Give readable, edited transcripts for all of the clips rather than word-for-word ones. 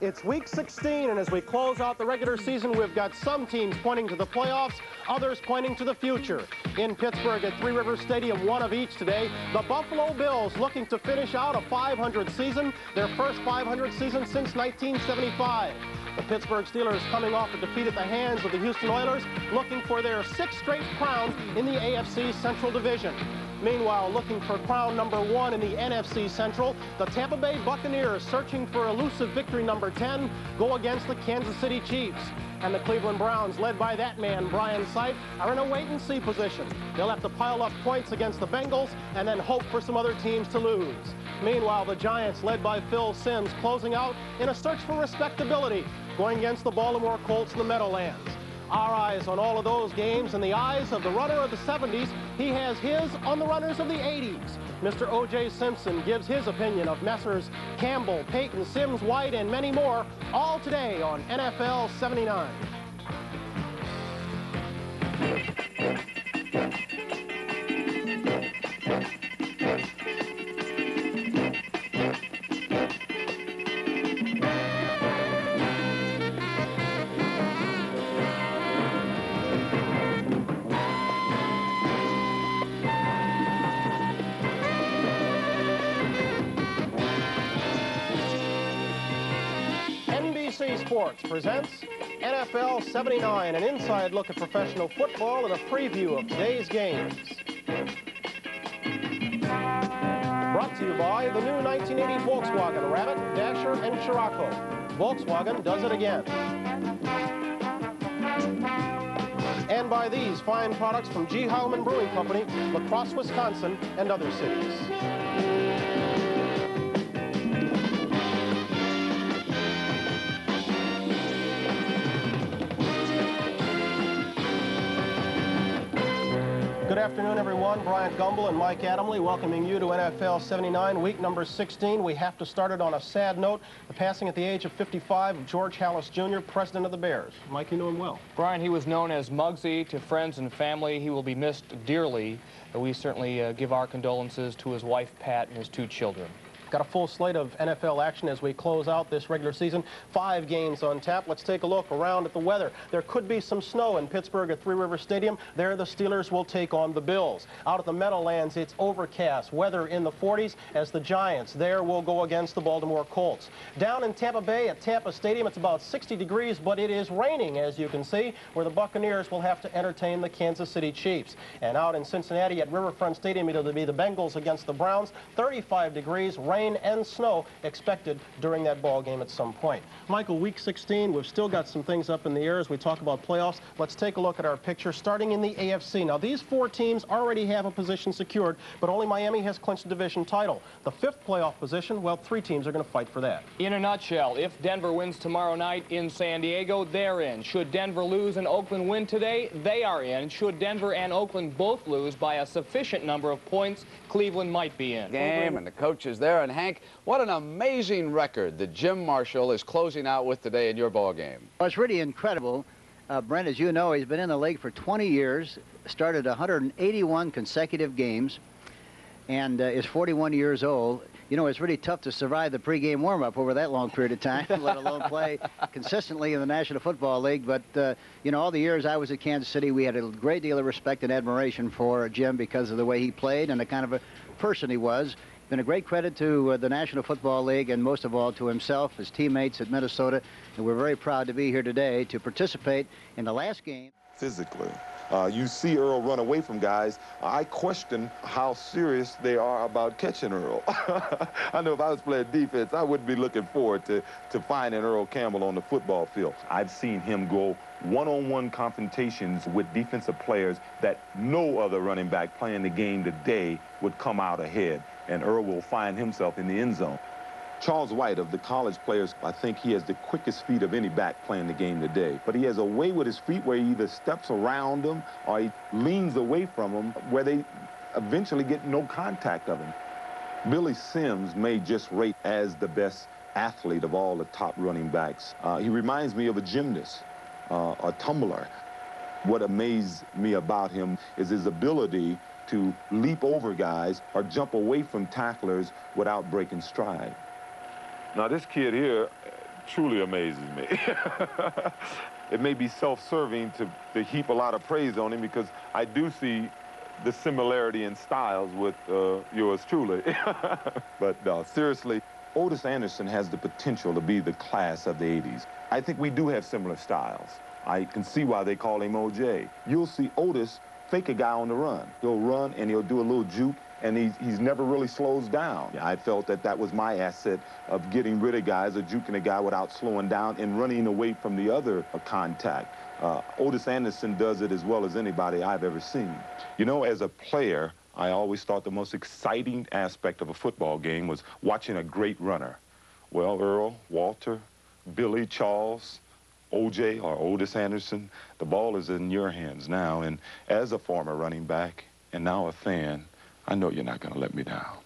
It's week 16, and as we close out the regular season, we've got some teams pointing to the playoffs, others pointing to the future. In Pittsburgh at Three Rivers Stadium, one of each today, the Buffalo Bills looking to finish out a 500 season, their first 500 season since 1975. The Pittsburgh Steelers coming off a defeat at the hands of the Houston Oilers, looking for their 6th straight crown in the AFC Central Division. Meanwhile, looking for crown number 1 in the NFC Central, the Tampa Bay Buccaneers, searching for elusive victory number 10, go against the Kansas City Chiefs. And the Cleveland Browns, led by that man, Brian Sipe, are in a wait-and-see position. They'll have to pile up points against the Bengals and then hope for some other teams to lose. Meanwhile, the Giants, led by Phil Simms, closing out in a search for respectability, going against the Baltimore Colts in the Meadowlands. Our eyes on all of those games and the eyes of the runner of the 70s. He has his on the runners of the 80s. Mr. O.J. Simpson gives his opinion of Messrs. Campbell, Peyton, Sims, White, and many more, all today on NFL 79. NBC Sports presents NFL 79, an inside look at professional football and a preview of today's games. Brought to you by the new 1980 Volkswagen Rabbit, Dasher, and Scirocco. Volkswagen does it again. And by these fine products from G. Heilman Brewing Company, La Crosse, Wisconsin, and other cities. Good afternoon, everyone. Bryant Gumbel and Mike Adamley welcoming you to NFL 79, week number 16. We have to start it on a sad note, the passing at the age of 55 of George Halas Jr., president of the Bears. Mike, you know him well. Brian, he was known as Muggsy to friends and family. He will be missed dearly. We certainly give our condolences to his wife, Pat, and his 2 children. Got a full slate of NFL action as we close out this regular season. 5 games on tap. Let's take a look around at the weather. There could be some snow in Pittsburgh at Three Rivers Stadium. There the Steelers will take on the Bills. Out at the Meadowlands, it's overcast. Weather in the 40s as the Giants there will go against the Baltimore Colts. Down in Tampa Bay at Tampa Stadium, it's about 60 degrees, but it is raining, as you can see, where the Buccaneers will have to entertain the Kansas City Chiefs. And out in Cincinnati at Riverfront Stadium, it'll be the Bengals against the Browns. 35 degrees, rain and snow expected during that ball game at some point. Michael, week 16, we've still got some things up in the air as we talk about playoffs. Let's take a look at our picture starting in the AFC. Now, these 4 teams already have a position secured, but only Miami has clinched a division title. The 5th playoff position, well, 3 teams are going to fight for that. In a nutshell, if Denver wins tomorrow night in San Diego, they're in. Should Denver lose and Oakland win today, they are in. Should Denver and Oakland both lose by a sufficient number of points, Cleveland might be in. Game, and the coach is there. And Hank, what an amazing record that Jim Marshall is closing out with today in your ball game. Well, it's really incredible. Brent, as you know, he's been in the league for 20 years, started 181 consecutive games, and is 41 years old. You know, it's really tough to survive the pregame warm-up over that long period of time, let alone play consistently in the National Football League. But, you know, all the years I was at Kansas City, we had a great deal of respect and admiration for Jim because of the way he played and the kind of a person he was. Been a great credit to the National Football League and most of all to himself, his teammates at Minnesota. And we're very proud to be here today to participate in the last game. Physically. You see Earl run away from guys. I question how serious they are about catching Earl. I know if I was playing defense, I wouldn't be looking forward to finding Earl Campbell on the football field. I've seen him go one-on-one confrontations with defensive players that no other running back playing the game today would come out ahead, and Earl will find himself in the end zone. Charles White, of the college players, I think he has the quickest feet of any back playing the game today. But he has a way with his feet where he either steps around them or he leans away from them where they eventually get no contact of him. Billy Sims may just rate as the best athlete of all the top running backs. He reminds me of a gymnast, a tumbler. What amazed me about him is his ability to leap over guys or jump away from tacklers without breaking stride. Now, this kid here, truly amazes me. It may be self-serving to heap a lot of praise on him because I do see the similarity in styles with yours truly. But seriously, Otis Anderson has the potential to be the class of the 80s. I think we do have similar styles. I can see why they call him OJ. You'll see Otis fake a guy on the run. He'll run and he'll do a little juke, and he's never really slows down. I felt that was my asset of getting rid of guys or juking a guy without slowing down and running away from the other contact. Otis Anderson does it as well as anybody I've ever seen. You know, as a player, I always thought the most exciting aspect of a football game was watching a great runner. Well, Earl, Walter, Billy, Charles, OJ, or Otis Anderson, the ball is in your hands now. And as a former running back and now a fan, I know you're not going to let me down.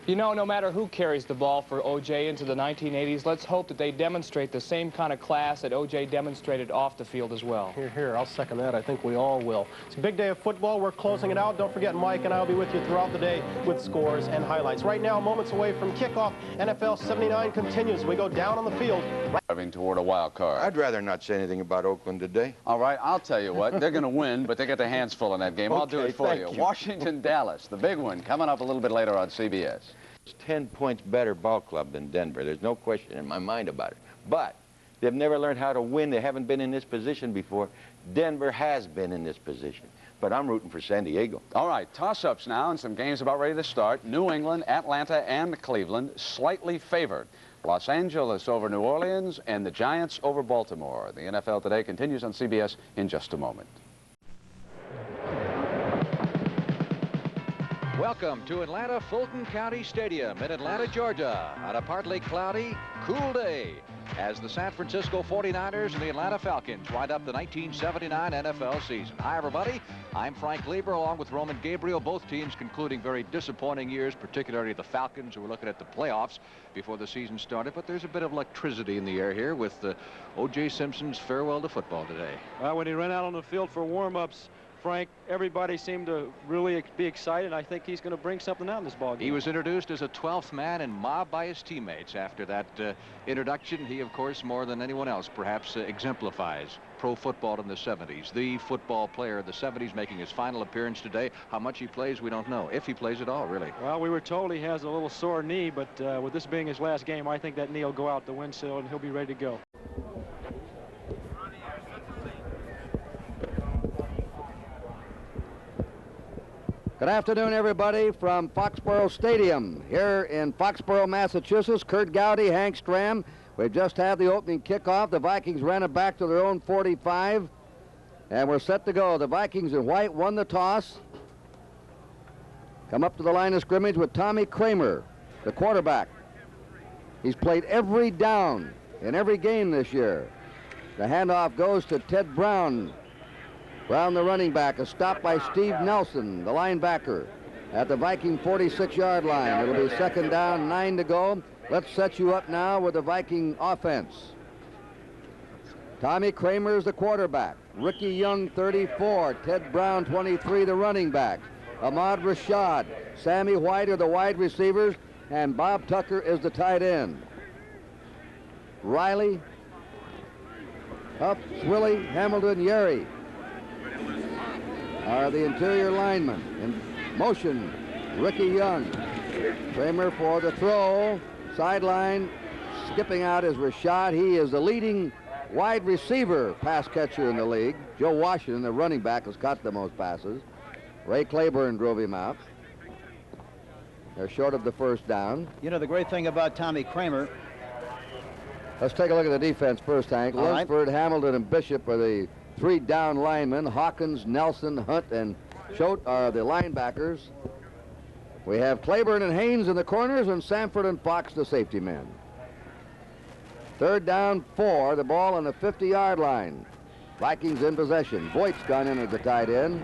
You know, no matter who carries the ball for OJ into the 1980s, let's hope that they demonstrate the same kind of class that OJ demonstrated off the field as well. Here, I'll second that. I think we all will. It's a big day of football. We're closing it out. Don't forget, Mike and I will be with you throughout the day with scores and highlights. Right now, moments away from kickoff, NFL 79 continues. We go down on the field. Driving toward a wild card. I'd rather not say anything about Oakland today. All right, I'll tell you what. They're going to win, but they get their hands full in that game. I'll do Okay, it for thank you. you. Washington, Dallas, the big one, coming up a little bit later on CBS. It's 10 points better ball club than Denver. There's no question in my mind about it. But they've never learned how to win. They haven't been in this position before. Denver has been in this position. But I'm rooting for San Diego. All right, toss-ups now and some games about ready to start. New England, Atlanta, and Cleveland slightly favored. Los Angeles over New Orleans and the Giants over Baltimore. The NFL Today continues on CBS in just a moment. Welcome to Atlanta Fulton County Stadium in Atlanta, Georgia, on a partly cloudy, cool day as the San Francisco 49ers and the Atlanta Falcons wind up the 1979 NFL season. Hi, everybody. I'm Frank Lieber, along with Roman Gabriel. Both teams concluding very disappointing years, particularly the Falcons, who were looking at the playoffs before the season started. But there's a bit of electricity in the air here with O.J. Simpson's farewell to football today. When he ran out on the field for warm-ups, Frank, everybody seemed to really be excited. I think he's going to bring something out in this ballgame. He was introduced as a 12th man and mobbed by his teammates after that introduction. He, of course, more than anyone else, perhaps exemplifies pro football in the 70s. The football player of the 70s making his final appearance today. How much he plays, we don't know. If he plays at all, really. Well, we were told he has a little sore knee, but with this being his last game, I think that knee will go out the windshield and he'll be ready to go. Good afternoon, everybody, from Foxborough Stadium. Here in Foxborough, Massachusetts, Kurt Gowdy, Hank Stram. We've just had the opening kickoff. The Vikings ran it back to their own 45, and we're set to go. The Vikings in white won the toss. Come up to the line of scrimmage with Tommy Kramer, the quarterback. He's played every down in every game this year. The handoff goes to Ted Brown. Brown, the running back, is stopped by Steve Nelson, the linebacker, at the Viking 46-yard line. It'll be second down, 9 to go. Let's set you up now with the Viking offense. Tommy Kramer is the quarterback. Ricky Young, 34. Ted Brown, 23, the running back. Ahmad Rashad, Sammy White are the wide receivers, and Bob Tucker is the tight end. Riley, Huff, Swilly, Hamilton, Yerry are the interior linemen. In motion, Ricky Young. Kramer for the throw. Sideline, skipping out is Rashad. He is the leading wide receiver pass catcher in the league. Joe Washington, the running back, has caught the most passes. Ray Claiborne drove him out. They're short of the first down. You know, the great thing about Tommy Kramer. Let's take a look at the defense first, Hank. Lunsford, Hamilton, and Bishop are the 3 down linemen. Hawkins, Nelson, Hunt, and Choate are the linebackers. We have Claiborne and Haynes in the corners, and Sanford and Fox the safety men. Third down, 4. The ball on the 50-yard line. Vikings in possession. Voigt's gone in at the tight end.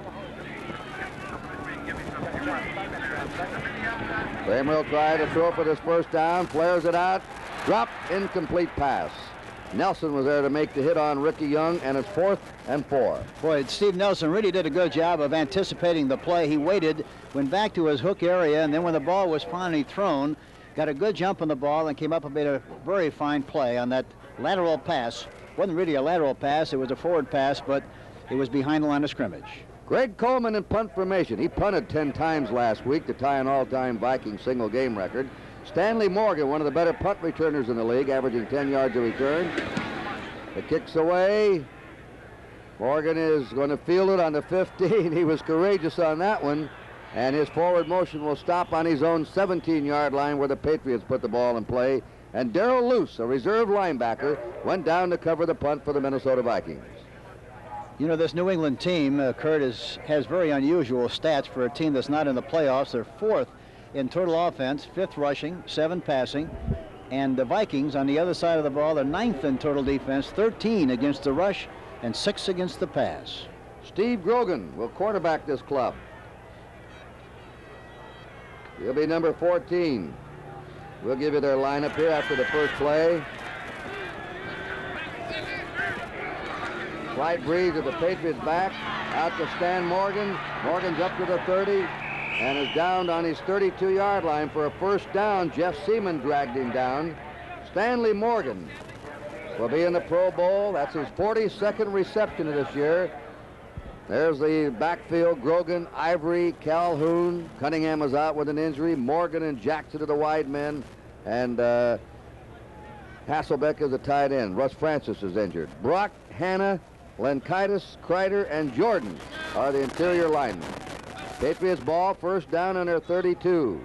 Kramer will try to throw for this first down. Flares it out. Drop. Incomplete pass. Nelson was there to make the hit on Ricky Young, and it's 4th and 4. Boy, Steve Nelson really did a good job of anticipating the play. He waited, went back to his hook area, and then when the ball was finally thrown, got a good jump on the ball and came up and made a very fine play on that lateral pass. Wasn't really a lateral pass, it was a forward pass, but it was behind the line of scrimmage. Greg Coleman in punt formation. He punted 10 times last week to tie an all-time Viking single game record. Stanley Morgan, one of the better punt returners in the league, averaging 10 yards a return. The kick's away. Morgan is going to field it on the 15. He was courageous on that one. And his forward motion will stop on his own 17-yard line where the Patriots put the ball in play. And Darrell Luce, a reserve linebacker, went down to cover the punt for the Minnesota Vikings. You know, this New England team, Kurt, has very unusual stats for a team that's not in the playoffs. They're 4th in total offense, 5th rushing, 7th passing. And the Vikings, on the other side of the ball, are 9th in total defense, 13 against the rush, and 6 against the pass. Steve Grogan will quarterback this club. He'll be number 14. We'll give you their lineup here after the first play. Slight breeze of the Patriots back. Out to Stan Morgan. Morgan's up to the 30 and is downed on his 32-yard line for a first down. Jeff Seaman dragged him down. Stanley Morgan will be in the Pro Bowl. That's his 42nd reception of this year. There's the backfield. Grogan, Ivory, Calhoun. Cunningham was out with an injury. Morgan and Jackson are the wide men. And Hasselbeck is the tight end. Russ Francis is injured. Brock, Hanna, Lenkaitis, Kreider, and Jordan are the interior linemen. Patriots ball, first down on their 32.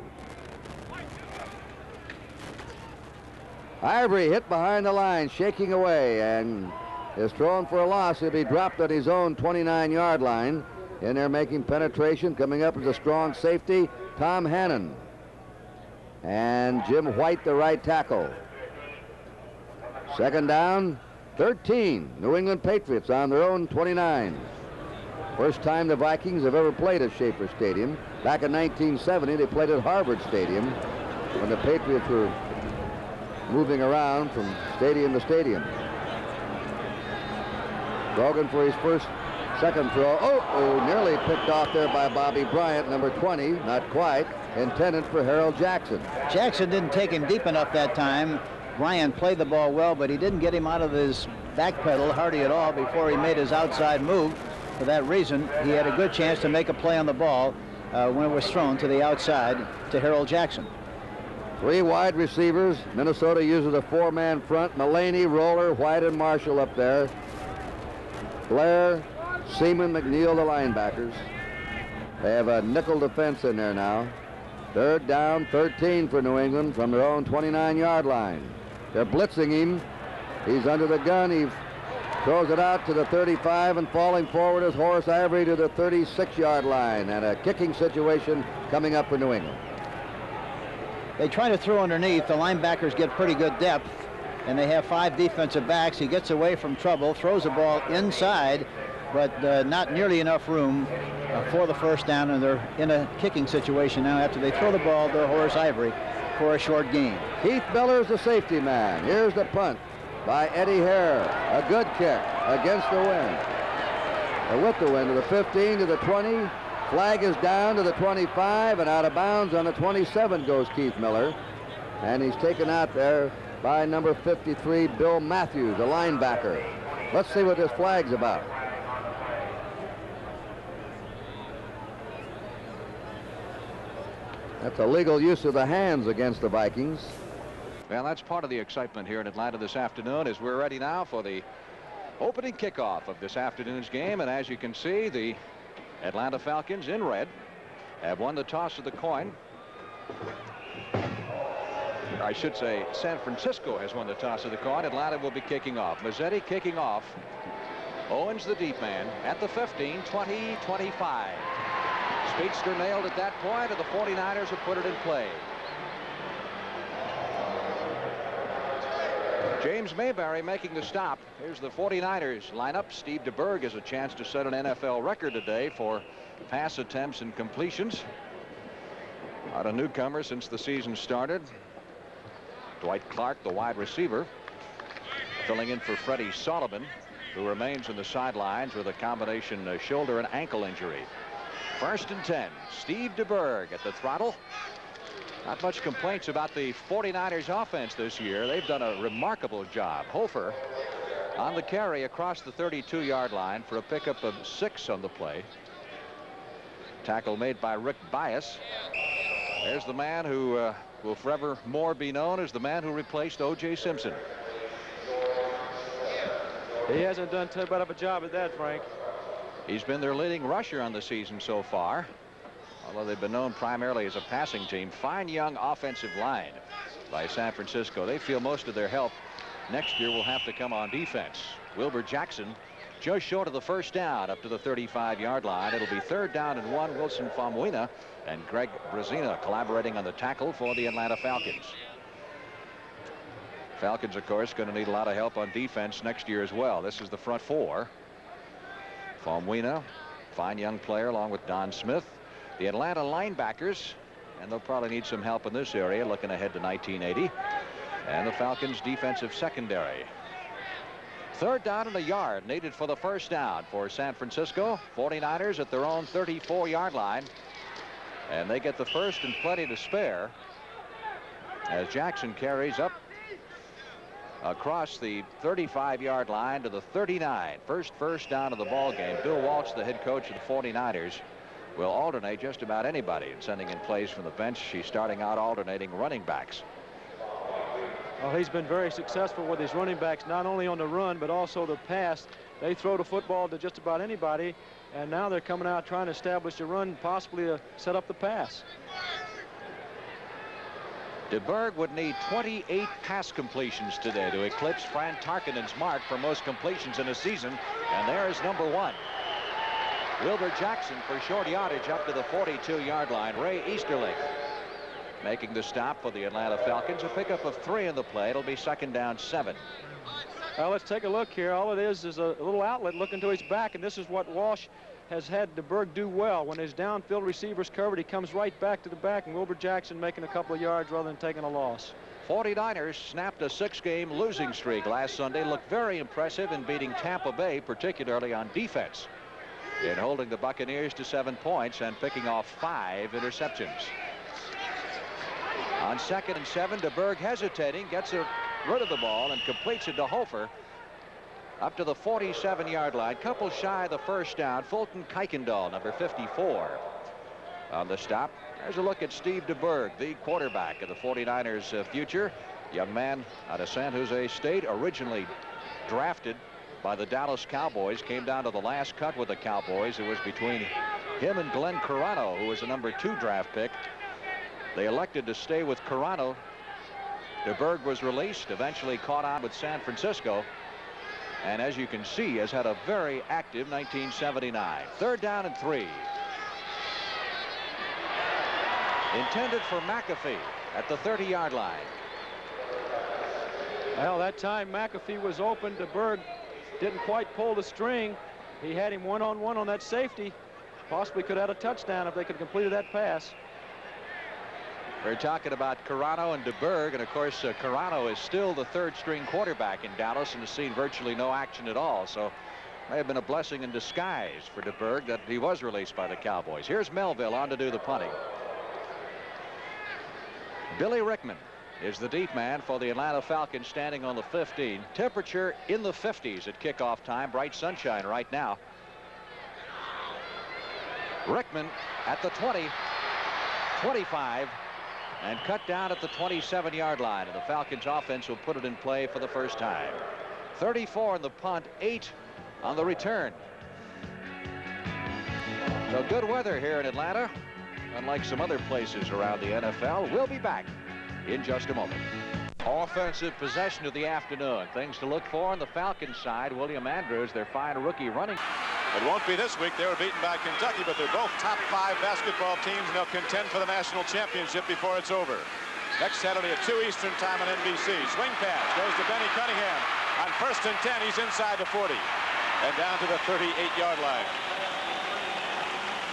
Ivory hit behind the line, shaking away, and is thrown for a loss. He'll be dropped at his own 29-yard line. In there making penetration, coming up as a strong safety, Tom Hannon. And Jim White, the right tackle. Second down, 13. New England Patriots on their own 29. First time the Vikings have ever played at Schaefer Stadium. Back in 1970, they played at Harvard Stadium when the Patriots were moving around from stadium to stadium. Grogan for his second throw. Nearly picked off there by Bobby Bryant, number 20. Not quite. Intended for Harold Jackson. Jackson didn't take him deep enough that time. Bryant played the ball well, but he didn't get him out of his back pedal hardly at all before he made his outside move. For that reason, he had a good chance to make a play on the ball when it was thrown to the outside to Harold Jackson. 3 wide receivers. Minnesota uses a 4-man front. Mulaney, Roller, White, and Marshall up there. Blair, Seaman, McNeil, the linebackers. They have a nickel defense in there now. Third down, 13 for New England from their own 29-yard line. They're blitzing him. He's under the gun. He throws it out to the 35, and falling forward is Horace Ivory to the 36-yard line. And a kicking situation coming up for New England. They try to throw underneath. The linebackers get pretty good depth, and they have 5 defensive backs. He gets away from trouble, throws the ball inside, but not nearly enough room for the first down, and they're in a kicking situation now after they throw the ball to Horace Ivory for a short gain. Keith Miller's the safety man. Here's the punt by Eddie Hare. A good kick against the wind. Or with the wind to the 15, to the 20. Flag is down to the 25, and out of bounds on the 27 goes Keith Miller. And he's taken out there by number 53, Bill Matthews, a linebacker. Let's see what this flag's about. That's a legal use of the hands against the Vikings. Well, that's part of the excitement here in Atlanta this afternoon, as we're ready now for the opening kickoff of this afternoon's game. And as you can see, the Atlanta Falcons in red have won the toss of the coin. I should say San Francisco has won the toss of the coin. Atlanta will be kicking off. Mazzetti kicking off. Owens, the deep man, at the 15, 20, 25. Speedster nailed at that point, and the 49ers have put it in play. James Mayberry making the stop. Here's the 49ers lineup. Steve DeBerg has a chance to set an NFL record today for pass attempts and completions. Not a newcomer since the season started. Dwight Clark, the wide receiver, filling in for Freddie Sullivan, who remains in the sidelines with a combination shoulder and ankle injury. 1st and 10. Steve DeBerg at the throttle. Not much complaints about the 49ers offense this year. They've done a remarkable job. Hofer on the carry across the 32-yard line for a pickup of 6 on the play. Tackle made by Rick Bias. There's the man who will forevermore be known as the man who replaced O.J. Simpson. He hasn't done too bad of a job at that, Frank. He's been their leading rusher on the season so far, although they've been known primarily as a passing team. Fine young offensive line by San Francisco. They feel most of their help next year will have to come on defense. Wilbur Jackson just short of the first down up to the 35-yard line. It'll be 3rd down and 1. Wilson Famuina and Greg Brazina collaborating on the tackle for the Atlanta Falcons. Falcons, of course, going to need a lot of help on defense next year as well. This is the front 4. Famuina, fine young player, along with Don Smith. The Atlanta linebackers, and they'll probably need some help in this area looking ahead to 1980. And the Falcons defensive secondary. 3rd down and a yard needed for the first down for San Francisco. 49ers at their own 34-yard line. And they get the first and plenty to spare as Jackson carries up across the 35-yard line to the 39. First down of the ball game. Bill Walsh, the head coach of the 49ers, will alternate just about anybody in sending in plays from the bench. He's starting out alternating running backs. Well, he's been very successful with his running backs, not only on the run, but also the pass. They throw the football to just about anybody, and now they're coming out trying to establish a run, possibly to set up the pass. DeBerg would need 28 pass completions today to eclipse Fran Tarkenton's mark for most completions in a season, and there is number 1. Wilbur Jackson for short yardage up to the 42-yard line. Ray Easterling making the stop for the Atlanta Falcons. A pickup of 3 in the play. It'll be 2nd down 7. Well, let's take a look here. All it is a little outlet looking to his back, and this is what Walsh has had DeBerg do well. When his downfield receivers covered, he comes right back to the back, and Wilbur Jackson making a couple of yards rather than taking a loss. 49ers snapped a 6-game losing streak last Sunday. Looked very impressive in beating Tampa Bay, particularly on defense, in holding the Buccaneers to 7 points and picking off 5 interceptions. On 2nd and 7, DeBerg hesitating, gets rid of the ball and completes it to Hofer up to the 47-yard line. Couple shy of the first down. Fulton Kuykendall, number 54, on the stop. There's a look at Steve DeBerg, the quarterback of the 49ers' future. Young man out of San Jose State, originally drafted by the Dallas Cowboys, came down to the last cut with the Cowboys. It was between him and Glenn Carano, who was a number 2 draft pick. They elected to stay with Carano. DeBerg was released, eventually caught on with San Francisco, and as you can see, has had a very active 1979. 3rd down and 3. Intended for McAfee at the 30-yard line. Well, that time McAfee was open. DeBerg didn't quite pull the string. He had him one-on-one on that safety. Possibly could have had a touchdown if they could have completed that pass. We're talking about Carano and DeBerg, and of course Carano is still the 3rd-string quarterback in Dallas and has seen virtually no action at all, so may have been a blessing in disguise for DeBerg that he was released by the Cowboys. Here's Melville on to do the punting. Billy Rickman is the deep man for the Atlanta Falcons, standing on the 15. Temperature in the 50s at kickoff time. Bright sunshine right now. Rickman at the 20, 25, and cut down at the 27-yard line, and the Falcons offense will put it in play for the first time. 34 in the punt, 8 on the return. So good weather here in Atlanta, unlike some other places around the NFL. We'll be back in just a moment. Offensive possession of the afternoon. Things to look for on the Falcons side. William Andrews, their fine rookie running. It won't be this week. They were beaten by Kentucky, but they're both top 5 basketball teams, and they'll contend for the national championship before it's over. Next Saturday at 2 Eastern time on NBC. Swing pass goes to Benny Cunningham. On 1st and 10, he's inside the 40 and down to the 38-yard line.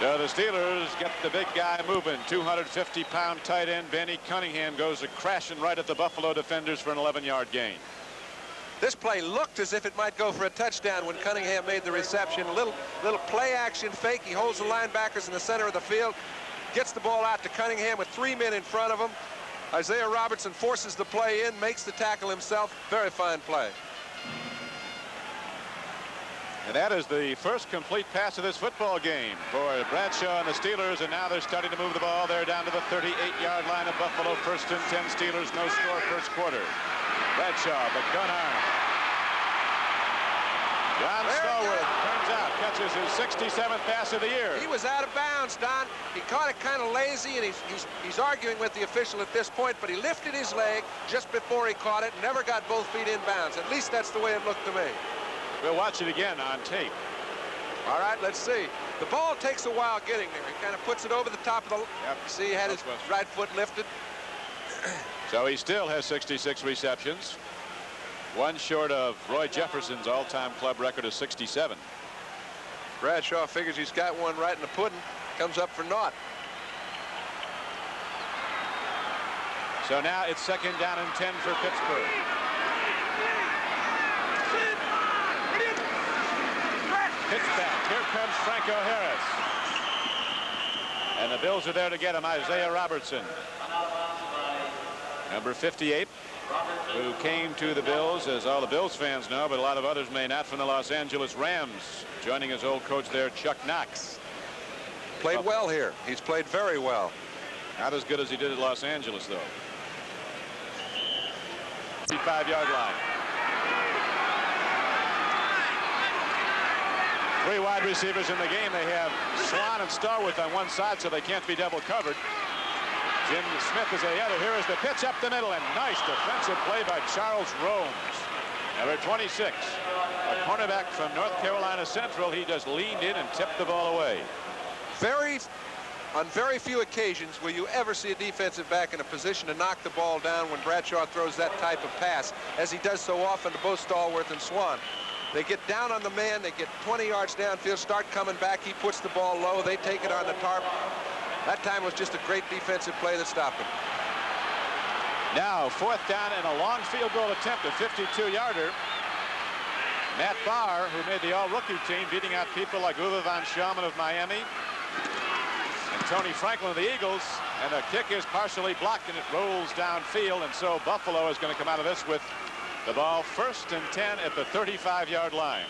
So the Steelers get the big guy moving. 250-pound tight end Benny Cunningham goes crashing right at the Buffalo defenders for an 11-yard gain. This play looked as if it might go for a touchdown when Cunningham made the reception. Little play action fake. He holds the linebackers in the center of the field, gets the ball out to Cunningham with 3 men in front of him. Isaiah Robertson forces the play in, makes the tackle himself. Very fine play. And that is the first complete pass of this football game for Bradshaw and the Steelers, and now they're starting to move the ball. They're down to the 38-yard line of Buffalo. 1st and 10 Steelers, no score first quarter. Bradshaw, the gun arm. John Stallworth turns out, catches his 67th pass of the year. He was out of bounds, Don. He caught it kind of lazy, and he's arguing with the official at this point, but he lifted his leg just before he caught it and never got both feet in bounds. At least that's the way it looked to me. We'll watch it again on tape. All right, let's see. The ball takes a while getting there. He kind of puts it over the top of the... Yep. See, he had his right foot lifted. So he still has 66 receptions. One short of Roy Jefferson's all-time club record of 67. Bradshaw figures he's got one right in the pudding. Comes up for naught. So now it's 2nd down and 10 for Pittsburgh. Pitch back. Here comes Franco Harris. And the Bills are there to get him. Isaiah Robertson. Number 58, who came to the Bills, as all the Bills fans know, but a lot of others may not, from the Los Angeles Rams, joining his old coach there, Chuck Knox. Played well here. He's played very well. Not as good as he did at Los Angeles, though. 55-yard line. 3 wide receivers in the game. They have Swan and Stallworth on one side, so they can't be double covered. Jim Smith is the other. Here is the pitch up the middle, and nice defensive play by Charles Romes. Number 26, a cornerback from North Carolina Central. He just leaned in and tipped the ball away. On very few occasions will you ever see a defensive back in a position to knock the ball down when Bradshaw throws that type of pass, as he does so often to both Stallworth and Swan. They get down on the man, they get 20 yards downfield, start coming back, he puts the ball low, they take it on the tarp. That time was just a great defensive play that stopped him. Now 4th down and a long field goal attempt, a 52-yarder. Matt Barr, who made the all-rookie team, beating out people like Uwe von Schaumburg of Miami and Tony Franklin of the Eagles, and the kick is partially blocked and it rolls downfield, and so Buffalo is going to come out of this with the ball 1st and 10 at the 35-yard line.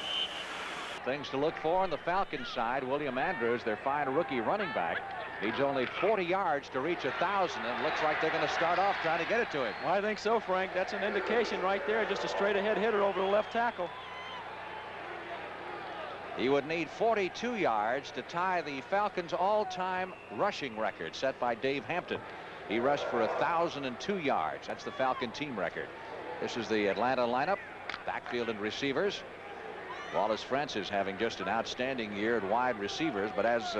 Things to look for on the Falcons side. William Andrews, their fine rookie running back, needs only 40 yards to reach 1,000, and looks like they're going to start off trying to get it to him. Well, I think so, Frank. That's an indication right there. Just a straight ahead hitter over the left tackle. He would need 42 yards to tie the Falcons' all-time rushing record set by Dave Hampton. He rushed for 1,002 yards. That's the Falcon team record. This is the Atlanta lineup, backfield and receivers. Wallace Francis having just an outstanding year at wide receivers, but as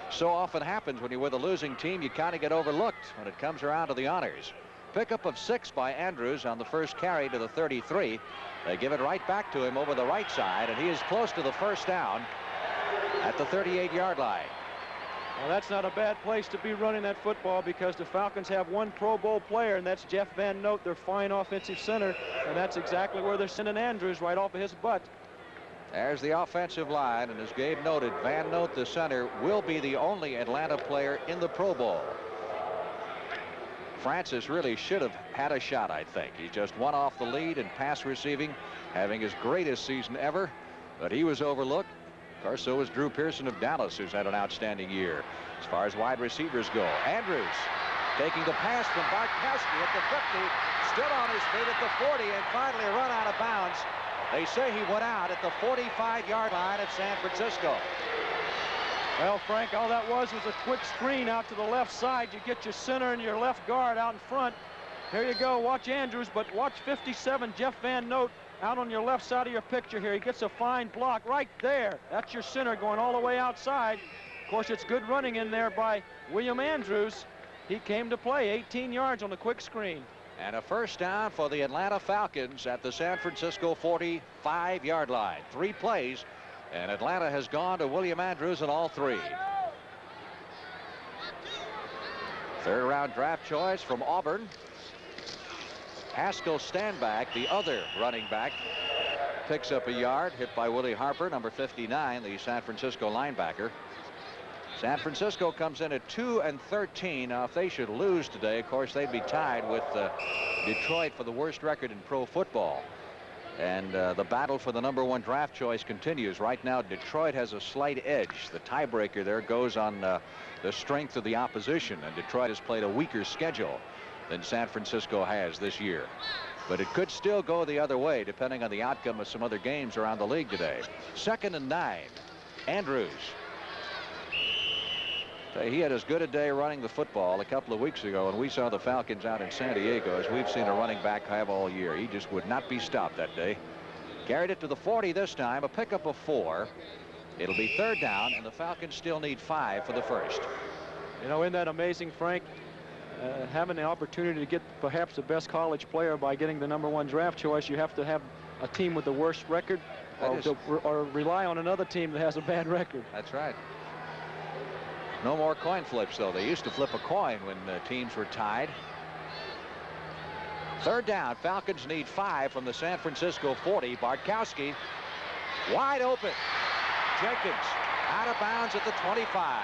so often happens when you're with a losing team, you kind of get overlooked when it comes around to the honors. Pickup of 6 by Andrews on the first carry to the 33. They give it right back to him over the right side, and he is close to the 1st down at the 38-yard line. Well, that's not a bad place to be running that football, because the Falcons have one Pro Bowl player, and that's Jeff Van Note, their fine offensive center, and that's exactly where they're sending Andrews, right off of his butt. There's the offensive line, and as Gabe noted, Van Note, the center, will be the only Atlanta player in the Pro Bowl. Francis really should have had a shot, I think. He just won off the lead in pass receiving, having his greatest season ever, but he was overlooked. Of course, so was Drew Pearson of Dallas, who's had an outstanding year. As far as wide receivers go, Andrews taking the pass from Bartkowski at the 50, still on his feet at the 40, and finally run out of bounds. They say he went out at the 45-yard line at San Francisco. Well, Frank, all that was a quick screen out to the left side. You get your center and your left guard out in front. Here you go. Watch Andrews, but watch 57, Jeff Van Note, out on your left side of your picture here. He gets a fine block right there. That's your center going all the way outside. Of course, it's good running in there by William Andrews. He came to play 18 yards on the quick screen. And a 1st down for the Atlanta Falcons at the San Francisco 45-yard line. 3 plays, and Atlanta has gone to William Andrews in all 3. 3rd round draft choice from Auburn. Haskell Standback, the other running back, picks up a yard, hit by Willie Harper, number 59, the San Francisco linebacker. San Francisco comes in at 2-13. Now, if they should lose today, of course, they'd be tied with Detroit for the worst record in pro football. And the battle for the #1 draft choice continues. Right now, Detroit has a slight edge. The tiebreaker there goes on the strength of the opposition, and Detroit has played a weaker schedule than San Francisco has this year. But it could still go the other way, depending on the outcome of some other games around the league today. 2nd and 9. Andrews. He had as good a day running the football a couple of weeks ago, and we saw the Falcons out in San Diego, as we've seen a running back have all year. He just would not be stopped that day. Carried it to the 40 this time, a pickup of 4. It'll be 3rd down, and the Falcons still need 5 for the first. You know, isn't that amazing, Frank? Having the opportunity to get perhaps the best college player by getting the #1 draft choice, you have to have a team with the worst record or rely on another team that has a bad record. That's right. No more coin flips, though. They used to flip a coin when teams were tied. 3rd down. Falcons need 5 from the San Francisco 40. Bartkowski wide open. Jenkins out of bounds at the 25.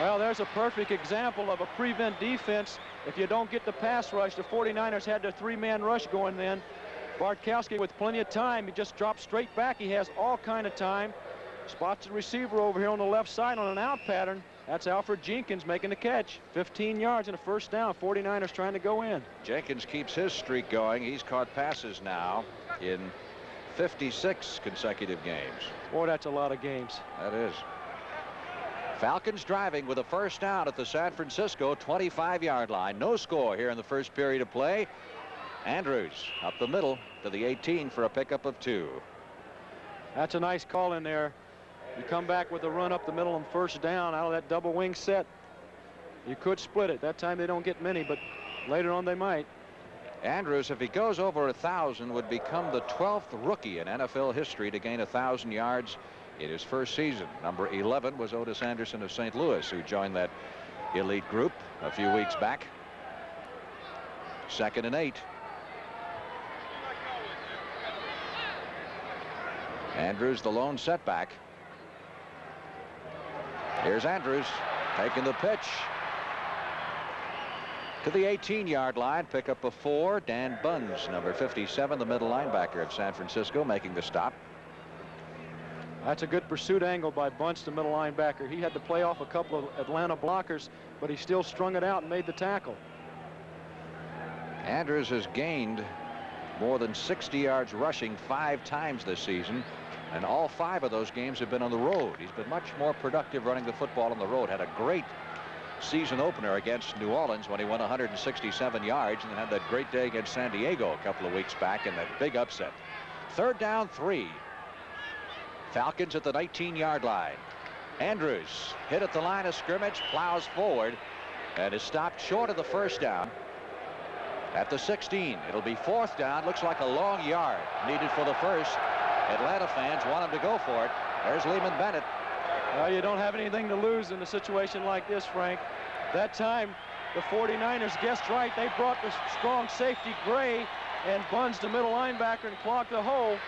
Well, there's a perfect example of a prevent defense. If you don't get the pass rush, the 49ers had their 3-man rush going then. Bartkowski with plenty of time. He just drops straight back. He has all kind of time. Spots the receiver over here on the left side on an out pattern. That's Alfred Jenkins making the catch. 15 yards and a 1st down. 49ers trying to go in. Jenkins keeps his streak going. He's caught passes now in 56 consecutive games. Boy, that's a lot of games. That is. Falcons driving with a 1st down at the San Francisco 25-yard line. No score here in the first period of play. Andrews up the middle to the 18 for a pickup of 2. That's a nice call in there. You come back with a run up the middle on 1st down out of that double wing set. You could split it. That time they don't get many, but later on they might. Andrews, if he goes over 1,000, would become the 12th rookie in NFL history to gain 1,000 yards in his first season. Number 11 was Otis Anderson of St. Louis, who joined that elite group a few weeks back. 2nd and 8. Andrews, the lone setback. Here's Andrews taking the pitch to the 18-yard line. Pickup of 4. Dan Bunz, number 57, the middle linebacker of San Francisco, making the stop. That's a good pursuit angle by Bunch, the middle linebacker. He had to play off a couple of Atlanta blockers, but he still strung it out and made the tackle. Andrews has gained more than 60 yards rushing 5 times this season, and all 5 of those games have been on the road. He's been much more productive running the football on the road. Had a great season opener against New Orleans when he won 167 yards, and then had that great day against San Diego a couple of weeks back in that big upset. 3rd down 3. Falcons at the 19-yard line. Andrews hit at the line of scrimmage, plows forward, and is stopped short of the 1st down at the 16. It'll be 4th down. Looks like a long yard needed for the first. Atlanta fans want him to go for it. There's Lehman Bennett. Well, you don't have anything to lose in a situation like this, Frank. That time, the 49ers guessed right. They brought the strong safety Gray and Bunz, the middle linebacker, and clogged the hole.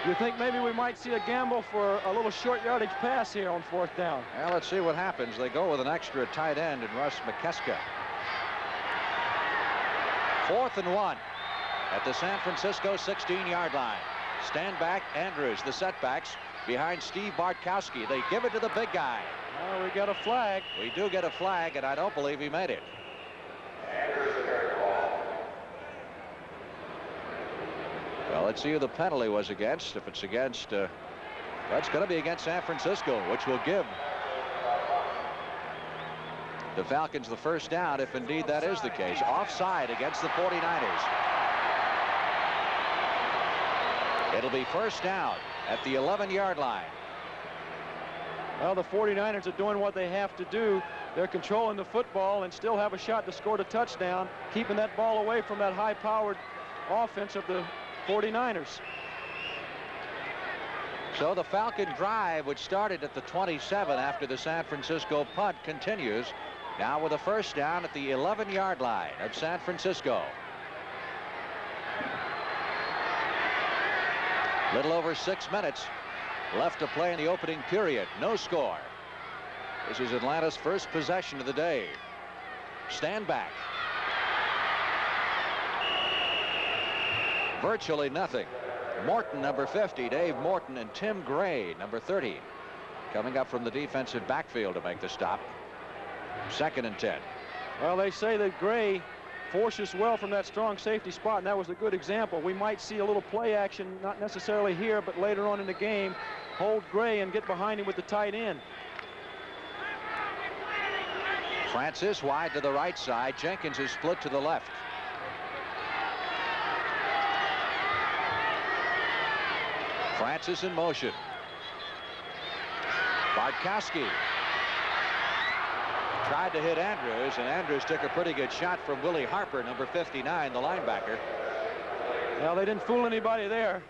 You think maybe we might see a gamble for a little short yardage pass here on 4th down? Well, let's see what happens. They go with an extra tight end in Russ McKeska. 4th and 1 at the San Francisco 16-yard line. Stand back, Andrews, the setbacks behind Steve Bartkowski. They give it to the big guy. Well, we got a flag. We do get a flag, and I don't believe he made it. Well, let's see who the penalty was against. If it's against, that's going to be against San Francisco, which will give the Falcons the 1st down, if indeed that is the case. Offside against the 49ers. It'll be 1st down at the 11-yard line. Well, the 49ers are doing what they have to do. They're controlling the football and still have a shot to score the touchdown, keeping that ball away from that high-powered offense of the 49ers. So the Falcon drive, which started at the 27 after the San Francisco punt, continues now with a 1st down at the 11-yard line of San Francisco. Little over 6 minutes left to play in the opening period. No score. This is Atlanta's first possession of the day. Stand back. Virtually nothing. Morton, number 50, Dave Morton, and Tim Gray, number 30, coming up from the defensive backfield to make the stop. 2nd and 10. Well, they say that Gray forces well from that strong safety spot, and that was a good example. We might see a little play action, not necessarily here, but later on in the game, hold Gray and get behind him with the tight end. Francis wide to the right side. Jenkins is split to the left. Francis in motion. Bartkowski tried to hit Andrews, and Andrews took a pretty good shot from Willie Harper, number 59, the linebacker. Well, they didn't fool anybody there.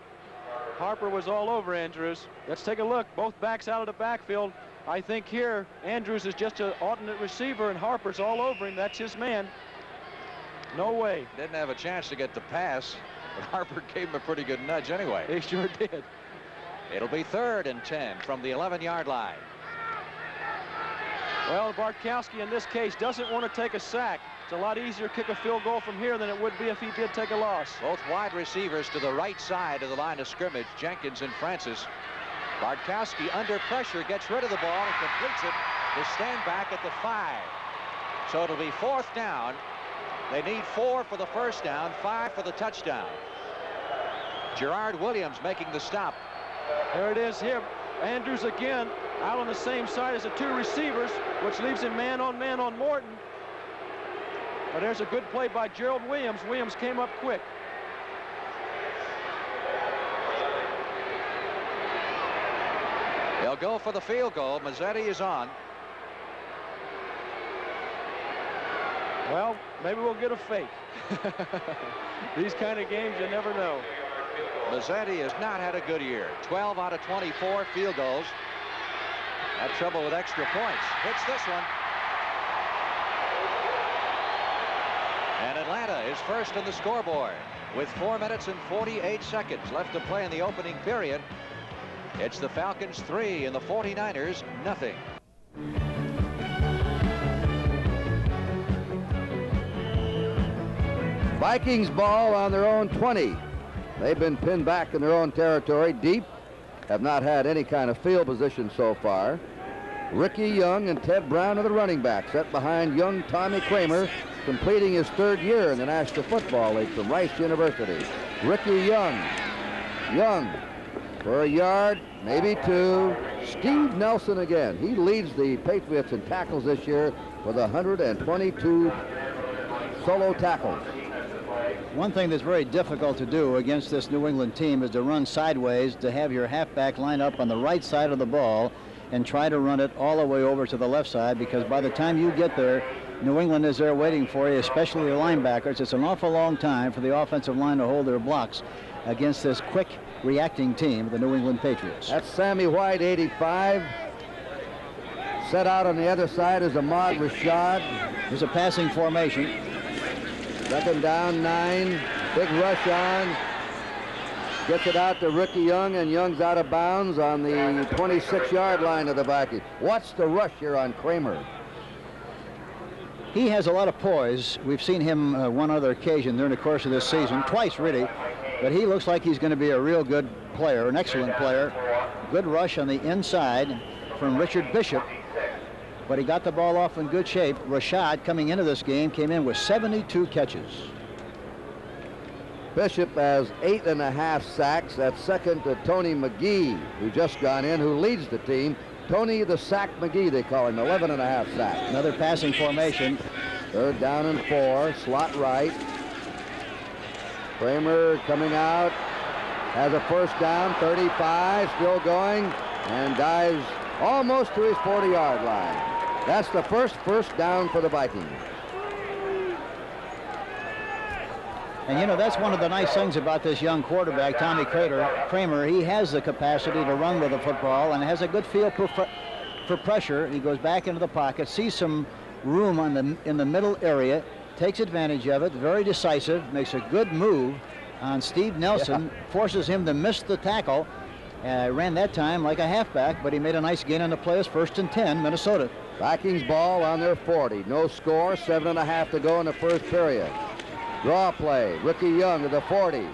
Harper was all over Andrews. Let's take a look. Both backs out of the backfield. I think here Andrews is just an alternate receiver, and Harper's all over him. That's his man. No way. Didn't have a chance to get the pass, but Harper gave him a pretty good nudge anyway. He sure did. It'll be 3rd and 10 from the 11-yard line. Well, Bartkowski in this case doesn't want to take a sack. It's a lot easier to kick a field goal from here than it would be if he did take a loss. Both wide receivers to the right side of the line of scrimmage, Jenkins and Francis. Bartkowski under pressure gets rid of the ball and completes it to stand back at the 5. So it'll be 4th down. They need 4 for the first down, 5 for the touchdown. Gerard Williams making the stop. There it is here. Andrews again out on the same side as the 2 receivers, which leaves him man on Morton. But there's a good play by Gerald Williams. Williams came up quick. They'll go for the field goal. Mazzetti is on. Well, maybe we'll get a fake. These kind of games, you never know. Mazzetti has not had a good year. 12 out of 24 field goals. Had trouble with extra points. Hits this one. And Atlanta is first on the scoreboard with 4 minutes and 48 seconds left to play in the opening period. It's the Falcons 3 and the 49ers nothing. Vikings ball on their own 20. They've been pinned back in their own territory deep, have not had any kind of field position so far. Ricky Young and Ted Brown are the running backs, set behind young Tommy Kramer, completing his 3rd year in the National Football League from Rice University. Ricky Young for a yard, maybe 2. Steve Nelson again. He leads the Patriots in tackles this year with 122 solo tackles. One thing that's very difficult to do against this New England team is to run sideways, to have your halfback line up on the right side of the ball and try to run it all the way over to the left side, because by the time you get there, New England is there waiting for you, especially the linebackers. It's an awful long time for the offensive line to hold their blocks against this quick reacting team, the New England Patriots. That's Sammy White, 85. Set out on the other side is Ahmad Rashad. There's a passing formation. 2nd down, 9. Big rush on. Gets it out to Ricky Young, and Young's out of bounds on the 26-yard line of the Vikings. Watch the rush here on Kramer. He has a lot of poise. We've seen him one other occasion during the course of this season, twice really, but he looks like he's going to be a real good player, an excellent player. Good rush on the inside from Richard Bishop, but he got the ball off in good shape. Rashad, coming into this game, came in with 72 catches. Bishop has 8.5 sacks. That's second to Tony McGee, who just gone in, who leads the team. Tony the Sack McGee, they call him, 11.5 sacks. Another passing formation. 3rd down and 4, slot right. Kramer coming out, has a first down, 35, still going, and dives almost to his 40-yard line. That's the first down for the Vikings. And, you know, that's one of the nice things about this young quarterback, Tommy Kramer. He has the capacity to run with the football and has a good feel for pressure. He goes back into the pocket, sees some room in the middle area, takes advantage of it, very decisive, makes a good move on Steve Nelson, forces him to miss the tackle, Ran that time like a halfback, but he made a nice gain on the play. As 1st and 10, Minnesota. Vikings ball on their 40. No score, 7.5 to go in the first period. Draw play. Ricky Young to the 40.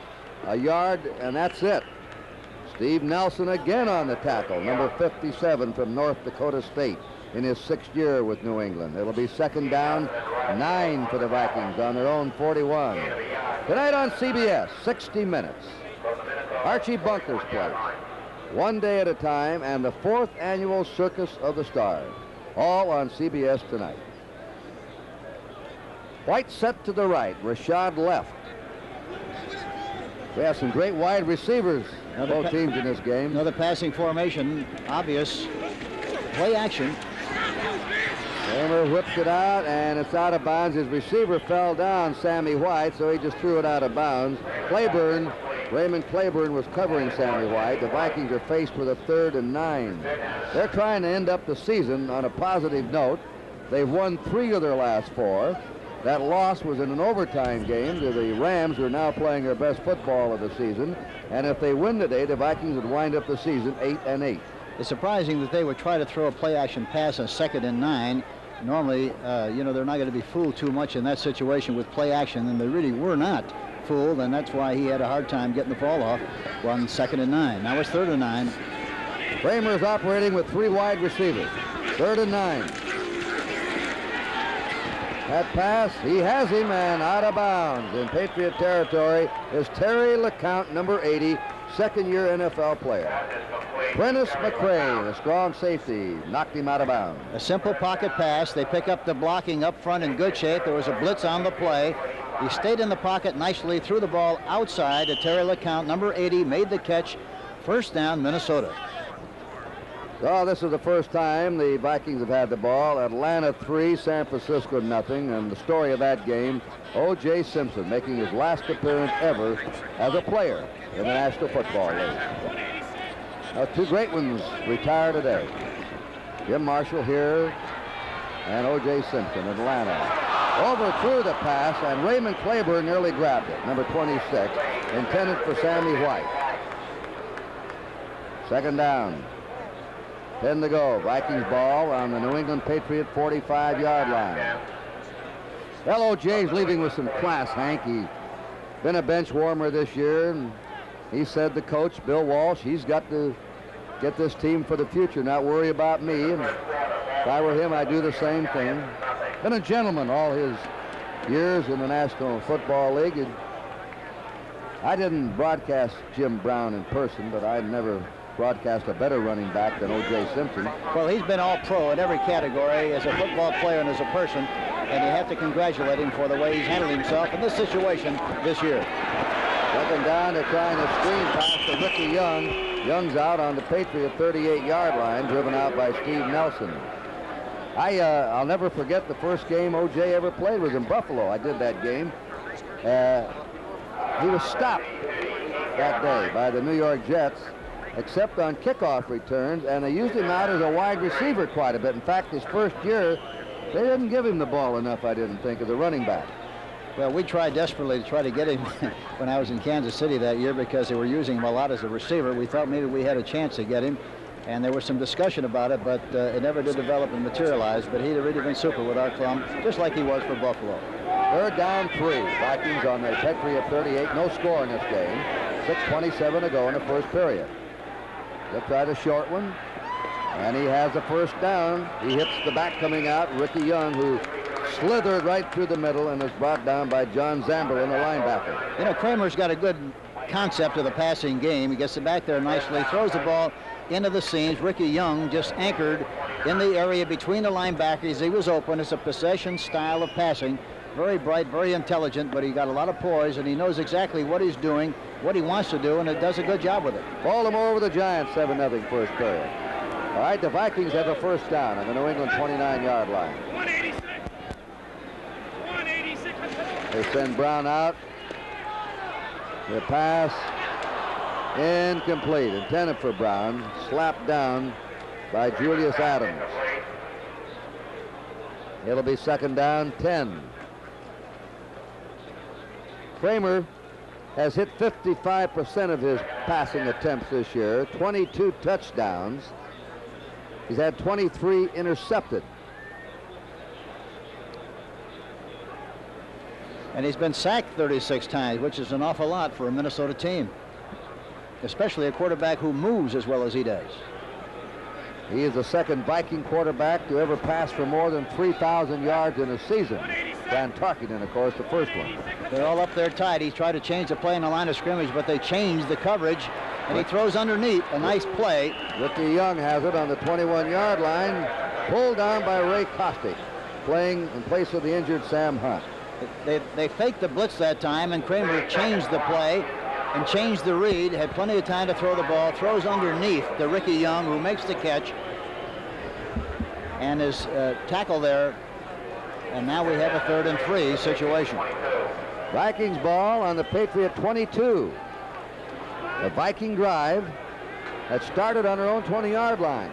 A yard, and that's it. Steve Nelson again on the tackle, number 57 from North Dakota State in his 6th year with New England. It'll be 2nd down, 9 for the Vikings on their own 41. Tonight on CBS, 60 Minutes. Archie Bunker's plays. One day at a time, and the 4th annual Circus of the Stars. All on CBS tonight. White set to the right, Rashad left. We have some great wide receivers, both teams in this game. Another passing formation, obvious. Play action. Kramer whips it out, and it's out of bounds. His receiver fell down, Sammy White, so he just threw it out of bounds. Raymond Claiborne was covering Sammy White. The Vikings are faced with a 3rd and 9. They're trying to end up the season on a positive note. They've won 3 of their last 4. That loss was in an overtime game to the Rams, who are now playing their best football of the season. And if they win today, the Vikings would wind up the season 8 and 8. It's surprising that they would try to throw a play-action pass on 2nd and 9. Normally, you know, they're not going to be fooled too much in that situation with play action, and they really were not fooled, and that's why he had a hard time getting the ball off on 2nd and 9. Now it's 3rd and 9. Kramer's operating with 3 wide receivers. 3rd and 9. That pass, he has him, and out of bounds in Patriot territory is Terry LeCount, number 80, 2nd-year NFL player. Prentice McCray, the strong safety, knocked him out of bounds. A simple pocket pass. They pick up the blocking up front in good shape. There was a blitz on the play. He stayed in the pocket nicely, threw the ball outside to Terry LeCount, number 80, made the catch. 1st down, Minnesota. So this is the first time the Vikings have had the ball. Atlanta 3, San Francisco nothing. And the story of that game, O.J. Simpson making his last appearance ever as a player in the National Football League. Now, 2 great ones retire today. Jim Marshall here and O.J. Simpson, Atlanta. Overthrew the pass, and Raymond Claiborne nearly grabbed it, number 26, intended for Sammy White. 2nd down. 10 to go. Vikings ball on the New England Patriot 45-yard line. Well, O.J.'s leaving with some class, Hank. He's been a bench warmer this year, and he said the coach, Bill Walsh, he's got to get this team for the future, not worry about me. And if I were him, I'd do the same thing. Been a gentleman all his years in the National Football League. And I didn't broadcast Jim Brown in person, but I'd never broadcast a better running back than O.J. Simpson. Well, he's been all pro in every category as a football player and as a person, and you have to congratulate him for the way he's handled himself in this situation this year. 2nd down, they're trying to screen pass to Ricky Young. Young's out on the Patriot 38-yard line, driven out by Steve Nelson. I'll never forget the first game O.J. ever played was in Buffalo. I did that game. He was stopped that day by the New York Jets, except on kickoff returns, and they used him out as a wide receiver quite a bit. In fact, his first year, they didn't give him the ball enough, I didn't think, as a running back. Well, we tried desperately to try to get him when I was in Kansas City that year because they were using him a lot as a receiver. We thought maybe we had a chance to get him, and there was some discussion about it, but it never did develop and materialize. But he'd really been super with our club, just like he was for Buffalo. 3rd down 3. Vikings on the Patriot 38. No score in this game. 6:27 to go in the first period. They'll try the short one, and he has the 1st down. He hits the back coming out, Ricky Young, who slithered right through the middle and was brought down by John Zamberlin, the linebacker. You know, Kramer's got a good concept of the passing game. He gets it back there nicely, throws the ball into the seams. Ricky Young just anchored in the area between the linebackers. He was open. It's a possession style of passing. Very bright, very intelligent, but he got a lot of poise, and he knows exactly what he's doing, what he wants to do, and it does a good job with it. Baltimore over the Giants, 7-0 first period. All right, the Vikings have a 1st down on the New England 29-yard line. 186. They send Brown out. The pass incomplete, intended for Brown, slapped down by Julius Adams. It'll be 2nd down, 10. Kramer has hit 55% of his passing attempts this year, 22 touchdowns. He's had 23 intercepted. And he's been sacked 36 times, which is an awful lot for a Minnesota team, especially a quarterback who moves as well as he does. He is the second Viking quarterback to ever pass for more than 3,000 yards in a season. Van Tarkenton, of course, the first one. They're all up there tight. He's tried to change the play in the line of scrimmage, but they changed the coverage, and he throws underneath. A nice play. Ricky Young has it on the 21-yard line, pulled down by Ray Kostick, playing in place of the injured Sam Hunt. They faked the blitz that time, and Kramer changed the play and changed the read, had plenty of time to throw the ball, throws underneath to Ricky Young, who makes the catch, and is tackled there, and now we have a 3rd and 3 situation. Vikings ball on the Patriot 22. The Viking drive had started on their own 20-yard line.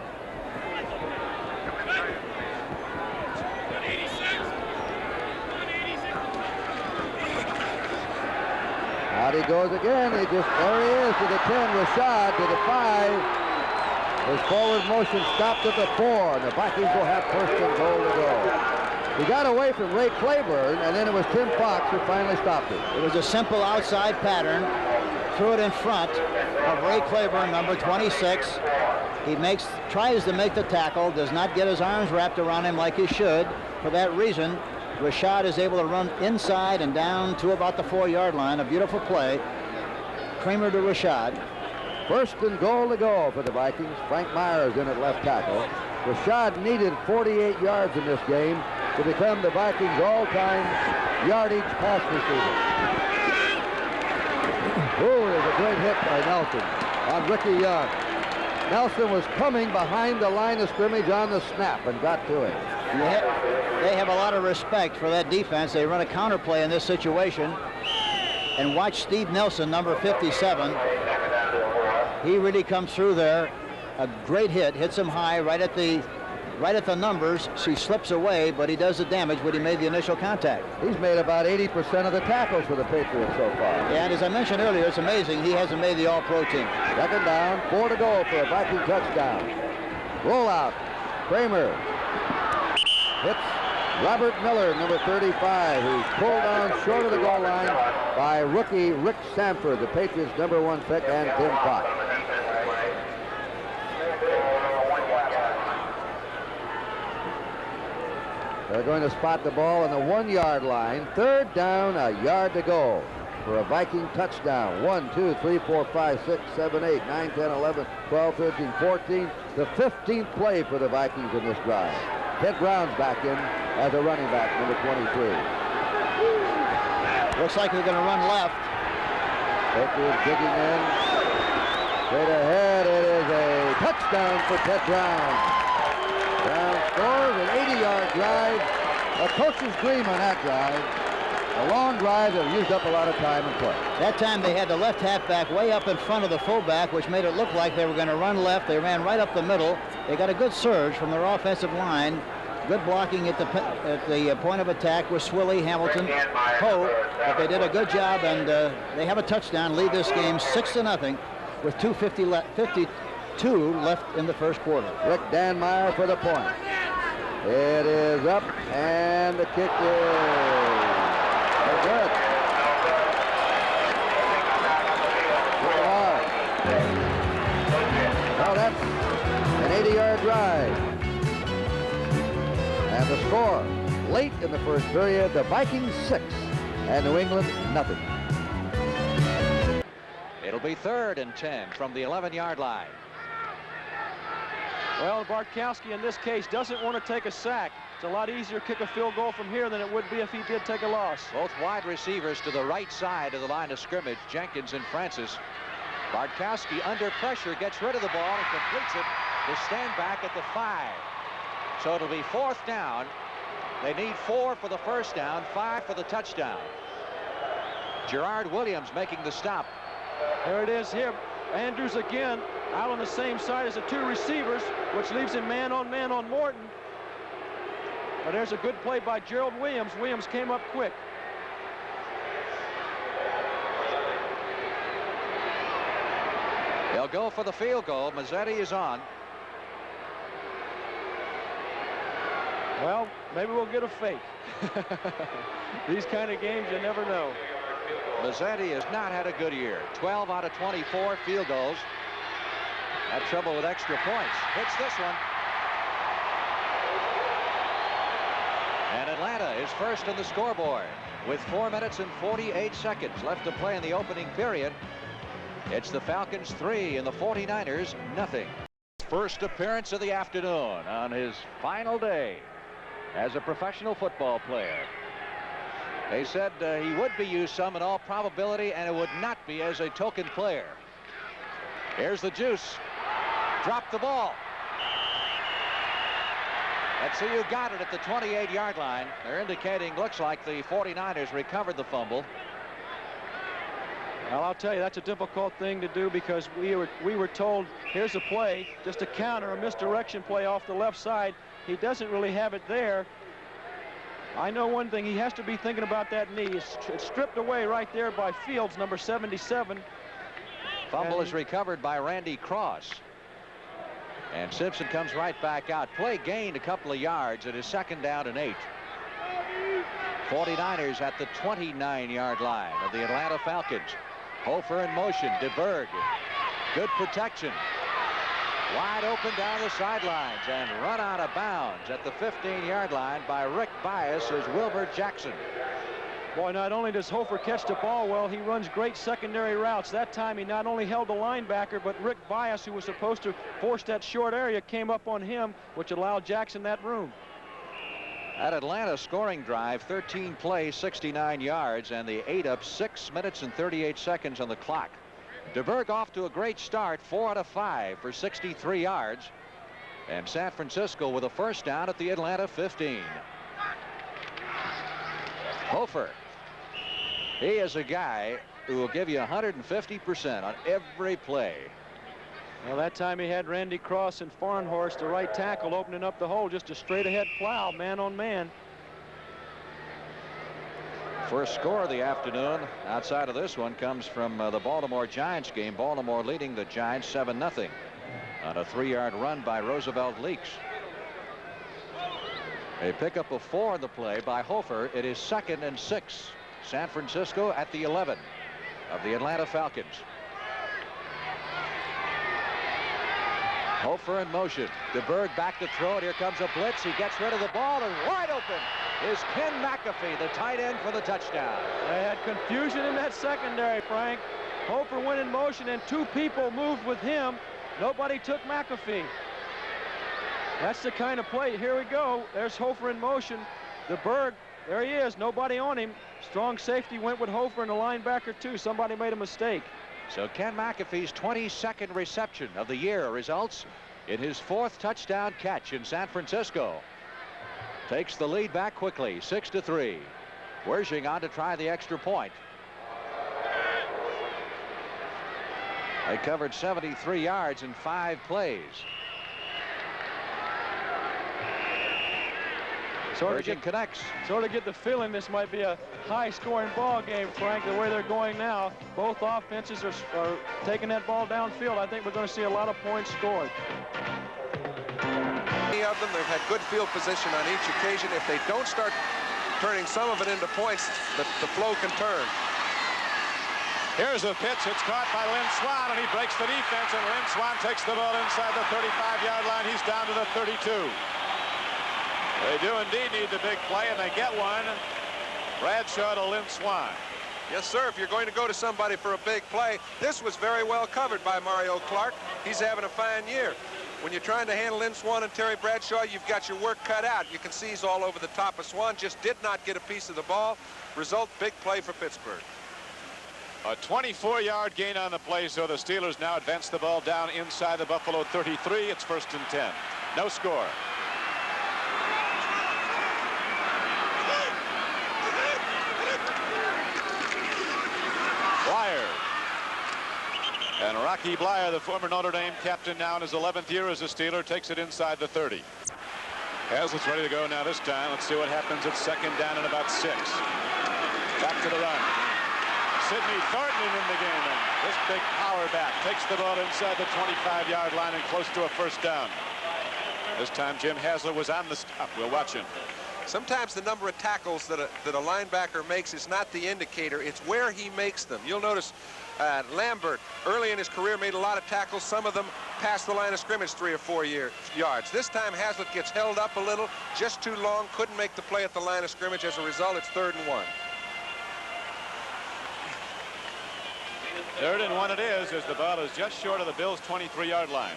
Out he goes again. There he is to the 10. Rashad to the 5. His forward motion stopped at the 4, and the Vikings will have 1st and goal to go. He got away from Ray Claiborne, and then it was Tim Fox who finally stopped it. It was a simple outside pattern. Threw it in front of Ray Claiborne, number 26. He tries to make the tackle, does not get his arms wrapped around him like he should. For that reason, Rashad is able to run inside and down to about the 4-yard line. A beautiful play. Kramer to Rashad. 1st and goal to go for the Vikings. Frank Myers in at left tackle. Rashad needed 48 yards in this game to become the Vikings' all-time yardage pass receiver. Oh, there's a great hit by Nelson on Ricky Young. Nelson was coming behind the line of scrimmage on the snap and got to it. They have a lot of respect for that defense. They run a counterplay in this situation. And watch Steve Nelson, number 57. He really comes through there. A great hit, hits him high right at the numbers. She slips away, but he does the damage when he made the initial contact. He's made about 80% of the tackles for the Patriots so far. Yeah, and as I mentioned earlier, it's amazing he hasn't made the All-Pro team. 2nd down, 4 to go for a Viking touchdown. Rollout. Kramer hits Robert Miller, number 35, who's pulled down short of the goal line by rookie Rick Sanford, the Patriots' number 1 pick, and Tim Fox. They're going to spot the ball on the 1-yard line. 3rd down, a yard to go for a Viking touchdown. 1, 2, 3, 4, 5, 6, 7, 8, 9, 10, 11, 12, 13, 14. The 15th play for the Vikings in this drive. Ted Brown's back in as a running back, number 23. Looks like they're going to run left. Patriots digging in. Straight ahead, it is a touchdown for Ted Brown. Brown scores an 80-yard drive. A coach's dream on that drive. A long drive that used up a lot of time and play. That time they had the left halfback way up in front of the fullback, which made it look like they were going to run left. They ran right up the middle. They got a good surge from their offensive line. Good blocking at the point of attack with Swilly, Hamilton, Poe. But they did a good job, and they have a touchdown, lead this game 6-0 with 2:52 left in the first quarter. Rick Danmeyer for the point. It is up, and the kick is good. Well, that's an 80-yard drive. And the score, late in the first period, the Vikings 6 and New England nothing. It'll be 3rd and 10 from the 11-yard line. Well, Bartkowski in this case doesn't want to take a sack. It's a lot easier to kick a field goal from here than it would be if he did take a loss. Both wide receivers to the right side of the line of scrimmage, Jenkins and Francis. Bartkowski under pressure gets rid of the ball and completes it to stand back at the 5. So it'll be 4th down. They need 4 for the first down, 5 for the touchdown. Gerard Williams making the stop. There it is here. Andrews again out on the same side as the 2 receivers, which leaves him man on Morton. But there's a good play by Gerald Williams. Williams came up quick. They'll go for the field goal. Mazzetti is on. Well, maybe we'll get a fake. These kind of games, you never know. Mazzetti has not had a good year. 12 out of 24 field goals. Had trouble with extra points. Hits this one. And Atlanta is first on the scoreboard with 4 minutes and 48 seconds left to play in the opening period. It's the Falcons 3 and the 49ers nothing. First appearance of the afternoon on his final day as a professional football player. They said he would be used some in all probability, and it would not be as a token player. Here's the juice. Drop the ball. Let's see who got it at the 28-yard line. They're indicating, looks like the 49ers recovered the fumble. Well, I'll tell you, that's a difficult thing to do because we were told, here's a play, just a counter, a misdirection play off the left side. He doesn't really have it there. I know one thing, he has to be thinking about that knee. It's stripped away right there by Fields, number 77. Fumble is recovered by Randy Cross. And Simpson comes right back out. Play gained a couple of yards. It is 2nd down and 8. 49ers at the 29-yard line of the Atlanta Falcons. Hofer in motion. DeBerg. Good protection. Wide open down the sidelines and run out of bounds at the 15-yard line by Rick Bias is Wilbur Jackson. Boy, not only does Hofer catch the ball well, he runs great secondary routes. That time he not only held the linebacker, but Rick Bias, who was supposed to force that short area, came up on him, which allowed Jackson that room. That Atlanta scoring drive, 13 plays, 69 yards, and they ate up 6 minutes and 38 seconds on the clock. DeBerg off to a great start, 4 out of 5 for 63 yards. And San Francisco with a first down at the Atlanta 15. Hofer. He is a guy who will give you 150% on every play. Well, that time he had Randy Cross and Farnhorst, the right tackle, opening up the hole, just a straight ahead plow, man on man. First score of the afternoon outside of this one comes from the Baltimore Giants game. Baltimore leading the Giants 7-0 on a 3-yard run by Roosevelt Leaks. A pickup of 4 in the play by Hofer. It is 2nd and 6. San Francisco at the 11 of the Atlanta Falcons. Hofer in motion. DeBerg back to throw it. Here comes a blitz. He gets rid of the ball, and wide open is Ken McAfee, the tight end, for the touchdown. They had confusion in that secondary, Frank. Hofer went in motion, and 2 people moved with him. Nobody took McAfee. That's the kind of play. Here we go. There's Hofer in motion. DeBerg, there he is. Nobody on him. Strong safety went with Hofer and the linebacker, too. Somebody made a mistake. So Ken McAfee's 22nd reception of the year results in his 4th touchdown catch in San Francisco. Takes the lead back quickly, 6-3. Wersching on to try the extra point. They covered 73 yards in 5 plays. Wersching connects. Sort of get the feeling this might be a high-scoring ball game, Frank, the way they're going now. Both offenses are taking that ball downfield. I think we're going to see a lot of points scored. Many of them, they've had good field position on each occasion. If they don't start turning some of it into points, the flow can turn. Here's a pitch. It's caught by Lynn Swan, and he breaks the defense, and Lynn Swan takes the ball inside the 35-yard line. He's down to the 32. They do indeed need the big play, and they get one. Bradshaw to Lynn Swan. Yes, sir. If you're going to go to somebody for a big play, this was very well covered by Mario Clark. He's having a fine year. When you're trying to handle Lynn Swan and Terry Bradshaw, you've got your work cut out. You can see he's all over the top of Swan. Just did not get a piece of the ball. Result, big play for Pittsburgh. A 24-yard gain on the play, so the Steelers now advance the ball down inside the Buffalo 33. It's 1st and 10. No score. Blyer. And Rocky Blyer, the former Notre Dame captain, now in his 11th year as a Steeler, takes it inside the 30. Hazlett's ready to go now this time. Let's see what happens at 2nd down and about 6. Back to the run. Sidney Thornton in the game, and this big power back takes the ball inside the 25-yard line and close to a first down. This time Jim Haslett was on the stop. We'll watch him. Sometimes the number of tackles that a linebacker makes is not the indicator. It's where he makes them. You'll notice Lambert, early in his career, made a lot of tackles. Some of them past the line of scrimmage 3 or 4 yards. This time Haslett gets held up a little, just too long, couldn't make the play at the line of scrimmage. As a result, it's 3rd and 1. 3rd and 1 it is, as the ball is just short of the Bills' 23-yard line.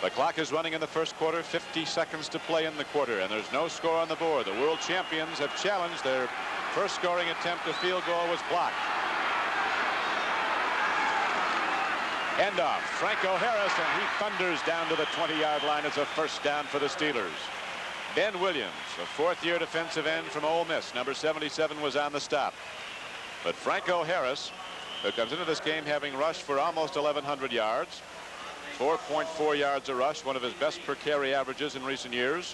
The clock is running in the first quarter, 50 seconds to play in the quarter, and there's no score on the board. The world champions have challenged. Their first scoring attempt, a field goal, was blocked. Handoff, Franco Harris, and he thunders down to the 20-yard line. It's a first down for the Steelers. Ben Williams, a 4th-year defensive end from Ole Miss, number 77, was on the stop. But Franco Harris, who comes into this game having rushed for almost 1,100 yards, 4.4 yards a rush, one of his best per carry averages in recent years.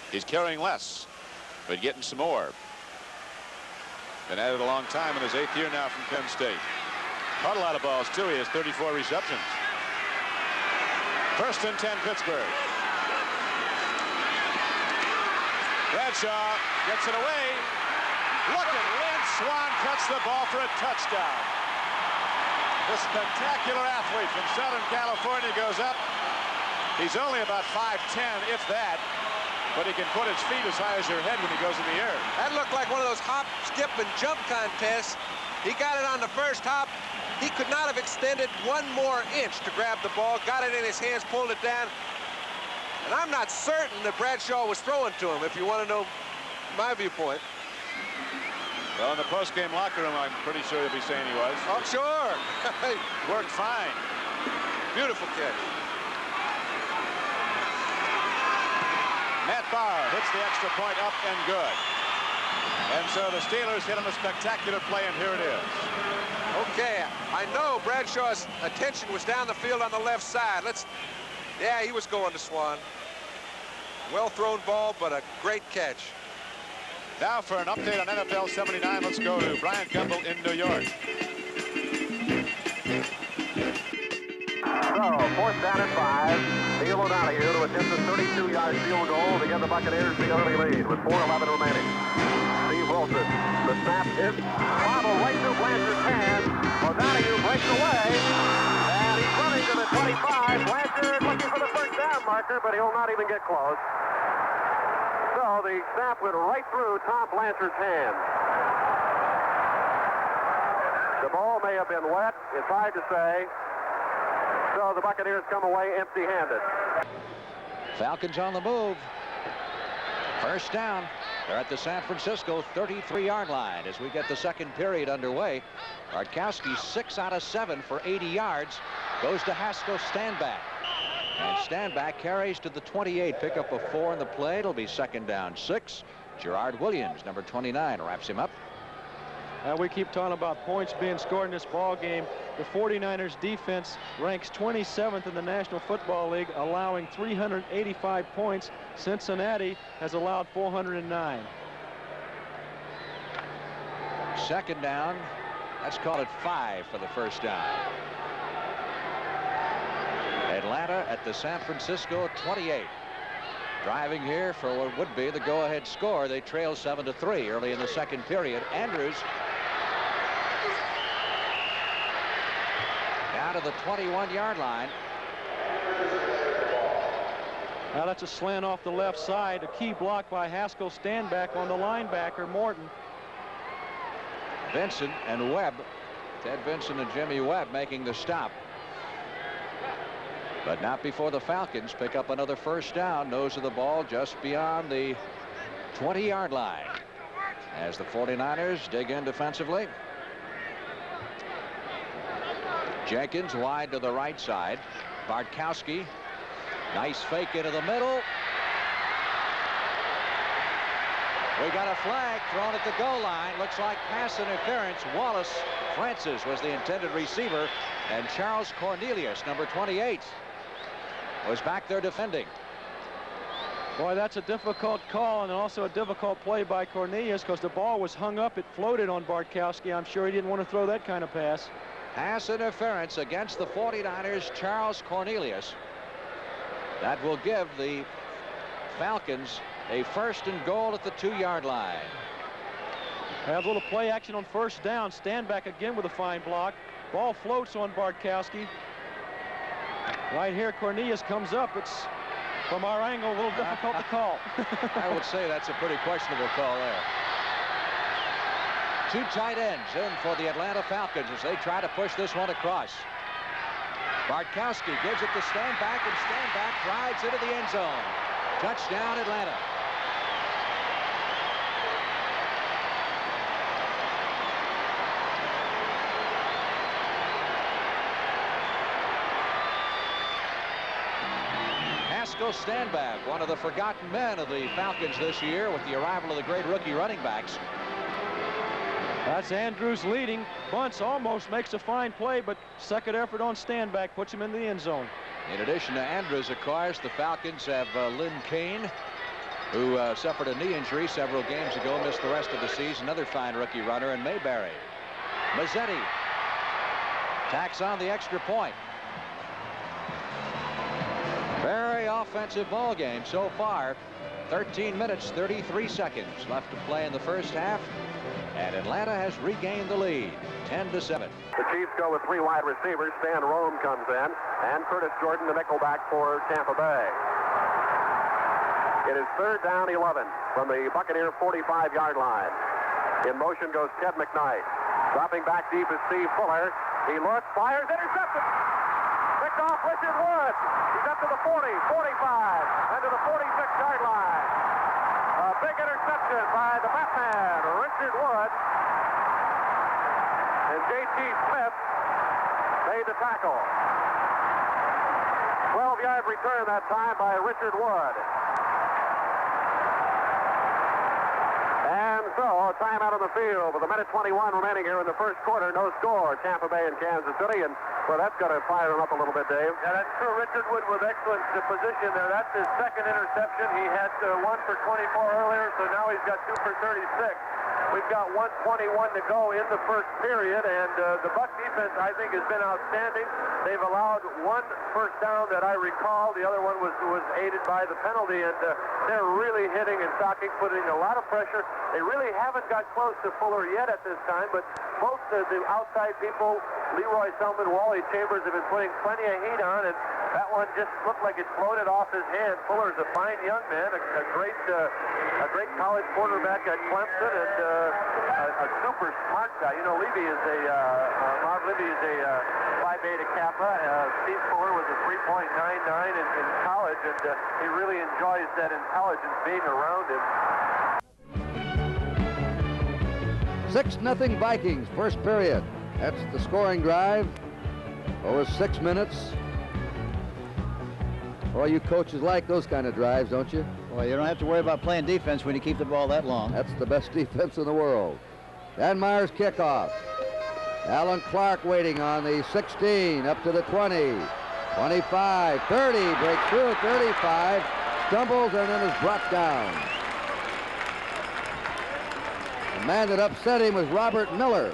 He's carrying less, but getting some more. Been at it a long time in his 8th year now from Penn State. Caught a lot of balls, too. He has 34 receptions. 1st and 10, Pittsburgh. Bradshaw gets it away. Look at Lynn Swann cuts the ball for a touchdown. The spectacular athlete from Southern California goes up. He's only about 5'10", if that, but he can put his feet as high as your head when he goes in the air. That looked like one of those hop, skip, and jump contests. He got it on the first hop. He could not have extended 1 more inch to grab the ball, got it in his hands, pulled it down. And I'm not certain that Bradshaw was throwing to him, if you want to know my viewpoint. Well, in the post-game locker room, I'm pretty sure you'll be saying he was. Oh, sure. Worked fine. Beautiful catch. Matt Barr hits the extra point up and good. And so the Steelers hit him a spectacular play, and here it is. Okay, I know Bradshaw's attention was down the field on the left side. Yeah, he was going to Swann. Well thrown ball, but a great catch. Now for an update on NFL 79, let's go to Brian Gumbel in New York. So, 4th down and 5. Neil O'Donoghue to attempt a 32-yard field goal to give the Buccaneers the early lead with 4:11 remaining. Steve Wilson, the snap is bobbled right through Blanchard's hand. O'Donoghue breaks away, and he's running to the 25. Blanchard looking for the first down marker, but he'll not even get close. So the snap went right through Tom Blanchard's hand. The ball may have been wet. It's hard to say. So the Buccaneers come away empty-handed. Falcons on the move. First down. They're at the San Francisco 33-yard line as we get the second period underway. Bartkowski 6 out of 7 for 80 yards. Goes to Haskell Standback. And Standback carries to the 28. Pick up a 4 in the play. It'll be 2nd down 6. Gerard Williams, number 29, wraps him up. We keep talking about points being scored in this ball game. The 49ers defense ranks 27th in the National Football League, allowing 385 points. Cincinnati has allowed 409. 2nd down. Let's call it 5 for the first down. Atlanta at the San Francisco 28. Driving here for what would be the go-ahead score. They trail 7-3 early in the second period. Andrews down to the 21-yard line. Now that's a slant off the left side. A key block by Haskell Standback on the linebacker, Morton. Vincent and Webb. Ted Vincent and Jimmy Webb making the stop. But not before the Falcons pick up another first down. Nose of the ball just beyond the 20-yard line as the 49ers dig in defensively. Jenkins wide to the right side. Bartkowski, nice fake into the middle. We got a flag thrown at the goal line. Looks like pass interference. Wallace Francis was the intended receiver, and Charles Cornelius, number 28, was back there defending. Boy, that's a difficult call and also a difficult play by Cornelius because the ball was hung up. It floated on Bartkowski. I'm sure he didn't want to throw that kind of pass. Pass interference against the 49ers, Charles Cornelius. That will give the Falcons a 1st and goal at the 2-yard line. Have a little play action on 1st down. Stand back again with a fine block. Ball floats on Bartkowski. Right here, Cornelius comes up. It's, from our angle, a little difficult to call. I would say that's a pretty questionable call there. 2 tight ends in for the Atlanta Falcons as they try to push this one across. Bartkowski gives it to Stanback, and Stanback rides into the end zone. Touchdown, Atlanta. Haskell Stanback, one of the forgotten men of the Falcons this year with the arrival of the great rookie running backs. That's Andrews leading. Bunce almost makes a fine play, but second effort on Stanback puts him in the end zone. In addition to Andrews, of course, the Falcons have Lynn Kane, who suffered a knee injury several games ago, missed the rest of the season. Another fine rookie runner, and Mayberry. Mazzetti tacks on the extra point. Very offensive ball game so far. 13 minutes, 33 seconds left to play in the first half. And Atlanta has regained the lead, 10-7. The Chiefs go with 3 wide receivers. Stan Rome comes in, and Curtis Jordan, the nickelback for Tampa Bay. It is 3rd down 11 from the Buccaneer 45-yard line. In motion goes Ted McKnight. Dropping back deep is Steve Fuller. He looks, fires, intercepted. Picked off Richard Wood. He's up to the 40, 45, and to the 46-yard line. A big interception by the Batman, Richard Wood. And J.T. Smith made the tackle. 12-yard return that time by Richard Wood. And so, a timeout on the field with 1:21 remaining here in the first quarter. No score, Tampa Bay and Kansas City. And, well, that's got to fire him up a little bit, Dave. Yeah, that's true. Richard Wood with excellent position there. That's his second interception. He had 1 for 24 earlier, so now he's got 2 for 36. We've got 1:21 to go in the first period, and the Buck defense, I think, has been outstanding. They've allowed 1 first down that I recall. The other one was aided by the penalty, and they're really hitting and stocking, putting a lot of pressure. They really haven't got close to Fuller yet at this time, but both the outside people, Leroy Selman, Wally Chambers, have been putting plenty of heat on, and that one just looked like it floated off his hand. Fuller's a fine young man, a great college quarterback at Clemson, and a super smart guy. You know, Marv Levy is a Phi Beta Kappa. Steve Fuller was a 3.99 in college, and he really enjoys that intelligence being around him. 6-0 Vikings, first period. That's the scoring drive. Over 6 minutes. Well, you coaches like those kind of drives, don't you? Well, you don't have to worry about playing defense when you keep the ball that long. That's the best defense in the world. Dan Myers kickoff. Alan Clark waiting on the 16, up to the 20, 25, 30, breaks through, 35, stumbles, and then is brought down. The man that upset him was Robert Miller.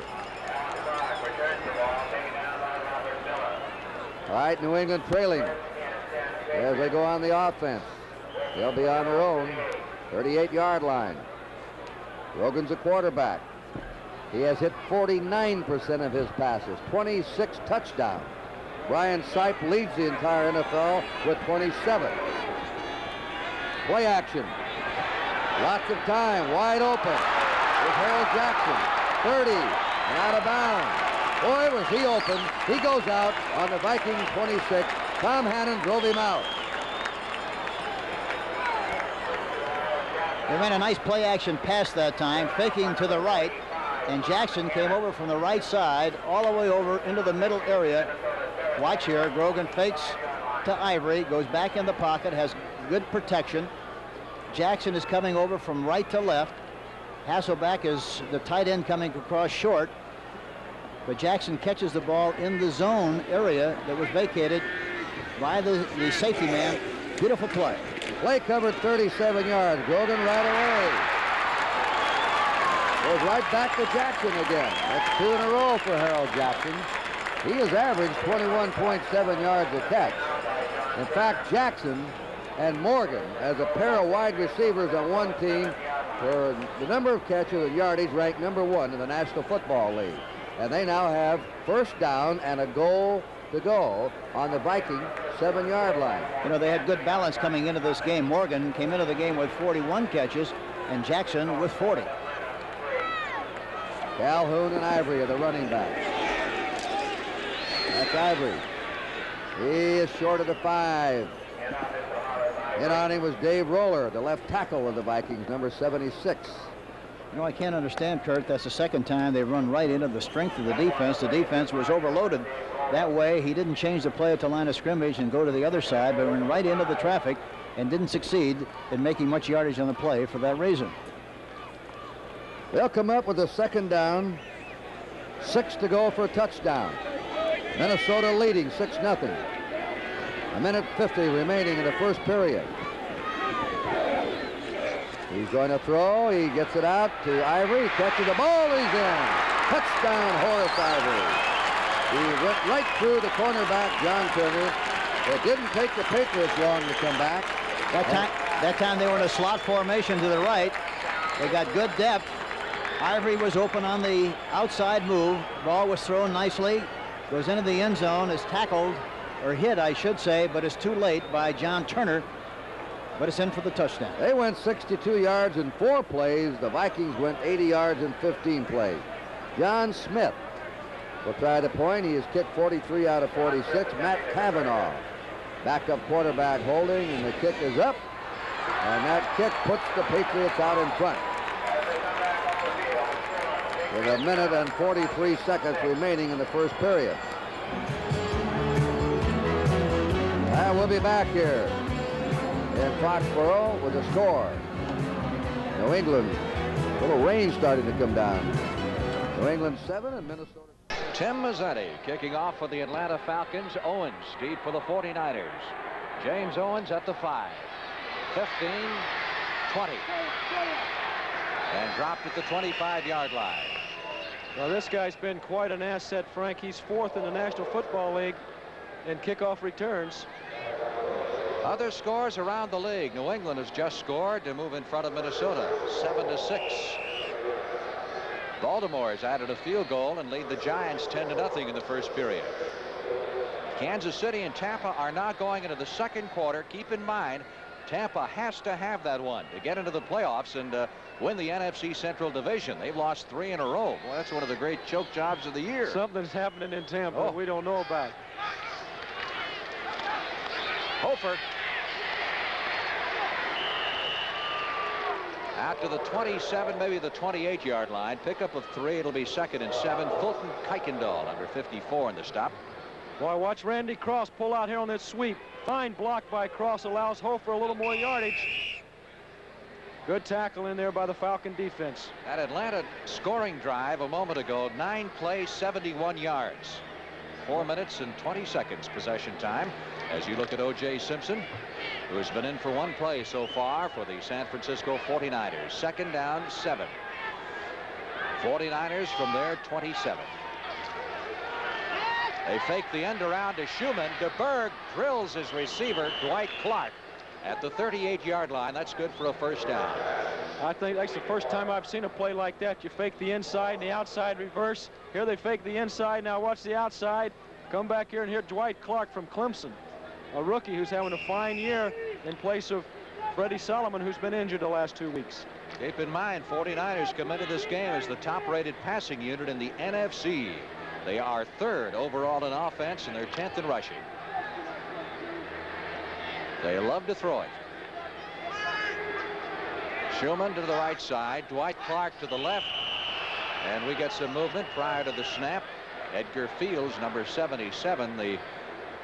All right, New England trailing as they go on the offense. They'll be on their own 38-yard line. Rogan's a quarterback. He has hit 49% of his passes, 26 touchdowns. Brian Sipe leads the entire NFL with 27. Play action. Lots of time, wide open. With Harold Jackson, 30, and out of bounds. Boy, was he open. He goes out on the Viking 26. Tom Hannon drove him out. They ran a nice play action pass that time, faking to the right, and Jackson came over from the right side all the way over into the middle area. Watch here, Grogan fakes to Ivory, goes back in the pocket, has good protection. Jackson is coming over from right to left. Hasselback is the tight end coming across short, but Jackson catches the ball in the zone area that was vacated by the safety man. Beautiful play. Play covered 37 yards. Grogan right away. Goes right back to Jackson again. That's 2 in a row for Harold Jackson. He has averaged 21.7 yards a catch. In fact, Jackson and Morgan, as a pair of wide receivers on one team, for the number of catches and yardage, ranked #1 in the National Football League. And they now have first down and a goal to go on the Viking 7-yard line. You know, they had good balance coming into this game. Morgan came into the game with 41 catches and Jackson with 40. Calhoun and Ivory are the running backs. That's Ivory. He is short of the 5. In on him was Dave Roller, the left tackle of the Vikings, number 76. You know, I can't understand, Kurt. That's the second time they've run right into the strength of the defense. The defense was overloaded that way. He didn't change the play at the line of scrimmage and go to the other side, but went right into the traffic and didn't succeed in making much yardage on the play for that reason. They'll come up with a second down. 6 to go for a touchdown. Minnesota leading 6-0. A minute 50 remaining in the first period. He's going to throw. He gets it out to Ivory. Catches the ball. He's in. Touchdown, Horace Ivory. He went right through the cornerback, John Turner. It didn't take the Patriots long to come back. That time they were in a slot formation to the right. They got good depth. Ivory was open on the outside move. Ball was thrown nicely. Goes into the end zone. Is tackled, or hit, I should say, but it's too late by John Turner. But it's in for the touchdown. They went 62 yards in 4 plays. The Vikings went 80 yards in 15 plays. John Smith will try the point. He has kicked 43 out of 46. Matt Cavanaugh, backup quarterback, holding, and the kick is up. And that kick puts the Patriots out in front. With a minute and 43 seconds remaining in the first period. And we'll be back here in Foxborough with a score. New England, a little rain starting to come down. New England 7 and Minnesota. Tim Mazzetti kicking off for the Atlanta Falcons. Owens deep for the 49ers. James Owens at the 5. 15, 20. And dropped at the 25-yard line. Well, this guy's been quite an asset, Frank. He's 4th in the National Football League in kickoff returns. Other scores around the league. New England has just scored to move in front of Minnesota, 7-6. Baltimore has added a field goal and lead the Giants 10-0 in the first period. Kansas City and Tampa are now going into the second quarter. Keep in mind, Tampa has to have that one to get into the playoffs and win the NFC Central Division. They've lost 3 in a row. Well, that's one of the great choke jobs of the year. Something's happening in Tampa that we don't know about. Hofer out to the 27, maybe the 28-yard line. Pickup of 3. It'll be 2nd and 7. Fulton Kuykendall, number 54, in the stop. Boy, watch Randy Cross pull out here on this sweep. Fine block by Cross, allows Hofer a little more yardage. Good tackle in there by the Falcon defense. That Atlanta scoring drive a moment ago, 9 plays, 71 yards. 4 minutes and 20 seconds possession time. As you look at O.J. Simpson, who has been in for 1 play so far for the San Francisco 49ers. 2nd down, 7. 49ers from their 27. They fake the end around to Schumann. DeBerg drills his receiver, Dwight Clark, at the 38-yard line. That's good for a first down. I think that's the first time I've seen a play like that. You fake the inside and the outside reverse. Here they fake the inside. Now watch the outside. Come back here and hear Dwight Clark from Clemson, a rookie who's having a fine year in place of Freddie Solomon, who's been injured the last 2 weeks. Keep in mind, 49ers come into this game as the top-rated passing unit in the NFC. They are 3rd overall in offense, and they're 10th in rushing. They love to throw it. Schumann to the right side, Dwight Clark to the left, and we get some movement prior to the snap. Edgar Fields, number 77, the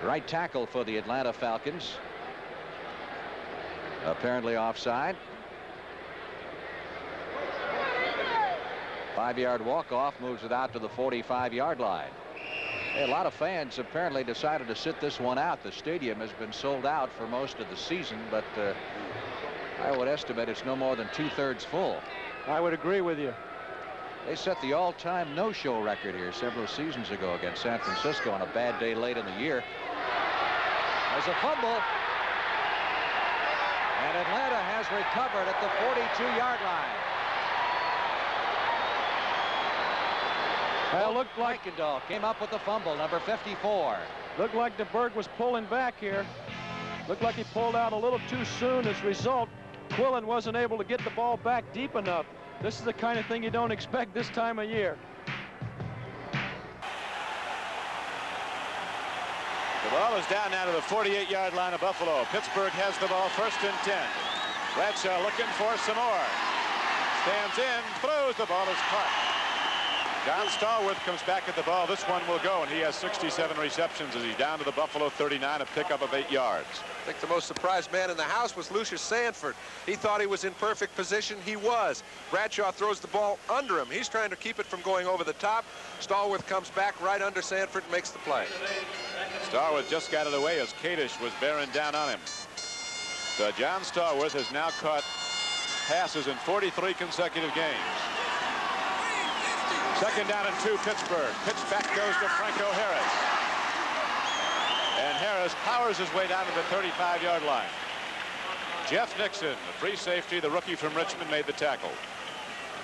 right tackle for the Atlanta Falcons, apparently offside. 5-yard walk-off moves it out to the 45-yard line. Hey, a lot of fans apparently decided to sit this one out. The stadium has been sold out for most of the season, but I would estimate it's no more than 2/3 full. I would agree with you. They set the all-time no-show record here several seasons ago against San Francisco on a bad day late in the year. There's a fumble. And Atlanta has recovered at the 42-yard line. Well, looked like Kuykendall came up with the fumble, number 54. Looked like DeBerg was pulling back here. Looked like he pulled out a little too soon. As a result, Quillen wasn't able to get the ball back deep enough. This is the kind of thing you don't expect this time of year. The ball is down now to the 48-yard line of Buffalo. Pittsburgh has the ball, 1st and 10. Bradshaw looking for some more. Stands in, throws, the ball is caught. John Stallworth comes back at the ball. This one will go, and he has 67 receptions as he's down to the Buffalo 39, a pickup of 8 yards. I think the most surprised man in the house was Lucius Sanford. He thought he was in perfect position. He was. Bradshaw throws the ball under him. He's trying to keep it from going over the top. Stallworth comes back right under Sanford and makes the play. Stallworth just got it away as Kadish was bearing down on him. So John Stallworth has now caught passes in 43 consecutive games. 2nd down and 2, Pittsburgh. Pitch back goes to Franco Harris. And Harris powers his way down to the 35-yard line. Jeff Nixon, the free safety, the rookie from Richmond, made the tackle.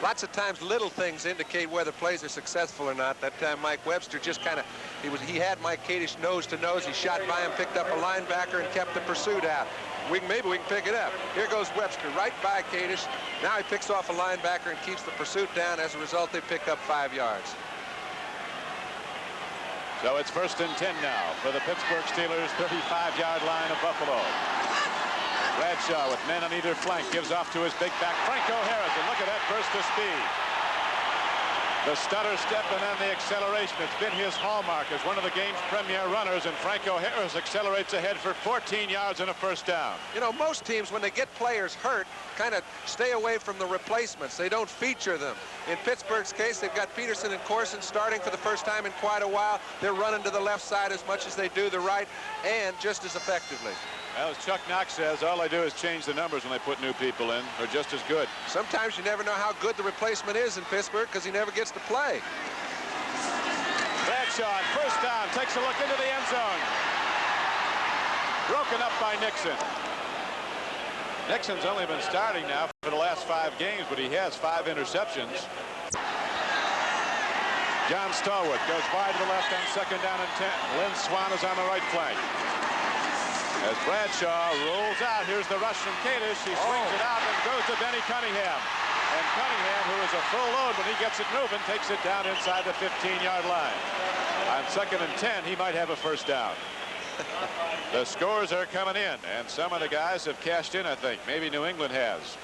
Lots of times little things indicate whether plays are successful or not. That time Mike Webster just kind of, he had Mike Kadish nose to nose. He shot by him, picked up a linebacker, and kept the pursuit out. Maybe we can pick it up. Here goes Webster right by Kadish. Now he picks off a linebacker and keeps the pursuit down. As a result, they pick up 5 yards. So it's 1st and 10 now for the Pittsburgh Steelers, 35-yard line of Buffalo. Bradshaw with men on either flank gives off to his big back, Franco Harris, and look at that burst of speed. The stutter step and then the acceleration. It's been his hallmark as one of the game's premier runners, and Franco Harris accelerates ahead for 14 yards and a 1st down. You know, most teams, when they get players hurt, kind of stay away from the replacements. They don't feature them. In Pittsburgh's case, they've got Peterson and Corson starting for the first time in quite a while. They're running to the left side as much as they do the right, and just as effectively. Well, as Chuck Knox says, all they do is change the numbers when they put new people in. They're just as good. Sometimes you never know how good the replacement is in Pittsburgh because he never gets to play. Bradshaw, 1st down, takes a look into the end zone. Broken up by Nixon. Nixon's only been starting now for the last 5 games, but he has 5 interceptions. John Stallworth goes wide to the left on 2nd down and 10. Lynn Swan is on the right flank. As Bradshaw rolls out, here's the rush from Kadish. He swings it out and goes to Benny Cunningham. And Cunningham, who is a full load when he gets it moving, takes it down inside the 15-yard line. On 2nd and 10, he might have a 1st down. The scores are coming in, and some of the guys have cashed in, I think. Maybe New England has.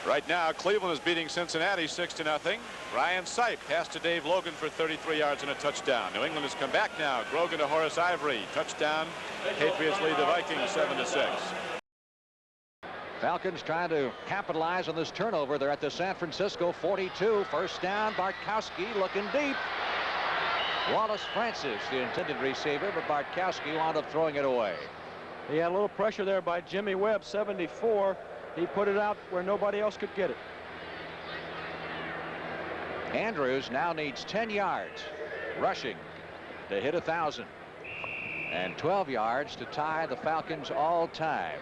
Right now, Cleveland is beating Cincinnati 6-0. Ryan Sipe passed to Dave Logan for 33 yards and a touchdown. New England has come back now. Grogan to Horace Ivory. Touchdown. Patriots lead the Vikings 7-6. Falcons trying to capitalize on this turnover. They're at the San Francisco 42. 1st down. Bartkowski looking deep. Wallace Francis, the intended receiver, but Bartkowski wound up throwing it away. He had a little pressure there by Jimmy Webb, 74. He put it out where nobody else could get it. Andrews now needs 10 yards rushing to hit 1,000 and 12 yards to tie the Falcons all-time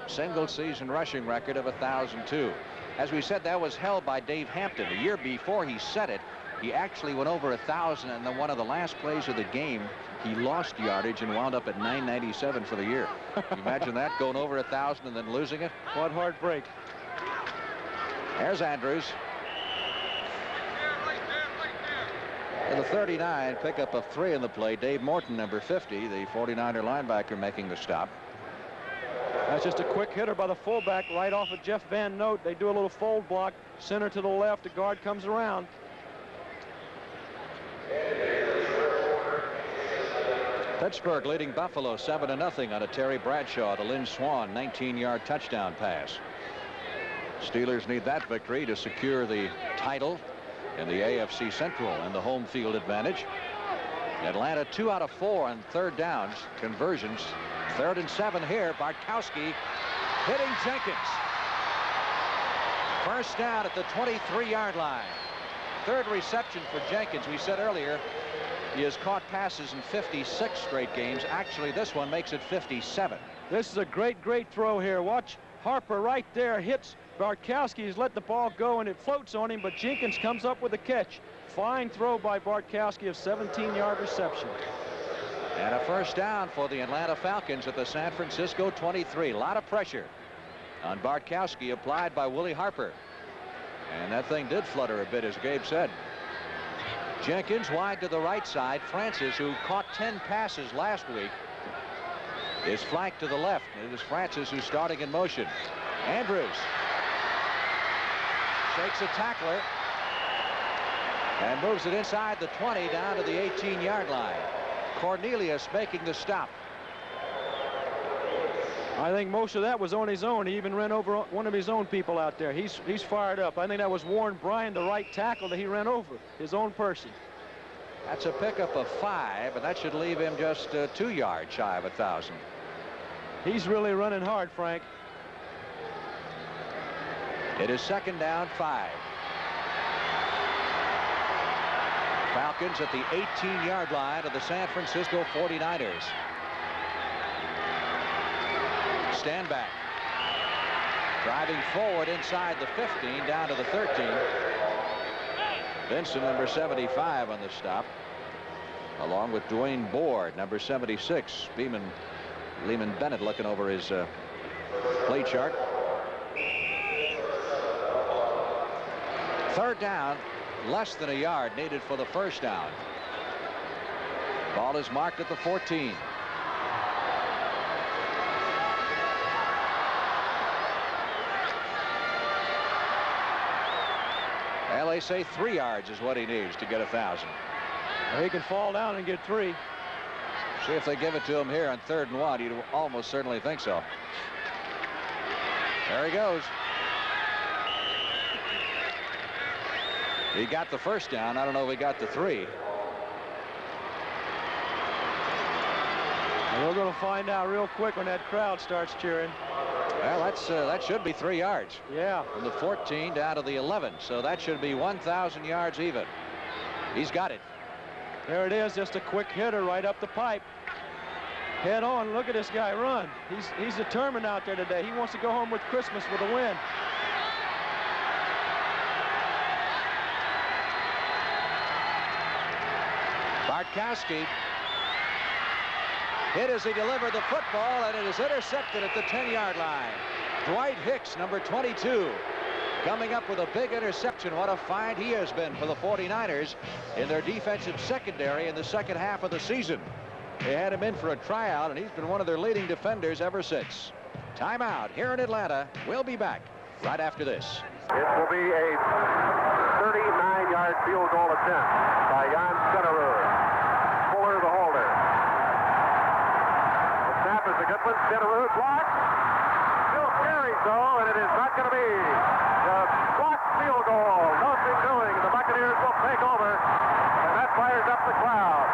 single season rushing record of 1,002. As we said, that was held by Dave Hampton. The year before he set it, he actually went over 1,000, and then one of the last plays of the game, he lost yardage and wound up at 997 for the year. Can you imagine that, going over 1,000 and then losing it? What heartbreak. There's Andrews. And the 39, pickup of 3 in the play. Dave Morton, number 50, the 49er linebacker, making the stop. That's just a quick hitter by the fullback right off of Jeff Van Note. They do a little fold block, center to the left. The guard comes around. Pittsburgh leading Buffalo 7-0 on a Terry Bradshaw to Lynn Swan 19-yard touchdown pass. Steelers need that victory to secure the title in the AFC Central and the home field advantage. Atlanta 2 out of 4 on third downs conversions. 3rd and 7 here. Bartkowski hitting Jenkins. First down at the 23-yard line. 3rd reception for Jenkins. We said earlier he has caught passes in 56 straight games. Actually, this one makes it 57. This is a great throw here. Watch Harper right there hits Bartkowski. He's let the ball go and it floats on him, but Jenkins comes up with a catch. Fine throw by Bartkowski of 17-yard reception. And a first down for the Atlanta Falcons at the San Francisco 23. A lot of pressure on Bartkowski applied by Willie Harper. And that thing did flutter a bit, as Gabe said. Jenkins wide to the right side. Francis, who caught 10 passes last week, is flanked to the left. It is Francis who's starting in motion. Andrews shakes a tackler and moves it inside the 20 down to the 18-yard line. Cornelius making the stop. I think most of that was on his own. He even ran over one of his own people out there. He's fired up. I think that was Warren Bryan, the right tackle, that he ran over, his own person. That's a pickup of 5, and that should leave him just 2 yards shy of 1,000. He's really running hard, Frank. It is 2nd down, 5. Falcons at the 18-yard line of the San Francisco 49ers. Stand back. Driving forward inside the 15 down to the 13. Vincent, number 75 on the stop, along with Dwayne Board, number 76. Lehman Bennett looking over his play chart. 3rd down, less than a yard needed for the first down. Ball is marked at the 14. Well, they say 3 yards is what he needs to get 1,000. Well, he can fall down and get 3. See if they give it to him here on 3rd and 1. You'd almost certainly think so. There he goes. He got the first down. I don't know if he got the 3. And we're going to find out real quick when that crowd starts cheering. Well, that should be 3 yards. Yeah. From the 14 down to the 11. So that should be 1,000 yards even. He's got it. There it is. Just a quick hitter right up the pipe. Head on. Look at this guy run. He's determined out there today. He wants to go home with Christmas with a win. Bartkowski hit as he delivered the football, and it is intercepted at the 10-yard line. Dwight Hicks, number 22, coming up with a big interception. What a find he has been for the 49ers in their defensive secondary in the second half of the season. They had him in for a tryout, and he's been one of their leading defenders ever since. Timeout here in Atlanta. We'll be back right after this. It will be a 39-yard field goal attempt by Jan Stenerud. Fuller the holder. The snap is a good one. Stenerud blocked. Still carries though, and it is not going to be the blocked field goal. Nothing doing. The Buccaneers will take over, and that fires up the crowd.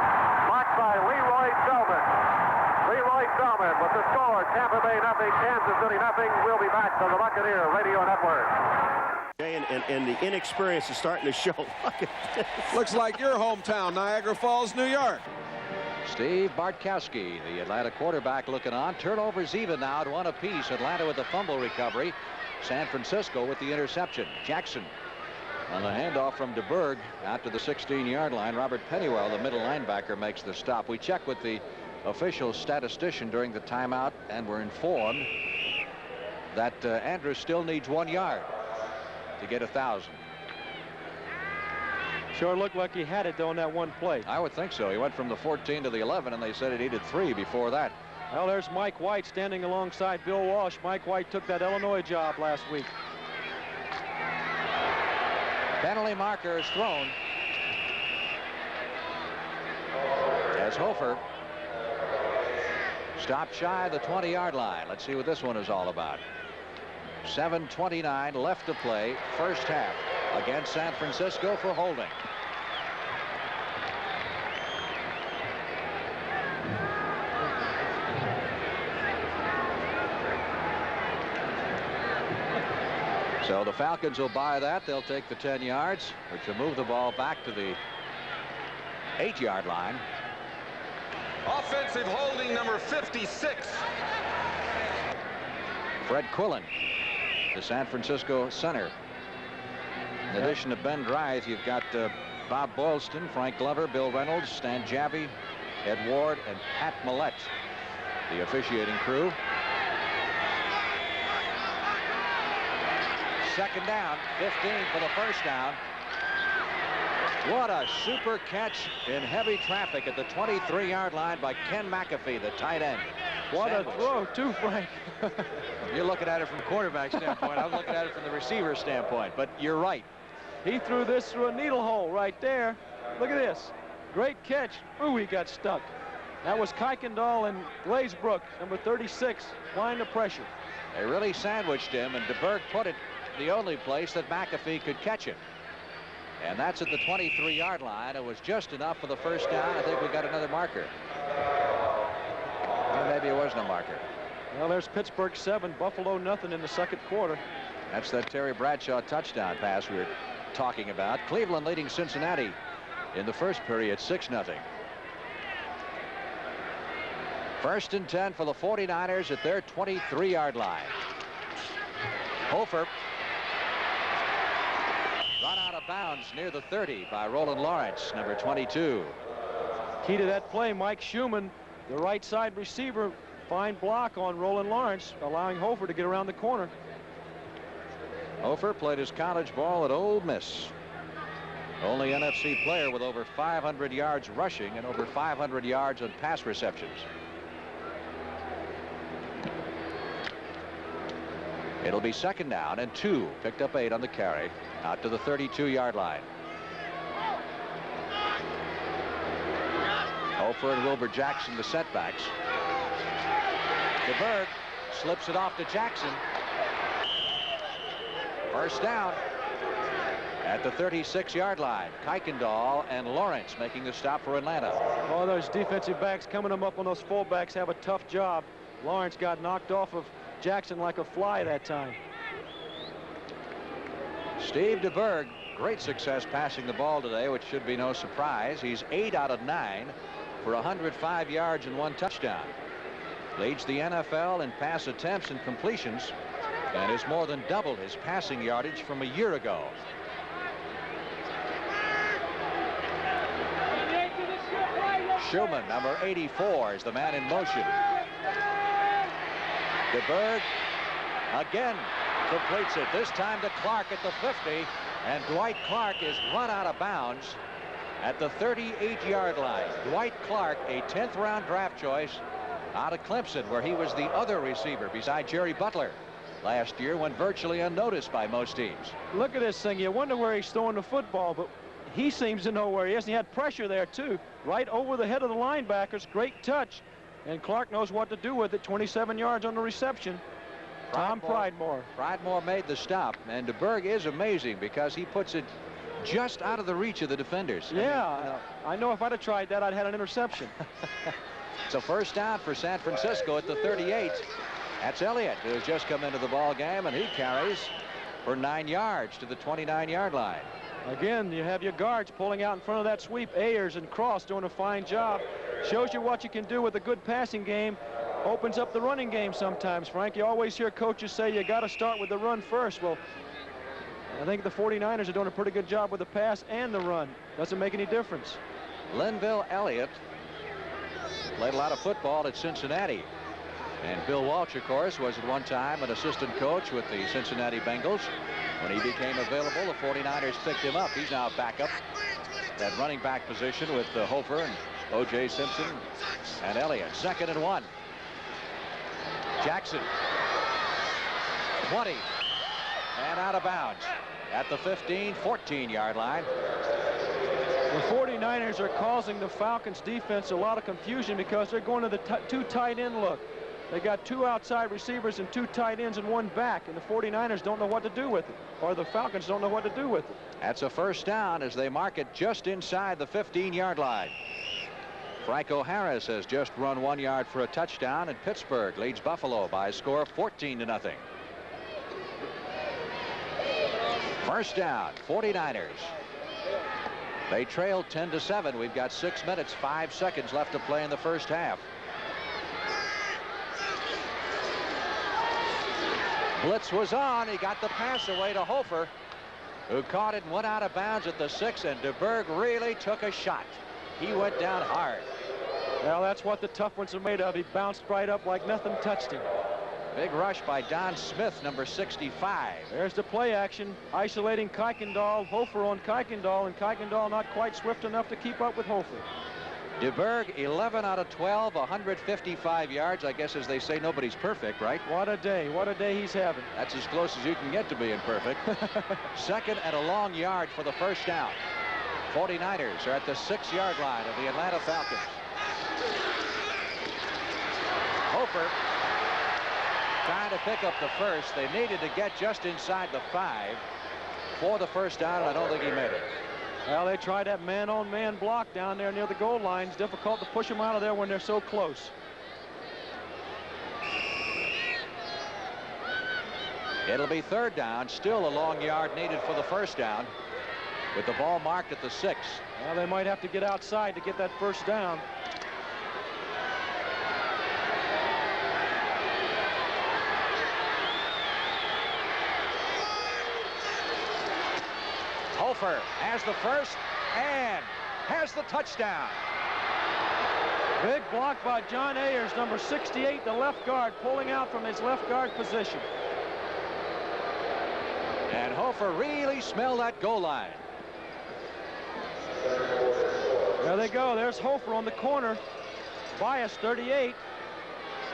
Blocked by Leroy Selman. Leroy Selman with the score. Tampa Bay nothing, Kansas City nothing. We'll be back to the Buccaneer Radio Network. And the inexperience is starting to show. Looks like your hometown, Niagara Falls, New York. Steve Bartkowski, the Atlanta quarterback, looking on. Turnovers even now at 1 apiece. Atlanta with the fumble recovery. San Francisco with the interception. Jackson on the handoff from DeBerg out to the 16-yard line. Robert Pennywell, the middle linebacker, makes the stop. We checked with the official statistician during the timeout, and we're informed that Andrews still needs 1 yard to get 1,000. Sure looked like he had it though on that one play. I would think so. He went from the 14 to the 11, and they said he needed 3 before that. Well, there's Mike White standing alongside Bill Walsh. Mike White took that Illinois job last week. Penalty marker is thrown as Hofer stopped shy of the 20-yard line. Let's see what this one is all about. 7:29 left to play, first half, against San Francisco for holding. So the Falcons will buy that. They'll take the 10 yards, which will move the ball back to the 8-yard line. Offensive holding number 56. Fred Quillen, the San Francisco center. In addition to Ben Drythe, you've got Bob Boylston, Frank Glover, Bill Reynolds, Stan Jabbie, Ed Ward, and Pat Millett, the officiating crew. Second down, 15 for the first down. What a super catch in heavy traffic at the 23-yard line by Ken McAfee, the tight end. What a throw, too, Frank. You're looking at it from quarterback standpoint. I'm looking at it from the receiver standpoint, but you're right. He threw this through a needle hole right there. Look at this. Great catch. Ooh, he got stuck. That was Kuykendall and Glazebrook, number 36, applying the pressure. They really sandwiched him, and DeBerg put it the only place that McAfee could catch him. And that's at the 23-yard line. It was just enough for the first down. I think we got another marker. Well, maybe it was no marker. Well, there's Pittsburgh 7, Buffalo nothing in the second quarter. That's that Terry Bradshaw touchdown pass we were talking about. Cleveland leading Cincinnati in the first period 6-0. First and 10 for the 49ers at their 23-yard line. Hofer run out of bounds near the 30 by Roland Lawrence, number 22. Key to that play, Mike Schumann, the right side receiver, fine block on Roland Lawrence, allowing Hofer to get around the corner. Hofer played his college ball at Ole Miss. Only NFC player with over 500 yards rushing and over 500 yards on pass receptions. It'll be second down and 2. Picked up 8 on the carry. Out to the 32-yard line. Hofer and Wilbur Jackson, the setbacks. DeBerg slips it off to Jackson. First down at the 36-yard line. Kuykendall and Lawrence making the stop for Atlanta. Oh, those defensive backs coming them up on those fullbacks have a tough job. Lawrence got knocked off of Jackson like a fly that time. Steve DeBerg, great success passing the ball today, which should be no surprise. He's 8 out of 9 for 105 yards and 1 touchdown. Leads the NFL in pass attempts and completions, and has more than doubled his passing yardage from a year ago. Schumann, number 84, is the man in motion. DeBerg again completes it, this time to Clark at the 50, and Dwight Clark is run out of bounds at the 38-yard line. Dwight Clark, a 10th round draft choice out of Clemson, where he was the other receiver beside Jerry Butler last year, went virtually unnoticed by most teams. Look at this thing. You wonder where he's throwing the football, but he seems to know where he is. And he had pressure there too, right over the head of the linebackers. Great touch, and Clark knows what to do with it. 27 yards on the reception. Tom Pridemore. Pridemore made the stop, and DeBerg is amazing because he puts it just out of the reach of the defenders. Yeah, I know if I'd have tried that, I'd had an interception. It's a first down for San Francisco at the 38. That's Elliott, who has just come into the ball game, and he carries for 9 yards to the 29-yard line. Again, you have your guards pulling out in front of that sweep. Ayers and Cross doing a fine job. Shows you what you can do with a good passing game. Opens up the running game sometimes, Frank. You always hear coaches say you got to start with the run first. Well, I think the 49ers are doing a pretty good job with the pass and the run. Doesn't make any difference. Linville Elliott played a lot of football at Cincinnati. And Bill Walsh, of course, was at one time an assistant coach with the Cincinnati Bengals. When he became available, the 49ers picked him up. He's now back up that running back position with Hofer and O.J. Simpson and Elliott. 2nd and 1. Jackson, 20, and out of bounds at the 15, 14-yard line. The 49ers are causing the Falcons defense a lot of confusion because they're going to the 2 tight end look. They got 2 outside receivers and 2 tight ends and 1 back, and the 49ers don't know what to do with it, or the Falcons don't know what to do with it. That's a first down as they mark it just inside the 15-yard line. Franco Harris has just run 1 yard for a touchdown, and Pittsburgh leads Buffalo by a score of 14-0. First down, 49ers. They trailed 10-7. We've got 6 minutes, 5 seconds left to play in the first half. Blitz was on. He got the pass away to Hofer, who caught it and went out of bounds at the 6, and DeBerg really took a shot. He went down hard. Well, that's what the tough ones are made of. He bounced right up like nothing touched him. Big rush by Don Smith, number 65. There's the play action, isolating Kuykendall. Hofer on Kuykendall, and Kuykendall not quite swift enough to keep up with Hofer. DeBerg, 11 out of 12, 155 yards. I guess, as they say, nobody's perfect, right? What a day he's having. That's as close as you can get to being perfect. Second and a long yard for the first down. 49ers are at the 6-yard line of the Atlanta Falcons. Hofer trying to pick up the first. They needed to get just inside the 5 for the first down, and I don't think he made it. Well, they tried that man-on-man block down there near the goal line. It's difficult to push them out of there when they're so close. It'll be third down. Still a long yard needed for the first down, with the ball marked at the 6. Well, they might have to get outside to get that first down. Hofer has the first and has the touchdown. Big block by John Ayers, number 68, the left guard, pulling out from his left guard position. And Hofer really smelled that goal line. There they go. There's Hofer on the corner. Bias, 38.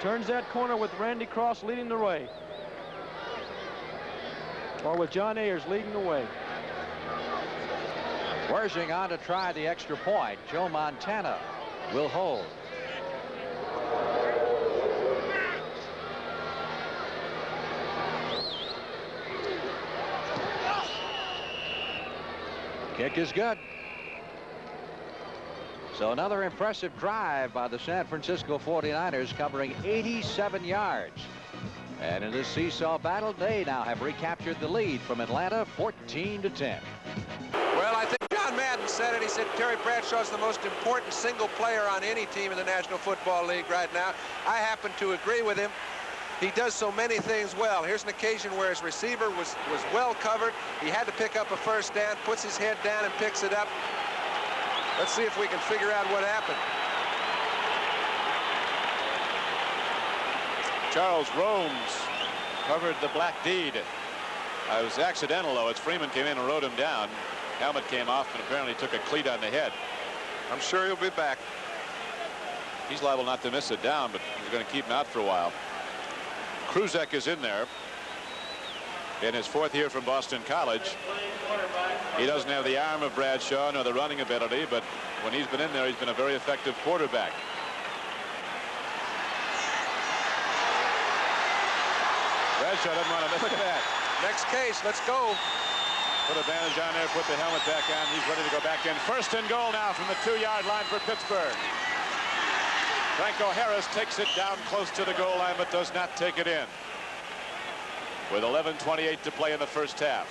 Turns that corner with Randy Cross leading the way. Or with John Ayers leading the way. Wersing on to try the extra point. Joe Montana will hold. Kick is good. So another impressive drive by the San Francisco 49ers, covering 87 yards. And in this seesaw battle, they now have recaptured the lead from Atlanta, 14-10. Well, I think John Madden said it. He said Terry Bradshaw's the most important single player on any team in the National Football League right now. I happen to agree with him. He does so many things well. Here's an occasion where his receiver was well covered. He had to pick up a first down, puts his head down and picks it up. Let's see if we can figure out what happened. Charles Romes covered the black deed. It was accidental, though, as Freeman came in and rode him down. Helmet came off and apparently took a cleat on the head. I'm sure he'll be back. He's liable not to miss it down, but he's going to keep him out for a while. Kruzek is in there in his 4th year from Boston College. He doesn't have the arm of Bradshaw nor the running ability, but when he's been in there, he's been a very effective quarterback. Bradshaw doesn't want to miss that. Next case, let's go. Put a bandage on there, put the helmet back on. He's ready to go back in. First and goal now from the 2-yard line for Pittsburgh. Franco Harris takes it down close to the goal line, but does not take it in. With 11:28 to play in the first half.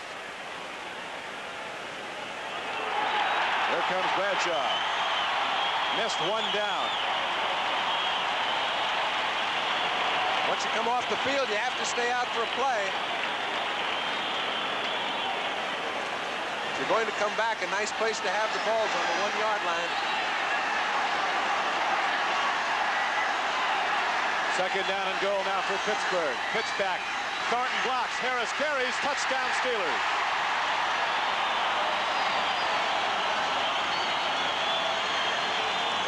Here comes Bradshaw. Missed one down. Once you come off the field, you have to stay out for a play. If you're going to come back, a nice place to have the balls on the 1-yard line. Second down and goal now for Pittsburgh. Pitch back. Thornton blocks. Harris carries. Touchdown Steelers.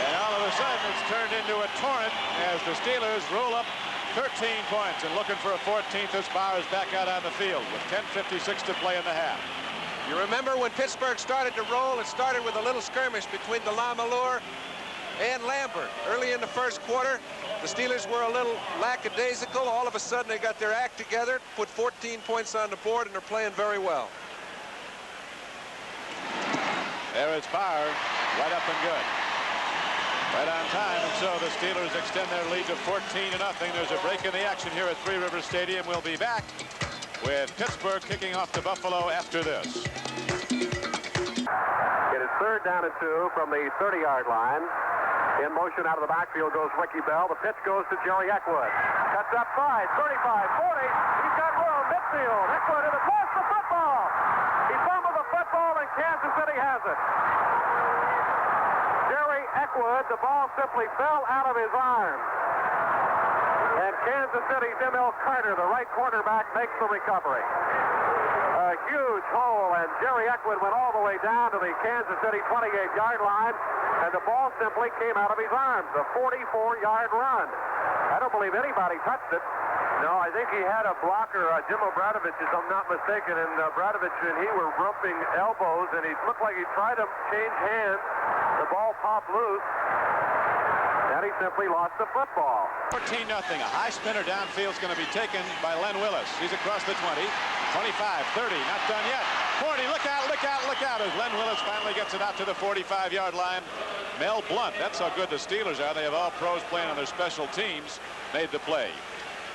And all of a sudden it's turned into a torrent as the Steelers roll up 13 points and looking for a 14th as Bauer is back out on the field with 10:56 to play in the half. You remember when Pittsburgh started to roll, it started with a little skirmish between DeLamalure and Lambert. Early in the first quarter, the Steelers were a little lackadaisical. All of a sudden, they got their act together, put 14 points on the board, and they're playing very well. There is Bauer, right up and good. Right on time, and so the Steelers extend their lead to 14-0. There's a break in the action here at Three Rivers Stadium. We'll be back with Pittsburgh kicking off to Buffalo after this. It is 3rd down and 2 from the 30-yard line. In motion out of the backfield goes Ricky Bell. The pitch goes to Jerry Eckwood. Cuts up 5, 35, 40. He's got room midfield. Eckwood in the toss the football. He fumbled the football and Kansas City has it. Jerry Eckwood, the ball simply fell out of his arms. And Kansas City's Emil Carter, the right quarterback, makes the recovery. A huge hole, and Jerry Eckwood went all the way down to the Kansas City 28-yard line, and the ball simply came out of his arms. A 44-yard run. I don't believe anybody touched it. No, I think he had a blocker, Jim Obradovich, if I'm not mistaken, and Obradovich and he were rumping elbows, and he looked like he tried to change hands. The ball popped loose, and he simply lost the football. 14-0. A high spinner downfield is going to be taken by Len Willis. He's across the 20, 25, 30, not done yet. 40, look out, look out, look out, as Len Willis finally gets it out to the 45-yard line. Mel Blunt, that's how good the Steelers are. They have all pros playing on their special teams, made the play.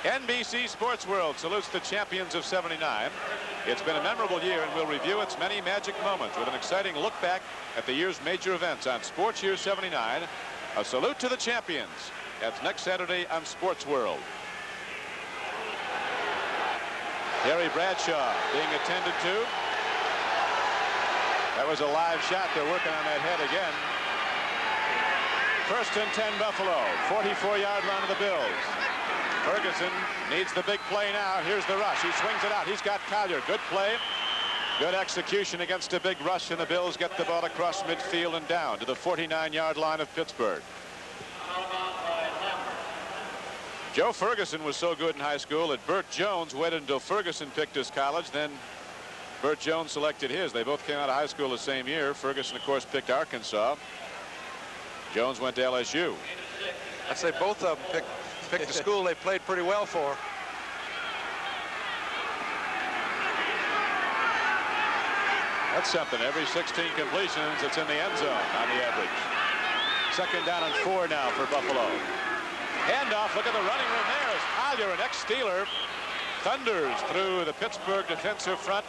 NBC Sports World salutes the champions of '79. It's been a memorable year, and we'll review its many magic moments with an exciting look back at the year's major events on Sports Year '79. A salute to the champions. That's next Saturday on Sports World. Terry Bradshaw being attended to. That was a live shot. They're working on that head again. 1st and 10 Buffalo. 44-yard line of the Bills. Ferguson needs the big play now. Here's the rush. He swings it out. He's got Collier. Good play. Good execution against a big rush, and the Bills get the ball across midfield and down to the 49-yard line of Pittsburgh. Joe Ferguson was so good in high school that Burt Jones waited until Ferguson picked his college. Then Burt Jones selected his. They both came out of high school the same year. Ferguson, of course, picked Arkansas. Jones went to LSU. I'd say both of them picked the school they played pretty well for. That's something. Every 16 completions, it's in the end zone on the average. 2nd down and 4 now for Buffalo. Handoff. Look at the running room there as Collier, an ex-Steeler, thunders through the Pittsburgh defensive front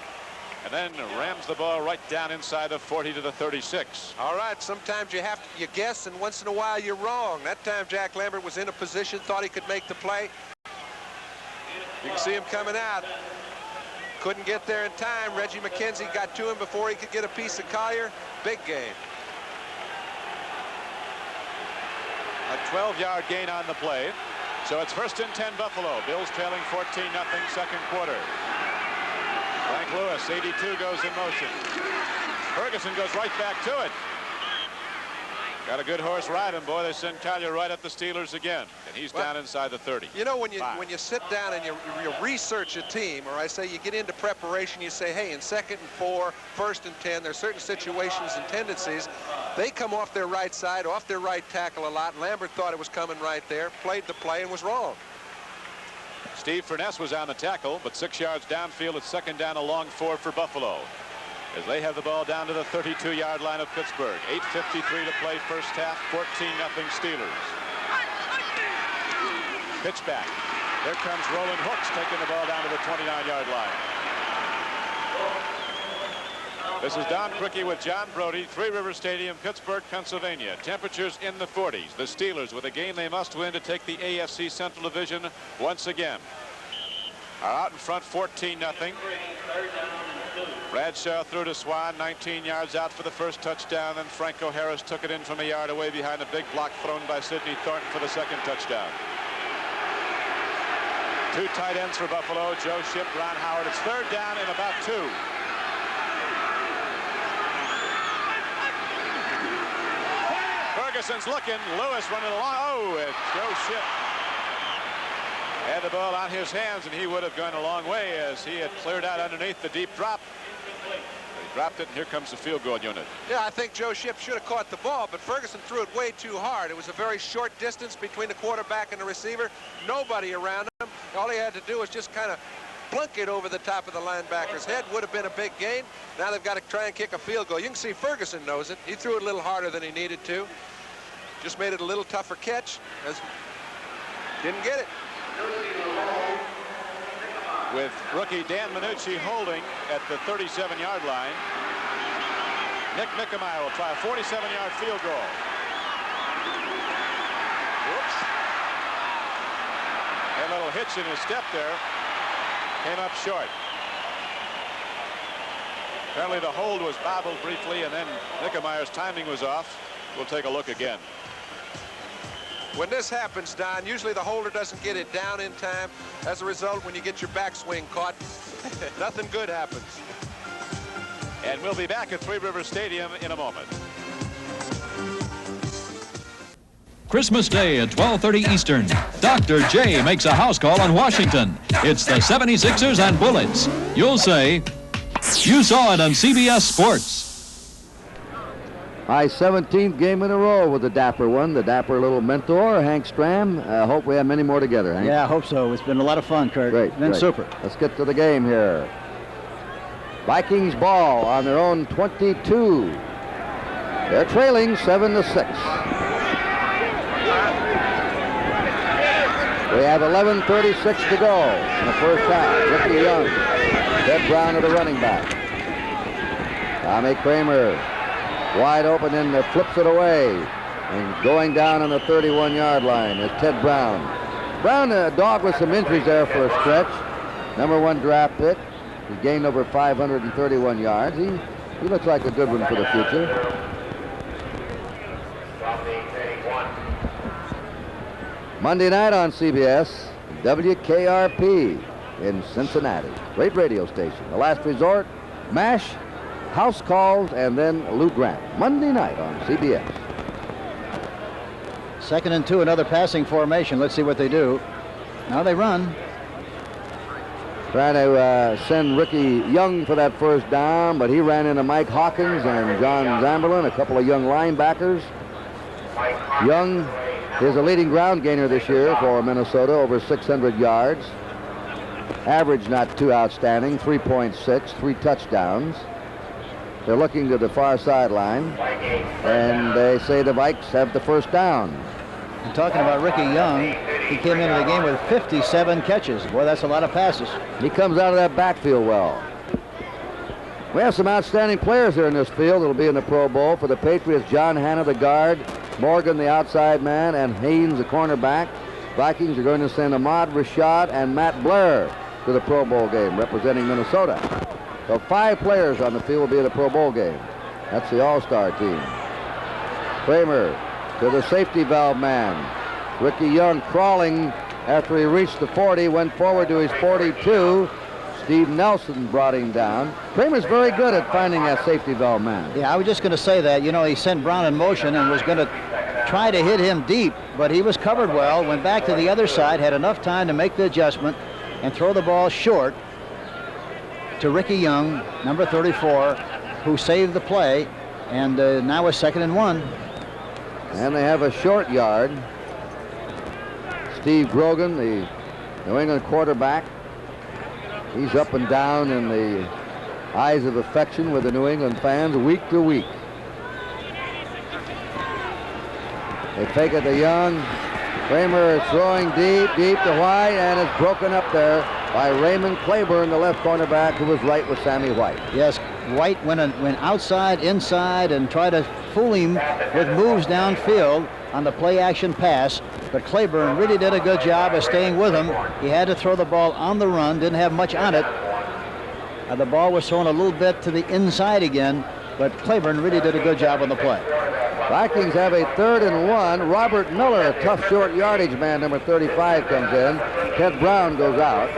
and then rams the ball right down inside the 40 to the 36. All right, sometimes you guess, and once in a while you're wrong. That time Jack Lambert was in a position, thought he could make the play. You can see him coming out. Couldn't get there in time. Reggie McKenzie got to him before he could get a piece of Collier. Big game. A 12-yard gain on the play. So it's 1st and 10 Buffalo. Bills trailing 14-0 second quarter. Frank Lewis, 82, goes in motion. Ferguson goes right back to it. Got a good horse riding, boy. They send Collier right at the Steelers again, and he's down inside the 30. You know, when you sit down and you research a team, or I say you get into preparation, you say, hey, in 2nd and 4, 1st and 10, there's certain situations and tendencies. They come off their right side, off their right tackle a lot. Lambert thought it was coming right there, played the play, and was wrong. Steve Furness was on the tackle, but 6 yards downfield. It's 2nd down, a long 4 for Buffalo, as they have the ball down to the 32-yard line of Pittsburgh. 8:53 to play first half. 14-0 Steelers. Pitch back. There comes Roland Hooks taking the ball down to the 29-yard line. This is Don Criqui with John Brody, Three Rivers Stadium, Pittsburgh, Pennsylvania. Temperatures in the 40s. The Steelers with a game they must win to take the AFC Central Division once again. Are out in front 14-0. Bradshaw threw to Swan, 19 yards out for the first touchdown. Then Franco Harris took it in from a yard away behind a big block thrown by Sidney Thornton for the 2nd touchdown. 2 tight ends for Buffalo, Joe Shipp, Ron Howard. It's 3rd down and about 2. Ferguson's looking, Lewis running along. Oh, it's Joe Shipp. Had the ball on his hands, and he would have gone a long way as he had cleared out underneath the deep drop. He dropped it, and here comes the field goal unit. Yeah, I think Joe Shipp should have caught the ball, but Ferguson threw it way too hard. It was a very short distance between the quarterback and the receiver. Nobody around him. All he had to do was just kind of plunk it over the top of the linebacker's head. Would have been a big gain. Now they've got to try and kick a field goal. You can see Ferguson knows it. He threw it a little harder than he needed to. Just made it a little tougher catch. Didn't get it. with rookie Dan Minucci holding at the 37-yard line. Nick Mickemeyer will try a 47-yard field goal. Whoops. A little hitch in his step there. Came up short. Apparently the hold was bobbled briefly, and then Mickemeyer's timing was off. We'll take a look again. When this happens, Don, usually the holder doesn't get it down in time. As a result, when you get your backswing caught, nothing good happens. And we'll be back at Three Rivers Stadium in a moment. Christmas Day at 12:30 Eastern. Dr. J makes a house call on Washington. It's the 76ers and Bullets. You'll say, you saw it on CBS Sports. My 17th game in a row with the Dapper one, the Dapper little mentor, Hank Stram. Hope we have many more together, Hank. Yeah, I hope so. It's been a lot of fun, Kurt. Great. It's been super. Let's get to the game here. Vikings ball on their own 22. They're trailing 7-6. We have 11:36 to go in the first half. Ricky Young, Ted Brown are the running back. Tommy Kramer wide open and flips it away. And going down on the 31-yard line is Ted Brown. Brown, a dog with some injuries there for a stretch. #1 draft pick. He gained over 531 yards. He looks like a good one for the future. Monday night on CBS, WKRP in Cincinnati. Great radio station. The Last Resort, MASH, House Calls, and then Lou Grant. Monday night on CBS. 2nd and 2, another passing formation. Let's see what they do. Now they run. Trying to send Ricky Young for that first down, but he ran into Mike Hawkins and John Zamberlin, a couple of young linebackers. Young is a leading ground gainer this year for Minnesota, over 600 yards. Average not too outstanding, 3.6, 3 touchdowns. They're looking to the far sideline, and they say the Vikes have the first down. And talking about Ricky Young, he came into the game with 57 catches. Boy, that's a lot of passes. He comes out of that backfield well. We have some outstanding players here in this field that'll be in the Pro Bowl. For the Patriots, John Hanna, the guard, Morgan, the outside man, and Haynes, the cornerback. Vikings are going to send Ahmad Rashad and Matt Blair to the Pro Bowl game, representing Minnesota. So 5 players on the field will be in the Pro Bowl game. That's the all-star team. Kramer to the safety valve man. Ricky Young crawling after he reached the 40, went forward to his 42. Steve Nelson brought him down. Kramer's very good at finding that safety valve man. Yeah, I was just going to say that. You know, he sent Brown in motion and was going to try to hit him deep, but he was covered well, went back to the other side, had enough time to make the adjustment and throw the ball short to Ricky Young, number 34, who saved the play, and now it's 2nd and 1. And they have a short yard. Steve Grogan, the New England quarterback, he's up and down in the eyes of affection with the New England fans week to week. They fake it to Young. Kramer is throwing deep to White, and it's broken up there by Raymond Claiborne, the left cornerback, who was right with Sammy White. Yes, White went outside, inside, and tried to fool him with moves downfield on the play-action pass, but Claiborne really did a good job of staying with him. He had to throw the ball on the run, didn't have much on it. The ball was thrown a little bit to the inside again, but Claiborne really did a good job on the play. Vikings have a 3rd and 1. Robert Miller, a tough short yardage man, number 35, comes in. Ted Brown goes out.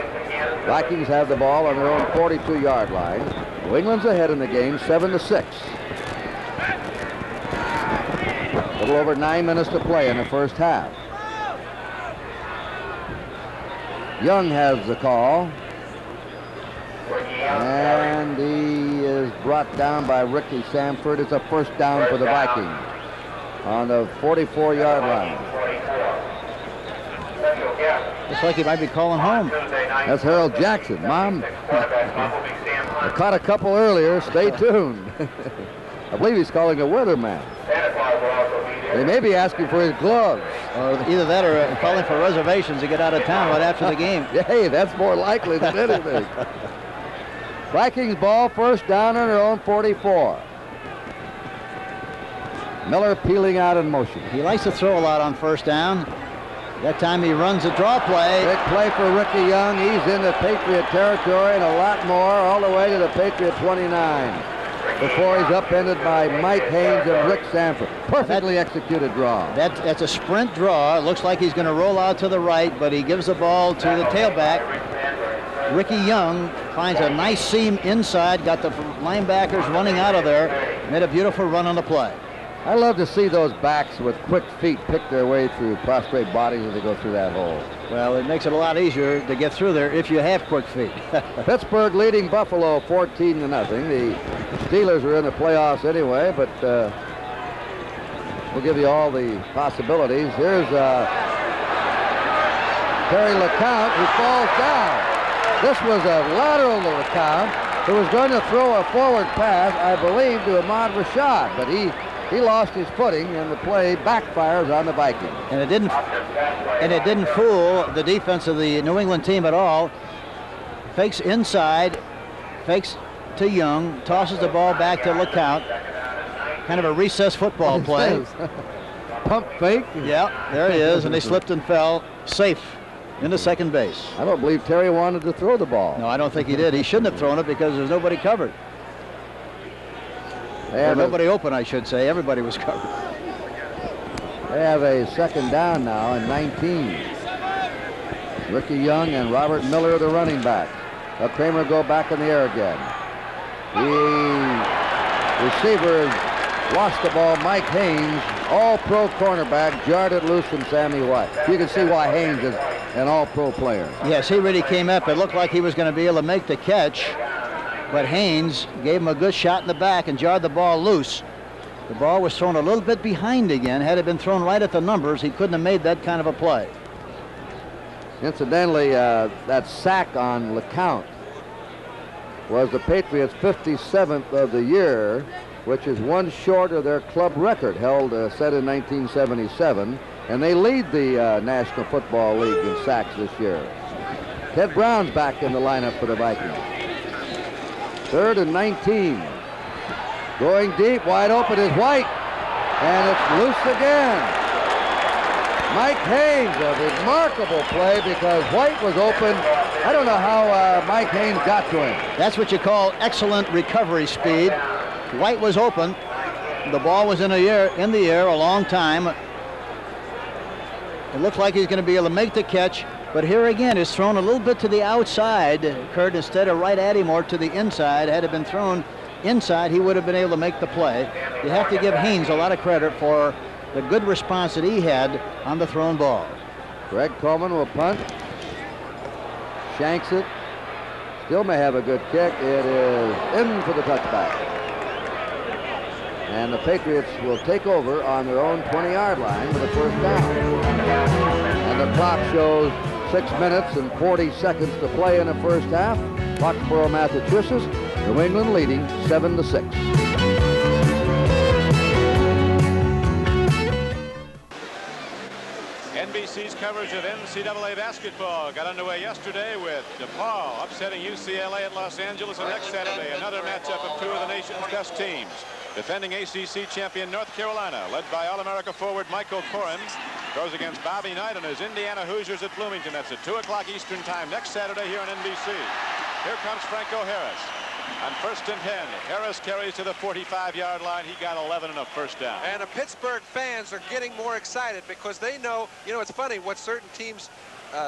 Vikings have the ball on their own 42-yard line. New England's ahead in the game, 7-6. A little over 9 minutes to play in the first half. Young has the call. And he is brought down by Ricky Samford. It's a first down for the Vikings on the 44-yard line. Looks like he might be calling home. That's Harold Jackson. Mom, I caught a couple earlier. Stay tuned. I believe he's calling a weatherman. They may be asking for his gloves. Or either that or calling for reservations to get out of town right after the game. Hey, that's more likely than anything. Vikings ball, first down on their own 44. Miller peeling out in motion. He likes to throw a lot on first down. That time he runs a draw play. Big play for Ricky Young. He's in the Patriot territory and a lot more, all the way to the Patriot 29. Before he's upended by Mike Haynes and Rick Sanford. Perfectly executed draw. That's a sprint draw. It looks like he's going to roll out to the right, but he gives the ball to the tailback. Ricky Young finds a nice seam inside, got the linebackers running out of there, made a beautiful run on the play. I love to see those backs with quick feet pick their way through prostrate bodies as they go through that hole. Well, it makes it a lot easier to get through there if you have quick feet. Pittsburgh leading Buffalo 14-0. The Steelers are in the playoffs anyway, but we'll give you all the possibilities. Here's Terry LeCount, who falls down. This was a lateral to LeCount, who was going to throw a forward pass, I believe, to Ahmad Rashad, but he lost his footing, and the play backfires on the Vikings. And it didn't fool the defense of the New England team at all. Fakes inside, fakes to Young, tosses the ball back to LeCount. Kind of a recess football play. Pump fake. Yeah, there he is, and they slipped and fell safe into second base. I don't believe Terry wanted to throw the ball. No, I don't think he did. He shouldn't have thrown it because there's nobody covered. Or nobody open, I should say. Everybody was covered. They have a second down now and 19. Ricky Young and Robert Miller are the running backs. Kramer go back in the air again. The receiver lost the ball. Mike Haynes, all-pro cornerback, jarred it loose from Sammy White. You can see why Haynes is an all-pro player. Yes, he really came up. It looked like he was going to be able to make the catch, but Haynes gave him a good shot in the back and jarred the ball loose. The ball was thrown a little bit behind again. Had it been thrown right at the numbers, he couldn't have made that kind of a play. Incidentally, that sack on LeCount was the Patriots' 57th of the year, which is one short of their club record held set in 1977, and they lead the National Football League in sacks this year. Ted Brown's back in the lineup for the Vikings. 3rd and 19. Going deep, wide open is White, and it's loose again. Mike Haynes, a remarkable play because White was open. I don't know how Mike Haynes got to him. That's what you call excellent recovery speed. White was open. The ball was in the air a long time. It looks like he's going to be able to make the catch, but here again it's thrown a little bit to the outside. Kurt, instead of right at him or to the inside. Had it been thrown inside, he would have been able to make the play. You have to give Haynes a lot of credit for the good response that he had on the thrown ball. Greg Coleman will punt. Shanks it. Still may have a good kick. It is in for the touchback. And the Patriots will take over on their own 20-yard line for the first down. And the clock shows 6 minutes and 40 seconds to play in the first half. Foxborough, Massachusetts. New England leading 7-6. NBC's coverage of NCAA basketball got underway yesterday with DePaul upsetting UCLA at Los Angeles, and next Saturday another matchup of two of the nation's best teams. Defending ACC champion North Carolina, led by All-America forward Michael Corins, goes against Bobby Knight and his Indiana Hoosiers at Bloomington. That's at 2 o'clock Eastern time next Saturday here on NBC. Here comes Franco Harris. On 1st and 10, Harris carries to the 45-yard line. He got 11 and a first down. And the Pittsburgh fans are getting more excited because they know, you know, it's funny what certain teams,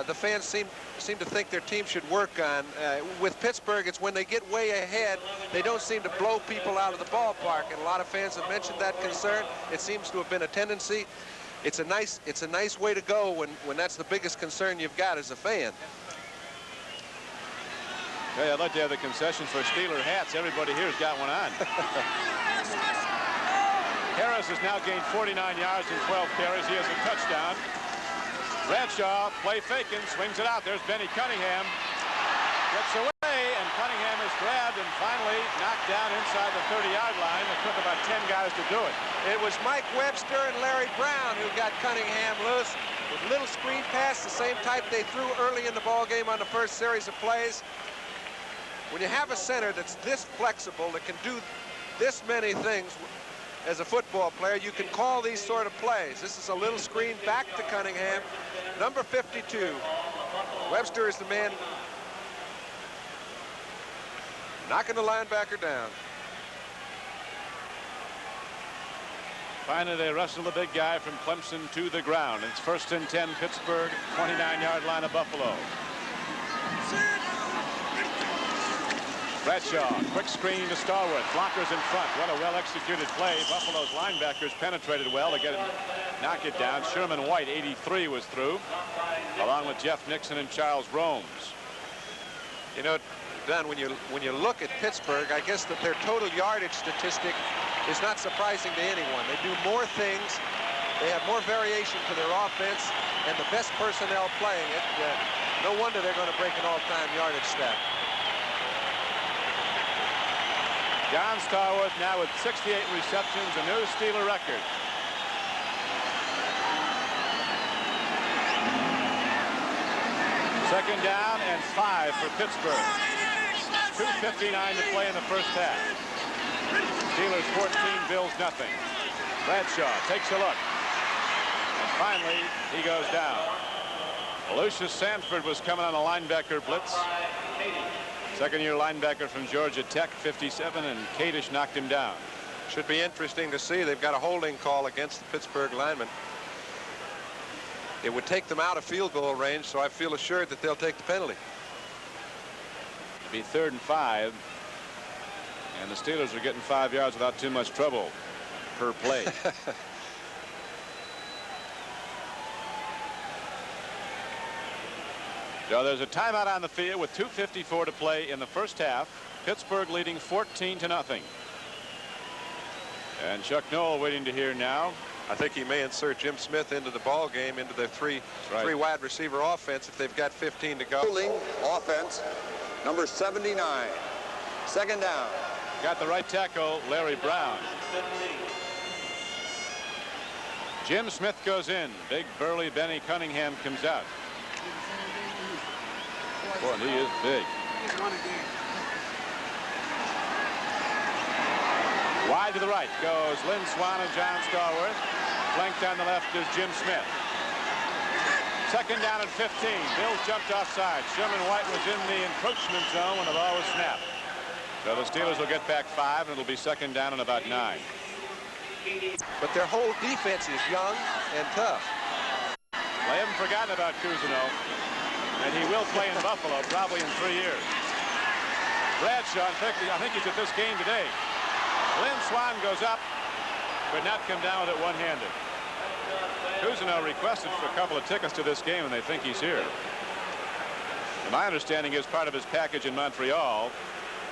the fans seem to think their team should work on. With Pittsburgh, it's when they get way ahead, they don't seem to blow people out of the ballpark. And a lot of fans have mentioned that concern. It seems to have been a tendency. It's a nice way to go when that's the biggest concern you've got as a fan. Hey, I'd like to have the concessions for Steeler hats. Everybody here's got one on. Harris has now gained 49 yards and 12 carries. He has a touchdown. Bradshaw, play faking, swings it out. There's Benny Cunningham. Gets away, and Cunningham is was grabbed and finally knocked down inside the 30-yard line. It took about 10 guys to do it. It was Mike Webster and Larry Brown who got Cunningham loose with little screen pass, the same type they threw early in the ball game on the first series of plays. When you have a center that's this flexible, that can do this many things as a football player, you can call these sort of plays. This is a little screen back to Cunningham. Number 52. Webster is the man knocking the linebacker down. Finally, they wrestle the big guy from Clemson to the ground. It's 1st and 10, Pittsburgh, 29-yard line of Buffalo. Bradshaw, quick screen to Starwood. Blockers in front. What a well-executed play. Buffalo's linebackers penetrated well to knock it down. Sherman White, 83, was through, along with Jeff Nixon and Charles Romes. You know, Don, when you look at Pittsburgh, I guess that their total yardage statistic is not surprising to anyone. They do more things. They have more variation to their offense, and the best personnel playing it. No wonder they're going to break an all-time yardage stat. John Starwood now with 68 receptions, a new Steeler record. Second down and 5 for Pittsburgh. 2:59 to play in the first half. Steelers 14, Bills nothing. Bradshaw takes a look. And finally, he goes down. Lucius Sanford was coming on a linebacker blitz. Second-year linebacker from Georgia Tech, 57, and Kadish knocked him down. Should be interesting to see. They've got a holding call against the Pittsburgh lineman. It would take them out of field goal range, so I feel assured that they'll take the penalty. It'd be 3rd and 5, and the Steelers are getting 5 yards without too much trouble per play. So there's a timeout on the field with 2:54 to play in the first half. Pittsburgh leading 14-0. And Chuck Noll waiting to hear now. I think he may insert Jim Smith into the ball game, into their three wide receiver offense if they've got 15 to go. Holding offense, number 79. Second down. Got the right tackle, Larry Brown. Jim Smith goes in. Big burly Benny Cunningham comes out. Boy, he is big. Wide to the right goes Lynn Swan and John Starworth. Flanked on the left is Jim Smith. Second down and 15. Bills jumped offside. Sherman White was in the encroachment zone when the ball was snapped. So the Steelers will get back 5, and it'll be second down and about 9. But their whole defense is young and tough. They haven't forgotten about Cousineau, and he will play in Buffalo probably in 3 years. Bradshaw, in fact, I think he's at this game today. Lynn Swan goes up, but not come down with it one-handed. Cousineau requested for a couple of tickets to this game, and they think he's here. And my understanding is part of his package in Montreal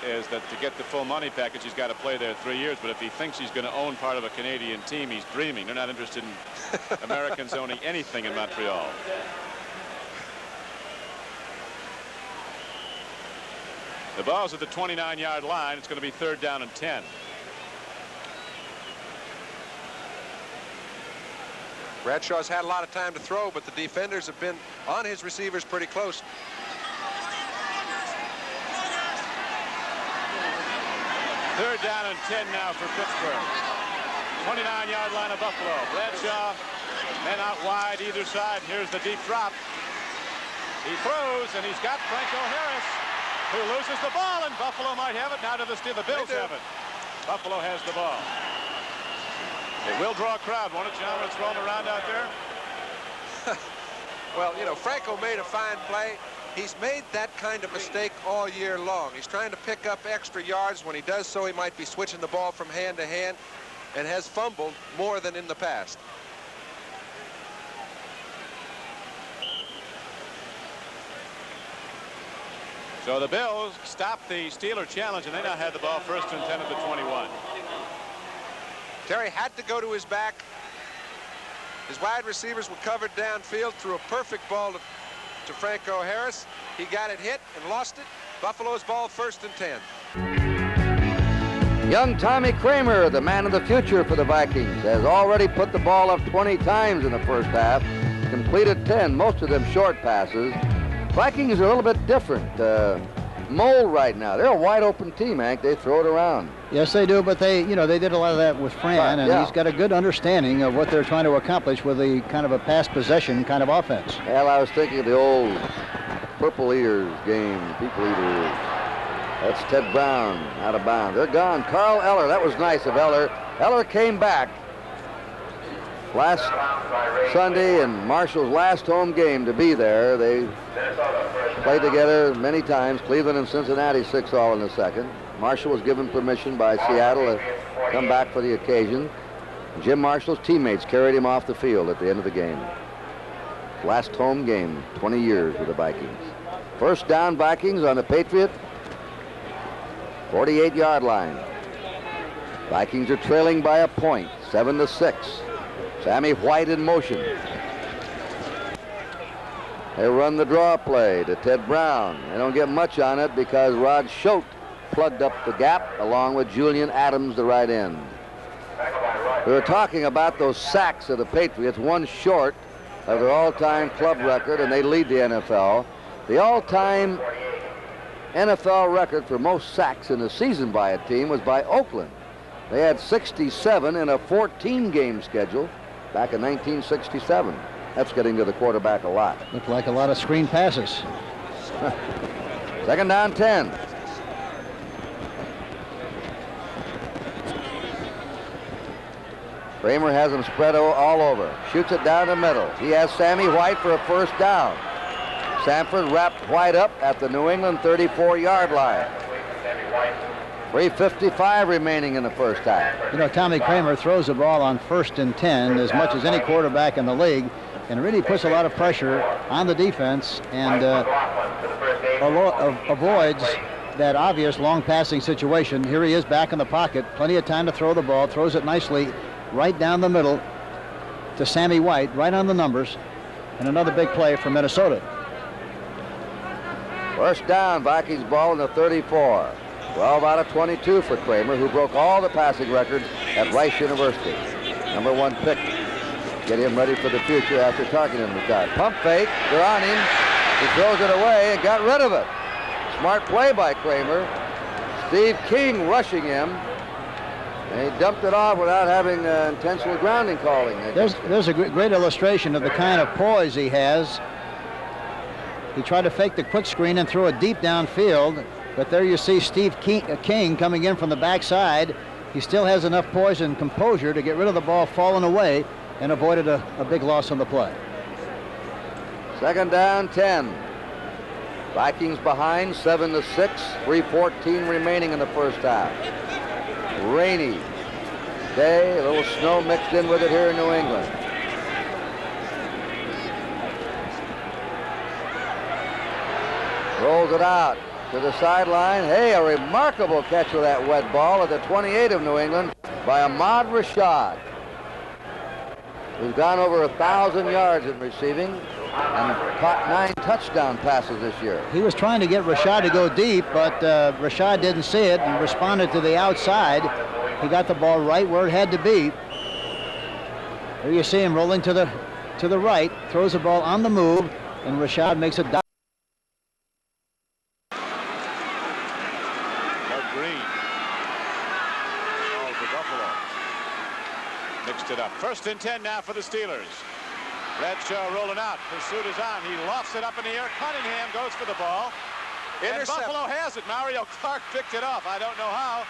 is that to get the full money package, he's got to play there 3 years. But if he thinks he's going to own part of a Canadian team, he's dreaming. They're not interested in Americans owning anything in Montreal. The ball's at the 29-yard line. It's going to be 3rd down and 10. Bradshaw's had a lot of time to throw, but the defenders have been on his receivers pretty close. Third down and 10 now for Pittsburgh. 29-yard line of Buffalo. Bradshaw, men out wide either side. Here's the deep drop. He throws, and he's got Franco Harris, who loses the ball, and Buffalo might have it. Now to the Bills have it. Buffalo has the ball. It will draw a crowd, won't it, John, when it's rolling around out there? Well, you know, Franco made a fine play. He's made that kind of mistake all year long. He's trying to pick up extra yards. When he does so, he might be switching the ball from hand to hand and has fumbled more than in the past. So the Bills stopped the Steeler challenge, and they now have the ball 1st and 10 at the 21. Terry had to go to his back. His wide receivers were covered downfield, threw a perfect ball to Franco Harris. He got it hit and lost it. Buffalo's ball, 1st and 10. Young Tommy Kramer, the man of the future for the Vikings, has already put the ball up 20 times in the first half, completed 10, most of them short passes. Vikings are a little bit different mold right now. They're a wide open team, Hank. They throw it around. Yes, they do, but they did a lot of that with Fran, and he's got a good understanding of what they're trying to accomplish with a kind of a pass possession kind of offense. Well, I was thinking of the old Purple Eaters game, People Eaters. That's Ted Brown out of bounds. They're gone. Carl Eller, that was nice of Eller. Eller came back last Sunday in Marshall's last home game to be there. They played together many times, Cleveland and Cincinnati 6-all in the second. Marshall was given permission by Seattle to come back for the occasion. Jim Marshall's teammates carried him off the field at the end of the game. Last home game, 20 years with the Vikings. First down, Vikings on the Patriot 48-yard line. Vikings are trailing by a point, 7-6. Sammy White in motion. They run the draw play to Ted Brown. They don't get much on it because Rod Schote plugged up the gap along with Julian Adams, the right end. We were talking about those sacks of the Patriots, one short of their all-time club record, and they lead the NFL. The all-time NFL record for most sacks in a season by a team was by Oakland. They had 67 in a 14-game schedule back in 1967. That's getting to the quarterback a lot. Looked like a lot of screen passes. Second down, 10. Kramer has them spread all over. Shoots it down the middle. He has Sammy White for a first down. Sanford wrapped White up at the New England 34-yard line. 3:55 remaining in the first half. You know, Tommy Kramer throws the ball on 1st and 10 as much as any quarterback in the league, and really puts a lot of pressure on the defense and avoids that obvious long passing situation. Here he is back in the pocket. Plenty of time to throw the ball. Throws it nicely right down the middle to Sammy White, right on the numbers. And another big play for Minnesota. First down, Vikings ball in the 34. 12 out of 22 for Kramer, who broke all the passing records at Rice University. #1 pick. Get him ready for the future after Tarkenton retired. Pump fake. They're on him. He throws it away and got rid of it. Smart play by Kramer. Steve King rushing him. And he dumped it off without having intentional grounding calling. There's a great illustration of the kind of poise he has. He tried to fake the quick screen and throw it deep downfield. But there you see Steve King coming in from the backside. He still has enough poise and composure to get rid of the ball falling away and avoided a big loss on the play. Second down, 10. Vikings behind, 7-6. 3:14 remaining in the first half. Rainy day, a little snow mixed in with it here in New England. Rolls it out to the sideline. Hey, a remarkable catch with that wet ball at the 28 of New England by Ahmad Rashad, who's gone over 1,000 yards in receiving and caught 9 touchdown passes this year. He was trying to get Rashad to go deep, but Rashad didn't see it and responded to the outside. He got the ball right where it had to be. There you see him rolling to the right, throws the ball on the move, and Rashad makes a dive. It up. 1st and 10 now for the Steelers. Bradshaw rolling out. Pursuit is on. He lofts it up in the air. Cunningham goes for the ball. And Buffalo has it. Mario Clark picked it off. I don't know how.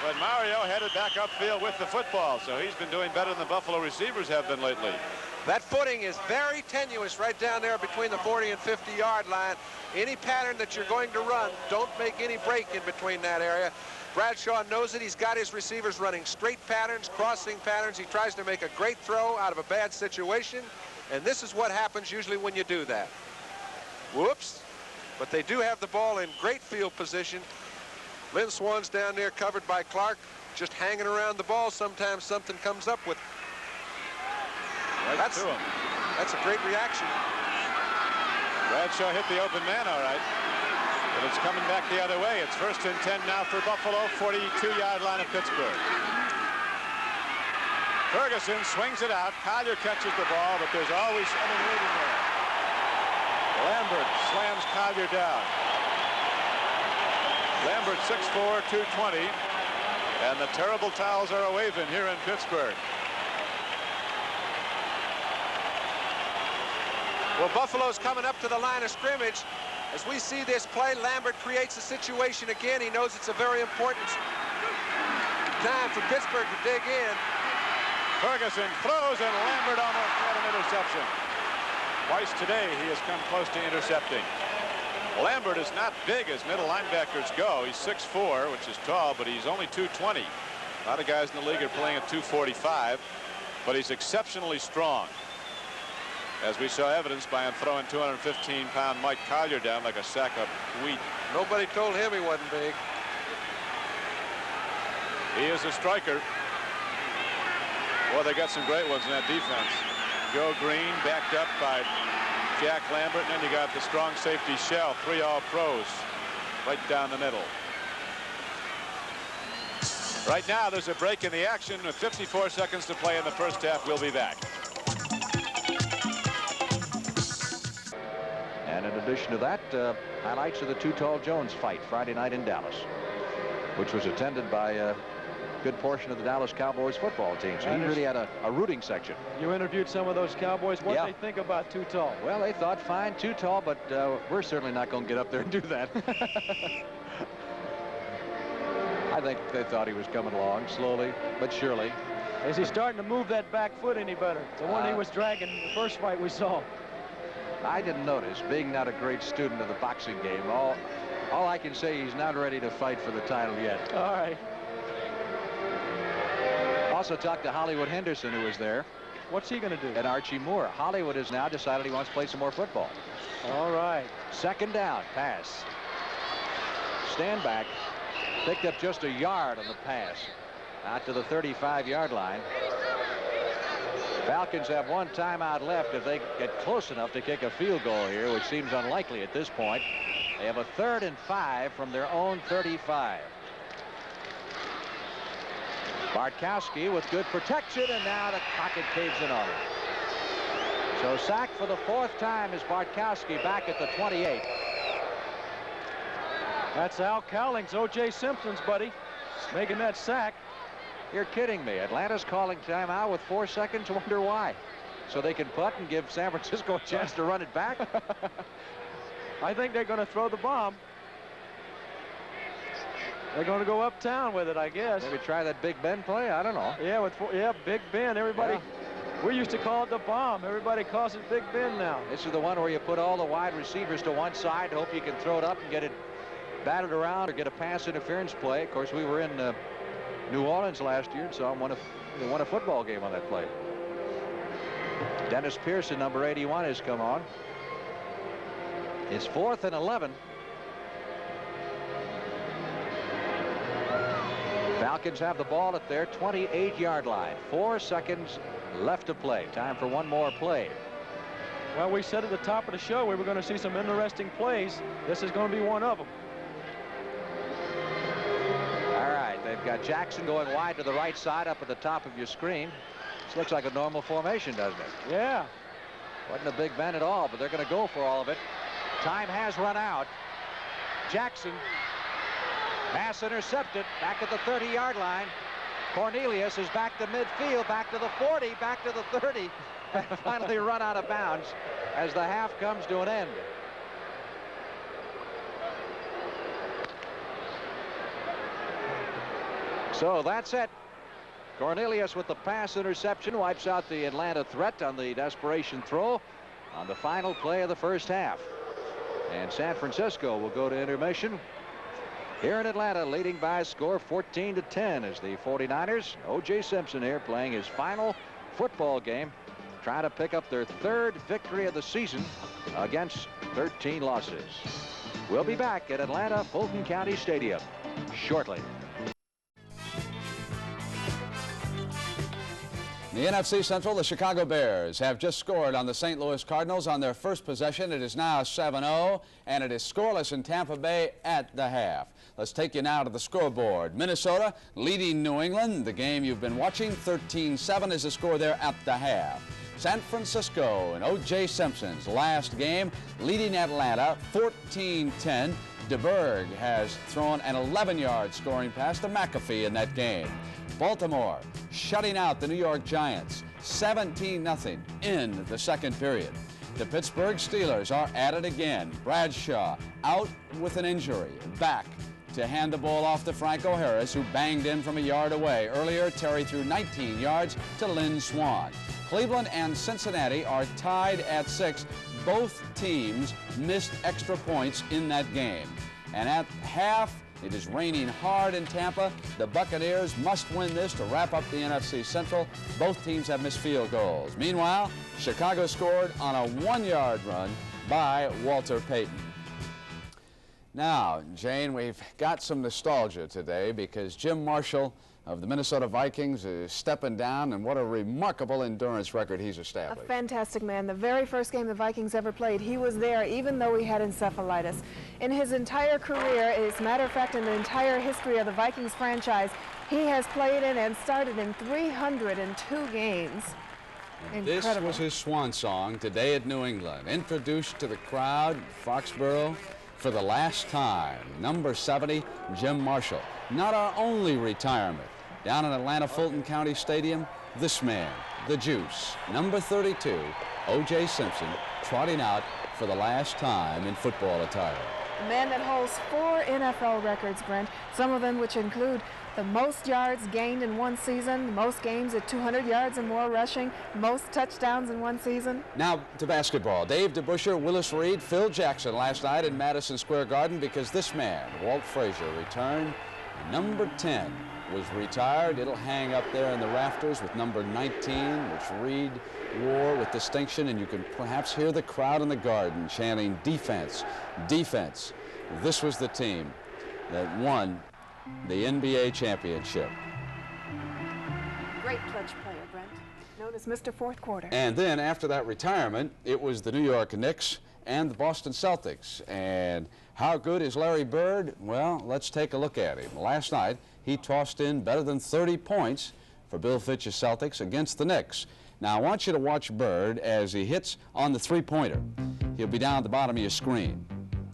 But Mario headed back upfield with the football. So he's been doing better than the Buffalo receivers have been lately. That footing is very tenuous right down there between the 40 and 50-yard line. Any pattern that you're going to run, don't make any break in between that area. Bradshaw knows it. He's got his receivers running straight patterns, crossing patterns. He tries to make a great throw out of a bad situation. And this is what happens usually when you do that. Whoops. But they do have the ball in great field position. Lynn Swan's down there covered by Clark, just hanging around the ball. Sometimes something comes up with. Right that's a great reaction. Bradshaw hit the open man all right. But it's coming back the other way. It's 1st and 10 now for Buffalo, 42-yard line of Pittsburgh. Ferguson swings it out. Collier catches the ball, but there's always someone waiting there. Lambert slams Collier down. Lambert 6'4", 220. And the terrible towels are a-waving here in Pittsburgh. Well, Buffalo's coming up to the line of scrimmage. As we see this play, Lambert creates a situation again. He knows it's a very important time for Pittsburgh to dig in. Ferguson throws, and Lambert almost got an interception. Twice today he has come close to intercepting. Lambert is not big as middle linebackers go. He's 6'4", which is tall, but he's only 220. A lot of guys in the league are playing at 245, but he's exceptionally strong, as we saw evidence by him throwing 215-pound Mike Collier down like a sack of wheat. Nobody told him he wasn't big. He is a striker. Well, they got some great ones in that defense. Joe Green backed up by Jack Lambert, and then you got the strong safety Shell, 3 All-Pros right down the middle. Right now, there's a break in the action with 54 seconds to play in the first half. We'll be back. And in addition to that, highlights of the Too Tall Jones fight Friday night in Dallas, which was attended by a good portion of the Dallas Cowboys football team. So he really had a rooting section. You interviewed some of those Cowboys. What did they think about Too Tall? Well, they thought fine, Too Tall, but we're certainly not going to get up there and do that. I think they thought he was coming along slowly but surely. Is he starting to move that back foot any better? The one he was dragging in the first fight we saw. I didn't notice, being not a great student of the boxing game. All I can say, he's not ready to fight for the title yet. All right. Also talked to Hollywood Henderson, who was there. What's he going to do? And Archie Moore. Hollywood has now decided he wants to play some more football. All right. 2nd down, pass. Stand back. Picked up just a yard on the pass. Out to the 35-yard line. Falcons have 1 timeout left if they get close enough to kick a field goal here, which seems unlikely at this point. They have a 3rd and 5 from their own 35. Bartkowski with good protection, and now the pocket caves in on him. So sacked for the 4th time is Bartkowski back at the 28. That's Al Cowling's O.J. Simpson's buddy making that sack. You're kidding me. Atlanta's calling timeout with 4 seconds. Wonder why. So they can putt and give San Francisco a chance to run it back? I think they're going to throw the bomb. They're going to go uptown with it, I guess. Maybe try that Big Ben play? I don't know. Yeah, Big Ben. Everybody, we used to call it the bomb. Everybody calls it Big Ben now. This is the one where you put all the wide receivers to one side, hope you can throw it up and get it batted around or get a pass interference play. Of course, we were in New Orleans last year and saw them won a football game on that play. Dennis Pearson, number 81, has come on. It's 4th and 11. Falcons have the ball at their 28-yard line. 4 seconds left to play. Time for one more play. Well, we said at the top of the show we were going to see some interesting plays. This is going to be one of them. All right, they've got Jackson going wide to the right side up at the top of your screen. This looks like a normal formation, doesn't it? Yeah. Wasn't a big man at all, but they're going to go for all of it. Time has run out. Jackson. Pass intercepted back at the 30-yard line. Cornelius is back to midfield, back to the 40, back to the 30, and finally run out of bounds as the half comes to an end. So that's it. Cornelius with the pass interception wipes out the Atlanta threat on the desperation throw on the final play of the first half. And San Francisco will go to intermission here in Atlanta, leading by a score 14-10 as the 49ers. O.J. Simpson here playing his final football game, trying to pick up their 3rd victory of the season against 13 losses. We'll be back at Atlanta Fulton County Stadium shortly. In the NFC Central, the Chicago Bears have just scored on the St. Louis Cardinals on their first possession. It is now 7-0, and it is scoreless in Tampa Bay at the half. Let's take you now to the scoreboard. Minnesota leading New England. The game you've been watching, 13-7 is the score there at the half. San Francisco and O.J. Simpson's last game leading Atlanta 14-10. DeBerg has thrown an 11-yard scoring pass to McAfee in that game. Baltimore shutting out the New York Giants 17-0 in the second period. The Pittsburgh Steelers are at it again. Bradshaw out with an injury. Back to hand the ball off to Franco Harris, who banged in from a yard away. Earlier, Terry threw 19 yards to Lynn Swann. Cleveland and Cincinnati are tied at 6. Both teams missed extra points in that game. And at half, it is raining hard in Tampa. The Buccaneers must win this to wrap up the NFC Central. Both teams have missed field goals. Meanwhile, Chicago scored on a 1-yard run by Walter Payton. Now, Jane, we've got some nostalgia today because Jim Marshall of the Minnesota Vikings is stepping down, and what a remarkable endurance record he's established. A fantastic man. The very first game the Vikings ever played, he was there even though he had encephalitis. In his entire career, as a matter of fact, in the entire history of the Vikings franchise, he has played in and started in 302 games. This was his swan song today at New England. Introduced to the crowd, Foxborough, for the last time, number 70, Jim Marshall. Not our only retirement. Down in Atlanta, Fulton County Stadium, this man, the Juice, number 32, O.J. Simpson, trotting out for the last time in football attire. A man that holds 4 NFL records, Brent, some of them which include the most yards gained in one season, most games at 200 yards and more rushing, most touchdowns in one season. Now to basketball. Dave DeBusschere, Willis Reed, Phil Jackson last night in Madison Square Garden because this man, Walt Frazier, returned. Number 10 was retired. It'll hang up there in the rafters with number 19, which Reed wore with distinction, and you can perhaps hear the crowd in the Garden chanting, "Defense, defense." This was the team that won the NBA championship. Great clutch player, Brent, known as Mr. Fourth Quarter. And then after that retirement, it was the New York Knicks and the Boston Celtics. And how good is Larry Bird? Well, let's take a look at him. Last night, he tossed in better than 30 points for Bill Fitch's Celtics against the Knicks. Now, I want you to watch Bird as he hits on the three-pointer. He'll be down at the bottom of your screen.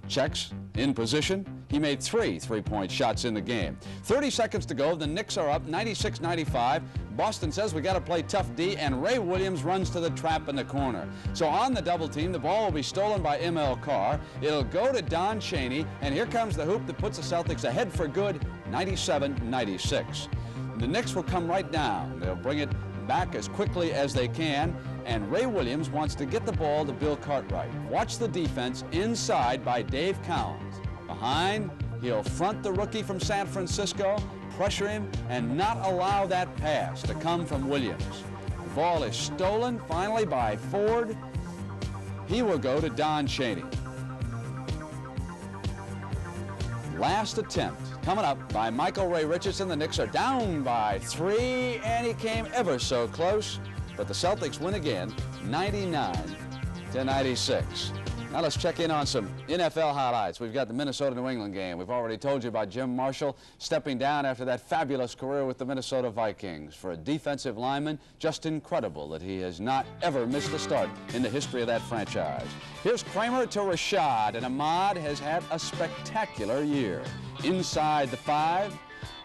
Checks, in position. He made 3 three-point shots in the game. 30 seconds to go. The Knicks are up 96-95. Boston says we got to play tough D, and Ray Williams runs to the trap in the corner. So on the double team, the ball will be stolen by M.L. Carr. It'll go to Don Chaney, and here comes the hoop that puts the Celtics ahead for good, 97-96. The Knicks will come right down. They'll bring it back as quickly as they can, and Ray Williams wants to get the ball to Bill Cartwright. Watch the defense inside by Dave Cowens. Behind, he'll front the rookie from San Francisco, pressure him, and not allow that pass to come from Williams. The ball is stolen finally by Ford. He will go to Don Chaney. Last attempt coming up by Michael Ray Richardson. The Knicks are down by 3, and he came ever so close, but the Celtics win again, 99-96. Now let's check in on some NFL highlights. We've got the Minnesota-New England game. We've already told you about Jim Marshall stepping down after that fabulous career with the Minnesota Vikings. For a defensive lineman, just incredible that he has not ever missed a start in the history of that franchise. Here's Kramer to Rashad, and Ahmad has had a spectacular year. Inside the 5,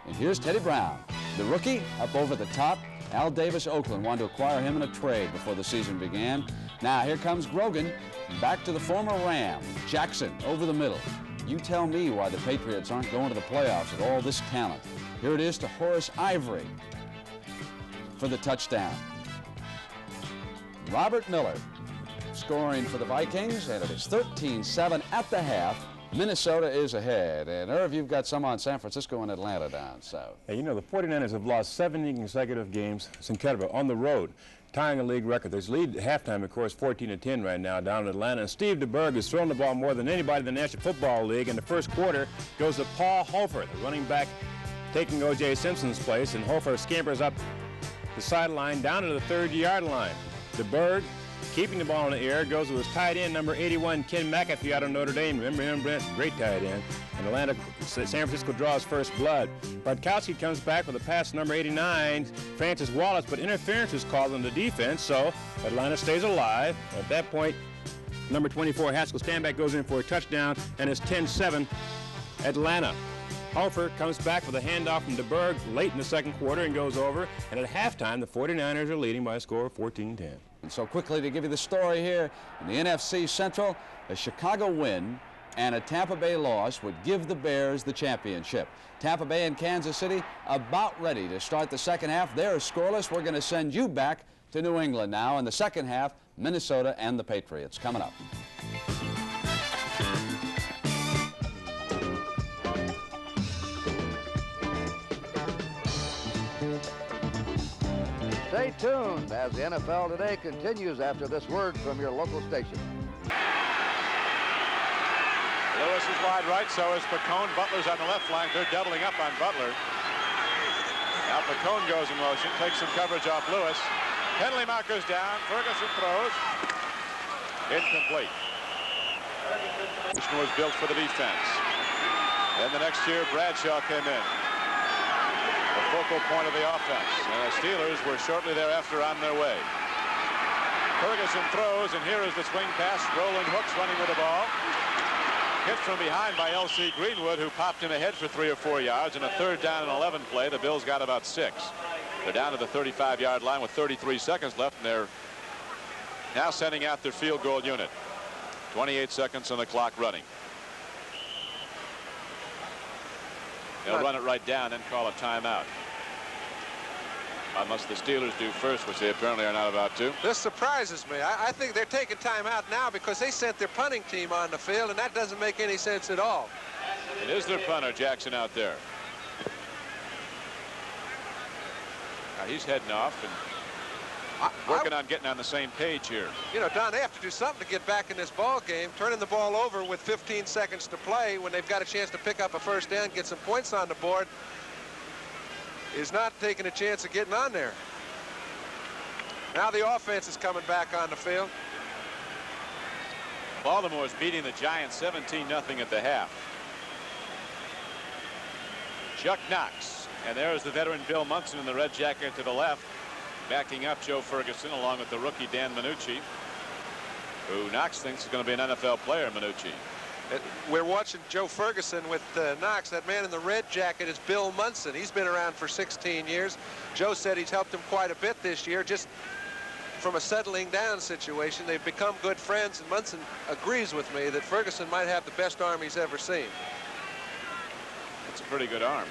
and here's Teddy Brown, the rookie, up over the top. Al Davis, Oakland, wanted to acquire him in a trade before the season began. Now here comes Grogan, back to the former Ram. Jackson over the middle. You tell me why the Patriots aren't going to the playoffs with all this talent. Here it is to Horace Ivory for the touchdown. Robert Miller scoring for the Vikings, and it is 13-7 at the half. Minnesota is ahead. And Irv, you've got some on San Francisco and Atlanta down south. Hey, you know, the 49ers have lost 70 consecutive games. It's incredible. On the road, tying a league record. There's lead at halftime, of course, 14-10 right now down in Atlanta. And Steve DeBerg has thrown the ball more than anybody in the National Football League. In the first quarter, goes to Paul Hofer, the running back, taking O.J. Simpson's place. And Hofer scampers up the sideline down to the 30-yard line. DeBerg, keeping the ball in the air, goes to his tight end, number 81, Ken McAfee out of Notre Dame. Remember him, Brent? Great tight end. And San Francisco draws first blood. Bartkowski comes back with a pass to number 89, Francis Wallace, but interference is called on the defense, so Atlanta stays alive. At that point, number 24, Haskell Standback, goes in for a touchdown, and it's 10-7 Atlanta. Hofer comes back with a handoff from DeBerg late in the second quarter and goes over, and at halftime, the 49ers are leading by a score of 14-10. And so quickly to give you the story here, in the NFC Central, a Chicago win and a Tampa Bay loss would give the Bears the championship. Tampa Bay and Kansas City about ready to start the second half. They're scoreless. We're going to send you back to New England now. In the second half, Minnesota and the Patriots coming up. Stay tuned as the NFL Today continues after this word from your local station. Lewis is wide right, so is Pacone. Butler's on the left flank. They're doubling up on Butler. Now Pacone goes in motion, takes some coverage off Lewis. Penalty markers down. Ferguson throws. Incomplete. This was built for the defense. Then the next year, Bradshaw came in. The focal point of the offense. And the Steelers were shortly thereafter on their way. Ferguson throws, and here is the swing pass. Roland Hooks running with the ball. Hit from behind by L.C. Greenwood, who popped him ahead for 3 or 4 yards. And a 3rd down and 11 play, the Bills got about 6. They're down to the 35-yard line with 33 seconds left, and they're now sending out their field goal unit. 28 seconds on the clock running. They'll run it right down and call a timeout. Unless the Steelers do first, which they apparently are not about to. This surprises me. I think they're taking time out now because they sent their punting team on the field, and that doesn't make any sense at all. It is their punter, Jackson, out there. Now he's heading off and working on getting on the same page here. You know, Don, they have to do something to get back in this ball game. Turning the ball over with 15 seconds to play when they've got a chance to pick up a first down, get some points on the board, is not taking a chance of getting on there. Now the offense is coming back on the field. Baltimore's beating the Giants 17-0 at the half. Chuck Knox, and there's the veteran Bill Munson in the red jacket to the left, backing up Joe Ferguson along with the rookie Dan Minucci, who Knox thinks is going to be an NFL player. Minucci. We're watching Joe Ferguson with Knox. That man in the red jacket is Bill Munson. He's been around for 16 years. Joe said he's helped him quite a bit this year, just from a settling down situation. They've become good friends, and Munson agrees with me that Ferguson might have the best arm he's ever seen. It's a pretty good arm.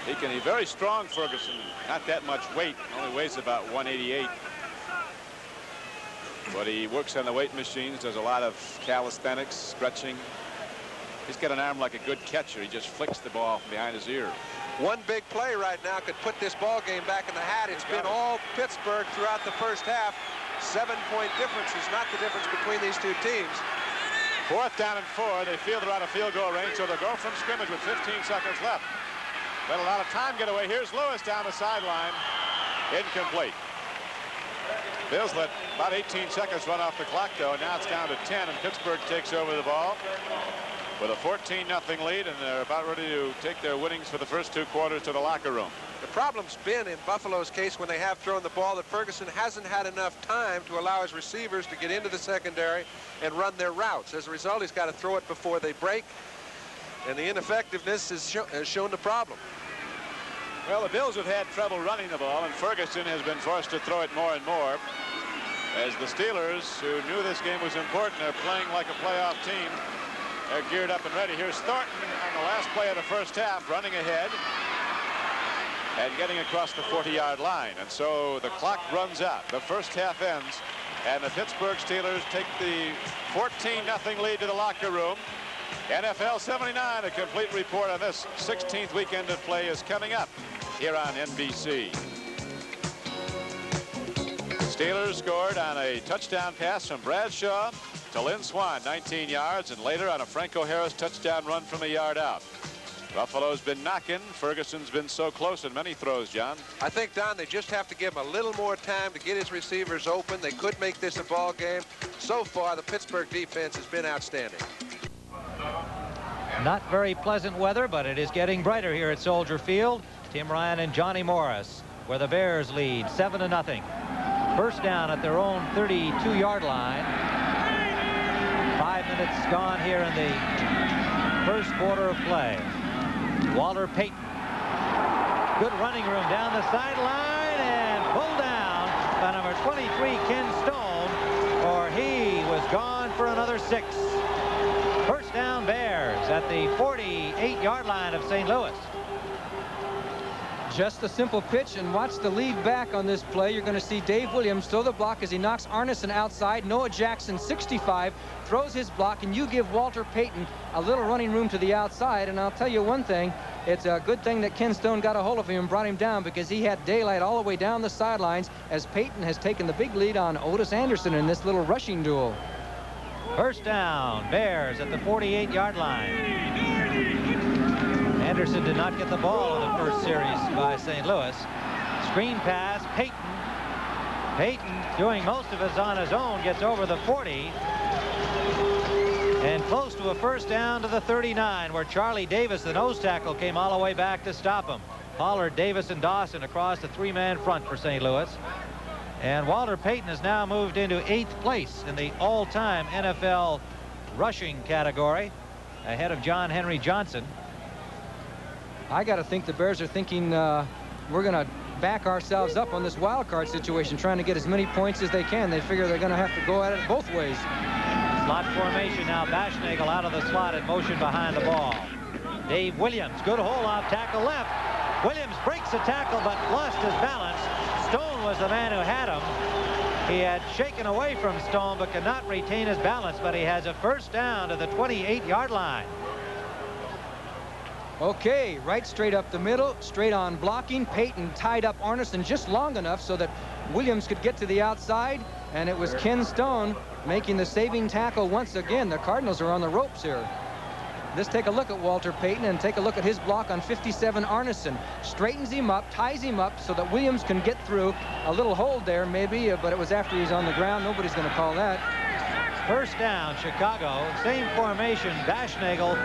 He's very strong, Ferguson. Not that much weight. Only weighs about 188. But he works on the weight machines, does a lot of calisthenics, stretching. He's got an arm like a good catcher. He just flicks the ball from behind his ear. One big play right now could put this ball game back in the hat. It's been all Pittsburgh throughout the first half. 7-point difference is not the difference between these two teams. 4th down and 4. They feel they're out of field goal range, so they'll go from scrimmage with 15 seconds left. Let a lot of time get away. Here's Lewis down the sideline. Incomplete. Bills let about 18 seconds run off the clock, though. Now it's down to 10, and Pittsburgh takes over the ball with a 14-0 lead, and they're about ready to take their winnings for the first 2 quarters to the locker room. The problem's been in Buffalo's case when they have thrown the ball that Ferguson hasn't had enough time to allow his receivers to get into the secondary and run their routes. As a result, he's got to throw it before they break, and the ineffectiveness has shown the problem. Well, the Bills have had trouble running the ball, and Ferguson has been forced to throw it more and more. As the Steelers, who knew this game was important, are playing like a playoff team. They're geared up and ready. Here's Thornton on the last play of the first half, running ahead and getting across the 40-yard line. And so the clock runs out. The first half ends, and the Pittsburgh Steelers take the 14-0 lead to the locker room. NFL 79, a complete report on this 16th weekend of play is coming up here on NBC. Steelers scored on a touchdown pass from Bradshaw to Lynn Swann, 19 yards, and later on a Franco Harris touchdown run from a yard out. Buffalo's been knocking. Ferguson's been so close in many throws, John. I think, Don, they just have to give him a little more time to get his receivers open. They could make this a ball game. So far, the Pittsburgh defense has been outstanding. Not very pleasant weather, but it is getting brighter here at Soldier Field. Tim Ryan and Johnny Morris, where the Bears lead 7-0. First down at their own 32-yard line. 5 minutes gone here in the first quarter of play. Walter Payton. Good running room down the sideline and pulled down by number 23, Ken Stone, or he was gone for another 6. First down, Bears at the 48-yard line of St. Louis. Just a simple pitch, and watch the lead back on this play. You're going to see Dave Williams throw the block as he knocks Arneson outside. Noah Jackson, 65, throws his block, and you give Walter Payton a little running room to the outside. And I'll tell you one thing, it's a good thing that Ken Stone got a hold of him and brought him down, because he had daylight all the way down the sidelines as Payton has taken the big lead on Otis Anderson in this little rushing duel. First down, Bears at the 48-yard line. Anderson did not get the ball in the first series by St. Louis. Screen pass, Payton. Payton, doing most of it on his own, gets over the 40. And close to a first down to the 39, where Charlie Davis, the nose tackle, came all the way back to stop him. Pollard, Davis, and Dawson across the 3-man front for St. Louis. And Walter Payton has now moved into 8th place in the all-time NFL rushing category, ahead of John Henry Johnson. I got to think the Bears are thinking we're going to back ourselves up on this wild card situation, trying to get as many points as they can. They figure they're going to have to go at it both ways. Slot formation now. Bashnagel out of the slot in motion behind the ball. Dave Williams, good hole off tackle left. Williams breaks the tackle but lost his balance. Stone was the man who had him. He had shaken away from Stone but could not retain his balance, but he has a first down to the 28-yard line. Okay, right straight up the middle, straight on blocking. Payton tied up Arneson just long enough so that Williams could get to the outside, and it was Ken Stone making the saving tackle once again. The Cardinals are on the ropes here. Let's take a look at Walter Payton and take a look at his block on 57, Arneson. Straightens him up, ties him up so that Williams can get through. A little hold there maybe, but it was after he's on the ground. Nobody's going to call that. First down, Chicago. Same formation. Bashnagel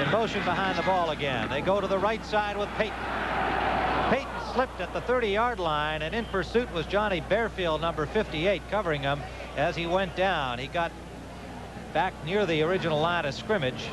in motion behind the ball again. They go to the right side with Payton. Payton slipped at the 30-yard line, and in pursuit was Johnny Bearfield, number 58, covering him as he went down. He got back near the original line of scrimmage.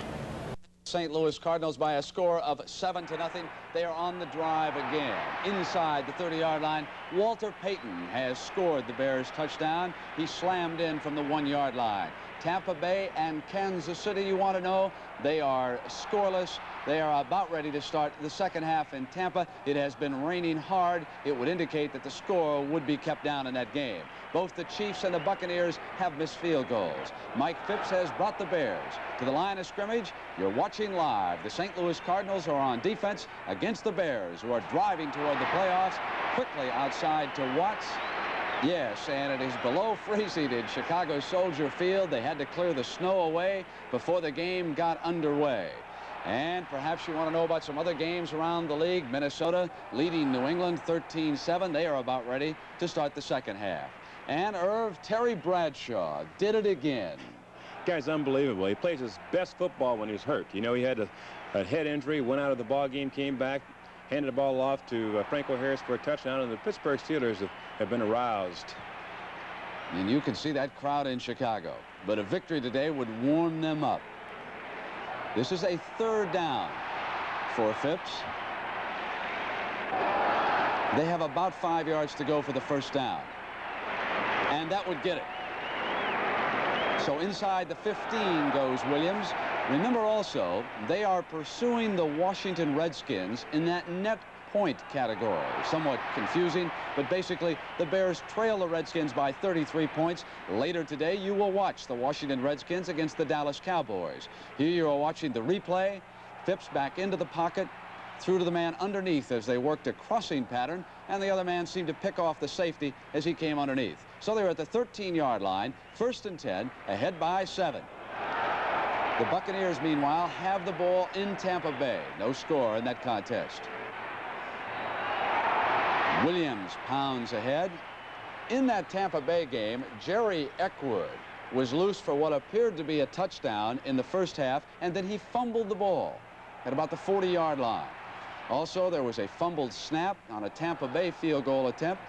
St. Louis Cardinals by a score of 7-0. They are on the drive again. Inside the 30-yard line, Walter Payton has scored the Bears touchdown. He slammed in from the 1-yard line. Tampa Bay and Kansas City, you want to know, they are scoreless. They are about ready to start the second half in Tampa. It has been raining hard. It would indicate that the score would be kept down in that game. Both the Chiefs and the Buccaneers have missed field goals. Mike Phipps has brought the Bears to the line of scrimmage. You're watching live. The St. Louis Cardinals are on defense against the Bears, who are driving toward the playoffs. Quickly outside to Watts. Yes, and it is below freezing in Chicago Soldier Field. They had to clear the snow away before the game got underway. And perhaps you want to know about some other games around the league. Minnesota leading New England 13-7. They are about ready to start the second half. And Irv, Terry Bradshaw did it again. Guy's unbelievable. He plays his best football when he's hurt. You know, he had a head injury, went out of the ball game, came back, handed the ball off to Franco Harris for a touchdown, and the Pittsburgh Steelers have been aroused. And you can see that crowd in Chicago. But a victory today would warm them up. This is a third down for Phipps. They have about 5 yards to go for the first down. And that would get it. So inside the 15 goes Williams. Remember also, they are pursuing the Washington Redskins in that net point category. Somewhat confusing, but basically the Bears trail the Redskins by 33 points. Later today, you will watch the Washington Redskins against the Dallas Cowboys. Here you are watching the replay. Phipps back into the pocket, through to the man underneath as they worked a crossing pattern, and the other man seemed to pick off the safety as he came underneath. So they're at the 13-yard line, 1st and 10, ahead by 7. The Buccaneers, meanwhile, have the ball in Tampa Bay. No score in that contest. Williams pounds ahead. In that Tampa Bay game, Jerry Eckwood was loose for what appeared to be a touchdown in the first half, and then he fumbled the ball at about the 40-yard line. Also, there was a fumbled snap on a Tampa Bay field goal attempt,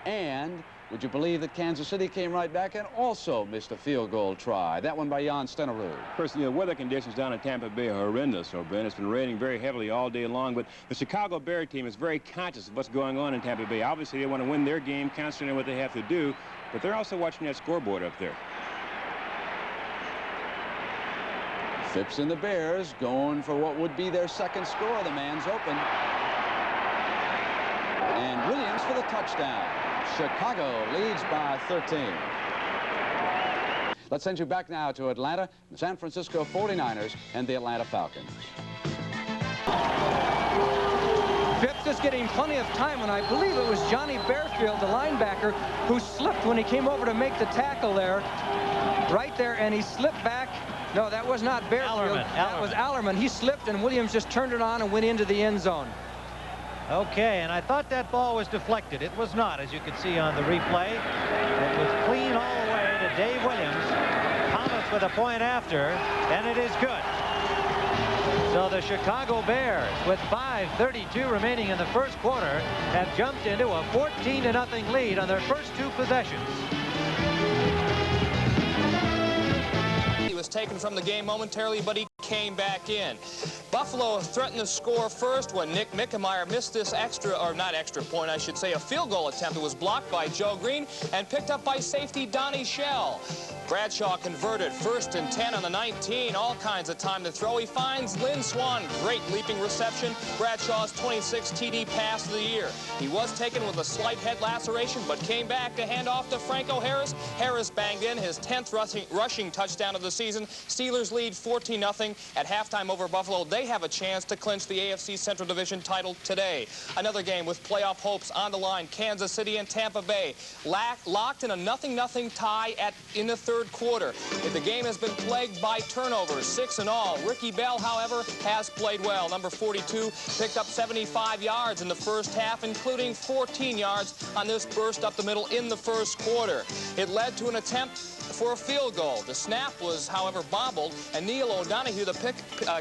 and would you believe that Kansas City came right back and also missed a field goal try? That one by Jan Stenerud. Of course, the weather conditions down in Tampa Bay are horrendous, so Ben. It's been raining very heavily all day long, but the Chicago Bear team is very conscious of what's going on in Tampa Bay. Obviously, they want to win their game, concentrate on what they have to do, but they're also watching that scoreboard up there. Phipps and the Bears going for what would be their second score. The man's open. And Williams for the touchdown. Chicago leads by 13. Let's send you back now to Atlanta, the San Francisco 49ers, and the Atlanta Falcons. Phipps is getting plenty of time, and I believe it was Johnny Bearfield, the linebacker, who slipped when he came over to make the tackle there. Right there, and he slipped back. No, that was not Bearfield. That was Allerman. He slipped, and Williams just turned it on and went into the end zone. Okay, and I thought that ball was deflected. It was not, as you could see on the replay. It was clean all the way to Dave Williams. Thomas with a point after, and it is good. So the Chicago Bears, with 5:32 remaining in the first quarter, have jumped into a 14-0 lead on their first two possessions. He was taken from the game momentarily, but he came back in. Buffalo threatened to score first when Nick Mickemeyer missed this point, I should say, a field goal attempt. It was blocked by Joe Green and picked up by safety Donnie Shell. Bradshaw converted, 1st and 10 on the 19, all kinds of time to throw. He finds Lynn Swann, great leaping reception, Bradshaw's 26th TD pass of the year. He was taken with a slight head laceration, but came back to hand off to Franco Harris. Harris banged in his 10th rushing touchdown of the season. Steelers lead 14-0 at halftime over Buffalo. They have a chance to clinch the AFC Central Division title today. Another game with playoff hopes on the line. Kansas City and Tampa Bay locked in a 0-0 tie in the third quarter. The game has been plagued by turnovers, 6 in all. Ricky Bell, however, has played well. Number 42 picked up 75 yards in the first half, including 14 yards on this burst up the middle in the first quarter. It led to an attempt for a field goal. The snap was, however, bobbled, and Neil O'Donohue, the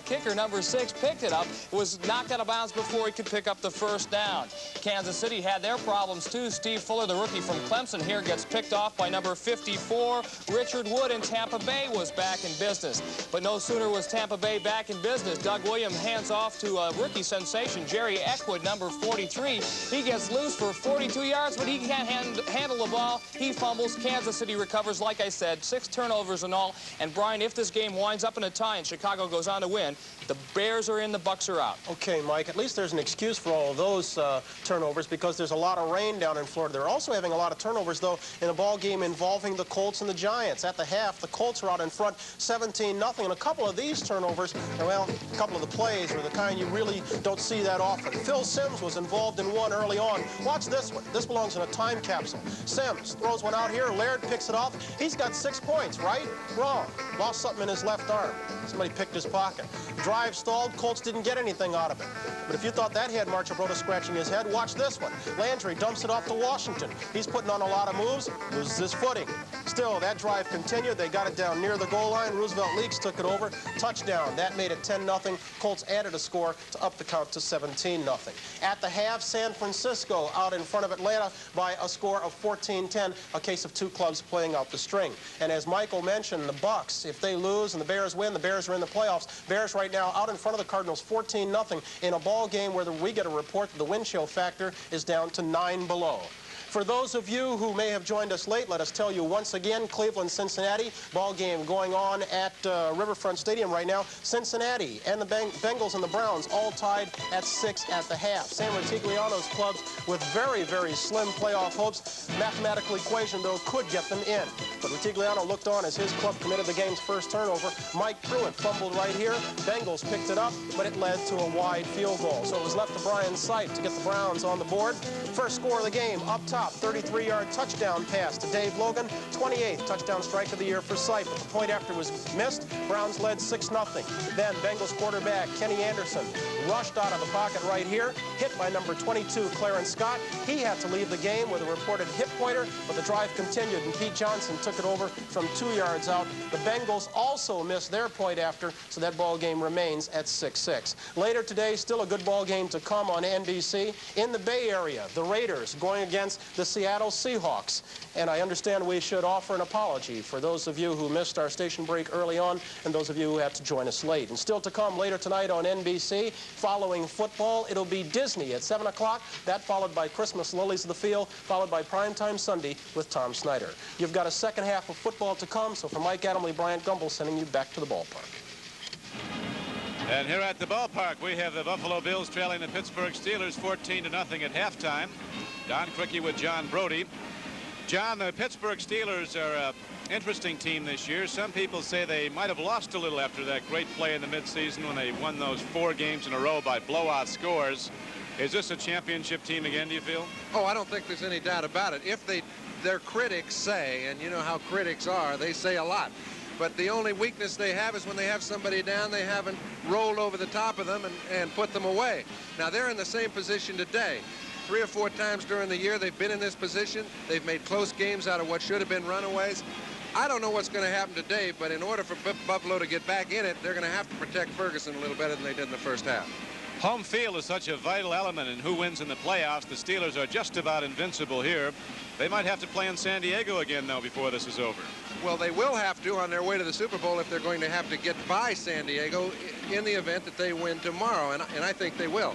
kicker, number 6, picked it up. It was knocked out of bounds before he could pick up the first down. Kansas City had their problems, too. Steve Fuller, the rookie from Clemson, here gets picked off by number 54. Richard Wood in Tampa Bay was back in business. But no sooner was Tampa Bay back in business, Doug Williams hands off to a rookie sensation, Jerry Eckwood, number 43. He gets loose for 42 yards, but he can't handle the ball. He fumbles. Kansas City recovers, like I said, 6 turnovers in all. And Brian, if this game winds up in a tie and Chicago goes on to win, the Bears are in, the Bucks are out. Okay, Mike, at least there's an excuse for all of those turnovers because there's a lot of rain down in Florida. They're also having a lot of turnovers, though, in a ball game involving the Colts and the Giants. At the half, the Colts are out in front 17-0, and a couple of these turnovers, well, a couple of the plays are the kind you really don't see that often. Phil Simms was involved in one early on. Watch this one. This belongs in a time capsule. Simms throws one out here. Laird picks it off. He's got 6 points, right? Wrong. Lost something in his left arm. Somebody picked his pocket. Drive stalled. Colts didn't get anything out of it. But if you thought that had Marcia Broda scratching his head, watch this one. Landry dumps it off to Washington. He's putting on a lot of moves, loses his footing. Still, that drive continued. They got it down near the goal line. Roosevelt Leaks took it over. Touchdown. That made it 10-0. Colts added a score to up the count to 17-0. At the half, San Francisco out in front of Atlanta by a score of 14-10, a case of 2 clubs playing out the string. And as Michael mentioned, the Bucks, if they lose and the Bears win, the Bears are in the playoffs. Bears right now out in front of the Cardinals 14-0 in a ball game where we get a report that the wind chill factor is down to 9 below. For those of you who may have joined us late, let us tell you once again, Cleveland-Cincinnati, ball game going on at Riverfront Stadium right now. Cincinnati and the Bengals and the Browns all tied at 6 at the half. Sam Rutigliano's clubs with very, very slim playoff hopes. Mathematical equation, though, could get them in. But Rutigliano looked on as his club committed the game's first turnover. Mike Pruitt fumbled right here. Bengals picked it up, but it led to a wide field goal. So it was left to Brian Sight to get the Browns on the board. First score of the game, up top. Kopp, 33-yard touchdown pass to Dave Logan, 28th touchdown strike of the year for Sipe. But the point after was missed. Browns led 6-0. Then Bengals quarterback Kenny Anderson rushed out of the pocket right here, hit by number 22, Clarence Scott. He had to leave the game with a reported hip pointer, but the drive continued, and Pete Johnson took it over from 2 yards out. The Bengals also missed their point after, so that ball game remains at 6-6. Later today, still a good ball game to come on NBC. In the Bay Area, the Raiders going against the Seattle Seahawks. And I understand we should offer an apology for those of you who missed our station break early on and those of you who had to join us late. And still to come later tonight on NBC, following football, it'll be Disney at 7 o'clock. That followed by Christmas Lilies of the Field, followed by Primetime Sunday with Tom Snyder. You've got a second half of football to come, so for Mike Adamle, Bryant Gumbel sending you back to the ballpark. And here at the ballpark, we have the Buffalo Bills trailing the Pittsburgh Steelers 14-0 at halftime. Don Quickie with John Brody. John, the Pittsburgh Steelers are an interesting team this year. Some people say they might have lost a little after that great play in the midseason when they won those 4 games in a row by blowout scores. Is this a championship team again, do you feel? Oh, I don't think there's any doubt about it. If their critics say, and you know how critics are, they say a lot. But the only weakness they have is when they have somebody down, they haven't rolled over the top of them and put them away. Now, they're in the same position today. 3 or 4 times during the year they've been in this position. They've made close games out of what should have been runaways. I don't know what's going to happen today, but in order for Buffalo to get back in it, they're going to have to protect Ferguson a little better than they did in the first half. Home field is such a vital element in who wins in the playoffs. The Steelers are just about invincible here. They might have to play in San Diego again, though, before this is over. Well, they will have to on their way to the Super Bowl if they're going to have to get by San Diego in the event that they win tomorrow, and I think they will.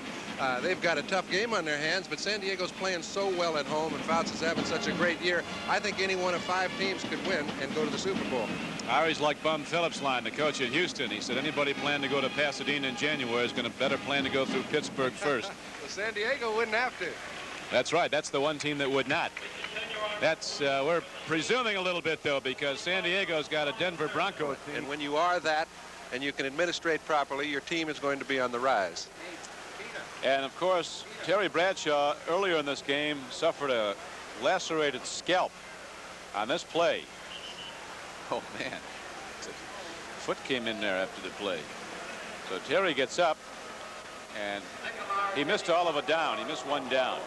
They've got a tough game on their hands, but San Diego's playing so well at home, and Fouts is having such a great year. I think any one of 5 teams could win and go to the Super Bowl. I always like Bum Phillips' line, the coach at Houston. He said anybody planning to go to Pasadena in January is going to better plan to go through Pittsburgh first. Well, San Diego wouldn't have to. That's right. That's the one team that would not. That's we're presuming a little bit, though, because San Diego's got a Denver Broncos team. And when you are that and you can administrate properly, your team is going to be on the rise. And, of course, Terry Bradshaw earlier in this game suffered a lacerated scalp on this play. Oh, man. Foot came in there after the play. So Terry gets up, and he missed all of a down. He missed 1 down.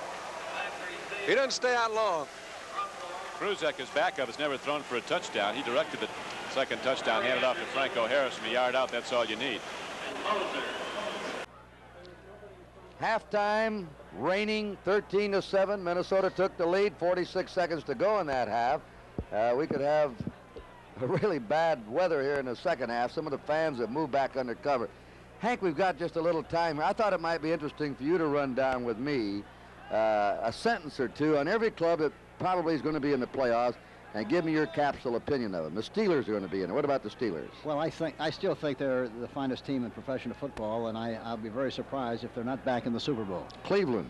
He doesn't stay out long. Kruzek, his backup, has never thrown for a touchdown. He directed the second touchdown, handed off to Franco Harris from a yard out. That's all you need. Halftime, raining, 13-7. Minnesota took the lead, 46 seconds to go in that half. We could have really bad weather here in the second half. Some of the fans have moved back under cover. Hank, we've got just a little time here. I thought it might be interesting for you to run down with me a sentence or two on every club that probably is going to be in the playoffs, and give me your capsule opinion of them. The Steelers are going to be in it. What about the Steelers? Well, I still think they're the finest team in professional football, and I'll be very surprised if they're not back in the Super Bowl. Cleveland.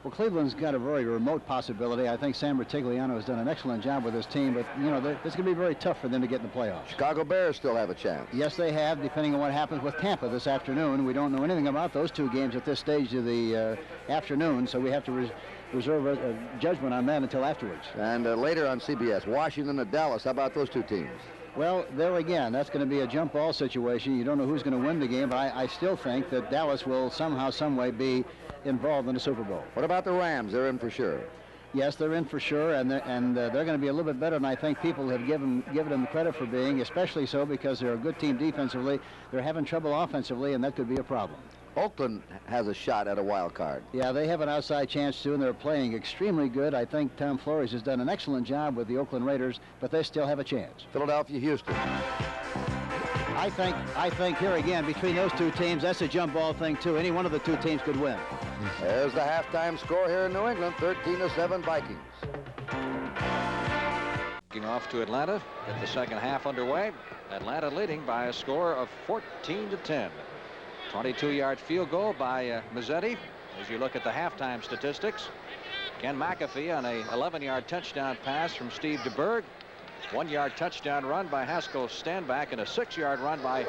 Well, Cleveland's got a very remote possibility. I think Sam Rutigliano has done an excellent job with his team, but, you know, it's going to be very tough for them to get in the playoffs. Chicago Bears still have a chance. Yes, they have, depending on what happens with Tampa this afternoon. We don't know anything about those 2 games at this stage of the afternoon, so we have to reserve a judgment on that until afterwards. And later on CBS, Washington and Dallas. How about those 2 teams? Well, there again, that's going to be a jump ball situation. You don't know who's going to win the game, but I still think that Dallas will somehow, some way be involved in the Super Bowl. What about the Rams? They're in for sure. Yes, they're in for sure, and they're going to be a little bit better than I think people have given them credit for being, especially so because they're a good team defensively. They're having trouble offensively, and that could be a problem. Oakland has a shot at a wild card. Yeah, they have an outside chance, too, and they're playing extremely good. I think Tom Flores has done an excellent job with the Oakland Raiders, but they still have a chance. Philadelphia, Houston. I think here again, between those 2 teams, that's a jump ball thing, too. Any one of the 2 teams could win. There's the halftime score here in New England, 13-7 Vikings. Looking off to Atlanta, get the second half underway. Atlanta leading by a score of 14-10. 22-yard field goal by Mazzetti. As you look at the halftime statistics, Ken McAfee on a 11-yard touchdown pass from Steve DeBerg. 1-yard touchdown run by Haskell Stanback, and a 6-yard run by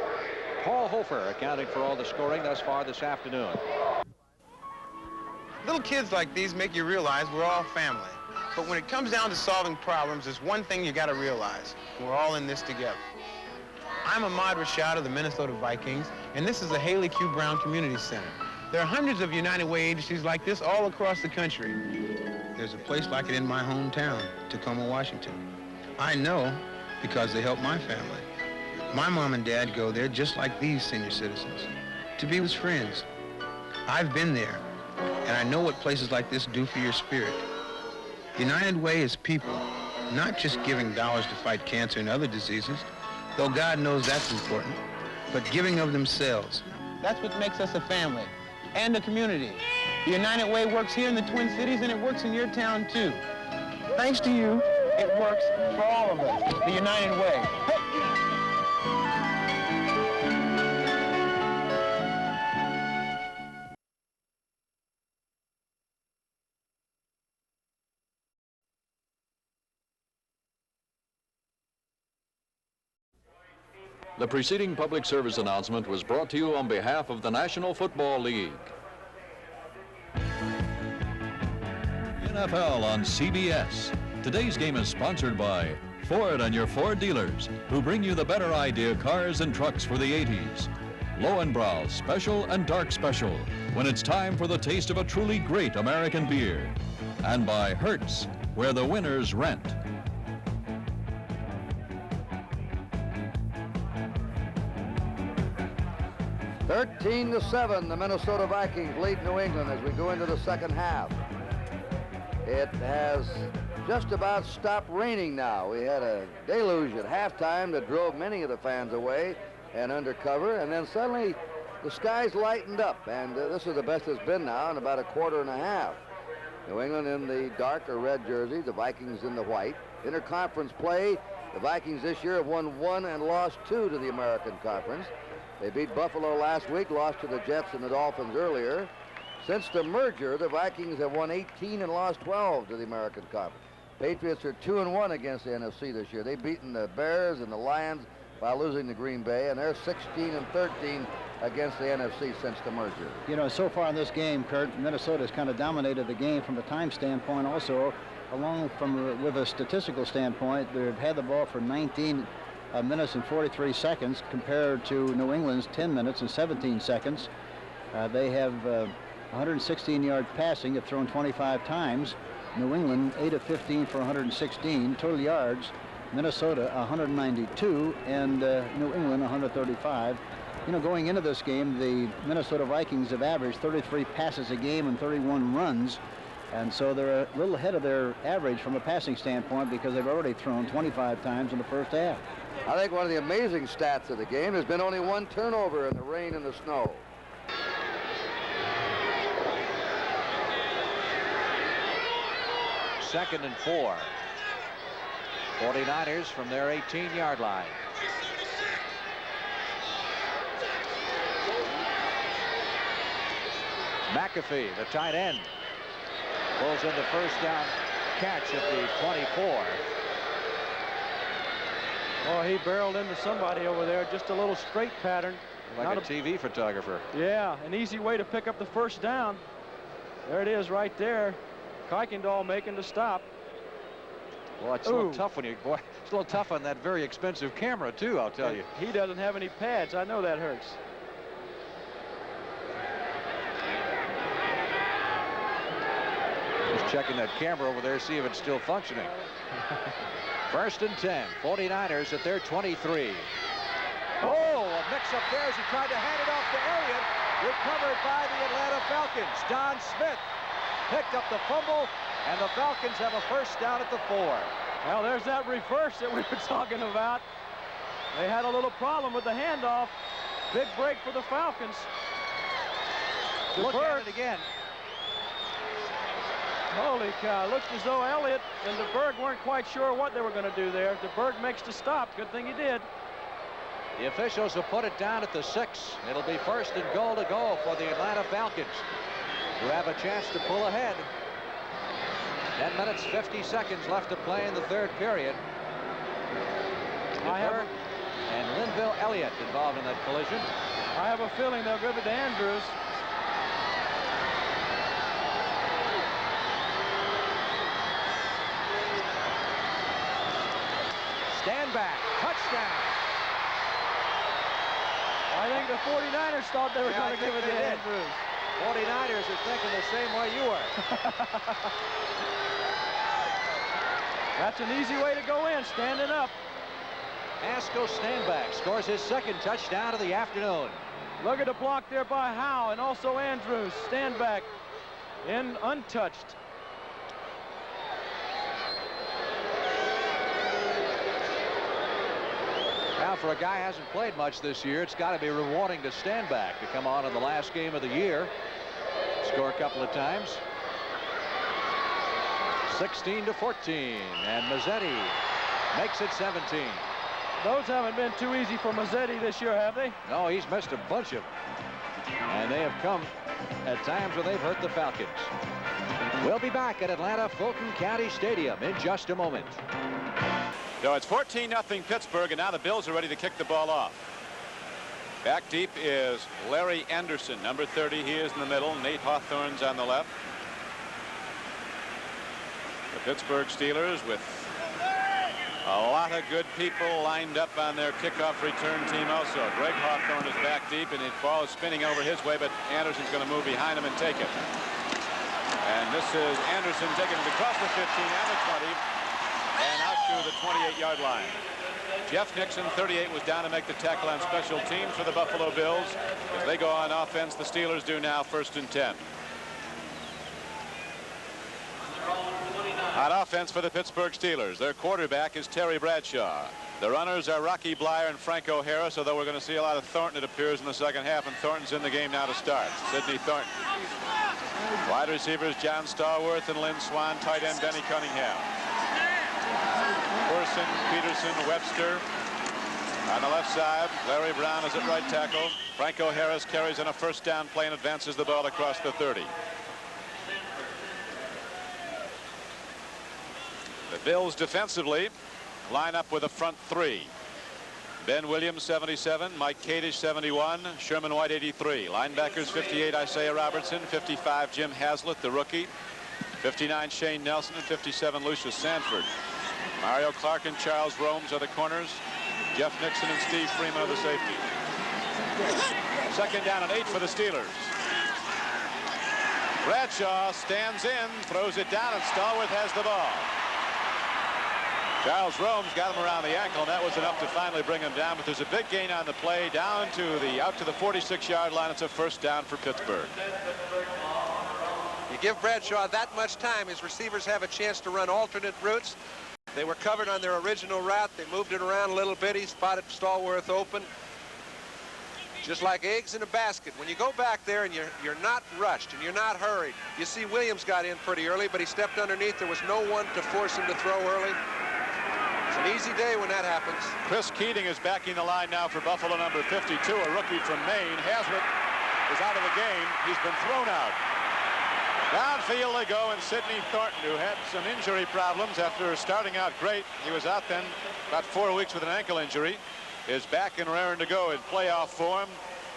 Paul Hofer, accounting for all the scoring thus far this afternoon. Little kids like these make you realize we're all family. But when it comes down to solving problems, there's one thing you got to realize. We're all in this together. I'm Ahmad Rashad of the Minnesota Vikings, and this is the Haley Q. Brown Community Center. There are hundreds of United Way agencies like this all across the country. There's a place like it in my hometown, Tacoma, Washington. I know because they help my family. My mom and dad go there just like these senior citizens, to be with friends. I've been there, and I know what places like this do for your spirit. United Way is people, not just giving dollars to fight cancer and other diseases, though God knows that's important, but giving of themselves. That's what makes us a family and a community. The United Way works here in the Twin Cities, and it works in your town, too. Thanks to you, it works for all of us, the United Way. The preceding public service announcement was brought to you on behalf of the National Football League. NFL on CBS. Today's game is sponsored by Ford and your Ford dealers, who bring you the better idea cars and trucks for the 80s. Lowenbrau Special and Dark Special, when it's time for the taste of a truly great American beer. And by Hertz, where the winners rent. 13-7, the Minnesota Vikings lead New England as we go into the second half. It has just about stopped raining now. We had a deluge at halftime that drove many of the fans away and under cover, and then suddenly the skies lightened up, and this is the best it's been now in about a quarter and a half. New England in the dark or red jersey, the Vikings in the white. Interconference play, the Vikings this year have won 1 and lost 2 to the American Conference. They beat Buffalo last week, lost to the Jets and the Dolphins earlier. Since the merger, the Vikings have won 18 and lost 12 to the American Conference. Patriots are 2-1 against the NFC this year. They've beaten the Bears and the Lions by losing to Green Bay, and they're 16-13 against the NFC since the merger. You know, so far in this game, Kurt, Minnesota has kind of dominated the game from a time standpoint also, along with a statistical standpoint. They've had the ball for 19 minutes and 43 seconds compared to New England's 10 minutes and 17 seconds. They have 116-yard passing, have thrown 25 times. New England 8 of 15 for 116 total yards. Minnesota 192 and New England 135. You know, going into this game, the Minnesota Vikings have averaged 33 passes a game and 31 runs. And so they're a little ahead of their average from a passing standpoint because they've already thrown 25 times in the first half. I think one of the amazing stats of the game has been only 1 turnover in the rain and the snow. Second and 4. 49ers from their 18-yard line. McAfee, the tight end, pulls in the first down catch at the 24. Oh, he barreled into somebody over there. Just a little straight pattern. Like a TV photographer. Yeah, an easy way to pick up the first down. There it is right there. Kuykendall making the stop. Well, it's a little tough when you, boy, it's a little tough on that very expensive camera, too, I'll tell you. He doesn't have any pads. I know that hurts. Just checking that camera over there, see if it's still functioning. First and 10, 49ers at their 23. Oh, a mix-up there as he tried to hand it off to Elliott. Recovered by the Atlanta Falcons. Don Smith picked up the fumble, and the Falcons have a first down at the 4. Well, there's that reverse that we were talking about. They had a little problem with the handoff. Big break for the Falcons. Look at it again. Holy cow, looked as though Elliott and DeBerg weren't quite sure what they were going to do there. DeBerg makes the stop. Good thing he did. The officials have put it down at the 6. It'll be first and goal to go for the Atlanta Falcons, who have a chance to pull ahead. 10 minutes, 50 seconds left to play in the third period. DeBerg and Linville Elliott involved in that collision. I have a feeling they'll give it to Andrews. touchdown. I think the 49ers thought they were going to give it to Andrews. 49ers are thinking the same way you are. That's an easy way to go in, standing up. Haskell Stanback scores his second touchdown of the afternoon. Look at the block there by Howe and also Andrews. Stanback in untouched. Now, for a guy who hasn't played much this year, it's got to be rewarding to Stanback to come on in the last game of the year. Score a couple of times. 16-14, and Mazzetti makes it 17. Those haven't been too easy for Mazzetti this year, have they? No, he's missed a bunch of them. And they have come at times where they've hurt the Falcons. We'll be back at Atlanta Fulton County Stadium in just a moment. So it's 14-0 Pittsburgh, and now the Bills are ready to kick the ball off. Back deep is Larry Anderson, number 30. He is in the middle. Nate Hawthorne's on the left. The Pittsburgh Steelers with a lot of good people lined up on their kickoff return team also. Greg Hawthorne is back deep, and the ball is spinning over his way, but Anderson's going to move behind him and take it. And this is Anderson taking it across the 15 and the 20 and out to the 28-yard line. Jeff Nixon, 38, was down to make the tackle on special teams for the Buffalo Bills. As they go on offense, the Steelers do now, 1st and 10. On offense for the Pittsburgh Steelers, their quarterback is Terry Bradshaw. The runners are Rocky Blyer and Franco Harris, although we're going to see a lot of Thornton, it appears, in the second half, and Thornton's in the game now to start. Sidney Thornton. Wide receivers John Stallworth and Lynn Swan, tight end Benny Cunningham. Person, Peterson, Webster. On the left side, Larry Brown is at right tackle. Franco Harris carries in a first down play and advances the ball across the 30. The Bills defensively line up with a front three. Ben Williams, 77, Mike Kadish, 71, Sherman White, 83. Linebackers, 58, Isaiah Robertson, 55, Jim Haslett, the rookie, 59, Shane Nelson, and 57, Lucius Sanford. Mario Clark and Charles Romes are the corners. Jeff Nixon and Steve Freeman are the safeties. Second down and 8 for the Steelers. Bradshaw stands in, throws it down, and Stallworth has the ball. Charles Romes got him around the ankle, and that was enough to finally bring him down. But there's a big gain on the play down to the out to the 46-yard line. It's a first down for Pittsburgh. You give Bradshaw that much time, his receivers have a chance to run alternate routes. They were covered on their original route. They moved it around a little bit. He spotted Stallworth open. Just like eggs in a basket. When you go back there and you're not rushed and you're not hurried. You see Williams got in pretty early, but he stepped underneath. There was no one to force him to throw early. It's an easy day when that happens. Chris Keating is backing the line now for Buffalo, number 52, a rookie from Maine. Haslett is out of the game. He's been thrown out. Downfield they go, and Sidney Thornton, who had some injury problems after starting out great. He was out then about 4 weeks with an ankle injury. Is back and raring to go in playoff form.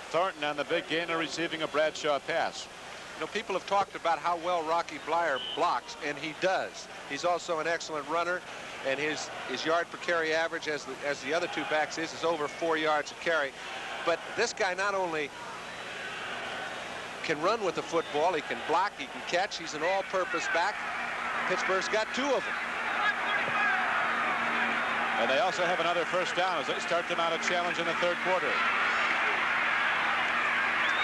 Thornton on the big gainer receiving a Bradshaw pass. You know, people have talked about how well Rocky Blyer blocks, and he does. He's also an excellent runner, and his yard per carry average, as the other two backs is over 4 yards a carry. But this guy not only can run with the football, he can block, he can catch. He's an all-purpose back. Pittsburgh's got 2 of them. And they also have another first down as they start them out a challenge in the third quarter.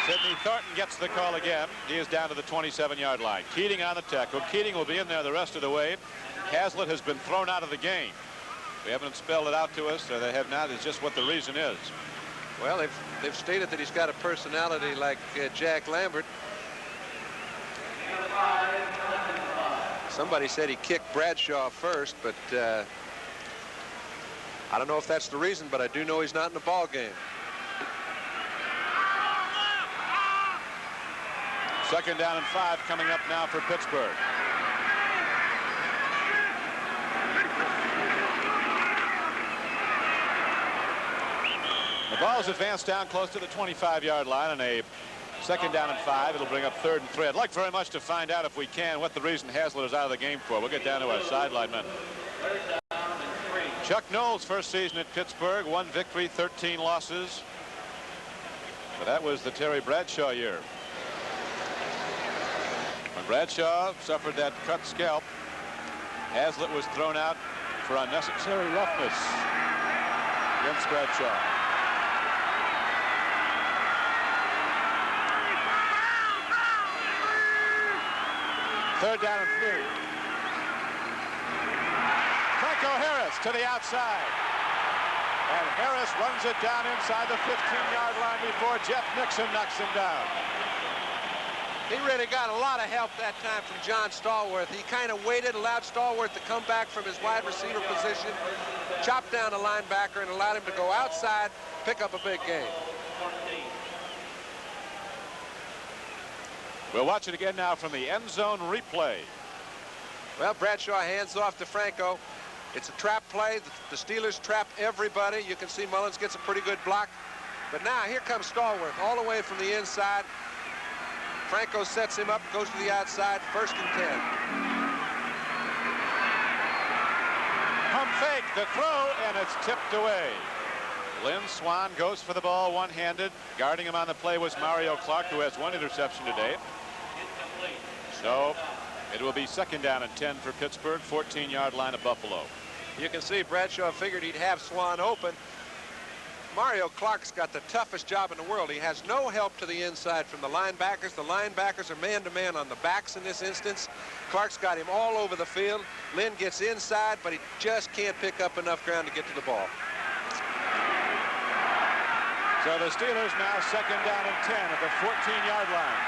Sidney Thornton gets the call again. He is down to the 27-yard line. Keating on the tackle. Keating will be in there the rest of the way. Haslett has been thrown out of the game. We haven't spelled it out to us, or they have not. It's just what the reason is. Well, they've stated that he's got a personality like Jack Lambert. Somebody said he kicked Bradshaw first, but I don't know if that's the reason, but I do know he's not in the ball game. Second down and 5 coming up now for Pittsburgh. The ball is advanced down close to the 25-yard line, and a second down and 5. It'll bring up 3rd and 3. I'd like very much to find out, if we can, what the reason Haslett is out of the game for. We'll get down to our sideline men. Chuck Noll's first season at Pittsburgh, 1 victory, 13 losses. But that was the Terry Bradshaw year. When Bradshaw suffered that cut scalp, Hazlitt was thrown out for unnecessary roughness against Bradshaw. Third down and 3. Franco Harris to the outside. And Harris runs it down inside the 15-yard line before Jeff Nixon knocks him down. He really got a lot of help that time from John Stallworth. He kind of waited, allowed Stallworth to come back from his wide receiver position, chopped down a linebacker, and allowed him to go outside, pick up a big gain. We'll watch it again now from the end zone replay. Well, Bradshaw hands off to Franco. It's a trap play. The Steelers trap everybody. You can see Mullins gets a pretty good block. But now here comes Stallworth all the way from the inside. Franco sets him up, goes to the outside, 1st and 10. Pump fake, the throw, and it's tipped away. Lynn Swann goes for the ball one-handed. Guarding him on the play was Mario Clark, who has 1 interception today. So it will be 2nd down and 10 for Pittsburgh, 14-yard line of Buffalo. You can see Bradshaw figured he'd have Swann open. Mario Clark's got the toughest job in the world. He has no help to the inside from the linebackers. The linebackers are man-to-man on the backs in this instance. Clark's got him all over the field. Lynn gets inside, but he just can't pick up enough ground to get to the ball. So the Steelers now 2nd down and 10 at the 14-yard line.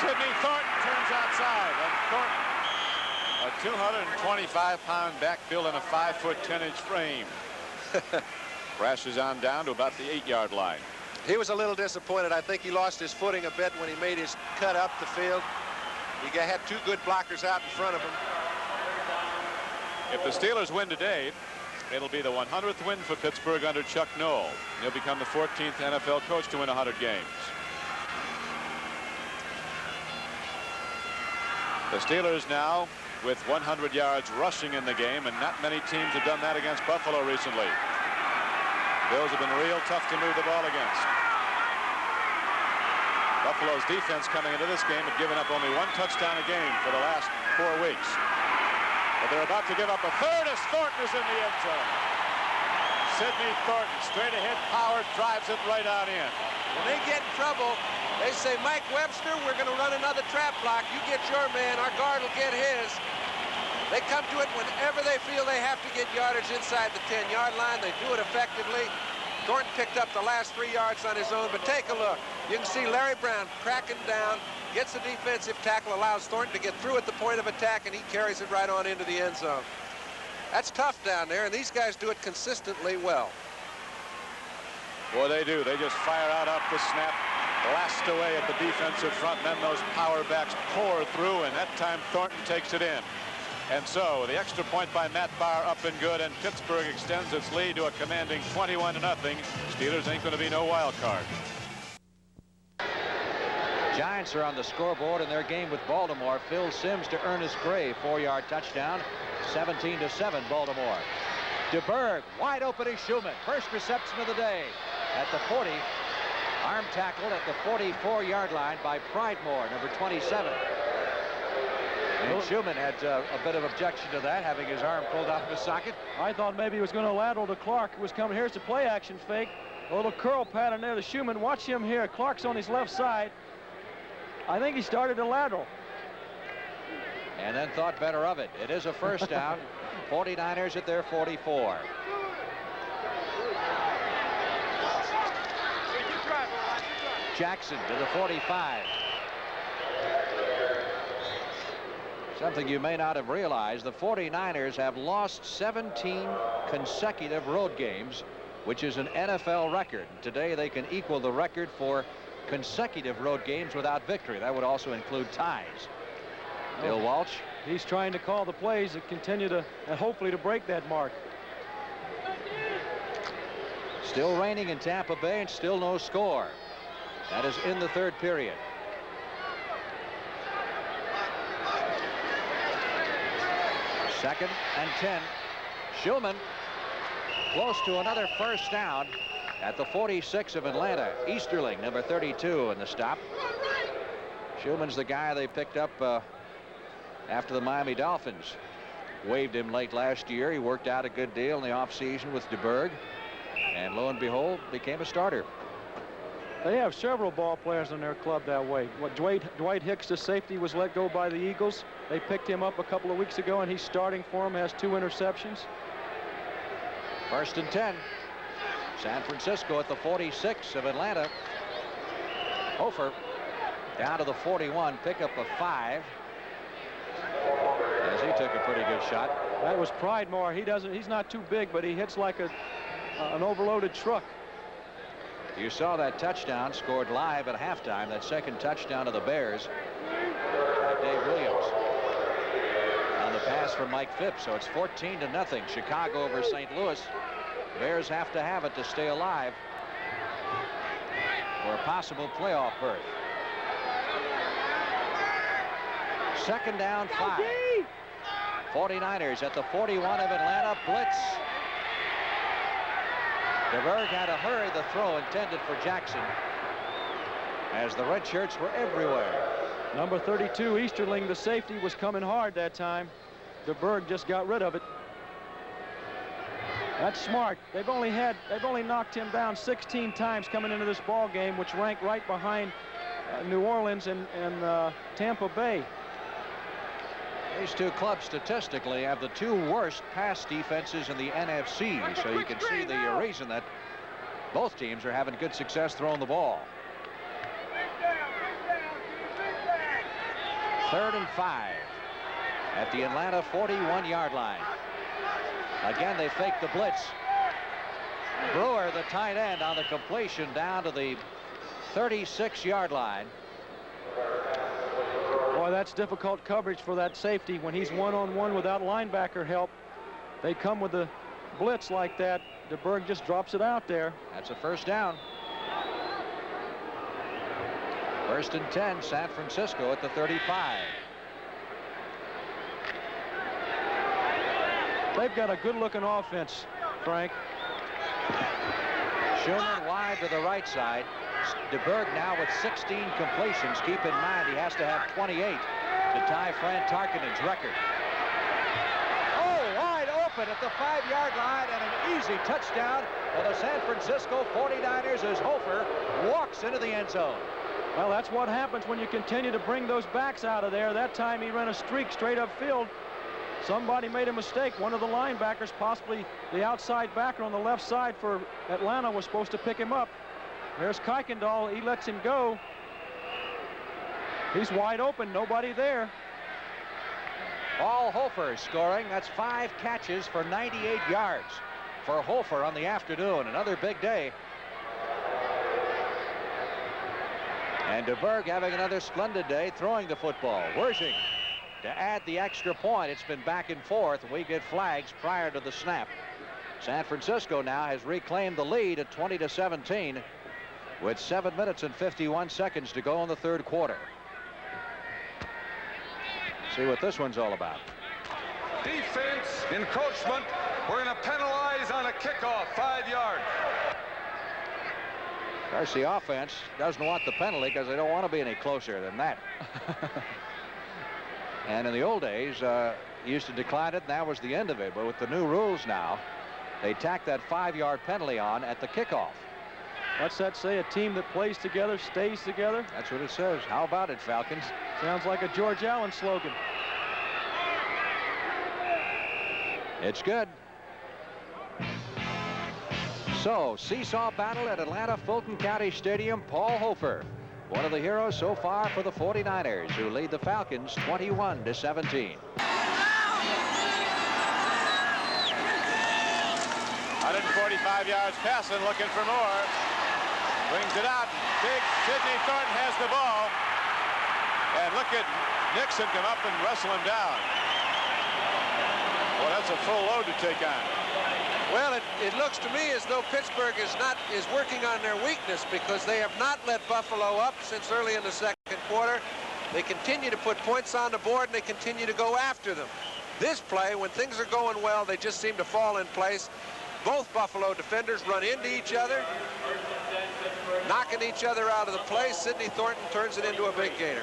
Sidney Thornton turns outside, and Thornton, a 225-pound back built in a 5-foot 10-inch frame, crashes on down to about the 8-yard line. He was a little disappointed. I think he lost his footing a bit when he made his cut up the field. He had 2 good blockers out in front of him. If the Steelers win today, it'll be the 100th win for Pittsburgh under Chuck Noll. He'll become the 14th NFL coach to win 100 games. The Steelers now with 100 yards rushing in the game, and not many teams have done that against Buffalo recently. Bills have been real tough to move the ball against. Buffalo's defense coming into this game had given up only 1 touchdown a game for the last 4 weeks. But they're about to give up a 3rd as Thornton is in the end zone. Sidney Thornton, straight ahead power, drives it right on in. When they get in trouble, they say, Mike Webster, we're going to run another trap block. You get your man, our guard will get his. They come to it whenever they feel they have to get yardage inside the 10-yard line. They do it effectively. Thornton picked up the last 3 yards on his own, but take a look. You can see Larry Brown cracking down, gets the defensive tackle, allows Thornton to get through at the point of attack, and he carries it right on into the end zone. That's tough down there, and these guys do it consistently well. Boy, they do. They just fire out off the snap, blast away at the defensive front, and then those power backs pour through, and that time Thornton takes it in. And so the extra point by Matt Barr up and good, and Pittsburgh extends its lead to a commanding 21-0. Steelers ain't going to be no wild card. Giants are on the scoreboard in their game with Baltimore. Phil Simms to Ernest Gray, 4-yard touchdown, 17-7 Baltimore. DeBerg wide open is Schumann, first reception of the day at the 40. Arm tackled at the 44-yard line by Pridemore, number 27. And Schumann had a bit of objection to that, having his arm pulled out of his socket. I thought maybe he was going to lateral to Clark, who was coming. Here's the play action fake. A little curl pattern there to Schumann. Watch him here. Clark's on his left side. I think he started to lateral. And then thought better of it. It is a first down. 49ers at their 44. Jackson to the 45. Something you may not have realized, the 49ers have lost 17 consecutive road games, which is an NFL record. Today they can equal the record for consecutive road games without victory. That would also include ties. Bill Walsh. He's trying to call the plays that continue to, and hopefully to break that mark. Still raining in Tampa Bay and still no score. That is in the third period. Second and 10. Schulman close to another first down at the 46 of Atlanta. Easterling, number 32, in the stop. Schulman's the guy they picked up after the Miami Dolphins waived him late last year. He worked out a good deal in the offseason with DeBerg, and lo and behold, became a starter. They have several ball players in their club that way. Dwight Hicks, the safety, was let go by the Eagles. They picked him up a couple of weeks ago, and he's starting for them, has 2 interceptions. First and 10. San Francisco at the 46 of Atlanta. Hofer down to the 41, pickup of 5. As he took a pretty good shot. That was Pridemore. He's not too big, but he hits like an overloaded truck. You saw that touchdown scored live at halftime, that second touchdown of the Bears by Dave Williams on the pass from Mike Phipps. So it's 14-0. Chicago over St. Louis. Bears have to have it to stay alive for a possible playoff berth. Second down, 5. 49ers at the 41 of Atlanta. Blitz. DeBerg had to hurry the throw intended for Jackson, as the red shirts were everywhere. Number 32, Easterling, the safety, was coming hard that time. DeBerg just got rid of it. That's smart. They've only knocked him down 16 times coming into this ball game, which ranked right behind New Orleans and Tampa Bay. These two clubs statistically have the 2 worst pass defenses in the NFC, so you can see the reason that both teams are having good success throwing the ball. 3rd and 5 at the Atlanta 41-yard line. Again, they fake the blitz. Brewer, the tight end, on the completion down to the 36-yard line. Boy, that's difficult coverage for that safety when he's one-on-one without linebacker help. They come with the blitz like that. DeBerg just drops it out there. That's a first down. 1st and 10, San Francisco at the 35. They've got a good-looking offense, Frank. Schulman wide to the right side. DeBerg now with 16 completions. Keep in mind he has to have 28 to tie Fran Tarkenton's record. Oh, wide open at the 5-yard line, and an easy touchdown for the San Francisco 49ers as Hofer walks into the end zone. Well, that's what happens when you continue to bring those backs out of there. That time he ran a streak straight upfield. Somebody made a mistake. One of the linebackers, possibly the outside backer on the left side for Atlanta, was supposed to pick him up. There's Kuykendall. He lets him go. He's wide open. Nobody there. Paul Hofer scoring. That's 5 catches for 98 yards for Hofer on the afternoon. Another big day. And DeBerg having another splendid day throwing the football. Wersching to add the extra point. It's been back and forth. We get flags prior to the snap. San Francisco now has reclaimed the lead at 20-17 with 7 minutes and 51 seconds to go in the third quarter. See what this one's all about. Defense, encroachment. We're going to penalize on a kickoff, 5 yards. Of course, the offense doesn't want the penalty because they don't want to be any closer than that. And in the old days, used to decline it, and that was the end of it. But with the new rules now, they tack that 5-yard penalty on at the kickoff. What's that say? A team that plays together stays together? That's what it says. How about it, Falcons? Sounds like a George Allen slogan. It's good. So, seesaw battle at Atlanta Fulton County Stadium. Paul Hofer, one of the heroes so far for the 49ers, who lead the Falcons 21-17. 145 yards passing, looking for more. Brings it out. Big Sidney Thornton has the ball. And look at Nixon come up and wrestle him down. Well, that's a full load to take on. Well, it looks to me as though Pittsburgh is working on their weakness, because they have not let Buffalo up since early in the second quarter. They continue to put points on the board, and they continue to go after them. This play, when things are going well, they just seem to fall in place. Both Buffalo defenders run into each other, knocking each other out of the play. Sidney Thornton turns it into a big gainer.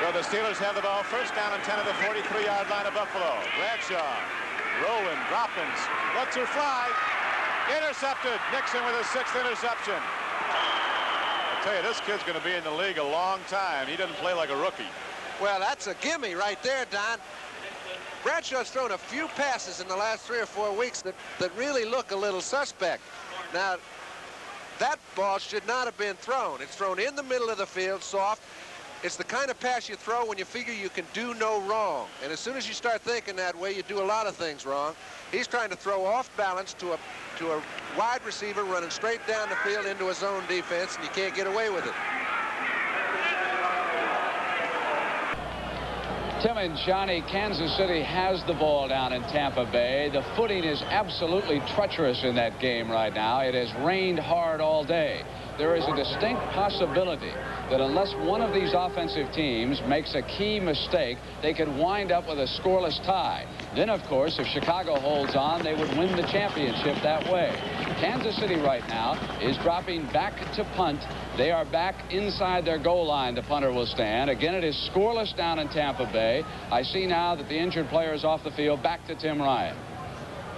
So the Steelers have the ball, first down and 10 at the 43-yard line of Buffalo. Bradshaw rolling, dropping, lets her fly. Intercepted. Nixon with his 6th interception. I tell you, this kid's going to be in the league a long time. He doesn't play like a rookie. Well, that's a gimme right there, Don. Bradshaw's thrown a few passes in the last 3 or 4 weeks that really look a little suspect. Now, that ball should not have been thrown. It's thrown in the middle of the field, soft. It's the kind of pass you throw when you figure you can do no wrong. And as soon as you start thinking that way, you do a lot of things wrong. He's trying to throw off balance to a wide receiver running straight down the field into a zone defense, and you can't get away with it. Tim and Johnny, Kansas City has the ball down in Tampa Bay. The footing is absolutely treacherous in that game right now. It has rained hard all day. There is a distinct possibility that unless one of these offensive teams makes a key mistake, they could wind up with a scoreless tie. Then, of course, if Chicago holds on, they would win the championship that way. Kansas City right now is dropping back to punt. They are back inside their goal line. The punter will stand. Again, it is scoreless down in Tampa Bay. I see now that the injured player is off the field. Back to Tim Ryan.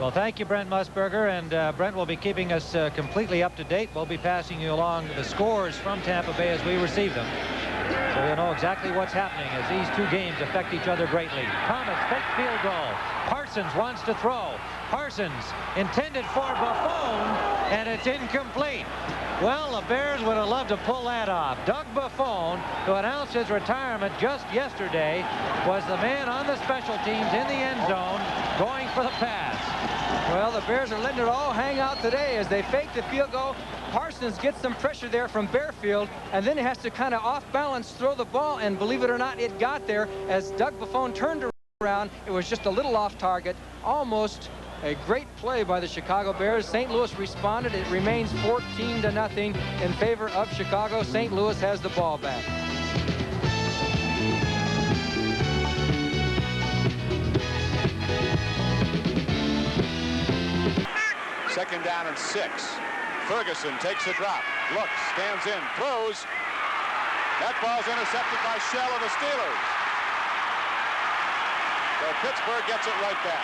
Well, thank you, Brent Musburger, and Brent will be keeping us completely up to date. We'll be passing you along the scores from Tampa Bay as we receive them, so you'll know exactly what's happening as these two games affect each other greatly. Thomas, fake field goal. Parsons wants to throw. Parsons intended for Buffon, and it's incomplete. Well, the Bears would have loved to pull that off. Doug Buffon, who announced his retirement just yesterday, was the man on the special teams in the end zone going for the pass. Well, the Bears are letting it all hang out today as they fake the field goal. Parsons gets some pressure there from Bearfield, and then he has to kind of off balance throw the ball, and believe it or not, it got there as Doug Buffon turned around. It was just a little off target, almost a great play by the Chicago Bears. St. Louis responded. It remains 14-0 in favor of Chicago. St. Louis has the ball back. Second down and 6. Ferguson takes a drop, looks, stands in, throws. That ball's intercepted by Shell of the Steelers. So Pittsburgh gets it right back.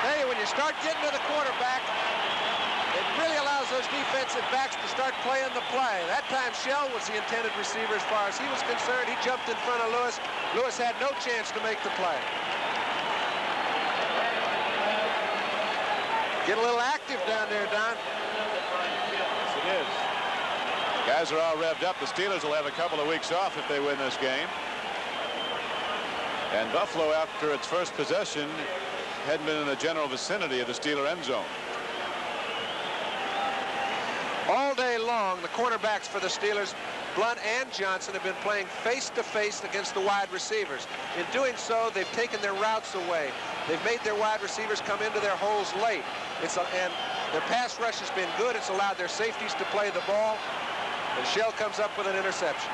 Tell you, when you start getting to the quarterback, it really allows those defensive backs to start playing the play. That time Shell was the intended receiver as far as he was concerned. He jumped in front of Lewis. Lewis had no chance to make the play. Get a little active down there, Don. Yes, it is. Guys are all revved up. The Steelers will have a couple of weeks off if they win this game. And Buffalo, after its first possession, hadn't been in the general vicinity of the Steeler end zone. All day long, the cornerbacks for the Steelers, Blunt and Johnson, have been playing face-to-face against the wide receivers. In doing so, they've taken their routes away. They've made their wide receivers come into their holes late. And their pass rush has been good. It's allowed their safeties to play the ball. And Shell comes up with an interception.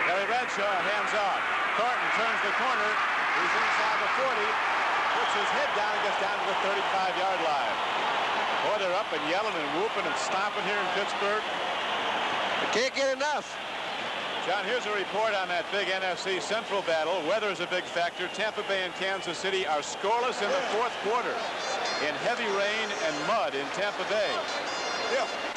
Gary Bradshaw hands off. Thornton turns the corner. He's inside the 40. Puts his head down and gets down to the 35-yard line. Boy, they're up and yelling and whooping and stomping here in Pittsburgh. They can't get enough. John, here's a report on that big NFC Central battle. Weather is a big factor. Tampa Bay and Kansas City are scoreless in the fourth quarter in heavy rain and mud in Tampa Bay.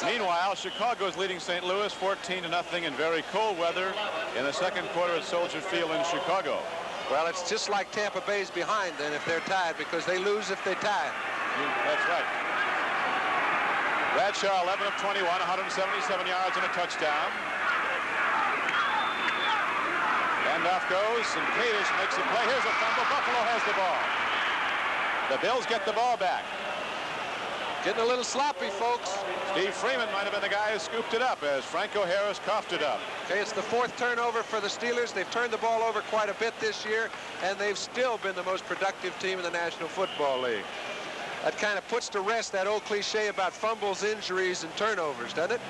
Meanwhile, Chicago is leading St. Louis 14-0 in very cold weather in the second quarter at Soldier Field in Chicago. Well, it's just like Tampa Bay's behind then if they're tied, because they lose if they tie. That's right. Bradshaw, 11 of 21, 177 yards and a touchdown. Handoff goes, and Kadish makes a play. Here's a fumble. Buffalo has the ball. The Bills get the ball back. Getting a little sloppy, folks. Steve Freeman might have been the guy who scooped it up as Franco Harris coughed it up. Okay, it's the 4th turnover for the Steelers. They've turned the ball over quite a bit this year, and they've still been the most productive team in the National Football League. That kind of puts to rest that old cliche about fumbles, injuries, and turnovers, doesn't it?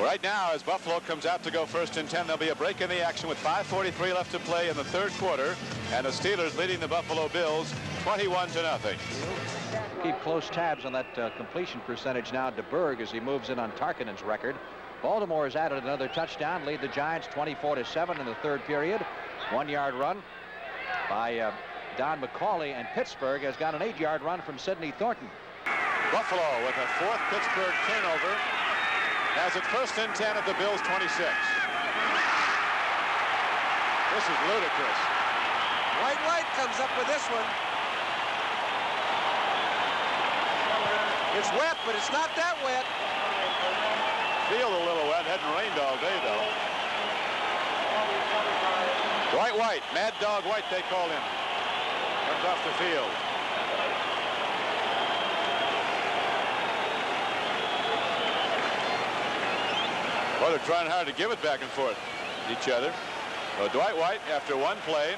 Right now, as Buffalo comes out to go 1st and 10, there'll be a break in the action with 5:43 left to play in the 3rd quarter, and the Steelers leading the Buffalo Bills 21-0. Keep close tabs on that completion percentage now. DeBerg as he moves in on Tarkanen's record. Baltimore has added another touchdown, lead the Giants 24-7 in the 3rd period. 1-yard run by Don McCauley, and Pittsburgh has got an 8-yard run from Sidney Thornton. Buffalo with a 4th Pittsburgh turnover has it 1st and 10 at the Bills 26. This is ludicrous. White comes up with this one. It's wet, but it's not that wet. Field a little wet. Hadn't rained all day, though. Dwight White, Mad Dog White, they call him. Comes off the field. Well, they're trying hard to give it back and forth each other. So Dwight White, after one play,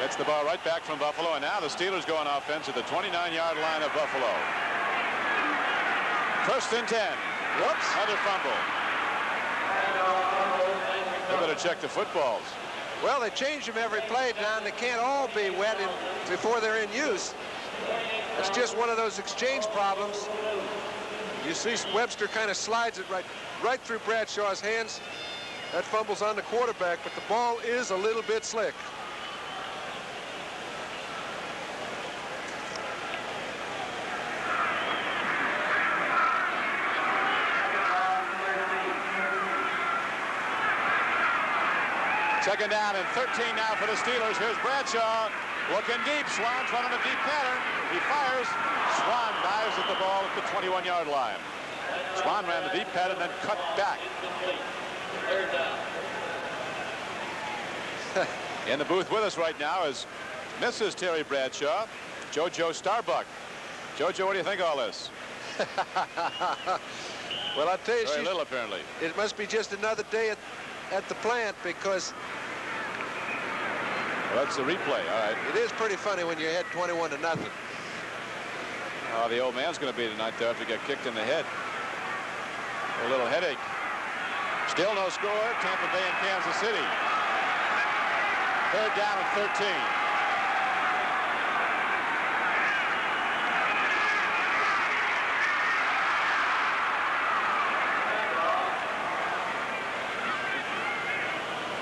gets the ball right back from Buffalo, and now the Steelers go on offense at the 29-yard line of Buffalo. 1st and 10. Whoops. Another fumble. They better check the footballs. Well, they change them every play now, and they can't all be wet before they're in use. It's just one of those exchange problems. You see Webster kind of slides it right through Bradshaw's hands. That fumble's on the quarterback, but the ball is a little bit slick. Second down and 13 now for the Steelers. Here's Bradshaw looking deep. Swan's running a deep pattern. He fires. Swan dives at the ball at the 21-yard line. Swan ran the deep pattern, then cut back. In the booth with us right now is Mrs. Terry Bradshaw, JoJo Starbuck. JoJo, what do you think of all this? Well, I'll tell you, very little apparently. It must be just another day at the plant, because well, that's the replay. All right. It is pretty funny when you head 21-0. Oh, the old man's going to be tonight there after he got kicked in the head. A little headache. Still no score. Tampa Bay and Kansas City. 3rd down and 13.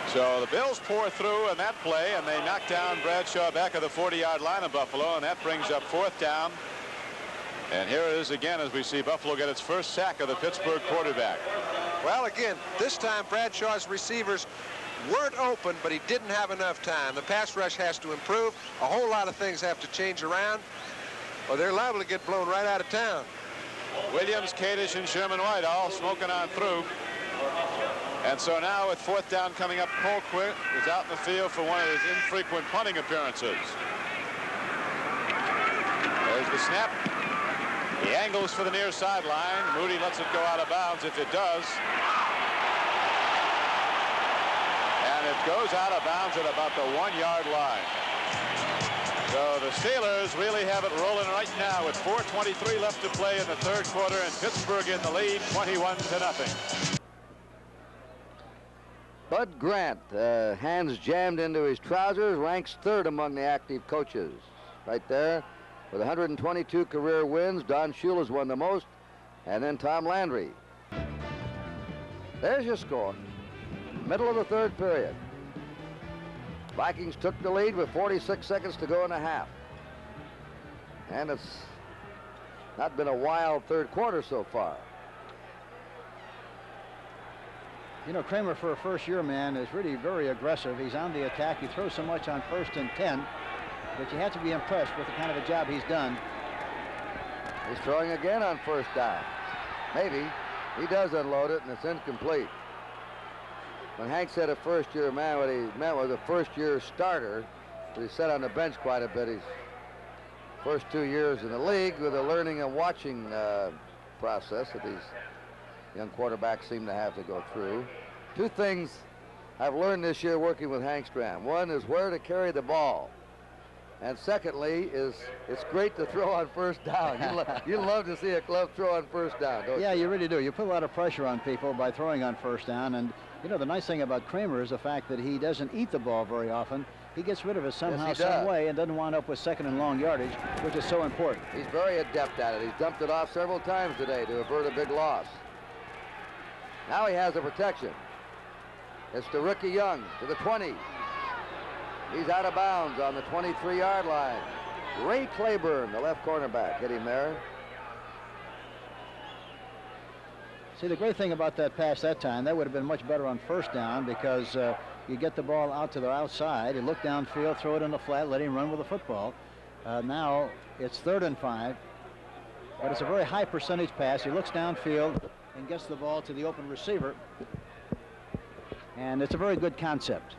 So the Bills pour through in that play, and they knock down Bradshaw back at the 40-yard line of Buffalo, and that brings up 4th down. And here it is again as we see Buffalo get its first sack of the Pittsburgh quarterback. Well, again, this time Bradshaw's receivers weren't open, but he didn't have enough time. The pass rush has to improve. A whole lot of things have to change around, or they're liable to get blown right out of town. Williams, Kadish, and Sherman White all smoking on through. And so now with 4th down coming up, Colquitt is out in the field for one of his infrequent punting appearances. There's the snap. He angles for the near sideline. Moody lets it go out of bounds if it does. And it goes out of bounds at about the 1-yard line. So the Steelers really have it rolling right now with 4:23 left to play in the 3rd quarter, and Pittsburgh in the lead 21-0. Bud Grant, hands jammed into his trousers, ranks 3rd among the active coaches. Right there, with 122 career wins, Don Shula's won the most, and then Tom Landry. There's your score. Middle of the 3rd period. Vikings took the lead with 46 seconds to go in the half. And it's not been a wild 3rd quarter so far. You know, Kramer, for a first-year man, is really very aggressive. He's on the attack. He throws so much on 1st and 10, but you have to be impressed with the kind of a job he's done. He's throwing again on 1st down. Maybe. He does unload it, and it's incomplete. When Hank said a first-year man, what he meant was a first-year starter, but he sat on the bench quite a bit. He's first 2 years in the league with a learning and watching process that these young quarterbacks seem to have to go through. Two things I've learned this year working with Hangstrom. One is where to carry the ball. And secondly is it's great to throw on first down. You love to see a club throw on first down, don't you? Yeah, you really do. You put a lot of pressure on people by throwing on first down. And, you know, the nice thing about Kramer is the fact that he doesn't eat the ball very often. He gets rid of it somehow, some way, and doesn't wind up with second and long yardage, which is so important. He's very adept at it. He's dumped it off several times today to avert a big loss. Now he has the protection. It's to Ricky Young, to the 20. He's out of bounds on the 23-yard line. Ray Claiborne, the left cornerback, hit him there. See, the great thing about that pass that time, that would have been much better on first down because you get the ball out to the outside, you look downfield, throw it in the flat, let him run with the football. Now it's 3rd and 5, but it's a very high percentage pass. He looks downfield and gets the ball to the open receiver, and it's a very good concept.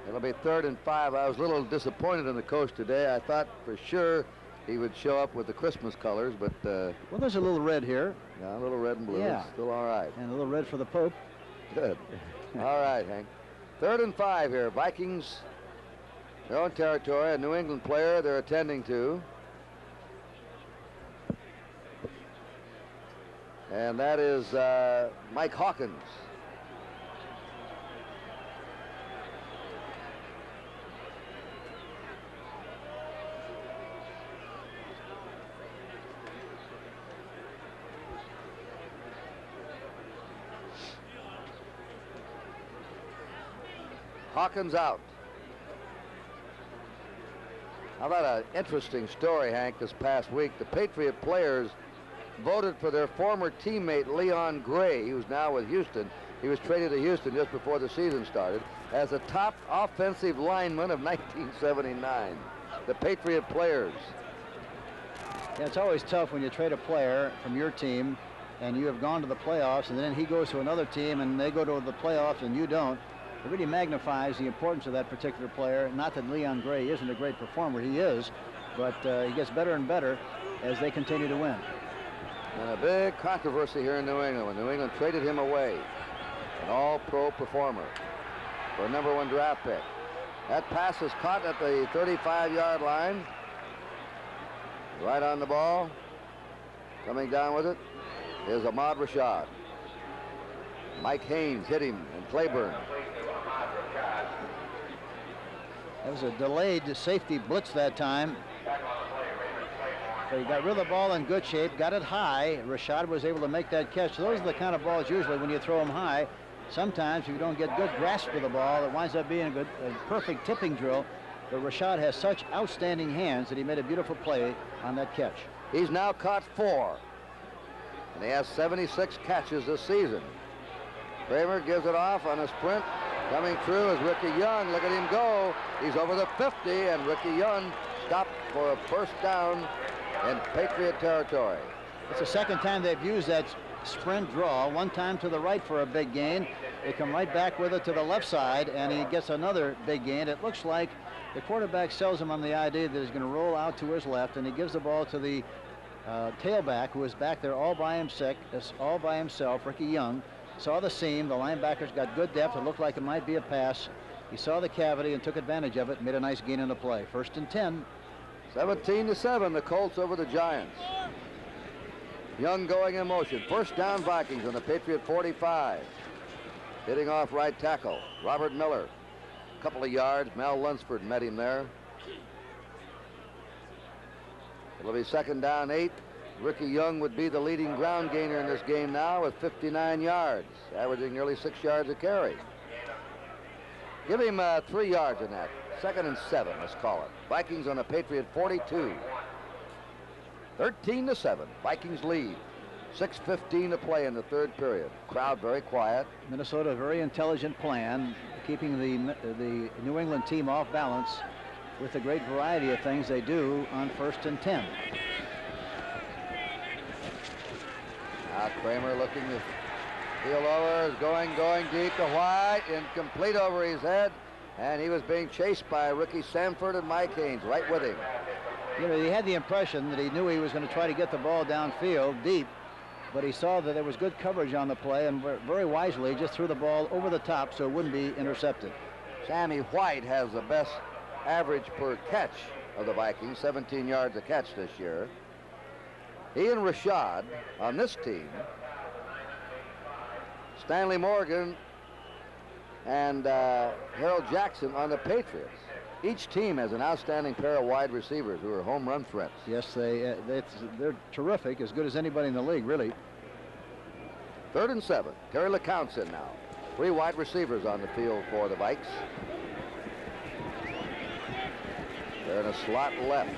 It'll be 3rd and 5. I was a little disappointed in the coach today. I thought for sure he would show up with the Christmas colors, but... well, there's a little red here. Yeah, a little red and blue. Yeah. It's still all right. And a little red for the Pope. Good. All right, Hank. 3rd and 5 here. Vikings, their own territory. A New England player they're attending to. And that is Mike Hawkins. Hawkins out. How about an interesting story, Hank, this past week? The Patriot players voted for their former teammate, Leon Gray, who's now with Houston. He was traded to Houston just before the season started, as the top offensive lineman of 1979. The Patriot players. Yeah, it's always tough when you trade a player from your team and you have gone to the playoffs, and then he goes to another team and they go to the playoffs and you don't. It really magnifies the importance of that particular player. Not that Leon Gray isn't a great performer, he is, but he gets better and better as they continue to win. And a big controversy here in New England when New England traded him away, an all-pro performer, for a #1 draft pick. That pass is caught at the 35-yard line. Right on the ball. Coming down with it is Ahmad Rashad. Mike Haynes hit him, and Claiborne. That was a delayed safety blitz that time. So he got rid of the ball in good shape, got it high. Rashad was able to make that catch. Those are the kind of balls usually when you throw them high. Sometimes if you don't get good grasp of the ball, it winds up being a perfect tipping drill. But Rashad has such outstanding hands that he made a beautiful play on that catch. He's now caught 4. And he has 76 catches this season. Kramer gives it off on a sprint. Coming through is Ricky Young. Look at him go. He's over the 50, and Ricky Young stopped for a first down in Patriot territory. It's the second time they've used that sprint draw. One time to the right for a big gain. They come right back with it to the left side, and he gets another big gain. It looks like the quarterback sells him on the idea that he's going to roll out to his left, and he gives the ball to the tailback, who is back there all by himself, Ricky Young. Saw the seam. The linebackers got good depth. It looked like it might be a pass. He saw the cavity and took advantage of it, made a nice gain in the play. 1st and 10. 17-7, the Colts over the Giants. Young going in motion. First down, Vikings on the Patriot 45. Hitting off right tackle, Robert Miller. A couple of yards. Mel Lunsford met him there. It'll be 2nd down, 8. Ricky Young would be the leading ground gainer in this game now with 59 yards, averaging nearly 6 yards a carry. Give him 3 yards in that. 2nd and 7, let's call it. Vikings on the Patriot 42. 13-7, Vikings lead. 6:15 to play in the 3rd period. Crowd very quiet. Minnesota, very intelligent plan, keeping the New England team off balance with the great variety of things they do on 1st and 10. Now Kramer looking to field over, is going deep to White, incomplete over his head, and he was being chased by Ricky Sanford and Mike Haynes right with him. You know, he had the impression that he knew he was going to try to get the ball downfield deep, but he saw that there was good coverage on the play, and very wisely just threw the ball over the top so it wouldn't be intercepted. Sammy White has the best average per catch of the Vikings, 17 yards a catch this year. Ian Rashad on this team, Stanley Morgan and Harold Jackson on the Patriots. Each team has an outstanding pair of wide receivers who are home run threats. Yes, they're terrific, as good as anybody in the league, really. 3rd and 7. Terry LeCount's in now. 3 wide receivers on the field for the Vikes. They're in a slot left.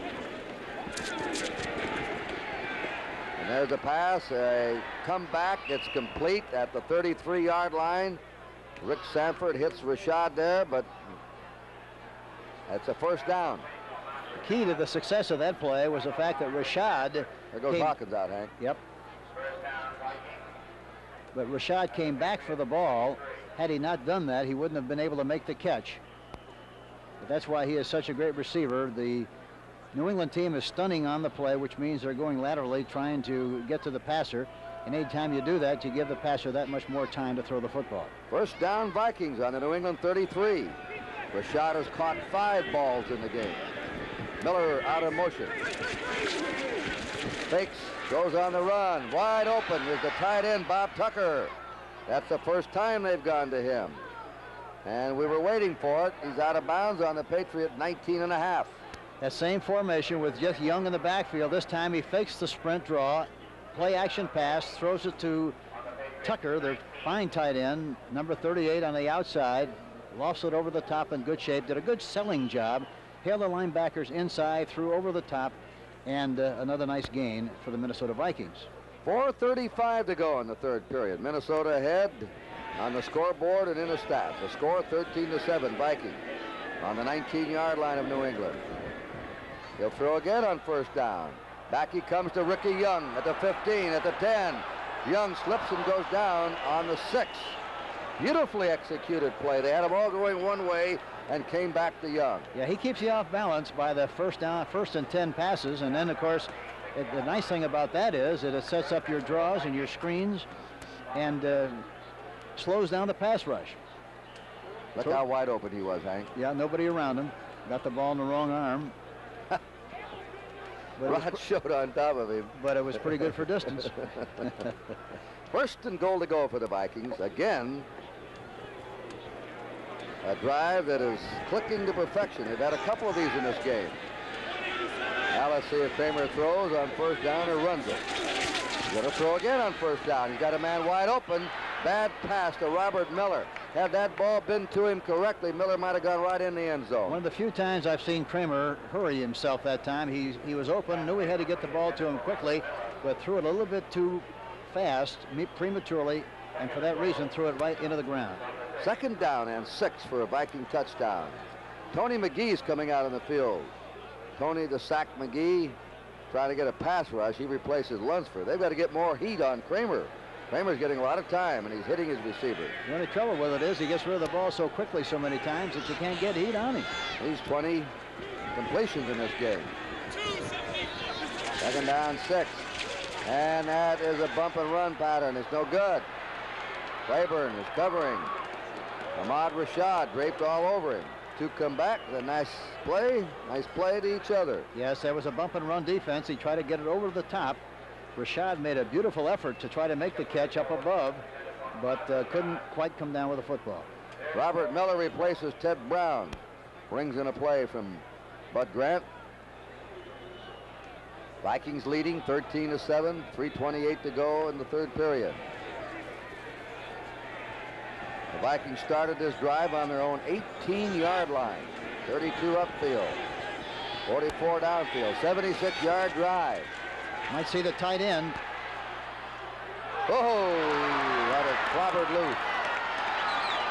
And there's a pass, a comeback. It's complete at the 33-yard line. Rick Sanford hits Rashad there, but that's a first down. The key to the success of that play was the fact that Rashad... There goes Hawkins out, Hank. Yep. But Rashad came back for the ball. Had he not done that, he wouldn't have been able to make the catch. But that's why he is such a great receiver. The New England team is stunning on the play, which means they're going laterally, trying to get to the passer. And anytime you do that, you give the passer that much more time to throw the football. First down, Vikings on the New England 33. Rashad has caught 5 balls in the game. Miller out of motion. Fakes, goes on the run. Wide open is the tight end, Bob Tucker. That's the first time they've gone to him. And we were waiting for it. He's out of bounds on the Patriot 19.5. That same formation with just Young in the backfield. This time he fakes the sprint draw, play action pass, throws it to Tucker, their fine tight end, number 38 on the outside. Lofts it over the top in good shape. Did a good selling job. Held the linebackers inside, threw over the top, and another nice gain for the Minnesota Vikings. 4:35 to go in the 3rd period. Minnesota ahead on the scoreboard and in the stats. The score 13-7 Vikings on the 19-yard line of New England. He'll throw again on first down. Back he comes to Ricky Young at the 15, at the 10. Young slips and goes down on the 6. Beautifully executed play. They had them all going one way and came back to Young. Yeah, he keeps you off balance by the first and 10 passes. And then, of course, the nice thing about that is that it sets up your draws and your screens and slows down the pass rush. Look how wide open he was, Hank. Yeah, nobody around him. Got the ball in the wrong arm. Rod showed on top of him. But it was pretty good for distance. First and goal to go for the Vikings. Again, a drive that is clicking to perfection. They've had a couple of these in this game. Now let's see if Kramer throws on first down or runs it. He's going to throw again on first down. He's got a man wide open. Bad pass to Robert Miller. Had that ball been to him correctly, Miller might have gone right in the end zone. One of the few times I've seen Kramer hurry himself that time. He was open, knew he had to get the ball to him quickly, but threw it a little bit too fast, prematurely, and for that reason threw it right into the ground. 2nd down and 6 for a Viking touchdown. Tony McGee's coming out on the field. Tony the sack McGee trying to get a pass rush. He replaces Lunsford. They've got to get more heat on Kramer. Kramer's getting a lot of time, and he's hitting his receiver. The only trouble with it is he gets rid of the ball so quickly so many times that you can't get heat on him. He's 20 completions in this game. 2nd down, 6. And that is a bump and run pattern. It's no good. Claiborne is covering. Ahmad Rashad draped all over him. To come back, a nice play to each other. Yes, there was a bump and run defense. He tried to get it over the top. Rashad made a beautiful effort to try to make the catch up above, but couldn't quite come down with the football. Robert Miller replaces Ted Brown. Brings in a play from Bud Grant. Vikings leading 13-7, 3:28 to go in the 3rd period. The Vikings started this drive on their own 18-yard line. 32 upfield, 44 downfield, 76-yard drive. Might see the tight end. Oh, that is clobbered loose.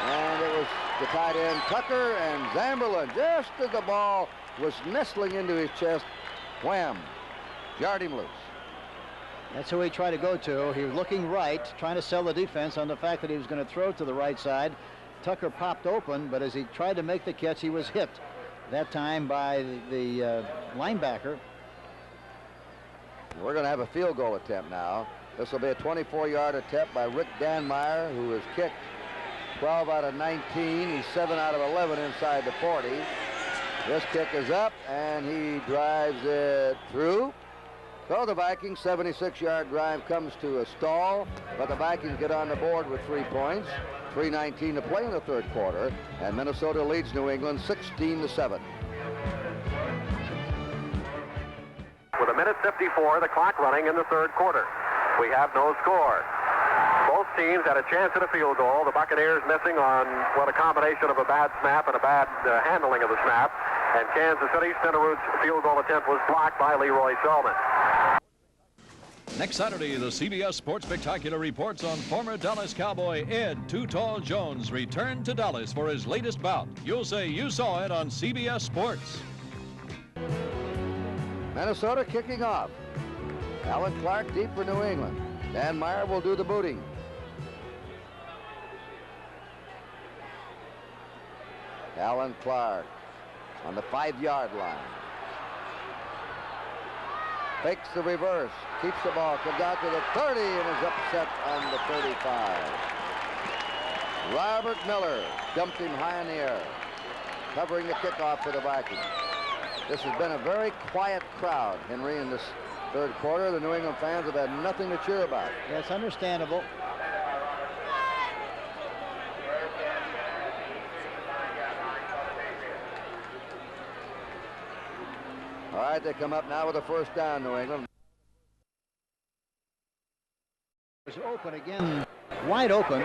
And it was the tight end Tucker and Zamberlin, just as the ball was nestling into his chest, wham, jarred him loose. That's who he tried to go to. He was looking right, trying to sell the defense on the fact that he was going to throw to the right side. Tucker popped open, but as he tried to make the catch, he was hit. That time by the linebacker, We're going to have a field goal attempt now. This will be a 24-yard attempt by Rick Danmeyer, who has kicked 12 out of 19. He's 7 out of 11 inside the 40. This kick is up, and he drives it through. So the Vikings' 76-yard drive comes to a stall, but the Vikings get on the board with 3 points. 3:19 to play in the third quarter, and Minnesota leads New England 16-7. With 1:54, the clock running in the third quarter. We have no score. Both teams had a chance at a field goal. The Buccaneers missing on, well, a combination of a bad snap and a bad handling of the snap. And Kansas City's Finnerude's field goal attempt was blocked by Leroy Selman. Next Saturday, the CBS Sports Spectacular reports on former Dallas Cowboy Ed Too Tall Jones return to Dallas for his latest bout. You'll say you saw it on CBS Sports. Minnesota kicking off. Alan Clark deep for New England. Danmeyer will do the booting. Alan Clark on the 5-yard line. Fakes the reverse, keeps the ball, comes out to the 30 and is upset on the 35. Robert Miller dumped him high in the air, covering the kickoff for the Vikings. This has been a very quiet crowd, Henry, in this third quarter. The New England fans have had nothing to cheer about. That's understandable. All right, they come up now with a first down, New England. It's open again, wide open,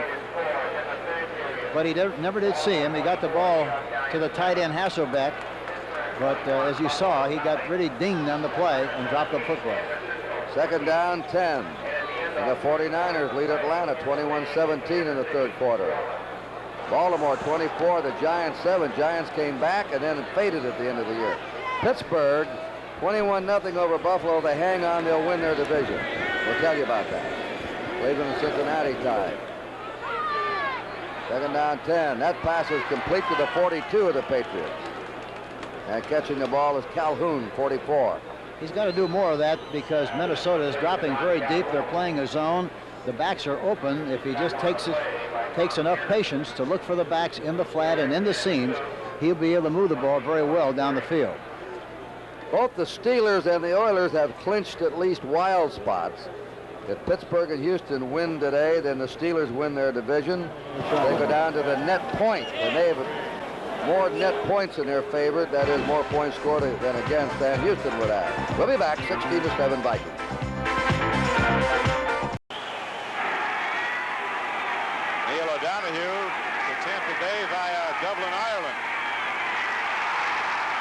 but he never did see him. He got the ball to the tight end Hasselbeck, but as you saw, he got really dinged on the play and dropped the football. Second down, 10. And the 49ers lead Atlanta 21-17 in the third quarter. Baltimore 24, the Giants 7. Giants came back and then faded at the end of the year. Pittsburgh 21-0 over Buffalo. They hang on, they'll win their division. We'll tell you about that. Cleveland and Cincinnati tied. Second down, 10. That pass is complete to the 42 of the Patriots. And catching the ball is Calhoun, 44. He's got to do more of that because Minnesota is dropping very deep. They're playing a zone. The backs are open. If he just takes enough patience to look for the backs in the flat and in the seams, he'll be able to move the ball very well down the field. Both the Steelers and the Oilers have clinched at least wild spots. If Pittsburgh and Houston win today, then the Steelers win their division. They go down to the net point, and they have more net points in their favor. That is, more points scored than against than Houston would have. We'll be back, 16-7 Vikings. Neil O'Donoghue to Tampa Bay via Dublin, Ireland.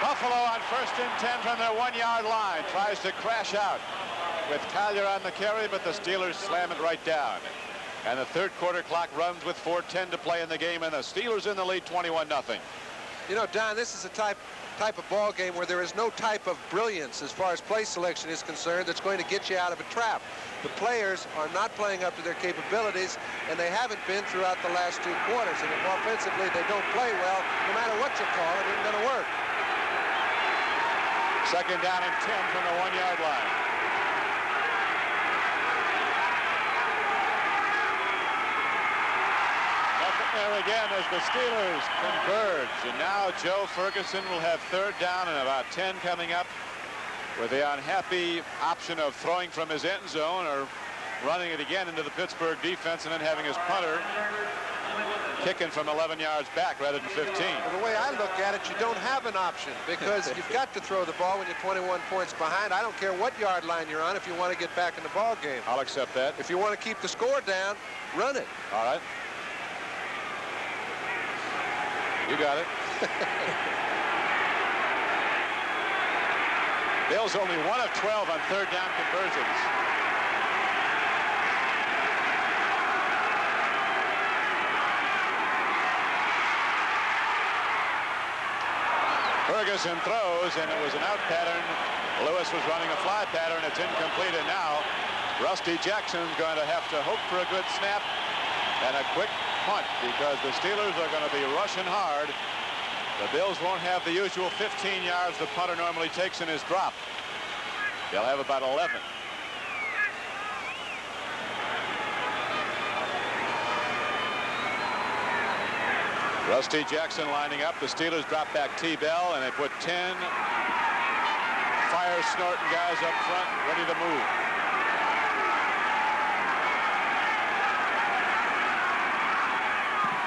Buffalo on 1st and 10 from their 1-yard line. Tries to crash out with Collier on the carry, but the Steelers slam it right down. And the third quarter clock runs with 4:10 to play in the game, and the Steelers in the lead 21-0. You know, Don, this is a type of ball game where there is no type of brilliance as far as play selection is concerned that's going to get you out of a trap. The players are not playing up to their capabilities, and they haven't been throughout the last 2 quarters. And if offensively they don't play well, no matter what you call it isn't going to work. Second down and 10 from the 1-yard line. There again as the Steelers converge, and now Joe Ferguson will have third down and about 10 coming up with the unhappy option of throwing from his end zone or running it again into the Pittsburgh defense and then having his punter kicking from 11 yards back rather than 15. Well, the way I look at it, you don't have an option because you've got to throw the ball when you're 21 points behind. I don't care what yard line you're on if you want to get back in the ball game. I'll accept that. If you want to keep the score down, run it. All right. You got it. Bill's only 1 of 12 on third down conversions. Ferguson throws, and it was an out pattern. Lewis was running a fly pattern. It's incomplete, and now Rusty Jackson's going to have to hope for a good snap and a quick punt because the Steelers are going to be rushing hard. The Bills won't have the usual 15 yards the punter normally takes in his drop. They'll have about 11. Rusty Jackson lining up. The Steelers drop back T-Bell, and they put 10 fire-snorting guys up front, ready to move.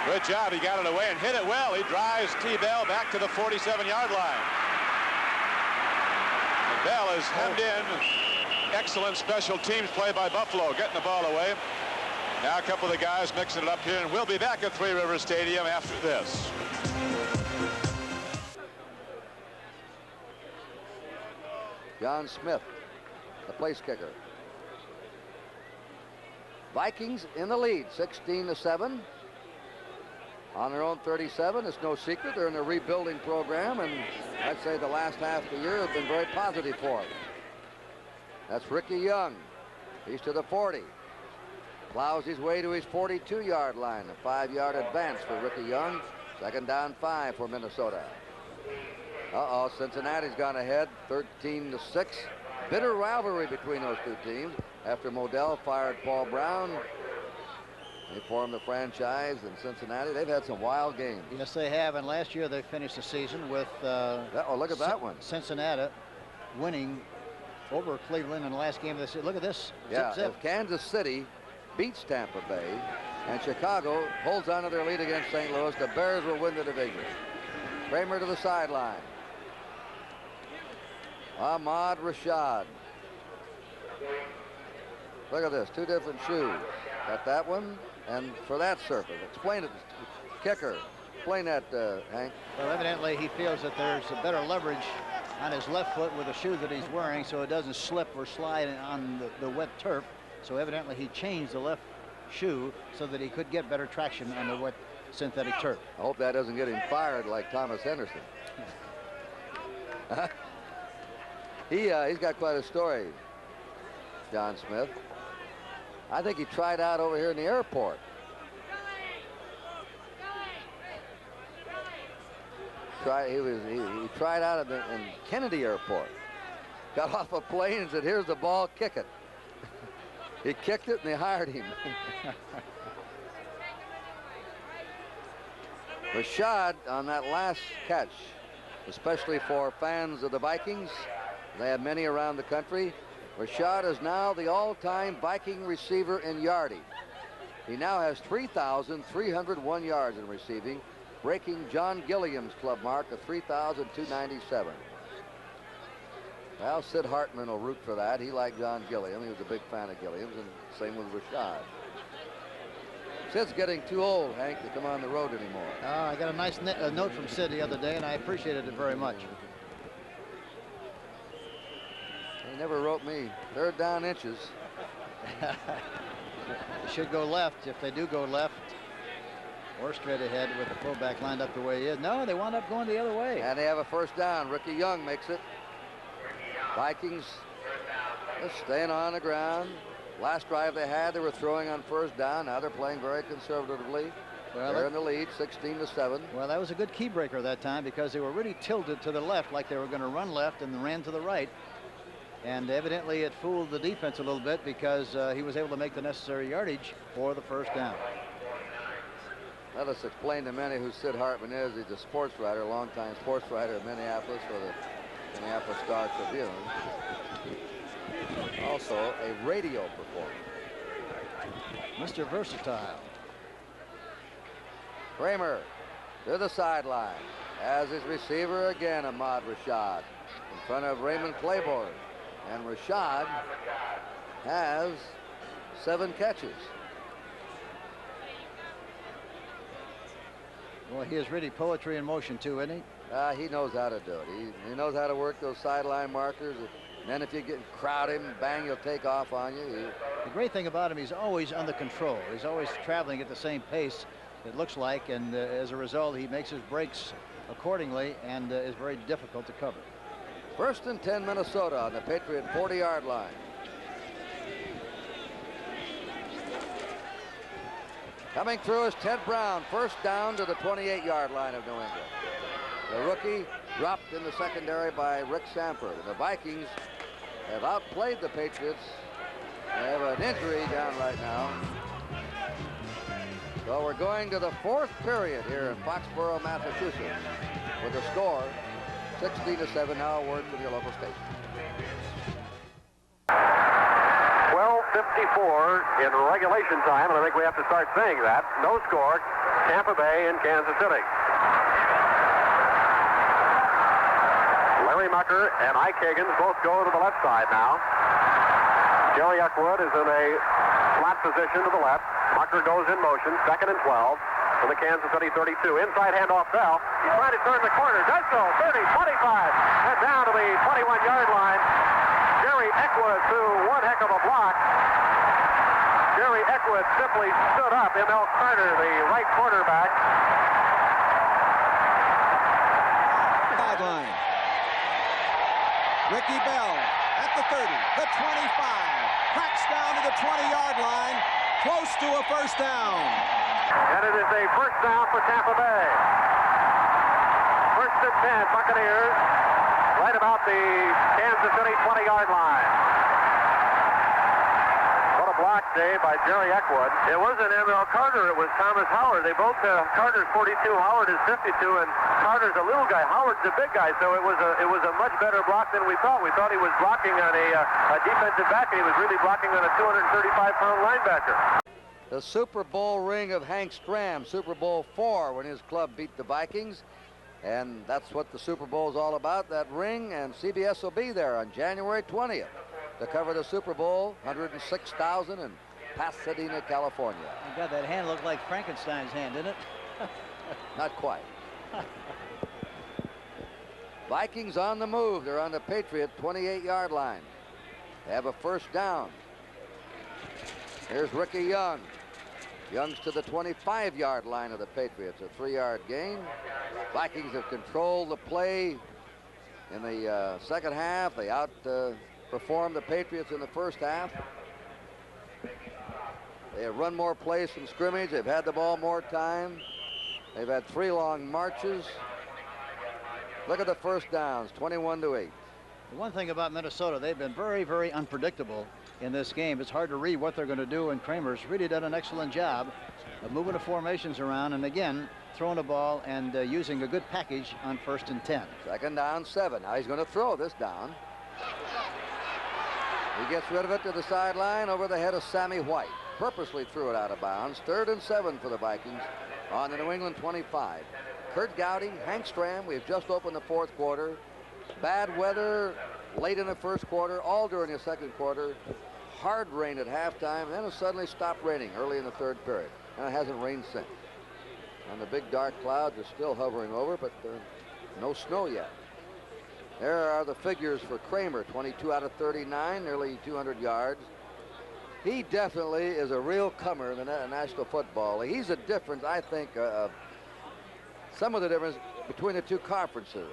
Good job. He got it away and hit it well. He drives T-Bell back to the 47-yard line. Bell is hemmed in. Excellent special teams play by Buffalo, getting the ball away. Now a couple of the guys mixing it up here, and we'll be back at Three Rivers Stadium after this. John Smith, the place kicker. Vikings in the lead, 16-7. On their own 37, it's no secret they're in a rebuilding program, and I'd say the last half of the year has been very positive for them. That's Ricky Young. He's to the 40. Plows his way to his 42-yard line. A 5-yard advance for Ricky Young. 2nd down 5 for Minnesota. Cincinnati's gone ahead, 13-6. Bitter rivalry between those two teams after Modell fired Paul Brown. They formed the franchise in Cincinnati. They've had some wild games. Yes, they have. And last year they finished the season with look at that one. Cincinnati winning over Cleveland in the last game of the season. Look at this. Yeah, Zip, zip. if Kansas City beats Tampa Bay and Chicago holds on to their lead against St. Louis, the Bears will win the division. Kramer to the sideline. Ahmad Rashad. Look at this, 2 different shoes. Got that one, and for that surface. Explain it, kicker. Explain that, Hank. Well, evidently he feels that there's a better leverage on his left foot with the shoe that he's wearing, so it doesn't slip or slide on the wet turf. So evidently he changed the left shoe so that he could get better traction on the wet synthetic turf. I hope that doesn't get him fired like Thomas Henderson. He's got quite a story, John Smith. I think he tried out over here in the airport. He tried out in Kennedy Airport. Got off a plane and said, "Here's the ball, kick it." He kicked it and they hired him. Rashad on that last catch, especially for fans of the Vikings. They have many around the country. Rashad is now the all-time Viking receiver in yardage. He now has 3,301 yards in receiving, breaking John Gilliam's club mark of 3,297. Well, Sid Hartman will root for that. He liked John Gilliam. He was a big fan of Gilliam's, and same with Rashad. Sid's getting too old, Hank, to come on the road anymore. I got a nice note from Sid the other day, and I appreciated it very much. He never wrote me. 3rd down inches. They should go left. If they do go left or straight ahead with the fullback lined up the way he is. No, they wound up going the other way. And they have a 1st down. Ricky Young makes it. Vikings just staying on the ground. Last drive they had, they were throwing on 1st down. Now they're playing very conservatively. Well, they're in the lead, 16-7. Well, that was a good key breaker that time because they were really tilted to the left like they were going to run left and ran to the right. And evidently it fooled the defense a little bit because he was able to make the necessary yardage for the 1st down. Let us explain to many who Sid Hartman is. He's a sports writer, a longtime sports writer in Minneapolis for the Minneapolis Star Tribune. Also a radio performer. Mr. Versatile. Kramer to the sideline. As his receiver again, Ahmad Rashad. In front of Raymond Claiborne. And Rashad has 7 catches. Well, he is really poetry in motion too, isn't he? He knows how to do it. He knows how to work those sideline markers. And then if you get crowd him, bang, he'll take off on you. The great thing about him, he's always under control. He's always traveling at the same pace, it looks like, and as a result, he makes his breaks accordingly and is very difficult to cover. 1st and 10 Minnesota on the Patriot 40-yard line. Coming through is Ted Brown. 1st down to the 28-yard line of New England. The rookie dropped in the secondary by Rick Samford. The Vikings have outplayed the Patriots. They have an injury down right now. So we're going to the fourth period here in Foxborough, Massachusetts, with a score 16-7. Now a word from your local station. 12:54 in regulation time, and I think we have to start saying that. No score, Tampa Bay and Kansas City. Larry Mucker and Ike Higgins both go to the left side now. Jerry Eckwood is in a flat position to the left. Mucker goes in motion, 2nd and 12 for the Kansas City 32. Inside handoff Bell. He's trying to turn the corner. Does so. 30, 25, and down to the 21-yard line. Jerry Eckwood threw one heck of a block. Jerry Eckwood simply stood up. M.L. Carter, the right quarterback. Sideline. Ricky Bell at the 30, the 25. Cracks down to the 20-yard line. Close to a first down. And it is a first down for Tampa Bay. 1st and 10, Buccaneers, right about the Kansas City 20-yard line. What a block, Dave, by Jerry Eckwood. It wasn't M.L. Carter, it was Thomas Howard. They both, Carter's 42, Howard is 52, and Carter's a little guy. Howard's a big guy, so it was a much better block than we thought. We thought he was blocking on a defensive back, and he was really blocking on a 235-pound linebacker. The Super Bowl ring of Hank Stram, Super Bowl IV, when his club beat the Vikings. And that's what the Super Bowl is all about, that ring. And CBS will be there on January 20th to cover the Super Bowl, 106,000 in Pasadena, California. Oh, God, that hand looked like Frankenstein's hand, didn't it? Not quite. Vikings on the move. They're on the Patriot 28-yard line. They have a first down. Here's Ricky Young. Young's to the 25-yard line of the Patriots, a 3-yard gain. Vikings have controlled the play in the second half. They outperformed the Patriots in the first half. They have run more plays from scrimmage. They've had the ball more time. They've had 3 long marches. Look at the first downs, 21-8. The one thing about Minnesota, they've been very, very unpredictable in this game. It's hard to read what they're going to do, and Kramer's really done an excellent job of moving the formations around and, again, throwing the ball and using a good package on 1st and 10. 2nd down, 7. Now he's going to throw this down. He gets rid of it to the sideline over the head of Sammy White. Purposely threw it out of bounds. 3rd and 7 for the Vikings on the New England 25. Kurt Gowdy, Hank Stram. We've just opened the 4th quarter. Bad weather late in the 1st quarter, all during the 2nd quarter. Hard rain at halftime, and then it suddenly stopped raining early in the 3rd period. And it hasn't rained since. And the big dark clouds are still hovering over, but no snow yet. There are the figures for Kramer, 22 out of 39, nearly 200 yards. He definitely is a real comer in the National Football League. He's a difference, I think, some of the difference between the two conferences.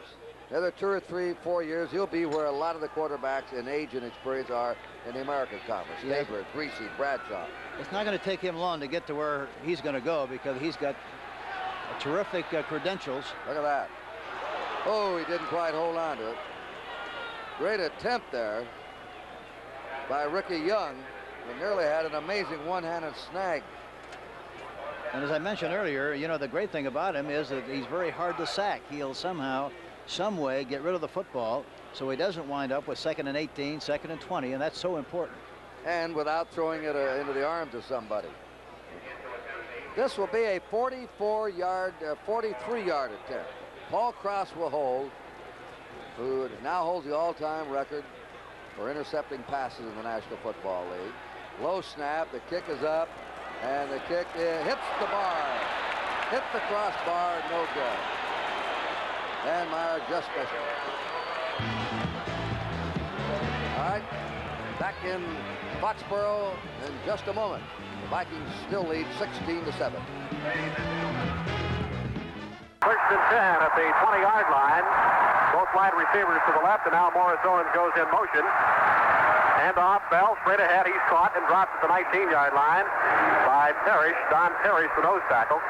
The other 2 or 3, 4 years, he'll be where a lot of the quarterbacks in age and experience are in the American Conference. Yeah. Stabler, Greasy, Bradshaw. It's not going to take him long to get to where he's going to go because he's got terrific credentials. Look at that. Oh, he didn't quite hold on to it. Great attempt there by Ricky Young. He nearly had an amazing one-handed snag. And as I mentioned earlier, you know, the great thing about him is that he's very hard to sack. He'll somehow, some way, get rid of the football so he doesn't wind up with 2nd and 18, 2nd and 20, and that's so important. And without throwing it into the arms of somebody. This will be a 43-yard attempt. Paul Cross will hold, who now holds the all-time record for intercepting passes in the National Football League. Low snap, the kick is up, and the kick hits the bar. Hit the crossbar, no good. Dan Meyer just missed it. All right, back in Foxborough in just a moment. The Vikings still lead 16-7. 1st and 10 at the 20-yard line. Both wide receivers to the left, and now Morris Owens goes in motion. Hand off, Bell straight ahead. He's caught and dropped at the 19-yard line by Parrish. Don Parrish, the nose tackle.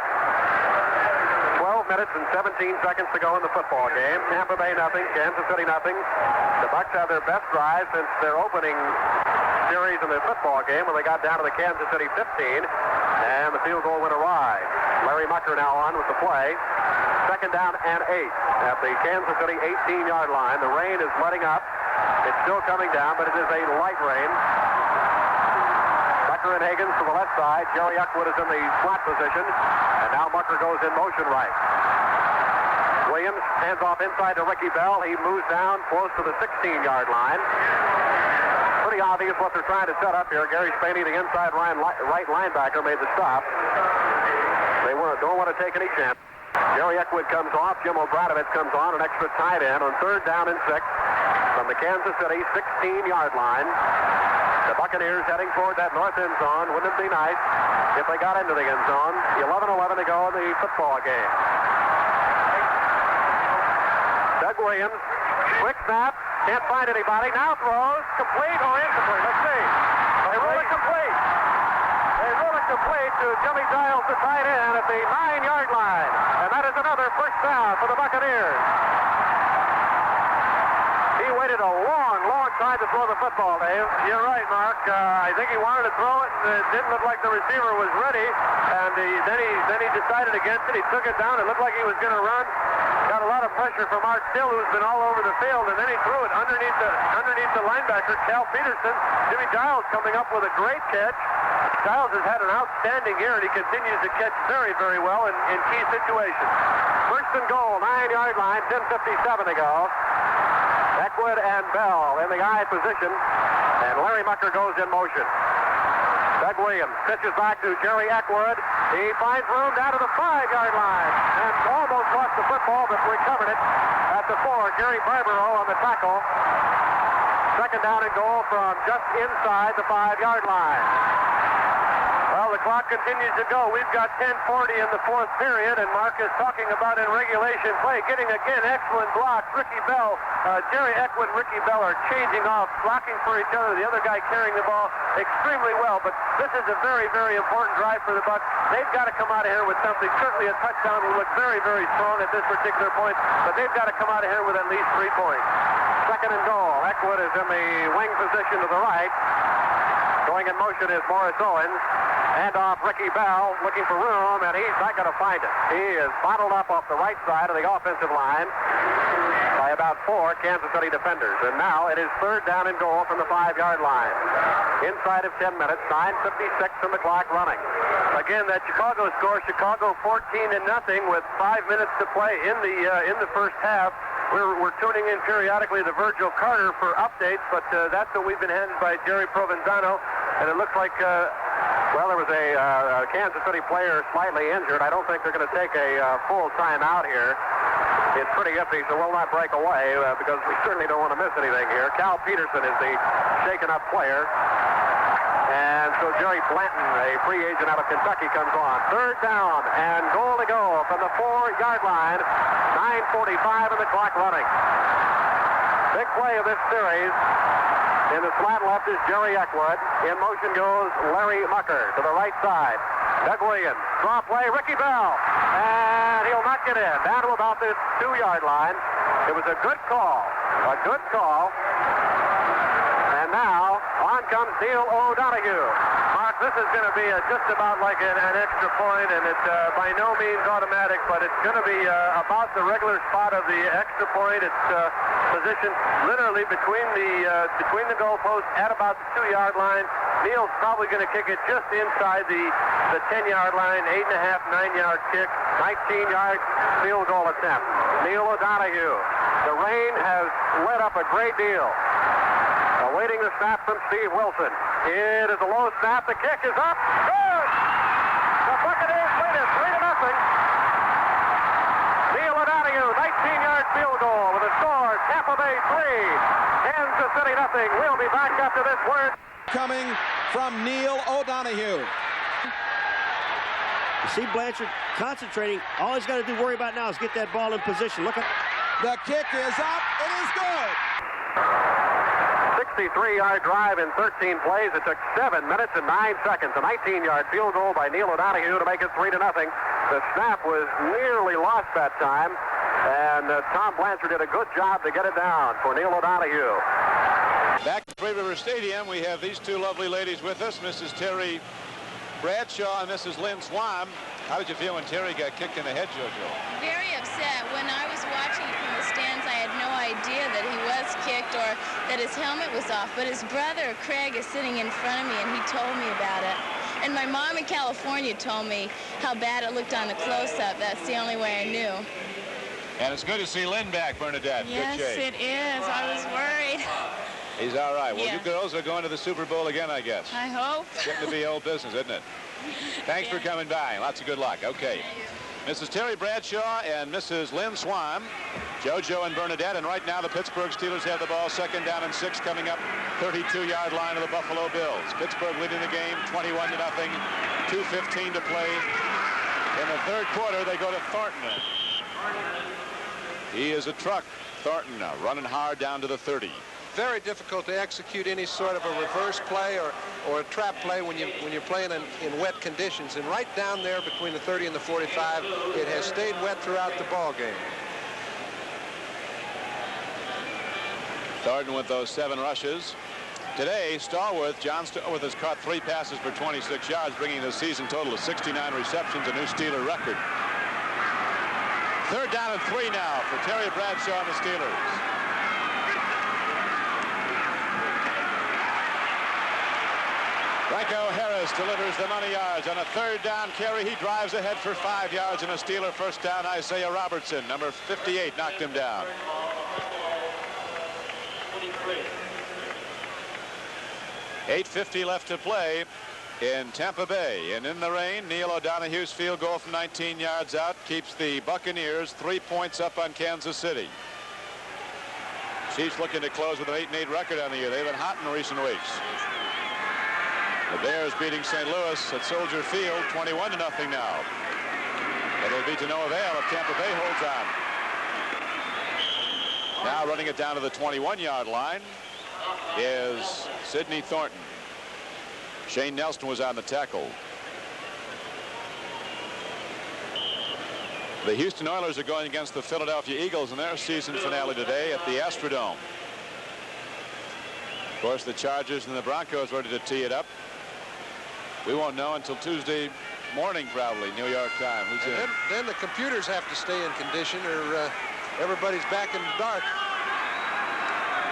12 minutes and 17 seconds to go in the football game. Tampa Bay nothing, Kansas City nothing. The Bucs have their best drive since their opening series in the football game when they got down to the Kansas City 15, and the field goal went awry. Larry Mucker now on with the play. Second down and 8 at the Kansas City 18-yard line. The rain is letting up. It's still coming down, but it is a light rain. Mucker and Higgins to the left side. Jerry Eckwood is in the flat position, and now Mucker goes in motion right. Williams hands off inside to Ricky Bell. He moves down close to the 16-yard line. Pretty obvious what they're trying to set up here. Gary Spaney, the inside right linebacker, made the stop. They don't want to take any chance. Jerry Eckwood comes off. Jim O'Bradovich comes on, an extra tight end on third down and 6 from the Kansas City 16-yard line. The Buccaneers heading toward that north end zone. Wouldn't it be nice if they got into the end zone? 11:11 to go in the football game. Doug Williams, quick snap, can't find anybody. Now throws, complete or incomplete. Let's see. They rule it complete. They rule it complete to Jimmy Giles, the tight end, at the 9-yard line. And that is another first down for the Buccaneers. He waited a long time to throw the football, Dave. You're right, Mark. I think he wanted to throw it, and it didn't look like the receiver was ready. And then he decided against it. He took it down. It looked like he was going to run. Got a lot of pressure from Art Still, who's been all over the field, and then he threw it underneath the linebacker, Cal Peterson. Jimmy Giles coming up with a great catch. Giles has had an outstanding year, and he continues to catch very, very well in key situations. First and goal, 9-yard line, 10:57 to go. Eckwood and Bell in the I position, and Larry Mucker goes in motion. Doug Williams pitches back to Jerry Eckwood. He finds room down to the 5-yard line and almost lost the football, but recovered it at the 4. Gary Barbaro on the tackle. Second down and goal from just inside the 5-yard line. Well, the clock continues to go. We've got 10:40 in the fourth period, and Mark is talking about in regulation play. Getting again excellent blocks. Ricky Bell, Jerry Eckwood and Ricky Bell are changing off, blocking for each other. The other guy carrying the ball extremely well. But this is a very, very important drive for the Bucs. They've got to come out of here with something. Certainly a touchdown will look very, very strong at this particular point, but they've got to come out of here with at least 3 points. Second and goal. Eckwood is in the wing position to the right. Going in motion is Morris Owens. Hand off Ricky Bell, looking for room, and he's not going to find it. He is bottled up off the right side of the offensive line by about 4 Kansas City defenders. And now it is third down and goal from the 5-yard line. Inside of 10 minutes, 9:56 from the clock running. Again, that Chicago score, Chicago 14-0 with 5 minutes to play in the first half. We're tuning in periodically to Virgil Carter for updates, but that's what we've been handed by Jerry Provenzano, and it looks like well, there was a Kansas City player slightly injured. I don't think they're going to take a full timeout here. It's pretty iffy, so we'll not break away because we certainly don't want to miss anything here. Cal Peterson is the shaken-up player. And so Jerry Blanton, a free agent out of Kentucky, comes on. Third down and goal to go from the 4-yard line. 9:45 and the clock running. Big play of this series. In the flat left is Jerry Eckwood. In motion goes Larry Mucker to the right side. Doug Williams, draw play, Ricky Bell. And he'll not get in. Down to about this 2-yard line. It was a good call. A good call. And now, on comes Neil O'Donoghue. Mark, this is going to be just about like an extra point, and it's by no means automatic, but it's going to be about the regular spot of the extra point. It's positioned literally between the goalposts at about the 2-yard line. Neil's probably going to kick it just inside the 10-yard line, 8.5, 9-yard kick, 19-yard field goal attempt. Neil O'Donoghue. The rain has let up a great deal. Awaiting the snap from Steve Wilson. It is a low snap. The kick is up. Good! The Buccaneers lead it 3-0. Neil O'Donoghue, 19-yard field goal with a score. Tampa Bay 3, Kansas City 0. We'll be back after this word. Coming from Neil O'Donoghue. You see Blanchard concentrating. All he's got to worry about now is get that ball in position. Look at the kick is up. It is good. 63-yard drive in 13 plays. It took 7 minutes and 9 seconds. A 19-yard field goal by Neil O'Donoghue to make it 3-0. The snap was nearly lost that time, and Tom Blanchard did a good job to get it down for Neil O'Donoghue. Back at Three River Stadium, we have these two lovely ladies with us, Mrs. Terry Bradshaw and Mrs. Lynn Swam. How did you feel when Terry got kicked in the head, JoJo? Very upset. When I was watching it from the stands, I had no idea that he was kicked or that his helmet was off. But his brother, Craig, is sitting in front of me, and he told me about it. And my mom in California told me how bad it looked on the close-up. That's the only way I knew. And it's good to see Lynn back, Bernadette. Yes, good shape. it is. I was worried. He's all right. Well, Yeah. you girls are going to the Super Bowl again, I guess. I hope. Getting to be old business, isn't it? Thanks for coming by. Lots of good luck. Okay. Mrs. Terry Bradshaw and Mrs. Lynn Swam, JoJo and Bernadette, and right now the Pittsburgh Steelers have the ball, 2nd down and 6, coming up 32-yard line of the Buffalo Bills. Pittsburgh leading the game 21-0, 2:15 to play. In the 3rd quarter, they go to Thornton. He is a truck. Thornton running hard down to the 30. Very difficult to execute any sort of a reverse play or a trap play when you're playing in wet conditions. And right down there between the 30 and the 45, it has stayed wet throughout the ball game. Thornton with those 7 rushes. Today, John Stallworth has caught 3 passes for 26 yards, bringing the season total to 69 receptions, a new Steeler record. 3rd down and 3 now for Terry Bradshaw and the Steelers. Franco Harris delivers the money yards on a 3rd down carry. He drives ahead for 5 yards and a Steeler 1st down. Isaiah Robertson, number 58, knocked him down. 8:50 left to play in Tampa Bay. And in the rain, Neil O'Donoghue's field goal from 19 yards out keeps the Buccaneers 3 points up on Kansas City. Chiefs looking to close with an 8-8 record on the year. They've been hot in recent weeks. The Bears beating St. Louis at Soldier Field 21-0 now. It'll be to no avail if Tampa Bay holds on. Now running it down to the 21-yard line is Sidney Thornton. Shane Nelson was on the tackle. The Houston Oilers are going against the Philadelphia Eagles in their season finale today at the Astrodome. Of course, the Chargers and the Broncos ready to tee it up. We won't know until Tuesday morning, probably, New York time. Who's in? Then the computers have to stay in condition, or everybody's back in the dark.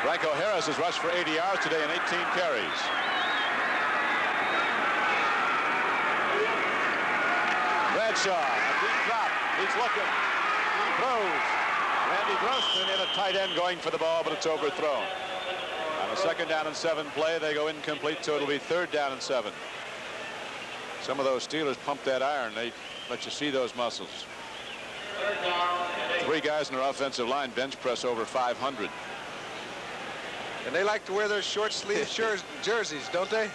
Franco Harris has rushed for 80 yards today and 18 carries. Bradshaw, a deep drop. He's looking. He throws. Randy Grossman in a tight end going for the ball, but it's overthrown. On a 2nd down and 7 play, they go incomplete, so it'll be 3rd down and 7. Some of those Steelers pump that iron. They let you see those muscles. 3 guys in their offensive line bench press over 500. And they like to wear those short sleeve jerseys, don't they?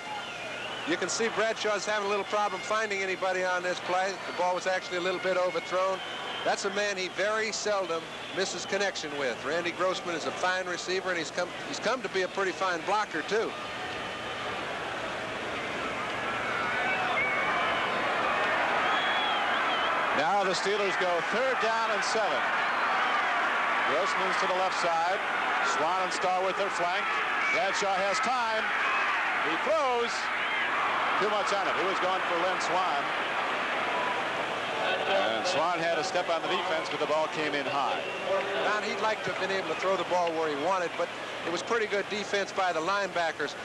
You can see Bradshaw's having a little problem finding anybody on this play. The ball was actually a little bit overthrown. That's a man he very seldom misses connection with. Randy Grossman is a fine receiver, and he's come to be a pretty fine blocker too. Now the Steelers go 3rd down and 7. Grossman's to the left side. Swan and Stallworth are flanked. Bradshaw has time. He throws. Too much on it. He was going for Lynn Swan. And Swan had a step on the defense, but the ball came in high. Don, he'd like to have been able to throw the ball where he wanted, but it was pretty good defense by the linebackers.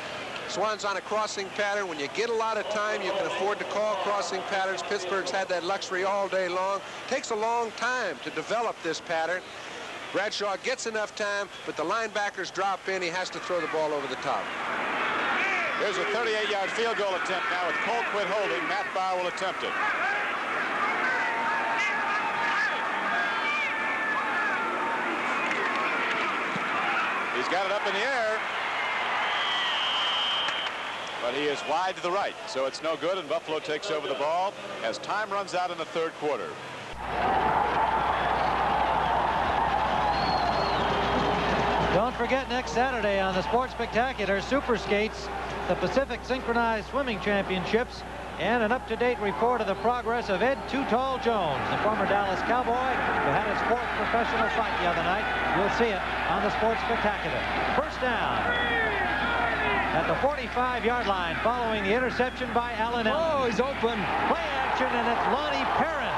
Swan's on a crossing pattern. When you get a lot of time, you can afford to call crossing patterns. Pittsburgh's had that luxury all day long. Takes a long time to develop this pattern. Bradshaw gets enough time, but the linebackers drop in. He has to throw the ball over the top. Here's a 38-yard field goal attempt now with Colquitt holding. Matt Barr will attempt it. He's got it up in the air. But he is wide to the right, so it's no good, and Buffalo takes over the ball as time runs out in the 3rd quarter. Don't forget next Saturday on the Sports Spectacular, Super Skates, the Pacific Synchronized Swimming Championships, and an up-to-date report of the progress of Ed Too Tall Jones, the former Dallas Cowboy who had his 4th professional fight the other night. You'll see it on the Sports Spectacular. 1st down. at the 45-yard line following the interception by Allen. Oh, he's open. Play action, and it's Lonnie Perrin.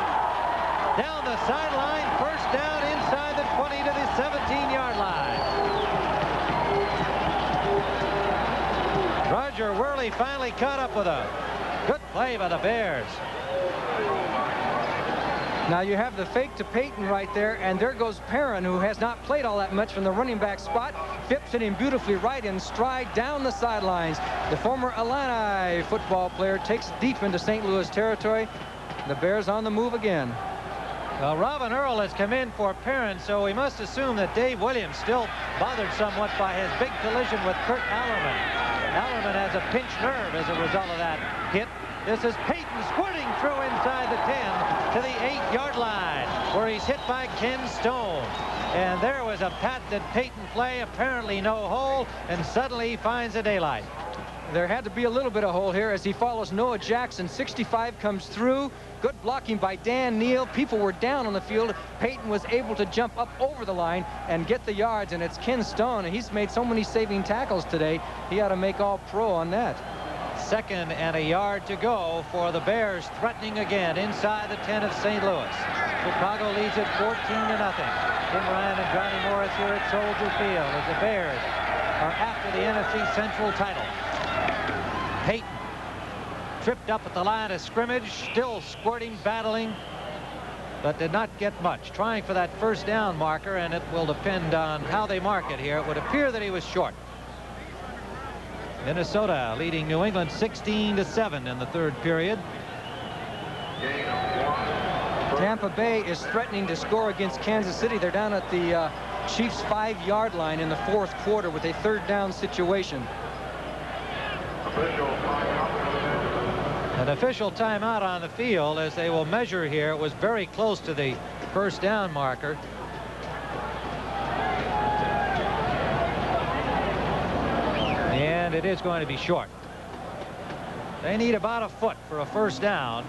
Down the sideline, first down inside the 20 to the 17-yard line. Roger Worley finally caught up with him. Good play by the Bears. Now you have the fake to Payton right there, and there goes Perrin, who has not played all that much from the running back spot. Phipps hit him beautifully right in stride down the sidelines. The former Illini football player takes it deep into St. Louis territory. The Bears on the move again. Well, Robin Earl has come in for Perrin, so we must assume that Dave Williams still bothered somewhat by his big collision with Kurt Allerman. Allerman has a pinched nerve as a result of that hit. This is Payton squirting through inside the 10 to the 8-yard line, where he's hit by Ken Stone. And there was a patented Payton play, apparently no hole, and suddenly he finds a daylight. There had to be a little bit of hole here as he follows Noah Jackson. 65 comes through. Good blocking by Dan Neal. People were down on the field. Payton was able to jump up over the line and get the yards, and it's Ken Stone, and he's made so many saving tackles today. He ought to make all-pro on that. 2nd and a yard to go for the Bears, threatening again inside the 10 of St. Louis. Chicago leads it 14-0. Tim Ryan and Johnny Morris here at Soldier Field as the Bears are after the NFC Central title. Payton tripped up at the line of scrimmage, still squirting, battling, but did not get much. Trying for that first down marker, and it will depend on how they mark it here. It would appear that he was short. Minnesota leading New England 16-7 in the 3rd period. Tampa Bay is threatening to score against Kansas City. They're down at the Chiefs' 5-yard line in the 4th quarter with a 3rd down situation. An official timeout on the field as they will measure here. It was very close to the first down marker. And it is going to be short. They need about a foot for a first down.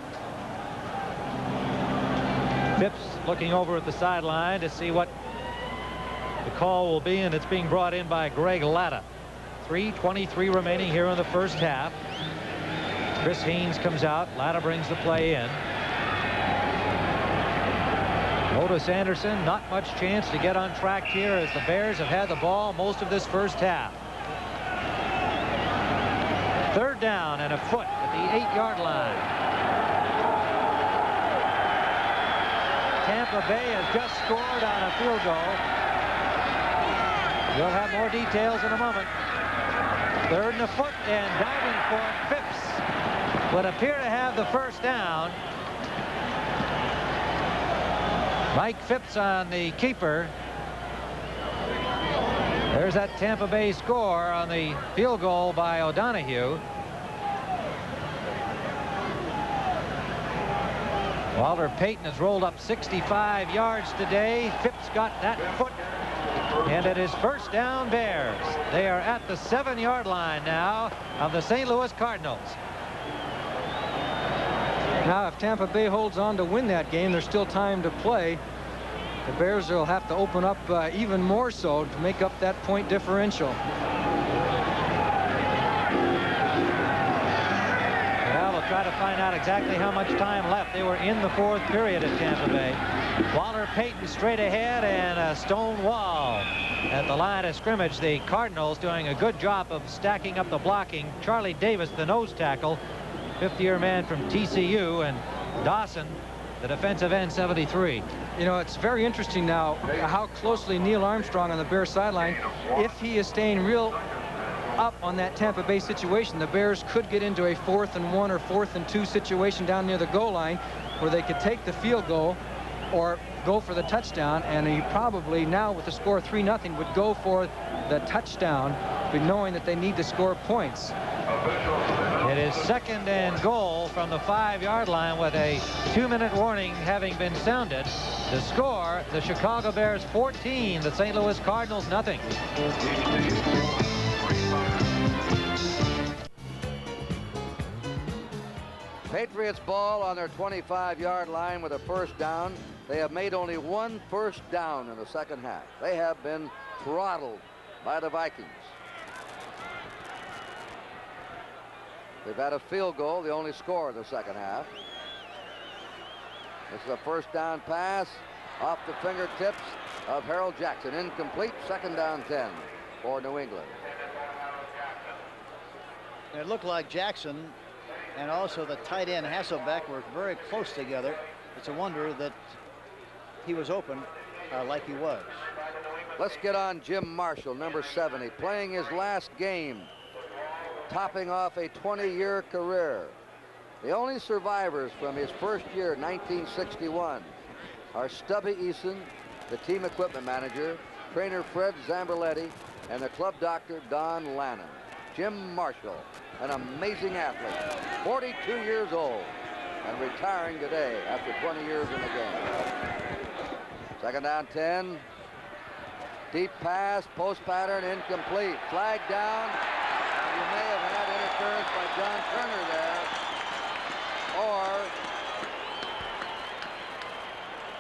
Phipps looking over at the sideline to see what the call will be, and it's being brought in by Greg Latta. 3:23 remaining here in the first half. Chris Haynes comes out. Latta brings the play in. Otis Anderson, not much chance to get on track here as the Bears have had the ball most of this first half. 3rd down and a foot at the 8-yard line. Tampa Bay has just scored on a field goal. We'll have more details in a moment. 3rd and a foot, and diving for Phipps would appear to have the first down. Mike Phipps on the keeper. There's that Tampa Bay score on the field goal by O'Donohue. Walter Payton has rolled up 65 yards today. Phipps got that foot, and it is first down Bears. They are at the 7-yard line now of the St. Louis Cardinals. Now, if Tampa Bay holds on to win that game, there's still time to play. The Bears will have to open up even more so to make up that point differential. Well, we'll try to find out exactly how much time left. They were in the 4th period at Tampa Bay. Walter Payton straight ahead, and a stone wall at the line of scrimmage. The Cardinals doing a good job of stacking up the blocking. Charlie Davis, the nose tackle, 50-year man from TCU, and Dawson, the defensive end, 73. You know, it's very interesting now how closely Neil Armstrong on the Bears sideline, if he is staying real up on that Tampa Bay situation, the Bears could get into a 4th and 1 or 4th and 2 situation down near the goal line where they could take the field goal or go for the touchdown, and he probably now with the score 3-0 would go for the touchdown, but knowing that they need to score points. It is 2nd and goal from the 5-yard line with a 2-minute warning having been sounded. The score, the Chicago Bears 14, the St. Louis Cardinals nothing. Patriots ball on their 25-yard line with a first down. They have made only 1 first down in the second half. They have been throttled by the Vikings. They've had a field goal, the only score of the second half. This is a first down pass off the fingertips of Harold Jackson. Incomplete, second down 10 for New England. And it looked like Jackson and also the tight end Hasselbeck were very close together. It's a wonder that he was open like he was. Let's get on Jim Marshall, number 70, playing his last game, topping off a 20-year career. The only survivors from his first year, 1961, are Stubby Eason, the team equipment manager, trainer Fred Zamberletti, and the club doctor Don Lannon. Jim Marshall, an amazing athlete, 42 years old, and retiring today after 20 years in the game. Second down 10. Deep pass, post pattern, incomplete. Flag down. You may have had interference by John Turner there. Or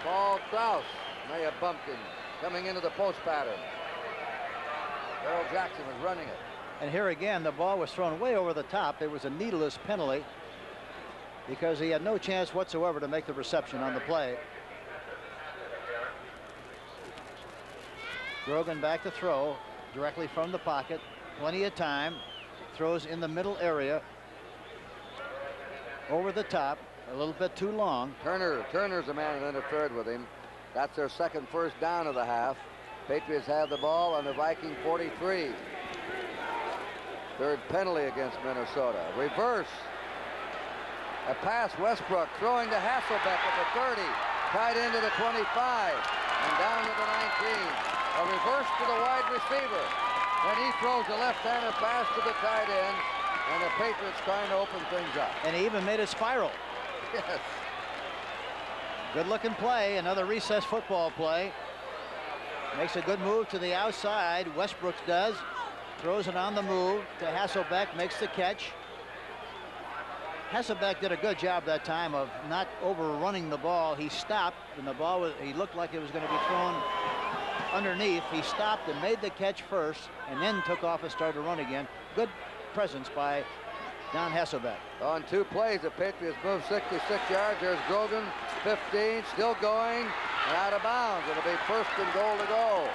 Paul Krause may have bumped him coming into the post pattern. Harold Jackson was running it. And here again, the ball was thrown way over the top. It was a needless penalty because he had no chance whatsoever to make the reception on the play. Grogan back to throw directly from the pocket. Plenty of time. Throws in the middle area. Over the top. A little bit too long. Turner's the man that interfered with him. That's their second first down of the half. Patriots have the ball on the Viking 43. Third penalty against Minnesota. Reverse. A pass, Westbrook throwing to Hasselbeck at the 30. Tied into the 25 and down to the 19. A reverse to the wide receiver. Then he throws a left-hander pass to the tight end, and the Patriots trying to open things up. And he even made a spiral. Yes. Good-looking play, another recess football play. Makes a good move to the outside. Westbrook does. Throws it on the move to Hasselbeck, makes the catch. Hasselbeck did a good job that time of not overrunning the ball. He stopped, and the ball he looked like it was going to be thrown underneath. He stopped and made the catch first, and then took off and started to run again. Good presence by Don Hasselbeck. On 2 plays, the Patriots move 66 yards. There's Grogan, 15, still going, and out of bounds. It'll be first and goal to go.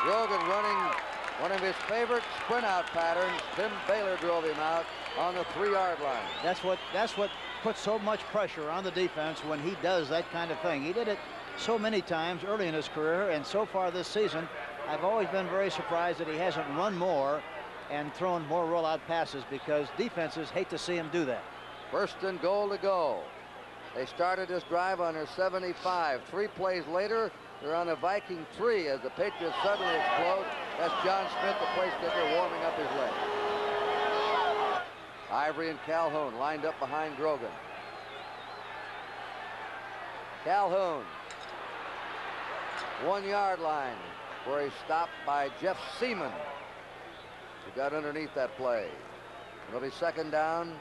Grogan running one of his favorite sprint out patterns. Tim Baylor drove him out on the 3-yard line. That's what puts so much pressure on the defense when he does that kind of thing. He did it so many times early in his career, and so far this season, I've always been very surprised that he hasn't run more and thrown more rollout passes, because defenses hate to see him do that. First and goal to go. They started this drive on their 75. 3 plays later, they're on the Viking 3 as the Patriots suddenly explode. That's John Smith, the place kicker, warming up his leg. Ivory and Calhoun lined up behind Grogan. Calhoun, 1-yard line, where he's stopped by Jeff Seaman, who got underneath that play. It'll be second down.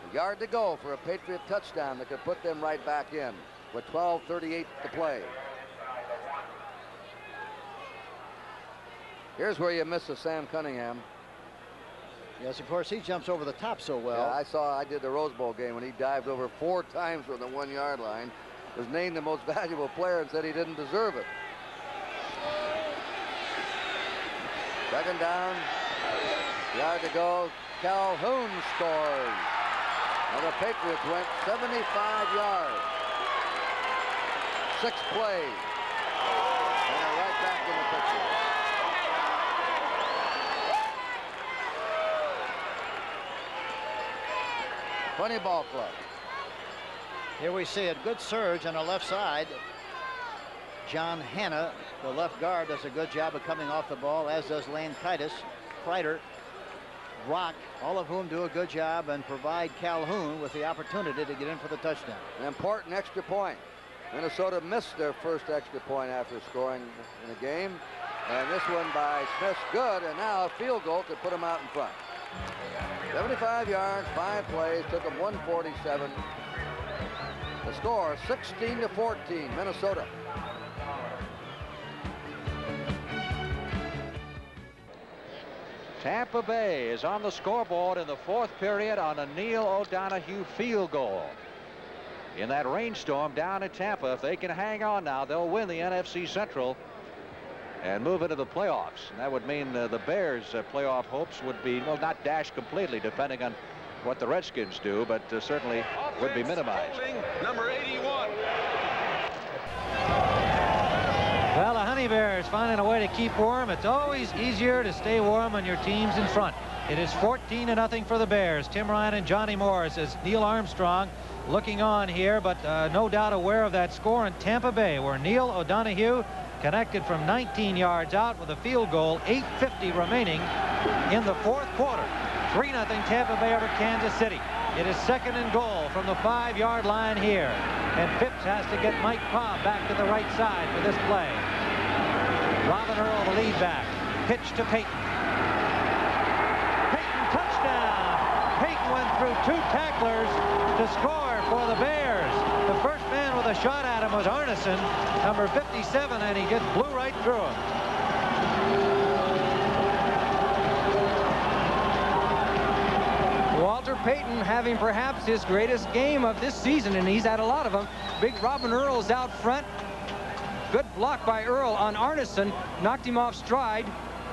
A yard to go for a Patriot touchdown that could put them right back in with 12:38 to play. Here's where you miss a Sam Cunningham. Yes, of course, he jumps over the top so well. Yeah, I did the Rose Bowl game when he dived over 4 times from the 1-yard line. Was named the most valuable player and said he didn't deserve it. Second down, yard to go. Calhoun scores. Now the Patriots went 75 yards. 6 plays. And they're right back in the picture. Funny ball club. Here we see a good surge on the left side. John Hanna, the left guard, does a good job of coming off the ball, as does Lane Kitis, Kreider, Rock, all of whom do a good job and provide Calhoun with the opportunity to get in for the touchdown. An important extra point. Minnesota missed their first extra point after scoring in the game. And this one by Smith's good, and now a field goal could put them out in front. 75 yards, 5 plays, took them 147. The score, 16-14, Minnesota. Tampa Bay is on the scoreboard in the fourth period on a Neil O'Donoghue field goal. In that rainstorm down in Tampa, if they can hang on now, they'll win the NFC Central and move into the playoffs. And that would mean the Bears' playoff hopes would be, well, not dashed completely, depending on what the Redskins do, but certainly would be minimized. Number 81. Well, the Honey Bears finding a way to keep warm. It's always easier to stay warm when your team's in front. It is 14-0 for the Bears. Tim Ryan and Johnny Morris as Neil Armstrong looking on here, but no doubt aware of that score in Tampa Bay, where Neil O'Donoghue connected from 19 yards out with a field goal, 8:50 remaining in the fourth quarter. 3-0 Tampa Bay over Kansas City. It is second and goal from the 5-yard line here. And Phipps has to get Mike Cobb back to the right side for this play. Robin Earl, the lead back. Pitch to Peyton. Peyton, touchdown! Peyton went through 2 tacklers to score for the Bears. The first man with a shot at him was Arneson, number 57, and he just blew right through him. Walter Payton having perhaps his greatest game of this season, and he's had a lot of them. Big Robin Earl's out front. Good block by Earl on Arneson. Knocked him off stride.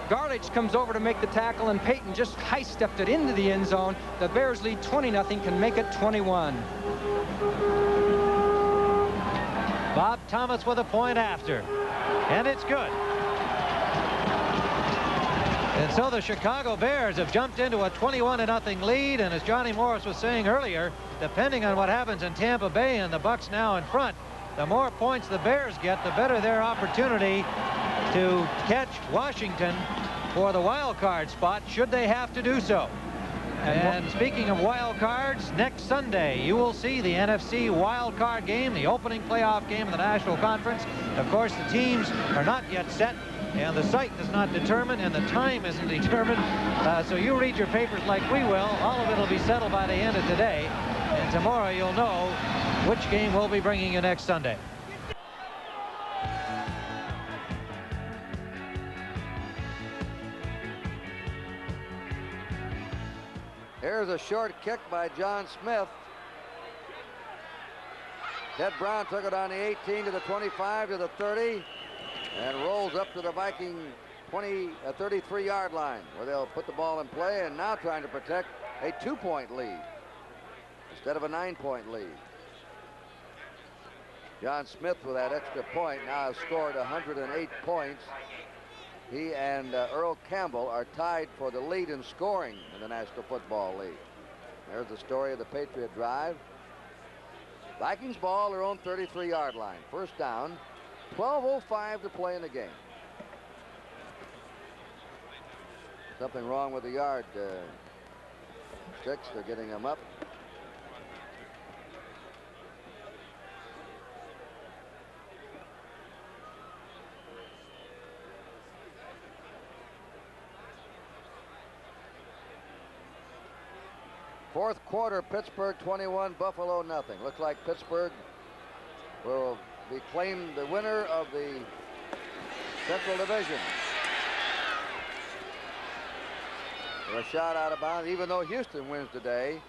Garlich comes over to make the tackle, and Payton just high-stepped it into the end zone. The Bears lead 20-0, can make it 21. Bob Thomas with a point after. And it's good. And so the Chicago Bears have jumped into a 21-0 lead, and as Johnny Morris was saying earlier, depending on what happens in Tampa Bay and the Bucs now in front, the more points the Bears get, the better their opportunity to catch Washington for the wild card spot, should they have to do so. And speaking of wild cards, next Sunday you will see the NFC wild card game, the opening playoff game of the National Conference. Of course, the teams are not yet set, and the site is not determined, and the time isn't determined. So you read your papers like we will. All of it will be settled by the end of today, and tomorrow you'll know which game we'll be bringing you next Sunday. Here's a short kick by John Smith. Ted Brown took it on the 18 to the 25 to the 30 and rolls up to the Viking 33-yard line, where they'll put the ball in play, and now trying to protect a 2-point lead instead of a 9-point lead. John Smith, with that extra point, now has scored 108 points. He and Earl Campbell are tied for the lead in scoring in the National Football League. There's the story of the Patriot drive. Vikings ball, their own 33-yard line. First down, 12:05 to play in the game. Something wrong with the yard sticks. They're getting them up. Fourth quarter, Pittsburgh 21, Buffalo nothing. Looks like Pittsburgh will be claimed the winner of the Central Division. A shot out of bounds. Even though Houston wins today,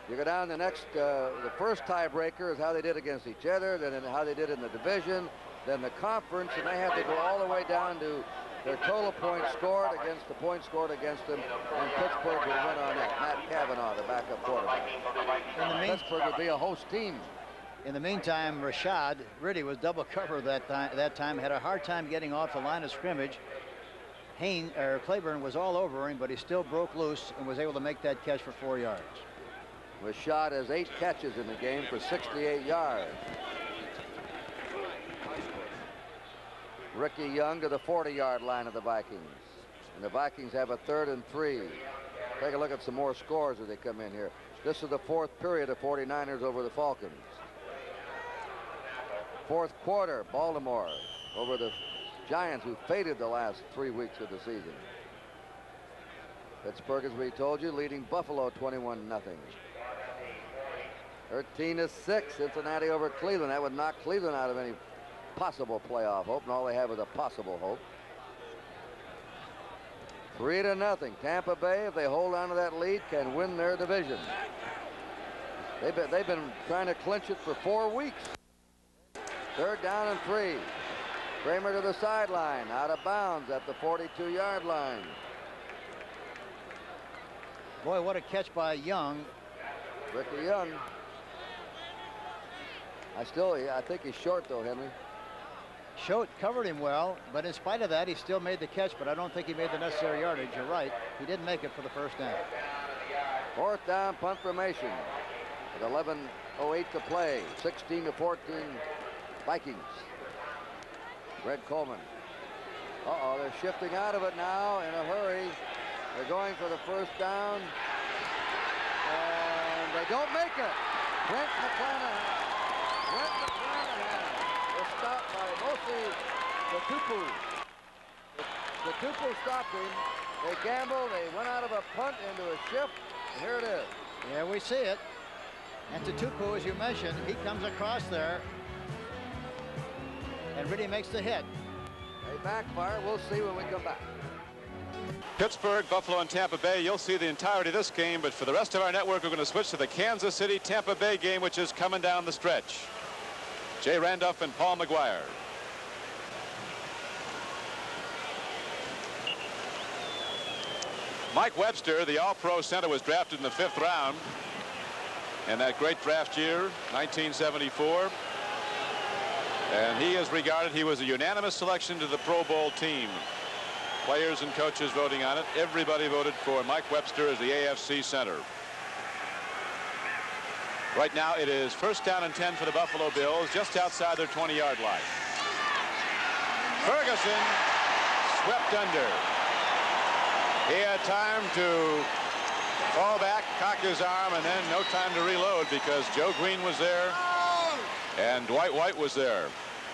you go down the next, the first tiebreaker is how they did against each other, then how they did in the division, then the conference, and they have to go all the way down to their total points scored against the points scored against them, and Pittsburgh would win on that. Matt Cavanaugh, the backup quarterback. Pittsburgh would be a host team. In the meantime, Rashad Riddy was double cover that time, had a hard time getting off the line of scrimmage. Claiborne was all over him, but he still broke loose and was able to make that catch for 4 yards. Rashad has 8 catches in the game for 68 yards. Ricky Young to the 40-yard line of the Vikings. And the Vikings have a 3rd and 3. Take a look at some more scores as they come in here. This is the fourth period of 49ers over the Falcons. Fourth quarter, Baltimore over the Giants, who faded the last 3 weeks of the season. Pittsburgh, as we told you, leading Buffalo 21-0. 13-6, Cincinnati over Cleveland. That would knock Cleveland out of any possible playoff hope, and all they have is a possible hope. 3-0. Tampa Bay, if they hold on to that lead, can win their division. They've been trying to clinch it for 4 weeks. 3rd down and 3. Kramer to the sideline, out of bounds at the 42-yard line. Boy, what a catch by Young. Ricky Young. I think he's short though, Henry. Schott covered him well, but in spite of that, he still made the catch, but I don't think he made the necessary yardage. You're right. He didn't make it for the 1st down. 4th down, punt formation. With 11:08 to play. 16-14 Vikings. Red Coleman. They're shifting out of it now in a hurry. They're going for the 1st down. And they don't make it. Brent McClanahan is stopped by mostly the Tupu. The Tupu stopped him. They gambled. They went out of a punt into a shift. And here it is. Yeah, we see it. And Tupu, as you mentioned, he comes across there and really makes the hit. They backfire. We'll see when we come back. Pittsburgh, Buffalo, and Tampa Bay. You'll see the entirety of this game, but for the rest of our network, we're going to switch to the Kansas City-Tampa Bay game, which is coming down the stretch. Jay Randolph and Paul McGuire. Mike Webster, the All-Pro center, was drafted in the 5th round in that great draft year, 1974. And he is regarded, he was a unanimous selection to the Pro Bowl team. Players and coaches voting on it. Everybody voted for Mike Webster as the AFC center. Right now it is 1st down and 10 for the Buffalo Bills, just outside their 20-yard line. Ferguson swept under. He had time to fall back, cock his arm, and then no time to reload because Joe Green was there and Dwight White was there.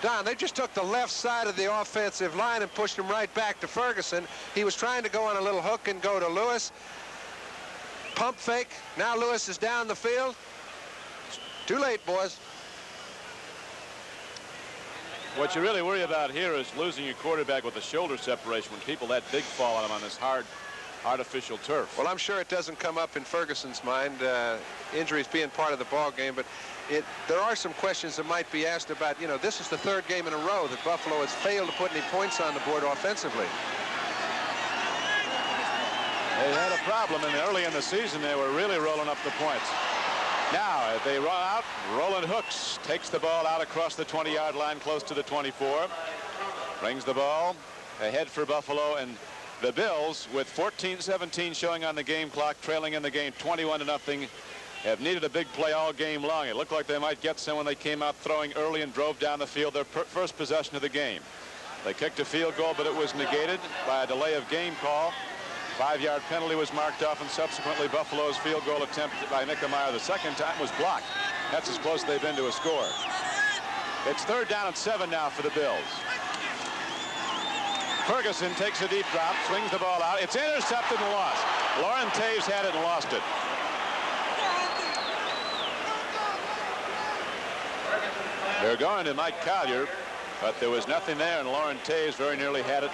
Don, they just took the left side of the offensive line and pushed him right back to Ferguson. He was trying to go on a little hook and go to Lewis. Pump fake. Now Lewis is down the field. Too late, boys. What you really worry about here is losing your quarterback with a shoulder separation when people that big fall on him on this hard artificial turf. Well, I'm sure it doesn't come up in Ferguson's mind, injuries being part of the ball game, but there are some questions that might be asked about, you know, this is the 3rd game in a row that Buffalo has failed to put any points on the board offensively. They had a problem, and early in the season they were really rolling up the points. Now they run out. Roland Hooks takes the ball out across the 20-yard line close to the 24. Brings the ball ahead for Buffalo, and the Bills, with 14-17 showing on the game clock, trailing in the game 21-0, have needed a big play all game long. It looked like they might get some when they came out throwing early and drove down the field their first possession of the game. They kicked a field goal, but it was negated by a delay of game call. 5-yard penalty was marked off, and subsequently Buffalo's field goal attempt by Nickemeyer the 2nd time was blocked. That's as close as they've been to a score. It's 3rd down and 7 now for the Bills. Ferguson takes a deep drop, swings the ball out. It's intercepted and lost. Lauren Taves had it and lost it. They're going to Mike Collier, but there was nothing there, and Lauren Taves very nearly had it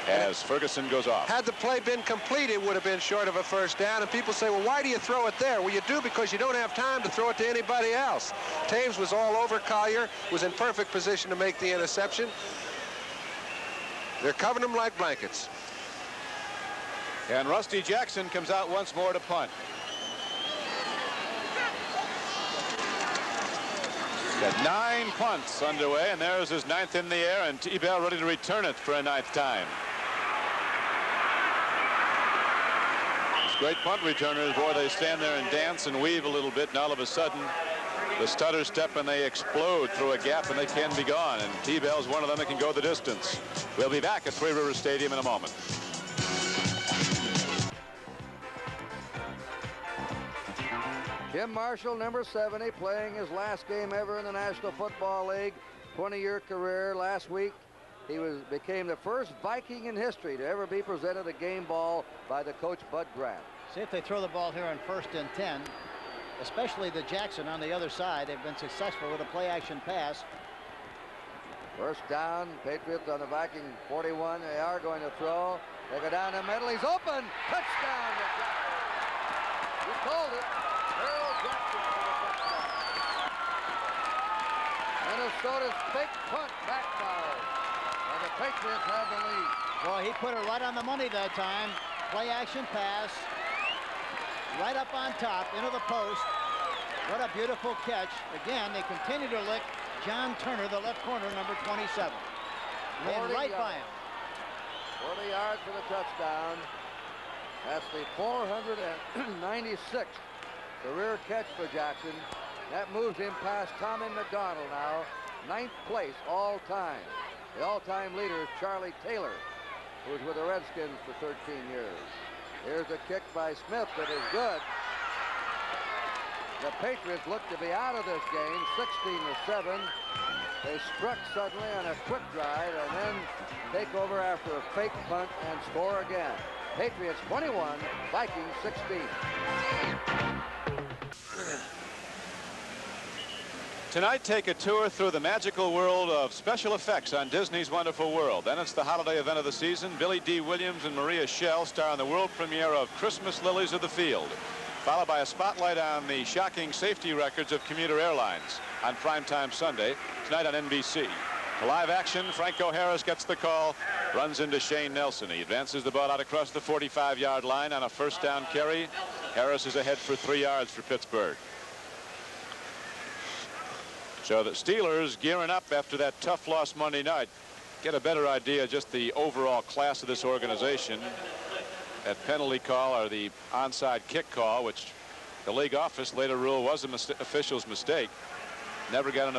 as Ferguson goes off. Had the play been complete, it would have been short of a 1st down, and people say, well, why do you throw it there? Well, you do because you don't have time to throw it to anybody else. Taves was all over Collier, was in perfect position to make the interception. They're covering them like blankets. And Rusty Jackson comes out once more to punt. Got 9 punts underway, and there's his 9th in the air, and T-Bell ready to return it for a 9th time. These great punt returners, boy, they stand there and dance and weave a little bit, and all of a sudden the stutter step and they explode through a gap and they can be gone, and T-Bell's one of them that can go the distance. We'll be back at Three Rivers Stadium in a moment. Jim Marshall, number 70, playing his last game ever in the National Football League. 20-year career. Last week, he became the first Viking in history to ever be presented a game ball by the coach Bud Grant. See if they throw the ball here on 1st and 10, especially the Jackson on the other side. They've been successful with a play-action pass. 1st down, Patriots on the Viking 41. They are going to throw. They go down the middle. He's open. Touchdown to Jackson. You called it. Harold Jackson for the touchdown. Minnesota's fake punt backfired. And the Patriots have the lead. Well, he put it right on the money that time. Play action pass. Right up on top, into the post. What a beautiful catch. Again, they continue to lick John Turner, the left corner, number 27. Ran right by him. 40 yards for the touchdown. That's the 496th career catch for Jackson. That moves him past Tommy McDonald now. 9th place all time. The all-time leader is Charlie Taylor, who was with the Redskins for 13 years. Here's a kick by Smith that is good. The Patriots look to be out of this game, 16-7. They struck suddenly on a quick drive and then take over after a fake punt and score again. Patriots 21, Vikings 16. Tonight, take a tour through the magical world of special effects on Disney's Wonderful World. Then it's the holiday event of the season. Billy D. Williams and Maria Schell star in the world premiere of Christmas Lilies of the Field, followed by a spotlight on the shocking safety records of commuter airlines on primetime Sunday, tonight on NBC. To live action, Franco Harris gets the call, runs into Shane Nelson. He advances the ball out across the 45-yard line on a first down carry. Harris is ahead for 3 yards for Pittsburgh. So the Steelers gearing up after that tough loss Monday night. Get a better idea just the overall class of this organization. That penalty call or the onside kick call, which the league office later ruled was an official's mistake. Never got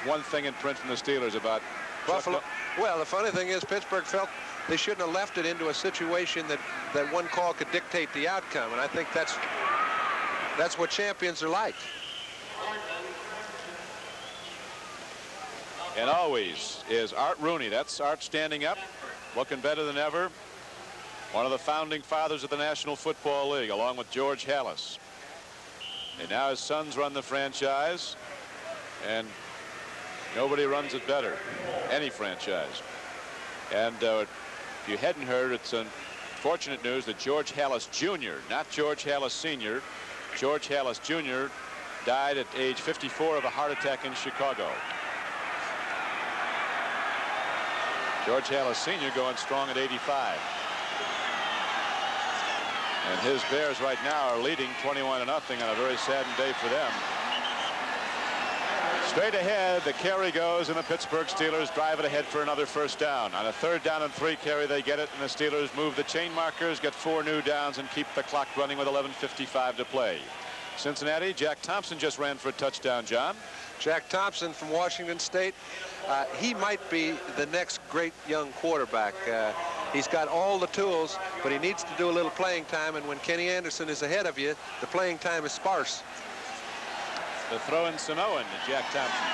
one thing in print from the Steelers about Buffalo. Well, the funny thing is Pittsburgh felt they shouldn't have left it into a situation that one call could dictate the outcome, and I think that's what champions are like. And always is Art Rooney. That's Art standing up, looking better than ever. One of the founding fathers of the National Football League, along with George Halas. And now his sons run the franchise, and nobody runs it better, any franchise. And if you hadn't heard, it's unfortunate news that George Halas Jr., not George Halas Sr., George Halas Jr. died at age 54 of a heart attack in Chicago. George Halas Sr. going strong at 85. And his Bears right now are leading 21-0 on a very saddened day for them. Straight ahead, the carry goes, and the Pittsburgh Steelers drive it ahead for another first down. On a 3rd down and 3 carry, they get it, and the Steelers move the chain markers, get 4 new downs, and keep the clock running with 11:55 to play. Cincinnati, Jack Thompson just ran for a touchdown, John. Jack Thompson from Washington State. He might be the next great young quarterback. He's got all the tools, but he needs to do a little playing time, and when Kenny Anderson is ahead of you, the playing time is sparse. The throw in Samoan to Jack Thompson.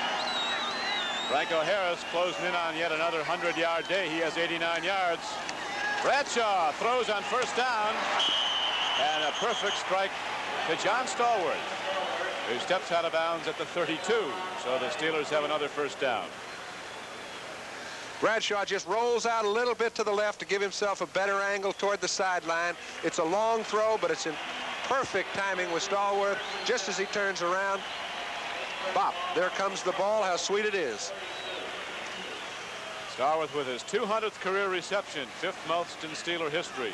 Franco Harris closing in on yet another 100-yard day. He has 89 yards. Bradshaw throws on first down, and a perfect strike to John Stallworth, who steps out of bounds at the 32. So the Steelers have another first down. Bradshaw just rolls out a little bit to the left to give himself a better angle toward the sideline. It's a long throw, but it's in perfect timing with Stallworth. Just as he turns around, bop, there comes the ball. How sweet it is. Stallworth with his 200th career reception, 5th most in Steeler history.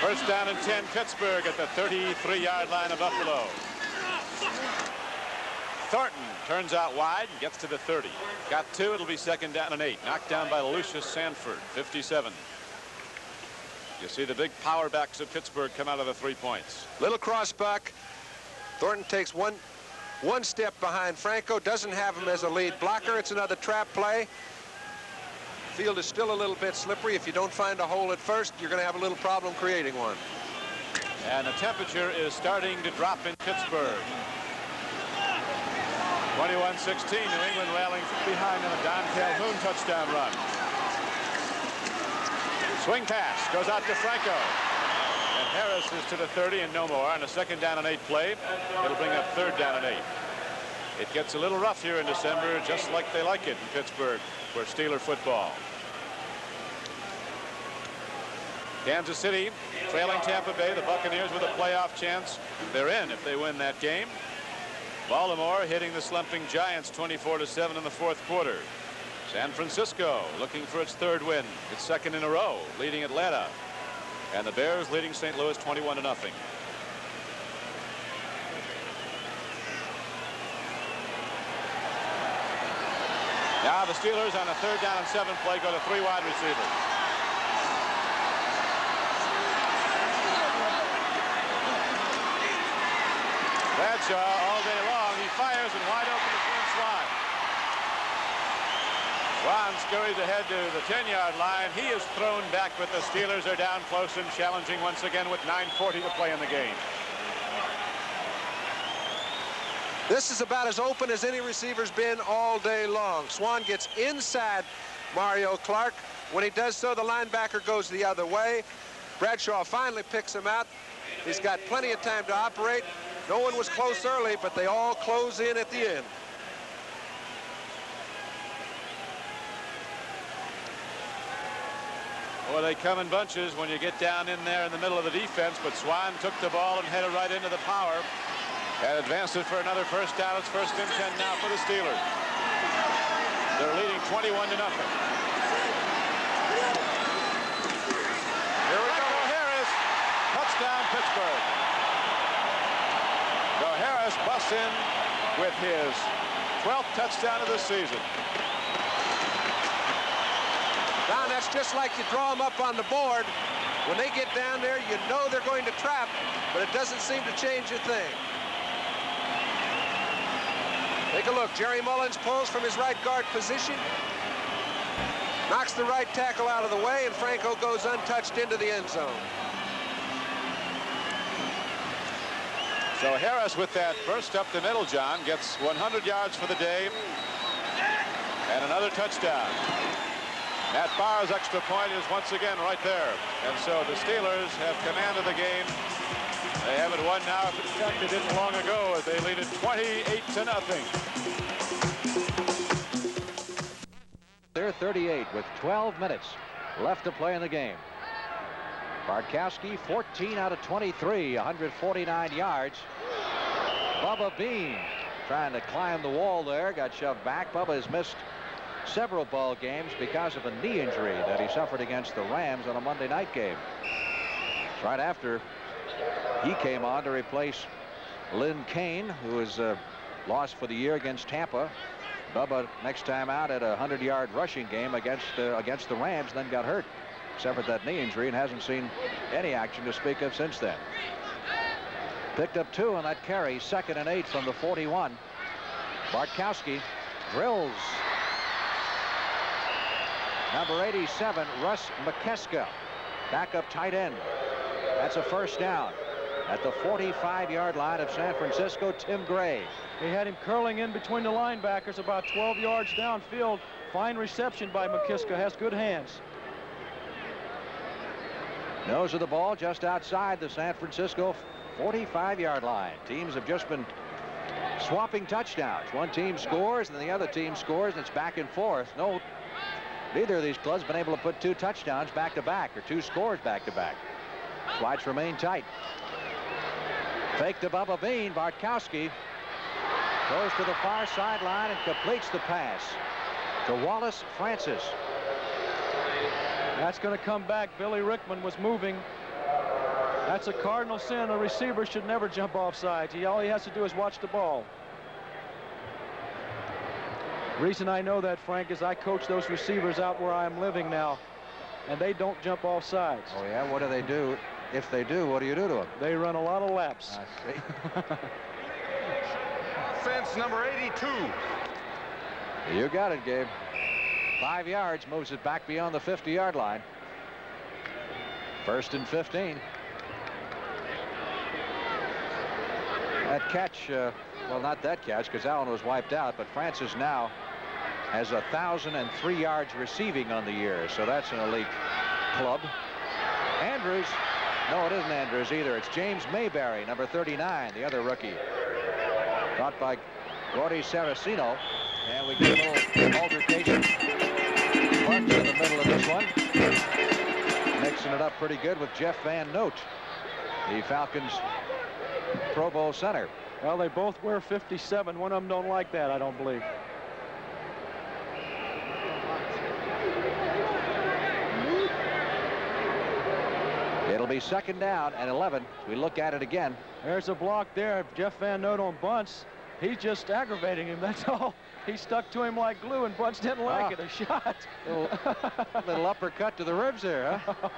First down and 10, Pittsburgh at the 33-yard line of Buffalo. Thornton turns out wide and gets to the 30. Got 2, it'll be 2nd down and 8. Knocked down by Lucius Sanford, 57. You see the big power backs of Pittsburgh come out of the 3 points. Little cross buck. Thornton takes one step behind Franco, doesn't have him as a lead blocker. It's another trap play. Field is still a little bit slippery. If you don't find a hole at first, you're going to have a little problem creating one. And the temperature is starting to drop in Pittsburgh. 21-16, New England rallying behind on a Don Calhoun touchdown run. Swing pass goes out to Franco. And Harris is to the 30 and no more. On a 2nd down and 8 play, it'll bring up 3rd down and 8. It gets a little rough here in December, just like they like it in Pittsburgh. for Steeler football. Kansas City trailing Tampa Bay. The Buccaneers with a playoff chance. They're in if they win that game. Baltimore hitting the slumping Giants 24-7 in the fourth quarter. San Francisco looking for its third win. Its second in a row, leading Atlanta. And the Bears leading St. Louis 21-0. Now the Steelers on a 3rd down and 7 play go to 3 wide receivers. Bradshaw all day long. He fires and wide open to Flynn Swan. Swan scurries ahead to the 10-yard line. He is thrown back, but the Steelers are down close and challenging once again with 9:40 to play in the game. This is about as open as any receiver's been all day long. Swan gets inside Mario Clark. When he does so, the linebacker goes the other way. Bradshaw finally picks him out. He's got plenty of time to operate. No one was close early, but they all close in at the end. Well, they come in bunches when you get down in there in the middle of the defense, but Swan took the ball and headed right into the power. And advanced it for another first down. It's 1st and 10 now for the Steelers. They're leading 21-0. Here we go. Harris. Touchdown, Pittsburgh. So Harris busts in with his 12th touchdown of the season. Don, that's just like you draw them up on the board. When they get down there, you know they're going to trap, but it doesn't seem to change a thing. Take a look. Jerry Mullins pulls from his right guard position, knocks the right tackle out of the way, and Franco goes untouched into the end zone. So Harris with that burst up the middle, John, gets 100 yards for the day and another touchdown. Matt Barr's extra point is once again right there. And so the Steelers have command of the game. They haven't won now. In fact, they didn't long ago as they lead it 28-0. They're 38 with 12 minutes left to play in the game. Bartkowski 14 out of 23, 149 yards. Bubba Bean trying to climb the wall there, got shoved back. Bubba has missed several ball games because of a knee injury that he suffered against the Rams on a Monday night game. It's right after he came on to replace Lynn Kane, who was lost for the year against Tampa. Bubba next time out had a 100-yard rushing game against the Rams, and then got hurt, suffered that knee injury, and hasn't seen any action to speak of since then. Picked up 2 on that carry, 2nd and 8 from the 41. Bartkowski drills number 87, Russ McKeska, backup tight end. That's a first down at the 45-yard line of San Francisco. Tim Gray. He had him curling in between the linebackers about 12 yards downfield. Fine reception by McKiska. Has good hands. Nose of the ball just outside the San Francisco 45-yard line. Teams have just been swapping touchdowns. One team scores and the other team scores, and it's back and forth. Neither of these clubs have been able to put 2 touchdowns back to back or 2 scores back to back. Flights remain tight. Fake to Bubba Bean. Bartkowski goes to the far sideline and completes the pass to Wallace Francis. That's going to come back. Billy Rickman was moving. That's a cardinal sin. A receiver should never jump off sides. All he has to do is watch the ball. The reason I know that, Frank, is I coach those receivers out where I'm living now, and they don't jump off sides. Oh, yeah? What do they do? If they do, what do you do to them? They run a lot of laps. I see. Fence number 82. You got it, Gabe. 5 yards, moves it back beyond the 50-yard line. 1st and 15. That catch, well, not that catch, because Allen was wiped out, but Francis now has 1,003 yards receiving on the year, so that's an elite club. Andrews, no, it isn't Andrews either. It's James Mayberry, number 39, the other rookie. Caught by Gordy Saraceno, and we get a little altercation. Parks in the middle of this one. Mixing it up pretty good with Jeff Van Note, the Falcons Pro Bowl center. Well, they both wear 57. One of them don't like that, I don't believe. It'll be 2nd down and 11. We look at it again. There's a block there. Jeff Van Note on Bunce. He's just aggravating him, that's all. He stuck to him like glue, and Bunce didn't like it. A shot. Little uppercut to the ribs there, huh?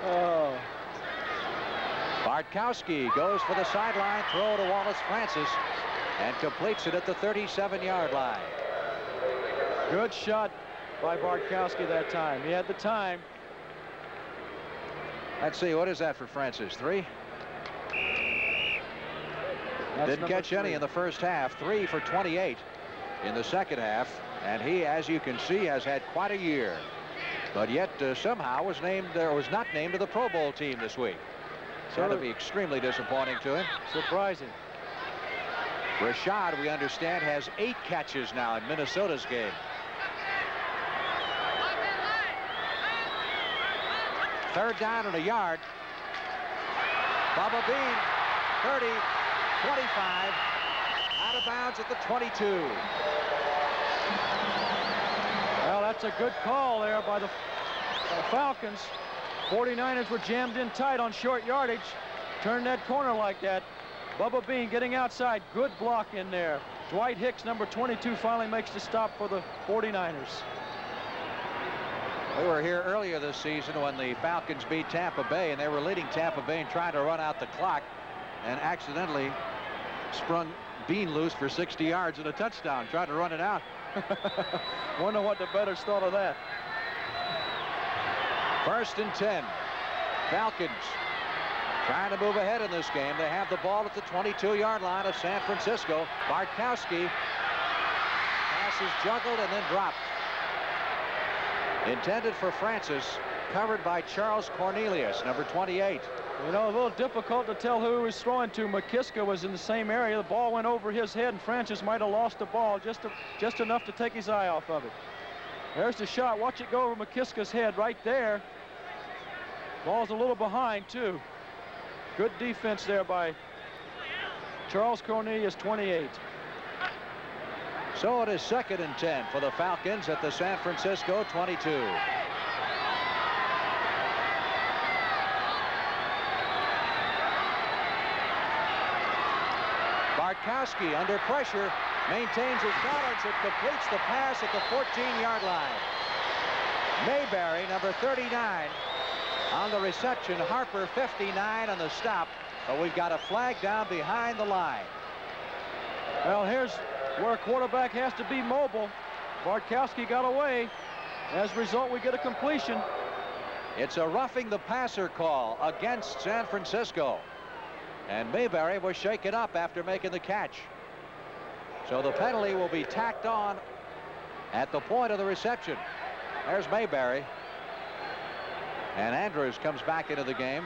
Oh. Bartkowski goes for the sideline throw to Wallace Francis and completes it at the 37-yard line. Good shot by Bartkowski that time. He had the time. Let's see, what is that for Francis? 3? Didn't catch any in the first half. 3 for 28 in the second half. And he, as you can see, has had quite a year. But yet somehow was not named to the Pro Bowl team this week. So that'd be extremely disappointing to him. Surprising. Rashad, we understand, has 8 catches now in Minnesota's game. Third down and a yard. Bubba Bean, 30, 25, out of bounds at the 22. Well, that's a good call there by the Falcons. 49ers were jammed in tight on short yardage. Turned that corner like that. Bubba Bean getting outside. Good block in there. Dwight Hicks, number 22, finally makes the stop for the 49ers. We were here earlier this season when the Falcons beat Tampa Bay, and they were leading Tampa Bay and trying to run out the clock, and accidentally sprung Bean loose for 60 yards and a touchdown, tried to run it out. Wonder what the bettors thought of that. 1st and 10. Falcons trying to move ahead in this game. They have the ball at the 22-yard line of San Francisco. Bartkowski. Pass is juggled and then dropped. Intended for Francis, covered by Charles Cornelius, number 28. You know, a little difficult to tell who he was throwing to. McKiska was in the same area. The ball went over his head, and Francis might have lost the ball just enough to take his eye off of it. There's the shot. Watch it go over McKiska's head right there. Ball's a little behind, too. Good defense there by Charles Cornelius, 28. So it is 2nd and 10 for the Falcons at the San Francisco 22. Bartkowski under pressure maintains his balance and completes the pass at the 14-yard line. Mayberry, number 39, on the reception. Harper, 59, on the stop. But we've got a flag down behind the line. Well, here's where a quarterback has to be mobile. Bartkowski got away. As a result, we get a completion. It's a roughing the passer call against San Francisco. And Mayberry was shaken up after making the catch. So the penalty will be tacked on at the point of the reception. There's Mayberry. And Andrews comes back into the game.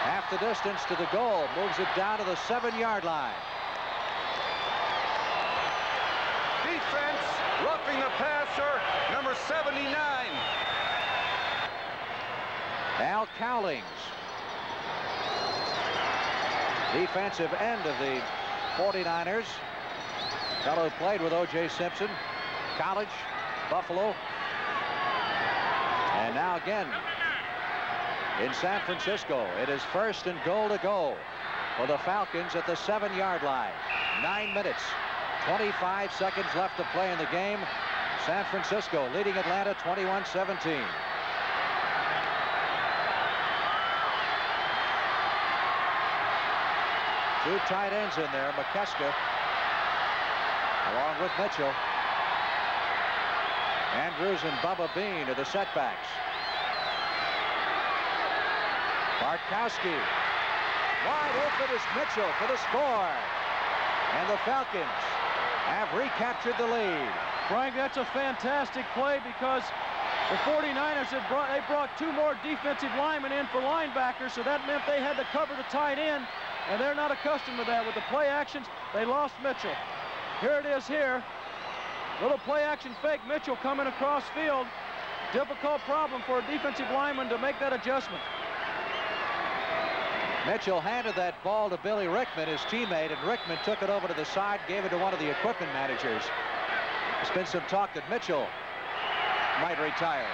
Half the distance to the goal, moves it down to the 7-yard line. Defense roughing the passer, number 79. Al Cowlings, defensive end of the 49ers. Fellow who played with O.J. Simpson, college, Buffalo. And now again in San Francisco. It is 1st and goal to go for the Falcons at the 7-yard line. 9 minutes, 25 seconds left to play in the game. San Francisco leading Atlanta 21-17. Two tight ends in there, McKiska along with Mitchell. Andrews and Bubba Bean are the setbacks. Bartkowski. Wide open is Mitchell for the score. And the Falcons have recaptured the lead. Frank, that's a fantastic play because the 49ers brought 2 more defensive linemen in for linebackers, so that meant they had to cover the tight end. and they're not accustomed to that. With the play actions, they lost Mitchell. Here it is here. Little play action fake. Mitchell coming across field. Difficult problem for a defensive lineman to make that adjustment. Mitchell handed that ball to Billy Rickman, his teammate, and Rickman took it over to the side, gave it to one of the equipment managers. There's been some talk that Mitchell might retire.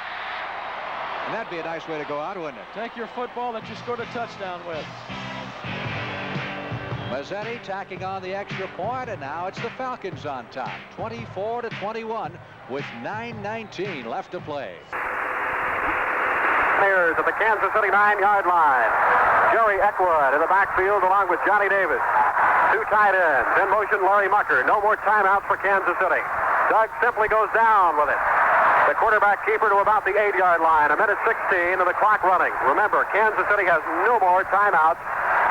And that'd be a nice way to go out, wouldn't it? Take your football that you scored a touchdown with. Mazzetti tacking on the extra point, and now it's the Falcons on top, 24-21 with 9:19 left to play. Players at the Kansas City 9-yard line. Jerry Eckwood in the backfield along with Johnny Davis. Two tight ends. In motion, Larry Mucker. No more timeouts for Kansas City. Doug simply goes down with it. The quarterback keeper to about the 8-yard line. 1:16 and the clock running. Remember, Kansas City has no more timeouts,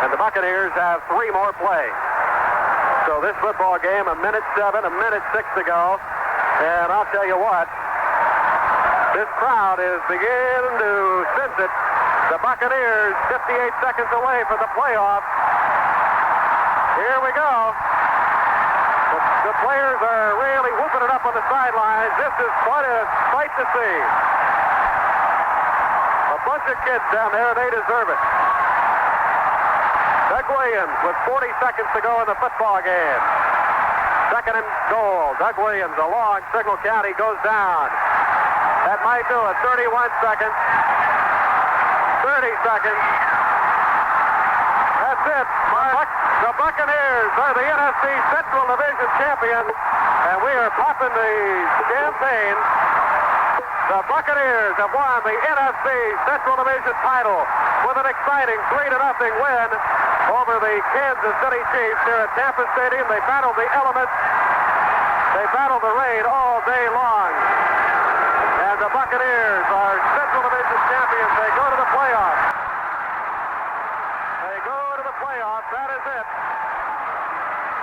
and the Buccaneers have 3 more plays. So this football game, 1:07, 1:06 to go. And I'll tell you what, this crowd is beginning to sense it. The Buccaneers 58 seconds away for the playoffs. Here we go. The players are really whooping it up on the sidelines. This is quite a sight to see. A bunch of kids down there, they deserve it. Doug Williams with 40 seconds to go in the football game. Second and goal. Doug Williams along Signal County goes down. That might do it. 31 seconds. 30 seconds. That's it. The Buccaneers are the NFC Central Division champions, and we are popping the champagne. The Buccaneers have won the NFC Central Division title with an exciting 3-0 win over the Kansas City Chiefs here at Tampa Stadium. They battled the elements. They battled the rain all day long. And the Buccaneers are Central Division champions. They go to the playoffs. They go to the playoffs. That is it.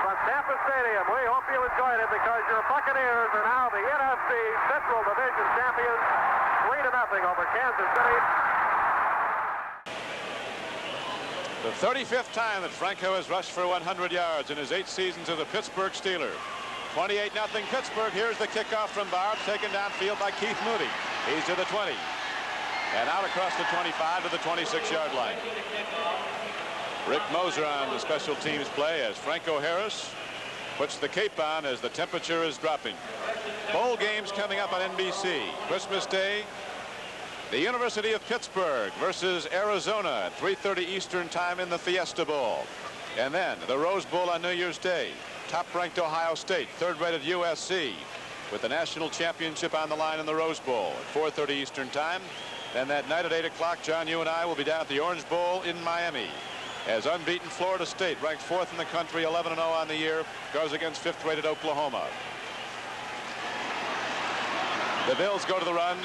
From Tampa Stadium, we hope you enjoyed it because your Buccaneers are now the NFC Central Division champions. 3-0 over Kansas City. The 35th time that Franco has rushed for 100 yards in his 8 seasons as a Pittsburgh Steeler. 28-0 Pittsburgh. Here's the kickoff from Barb, taken downfield by Keith Moody. He's to the 20. And out across the 25 to the 26-yard line. Rick Moser on the special teams play as Franco Harris puts the cape on as the temperature is dropping. Bowl games coming up on NBC. Christmas Day, the University of Pittsburgh versus Arizona at 3:30 Eastern time in the Fiesta Bowl. And then the Rose Bowl on New Year's Day. Top-ranked Ohio State, third-rated USC with the national championship on the line in the Rose Bowl at 4:30 Eastern time. Then that night at 8 o'clock, John, you and I will be down at the Orange Bowl in Miami as unbeaten Florida State, ranked 4th in the country, 11-0 on the year, goes against 5th-rated Oklahoma. The Bills go to the run.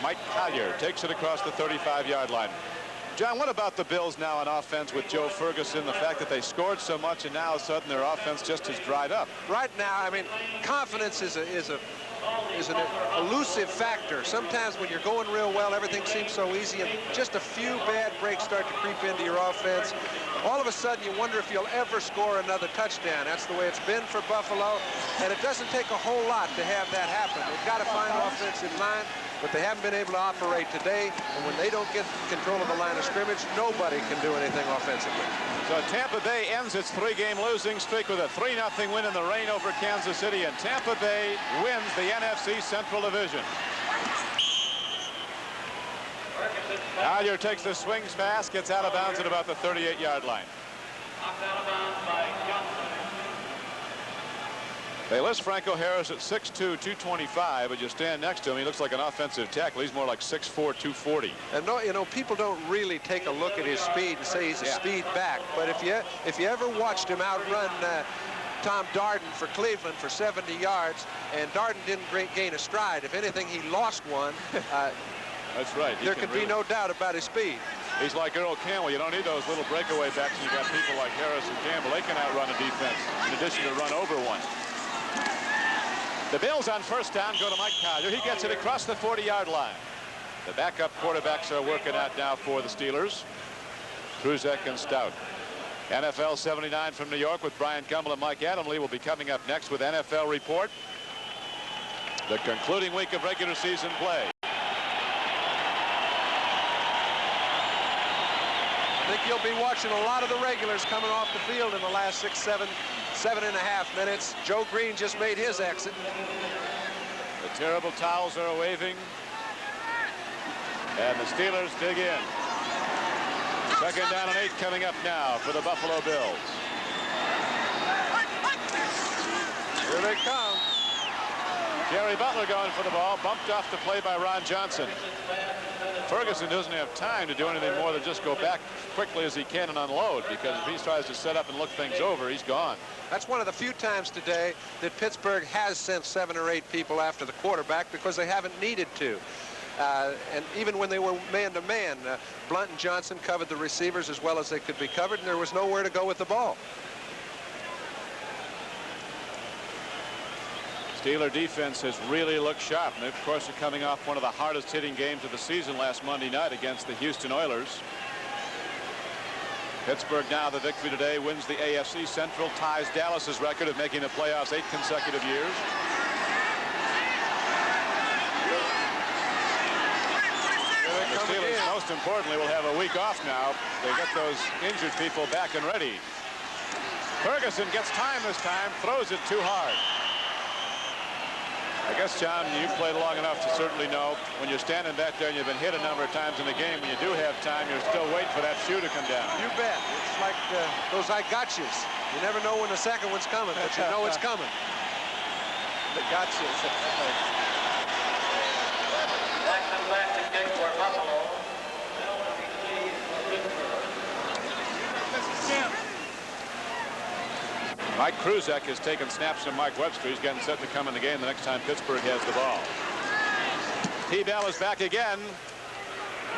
Mike Collier takes it across the 35-yard line. John, what about the Bills now on offense with Joe Ferguson, the fact that they scored so much and now all of a sudden their offense just has dried up? Right now, I mean, confidence is an elusive factor. Sometimes when you're going real well, everything seems so easy, and just a few bad breaks start to creep into your offense. All of a sudden, you wonder if you'll ever score another touchdown. That's the way it's been for Buffalo, and it doesn't take a whole lot to have that happen. They've got to find offensive line, but they haven't been able to operate today, and when they don't get control of the line of scrimmage, nobody can do anything offensively. So Tampa Bay ends its 3-game losing streak with a 3-0 win in the rain over Kansas City, and Tampa Bay wins the NFC Central Division. Collier takes the swings pass, gets out of bounds at about the 38-yard line. They list Franco Harris at 6'2", 225, but you stand next to him, he looks like an offensive tackle. He's more like 6'4", 240. And no, you know, people don't really take a look at his speed and say he's a speed back. But if you ever watched him outrun Tom Darden for Cleveland for 70 yards, and Darden didn't gain a stride. If anything, he lost one. That's right. There can be no doubt about his speed. He's like Earl Campbell. You don't need those little breakaway backs. You got people like Harris and Campbell. They can outrun a defense in addition to run over one. The Bills on first down go to Mike Collier. He gets it across the 40-yard line. The backup quarterbacks are working out now for the Steelers. Kruzek and Stout. NFL 79 from New York with Brian Gumbel and Mike Adamle will be coming up next with NFL Report. The concluding week of regular season play. I think you'll be watching a lot of the regulars coming off the field in the last 7 and a half minutes. Joe Green just made his exit. The terrible towels are waving. And the Steelers dig in. Second down and 8 coming up now for the Buffalo Bills. Here they come. Jerry Butler going for the ball, bumped off the play by Ron Johnson. Ferguson doesn't have time to do anything more than just go back quickly as he can and unload, because if he tries to set up and look things over, he's gone. That's one of the few times today that Pittsburgh has sent 7 or 8 people after the quarterback because they haven't needed to. And even when they were man-to-man, Blunt and Johnson covered the receivers as well as they could be covered, and there was nowhere to go with the ball. Steeler defense has really looked sharp, and of course they're coming off one of the hardest hitting games of the season last Monday night against the Houston Oilers. Pittsburgh now the victory today wins the AFC Central, ties Dallas's record of making the playoffs 8 consecutive years. The Steelers, most importantly, will have a week off now. They get those injured people back and ready. Ferguson gets time this time, throws it too hard. I guess, John, you've played long enough to certainly know when you're standing back there and you've been hit a number of times in the game, when you do have time, you're still waiting for that shoe to come down. You bet. It's like those I gotchas. You never know when the second one's coming, but you know it's coming. The gotchas. Mike Kruzek has taken snaps from Mike Webster. He's getting set to come in the game the next time Pittsburgh has the ball. T-Bell is back again.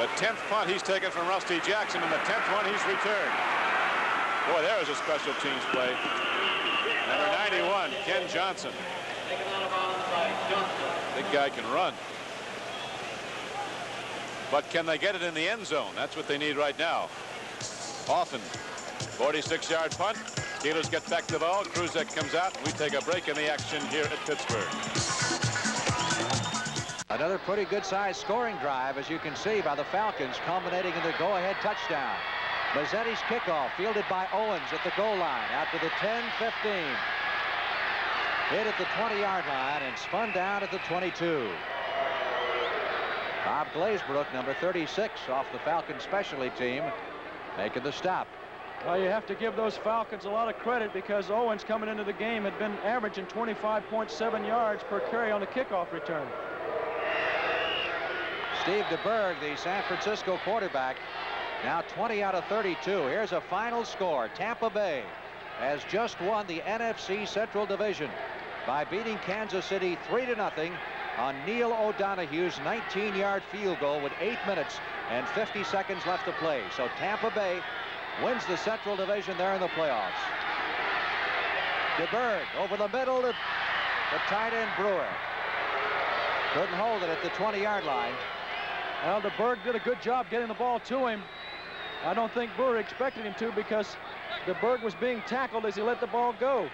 The 10th punt he's taken from Rusty Jackson, and the 10th one he's returned. Boy, there is a special teams play. Number 91, Ken Johnson. Big guy can run. But can they get it in the end zone? That's what they need right now. Often. 46-yard punt. Steelers get back to the ball. Kruzek comes out. We take a break in the action here at Pittsburgh. Another pretty good-sized scoring drive, as you can see, by the Falcons, culminating in the go-ahead touchdown. Mazzetti's kickoff, fielded by Owens at the goal line after the 10-15. Hit at the 20-yard line and spun down at the 22. Bob Glazebrook, number 36, off the Falcons specialty team, making the stop. Well, you have to give those Falcons a lot of credit, because Owens, coming into the game, had been averaging 25.7 yards per carry on the kickoff return. Steve DeBerg, the San Francisco quarterback, now 20 out of 32. Here's a final score. Tampa Bay has just won the NFC Central Division by beating Kansas City 3-0 on Neil O'Donoghue's 19-yard field goal with 8 minutes and 50 seconds left to play. So Tampa Bay wins the Central Division there in the playoffs. DeBerg over the middle to the tight end Brewer. Couldn't hold it at the 20-yard line. Well, DeBerg did a good job getting the ball to him. I don't think Brewer expected him to, because DeBerg was being tackled as he let the ball go.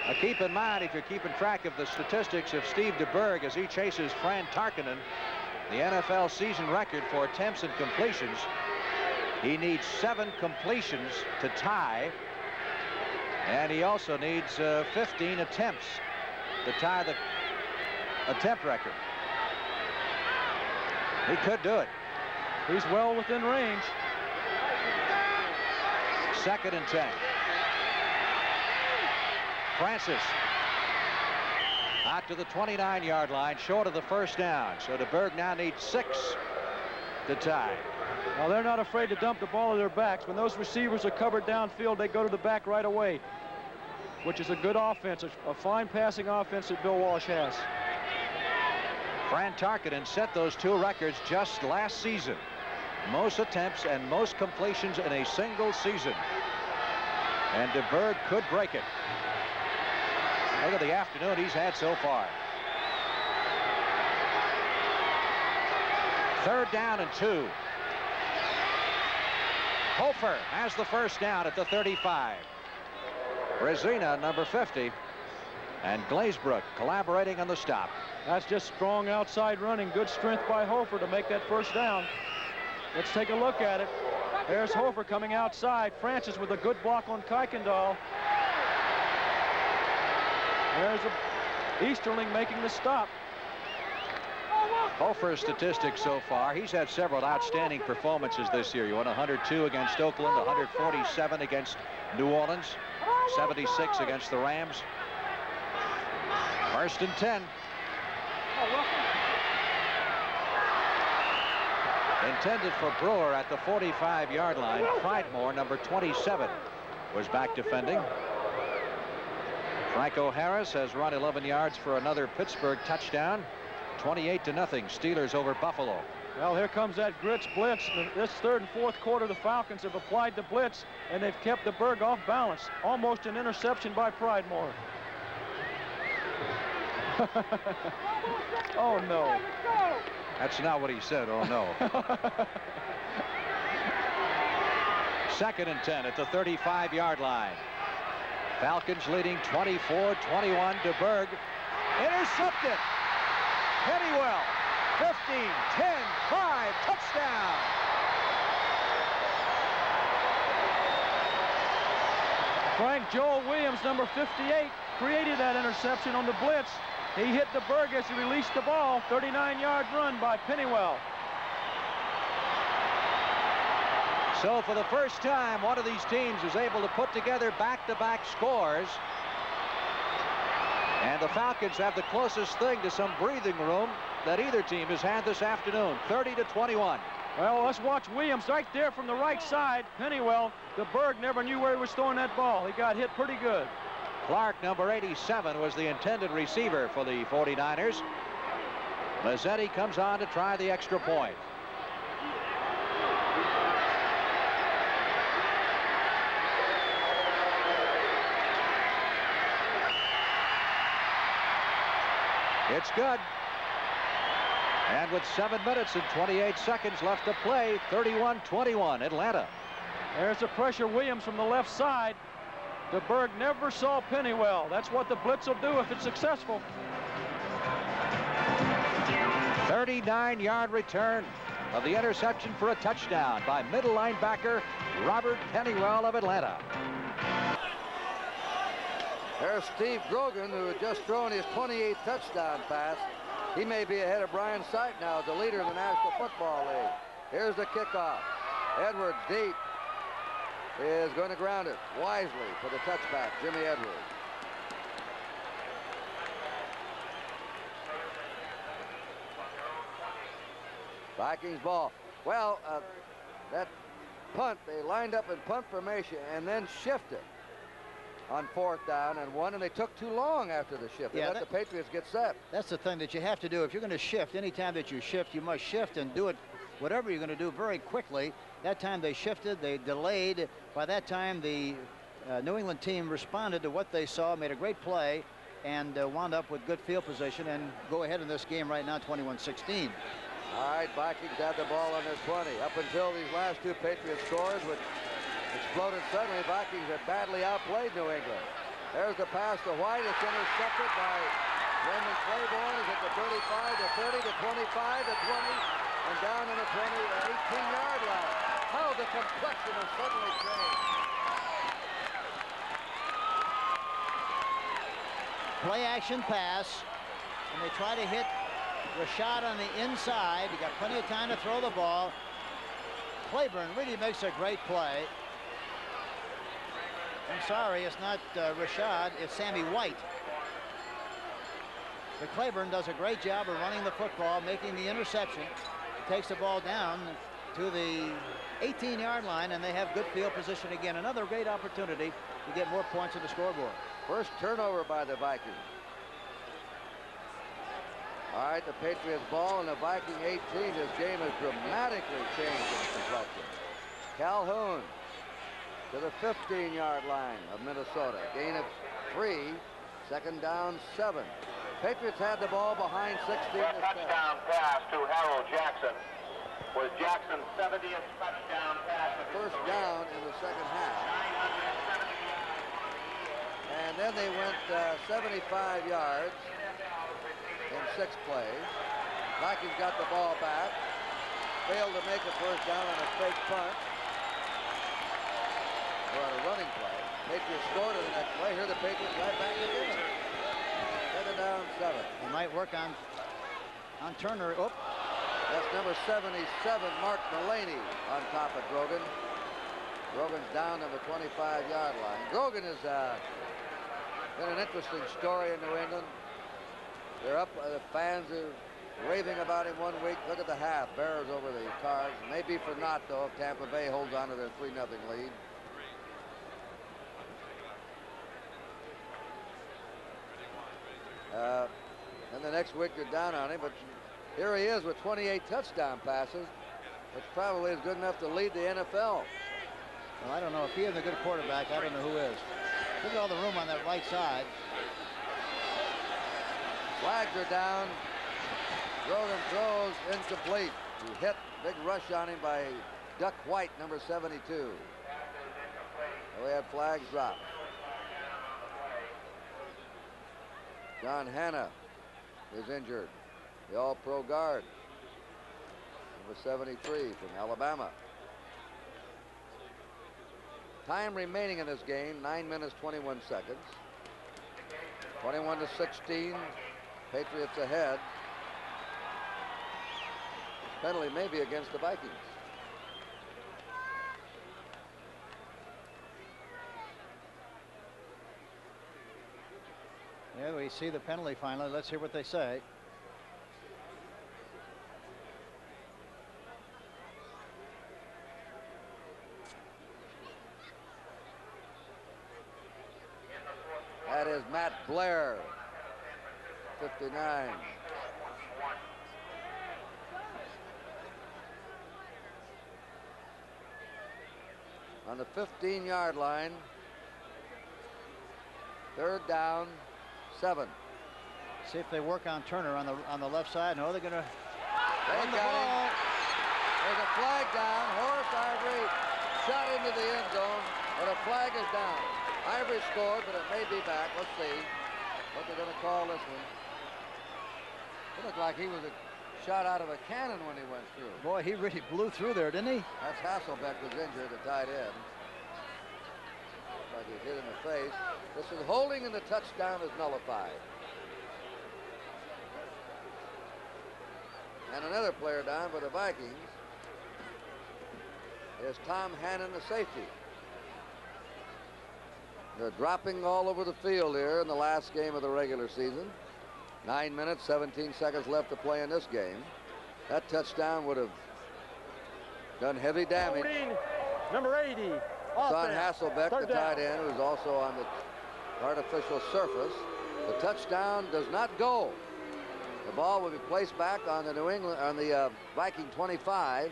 Now keep in mind, if you're keeping track of the statistics of Steve DeBerg as he chases Fran Tarkenton, the NFL season record for attempts and completions, he needs 7 completions to tie, and he also needs 15 attempts to tie the attempt record. He could do it. He's well within range. 2nd and 10. Francis out to the 29-yard line, short of the first down. So DeBerg now needs 6 to tie. Well, they're not afraid to dump the ball to their backs. When those receivers are covered downfield, they go to the back right away, which is a good offense, a fine passing offense that Bill Walsh has. Fran Tarkenton set those 2 records just last season. Most attempts and most completions in a single season. And DeBerg could break it. Look at the afternoon he's had so far. 3rd down and 2. Hofer has the first down at the 35. Brzezina, number 50, and Glazebrook collaborating on the stop. That's just strong outside running. Good strength by Hofer to make that first down. Let's take a look at it. There's Hofer coming outside. Francis with a good block on Kuykendall. There's Easterling making the stop. Hofer's statistics so far, he's had several outstanding performances this year. He won 102 against Oakland, 147 against New Orleans, 76 against the Rams. First and 10. Intended for Brewer at the 45-yard line. Pridemore, number 27, was back defending. Franco Harris has run 11 yards for another Pittsburgh touchdown. 28-0, Steelers over Buffalo. Well, here comes that Grits blitz. This third and fourth quarter, the Falcons have applied the blitz, and they've kept the Berg off balance. Almost an interception by Pridemore. Oh, no. That's not what he said, oh, no. Second and 10 at the 35-yard line. Falcons leading 24-21 to Berg. Intercepted. Pennywell, 15, 10, 5, touchdown. Frank Joel Williams, number 58, created that interception on the blitz. He hit the Berg as he released the ball. 39-yard run by Pennywell. So for the first time, one of these teams is able to put together back-to-back scores. And the Falcons have the closest thing to some breathing room that either team has had this afternoon, 30-21. Well, let's watch Williams right there from the right side. Pennywell, the Berg never knew where he was throwing that ball. He got hit pretty good. Clark, number 87, was the intended receiver for the 49ers. Mazzetti comes on to try the extra point. It's good. And with 7 minutes and 28 seconds left to play, 31-21, Atlanta. There's the pressure, Williams from the left side. The Berg never saw Pennywell. That's what the blitz will do if it's successful. 39-yard return of the interception for a touchdown by middle linebacker Robert Pennywell of Atlanta. There's Steve Grogan, who had just thrown his 28th touchdown pass. He may be ahead of Brian Sight now as the leader of the National Football League. Here's the kickoff. Edwards deep is going to ground it wisely for the touchback, Jimmy Edwards. Vikings ball. Well, that punt, they lined up in punt formation and then shifted on fourth down and 1, and they took too long after the shift. They let the Patriots get set. That's the thing that you have to do. If you're going to shift, anytime that you shift, you must shift and do it, whatever you're going to do, very quickly. That time they shifted, they delayed. By that time, the New England team responded to what they saw, made a great play, and wound up with good field position and go ahead in this game right now, 21-16. All right, Vikings had the ball on their 20. Up until these last two Patriot scores, which exploded suddenly, Vikings had badly outplayed New England. There's the pass to White. It's intercepted by Raymond Claiborne. Is at the 35, to 30, to 25, to 20, and down in the 18-yard line. How the complexion has suddenly changed. Play action pass, and they try to hit Rashad on the inside. You got plenty of time to throw the ball. Claiborne really makes a great play. I'm sorry, it's not Rashad, it's Sammy White. But Claiborne does a great job of running the football, making the interception. Takes the ball down to the 18-yard line, and they have good field position again. Another great opportunity to get more points on the scoreboard. First turnover by the Vikings. All right, the Patriots ball and the Viking 18. This game has dramatically changed in complexion. Calhoun to the 15-yard line of Minnesota. Gain of 3, second down 7. Patriots had the ball behind 16. A touchdown pass to Harold Jackson. was Jackson's 70th touchdown pass. First down in the second half. And then they went 75 yards in 6 plays. Vikings got the ball back. Failed to make a first down on a fake punt. Or on a running play. Patriots scored in the next play. Here the Patriots right back again. 7 down, 7. He might work on Turner. Oh. That's number 77, Mark Mullaney, on top of Grogan. Grogan's down to the 25-yard line. Grogan has been an interesting story in New England. They're up. The fans are raving about him one week. Look at the half. Bears over the Cards. Maybe for naught, though, if Tampa Bay holds on to their 3-0 lead. And the next week they're down on him, but here he is with 28 touchdown passes, which probably is good enough to lead the NFL. Well, I don't know if he is a good quarterback. I don't know who is. Look at all the room on that right side. Flags are down. Grogan throws incomplete. He hit. Big rush on him by Duck White, number 72. We had flags dropped. John Hanna is injured. The all-pro guard, number 73 from Alabama. Time remaining in this game, 9 minutes, 21 seconds. 21-16, Patriots ahead. Penalty may be against the Vikings. Yeah, we see the penalty finally. Let's hear what they say. That is Matt Blair, 59. On the 15-yard line, 3rd down, 7. See if they work on Turner on the left side. No, they're going to run the got ball. him. There's a flag down. Horace Ivory shot into the end zone, but a flag is down. Ivory scored, but it may be back. Let's see what they're going to call this one. It looked like he was shot out of a cannon when he went through. Boy, he really blew through there, didn't he? That's Hasselbeck was injured, the tight end. Looks like he's hit in the face. This is holding, and the touchdown is nullified. And another player down for the Vikings is Tom Hannon, the safety. They're dropping all over the field here in the last game of the regular season. 9 minutes, 17 seconds left to play in this game. That touchdown would have done heavy damage. Holding, number 80. Son Hasselbeck, the tight end, who's also on the artificial surface. The touchdown does not go. The ball will be placed back on the Viking 25.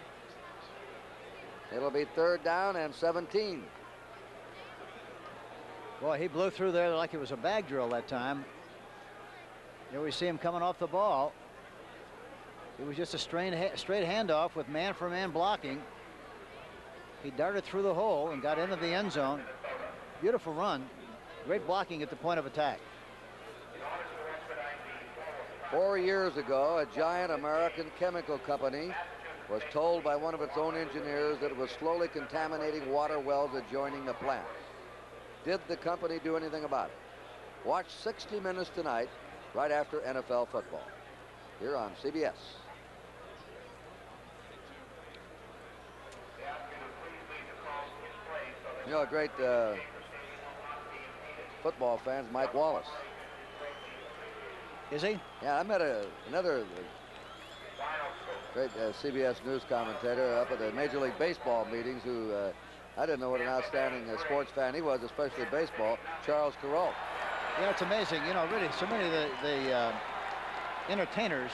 It'll be 3rd down and 17. Boy, he blew through there like it was a bag drill that time. Here we see him coming off the ball. It was just a straight handoff with man-for-man blocking. He darted through the hole and got into the end zone. Beautiful run. Great blocking at the point of attack. 4 years ago, a giant American chemical company was told by one of its own engineers that it was slowly contaminating water wells adjoining the plant. Did the company do anything about it? Watch 60 Minutes tonight, right after NFL football, here on CBS. You know, a great football fan is Mike Wallace. Is he? Yeah, I met another great CBS news commentator up at the Major League Baseball meetings who I didn't know what an outstanding sports fan he was, especially baseball, Charles Carroll. Yeah, it's amazing. You know, really, so many of the entertainers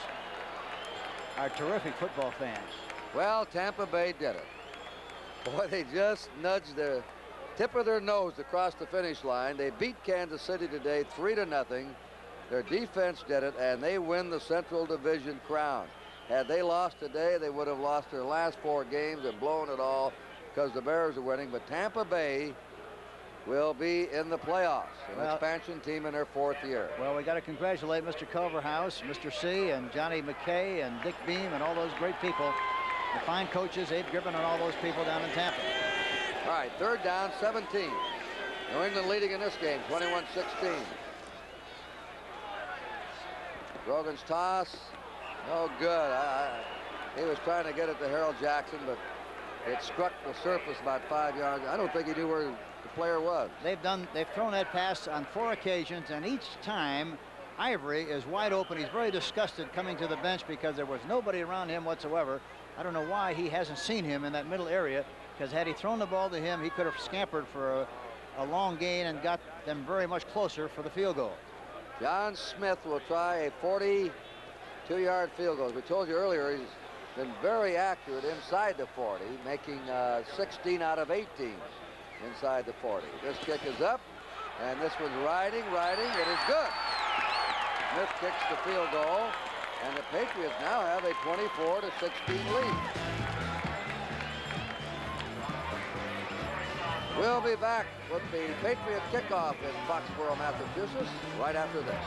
are terrific football fans. Well, Tampa Bay did it. Boy, they just nudged the tip of their nose across the finish line. They beat Kansas City today 3-0. Their defense did it, and they win the Central Division crown. Had they lost today, they would have lost their last 4 games and blown it all because the Bears are winning. But Tampa Bay will be in the playoffs, an expansion team in their 4th year. Well, we got to congratulate Mr. Culverhouse, Mr. C, and Johnny McKay, and Dick Beam, and all those great people, the fine coaches, Abe Griffin, and all those people down in Tampa. All right, 3rd down, 17. New England leading in this game, 21-16. Grogan's toss, no good. He was trying to get it to Harold Jackson, but it struck the surface about 5 yards. I don't think he knew where the player was. They've thrown that pass on 4 occasions, and each time Ivory is wide open. He's very disgusted coming to the bench because there was nobody around him whatsoever. I don't know why he hasn't seen him in that middle area, because had he thrown the ball to him, he could have scampered for a long gain and got them very much closer for the field goal. John Smith will try a 42-yard field goal. As we told you earlier, he's been very accurate inside the 40, making 16 out of 18 inside the 40. This kick is up, and this one's riding. It is good. Smith kicks the field goal, and the Patriots now have a 24-16 lead. We'll be back with the Patriot kickoff in Foxborough, Massachusetts, right after this.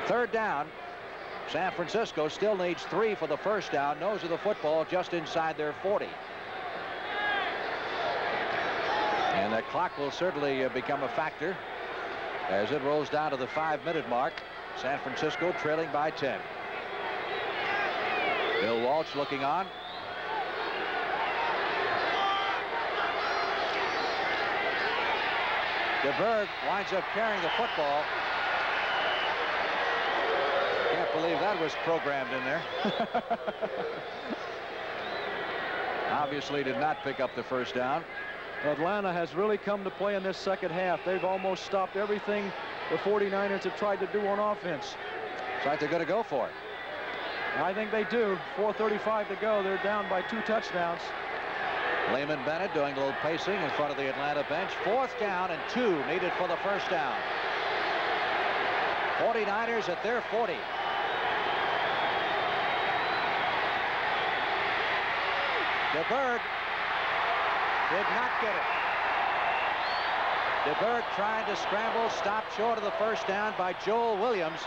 Third down. San Francisco still needs 3 for the first down. Nose of the football just inside their 40. And that clock will certainly become a factor as it rolls down to the 5-minute mark. San Francisco trailing by 10. Bill Walsh looking on. DeBerg winds up carrying the football. Can't believe that was programmed in there. Obviously did not pick up the first down. Atlanta has really come to play in this second half. They've almost stopped everything the 49ers have tried to do on offense. It's like they're going to go for it. I think they do. 4:35 to go. They're down by 2 touchdowns. Lehman Bennett doing a little pacing in front of the Atlanta bench. 4th down and 2 needed for the first down. 49ers at their 40. DeBerg did not get it. DeBerg trying to scramble, stopped short of the first down by Joel Williams.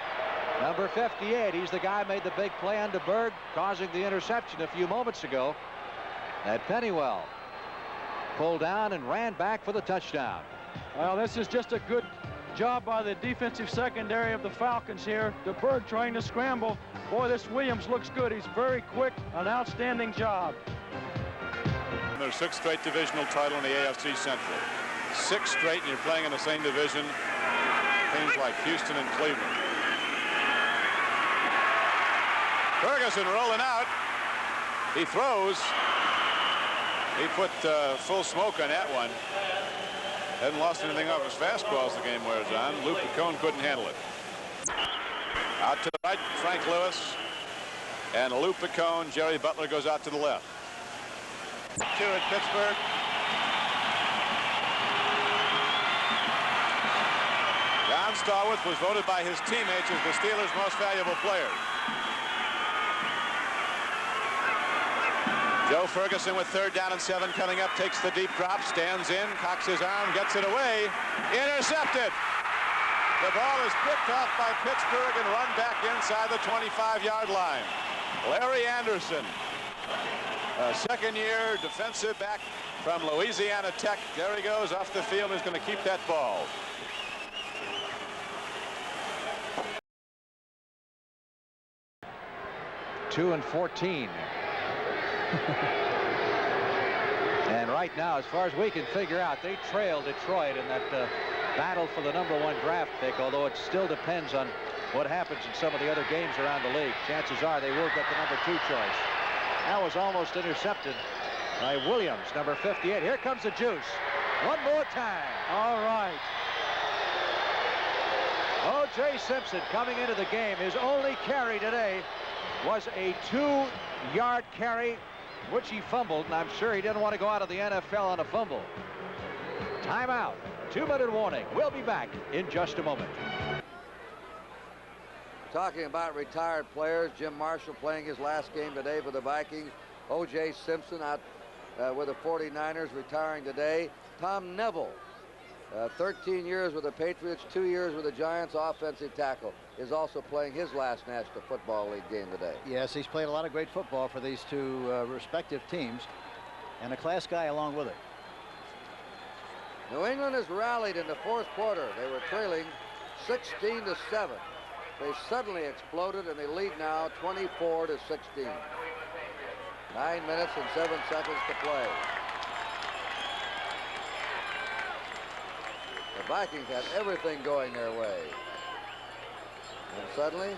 Number 58, he's the guy who made the big play on DeBerg, causing the interception a few moments ago. That Pennywell pulled down and ran back for the touchdown. Well, this is just a good job by the defensive secondary of the Falcons here. DeBerg trying to scramble. Boy, this Williams looks good. He's very quick. An outstanding job. Their 6th straight divisional title in the AFC Central. 6 straight, and you're playing in the same division. Teams like Houston and Cleveland. Ferguson rolling out. He throws. He put full smoke on that one. Hadn't lost anything off his fastball as the game wears on. Luke McCone couldn't handle it. Out to the right, Frank Lewis. And Luke McCone. Jerry Butler goes out to the left. 2 at Pittsburgh. John Stallworth was voted by his teammates as the Steelers' most valuable player. Joe Ferguson with 3rd down and 7 coming up, takes the deep drop, stands in, cocks his arm, gets it away, intercepted. The ball is picked off by Pittsburgh and run back inside the 25-yard line. Larry Anderson, a 2nd-year defensive back from Louisiana Tech. There he goes off the field. He's going to keep that ball. Two and 14. And right now, as far as we can figure out, they trail Detroit in that battle for the #1 draft pick, although it still depends on what happens in some of the other games around the league. Chances are they will get the #2 choice. That was almost intercepted by Williams, number 58. Here comes the juice. One more time. All right. O.J. Simpson coming into the game. His only carry today was a 2-yard carry, which he fumbled, and I'm sure he didn't want to go out of the NFL on a fumble. Timeout. 2-minute warning. We'll be back in just a moment. Talking about retired players, Jim Marshall playing his last game today for the Vikings. O.J. Simpson out with the 49ers, retiring today. Tom Neville, 13 years with the Patriots, 2 years with the Giants, offensive tackle, is also playing his last National Football League game today. Yes, he's played a lot of great football for these two respective teams, and a class guy along with it. New England has rallied in the fourth quarter. They were trailing 16-7. They suddenly exploded, and they lead now 24-16. 9 minutes and 7 seconds to play. The Vikings had everything going their way. And suddenly,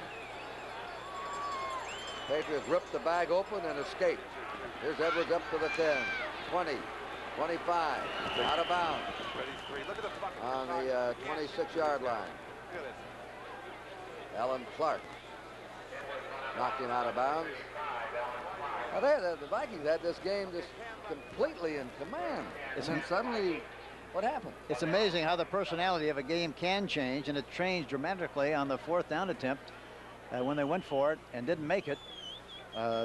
Patriots ripped the bag open and escaped. Here's Edwards up to the 10, 20, 25, out of bounds on the 26-yard line. Alan Clark knocked him out of bounds. Now the Vikings had this game just completely in command. And then suddenly, what happened? It's amazing how the personality of a game can change, and it changed dramatically on the fourth down attempt when they went for it and didn't make it.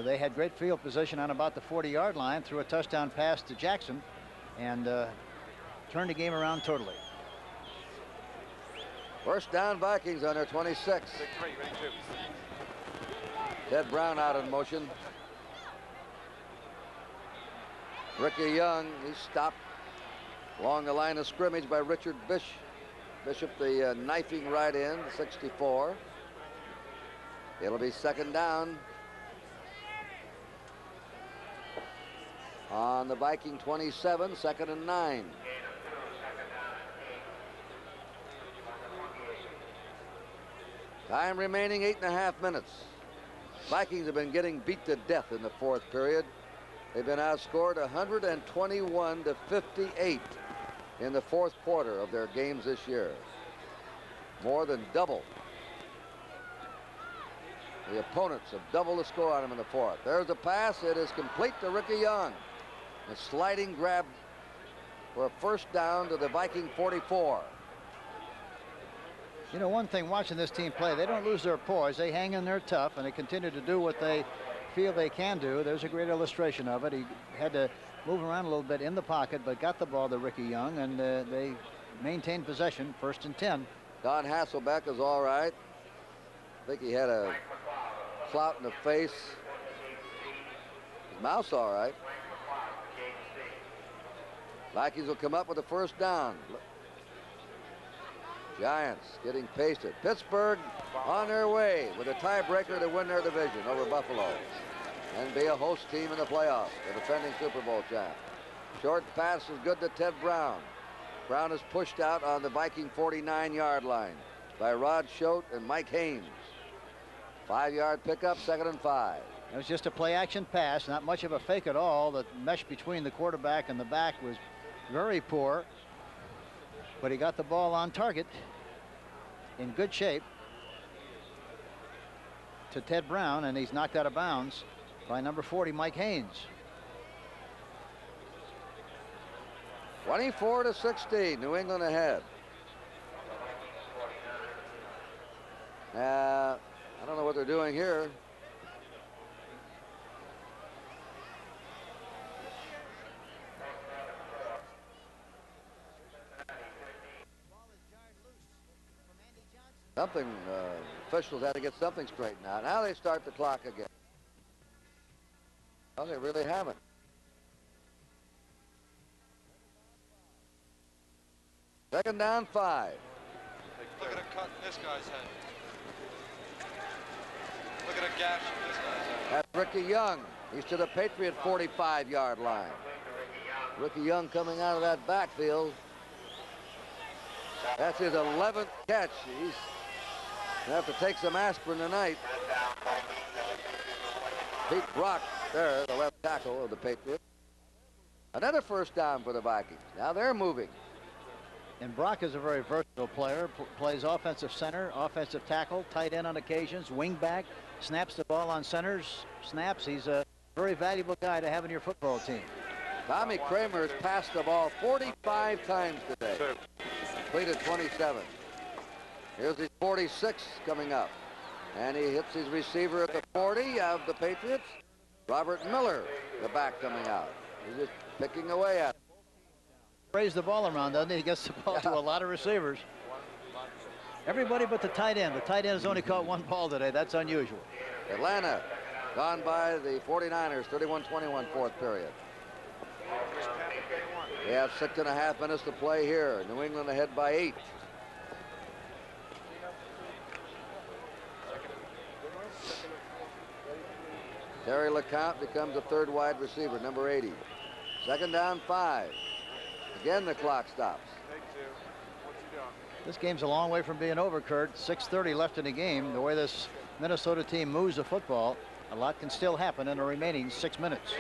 They had great field position on about the 40-yard line, threw a touchdown pass to Jackson, and turned the game around totally. First down, Vikings on their 26. Ted Brown out in motion. Ricky Young, he's stopped along the line of scrimmage by Richard Bishop, the knifing right end, 64. It'll be second down on the Viking 27, 2nd and 9. Time remaining 8.5 minutes. Vikings have been getting beat to death in the fourth period. They've been outscored 121-58 in the fourth quarter of their games this year. More than double. The opponents have doubled the score on them in the fourth. There's the pass. It is complete to Ricky Young. A sliding grab for a first down to the Viking 44. You know, one thing watching this team play, they don't lose their poise. They hang in there tough, and they continue to do what they feel they can do. There's a great illustration of it. He had to move around a little bit in the pocket, but got the ball to Ricky Young, and they maintained possession, 1st and 10. Don Hasselbeck is all right. I think he had a clout in the face. His mouth's all right. Vikings will come up with a first down. Giants getting pasted. Pittsburgh on their way with a tiebreaker to win their division over Buffalo and be a host team in the playoffs, the defending Super Bowl champ. Short pass is good to Ted Brown. Brown is pushed out on the Viking 49-yard line by Rod Schote and Mike Haynes. 5-yard pickup, 2nd and 5. It was just a play-action pass, not much of a fake at all. The mesh between the quarterback and the back was very poor, but he got the ball on target in good shape to Ted Brown, and he's knocked out of bounds by number 40, Mike Haynes. 24-16, New England ahead. I don't know what they're doing here. Something, officials had to get something straightened out. Now they start the clock again. Well, they really haven't. Second down, 5. Look at a cut in this guy's head. Look at a gash in this guy's head. That's Ricky Young. He's to the Patriot 45-yard line. Ricky Young coming out of that backfield. That's his 11th catch. He's going to have to take some aspirin tonight. Pete Brock there, the left tackle of the Patriots. Another first down for the Vikings. Now they're moving. And Brock is a very versatile player. Plays offensive center, offensive tackle, tight end on occasions, wing back, snaps the ball on centers, snaps. He's a very valuable guy to have in your football team. Tommy Kramer has passed the ball 45 times today. Completed 27. Here's his 46 coming up. And he hits his receiver at the 40 of the Patriots. Robert Miller, the back coming out. He's just picking away at it. Sprays the ball around, doesn't he? He gets the ball to a lot of receivers. Everybody but the tight end. The tight end has only caught one ball today. That's unusual. Atlanta gone by the 49ers, 31-21 fourth period. They have 6.5 minutes to play here. New England ahead by 8. Terry LeCount becomes a third wide receiver, number 80. Second down, 5. Again, the clock stops. This game's a long way from being over, Kurt. 6:30 left in the game. The way this Minnesota team moves the football, a lot can still happen in the remaining 6 minutes.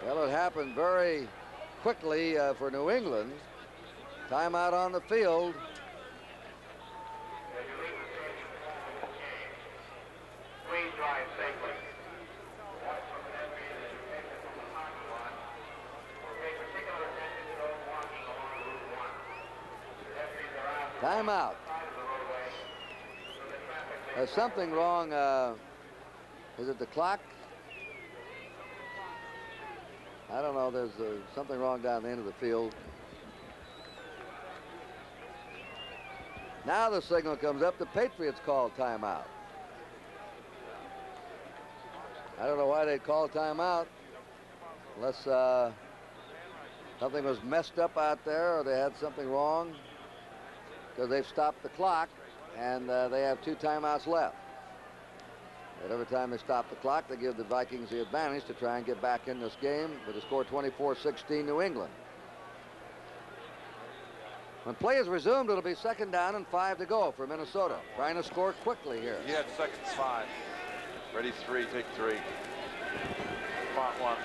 Well, it happened very quickly for New England. Timeout on the field. Timeout. There's something wrong. Is it the clock? I don't know. There's something wrong down the end of the field. Now the signal comes up. The Patriots call timeout. I don't know why they call timeout unless something was messed up out there or they had something wrong, because they've stopped the clock and they have 2 timeouts left. And every time they stop the clock, they give the Vikings the advantage to try and get back in this game with a score 24-16 New England. When play is resumed, it'll be 2nd down and 5 to go for Minnesota. Trying to score quickly here. He had seconds 5. Ready 3, take 3. Spot 1.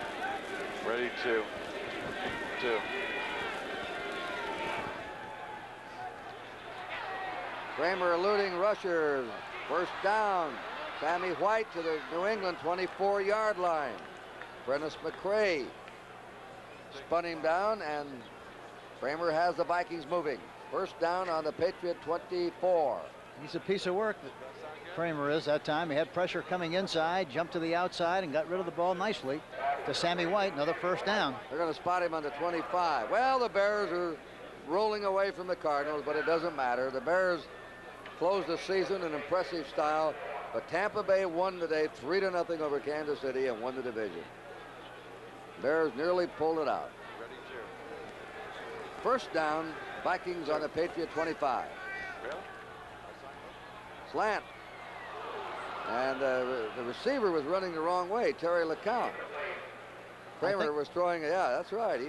Ready 2. 2. Kramer eluding rushers. First down. Sammy White to the New England 24-yard line. Prentice McCray spun him down, and Kramer has the Vikings moving. First down on the Patriot 24. He's a piece of work, Kramer is, that time. He had pressure coming inside, jumped to the outside, and got rid of the ball nicely to Sammy White. Another first down. They're going to spot him on the 25. Well, the Bears are rolling away from the Cardinals, but it doesn't matter. The Bears closed the season in impressive style, but Tampa Bay won today 3-0 over Kansas City and won the division. Bears nearly pulled it out. First down, Vikings on the Patriot 25. Slant. And the receiver was running the wrong way, Terry LeCount. Kramer was throwing, yeah, that's right. He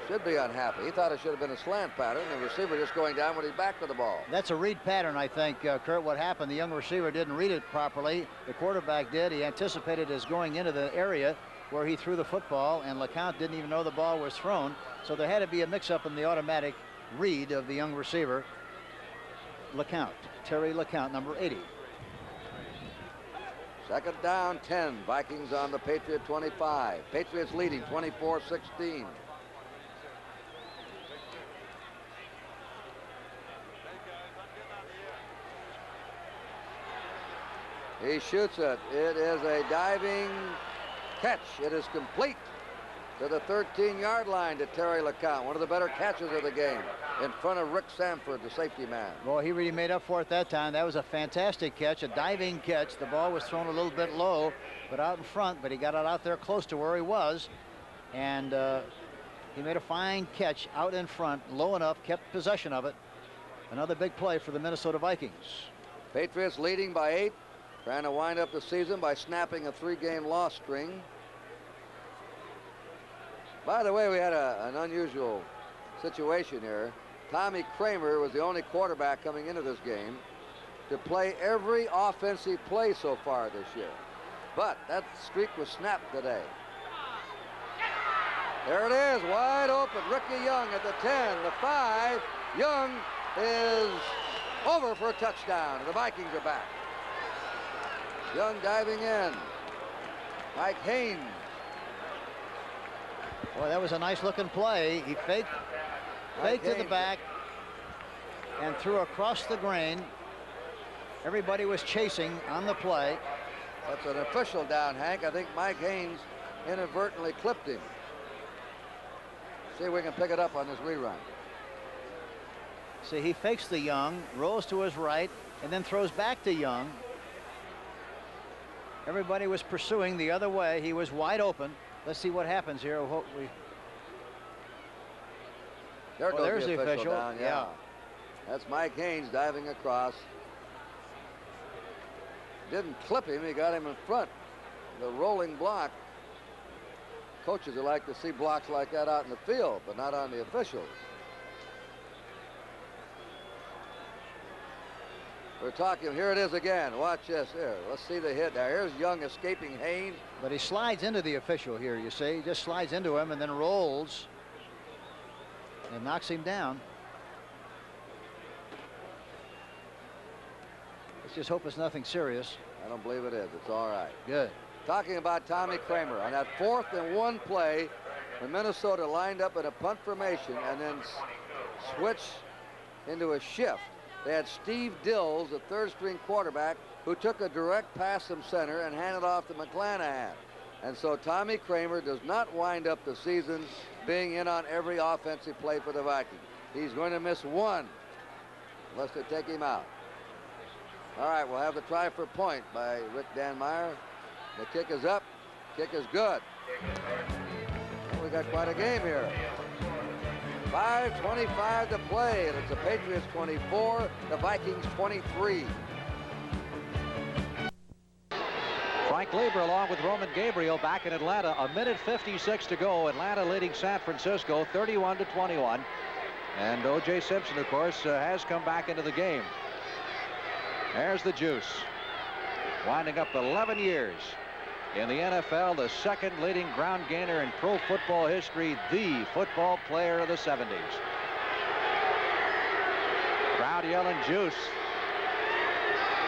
should be unhappy. He thought it should have been a slant pattern. The receiver just going down with his back to the ball. That's a read pattern, I think, Kurt. What happened, the young receiver didn't read it properly. The quarterback did. He anticipated his going into the area where he threw the football, and LeCount didn't even know the ball was thrown. So there had to be a mix-up in the automatic read of the young receiver, LeCount. Terry LeCount, number 80. Second down, 10. Vikings on the Patriot 25. Patriots leading 24-16. He shoots it. It is a diving catch. It is complete to the 13-yard line to Terry LeCount, one of the better catches of the game, in front of Rick Sanford, the safety man. Well, he really made up for it that time. That was a fantastic catch, a diving catch. The ball was thrown a little bit low, but out in front, but he got it out there close to where he was, and he made a fine catch out in front, low enough, kept possession of it. Another big play for the Minnesota Vikings. Patriots leading by 8, trying to wind up the season by snapping a 3-game loss string. By the way, we had an unusual situation here. Tommy Kramer was the only quarterback coming into this game to play every offensive play so far this year. But that streak was snapped today. There it is, wide open. Ricky Young at the 10, the 5. Young is over for a touchdown. The Vikings are back. Young diving in. Mike Haynes. Boy, that was a nice looking play. He faked to the back and threw across the grain Everybody was chasing on the play. That's an official down, Hank. I think Mike Haynes inadvertently clipped him. See if we can pick it up on this rerun. See, he fakes the Young, rolls to his right, and then throws back to Young. Everybody was pursuing the other way. He was wide open. Let's see what happens here. There goes there's the official down, yeah. That's Mike Haynes diving across. Didn't clip him, he got him in front. The rolling block. Coaches would like to see blocks like that out in the field, but not on the officials. We're talking, here it is again. Watch this here. Let's see the hit there. Here's Young escaping Haynes. But he slides into the official here, you see. He just slides into him and then rolls and knocks him down. Let's just hope it's nothing serious. I don't believe it is. It's all right. Good. Talking about Tommy Kramer on that 4th and 1 play when Minnesota lined up in a punt formation and then switched into a shift. They had Steve Dills, the 3rd-string quarterback, who took a direct pass from center and handed off to McClanahan. And so Tommy Kramer does not wind up the season being in on every offensive play for the Vikings. He's going to miss one unless they take him out. All right, we'll have the try for point by Rick Danmeyer. The kick is up. Kick is good. Well, we got quite a game here. 5:25 to play, and it's the Patriots 24, the Vikings 23. Frank Lieber along with Roman Gabriel back in Atlanta. 1:56 to go. Atlanta leading San Francisco 31-21. And O.J. Simpson, of course, has come back into the game. There's the juice. Winding up 11 years in the NFL, the 2nd leading ground gainer in pro football history, the football player of the 70s. Crowd yelling juice.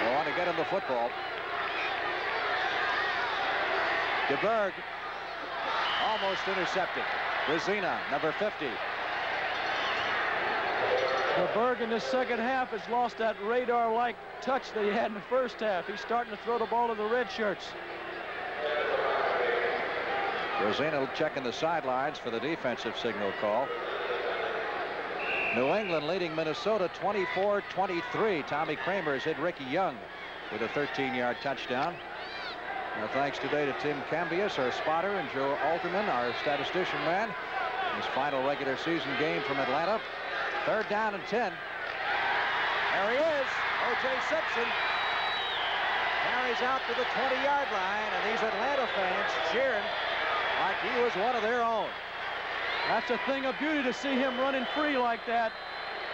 They want to get him the football. DeBerg almost intercepted. Brazina, number 50. DeBerg in the second half has lost that radar-like touch that he had in the first half. He's starting to throw the ball to the red shirts. Brazina checking the sidelines for the defensive signal call. New England leading Minnesota 24-23. Tommy Kramer has hit Ricky Young with a 13-yard touchdown. Thanks today to Tim Cambias, our spotter, and Joe Alterman, our statistician man. His final regular season game from Atlanta. 3rd down and 10. There he is, O.J. Simpson. Carries out to the 20-yard line, and these Atlanta fans cheering like he was one of their own. That's a thing of beauty to see him running free like that.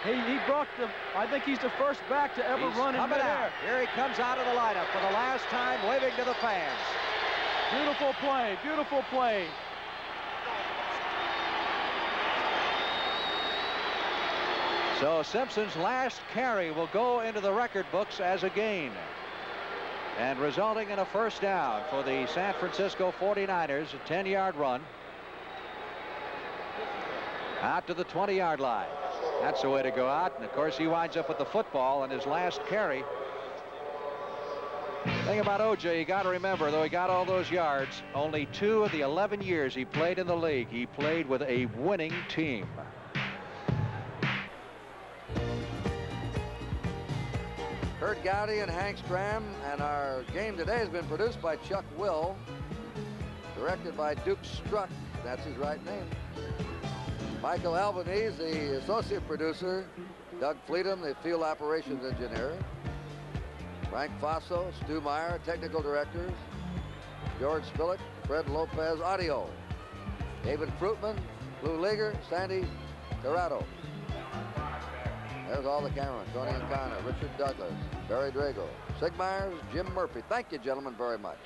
He brought I think he's the first back to ever run in midair. Here he comes out of the lineup for the last time, waving to the fans. Beautiful play, beautiful play. So Simpson's last carry will go into the record books as a gain, and resulting in a 1st down for the San Francisco 49ers, a 10-yard run out to the 20-yard line. That's the way to go out, and of course he winds up with the football on his last carry. Thing about O.J., you got to remember, though he got all those yards, only 2 of the 11 years he played in the league, he played with a winning team. Kurt Gowdy and Hank Stram, and our game today has been produced by Chuck Will, directed by Duke Struck, that's his right name. Michael Albanese, the associate producer. Doug Fleetum, the field operations engineer. Frank Faso, Stu Meyer, technical directors. George Spillick, Fred Lopez, audio. David Fruitman, Lou Leager, Sandy Corrado. There's all the cameramen. Tony Ancona, Richard Douglas, Barry Drago, Sig Myers, Jim Murphy. Thank you, gentlemen, very much.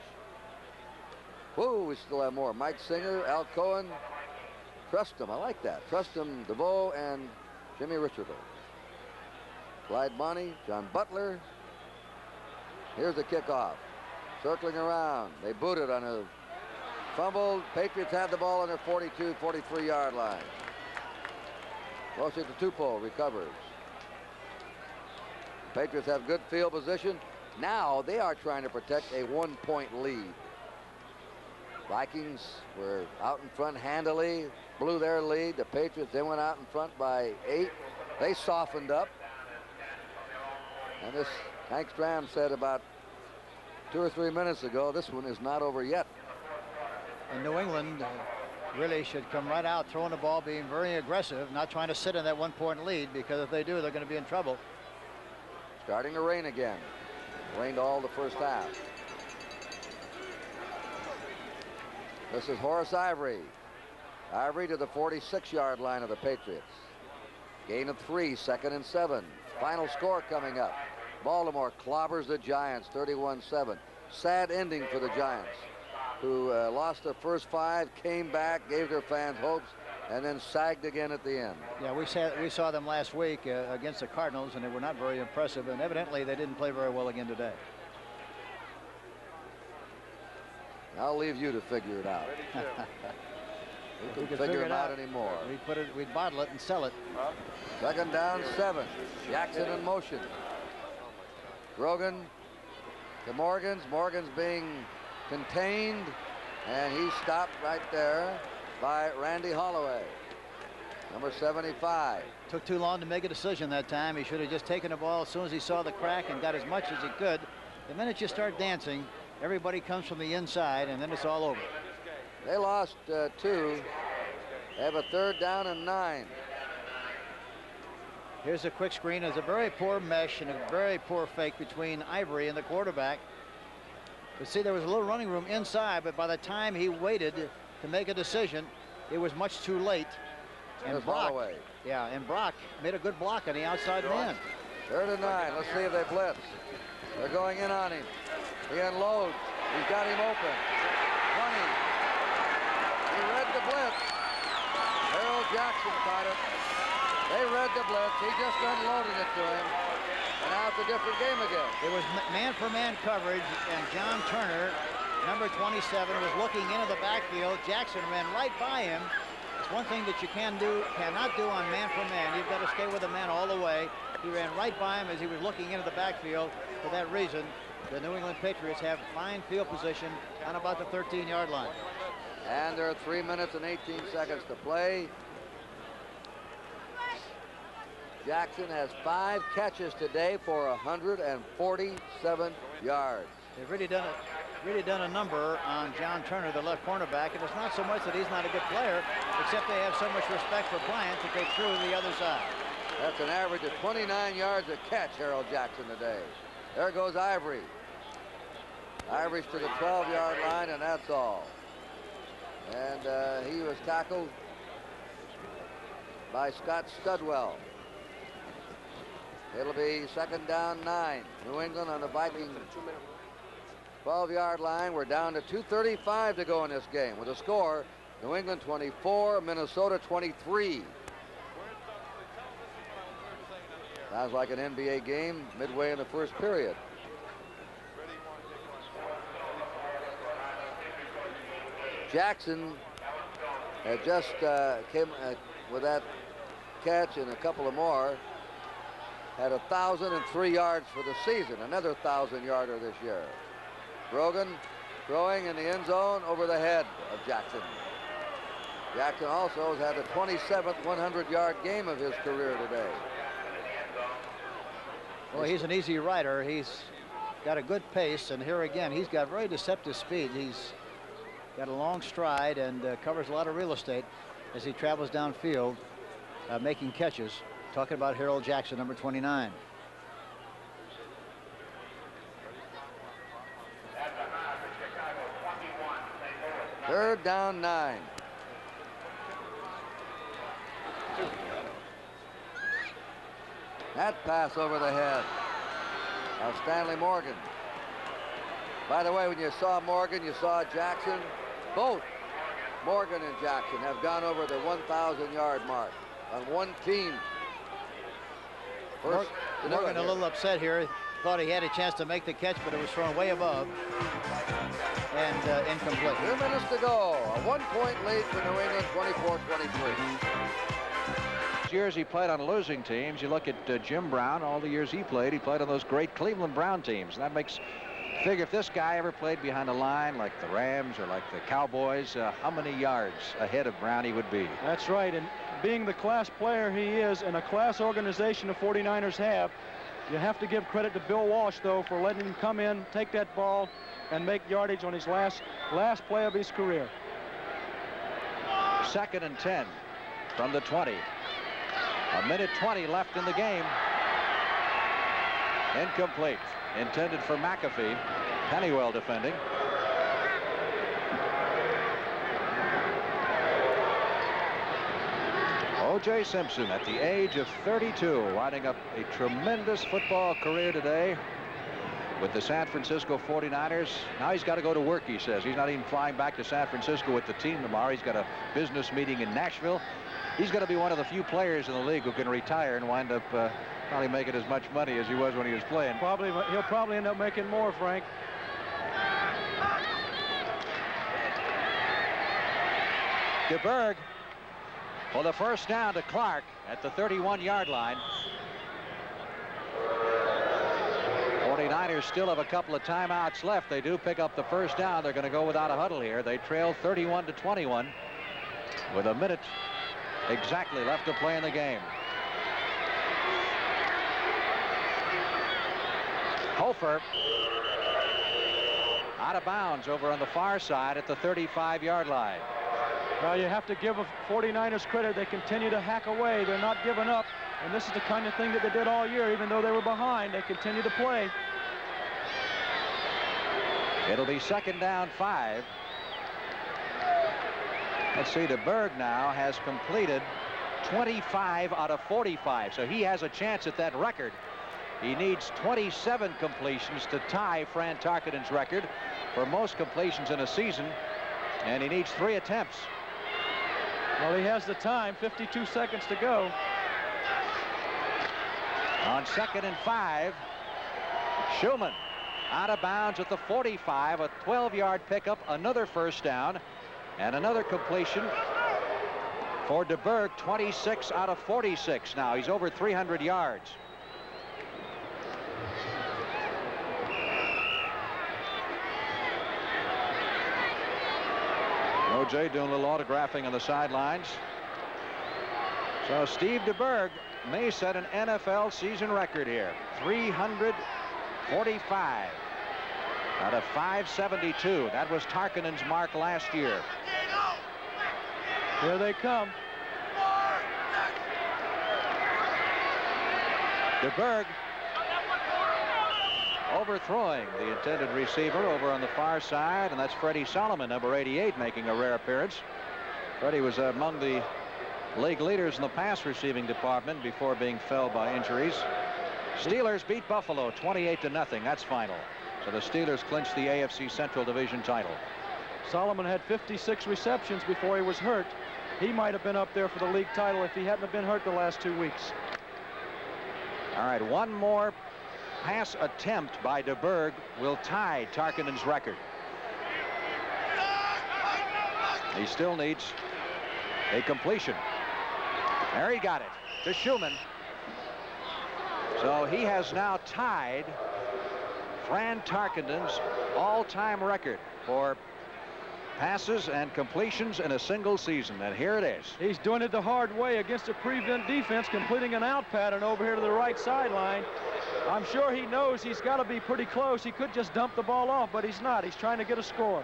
Whoa, we still have more. Mike Singer, Al Cohen, Trustum. I like that. Trustum, DeVoe, and Jimmy Richardson. Clyde Monty, John Butler. Here's the kickoff. Circling around. They booted on a fumble. Patriots had the ball on their 42, 43-yard line. Closer to Tupou, recovers. Patriots have good field position. Now they are trying to protect a 1-point lead. Vikings were out in front handily, blew their lead. The Patriots then went out in front by 8. They softened up. And this, Hank Stram said about 2 or 3 minutes ago, this one is not over yet. And New England really should come right out throwing the ball, being very aggressive, not trying to sit in that 1-point lead, because if they do, they're going to be in trouble. Starting to rain again. Rained all the first half. This is Horace Ivory. Ivory to the 46-yard line of the Patriots. Gain of 3, 2nd and 7. Final score coming up. Baltimore clobbers the Giants 31-7. Sad ending for the Giants, who lost their first 5, came back, gave their fans hopes, and then sagged again at the end. Yeah, we saw them last week against the Cardinals, and they were not very impressive, and evidently they didn't play very well again today. I'll leave you to figure it out. We can figure it out anymore. We'd bottle it and sell it. 2nd down, 7. Jackson in motion. Grogan to Morgans. Morgans being contained, and he stopped right there by Randy Holloway, number 75. Took too long to make a decision that time. He should have just taken the ball as soon as he saw the crack and got as much as he could. The minute you start dancing, everybody comes from the inside, and then it's all over. They lost 2. They have a 3rd down and 9. Here's a quick screen. There's a very poor mesh and a very poor fake between Ivory and the quarterback. But see, there was a little running room inside, but by the time he waited to make a decision, it was much too late. And Brock, and Brock made a good block on the outside man. 3rd and 9. Let's see if they blitz. They're going in on him. He unloads. He's got him open. 20. He read the blitz. Harold Jackson caught it. They read the blitz. He just unloaded it to him. And now it's a different game again. It was man-for-man coverage, and John Turner, number 27, was looking into the backfield. Jackson ran right by him. It's one thing that you cannot do on man-for-man. You've got to stay with the man all the way. He ran right by him as he was looking into the backfield. For that reason, the New England Patriots have fine field position on about the 13-yard line. And there are 3 minutes and 18 seconds to play. Jackson has 5 catches today for 147 yards. They've really done a number on John Turner, the left cornerback, and it's not so much that he's not a good player, except they have so much respect for Bryant that they threw the other side. That's an average of 29 yards a catch, Harold Jackson today. There goes Ivory. Ivory's to the 12-yard line, and that's all. And he was tackled by Scott Studwell. It'll be 2nd down 9. New England on the Viking 12-yard line. We're down to 2:35 to go in this game. With a score, New England 24, Minnesota 23. Sounds like an NBA game midway in the first period. Jackson had just came with that catch and a couple of more. Had 1,003 yards for the season, another 1,000-yarder this year. Brogan throwing in the end zone over the head of Jackson. Jackson also has had the 27th 100-yard game of his career today. Well, he's an easy rider. He's got a good pace, and here again, he's got very deceptive speed. He's got a long stride and covers a lot of real estate as he travels downfield, making catches. Talking about Harold Jackson, number 29. Third down 9. That pass over the head of Stanley Morgan. By the way, when you saw Morgan, you saw Jackson. Both Morgan and Jackson have gone over the 1,000-yard mark on one team. Morgan a little upset here. Thought he had a chance to make the catch, but it was thrown way above and incomplete. 2 minutes to go. A 1-point lead for New England, 24-23. those years he played on losing teams, you look at Jim Brown, all the years he played on those great Cleveland Brown teams. And that makes figure if this guy ever played behind a line like the Rams or like the Cowboys, how many yards ahead of Brown he would be. That's right. And being the class player he is and a class organization the 49ers have, you have to give credit to Bill Walsh, though, for letting him come in, take that ball, and make yardage on his last play of his career. 2nd and 10 from the 20. A minute 20 left in the game. Incomplete. Intended for McAfee. Pennywell defending. O.J. Simpson at the age of 32, winding up a tremendous football career today with the San Francisco 49ers. Now he's got to go to work, he says. He's not even flying back to San Francisco with the team tomorrow. He's got a business meeting in Nashville. He's going to be one of the few players in the league who can retire and wind up probably making as much money as he was when he was playing. He'll probably end up making more, Frank. DeBerg for the first down to Clark at the 31-yard line. 49ers still have a couple of timeouts left. They do pick up the first down. They're going to go without a huddle here. They trail 31-21 with a minute exactly left to play in the game. Hofer out of bounds over on the far side at the 35-yard line. Well, you have to give the 49ers credit. They continue to hack away. They're not giving up. And this is the kind of thing that they did all year. Even though they were behind, they continue to play. It'll be 2nd down 5. Let's see, DeBerg now has completed 25 out of 45. So he has a chance at that record. He needs 27 completions to tie Fran Tarkenton's record for most completions in a season. And he needs 3 attempts. Well, he has the time, 52 seconds to go. On 2nd and 5, Schumann out of bounds at the 45, a 12-yard pickup, another first down, and another completion for DeBerg. 26 out of 46 now. He's over 300 yards. O.J. doing a little autographing on the sidelines. So Steve DeBerg may set an NFL season record here. 345 out of 572. That was Tarkenton's mark last year. Here they come. DeBerg overthrowing the intended receiver over on the far side, and that's Freddie Solomon, number 88, making a rare appearance. Freddie was among the league leaders in the pass receiving department before being felled by injuries. Steelers beat Buffalo 28-0. That's final. So the Steelers clinched the AFC Central Division title. Solomon had 56 receptions before he was hurt. He might have been up there for the league title if he hadn't have been hurt the last 2 weeks. All right, one more pass attempt by DeBerg will tie Tarkenton's record. He still needs a completion. There he got it to Schumann. So he has now tied Fran Tarkenton's all-time record for passes and completions in a single season, and here it is. He's doing it the hard way against a prevent defense, completing an out pattern over here to the right sideline. I'm sure he knows he's got to be pretty close. He could just dump the ball off, but he's not. He's trying to get a score.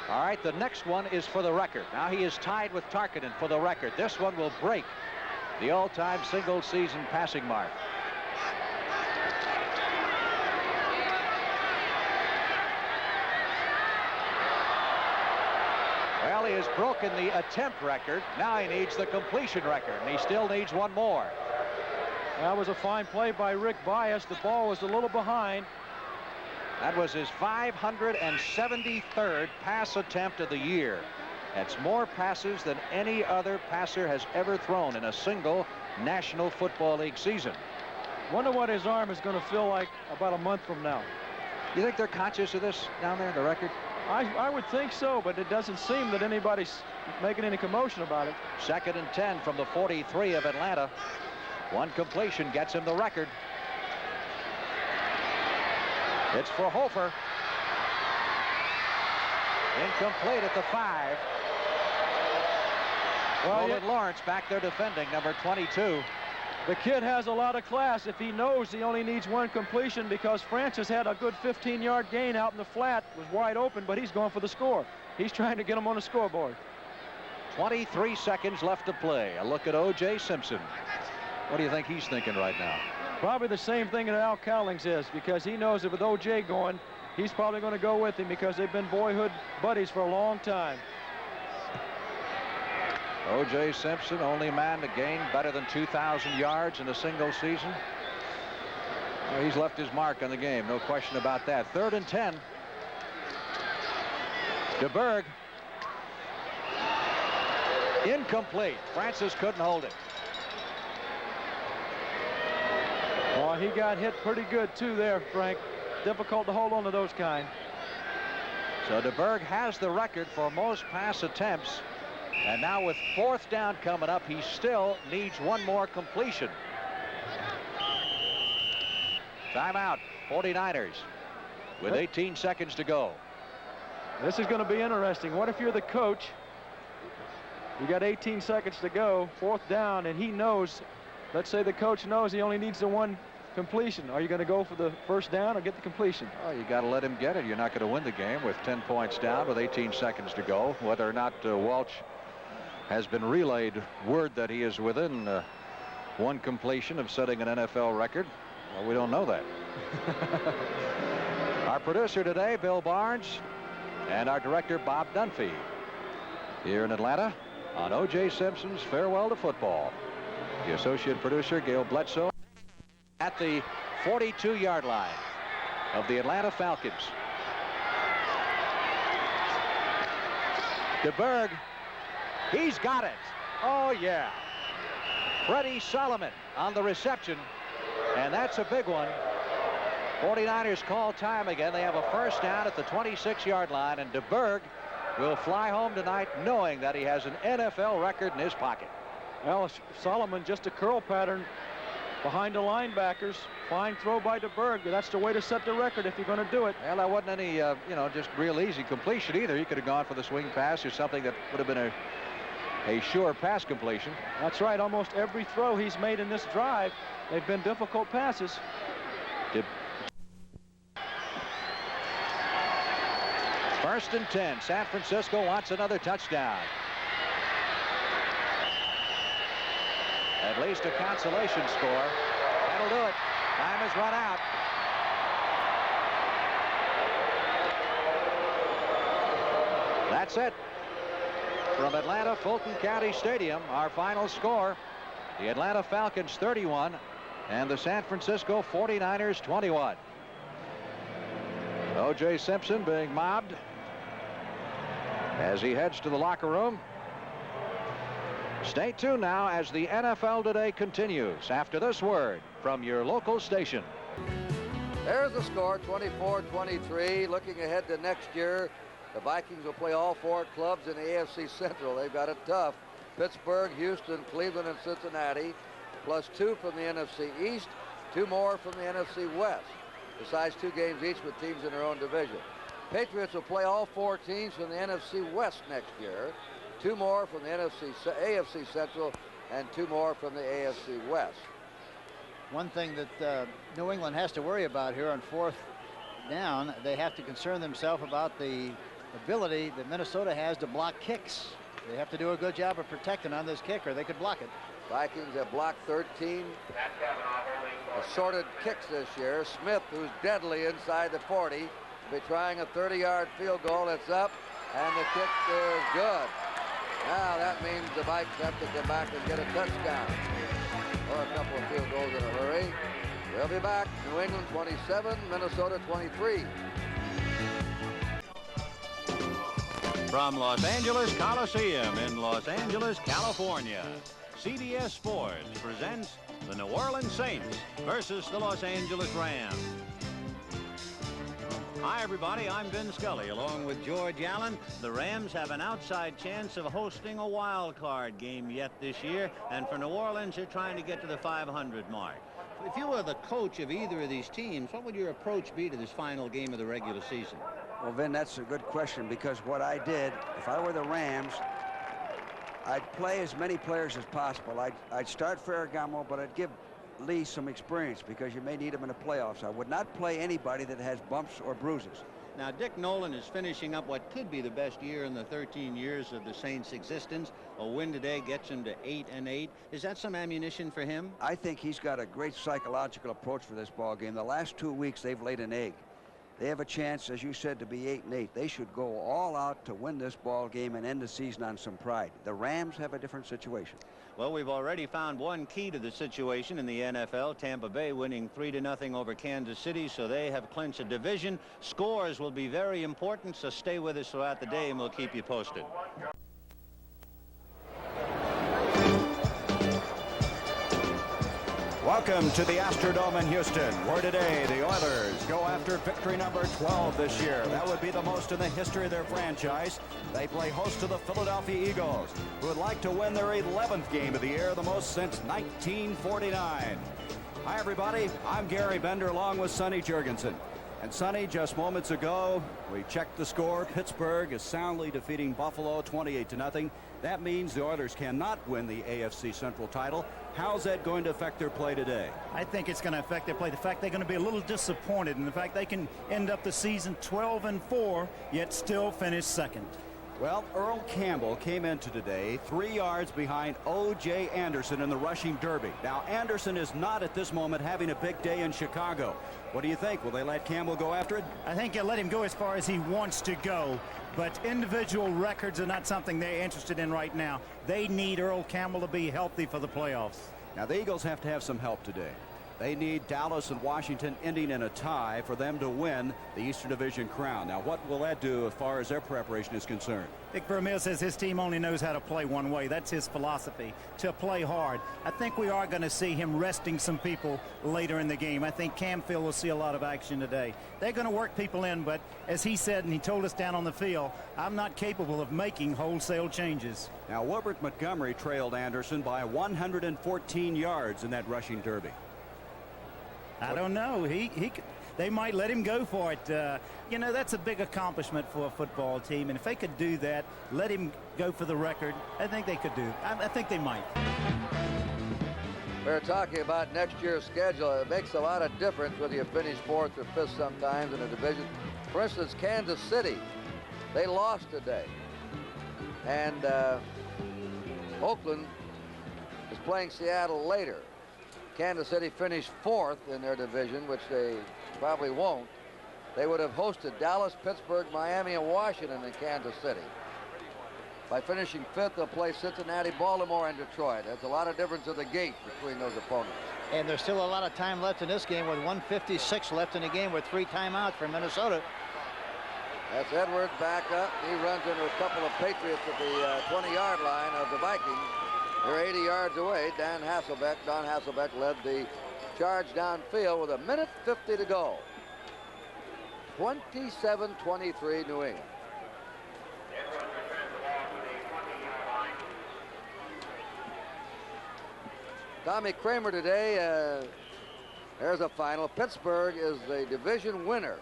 All right, the next one is for the record. Now he is tied with Tarkenton for the record. This one will break the all-time single-season passing mark. Well, he has broken the attempt record. Now he needs the completion record, and he still needs one more. That was a fine play by Rick Bias. The ball was a little behind. That was his 573rd pass attempt of the year. That's more passes than any other passer has ever thrown in a single National Football League season. Wonder what his arm is going to feel like about a month from now. You think they're conscious of this down there, the record? I would think so, but it doesn't seem that anybody's making any commotion about it. 2nd and 10 from the 43 of Atlanta. One completion gets him the record. It's for Hofer. Incomplete at the 5. Roland Lawrence back there defending, number 22. The kid has a lot of class if he knows he only needs one completion, because Francis had a good 15-yard gain out in the flat, was wide open, but he's going for the score. He's trying to get him on the scoreboard. 23 seconds left to play. A look at O.J. Simpson. What do you think he's thinking right now? Probably the same thing that Al Cowlings is, because he knows that with O.J. going, he's probably going to go with him because they've been boyhood buddies for a long time. O.J. Simpson, only man to gain better than 2,000 yards in a single season. Well, he's left his mark on the game, no question about that. 3rd and 10. DeBerg. Incomplete. Francis couldn't hold it. Well, he got hit pretty good too there, Frank. Difficult to hold on to those kind. So DeBerg has the record for most pass attempts. And now with 4th down coming up, he still needs one more completion. Timeout, 49ers, with 18 seconds to go. This is going to be interesting. What if you're the coach? You got 18 seconds to go, 4th down, and he knows, let's say the coach knows he only needs the one completion. Are you going to go for the 1st down or get the completion? Oh, you got to let him get it. You're not going to win the game with 10 points down with 18 seconds to go. Whether or not Walsh has been relayed word that he is within one completion of setting an NFL record, well, we don't know that. Our producer today, Bill Barnes, and our director, Bob Dunphy, here in Atlanta on O.J. Simpson's Farewell to Football. The associate producer, Gail Bledsoe, at the 42-yard line of the Atlanta Falcons. DeBerg, he's got it. Oh, yeah. Freddie Solomon on the reception, and that's a big one. 49ers call time again. They have a 1st down at the 26-yard line, and DeBerg will fly home tonight knowing that he has an NFL record in his pocket. Well, Solomon, just a curl pattern behind the linebackers. Fine throw by DeBerg. That's the way to set the record if you're going to do it. Well, that wasn't any, just real easy completion either. He could have gone for the swing pass or something that would have been a sure pass completion. That's right. Almost every throw he's made in this drive, they've been difficult passes. 1st and 10. San Francisco wants another touchdown. At least a consolation score. That'll do it. Time has run out. That's it. From Atlanta, Fulton County Stadium, our final score, the Atlanta Falcons 31 and the San Francisco 49ers 21. O.J. Simpson being mobbed as he heads to the locker room. Stay tuned now as the NFL Today continues after this word from your local station. There's the score, 24-23. Looking ahead to next year, the Vikings will play all 4 clubs in the AFC Central. They've got it tough. Pittsburgh, Houston, Cleveland, and Cincinnati, plus 2 from the NFC East, 2 more from the NFC West, besides 2 games each with teams in their own division. Patriots will play all 4 teams from the NFC West next year, 2 more from the AFC Central, and 2 more from the AFC West. One thing that New England has to worry about here on 4th down, they have to concern themselves about the ability that Minnesota has to block kicks. They have to do a good job of protecting on this kick, or they could block it. Vikings have blocked 13 assorted kicks this year. Smith, who's deadly inside the 40, will be trying a 30-yard field goal. It's up, and the kick is good. Now that means the Vikes have to come back and get a touchdown or a couple of field goals in a hurry. We'll be back. New England 27, Minnesota 23. From Los Angeles Coliseum in Los Angeles, California, CBS Sports presents the New Orleans Saints versus the Los Angeles Rams. Hi, everybody. I'm Ben Scully, along with George Allen. The Rams have an outside chance of hosting a wild card game yet this year, and for New Orleans, they're trying to get to the 500 mark. If you were the coach of either of these teams, what would your approach be to this final game of the regular season? Well, Vin, that's a good question, because what I did, if I were the Rams, I'd play as many players as possible. I'd start Ferragamo, but I'd give Lee some experience, because you may need him in the playoffs. I would not play anybody that has bumps or bruises. Now, Dick Nolan is finishing up what could be the best year in the 13 years of the Saints' existence. A win today gets him to 8-8. Is that some ammunition for him? I think he's got a great psychological approach for this ball game. The last 2 weeks, they've laid an egg. They have a chance, as you said, to be 8-8. They should go all out to win this ball game and end the season on some pride. The Rams have a different situation. Well, we've already found one key to the situation in the NFL. Tampa Bay winning 3-0 over Kansas City, so they have clinched a division. Scores will be very important, so stay with us throughout the day and we'll keep you posted. Welcome to the Astrodome in Houston, where today the Oilers go after victory number 12 this year. That would be the most in the history of their franchise. They play host to the Philadelphia Eagles, who would like to win their 11th game of the year, the most since 1949. Hi, everybody. I'm Gary Bender, along with Sonny Jurgensen. And Sonny, just moments ago, we checked the score. Pittsburgh is soundly defeating Buffalo 28-0. That means the Oilers cannot win the AFC Central title. How's that going to affect their play today? I think it's going to affect their play. The fact they're going to be a little disappointed in the fact they can end up the season 12-4, yet still finish second. Well, Earl Campbell came into today 3 yards behind O.J. Anderson in the rushing derby. Now, Anderson is not at this moment having a big day in Chicago. What do you think? Will they let Campbell go after it? I think they'll let him go as far as he wants to go, but individual records are not something they're interested in right now. They need Earl Campbell to be healthy for the playoffs. Now, the Eagles have to have some help today. They need Dallas and Washington ending in a tie for them to win the Eastern Division crown. Now, what will that do as far as their preparation is concerned? Dick Vermeil says his team only knows how to play one way. That's his philosophy, to play hard. I think we are going to see him resting some people later in the game. I think Camfield will see a lot of action today. They're going to work people in, but as he said, and he told us down on the field, I'm not capable of making wholesale changes. Now, Wilbert Montgomery trailed Anderson by 114 yards in that rushing derby. I don't know. They might let him go for it. You know, that's a big accomplishment for a football team. And if they could do that, let him go for the record, I think they could do. I think they might. We're talking about next year's schedule. It makes a lot of difference whether you finish fourth or fifth sometimes in a division. For instance, Kansas City, they lost today. And Oakland is playing Seattle later. Kansas City finished fourth in their division, which they probably won't. They would have hosted Dallas, Pittsburgh, Miami, and Washington in Kansas City. By finishing fifth, they'll play Cincinnati, Baltimore, and Detroit. That's a lot of difference at the gate between those opponents. And there's still a lot of time left in this game with 1:56 left in the game with 3 timeouts for Minnesota. That's Edwards back up. He runs into a couple of Patriots at the 20-yard line of the Vikings. They're 80 yards away. Don Hasselbeck led the charge downfield with 1:50 to go. 27-23 New England. Tommy Kramer today, there's a final. Pittsburgh is the division winner.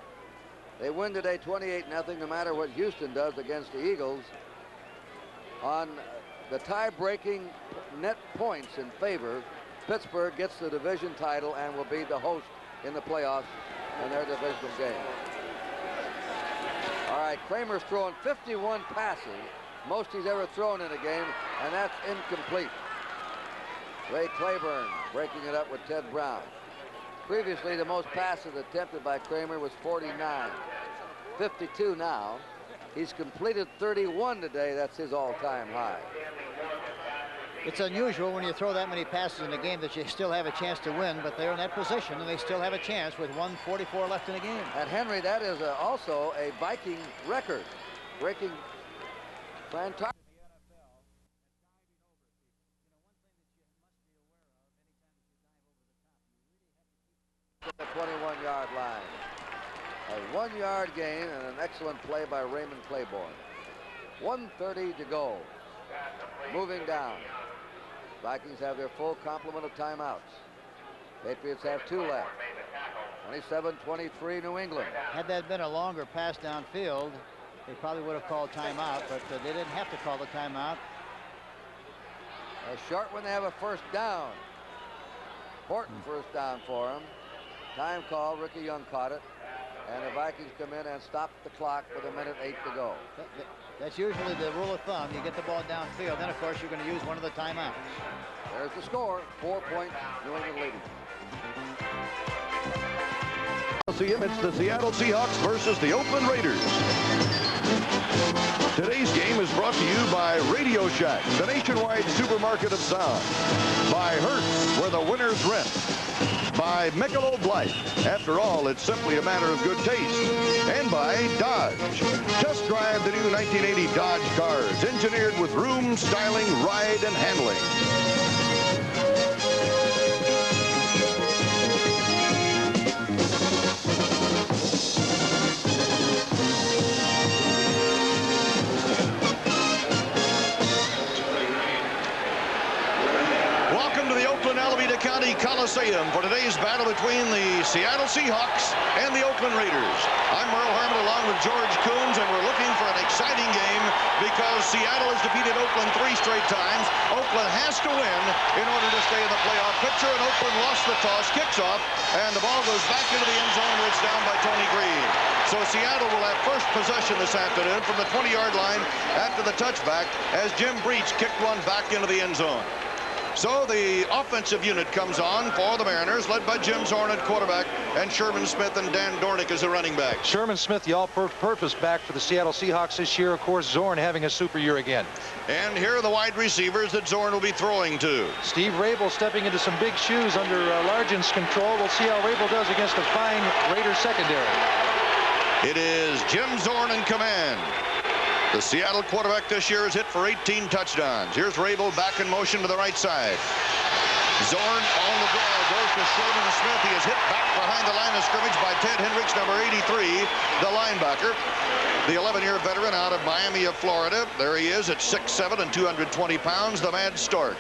They win today 28-0, no matter what Houston does against the Eagles. On the tie-breaking net points in favor, Pittsburgh gets the division title and will be the host in the playoffs in their divisional game. All right, Kramer's thrown 51 passes, most he's ever thrown in a game, and that's incomplete. Ray Claiborne breaking it up with Ted Brown. Previously, the most passes attempted by Kramer was 49. 52 now. He's completed 31 today. That's his all-time high. It's unusual when you throw that many passes in a game that you still have a chance to win, but they're in that position, and they still have a chance with 1:44 left in the game. And Henry, that is also a Viking record, breaking Fran Tarkenton. At the 21-yard line. A 1-yard gain and an excellent play by Raymond Claiborne. 1:30 to go. Moving down. Vikings have their full complement of timeouts. Patriots have 2 left. 27-23 New England. Had that been a longer pass downfield, they probably would have called timeout, but they didn't have to call the timeout. A short one, they have a first down. Important first down for him. Time call, Ricky Young caught it. And the Vikings come in and stop the clock with 1:08 to go. That's usually the rule of thumb. You get the ball downfield, then of course you're going to use one of the timeouts. There's the score, 4-point New England leading. It's the Seattle Seahawks versus the Oakland Raiders. Today's game is brought to you by Radio Shack, the nationwide supermarket of sound. By Hertz, where the winners rent. By Michelob Light. After all, it's simply a matter of good taste. And by Dodge. Test drive the new 1980 Dodge cars, engineered with room, styling, ride, and handling. Alameda County Coliseum for today's battle between the Seattle Seahawks and the Oakland Raiders. I'm Merle Harmon along with George Coombs, and we're looking for an exciting game because Seattle has defeated Oakland 3 straight times. Oakland has to win in order to stay in the playoff picture, and Oakland lost the toss, kicks off, and the ball goes back into the end zone where it's down by Tony Green. So Seattle will have first possession this afternoon from the 20-yard line after the touchback as Jim Breach kicked one back into the end zone. So the offensive unit comes on for the Mariners, led by Jim Zorn at quarterback and Sherman Smith and Dan Dornick as the running back. Sherman Smith, the all-purpose back for the Seattle Seahawks this year. Of course, Zorn having a super year again. And here are the wide receivers that Zorn will be throwing to. Steve Rabel stepping into some big shoes under Largent's control. We'll see how Rabel does against a fine Raiders secondary. It is Jim Zorn in command. The Seattle quarterback this year has hit for 18 touchdowns. Here's Rabel back in motion to the right side. Zorn on the draw goes to Sherman Smith. He is hit back behind the line of scrimmage by Ted Hendricks, number 83, the linebacker. The 11-year veteran out of Miami of Florida. There he is at 6'7" and 220 pounds, the Mad Stork.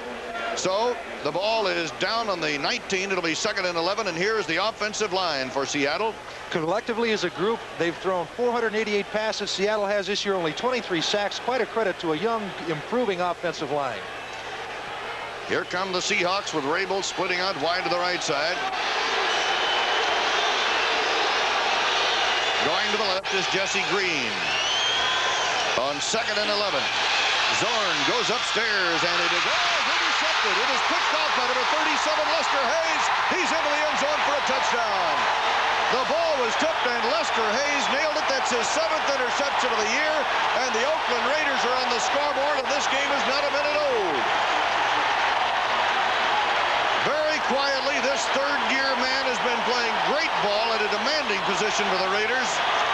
So the ball is down on the 19. It'll be 2nd and 11, and here is the offensive line for Seattle. Collectively as a group, they've thrown 488 passes. Seattle has this year only 23 sacks. Quite a credit to a young, improving offensive line. Here come the Seahawks with Rabel splitting out wide to the right side. Going to the left is Jesse Green. On 2nd and 11. Zorn goes upstairs, and it is intercepted. It is picked off by number 37, Lester Hayes. He's into the end zone for a touchdown. The ball was tipped, and Lester Hayes nailed it. That's his 7th interception of the year, and the Oakland Raiders are on the scoreboard, and this game is not a minute old. Very quietly, this third-year man has been playing great ball at a demanding position for the Raiders.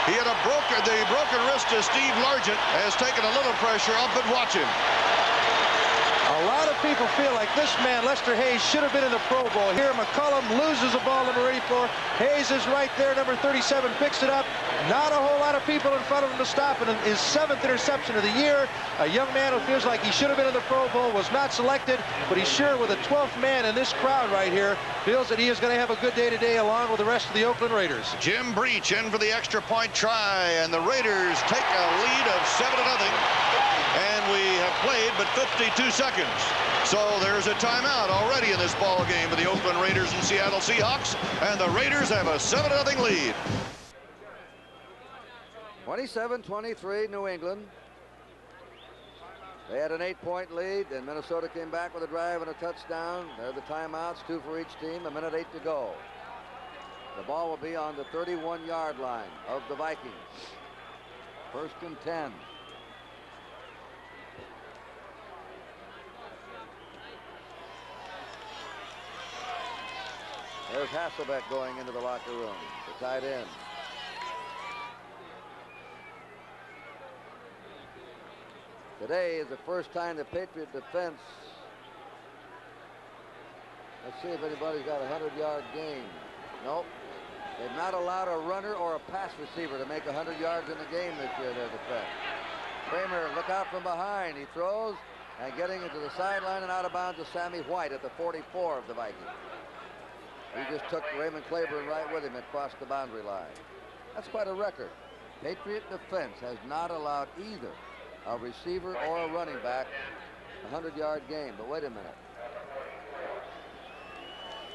He had the broken wrist of Steve Largent has taken a little pressure off, but watch him. A lot of people feel like this man, Lester Hayes, should have been in the Pro Bowl. Here, McCullum loses the ball, number 84. Hayes is right there, number 37, picks it up. Not a whole lot of people in front of him to stop, and his 7th interception of the year. A young man who feels like he should have been in the Pro Bowl, was not selected, but he's sure with the 12th man in this crowd right here, feels that he is going to have a good day today along with the rest of the Oakland Raiders. Jim Breach in for the extra point try, and the Raiders take a lead of 7-0. And we have played but 52 seconds. So there's a timeout already in this ball game with the Oakland Raiders and Seattle Seahawks, and the Raiders have a 7-0 lead. 27-23 New England. They had an 8-point lead, and Minnesota came back with a drive and a touchdown. There are the timeouts, 2 for each team, 1:08 to go. The ball will be on the 31-yard line of the Vikings. 1st and 10. There's Hasselbeck going into the locker room, the tight end. Today is the first time the Patriot defense. Let's see if anybody's got a 100-yard gain. Nope. They've not allowed a runner or a pass receiver to make 100 yards in the game this year, their defense. Kramer, look out from behind. He throws, and getting into the sideline and out of bounds is Sammy White at the 44 of the Vikings. He just took Raymond Claiborne right with him and crossed the boundary line. That's quite a record. Patriot defense has not allowed either a receiver or a running back a 100-yard game. But wait a minute.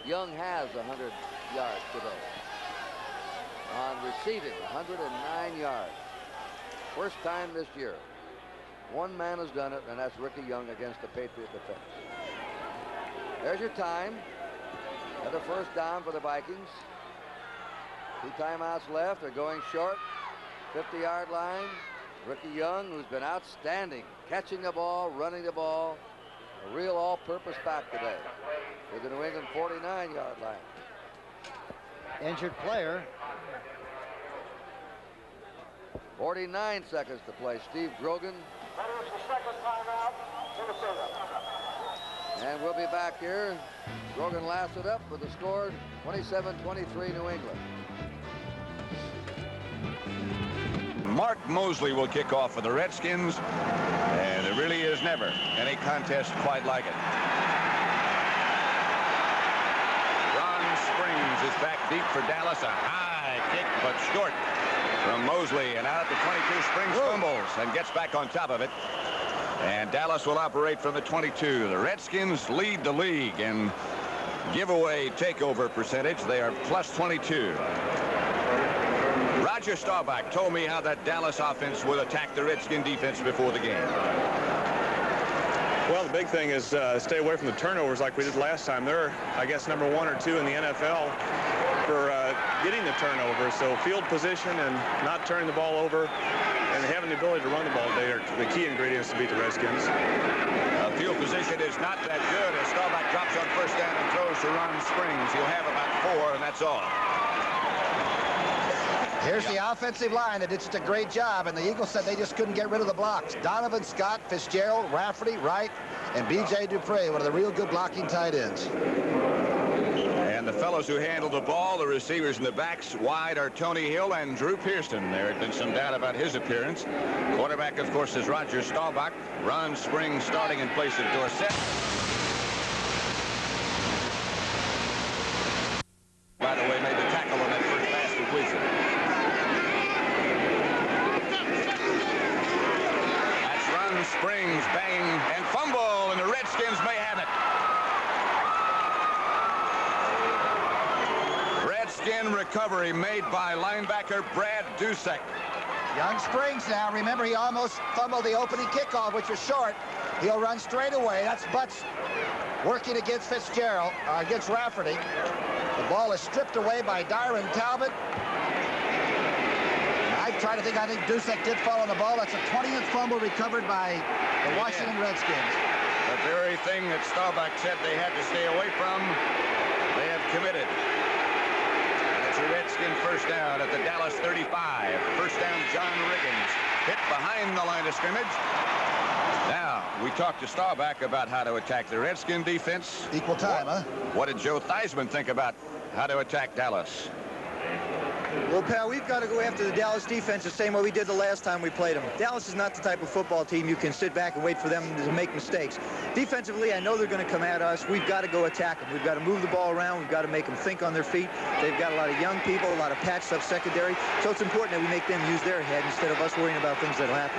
Young has 100 yards today. On receiving, 109 yards. First time this year. One man has done it, and that's Ricky Young against the Patriot defense. There's your time. Another first down for the Vikings. 2 timeouts left. They're going short. 50-yard line. Ricky Young, who's been outstanding, catching the ball, running the ball. A real all-purpose back today with the New England 49-yard line. Injured player. 49 seconds to play. Steve Grogan. That is the second timeout, Minnesota. And we'll be back here. Grogan lasted up with the score 27-23 New England. Mark Mosley will kick off for the Redskins, and there really is never any contest quite like it. Ron Springs is back deep for Dallas. A high kick, but short from Mosley, and out at the 22. Springs fumbles and gets back on top of it. And Dallas will operate from the 22. The Redskins lead the league in giveaway takeover percentage. They are plus 22. Roger Staubach told me how that Dallas offense will attack the Redskin defense before the game. Well, the big thing is stay away from the turnovers like we did last time. They're, I guess, number 1 or 2 in the NFL for getting the turnovers. So field position and not turning the ball over and having the ability to run the ball today are the key ingredients to beat the Redskins. Field position is not that good as Staubach drops on first down and throws to Ron Springs. He'll have about 4, and that's all. Here's the offensive line that did just a great job, and the Eagles said they just couldn't get rid of the blocks. Donovan, Scott, Fitzgerald, Rafferty, Wright, and B.J. Dupre, one of the real good blocking tight ends. And the fellows who handle the ball, the receivers in the backs wide, are Tony Hill and Drew Pearson. There had been some doubt about his appearance. Quarterback, of course, is Roger Staubach. Ron Springs starting in place of Dorsett. By the way, made the tackle on that first pass to Wilson. That's Ron Springs, bang, and fumble, and the Redskins may have it. Redskin recovery made by linebacker Brad Dusek. Young Springs now. Remember, he almost fumbled the opening kickoff, which was short. He'll run straight away. That's Butts working against Fitzgerald, against Rafferty. The ball is stripped away by Dyron Talbot. I think Dusek did fall on the ball. That's a 20th fumble recovered by the Washington Redskins. The very thing that Staubach said they had to stay away from, they have committed. And it's a Redskin first down at the Dallas 35. First down, John Riggins. Hit behind the line of scrimmage. Now, we talked to Staubach about how to attack the Redskin defense. Equal time, huh? What did Joe Theismann think about how to attack Dallas? Well, pal, we've got to go after the Dallas defense the same way we did the last time we played them. Dallas is not the type of football team you can sit back and wait for them to make mistakes. Defensively, I know they're going to come at us. We've got to go attack them. We've got to move the ball around. We've got to make them think on their feet. They've got a lot of young people, a lot of patched up secondary. So it's important that we make them use their head instead of us worrying about things that'll happen.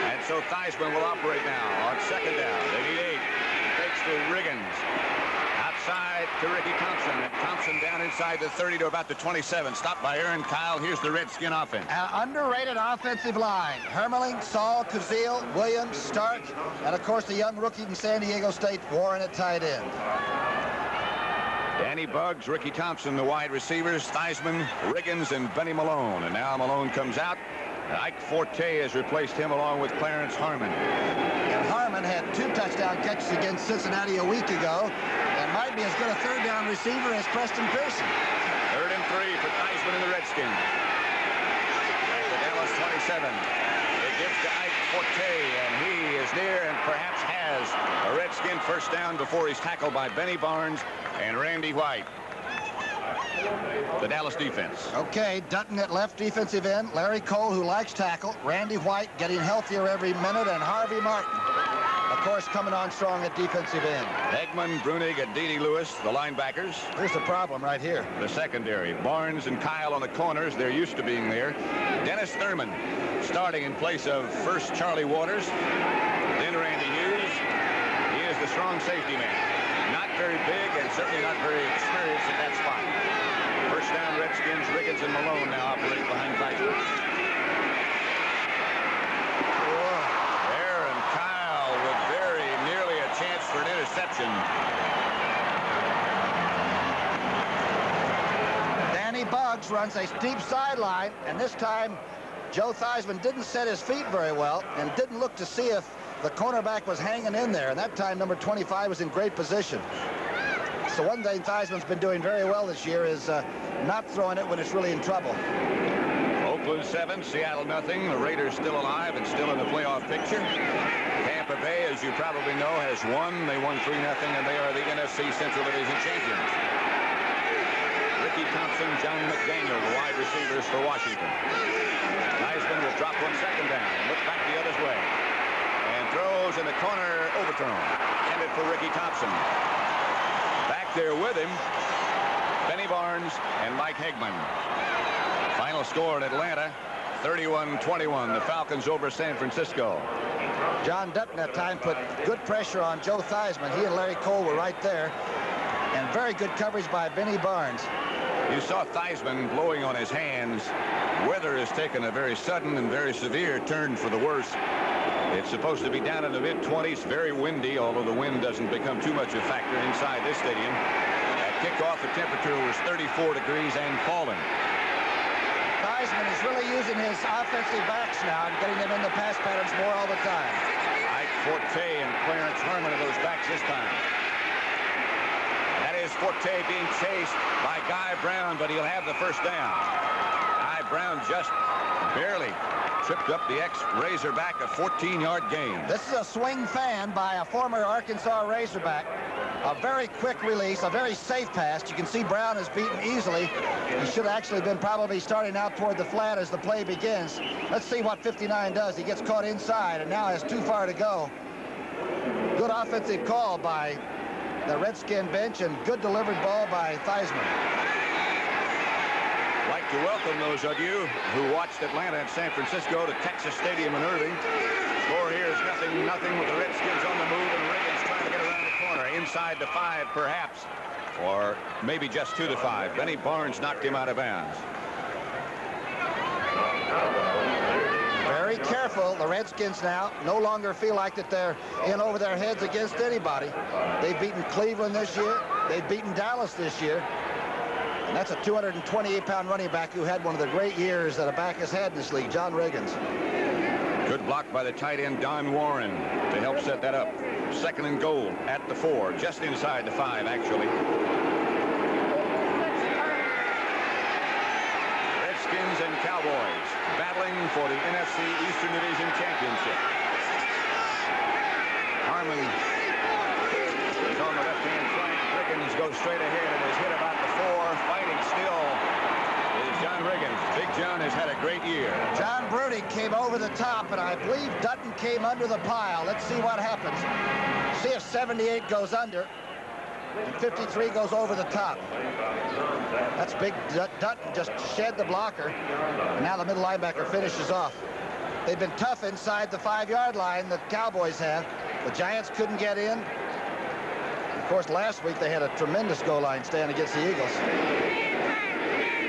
And so Theismann will operate now on second down. They need 8. Takes to Riggins. Outside to Ricky Thompson. And Thompson down inside the 30 to about the 27. Stopped by Aaron Kyle. Here's the Redskin offense. Underrated offensive line. Hermeling, Saul, Kazeel, Williams, Stark, and of course the young rookie from San Diego State, Warren at tight end. Danny Buggs, Ricky Thompson, the wide receivers, Theismann, Riggins, and Benny Malone. And now Malone comes out. Ike Forte has replaced him along with Clarence Harmon. And Harmon had 2 touchdown catches against Cincinnati a week ago and might be as good a third down receiver as Preston Pearson. 3rd and 3 for Theismann and the Redskins. At the Dallas 27. It gives to Ike Forte, and he is near and perhaps has a Redskin first down before he's tackled by Benny Barnes and Randy White. the Dallas defense. Okay, Dutton at left defensive end, Larry Cole, who likes tackle, Randy White getting healthier every minute, and Harvey Martin, of course, coming on strong at defensive end. Eggman, Brunig, and Dede Lewis, the linebackers. Here's the problem right here. The secondary. Barnes and Kyle on the corners. They're used to being there. Dennis Thurman starting in place of first Charlie Waters, then Randy Hughes. He is the strong safety man. Not very big and certainly not very experienced at that spot. First down, Redskins. Riggins and Malone now operate behind Theismann. There, and Kyle with very nearly a chance for an interception. Danny Buggs runs a steep sideline, and this time Joe Theismann didn't set his feet very well and didn't look to see if the cornerback was hanging in there, and that time number 25 was in great position. So one thing Theismann's been doing very well this year is not throwing it when it's really in trouble. Oakland 7, Seattle nothing. The Raiders still alive and still in the playoff picture. Tampa Bay, as you probably know, has won. They won 3-0, and they are the NFC Central Division champions. Ricky Thompson, John McDaniel, the wide receivers for Washington. Theismann will drop 1 second down and look back the other way. And throws in the corner, overthrown. Intended for Ricky Thompson. Back there with him, Benny Barnes and Mike Hegman. Final score in Atlanta, 31-21. The Falcons over San Francisco. John Dutton at time put good pressure on Joe Theismann. He and Larry Cole were right there. And very good coverage by Benny Barnes. You saw Theismann blowing on his hands. Weather has taken a very sudden and very severe turn for the worse. It's supposed to be down in the mid-20s, very windy, although the wind doesn't become too much a factor inside this stadium. At kickoff, the temperature was 34 degrees and falling. Theismann is really using his offensive backs now and getting them in the pass patterns more all the time. Ike Forte and Clarence Herman are those backs this time. That is Forte being chased by Guy Brown, but he'll have the first down. Guy Brown just barely tripped up the ex-Razorback, a 14-yard gain. This is a swing fan by a former Arkansas Razorback. A very quick release, a very safe pass. You can see Brown is beaten easily. He should have actually been probably starting out toward the flat as the play begins. Let's see what 59 does. He gets caught inside and now has too far to go. Good offensive call by the Redskin bench and good delivered ball by Theismann. Like to welcome those of you who watched Atlanta and San Francisco to Texas Stadium in Irving. Score here is 0-0 with the Redskins on the move and Riggins trying to get around the corner. Inside the 5 perhaps, or maybe just to the 5. Benny Barnes knocked him out of bounds. Very careful. The Redskins now no longer feel like that they're in over their heads against anybody. They've beaten Cleveland this year. They've beaten Dallas this year. And that's a 228-pound running back who had one of the great years that a back has had in this league, John Riggins. Good block by the tight end, Don Warren, to help set that up. 2nd and goal at the 4, just inside the 5, actually. Redskins and Cowboys battling for the NFC Eastern Division Championship. Harmon is on the left-hand flank. Riggins goes straight ahead and is hit about the 4. Fighting still is John Riggins. Big John has had a great year. John Brudig came over the top, and I believe Dutton came under the pile. Let's see what happens. See if 78 goes under, and 53 goes over the top. That's big. Dutton just shed the blocker, and now the middle linebacker finishes off. They've been tough inside the 5-yard line, the Cowboys have. The Giants couldn't get in. Of course, last week they had a tremendous goal line stand against the Eagles.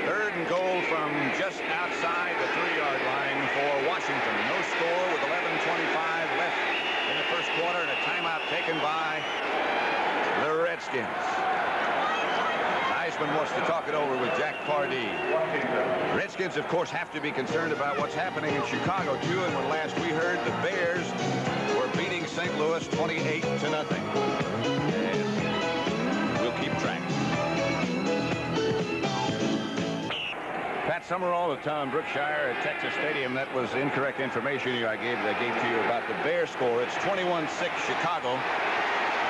3rd and goal from just outside the 3-yard line for Washington. No score with 11:25 left in the first quarter and a timeout taken by the Redskins. Theismann wants to talk it over with Jack Pardee. Redskins, of course, have to be concerned about what's happening in Chicago, too. And when last we heard, the Bears were beating St. Louis 28-0. And we'll keep track. Pat Summerall of Tom Brookshire at Texas Stadium. That was incorrect information I gave to you about the Bears score. It's 21-6 Chicago.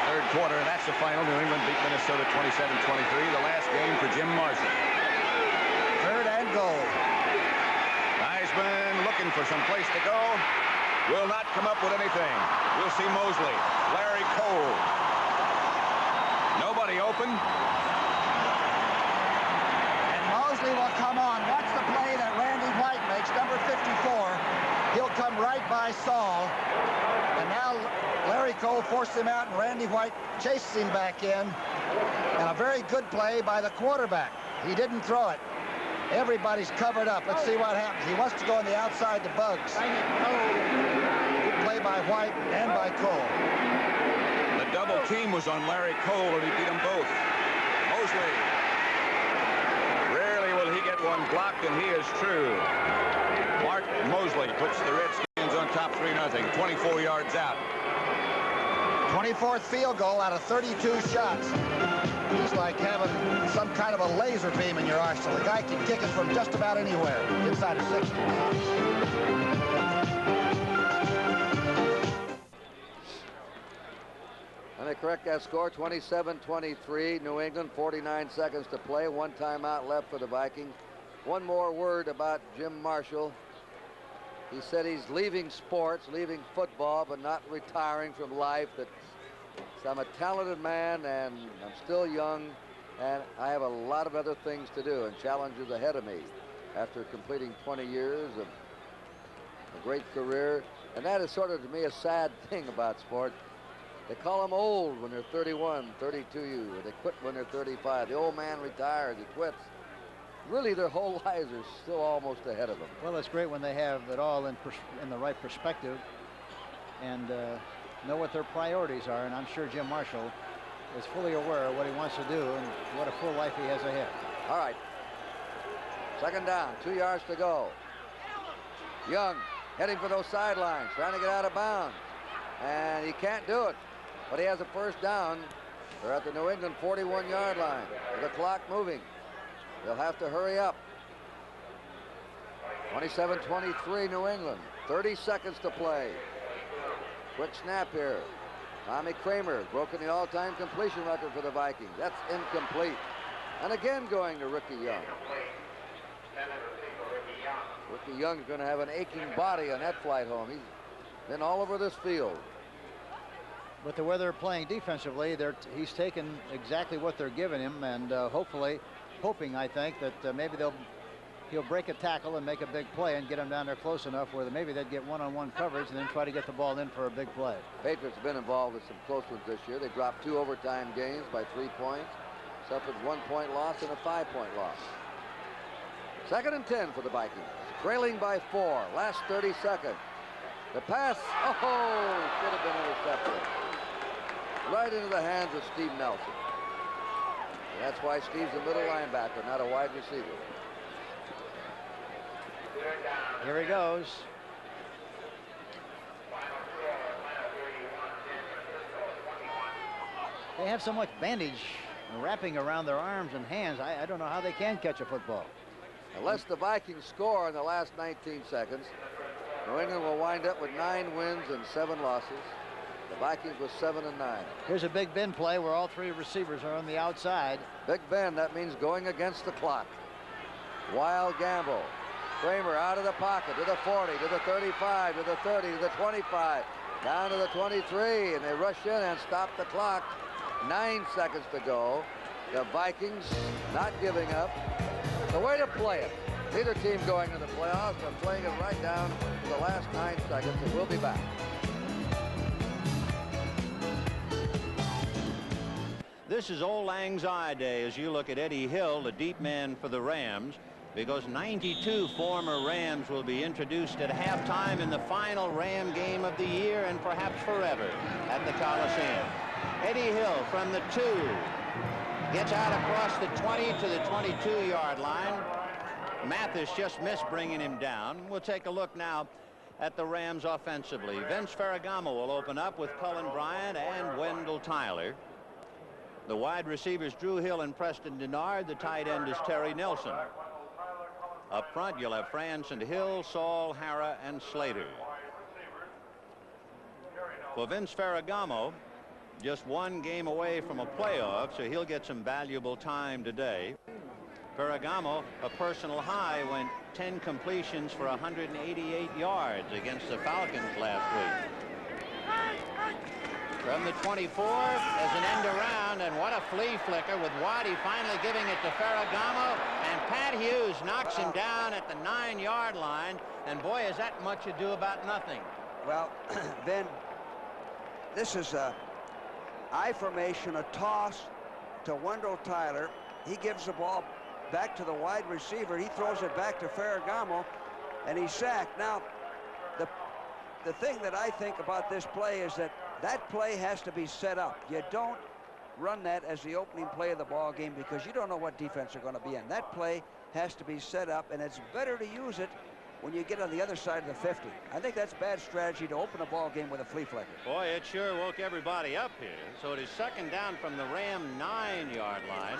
3rd quarter. That's the final. New England beat Minnesota 27-23. The last game for Jim Marshall. for some place to go. Will not come up with anything. We'll see Mosley. Larry Cole. Nobody open. And Mosley will come on. Watch the play that Randy White makes, number 54. He'll come right by Saul. And now Larry Cole forced him out, and Randy White chases him back in. And a very good play by the quarterback. He didn't throw it. Everybody's covered up. Let's see what happens. He wants to go on the outside to Bugs. Good play by White and by Cole. The double team was on Larry Cole, and he beat them both. Mosley. Rarely will he get one blocked, and he is true. Mark Mosley puts the Redskins on top 3-0, 24 yards out. 24th field goal out of 32 shots. He's like having some kind of a laser beam in your arsenal. The guy can kick it from just about anywhere inside of 60. Let me correct that score, 27-23, New England, 49 seconds to play, one timeout left for the Vikings. One more word about Jim Marshall. He said he's leaving sports, leaving football, but not retiring from life. That I'm a talented man, and I'm still young, and I have a lot of other things to do and challenges ahead of me after completing 20 years of a great career. And that is sort of, to me, a sad thing about sport. They call them old when they're 31, 32, or they quit when they're 35. The old man retires, he quits. Really, their whole lives are still almost ahead of them. Well, it's great when they have it all in the right perspective and know what their priorities are. And I'm sure Jim Marshall is fully aware of what he wants to do and what a full life he has ahead. All right. Second down, 2 yards to go. Young heading for those sidelines, trying to get out of bounds. And he can't do it. But he has a first down. They're at the New England 41-yard line with the clock moving. They'll have to hurry up. 27-23 New England. 30 seconds to play. Quick snap here. Tommy Kramer broken the all-time completion record for the Vikings. That's incomplete. And again going to Ricky Young. Ricky Young's going to have an aching body on that flight home. He's been all over this field. But the way they're playing defensively, he's taken exactly what they're giving him, and hoping, I think, that maybe he'll break a tackle and make a big play and get him down there close enough where maybe they'd get one-on-one coverage and then try to get the ball in for a big play. Patriots have been involved with some close ones this year. They dropped 2 overtime games by 3 points, suffered 1-point loss and a 5-point loss. 2nd and 10 for the Vikings, trailing by 4. Last 30 seconds. The pass, should have been intercepted. Right into the hands of Steve Nelson. And that's why Steve's a middle linebacker, not a wide receiver. Here he goes. They have so much bandage wrapping around their arms and hands. I don't know how they can catch a football. Unless the Vikings score in the last 19 seconds, New England will wind up with 9 wins and 7 losses. The Vikings with 7 and 9. Here's a Big Ben play where all 3 receivers are on the outside. Big Ben, that means going against the clock. Wild gamble. Kramer out of the pocket to the 40, to the 35, to the 30, to the 25, down to the 23, and they rush in and stop the clock. 9 seconds to go. The Vikings not giving up. The way to play it. Neither team going to the playoffs, but playing it right down to the last 9 seconds, and we'll be back. This is Old Lang Syne Day as you look at Eddie Hill, the deep man for the Rams, because 92 former Rams will be introduced at halftime in the final Ram game of the year and perhaps forever at the Coliseum. Eddie Hill from the 2 gets out across the 20 to the 22-yard line. Mathis just missed bringing him down. We'll take a look now at the Rams offensively. Vince Ferragamo will open up with Cullen Bryant and Wendell Tyler. The wide receivers Drew Hill and Preston Denard. The tight end is Terry Nelson. Up front you'll have France and Hill, Saul, Hara, and Slater. For Vince Ferragamo, just 1 game away from a playoff, so he'll get some valuable time today. Ferragamo, a personal high, went 10 completions for 188 yards against the Falcons last week. From the 24 as an end around, and what a flea flicker with Waddy finally giving it to Ferragamo, and Pat Hughes knocks him down at the 9-yard line, and boy, is that much ado about nothing. Well, Ben, this is a I formation, a toss to Wendell Tyler. He gives the ball back to the wide receiver. He throws it back to Ferragamo, and he's sacked. Now, the thing that I think about this play is that play has to be set up. You don't run that as the opening play of the ball game because you don't know what defense they're going to be in. That play has to be set up, and it's better to use it when you get on the other side of the 50. I think that's bad strategy to open a ball game with a flea flicker. Boy, it sure woke everybody up here. So it is second down from the Ram 9-yard line.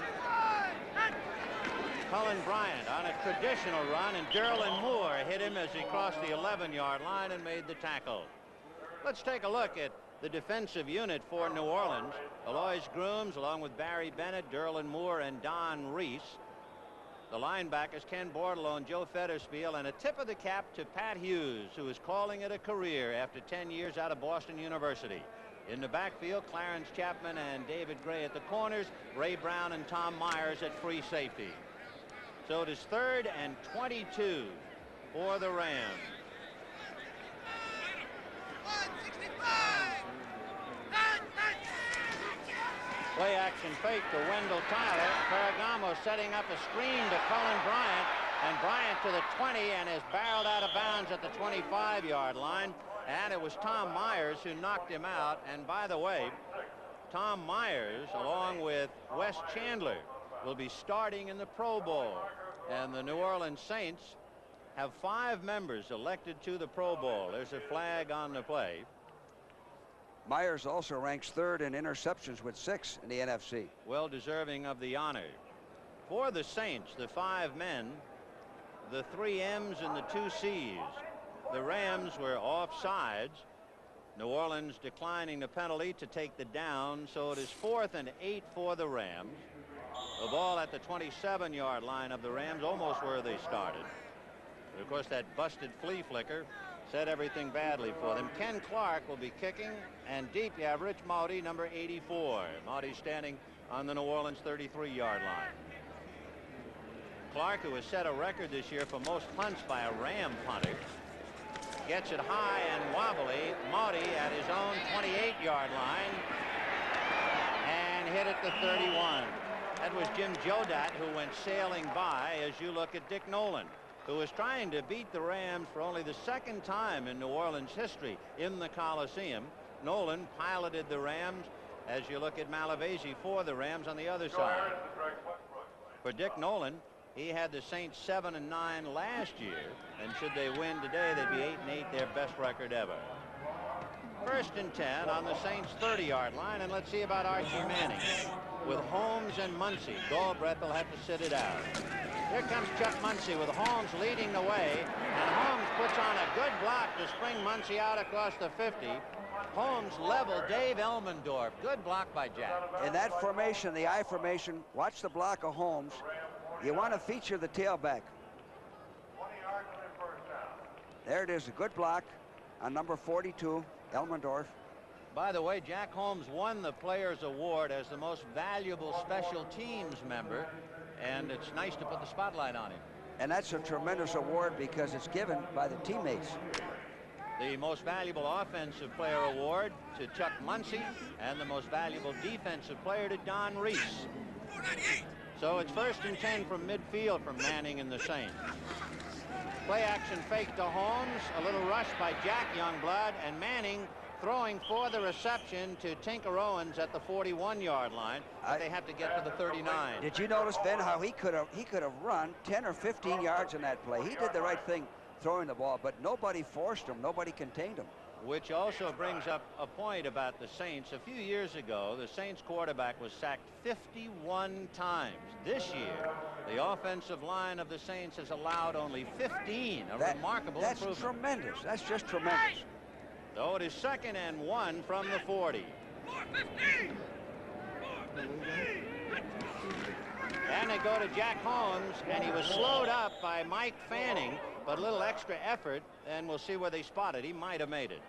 Cullen Bryant on a traditional run, and Derlin Moore hit him as he crossed the 11-yard line and made the tackle. Let's take a look at the defensive unit for New Orleans. Alois Grooms, along with Barry Bennett, Derlin Moore, and Don Reese. The linebackers, Ken Bordelot and Joe Federspiel, and a tip of the cap to Pat Hughes, who is calling it a career after 10 years out of Boston University. In the backfield, Clarence Chapman and David Gray at the corners, Ray Brown and Tom Myers at free safety. So it is 3rd and 22 for the Rams. Play action fake to Wendell Tyler. Ferragamo setting up a screen to Cullen Bryant, and Bryant to the 20 and is barreled out of bounds at the 25-yard line, and it was Tom Myers who knocked him out. And by the way, Tom Myers, along with Wes Chandler, will be starting in the Pro Bowl, and the New Orleans Saints have 5 members elected to the Pro Bowl. There's a flag on the play. Myers also ranks 3rd in interceptions with 6 in the NFC. Well deserving of the honor. For the Saints, the 5 men, the 3 M's and the 2 C's. The Rams were offsides. New Orleans declining the penalty to take the down, so it is 4th and 8 for the Rams. The ball at the 27-yard line of the Rams, almost where they started. But of course, that busted flea flicker said everything badly for them. Ken Clark will be kicking, and deep you have Rich Maude, number 84. Maude standing on the New Orleans 33-yard line. Clark, who has set a record this year for most punts by a Ram punter, gets it high and wobbly. Maude at his own 28-yard line and hit at the 31. That was Jim Jodat, who went sailing by as you look at Dick Nolan, who is trying to beat the Rams for only the 2nd time in New Orleans history in the Coliseum. Nolan piloted the Rams as you look at Malavasi for the Rams on the other side. For Dick Nolan, he had the Saints 7-9 last year, and should they win today, they'd be 8-8, their best record ever. 1st and 10 on the Saints 30-yard line, and let's see about Archie Manning. With Holmes and Muncy, Galbraith will have to sit it out. Here comes Chuck Muncy with Holmes leading the way, and Holmes puts on a good block to spring Muncy out across the 50. Holmes leveled Dave Elmendorf. Good block by Jack. In that formation, the I formation, watch the block of Holmes. You want to feature the tailback. There it is, a good block on number 42, Elmendorf. By the way, Jack Holmes won the Players Award as the most valuable special teams member, and it's nice to put the spotlight on him. And that's a tremendous award because it's given by the teammates. The most valuable offensive player award to Chuck Muncy, and the most valuable defensive player to Don Reese. So it's 1st and 10 from midfield from Manning and the Saints. Play action fake to Holmes, a little rush by Jack Youngblood, and Manning throwing for the reception to Tinker Owens at the 41-yard line, but they have to get to the 39. Did you notice, Ben, how he could have run 10 or 15 yards in that play? He did the right thing throwing the ball, but nobody forced him, nobody contained him. Which also brings up a point about the Saints. A few years ago, the Saints quarterback was sacked 51 times. This year, the offensive line of the Saints has allowed only 15, a remarkable improvement. That's tremendous. That's just tremendous. So it is 2nd and 1 from the 40. And they go to Jack Holmes, and he was slowed up by Mike Fanning, but a little extra effort, and we'll see where they spot it. He might have made it.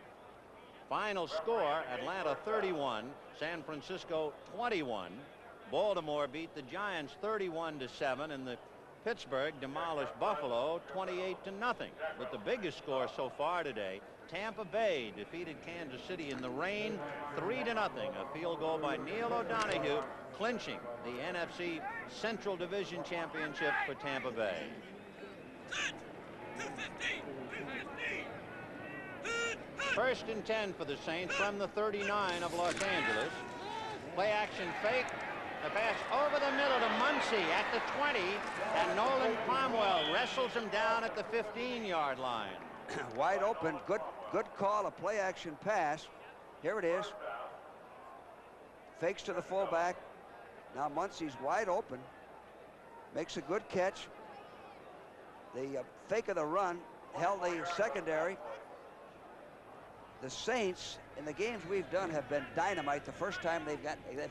Final score, Atlanta 31, San Francisco 21. Baltimore beat the Giants 31-7, and the Pittsburgh demolished Buffalo 28-0. But the biggest score so far today, Tampa Bay defeated Kansas City in the rain 3-0. A field goal by Neil O'Donoghue, clinching the NFC Central Division Championship for Tampa Bay. First and 10 for the Saints from the 39 of Los Angeles. Play action fake. The pass over the middle to Muncy at the 20, and Nolan Cromwell wrestles him down at the 15-yard line. Wide open, good call, a play action pass. Here it is. Fakes to the fullback. Now Muncy's wide open. Makes a good catch. The fake of the run held the secondary. The Saints, in the games we've done, have been dynamite the first time they've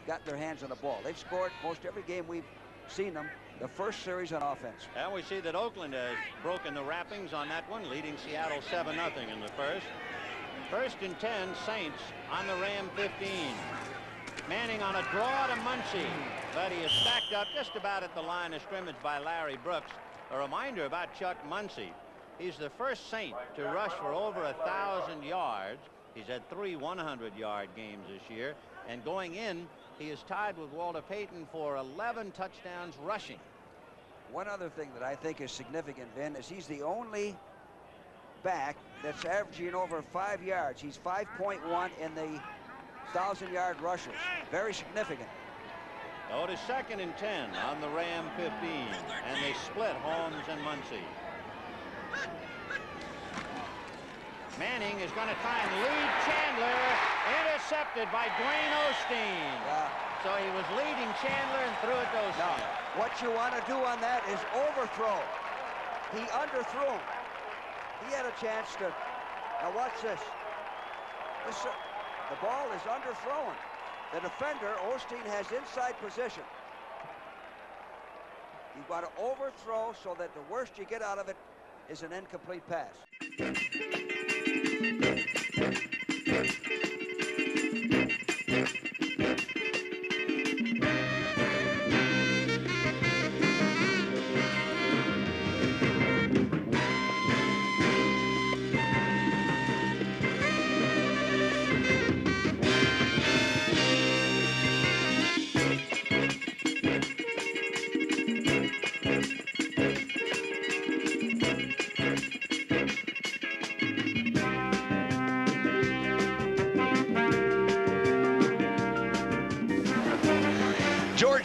got their hands on the ball. They've scored most every game we've seen them the first series on offense. And we see that Oakland has broken the wrappings on that one, leading Seattle 7-0 in the first. First and 10, Saints on the Ram 15. Manning on a draw to Muncy, but he is stacked up just about at the line of scrimmage by Larry Brooks. A reminder about Chuck Muncy. He's the first Saint to rush for over 1,000 yards. He's had 3 100-yard games this year. And going in, he is tied with Walter Payton for 11 touchdowns rushing. One other thing that I think is significant, Vin, is he's the only back that's averaging over 5 yards. He's 5.1 in the 1,000-yard rushes. Very significant. So it is second and 10 on the Ram 15, and they split Holmes and Muncy. Manning is going to try and lead Chandler, intercepted by Dwayne Osteen. So he was leading Chandler and threw it to Osteen. Now, what you want to do on that is overthrow. He underthrew him. He had a chance to. Now watch this. The ball is underthrown. The defender, Osteen, has inside position. You want to overthrow so that the worst you get out of it is an incomplete pass.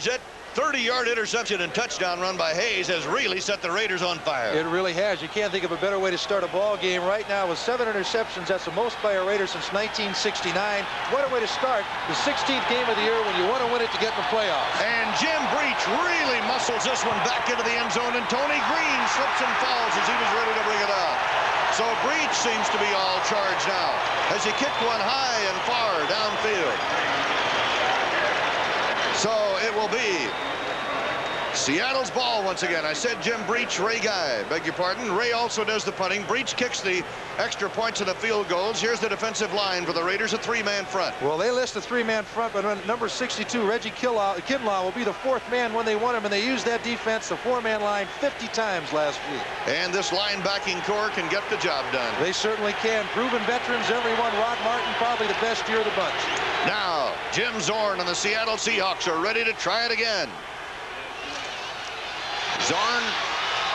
That 30-yard interception and touchdown run by Hayes has really set the Raiders on fire. It really has. You can't think of a better way to start a ball game right now with 7 interceptions. That's the most by a Raider since 1969. What a way to start the 16th game of the year when you want to win it to get in the playoffs. And Jim Breach really muscles this one back into the end zone, and Tony Green slips and falls as he was ready to bring it out. So Breach seems to be all charged now as he kicked one high and far downfield. So it will be Seattle's ball once again. I said Jim Breach, Ray Guy. Beg your pardon. Ray also does the punting. Breach kicks the extra points and the field goals. Here's the defensive line for the Raiders, a 3-man front. Well, they list a 3-man front, but number 62, Reggie Kinlaw, will be the 4th man when they want him, and they used that defense, the 4-man line, 50 times last week. And this linebacking core can get the job done. They certainly can. Proven veterans, everyone. Rod Martin, probably the best year of the bunch. Now, Jim Zorn and the Seattle Seahawks are ready to try it again. Zorn,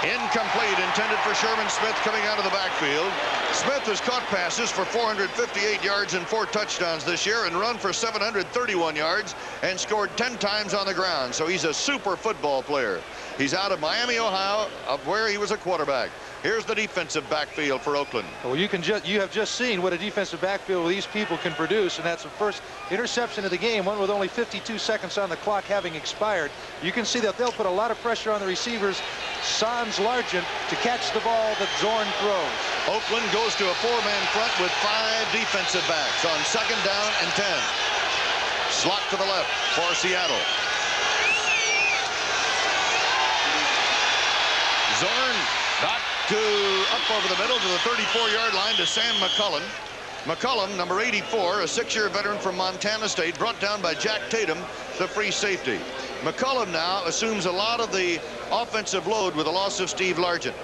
incomplete, intended for Sherman Smith coming out of the backfield. Smith has caught passes for 458 yards and 4 touchdowns this year and run for 731 yards and scored 10 times on the ground. So he's a super football player. He's out of Miami, Ohio, of where he was a quarterback. Here's the defensive backfield for Oakland. Well, you have just seen what a defensive backfield these people can produce, and that's the first interception of the game, one with only 52 seconds on the clock having expired. You can see that they'll put a lot of pressure on the receivers, Sans Largent, to catch the ball that Zorn throws. Oakland goes to a 4-man front with 5 defensive backs on 2nd down and 10. Slot to the left for Seattle. up over the middle to the 34-yard line to Sam McCullum. McCullum, number 84, a 6-year veteran from Montana State, brought down by Jack Tatum, the free safety. McCullum now assumes a lot of the offensive load with the loss of Steve Largent.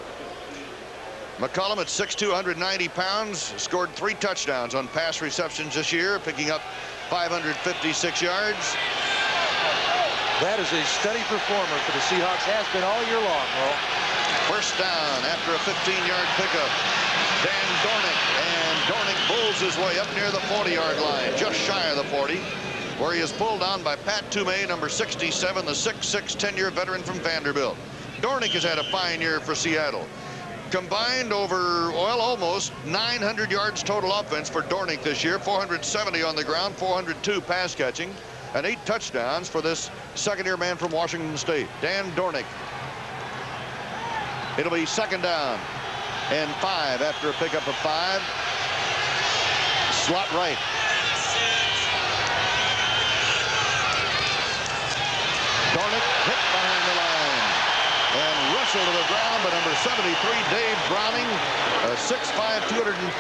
McCullum at 6'2", 190 pounds, scored 3 touchdowns on pass receptions this year, picking up 556 yards. That is a steady performer for the Seahawks, has been all year long, Earl. First down after a 15-yard pickup. Dan Dornick, and Dornick bulls his way up near the 40-yard line, just shy of the 40, where he is pulled down by Pat Toomey, number 67, the 6'6", 10-year veteran from Vanderbilt. Dornick has had a fine year for Seattle. Combined over, well, almost 900 yards total offense for Dornick this year, 470 on the ground, 402 pass catching, and 8 touchdowns for this second-year man from Washington State, Dan Dornick. It'll be second down and 5 after a pickup of 5. Slot right. Dornick hit behind the line and wrestled to the ground by number 73, Dave Browning, a 6'5",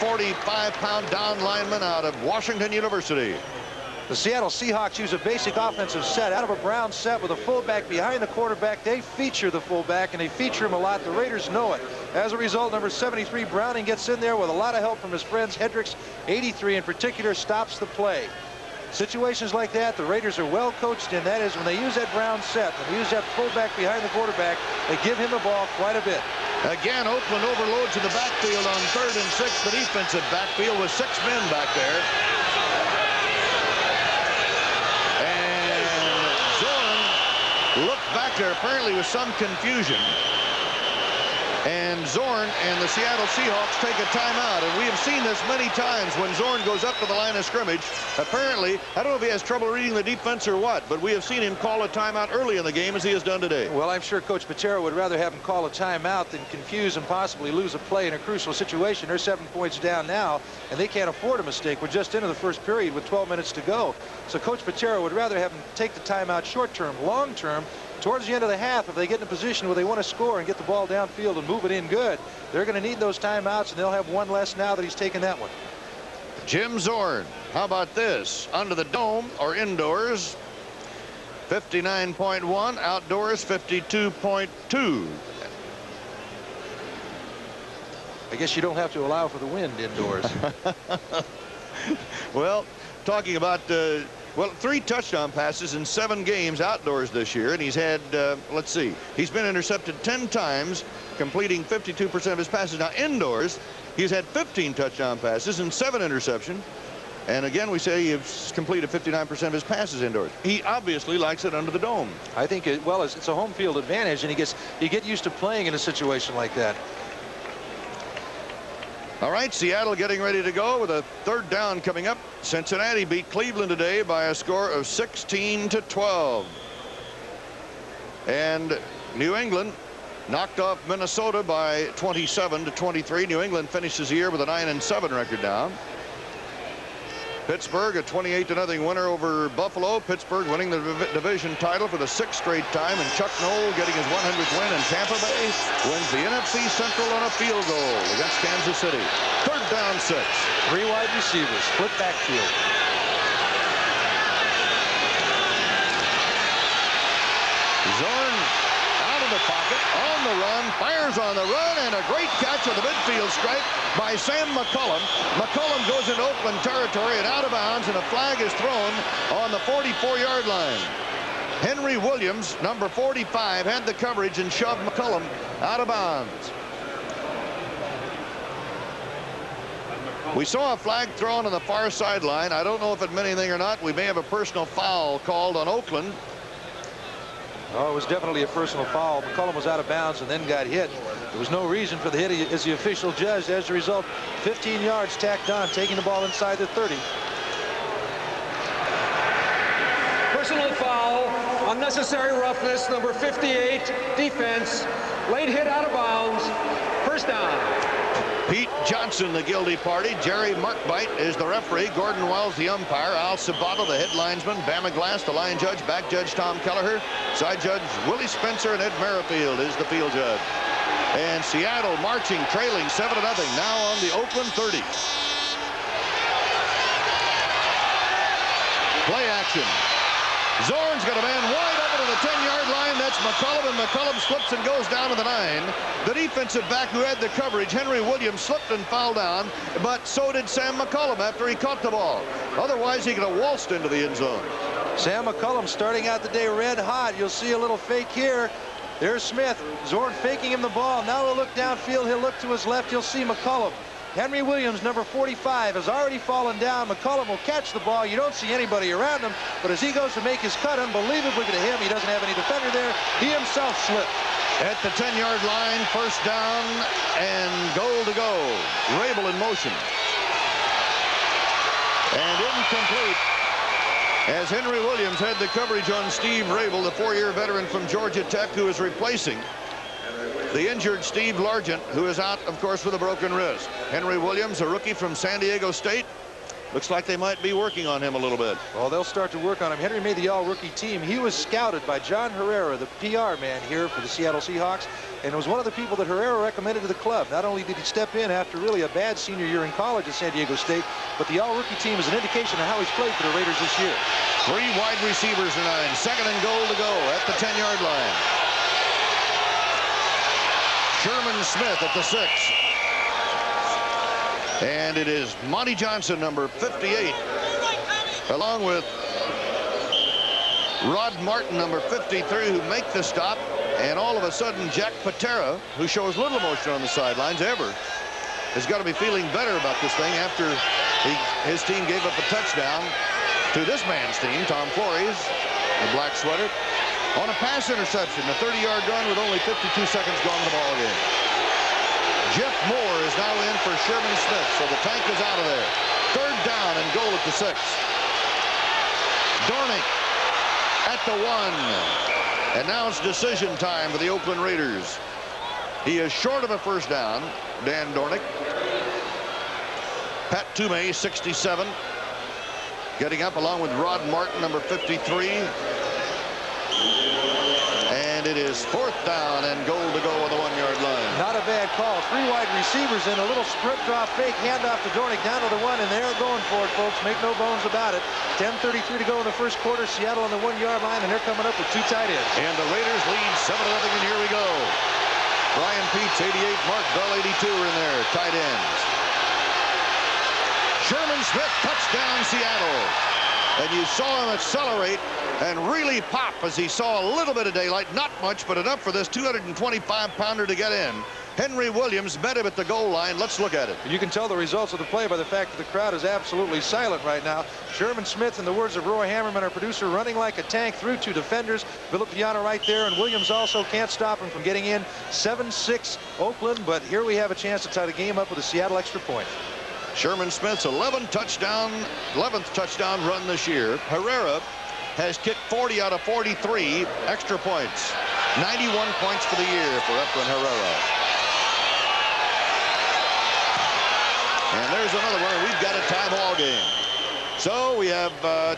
245-pound down lineman out of Washington University. The Seattle Seahawks use a basic offensive set out of a Brown set with a fullback behind the quarterback. They feature the fullback, and they feature him a lot. The Raiders know it. As a result, number 73, Browning, gets in there with a lot of help from his friends. Hendricks, 83 in particular, stops the play. Situations like that, the Raiders are well coached in. That is, when they use that Brown set, when they use that fullback behind the quarterback, they give him the ball quite a bit. Again, Oakland overloads in the backfield on 3rd and 6, the defensive backfield with 6 men back there. Looked back there apparently with some confusion, and Zorn and the Seattle Seahawks take a timeout, and we have seen this many times when Zorn goes up to the line of scrimmage. Apparently, I don't know if he has trouble reading the defense or what, but we have seen him call a timeout early in the game, as he has done today. Well, I'm sure Coach Patera would rather have him call a timeout than confuse and possibly lose a play in a crucial situation. They're 7 points down now, and they can't afford a mistake. We're just into the first period with 12 minutes to go. So Coach Patera would rather have him take the timeout short term. Long term, towards the end of the half, if they get in a position where they want to score and get the ball downfield and move it in good, they're going to need those timeouts, and they'll have one less now that he's taken that one. Jim Zorn, how about this? Under the dome or indoors, 59.1, outdoors 52.2. I guess you don't have to allow for the wind indoors. Well, talking about well, 3 touchdown passes in 7 games outdoors this year, and he's had, let's see, he's been intercepted 10 times, completing 52% of his passes. Now, indoors, he's had 15 touchdown passes and 7 interceptions. And again, we say he's completed 59% of his passes indoors. He obviously likes it under the dome. I think, well, it's a home field advantage, and you get used to playing in a situation like that. All right, Seattle getting ready to go with a 3rd down coming up. Cincinnati beat Cleveland today by a score of 16-12. And New England knocked off Minnesota by 27-23. New England finishes the year with a 9-7 record now. Pittsburgh a 28-0 winner over Buffalo. Pittsburgh winning the division title for the 6th straight time, and Chuck Noll getting his 100th win, and Tampa Bay wins the NFC Central on a field goal against Kansas City. 3rd down 6. 3 wide receivers, split backfield. Zorn out of the pocket, on the run, fires on the run, and a great catch on the midfield stripe by Sam McCullum. McCullum goes into Oakland territory and out of bounds, and a flag is thrown on the 44-yard line. Henry Williams, number 45, had the coverage and shoved McCullum out of bounds. We saw a flag thrown on the far sideline. I don't know if it meant anything or not. We may have a personal foul called on Oakland. Oh, it was definitely a personal foul. McCullum was out of bounds and then got hit. There was no reason for the hit as the official judged. As a result, 15 yards tacked on, taking the ball inside the 30. Personal foul, unnecessary roughness, number 58, defense, late hit out of bounds, 1st down. Pete Johnson, the guilty party. Jerry Markbite is the referee. Gordon Wells, the umpire. Al Sabato, the head linesman. Bama Glass, the line judge. Back judge Tom Kelleher. Side judge Willie Spencer, and Ed Merrifield is the field judge. And Seattle marching, trailing 7-0, now on the Oakland 30. Play action. Zorn's got a man wide open to the 10-yard line. That's McCollum, and McCollum slips and goes down to the 9. The defensive back who had the coverage, Henry Williams, slipped and fouled down, but so did Sam McCollum after he caught the ball. Otherwise, he could have waltzed into the end zone. Sam McCollum starting out the day red hot. You'll see a little fake here. There's Smith. Zorn faking him the ball. Now he'll look downfield. He'll look to his left. You'll see McCollum. Henry Williams, number 45, has already fallen down. McCollum will catch the ball. You don't see anybody around him, but as he goes to make his cut, unbelievably to him, he doesn't have any defender there. He himself slipped. At the 10-yard line, first down and goal to go. Rabel in motion. And incomplete. As Henry Williams had the coverage on Steve Rabel, the 4-year veteran from Georgia Tech, who is replacing the injured Steve Largent, who is out, of course, with a broken wrist. Henry Williams, a rookie from San Diego State. Looks like they might be working on him a little bit. Well, they'll start to work on him. Henry made the all-rookie team. He was scouted by John Herrera, the PR man here for the Seattle Seahawks, and it was one of the people that Herrera recommended to the club. Not only did he step in after really a bad senior year in college at San Diego State, but the all-rookie team is an indication of how he's played for the Raiders this year. 3 wide receivers to 9. Second and goal to go at the 10-yard line. Sherman Smith at the 6. And it is Monty Johnson, number 58, along with Rod Martin, number 53, who make the stop. And all of a sudden, Jack Patera, who shows little emotion on the sidelines ever, has got to be feeling better about this thing after his team gave up a touchdown to this man's team, Tom Flores, the black sweater, on a pass interception, a 30-yard run with only 52 seconds gone in the ball game. Jeff Moore is now in for Sherman Smith, so the tank is out of there. Third down and goal at the 6. Dornick at the 1. And now it's decision time for the Oakland Raiders. He is short of a first down, Dan Dornick. Pat Toomey, 67, getting up along with Rod Martin, number 53. And it is fourth down and goal to go on the 1-yard line. Not a bad call. 3 wide receivers in a little sprint drop fake handoff to Dornick down to the 1, and they're going for it, folks. Make no bones about it. 10:33 to go in the first quarter. Seattle on the 1-yard line, and they're coming up with 2 tight ends. And the Raiders lead 7-0, and here we go. Brian Peets, 88, Mark Bell, 82 are in there. Tight ends. Sherman Smith, touchdown Seattle. And you saw him accelerate and really pop as he saw a little bit of daylight. Not much, but enough for this 225-pounder to get in. Henry Williams met him at the goal line. Let's look at it. You can tell the results of the play by the fact that the crowd is absolutely silent right now. Sherman Smith, in the words of Roy Hammerman, our producer, running like a tank through 2 defenders. Villapiano right there, and Williams also can't stop him from getting in. 7-6 Oakland, but here we have a chance to tie the game up with a Seattle extra point. Sherman Smith's 11th touchdown run this year. Herrera has kicked 40 out of 43 extra points. 91 points for the year for Efren Herrera. And there's another one. We've got a tie ball game. So we have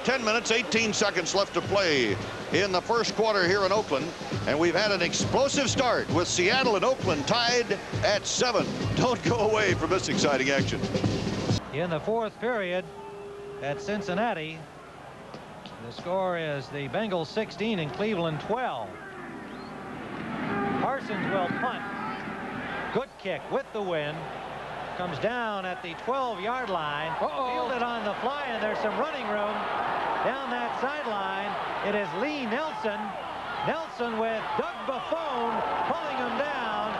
10 minutes, 18 seconds left to play in the first quarter here in Oakland. And we've had an explosive start with Seattle and Oakland tied at 7. Don't go away from this exciting action. In the fourth period at Cincinnati, the score is the Bengals 16 and Cleveland 12. Parsons will punt. Good kick with the wind. Comes down at the 12-yard line. Fielded on the fly, and there's some running room down that sideline. It is Lee Nelson. Nelson with Doug Buffone pulling him down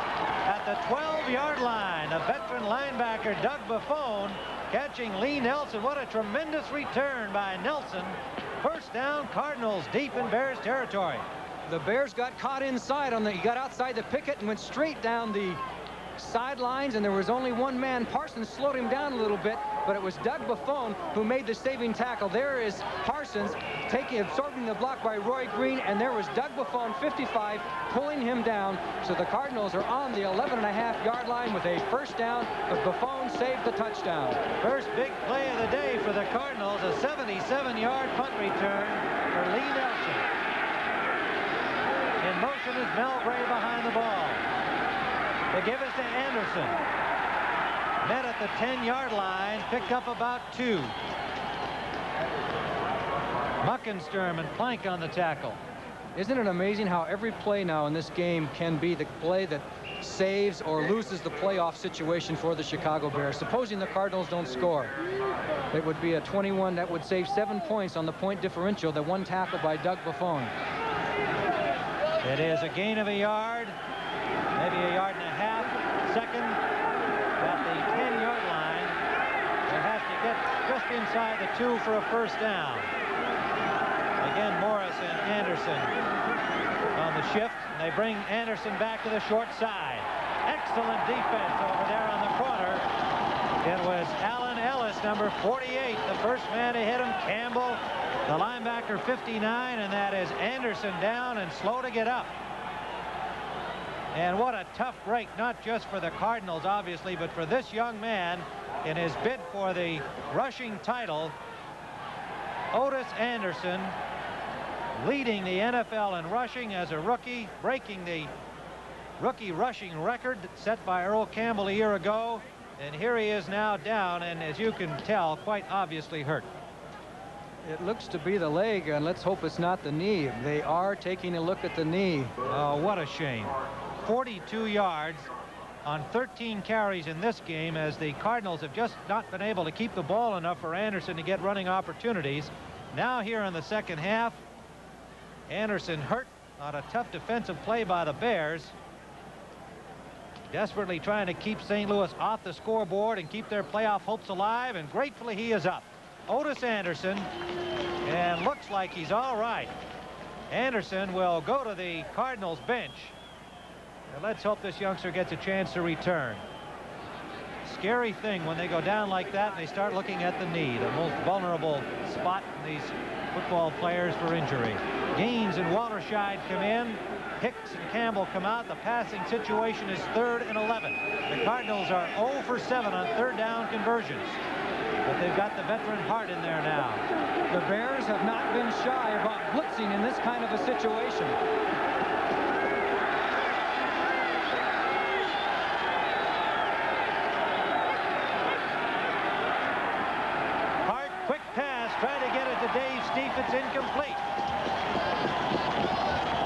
at the 12-yard line. A veteran linebacker, Doug Buffone, catching Lee Nelson. What a tremendous return by Nelson. First down, Cardinals deep in Bears territory. The Bears got caught inside on the, he got outside the picket and went straight down the sidelines, and there was only one man. Parsons slowed him down a little bit, but it was Doug Buffone who made the saving tackle. There is Parsons absorbing the block by Roy Green, and there was Doug Buffone, 55, pulling him down. So the Cardinals are on the 11.5-yard line with a first down, but Buffone saved the touchdown. First big play of the day for the Cardinals, a 77-yard punt return for Lee Nelson. In motion is Mel Gray behind the ball. They give it to Anderson. Met at the 10-yard line, picked up about 2. Muckensturm and Plank on the tackle. Isn't it amazing how every play now in this game can be the play that saves or loses the playoff situation for the Chicago Bears? Supposing the Cardinals don't score, it would be a 21 that would save 7 points on the point differential. The one tackle by Doug Buffon. It is a gain of a yard, maybe a yard and a half. Second at the 10-yard line. They have to get just inside the 2 for a first down. Again, Morris and Anderson on the shift. And they bring Anderson back to the short side. Excellent defense over there on the corner. It was Allen Ellis, number 48, the first man to hit him. Campbell, the linebacker, 59, and that is Anderson down and slow to get up. And what a tough break, not just for the Cardinals, obviously, but for this young man in his bid for the rushing title. Otis Anderson, leading the NFL in rushing as a rookie, breaking the rookie rushing record set by Earl Campbell a year ago. And here he is now down, and as you can tell, quite obviously hurt. It looks to be the leg, and let's hope it's not the knee. They are taking a look at the knee. Oh, what a shame. 42 yards on 13 carries in this game, as the Cardinals have just not been able to keep the ball enough for Anderson to get running opportunities. Now here in the second half, Anderson hurt on a tough defensive play by the Bears. Desperately trying to keep St. Louis off the scoreboard and keep their playoff hopes alive, and gratefully he is up. Otis Anderson, and looks like he's all right. Anderson will go to the Cardinals bench. And let's hope this youngster gets a chance to return. Scary thing when they go down like that and they start looking at the knee, the most vulnerable spot in these football players for injury. Gaines and Walterscheid come in. Hicks and Campbell come out. The passing situation is 3rd and 11. The Cardinals are 0 for 7 on third down conversions. But they've got the veteran Hart in there now. The Bears have not been shy about blitzing in this kind of a situation. Hart, quick pass, trying to get it to Dave Stief. It's incomplete.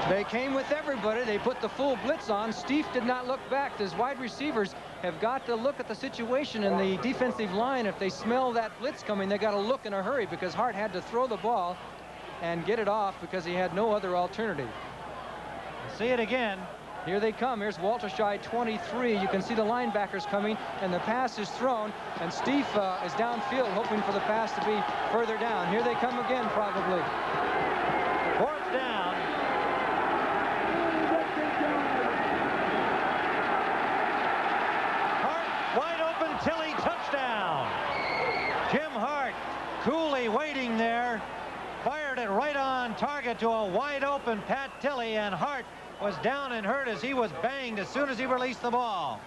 They came with everybody. They put the full blitz on. Stief did not look back. His wide receivers have got to look at the situation in the defensive line. If they smell that blitz coming, they got to look in a hurry, because Hart had to throw the ball and get it off because he had no other alternative. See it again. Here they come. Here's Walterscheid, 23. You can see the linebackers coming, and the pass is thrown, and Stief is downfield hoping for the pass to be further down. Here they come again, probably. 4th down. Tilly, touchdown. Jim Hart coolly waiting there, fired it right on target to a wide open Pat Tilley, and Hart was down and hurt as he was banged as soon as he released the ball.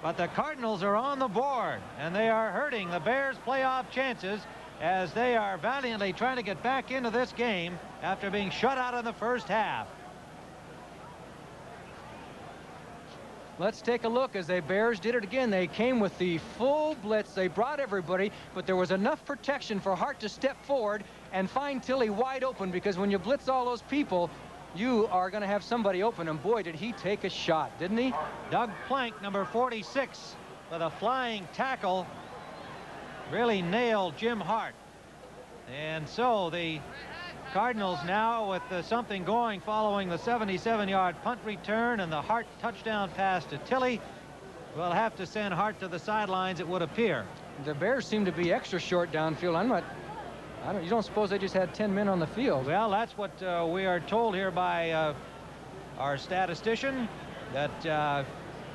But the Cardinals are on the board, and they are hurting the Bears' playoff chances as they are valiantly trying to get back into this game after being shut out in the first half. Let's take a look as the Bears did it again. They came with the full blitz. They brought everybody, but there was enough protection for Hart to step forward and find Tilley wide open, because when you blitz all those people, you are going to have somebody open, and boy, did he take a shot, didn't he? Doug Plank, number 46, with a flying tackle, really nailed Jim Hart. And so the Cardinals now with something going following the 77-yard punt return and the Hart touchdown pass to Tilley. Will have to send Hart to the sidelines, it would appear. The Bears seem to be extra short downfield. You don't suppose they just had 10 men on the field? Well, that's what we are told here by our statistician, that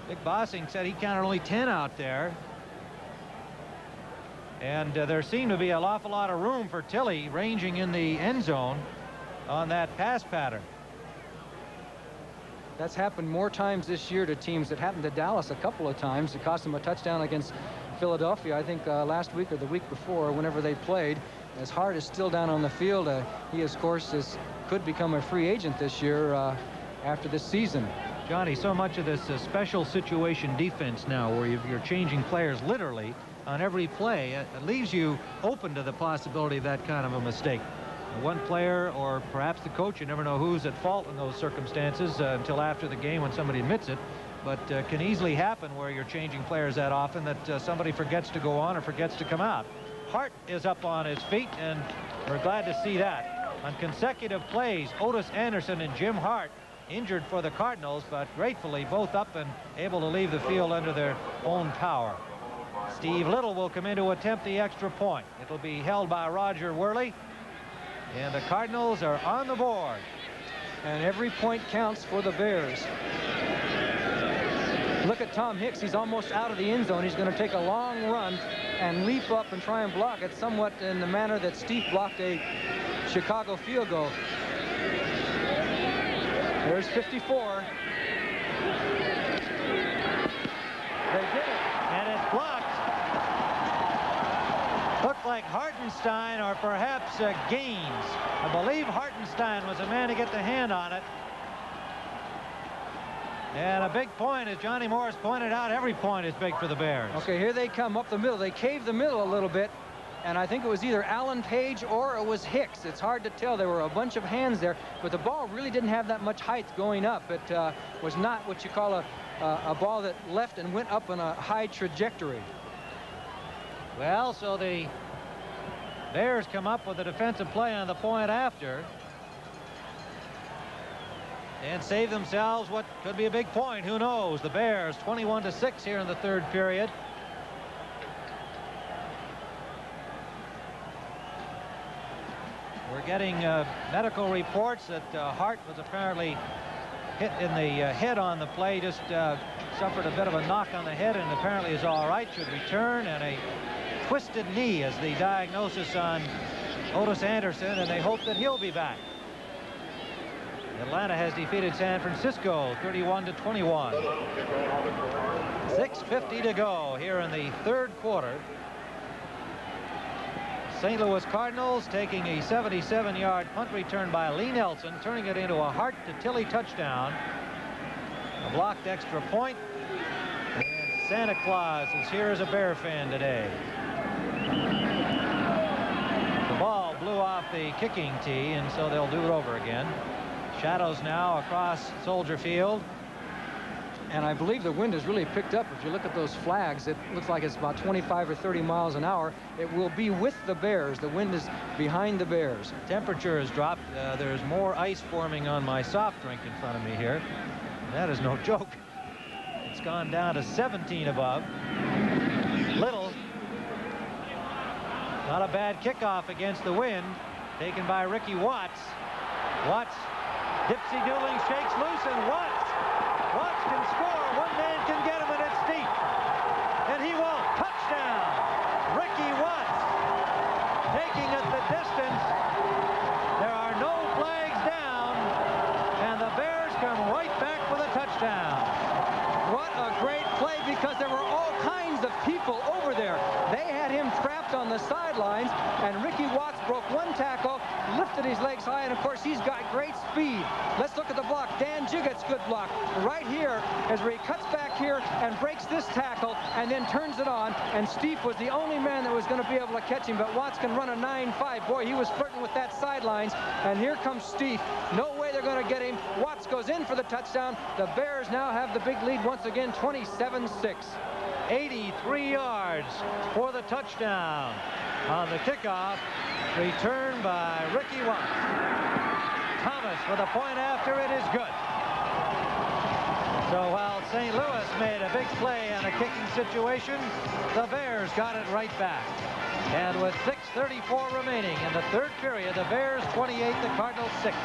Dick Bossing said he counted only 10 out there. And there seemed to be an awful lot of room for Tilley ranging in the end zone on that pass pattern. That's happened more times this year to teams. That happened to Dallas a couple of times. It cost them a touchdown against Philadelphia, I think last week or the week before, whenever they played. As Hart is still down on the field, he, of course, could become a free agent this year after this season. Johnny, so much of this special situation defense now, where you're changing players literally on every play, it leaves you open to the possibility of that kind of a mistake. One player, or perhaps the coach, you never know who's at fault in those circumstances until after the game when somebody admits it, but can easily happen where you're changing players that often that somebody forgets to go on or forgets to come out. Hart is up on his feet, and we're glad to see that. On consecutive plays, Otis Anderson and Jim Hart injured for the Cardinals, but gratefully both up and able to leave the field under their own power. Steve Little will come in to attempt the extra point. It'll be held by Roger Worley, and the Cardinals are on the board. And every point counts for the Bears. Look at Tom Hicks. He's almost out of the end zone. He's going to take a long run and leap up and try and block it somewhat in the manner that Steve blocked a Chicago field goal. There's 54. They did it. And it's blocked. Looked like Hartenstein or perhaps Gaines. I believe Hartenstein was the man to get the hand on it. And a big point, as Johnny Morris pointed out, every point is big for the Bears. Okay, here they come up the middle. They caved the middle a little bit, and I think it was either Alan Page or it was Hicks. It's hard to tell. There were a bunch of hands there, but the ball really didn't have that much height going up. It was not what you call a ball that left and went up on a high trajectory. Well, so the Bears come up with a defensive play on the point after and save themselves what could be a big point. Who knows? The Bears 21-6 here in the third period. We're getting medical reports that Hart was apparently hit in the head on the play, just suffered a bit of a knock on the head and apparently is all right, should return, and a twisted knee is the diagnosis on Otis Anderson, and they hope that he'll be back. Atlanta has defeated San Francisco 31-21. 6:50 to go here in the third quarter. St. Louis Cardinals taking a 77-yard punt return by Lee Nelson, turning it into a Hart to Tilley touchdown. A blocked extra point. And Santa Claus is here as a Bear fan today. The ball blew off the kicking tee, and so they'll do it over again. Shadows now across Soldier Field. And I believe the wind has really picked up. If you look at those flags, it looks like it's about 25 or 30 miles an hour. It will be with the Bears. The wind is behind the Bears. Temperature has dropped. There's more ice forming on my soft drink in front of me here. That is no joke. It's gone down to 17 above. Little. Not a bad kickoff against the wind. Taken by Ricky Watts. Watts, dipsy-doodling, shakes loose, and Watts can score. One man can get him, and it's deep. And he won't. Touchdown. Ricky Watts taking it the distance. There are no flags down, and the Bears come right back with a touchdown. What a great play, because there were all kinds of people over there. They had him trapped on the sidelines, and Ricky Watts broke one tackle, lifted his legs high, and of course he's got great speed. Let's look at the block. Dan Jiggett's good block. Right here is where he cuts back here and breaks this tackle and then turns it on, and Steve was the only man that was going to be able to catch him, but Watts can run a 9.5. Boy, he was flirting with that sidelines, and here comes Steve. No way they're going to get him. Watts goes in for the touchdown. The Bears now have the big lead once again, 27-6. 83 yards for the touchdown on the kickoff, returned by Ricky Watts. Thomas with a point after it is good. So while St. Louis made a big play in a kicking situation, the Bears got it right back. And with 6:34 remaining in the third period, the Bears 28, the Cardinals 6.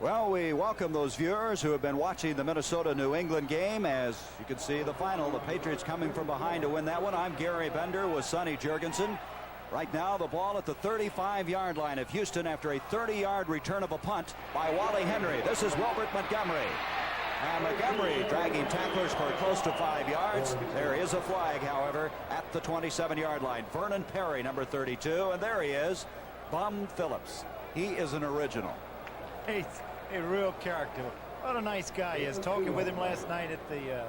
Well, we welcome those viewers who have been watching the Minnesota-New England game. As you can see, the final, the Patriots coming from behind to win that one. I'm Gary Bender with Sonny Jurgensen. Right now, the ball at the 35-yard line of Houston after a 30-yard return of a punt by Wally Henry. This is Wilbert Montgomery. And Montgomery dragging tacklers for close to 5 yards. There is a flag, however, at the 27-yard line. Vernon Perry, number 32, and there he is, Bum Phillips. He is an original. He's a real character. What a nice guy he is. Talking with him last night at the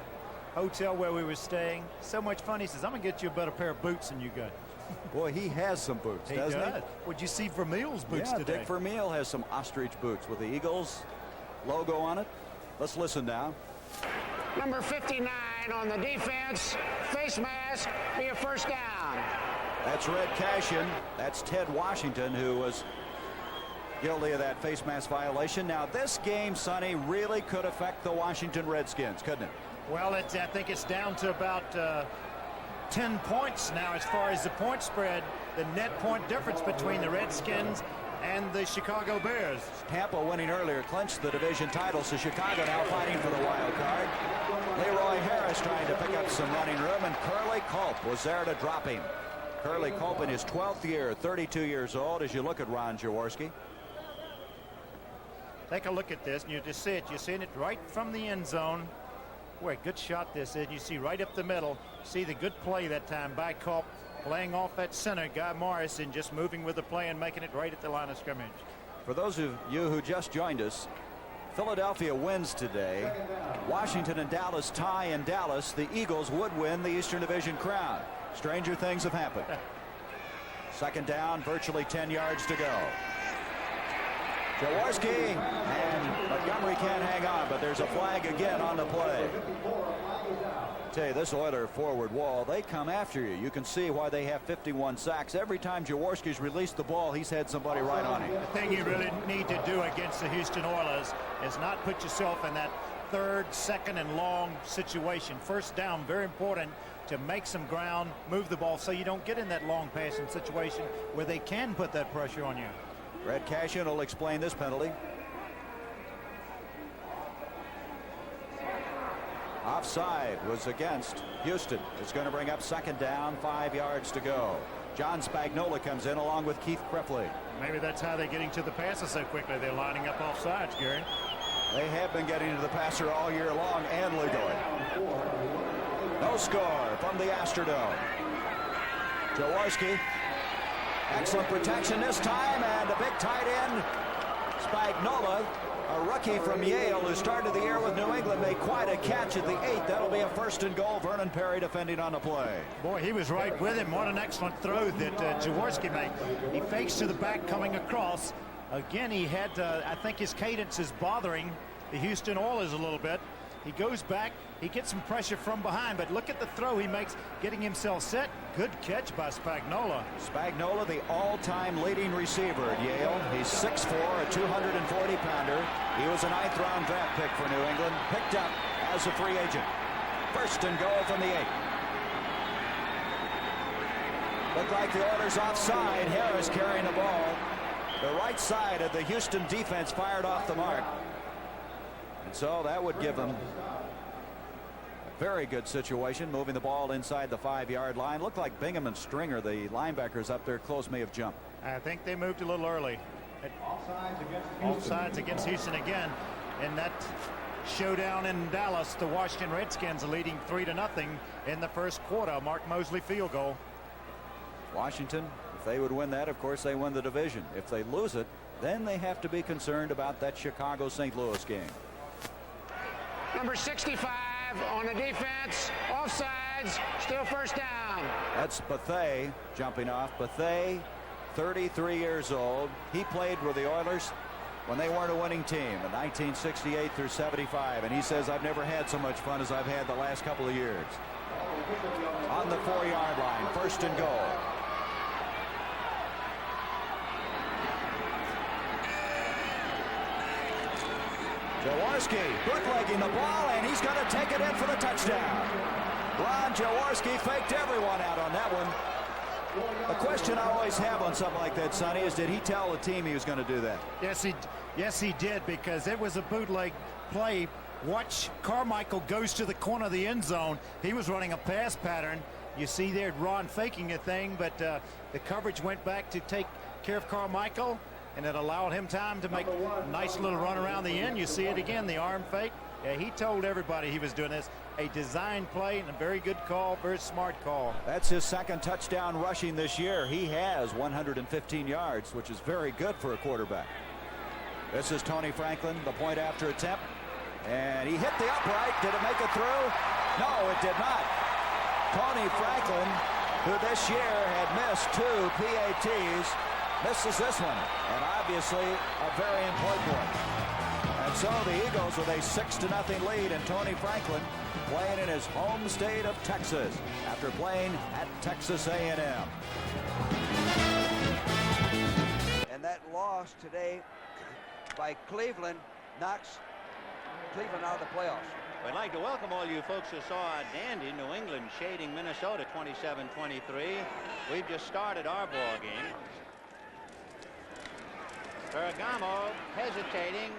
hotel where we were staying. So much fun. He says, I'm going to get you a better pair of boots than you got. Boy, he has some boots, doesn't he? Would you see Vermeil's boots today? Dick Vermeil has some ostrich boots with the Eagles logo on it. Let's listen now. Number 59 on the defense. Face mask. Be a first down. That's Red Cashion. That's Ted Washington, who was guilty of that face mask violation. Now, this game, Sonny, really could affect the Washington Redskins, couldn't it? Well, I think it's down to about 10 points now as far as the point spread, the net point difference between the Redskins and the Chicago Bears. Tampa winning earlier clinched the division title, so Chicago now fighting for the wild card. Leroy Harris trying to pick up some running room, and Curly Culp was there to drop him. Curly Culp in his 12th year, 32 years old, as you look at Ron Jaworski. Take a look at this, and you just see it. You're seeing it right from the end zone. Boy, good shot this is. You see right up the middle. See the good play that time by Culp, playing off that center, Guy Morris, and just moving with the play and making it right at the line of scrimmage. For those of you who just joined us, Philadelphia wins today. Washington and Dallas tie in Dallas. The Eagles would win the Eastern Division crown. Stranger things have happened. Second down, virtually 10 yards to go. Jaworski, and Montgomery can't hang on, but there's a flag again on the play. Tell you, this Oiler forward wall, they come after you. You can see why they have 51 sacks. Every time Jaworski's released the ball, he's had somebody right on him. The thing you really need to do against the Houston Oilers is not put yourself in that third, second, and long situation. First down, very important to make some ground, move the ball so you don't get in that long passing situation where they can put that pressure on you. Red Cashion will explain this penalty. Offside was against Houston. It's going to bring up second down, 5 yards to go. John Spagnola comes in along with Keith Krepfle. Maybe that's how they're getting to the passer so quickly. They're lining up offsides, Gary. They have been getting to the passer all year long and legally. No score from the Astrodome. Jaworski. Excellent protection this time, and a big tight end, Spagnola, a rookie from Yale who started the year with New England, made quite a catch at the 8. That'll be a first and goal. Vernon Perry defending on the play. Boy, he was right with him. What an excellent throw that Jaworski made. He fakes to the back coming across. Again, he had, I think his cadence is bothering the Houston Oilers a little bit. He goes back. He gets some pressure from behind, but look at the throw he makes, getting himself set. Good catch by Spagnola. Spagnola, the all-time leading receiver at Yale. He's 6'4", a 240-pounder. He was a 9th-round draft pick for New England, picked up as a free agent. First and goal from the 8. Looked like the Oilers offside. Harris carrying the ball. The right side of the Houston defense fired off the mark. And so that would give them a very good situation, moving the ball inside the 5-yard line. Looked like Bingham and Stringer, the linebackers up there close, may have jumped. I think they moved a little early. Offsides against Houston again. In that showdown in Dallas, the Washington Redskins are leading 3-0 in the first quarter. Mark Mosley field goal. Washington, if they would win that, of course, they win the division. If they lose it, then they have to be concerned about that Chicago-St. Louis game. Number 65 on the defense. Offsides. Still first down. That's Bethea jumping off. Bethea, 33 years old. He played with the Oilers when they weren't a winning team in 1968 through 75. And he says, I've never had so much fun as I've had the last couple of years. On the 4-yard line, first and goal. Jaworski bootlegging the ball, and he's going to take it in for the touchdown. Ron Jaworski faked everyone out on that one. The question I always have on something like that, Sonny, is did he tell the team he was going to do that? Yes, he did, because it was a bootleg play. Watch, Carmichael goes to the corner of the end zone. He was running a pass pattern. You see there Ron faking a thing, but the coverage went back to take care of Carmichael, and it allowed him time to make a nice little run around the end. You see it again, the arm fake, Yeah, he told everybody he was doing this. A design play and a very good call, very smart call. That's his second touchdown rushing this year. He has 115 yards, which is very good for a quarterback. This is Tony Franklin, the point after attempt. And he hit the upright. Did it make it through? No, it did not. Tony Franklin, who this year had missed 2 PATs, misses this one. And obviously a very important one. And so the Eagles with a 6-0 lead, and Tony Franklin playing in his home state of Texas after playing at Texas A&M. And that loss today by Cleveland knocks Cleveland out of the playoffs. We'd like to welcome all you folks who saw Dandy, New England shading Minnesota 27-23. We've just started our ball game. Ferragamo hesitating.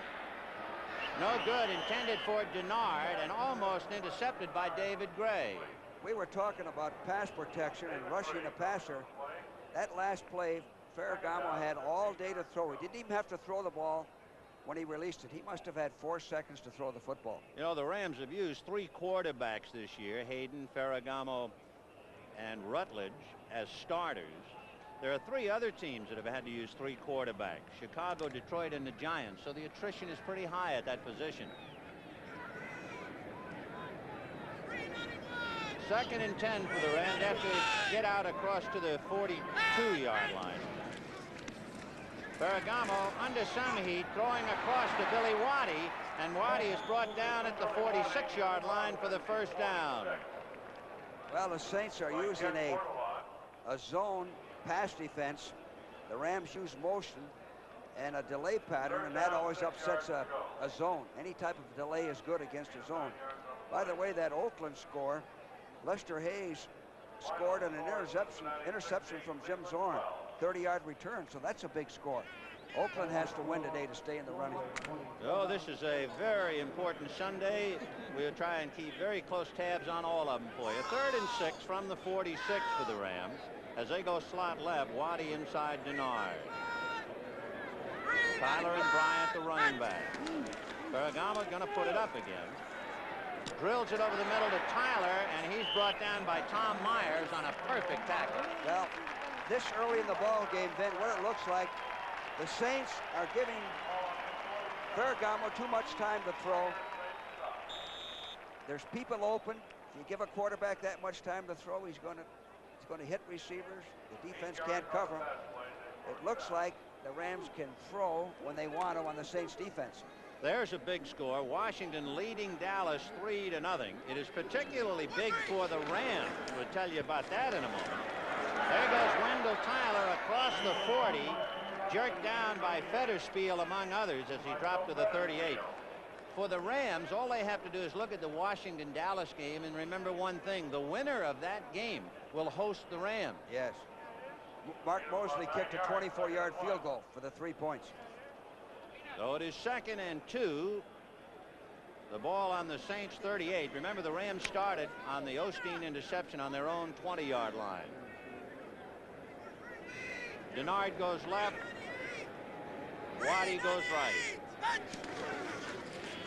No good, intended for Denard and almost intercepted by David Gray. We were talking about pass protection and rushing a passer. That last play, Ferragamo had all day to throw. He didn't even have to throw the ball when he released it. He must have had 4 seconds to throw the football. You know, the Rams have used 3 quarterbacks this year, Hayden, Ferragamo, and Rutledge, as starters. There are 3 other teams that have had to use 3 quarterbacks: Chicago, Detroit, and the Giants. So the attrition is pretty high at that position. 2nd and 10 for the Rams. They have to get out across to the 42-yard line. Ferragamo under some heat, throwing across to Billy Waddy, and Waddy is brought down at the 46-yard line for the first down. Well, the Saints are using a zone pass defense. The Rams use motion and a delay pattern, and that always upsets a zone. Any type of delay is good against a zone. By the way, that Oakland score, Lester Hayes scored an interception from Jim Zorn, 30-yard return, so that's a big score. Oakland has to win today to stay in the running. Oh, this is a very important Sunday. We'll try and keep very close tabs on all of them for you. 3rd and 6 from the 46 for the Rams. As they go slot left, Waddy inside Denard. Tyler and Bryant, the running back. Ferragamo going to put it up again. Drills it over the middle to Tyler, and he's brought down by Tom Myers on a perfect tackle. Well, this early in the ball game, Ben, what it looks like, the Saints are giving Ferragamo too much time to throw. There's people open. If you give a quarterback that much time to throw, he's going to hit receivers. The defense can't cover him. It looks like the Rams can throw when they want to on the Saints defense. There's a big score. Washington leading Dallas 3-0. It is particularly big for the Rams. We'll tell you about that in a moment. There goes Wendell Tyler across the 40, jerked down by Federspiel among others as he dropped to the 38. For the Rams, all they have to do is look at the Washington-Dallas game and remember one thing: the winner of that game will host the Rams. Yes. Mark Mosley kicked a 24-yard field goal for the 3 points. So it is 2nd and 2. The ball on the Saints 38. Remember, the Rams started on the Osteen interception on their own 20-yard line. Denard goes left. Waddy goes right.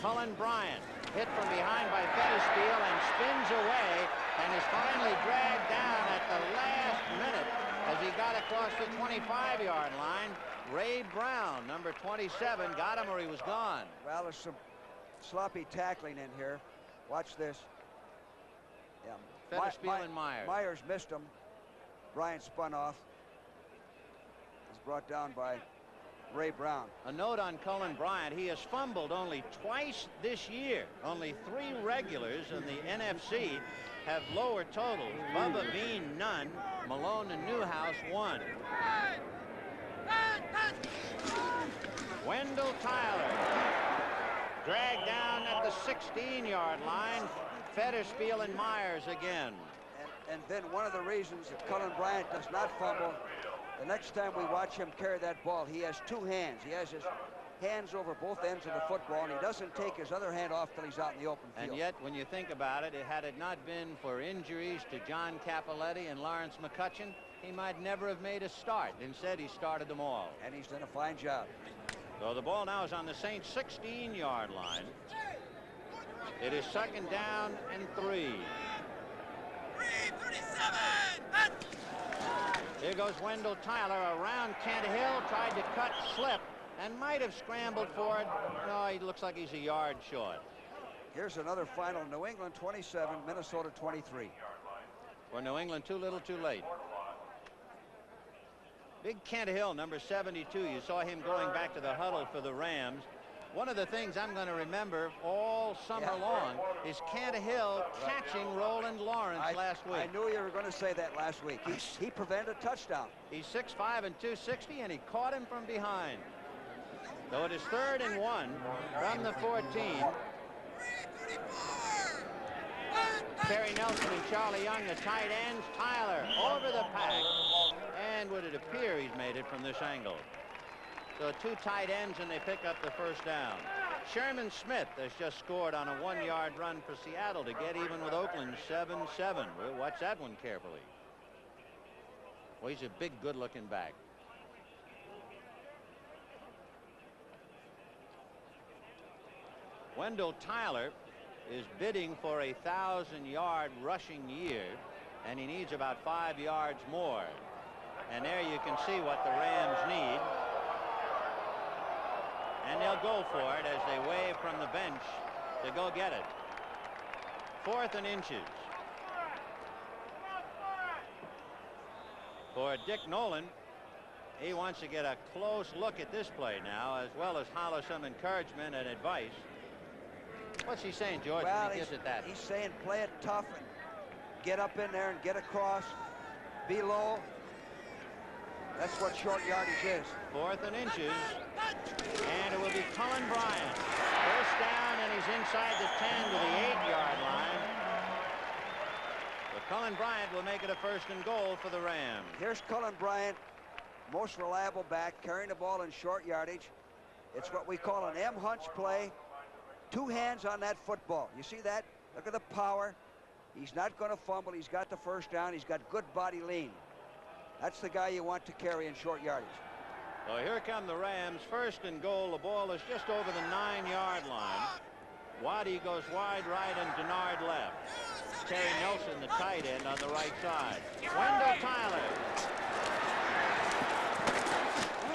Cullen Bryant hit from behind by Federspiel and spins away and is finally dragged down at the last minute as he got across the 25-yard line. Ray Brown, number 27, got him or he was gone. Well, there's some sloppy tackling in here. Watch this. Yeah. Federspiel and Myers. Myers missed him. Bryant spun off. He's brought down by Ray Brown. A note on Cullen Bryant: he has fumbled only twice this year. Only 3 regulars in the NFC have lower totals. Bubba Bean, none. Malone and Newhouse, 1. Wendell Tyler dragged down at the 16-yard line. Federspiel and Myers again. And then one of the reasons that Cullen Bryant does not fumble, the next time we watch him carry that ball, he has 2 hands. He has his hands over both ends of the football, and he doesn't take his other hand off till he's out in the open field. And yet, when you think about it, had it not been for injuries to John Cappelletti and Lawrence McCutcheon, he might never have made a start. Instead, he started them all. And he's done a fine job. So the ball now is on the Saints' 16-yard line. It is 2nd down and 3. Here goes Wendell Tyler around Kent Hill, tried to cut, slip, and might have scrambled for it. No, he looks like he's a yard short. Here's another final. New England 27, Minnesota 23. For New England, too little, too late. Big Kent Hill, number 72. You saw him going back to the huddle for the Rams. One of the things I'm going to remember all summer long is Kent Hill catching Roland Lawrence last week. I knew you were going to say that last week. He prevented a touchdown. He's 6'5" and 260, and he caught him from behind. So it is 3rd and 1 from the 14. Terry Nelson and Charlie Young, the tight ends. Tyler over the pack. And would it appear he's made it from this angle? So 2 tight ends, and they pick up the 1st down. Sherman Smith has just scored on a 1-yard run for Seattle to get even with Oakland, 7-7. We'll watch that one carefully. Well, he's a big, good-looking back. Wendell Tyler is bidding for a 1,000-yard rushing year, and he needs about 5 yards more. And there you can see what the Rams need. And they'll go for it as they wave from the bench to go get it. 4th and inches. For Dick Nolan, he wants to get a close look at this play now, as well as holler some encouragement and advice. What's he saying, George, when he gives it that? He's saying play it tough and get up in there and get across, be low. That's what short yardage is. 4th and inches. And it will be Cullen Bryant. 1st down, and he's inside the 10 to the 8-yard line. But Cullen Bryant will make it a 1st and goal for the Rams. Here's Cullen Bryant, most reliable back, carrying the ball in short yardage. It's what we call an M hunch play. 2 hands on that football. You see that? Look at the power. He's not going to fumble. He's got the 1st down. He's got good body lean. That's the guy you want to carry in short yardage. So here come the Rams, 1st and goal. The ball is just over the 9-yard line. Waddy goes wide right and Denard left. Terry Nelson, the tight end, on the right side. Wendell Tyler.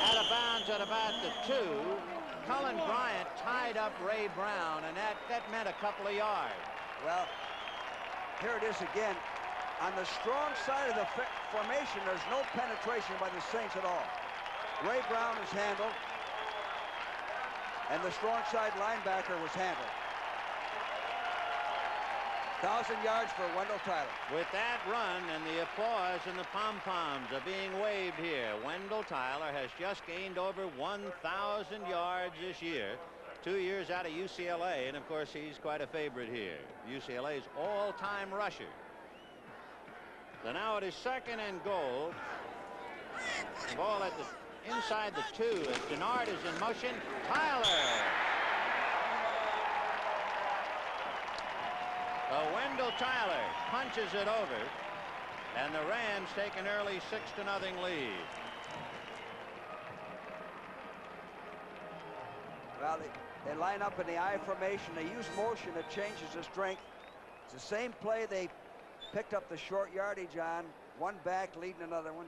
Out of bounds at about the 2. Cullen Bryant tied up Ray Brown, and that meant a couple of yards. Well, here it is again. On the strong side of the formation, there's no penetration by the Saints at all. Ray Brown is handled, and the strong side linebacker was handled. 1,000 yards for Wendell Tyler. With that run, and the applause and the pom-poms are being waved here, Wendell Tyler has just gained over 1,000 yards this year. 2 years out of UCLA, and of course he's quite a favorite here. UCLA's all-time rusher. So now it is 2nd and goal. The ball at the inside the 2 as Denard is in motion. Tyler. So Wendell Tyler punches it over, and the Rams take an early 6-0 lead. Well, they line up in the I formation. They use motion that changes the strength. It's the same play they picked up the short yardage on. One back leading another one.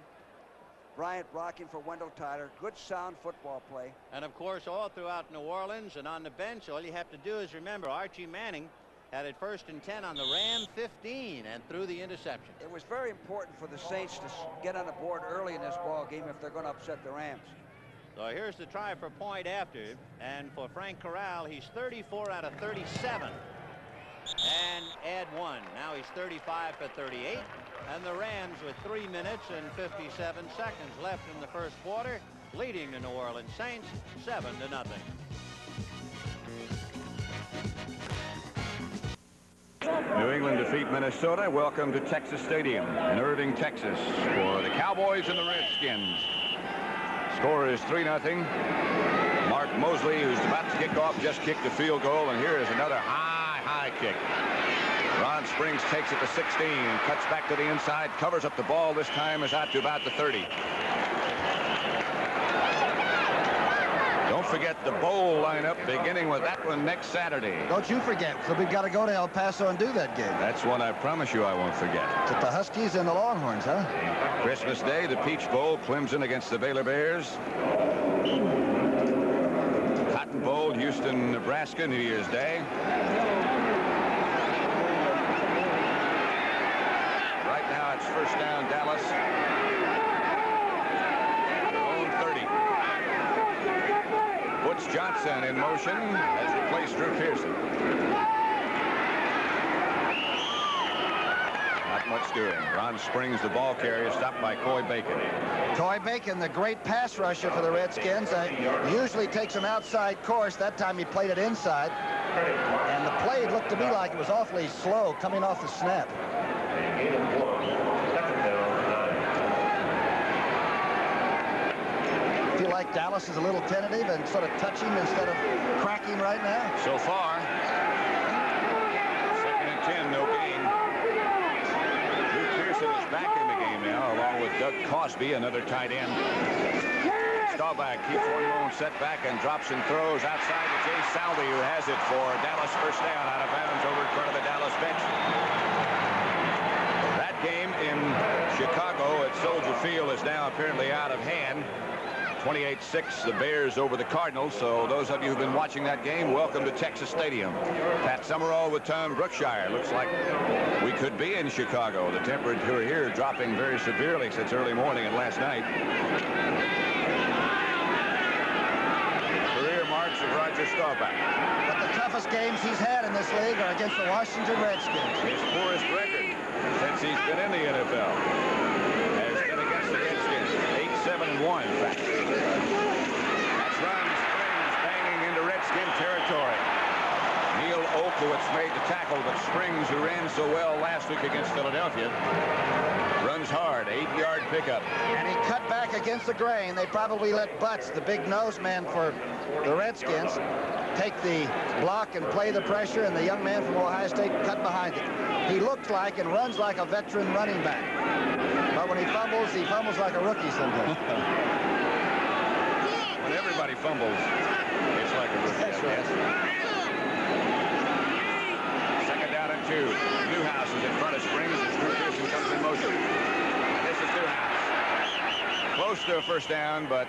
Bryant blocking for Wendell Tyler. Good sound football play. And of course, all throughout New Orleans and on the bench, all you have to do is remember Archie Manning had it 1st and 10 on the Ram 15 and threw the interception. It was very important for the Saints to get on the board early in this ball game if they're going to upset the Rams. So here's the try for point after, and for Frank Corral, he's 34 out of 37. And add 1. Now he's 35 for 38. And the Rams with 3 minutes and 57 seconds left in the 1st quarter, leading the New Orleans Saints 7-0. New England defeat Minnesota. Welcome to Texas Stadium in Irving, Texas, for the Cowboys and the Redskins. Score is 3-0. Mark Mosley, who's about to kick off, just kicked a field goal, and here is another high kick. Ron Springs takes it to 16 and cuts back to the inside, covers up the ball. This time is out to about the 30. Don't forget the bowl lineup, beginning with that one next Saturday. Don't you forget. So we've got to go to El Paso and do that game. That's one I promise you I won't forget. It's at the Huskies and the Longhorns, huh? Christmas Day, the Peach Bowl, Clemson against the Baylor Bears. Cotton Bowl, Houston, Nebraska, New Year's Day. Right now it's first down, Dallas. Woods Johnson in motion has replaced Drew Pearson. Not much doing. Ron Springs, the ball carrier, stopped by Coy Bacon. Coy Bacon, the great pass rusher for the Redskins. Usually takes an outside course. That time he played it inside. And the play looked to me like it was awfully slow coming off the snap. Feel like Dallas is a little tentative and sort of touching instead of cracking right now? So far, 2nd and 10, no gain. Drew Pearson is back in the game now, along with Doug Cosby, another tight end. Staubach keeps one lone setback and drops and throws outside to Jay Salvi, who has it for Dallas first down out of bounds over in front of the Dallas bench. That game in Chicago at Soldier Field is now apparently out of hand. 28-6, the Bears over the Cardinals. So those of you who've been watching that game, welcome to Texas Stadium. Pat Summerall with Tom Brookshire. Looks like we could be in Chicago. The temperature here dropping very severely since early morning and last night. Career marks of Roger Staubach. But the toughest games he's had in this league are against the Washington Redskins. His poorest record since he's been in the NFL has been against the Redskins. 8-7-1, in fact. That's Ron Springs banging into Redskin territory. Neil Olkowitz made the tackle, but Springs, who ran so well last week against Philadelphia, runs hard, 8-yard pickup. And he cut back against the grain. They probably let Butts, the big nose man for the Redskins, take the block and play the pressure, and the young man from Ohio State cut behind it. He looks like and runs like a veteran running back. But when he fumbles like a rookie sometimes. When everybody fumbles, it's like a rookie. Yes. 2nd down and 2. Newhouse is in front of Springs as Drew Pearson comes in motion. And this is Newhouse. Close to a first down, but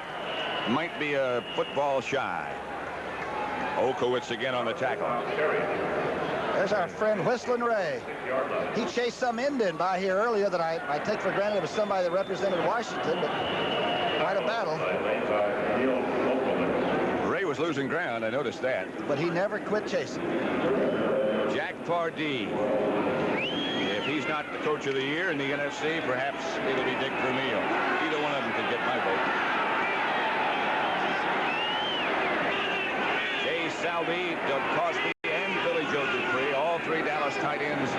might be a football shy. Olkowitz again on the tackle. There's our friend Whistling Ray. He chased some Indian by here earlier that I take for granted it was somebody that represented Washington, but quite a battle. Ray was losing ground, I noticed that. But he never quit chasing. Jack Pardee. If he's not the coach of the year in the NFC, perhaps it'll be Dick Vermeil. Either one of them could get my vote. Jay Salvi, Doug Cosby, and Billy Joe Dupree, all 3 Dallas tight ends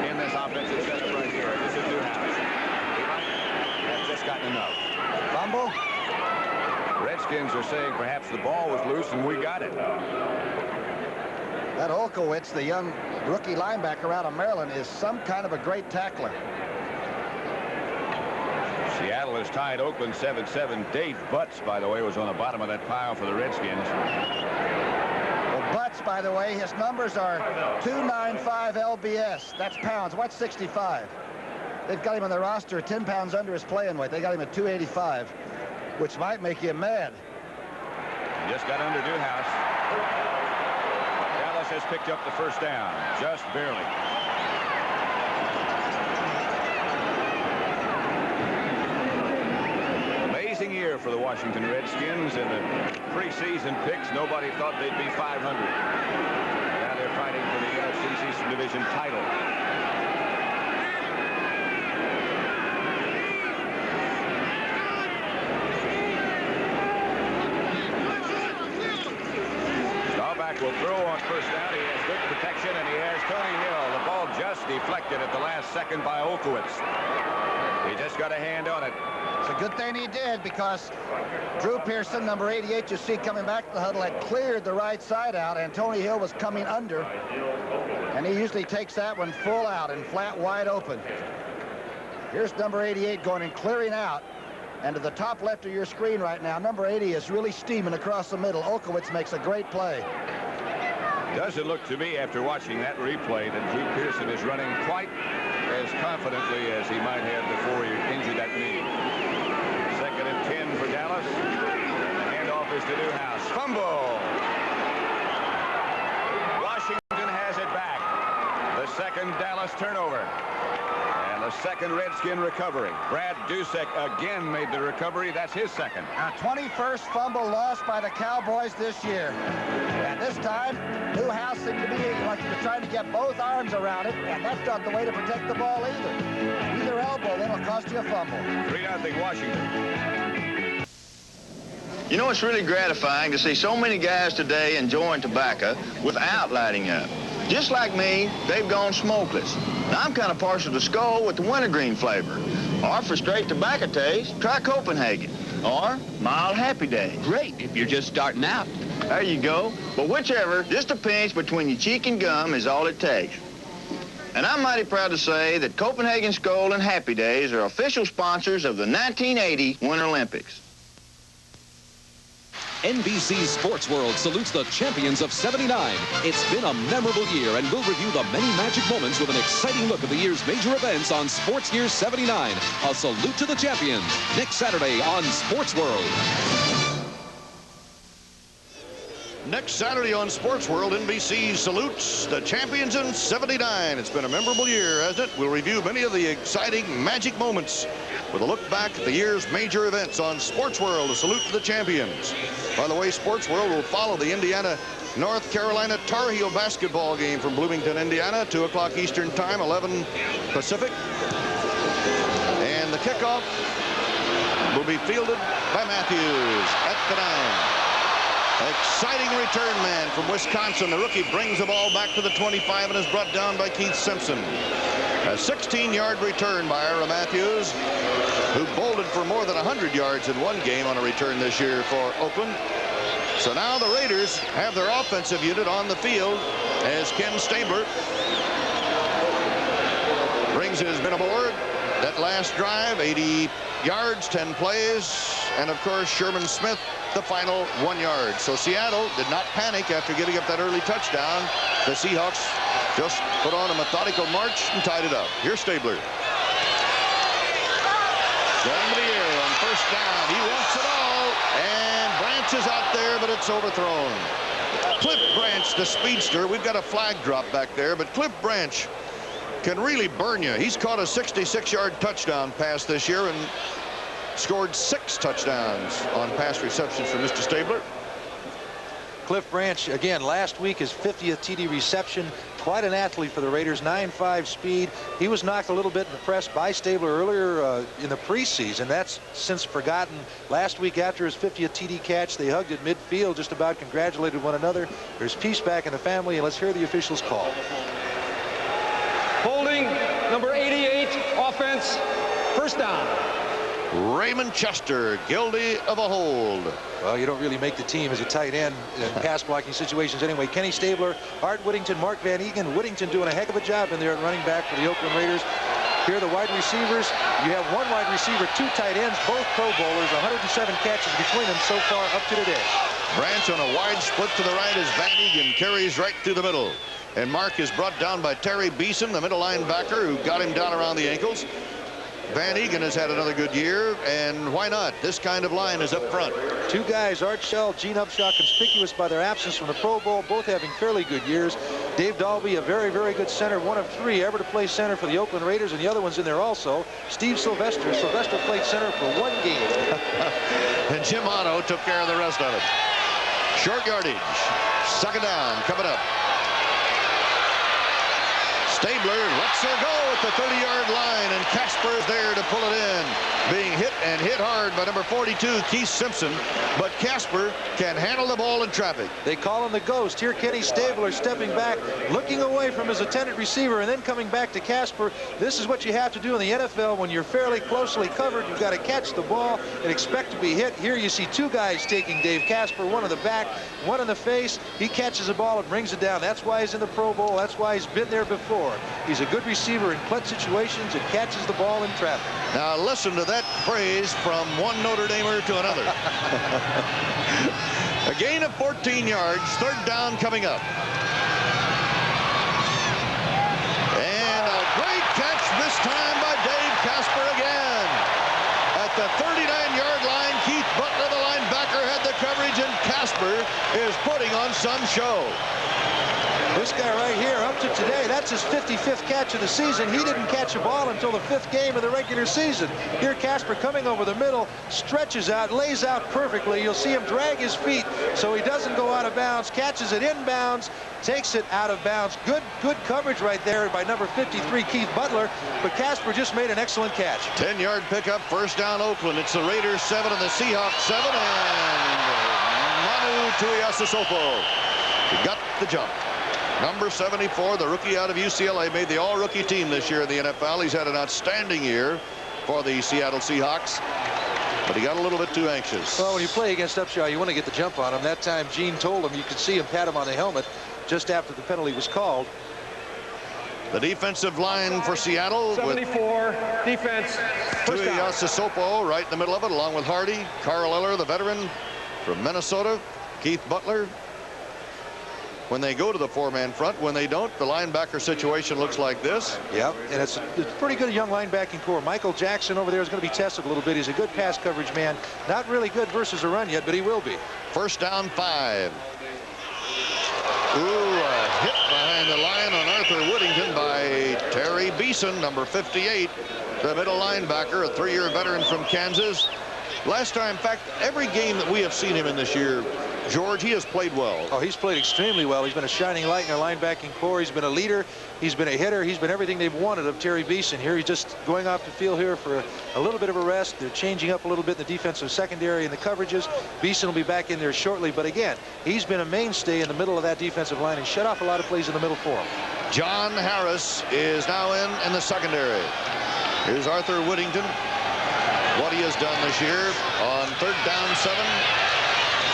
in this offensive setup right here. This is Newhouse. He might have just gotten enough. Fumble. Redskins are saying perhaps the ball was loose and we got it. That Olkowitz, the young rookie linebacker out of Maryland, is some kind of a great tackler. Seattle has tied Oakland 7-7. Dave Butts, by the way, was on the bottom of that pile for the Redskins. Well, Butts, by the way, his numbers are 295 LBS. That's pounds. What's 65? They've got him on the roster 10 pounds under his playing weight. They got him at 285, which might make you mad. Just got under Newhouse. Dallas has picked up the first down, just barely. Amazing year for the Washington Redskins. In the preseason picks, nobody thought they'd be 500. Now they're fighting for the NFC Eastern Division title. Will throw on first down. He has good protection, and he has Tony Hill. The ball just deflected at the last second by Olkowitz. He just got a hand on it. It's a good thing he did, because Drew Pearson, number 88, you see coming back to the huddle, had cleared the right side out, and Tony Hill was coming under. And he usually takes that one full out and flat wide open. Here's number 88 going and clearing out. And to the top left of your screen right now, number 80 is really steaming across the middle. Olkowitz makes a great play. Does it look to me, after watching that replay, that Drew Pearson is running quite as confidently as he might have before he injured that knee? 2nd and 10 for Dallas. The handoff is to Newhouse. Fumble. Washington has it back. The second Dallas turnover. And the second Redskin recovery. Brad Dusek again made the recovery. That's his second. A 21st fumble lost by the Cowboys this year. And this time, Newhouse seemed to be like he was trying to get both arms around it, and that's not the way to protect the ball either. Either elbow, then it'll cost you a fumble. 3-0 Washington. You know, it's really gratifying to see so many guys today enjoying tobacco without lighting up. Just like me, they've gone smokeless. Now, I'm kind of partial to Skull with the wintergreen flavor. Or for straight tobacco taste, try Copenhagen. Or mild Happy Days. Great, if you're just starting out. There you go. But whichever, just a pinch between your cheek and gum is all it takes. And I'm mighty proud to say that Copenhagen Skull and Happy Days are official sponsors of the 1980 Winter Olympics. NBC Sports World salutes the champions of '79. It's been a memorable year, and we'll review the many magic moments with an exciting look at the year's major events on Sports Year '79. A salute to the champions, next Saturday on Sports World. Next Saturday on Sports World, NBC salutes the champions in '79. It's been a memorable year, hasn't it? We'll review many of the exciting magic moments with a look back at the year's major events on Sports World, a salute to the champions. By the way, Sports World will follow the Indiana-North Carolina Tar Heel basketball game from Bloomington, Indiana, 2 o'clock Eastern Time, 11 Pacific. And the kickoff will be fielded by Matthews at the 9. Exciting return man from Wisconsin. The rookie brings the ball back to the 25 and is brought down by Keith Simpson. A 16-yard return by Ira Matthews, who bolted for more than 100 yards in one game on a return this year for Oakland. So now the Raiders have their offensive unit on the field as Ken Stabler brings his men aboard. That last drive, 80 yards, 10 plays, and of course Sherman Smith, the final 1 yard. So Seattle did not panic after giving up that early touchdown. The Seahawks just put on a methodical march and tied it up. Here's Stabler. Going to the air on first down. He wants it all, and Branch is out there, but it's overthrown. Cliff Branch, the speedster. We've got a flag drop back there, but Cliff Branch can really burn you. He's caught a 66-yard touchdown pass this year and scored 6 touchdowns on pass receptions for Mr. Stabler. Cliff Branch, again, last week his 50th TD reception. Quite an athlete for the Raiders, 9.5 speed. He was knocked a little bit in the press by Stabler earlier in the preseason. That's since forgotten. Last week after his 50th TD catch, they hugged at midfield, just about congratulated one another. There's peace back in the family, and let's hear the officials call. Holding, number 88, offense, first down. Raymond Chester, guilty of a hold. Well, you don't really make the team as a tight end in pass blocking situations anyway. Kenny Stabler, Art Whittington, Mark Van Eegen. Whittington doing a heck of a job in there at running back for the Oakland Raiders. Here are the wide receivers. You have one wide receiver, 2 tight ends, both Pro Bowlers, 107 catches between them so far up to today. Branch on a wide split to the right as Van Eegen carries right through the middle. And Mark is brought down by Terry Beeson, the middle linebacker, who got him down around the ankles. Van Eegen has had another good year, and why not? This kind of line is up front. 2 guys, Art Shell, Gene Upshaw, conspicuous by their absence from the Pro Bowl, both having fairly good years. Dave Dalby, a very, very good center, 1 of 3 ever to play center for the Oakland Raiders, and the other one's in there also. Steve Sylvester. Sylvester played center for 1 game. And Jim Otto took care of the rest of it. Short yardage. 2nd down coming up. Stabler lets her go at the 30-yard line, and Casper is there to pull it in. Being hit and hit hard by number 42, Keith Simpson, but Casper can handle the ball in traffic. They call him the ghost. Here Kenny Stabler stepping back, looking away from his intended receiver, and then coming back to Casper. This is what you have to do in the NFL when you're fairly closely covered. You've got to catch the ball and expect to be hit. Here you see 2 guys taking Dave Casper, 1 in the back, 1 in the face. He catches the ball and brings it down. That's why he's in the Pro Bowl. That's why he's been there before. score. He's a good receiver in clutch situations and catches the ball in traffic. Now listen to that phrase from one Notre Damer to another. A gain of 14 yards, third down coming up. And a great catch this time by Dave Casper again. At the 39-yard line, Keith Butler, the linebacker, had the coverage, and Casper is putting on some show. This guy right here, up to today, that's his 55th catch of the season. He didn't catch a ball until the 5th game of the regular season. Here, Casper coming over the middle, stretches out, lays out perfectly. You'll see him drag his feet so he doesn't go out of bounds, catches it inbounds, takes it out of bounds. Good coverage right there by number 53, Keith Butler, but Casper just made an excellent catch. 10-yard pickup, first down Oakland. It's the Raiders 7 and the Seahawks 7, and Manu Tuiasosopo got the jump. Number 74, the rookie out of UCLA, made the all-rookie team this year in the NFL. He's had an outstanding year for the Seattle Seahawks, but he got a little bit too anxious. Well, when you play against Upshaw, you want to get the jump on him. That time, Gene told him, you could see him pat him on the helmet just after the penalty was called. The defensive line for Seattle 74, defense, first down. Tuiasosopo right in the middle of it, along with Hardy, Carl Eller, the veteran from Minnesota, Keith Butler. When they go to the four-man front, when they don't, the linebacker situation looks like this. Yep, and it's pretty good young linebacking core. Michael Jackson over there is going to be tested a little bit. He's a good pass coverage man. Not really good versus a run yet, but he will be. First down 5. Ooh, a hit behind the line on Arthur Woodington by Terry Beeson, number 58, the middle linebacker, a 3-year veteran from Kansas. Last time, in fact, every game that we have seen him in this year, George, he has played well. Oh, he's played extremely well. He's been a shining light in their linebacking core. He's been a leader. He's been a hitter. He's been everything they've wanted of Terry Beeson. Here he's just going off the field here for a little bit of a rest. They're changing up a little bit in the defensive secondary and the coverages. Beeson will be back in there shortly. But again, he's been a mainstay in the middle of that defensive line and shut off a lot of plays in the middle for him. John Harris is now in the secondary. Here's Arthur Woodington. What he has done this year on third down 7.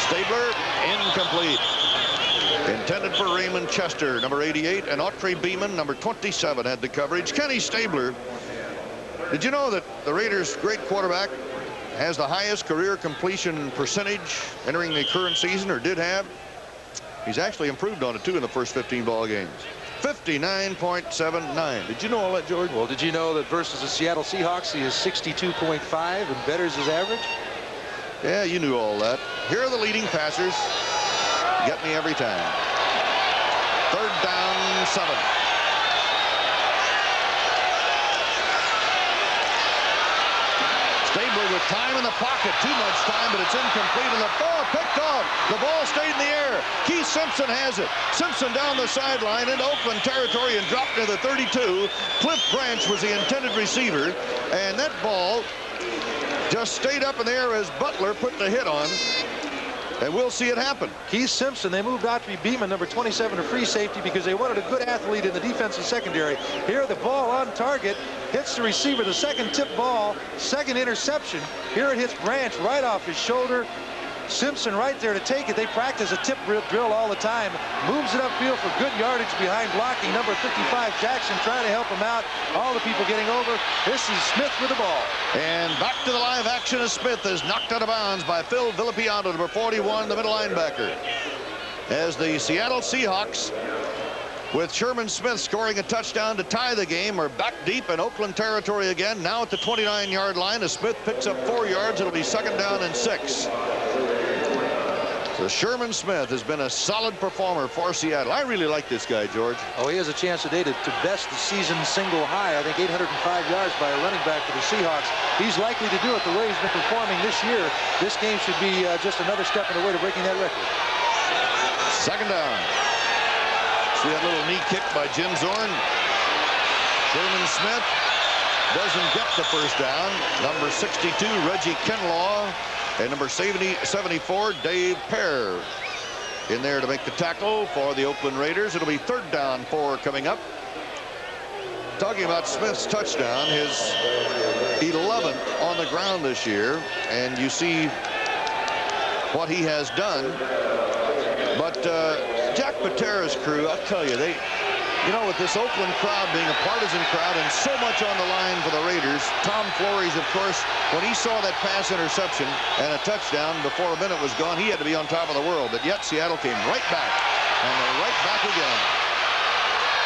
Stabler, incomplete. Intended for Raymond Chester, number 88, and Autry Beeman, number 27, had the coverage. Kenny Stabler, did you know that the Raiders' great quarterback has the highest career completion percentage entering the current season, or did have? He's actually improved on it, too, in the first 15 ball games. 59.79. Did you know all that, George? Well, did you know that versus the Seattle Seahawks, he is 62.5 and betters his average? Yeah, you knew all that. Here are the leading passers. Get me every time. Third down 7. Stabler with time in the pocket. Too much time, but it's incomplete. And the ball picked off. The ball stayed in the air. Keith Simpson has it. Simpson down the sideline into Oakland territory and dropped to the 32. Cliff Branch was the intended receiver. And that ball just stayed up in the air as Butler put the hit on. And we'll see it happen. Keith Simpson, they moved Autry Beeman, number 27, to free safety because they wanted a good athlete in the defensive secondary. Here, the ball on target hits the receiver, the second tip ball, second interception. Here it hits Branch right off his shoulder. Simpson right there to take it. They practice a tip drill all the time. Moves it upfield for good yardage behind blocking. Number 55, Jackson, trying to help him out. All the people getting over. This is Smith with the ball. And back to the live action as Smith is knocked out of bounds by Phil Villapiano, number 41, the middle linebacker. As the Seattle Seahawks, with Sherman Smith scoring a touchdown to tie the game, are back deep in Oakland territory again. Now at the 29-yard line as Smith picks up 4 yards. It'll be second down and 6. So Sherman Smith has been a solid performer for Seattle. I really like this guy, George. Oh, he has a chance today to best the season single high. I think 805 yards by a running back for the Seahawks. He's likely to do it the way he's been performing this year. This game should be just another step in the way to breaking that record. Second down. See that little knee kick by Jim Zorn. Sherman Smith doesn't get the first down. Number 62, Reggie Kinlaw. And number 74, Dave Pear, in there to make the tackle for the Oakland Raiders. It'll be third down 4 coming up. Talking about Smith's touchdown, his 11th on the ground this year. And you see what he has done. But Jack Patera's crew, I'll tell you, You know, with this Oakland crowd being a partisan crowd and so much on the line for the Raiders, Tom Flores, of course, when he saw that pass interception and a touchdown before a minute was gone, he had to be on top of the world. But yet Seattle came right back, and they're right back again.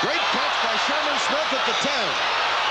Great catch by Sherman Smith at the 10.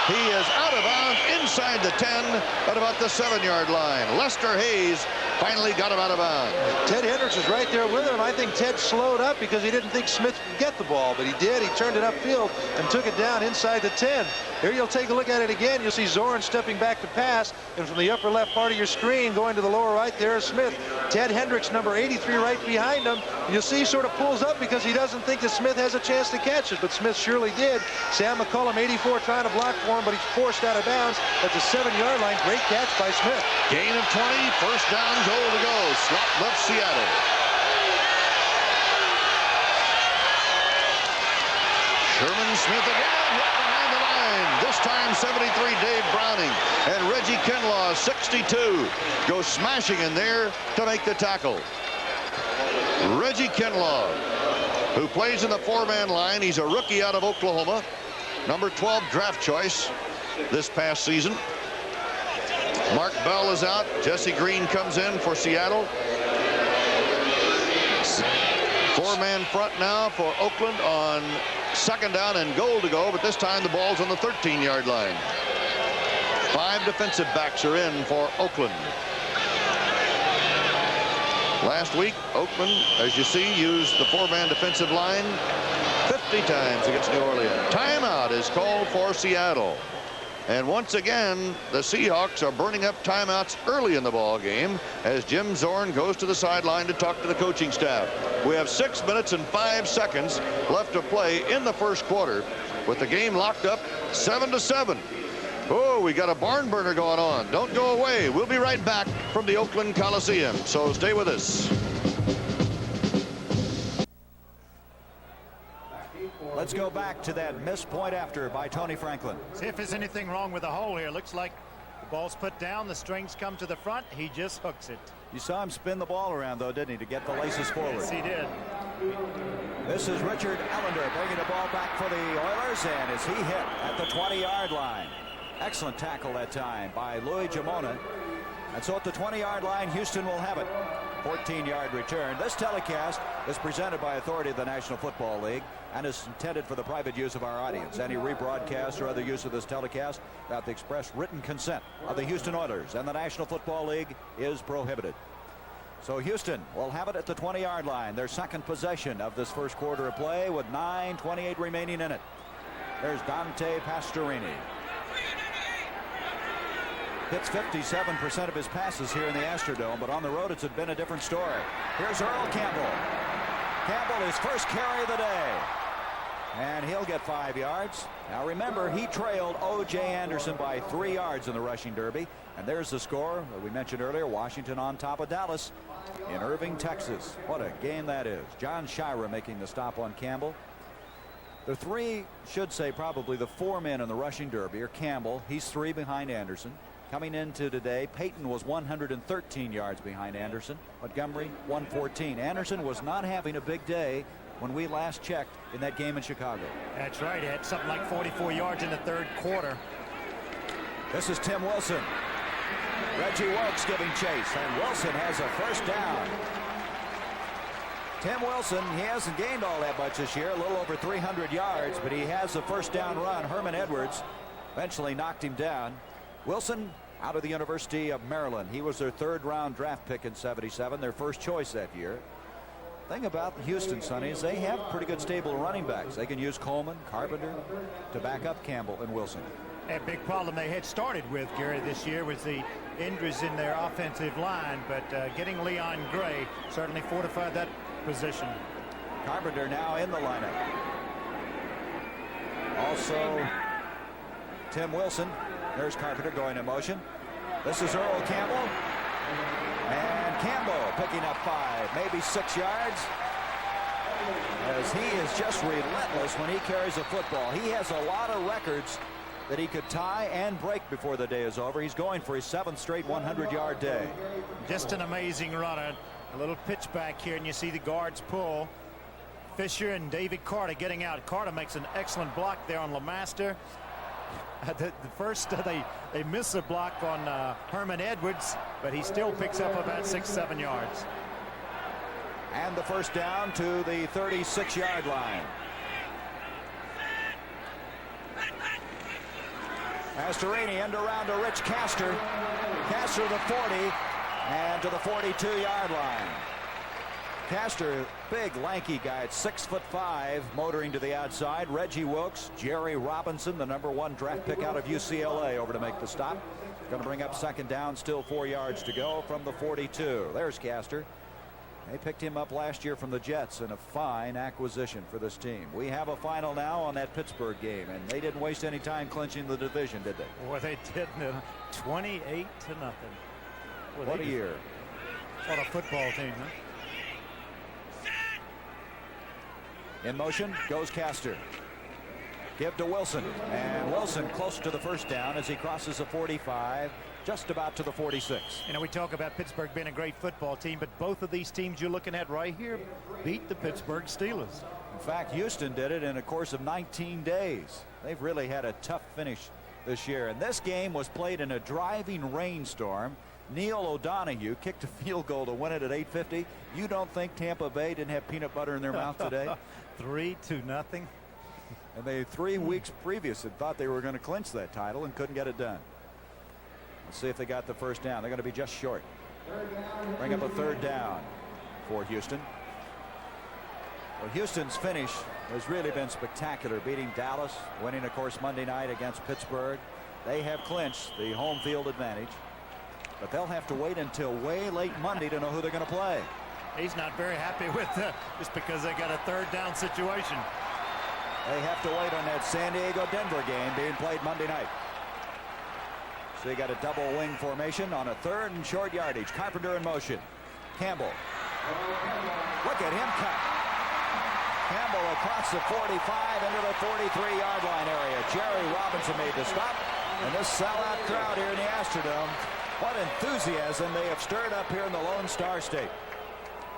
He is out of bounds inside the 10 at about the 7-yard line. Lester Hayes finally got him out of bounds. Ted Hendricks is right there with him. I think Ted slowed up because he didn't think Smith could get the ball, but he did. He turned it upfield and took it down inside the 10. Here you'll take a look at it again. You'll see Zorn stepping back to pass, and from the upper left part of your screen going to the lower right there is Smith. Ted Hendricks, number 83, right behind him. You'll see he sort of pulls up because he doesn't think that Smith has a chance to catch it, but Smith surely did. Sam McCullum, 84, trying to block for him, but he's forced out of bounds at the 7-yard line. Great catch by Smith. Gain of 20, first down, goal to go. Slot left Seattle. Sherman Smith again, hit behind the line. This time 73, Dave Browning. And Reggie Kinlaw, 62, goes smashing in there to make the tackle. Reggie Kinlaw, who plays in the 4-man line. He's a rookie out of Oklahoma. Number 12 draft choice this past season. Mark Bell is out. Jesse Green comes in for Seattle. 4-man front now for Oakland on second down and goal to go, but this time the ball's on the 13-yard line. 5 defensive backs are in for Oakland. Last week, Oakland, as you see, used the 4-man defensive line 50 times against New Orleans. Timeout is called for Seattle. And once again, the Seahawks are burning up timeouts early in the ball game as Jim Zorn goes to the sideline to talk to the coaching staff. We have 6 minutes and 5 seconds left to play in the first quarter with the game locked up 7-7. Oh, we got a barn burner going on. Don't go away. We'll be right back from the Oakland Coliseum, so stay with us. Let's go back to that missed point after by Tony Franklin. See if there's anything wrong with the hole here. Looks like the ball's put down, the strings come to the front, he just hooks it. You saw him spin the ball around, though, didn't he, to get the laces forward? Yes, he did. This is Richard Ellender bringing the ball back for the Oilers, and is he hit at the 20-yard line. Excellent tackle that time by Louis Jamona. And so at the 20-yard line, Houston will have it. 14-yard return. This telecast is presented by authority of the National Football League and is intended for the private use of our audience. Any rebroadcast or other use of this telecast without the express written consent of the Houston Oilers and the National Football League is prohibited. So Houston will have it at the 20-yard line. Their second possession of this first quarter of play with 9:28 remaining in it. There's Dante Pastorini. Hits 57% of his passes here in the Astrodome, but on the road it's been a different story. Here's Earl Campbell. Campbell, his first carry of the day. And he'll get 5 yards. Now remember, he trailed O.J. Anderson by 3 yards in the rushing derby. And there's the score that we mentioned earlier, Washington on top of Dallas in Irving, Texas. What a game that is. John Shira making the stop on Campbell. The three, should say probably the 4 men in the rushing derby are Campbell. He's 3 behind Anderson. Coming into today, Peyton was 113 yards behind Anderson. Montgomery 114. Anderson was not having a big day when we last checked in that game in Chicago. That's right. He had something like 44 yards in the third quarter. This is Tim Wilson. Reggie Wilkes giving chase, and Wilson has a first down. Tim Wilson, he hasn't gained all that much this year, a little over 300 yards, but he has a first down run. Herman Edwards eventually knocked him down. Wilson out of the University of Maryland. He was their 3rd round draft pick in '77, their first choice that year. Thing about Houston, Sonny, is they have pretty good stable of running backs. They can use Coleman, Carpenter to back up Campbell and Wilson. A big problem they had started with, Gary, this year was the injuries in their offensive line, but getting Leon Gray certainly fortified that position. Carpenter now in the lineup. Also, Tim Wilson. There's Carpenter going in motion. This is Earl Campbell. And Campbell picking up 5, maybe 6 yards. As he is just relentless when he carries the football. He has a lot of records that he could tie and break before the day is over. He's going for his 7th straight 100-yard day. Just an amazing runner. A little pitch back here, and you see the guards pull. Fisher and David Carter getting out. Carter makes an excellent block there on LeMaster. The first they miss a block on Herman Edwards, but he still picks up about 6-7 yards. And the first down to the 36-yard line. Pastorini end around to Rich Castor. Castor to the 40 and to the 42-yard line. Castor, big lanky guy at 6'5", motoring to the outside. Reggie Wilkes, Jerry Robinson, the #1 draft pick out of UCLA, over to make the stop. Going to bring up second down, still 4 yards to go from the 42. There's Castor. They picked him up last year from the Jets, and a fine acquisition for this team. We have a final now on that Pittsburgh game, and they didn't waste any time clinching the division, did they? Well, they didn't. 28-0. Well, what a year. What a football team, huh? In motion goes Castor. Give to Wilson, and Wilson close to the first down as he crosses the 45, just about to the 46. You know, we talk about Pittsburgh being a great football team, but both of these teams you're looking at right here beat the Pittsburgh Steelers. In fact, Houston did it in a course of 19 days. They've really had a tough finish this year, and this game was played in a driving rainstorm. Neil O'Donohue kicked a field goal to win it at 8:50. You don't think Tampa Bay didn't have peanut butter in their mouth today? 3-0. And they 3 weeks previous had thought they were going to clinch that title and couldn't get it done. Let's see if they got the first down. They're going to be just short. Bring up a third down for Houston. Well, Houston's finish has really been spectacular, beating Dallas, winning, of course, Monday night against Pittsburgh. They have clinched the home field advantage, but they'll have to wait until way late Monday to know who they're going to play. He's not very happy with just because they got a third down situation. They have to wait on that San Diego-Denver game being played Monday night. So you got a double wing formation on a third and short yardage. Carpenter in motion. Campbell. Look at him cut. Campbell across the 45 into the 43-yard line area. Jerry Robinson made the stop. And this sellout crowd here in the Astrodome, what enthusiasm they have stirred up here in the Lone Star State.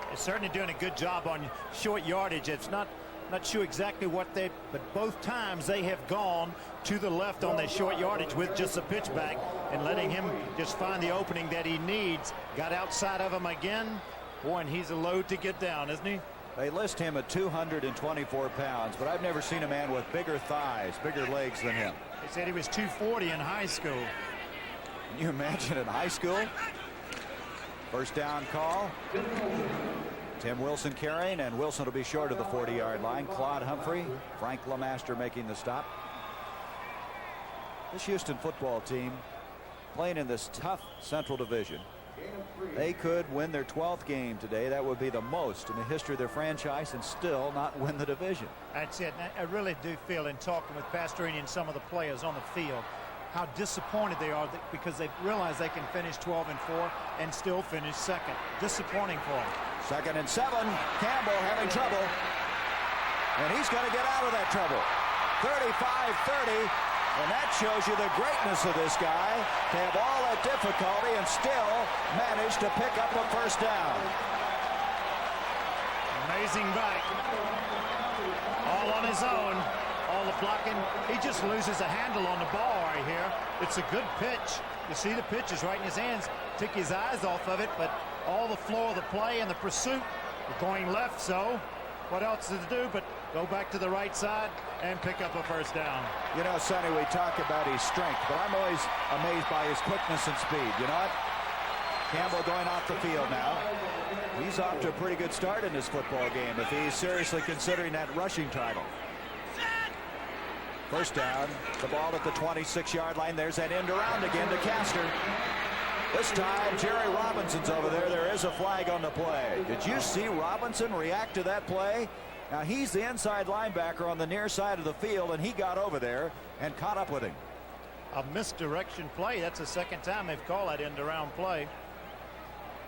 They're certainly doing a good job on short yardage. It's not sure exactly what they, but both times they have gone to the left on their short yardage with just a pitch back and letting him just find the opening that he needs. Got outside of him again. Boy, and he's a load to get down, isn't he? They list him at 224 pounds, but I've never seen a man with bigger thighs, bigger legs than him. They said he was 240 in high school. Can you imagine in high school? First down call. Tim Wilson carrying, and Wilson will be short of the 40-yard line. Claude Humphrey, Frank LeMaster making the stop. This Houston football team playing in this tough Central Division. They could win their 12th game today. That would be the most in the history of their franchise and still not win the division. That's it. I really do feel, in talking with Pastorini and some of the players on the field, how disappointed they are because they realize they can finish 12-4 and still finish second. Disappointing for them. 2nd and 7. Campbell having trouble, and he's going to get out of that trouble. 35-30, and that shows you the greatness of this guy to have all that difficulty and still manage to pick up a first down. Amazing back. All on his own. All the blocking. He just loses a handle on the ball right here. It's a good pitch. You see the pitch is right in his hands. Took his eyes off of it, but all the flow of the play and the pursuit going left, so what else to do but go back to the right side and pick up a first down. You know, Sonny, we talk about his strength, but I'm always amazed by his quickness and speed. You know what? Campbell going off the field now. He's off to a pretty good start in this football game if he's seriously considering that rushing title. First down, the ball at the 26-yard line. There's that end around again to Castor. This time, Jerry Robinson's over there. There is a flag on the play. Did you see Robinson react to that play? Now, he's the inside linebacker on the near side of the field, and he got over there and caught up with him. A misdirection play. That's the second time they've called that end around play.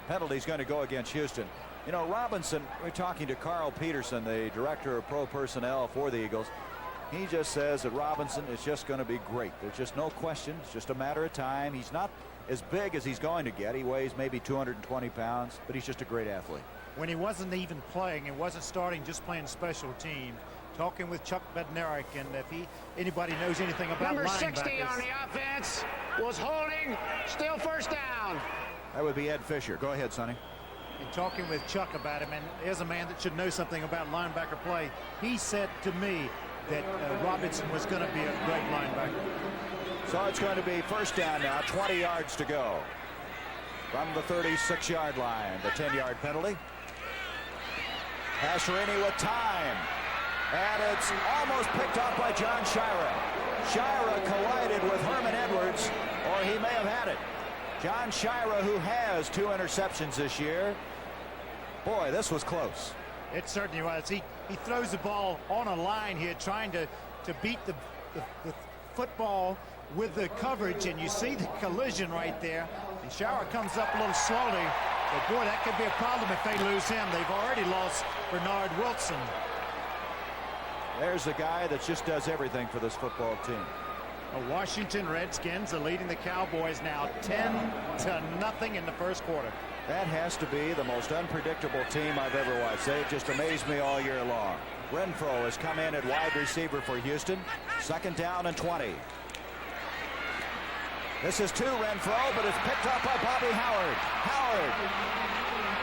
Penalty's going to go against Houston. You know, Robinson, we're talking to Carl Peterson, the director of pro personnel for the Eagles. He just says that Robinson is just going to be great. There's just no question. It's just a matter of time. He's not as big as he's going to get. He weighs maybe 220 pounds, but he's just a great athlete. when he wasn't even playing and wasn't starting, just playing special team, talking with Chuck Bednarik, and if anybody knows anything about Number 60 linebackers. on the offense was holding, still first down. That would be Ed Fisher. Go ahead, Sonny. And talking with Chuck about him, and as a man that should know something about linebacker play, he said to me that Robinson was going to be a great linebacker. So it's going to be first down now, 20 yards to go from the 36-yard line. The 10-yard penalty. Passerini with time. And it's almost picked off by John Shira. Shira collided with Herman Edwards, or he may have had it. John Shira, who has 2 interceptions this year. Boy, this was close. It certainly was. He throws the ball on a line here, trying to beat the football with the coverage, and you see the collision right there. And Shira comes up a little slowly, but boy, that could be a problem if they lose him. They've already lost Bernard Wilson. There's a guy that just does everything for this football team. The Washington Redskins are leading the Cowboys now 10-0 in the first quarter. That has to be the most unpredictable team I've ever watched. They just amazed me all year long. Renfro has come in at wide receiver for Houston. Second down and 20. This is to Renfro, but it's picked up by Bobby Howard. Howard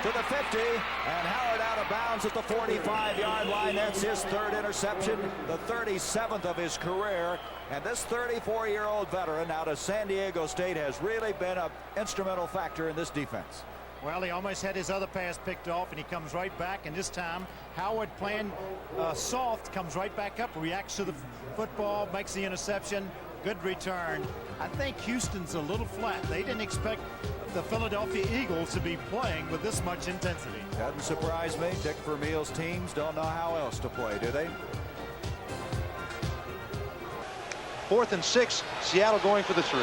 to the 50, and Howard out of bounds at the 45-yard line. That's his 3rd interception, the 37th of his career. And this 34-year-old veteran out of San Diego State has really been an instrumental factor in this defense. Well, he almost had his other pass picked off, and he comes right back. And this time, Howard playing soft, comes right back up, reacts to the football, makes the interception. Good return. I think Houston's a little flat. They didn't expect the Philadelphia Eagles to be playing with this much intensity. Doesn't surprise me. Dick Vermeil's teams don't know how else to play, do they? 4th and 6, Seattle going for the 3.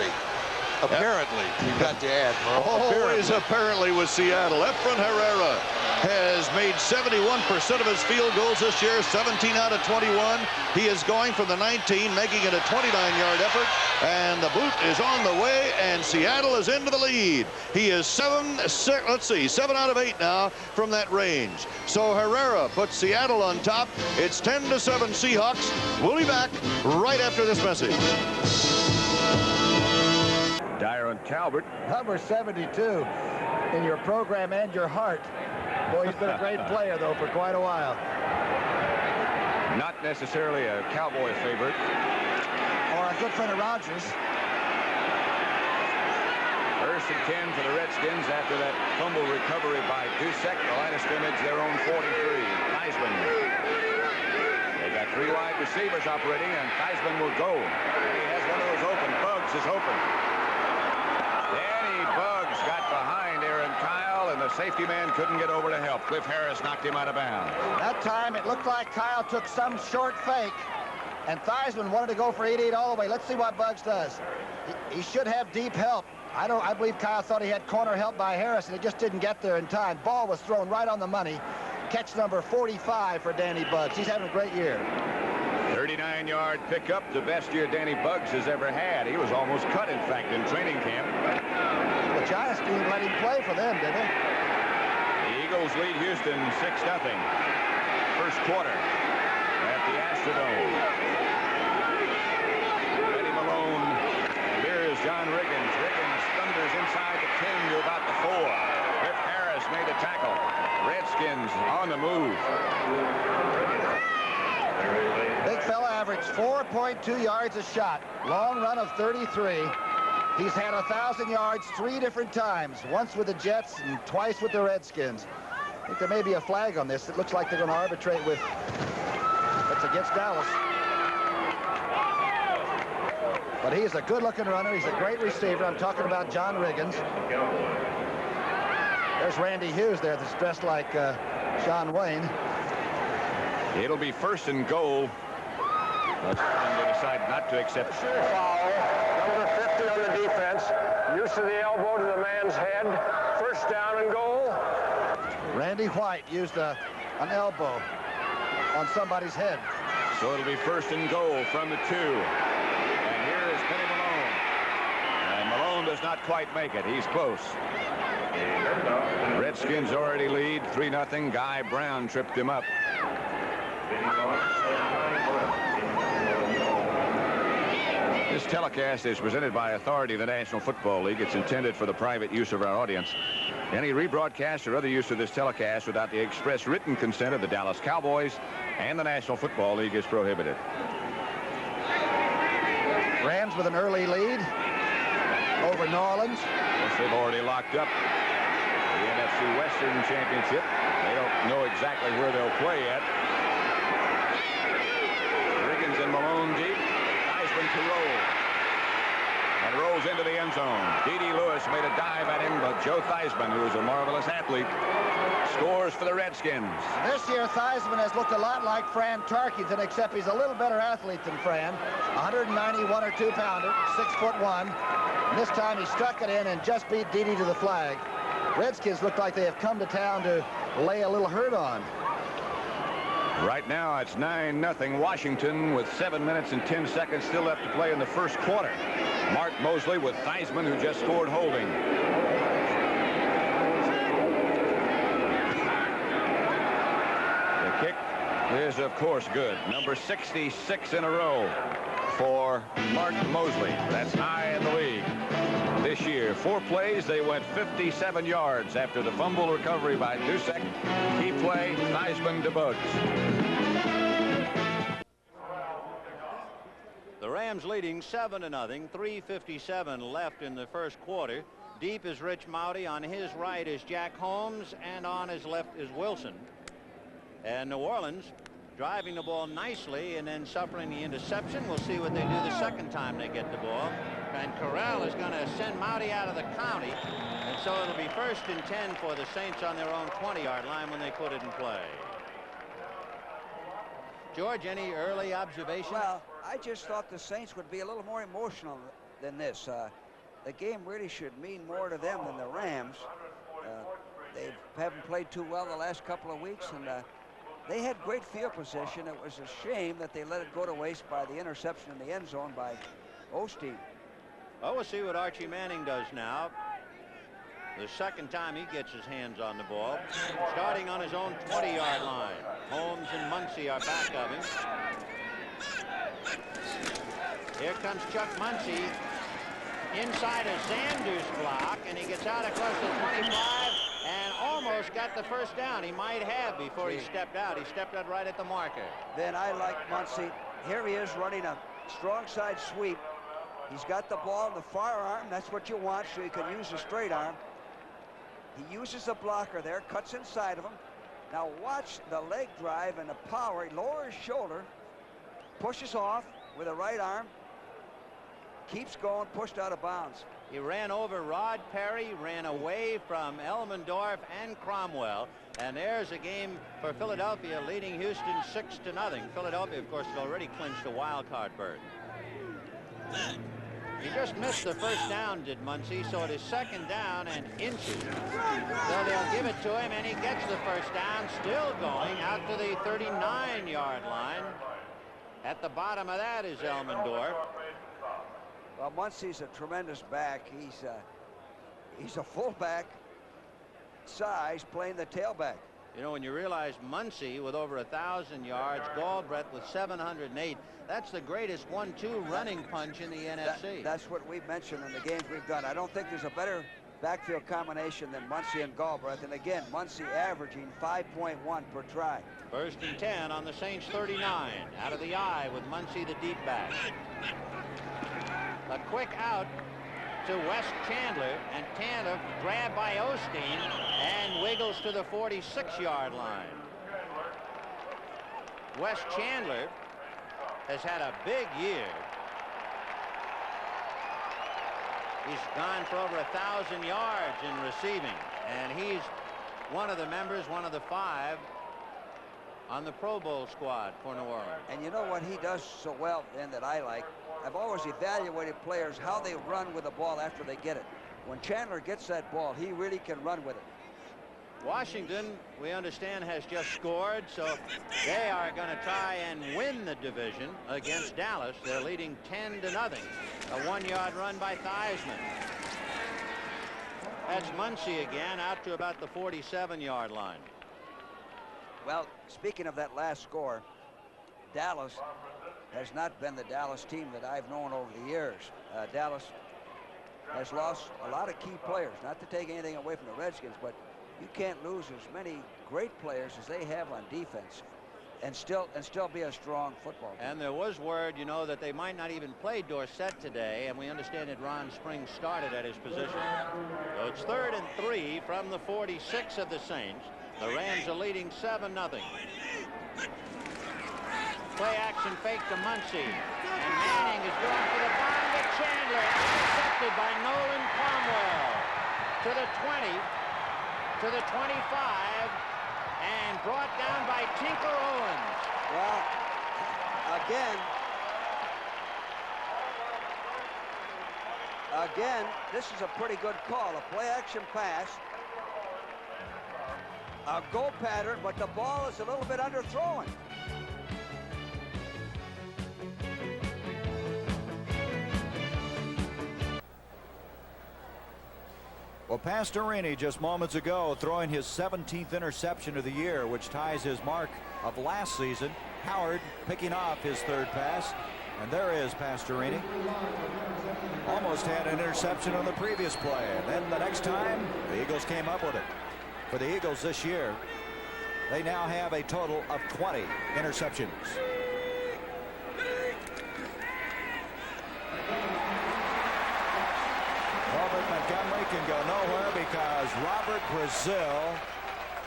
Apparently, you've got to add, Merle. Always apparently with Seattle. Efren Herrera has made 71% of his field goals this year, 17 out of 21. He is going from the 19, making it a 29-yard effort, and the boot is on the way, and Seattle is into the lead. He is 7 out of 8 now from that range. So Herrera puts Seattle on top. It's 10-7 Seahawks. We'll be back right after this message. Dyron Talbot. Number 72 in your program and your heart. Boy, he's been a great player, though, for quite a while. Not necessarily a Cowboy favorite. Or a good friend of Rodgers. 1st and 10 for the Redskins after that fumble recovery by Dusek. The line of scrimmage, their own 43. Theismann. They got 3 wide receivers operating, and Theismann will go. He has one of those open. Buggs is open. Danny Buggs got behind Aaron Kyle, and the safety man couldn't get over to help. Cliff Harris knocked him out of bounds. That time, it looked like Kyle took some short fake, and Theismann wanted to go for 88 all the way. Let's see what Buggs does. He should have deep help. I believe Kyle thought he had corner help by Harris, and he just didn't get there in time. Ball was thrown right on the money. Catch number 45 for Danny Buggs. He's having a great year. 39-yard pickup, the best year Danny Buggs has ever had. He was almost cut, in fact, in training camp. The Giants didn't let him play for them, did they? The Eagles lead Houston 6-0. First quarter at the Astrodome. Eddie Malone, and here's John Riggins. Riggins thunders inside the 10 to about the 4. Cliff Harris made a tackle. Redskins on the move. Big fella averaged 4.2 yards a shot. Long run of 33. He's had 1,000 yards 3 different times. Once with the Jets and twice with the Redskins. I think there may be a flag on this. It looks like they're going to arbitrate with. It's against Dallas. But he is a good-looking runner. He's a great receiver. I'm talking about John Riggins. There's Randy Hughes there that's dressed like John Wayne. It'll be 1st and goal. But they decide not to accept. Foul. Number 50 on the defense. Use of the elbow to the man's head. 1st down and goal. Randy White used an elbow on somebody's head. So it'll be 1st and goal from the 2. And here is Penny Malone. And Malone does not quite make it. He's close. Redskins already lead 3-0. Guy Brown tripped him up. This telecast is presented by authority of the National Football League. It's intended for the private use of our audience. Any rebroadcast or other use of this telecast without the express written consent of the Dallas Cowboys and the National Football League is prohibited. Rams with an early lead over New Orleans. Yes, they've already locked up the NFC Western Championship. They don't know exactly where they'll play yet. Riggins and Malone deep. Theismann to roll. And rolls into the end zone. D.D. Lewis made a dive at him, but Joe Theismann, who is a marvelous athlete, scores for the Redskins. This year, Theismann has looked a lot like Fran Tarkenton, except he's a little better athlete than Fran. 191 or 2-pounder, 6'1". And this time he stuck it in and just beat D.D. to the flag. Redskins look like they have come to town to lay a little hurt on. Right now, it's 9-0 Washington with 7 minutes and 10 seconds still left to play in the first quarter. Mark Mosley with Theismann, who just scored holding. The kick is, of course, good. Number 66 in a row for Mark Mosley. That's high in the league this year. 4 plays, they went 57 yards after the fumble recovery by Dusek. Key play, Theismann to Bugs. The Rams leading 7-0. 3:57 left in the first quarter. Deep is Rich Maude. On his right is Jack Holmes, and on his left is Wilson. And New Orleans driving the ball nicely and then suffering the interception. We'll see what they do the second time they get the ball. And Corral is going to send Maude out of the county. And so it'll be 1st and 10 for the Saints on their own 20-yard line when they put it in play. George, any early observations? Well, I just thought the Saints would be a little more emotional than this. The game really should mean more to them than the Rams. They haven't played too well the last couple of weeks, and they had great field position. It was a shame that they let it go to waste by the interception in the end zone by Osteen. Well, we'll see what Archie Manning does now. The second time he gets his hands on the ball. Starting on his own 20-yard line. Holmes and Muncy are back of him. Here comes Chuck Muncy inside a Sanders block, and he gets out across the 25 and almost got the first down. He might have before he stepped out. He stepped out right at the marker. Then I like Muncy. Here he is running a strong side sweep. He's got the ball in the far arm. That's what you want, so he can use the straight arm. He uses the blocker there, cuts inside of him. Now watch the leg drive and the power. He lowers his shoulder, pushes off with the right arm, keeps going, pushed out of bounds. He ran over Rod Perry, ran away from Elmendorf and Cromwell. And there's a game for Philadelphia leading Houston 6-0. Philadelphia, of course, has already clinched a wild card berth. He just missed the first down, did Muncy, so it is 2nd down and inches. So they'll give it to him, and he gets the first down, still going out to the 39-yard line. At the bottom of that is Elmendorf. Well, Muncy's a tremendous back. He's a fullback size playing the tailback. You know, when you realize Muncy with over 1,000 yards, Galbraith with 708, that's the greatest 1-2 running punch in the NFC. That's what we've mentioned in the games we've done. I don't think there's a better backfield combination than Muncy and Galbraith. And again, Muncy averaging 5.1 per try. 1st and 10 on the Saints 39. Out of the eye with Muncy, the deep back. A quick out to Wes Chandler, and Chandler grabbed by Osteen and wiggles to the 46-yard line. Wes Chandler has had a big year. He's gone for over 1,000 yards in receiving, and he's one of the members, one of the 5 on the Pro Bowl squad for New Orleans. And you know what he does so well, then, that I like? I've always evaluated players, how they run with the ball after they get it. When Chandler gets that ball, he really can run with it. Washington, we understand, has just scored, so they are going to try and win the division against Dallas. They're leading 10-0. A 1-yard run by Theismann. That's Muncie again, out to about the 47-yard line. Well, speaking of that last score, Dallas has not been the Dallas team that I've known over the years. Dallas has lost a lot of key players. Not to take anything away from the Redskins, but you can't lose as many great players as they have on defense and still be a strong football team. And there was word, you know, that they might not even play Dorsett today, and we understand that Ron Springs started at his position. So it's 3rd and 3 from the 46 of the Saints. The Rams are leading 7-0. Play action fake to Muncie. And Manning is going for the bomb to Chandler. Intercepted by Nolan Cromwell. To the 20, to the 25, and brought down by Tinker Owens. Well, again, this is a pretty good call. A play action pass. A go pattern, but the ball is a little bit underthrown. Well, Pastorini just moments ago throwing his 17th interception of the year, which ties his mark of last season. Howard picking off his 3rd pass, and there is Pastorini. Almost had an interception on the previous play, and then the next time the Eagles came up with it. For the Eagles this year, they now have a total of 20 interceptions. Robert Montgomery can go nowhere because Robert Brazil,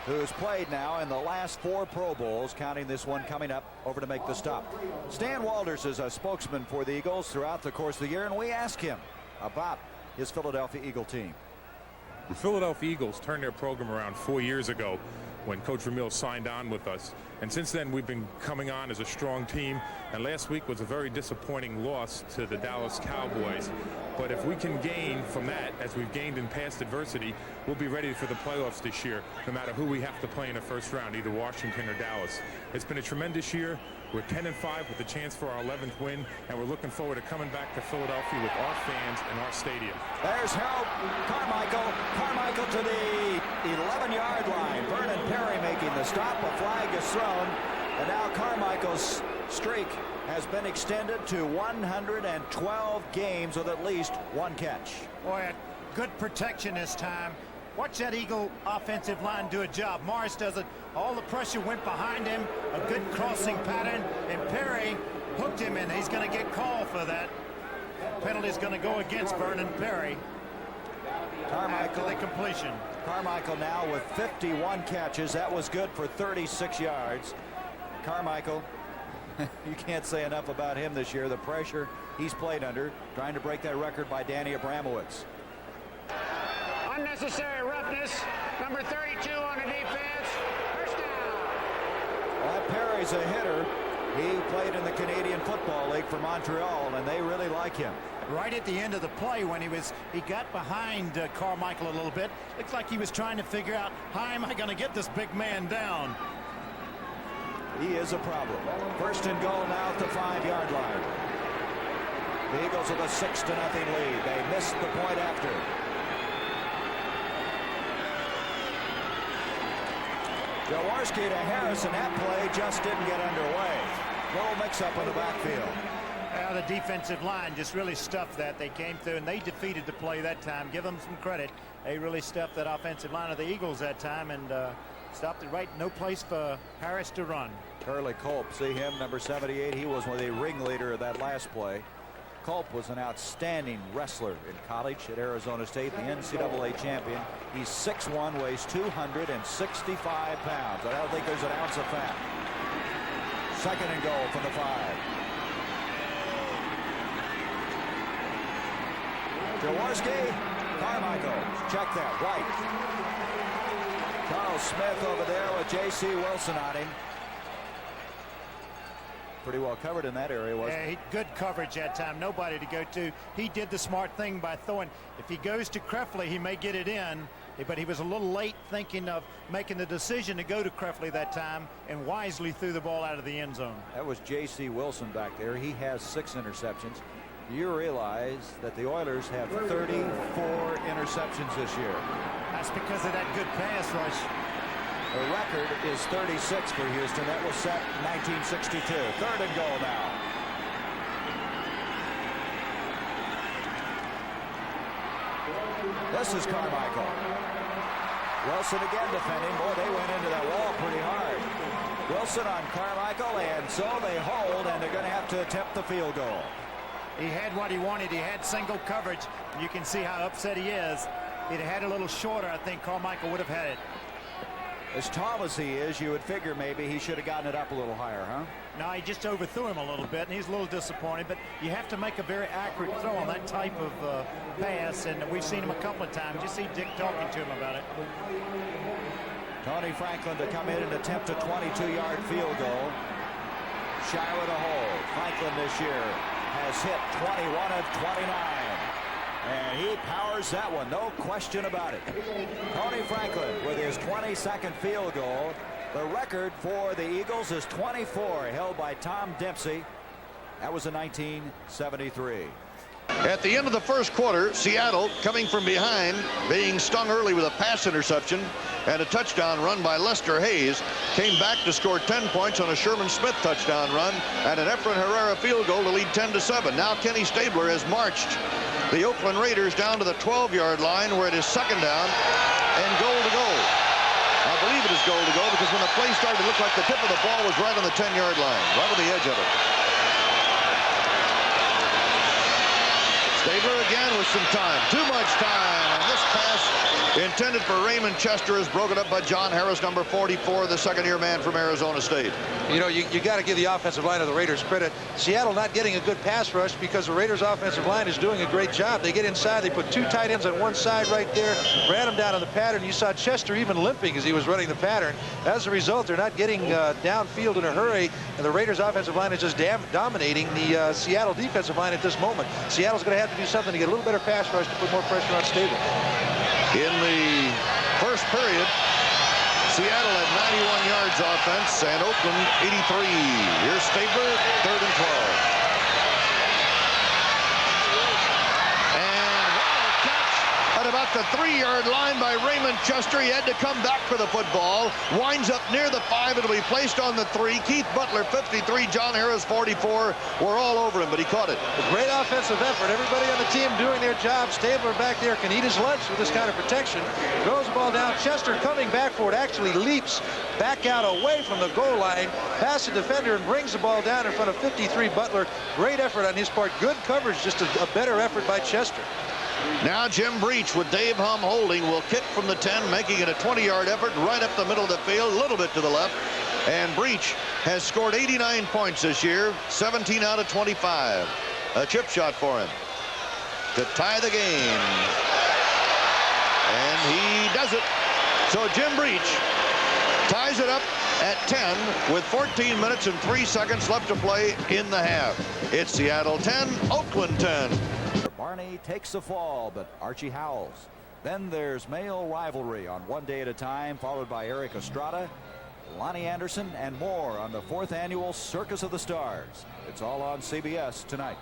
who's played now in the last 4 Pro Bowls, counting this one coming up, over to make the stop. Stan Walters is a spokesman for the Eagles throughout the course of the year, and we ask him about his Philadelphia Eagle team. The Philadelphia Eagles turned their program around 4 years ago when Coach Vermeil signed on with us. And since then, we've been coming on as a strong team. And last week was a very disappointing loss to the Dallas Cowboys. But if we can gain from that, as we've gained in past adversity, we'll be ready for the playoffs this year, no matter who we have to play in the first round, either Washington or Dallas. It's been a tremendous year. We're 10-5 with a chance for our 11th win, and we're looking forward to coming back to Philadelphia with our fans and our stadium. There's Harold Carmichael. Carmichael to the 11-yard line. Vernon Perry making the stop. A flag is thrown, and now Carmichael's streak has been extended to 112 games with at least 1 catch. Boy, good protection this time. Watch that Eagle offensive line do a job. Morris does it. All the pressure went behind him. A good crossing pattern, and Perry hooked him in. He's going to get called for that. Penalty's going to go against Vernon Perry. Carmichael, after the completion. Carmichael now with 51 catches. That was good for 36 yards. Carmichael, you can't say enough about him this year. The pressure he's played under, trying to break that record by Danny Abramowitz. Unnecessary roughness. Number 32 on the defense. First down. Well, Perry's a hitter. He played in the Canadian Football League for Montreal, and they really like him. Right at the end of the play, when he got behind Carmichael a little bit, looks like he was trying to figure out, how am I going to get this big man down? He is a problem. First and goal now at the 5-yard line. The Eagles with a 6-0 lead. They missed the point after. Jaworski to Harrison. That play just didn't get underway. Little mix-up in the backfield. The defensive line just really stuffed that. They came through and they defeated the play that time. Give them some credit. They really stuffed that offensive line of the Eagles that time and stopped it right. No place for Harris to run. Curly Culp, see him, number 78. He was one of the ringleader of that last play. Culp was an outstanding wrestler in college at Arizona State, the NCAA champion. He's 6'1", weighs 265 pounds. I don't think there's an ounce of fat. Second and goal from the 5. Jaworski, Carmichael, check that, White. Charles Smith over there with J.C. Wilson on him. Pretty well covered in that area, wasn't he? Good coverage that time. Nobody to go to. He did the smart thing by throwing. If he goes to Krefli, he may get it in. But he was a little late thinking of making the decision to go to Krefli that time and wisely threw the ball out of the end zone. That was J.C. Wilson back there. He has 6 interceptions. you realize that the Oilers have 34 interceptions this year. That's because of that good pass rush. The record is 36 for Houston. That was set in 1962. 3rd and goal now. This is Carmichael. Wilson again defending. Boy, they went into that wall pretty hard. Wilson on Carmichael, and so they hold, and they're going to have to attempt the field goal. He had what he wanted. He had single coverage. You can see how upset he is. If it had a little shorter, I think Carmichael would have had it. As tall as he is, you would figure maybe he should have gotten it up a little higher, huh? No, he just overthrew him a little bit, and he's a little disappointed. But you have to make a very accurate throw on that type of pass, and we've seen him a couple of times. You see Dick talking to him about it. Tony Franklin to come in and attempt a 22-yard field goal. Shy with a hole. Franklin this year has hit 21 of 29. And he powers that one, no question about it. Tony Franklin with his 22nd field goal. The record for the Eagles is 24, held by Tom Dempsey. That was in 1973. At the end of the first quarter, Seattle coming from behind, being stung early with a pass interception and a touchdown run by Lester Hayes, came back to score 10 points on a Sherman Smith touchdown run and an Efren Herrera field goal to lead 10-7. Now Kenny Stabler has marched the Oakland Raiders down to the 12-yard line where it is 2nd down and goal to go. I believe it is goal to go because when the play started, it looked like the tip of the ball was right on the 10-yard line, right on the edge of it. Stabler again with some time. Too much time. And this pass intended for Raymond Chester is broken up by John Harris, number 44, the second-year man from Arizona State. You know, you got to give the offensive line of the Raiders credit. Seattle not getting a good pass rush because the Raiders offensive line is doing a great job. They get inside. They put 2 tight ends on one side right there, ran them down on the pattern. You saw Chester even limping as he was running the pattern. As a result, they're not getting downfield in a hurry, and the Raiders offensive line is just dominating the Seattle defensive line at this moment. Seattle's going to have to do something to get a little better pass rush to put more pressure on Stabler. In the first period, Seattle had 91 yards offense and Oakland 83. Here's Stabler, 3rd and 12. At about the 3-yard line by Raymond Chester. He had to come back for the football. Winds up near the 5. It'll be placed on the 3. Keith Butler, 53. John Harris, 44. We're all over him, but he caught it. A great offensive effort. Everybody on the team doing their job. Stabler back there can eat his lunch with this kind of protection. Throws the ball down. Chester coming back for it. Actually leaps back out away from the goal line. Past the defender and brings the ball down in front of 53 Butler. Great effort on his part. Good coverage. Just a better effort by Chester. Now Jim Breach with Dave Hum holding will kick from the 10, making it a 20-yard effort right up the middle of the field, a little bit to the left. And Breach has scored 89 points this year, 17 out of 25. A chip shot for him to tie the game. And he does it. So Jim Breach ties it up at 10 with 14 minutes and 3 seconds left to play in the half. It's Seattle 10, Oakland 10. Barney takes the fall, but Archie howls. Then there's male rivalry on One Day at a Time, followed by Eric Estrada, Lonnie Anderson, and more on the 4th annual Circus of the Stars. It's all on CBS tonight.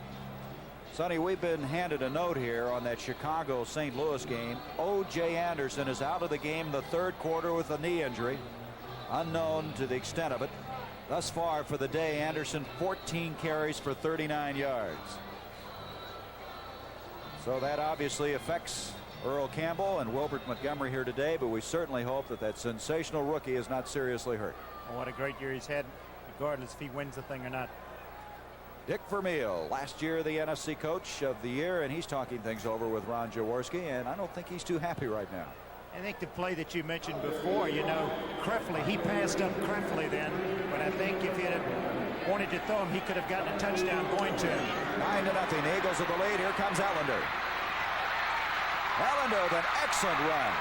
Sonny, we've been handed a note here on that Chicago-St. Louis game. O.J. Anderson is out of the game the 3rd quarter with a knee injury. Unknown to the extent of it. Thus far for the day, Anderson 14 carries for 39 yards. So that obviously affects Earl Campbell and Wilbert Montgomery here today, but we certainly hope that that sensational rookie is not seriously hurt. Well, what a great year he's had, regardless if he wins the thing or not. Dick Vermeil, last year the NFC Coach of the Year, and he's talking things over with Ron Jaworski, and I don't think he's too happy right now. I think the play that you mentioned before, you know, Krefley, he passed up Krefley then, but I think if he had wanted to throw him, he could have gotten a touchdown going to him. 9-0, Eagles with the lead. Here comes Ellender. Ellender with an excellent run.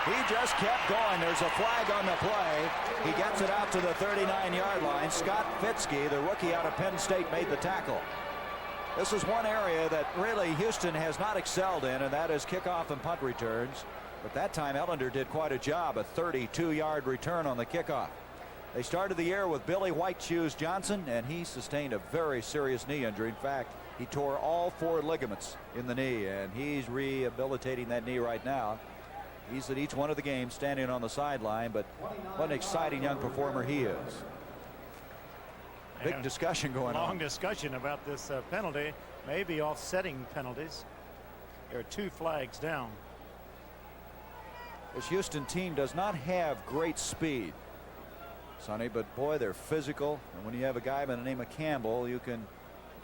He just kept going. There's a flag on the play. He gets it out to the 39-yard line. Scott Fitzke, the rookie out of Penn State, made the tackle. This is one area that really Houston has not excelled in, and that is kickoff and punt returns. But that time Ellender did quite a job, a 32-yard return on the kickoff. They started the year with Billy White Shoes Johnson, and he sustained a very serious knee injury. In fact, He tore all 4 ligaments in the knee, and he's rehabilitating that knee right now. He's at each one of the games standing on the sideline, but what an exciting young performer he is. Big discussion going on. Long discussion about this penalty, maybe offsetting penalties. There are 2 flags down. This Houston team does not have great speed, Sonny, but boy, they're physical. And when you have a guy by the name of Campbell, you can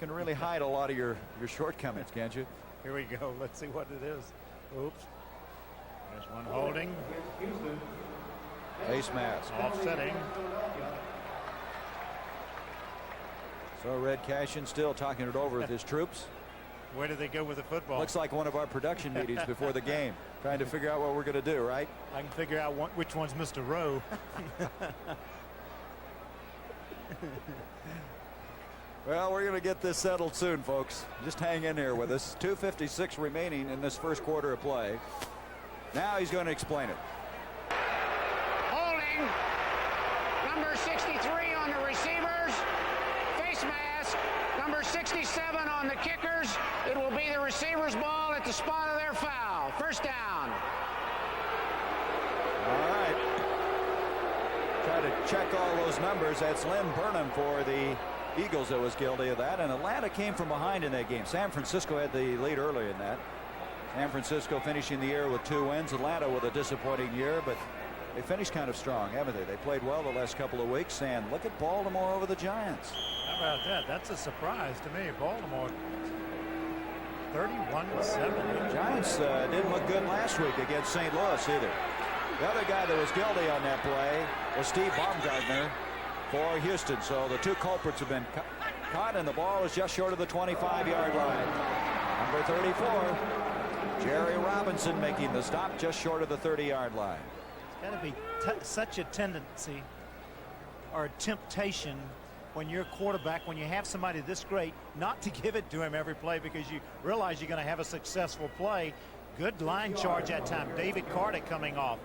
really hide a lot of your shortcomings, can't you? Here we go. Let's see what it is. Oops. There's one holding. Face mask. Offsetting. So Red Cashin still talking it over with his troops. Where do they go with the football? Looks like one of our production meetings before the game, trying to figure out what we're going to do, right? I can figure out which one's Mr. Rowe. Well, we're going to get this settled soon, folks. Just hang in here with us. 2:56 remaining in this first quarter of play. Now he's going to explain it. Holding. Number 63 on the receivers. Face mask. Number 67 on the kickers. It will be the receiver's ball at the spot of their foul. First down. All right. Try to check all those numbers. That's Lynn Burnham for the Eagles that was guilty of that. And Atlanta came from behind in that game. San Francisco had the lead earlier in that. San Francisco finishing the year with 2 wins. Atlanta with a disappointing year, but they finished kind of strong, haven't they? They played well the last couple of weeks. And look at Baltimore over the Giants. How about that? That's a surprise to me. Baltimore 31-7. Giants didn't look good last week against St. Louis either. The other guy that was guilty on that play was Steve Baumgartner for Houston. So the 2 culprits have been caught, and the ball is just short of the 25-yard line. Number 34, Jerry Robinson, making the stop just short of the 30-yard line. It's got to be such a tendency or temptation when you're a quarterback, when you have somebody this great, not to give it to him every play because you realize you're going to have a successful play. Good line charge that time. David Carter coming off,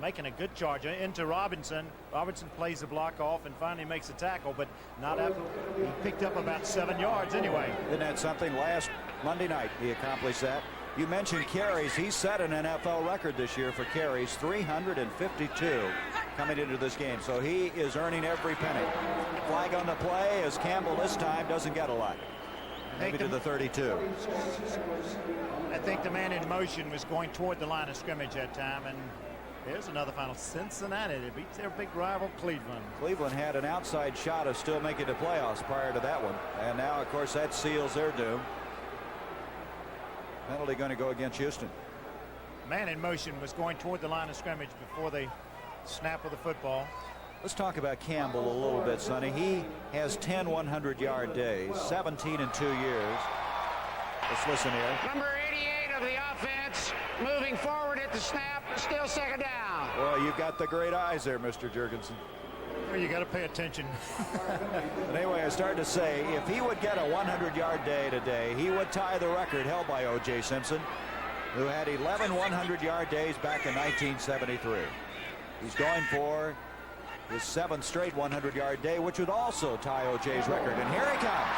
making a good charge into Robinson. Robinson plays the block off and finally makes a tackle, but not after he picked up about 7 yards anyway. Isn't that something? Last Monday night he accomplished that. You mentioned carries. He set an NFL record this year for carries, 352 coming into this game. So he is earning every penny. Flag on the play as Campbell this time doesn't get a lot. Maybe to the 32. I think the man in motion was going toward the line of scrimmage that time, and there's another final. Cincinnati, they beat their big rival Cleveland. Cleveland had an outside shot of still making the playoffs prior to that one, and now of course that seals their doom. Penalty going to go against Houston. Man in motion was going toward the line of scrimmage before the snap of the football. Let's talk about Campbell a little bit, Sonny. He has 10 100-yard days, 17 in 2 years. Let's listen here. Number 88 of the offense moving forward at the snap, still second down. Well, you've got the great eyes there, Mr. Jurgensen. Well, you got to pay attention. But anyway, I started to say, if he would get a 100-yard day today, he would tie the record held by O.J. Simpson, who had 11 100-yard days back in 1973. He's going for his 7th straight 100-yard day, which would also tie O.J.'s record. And here he comes.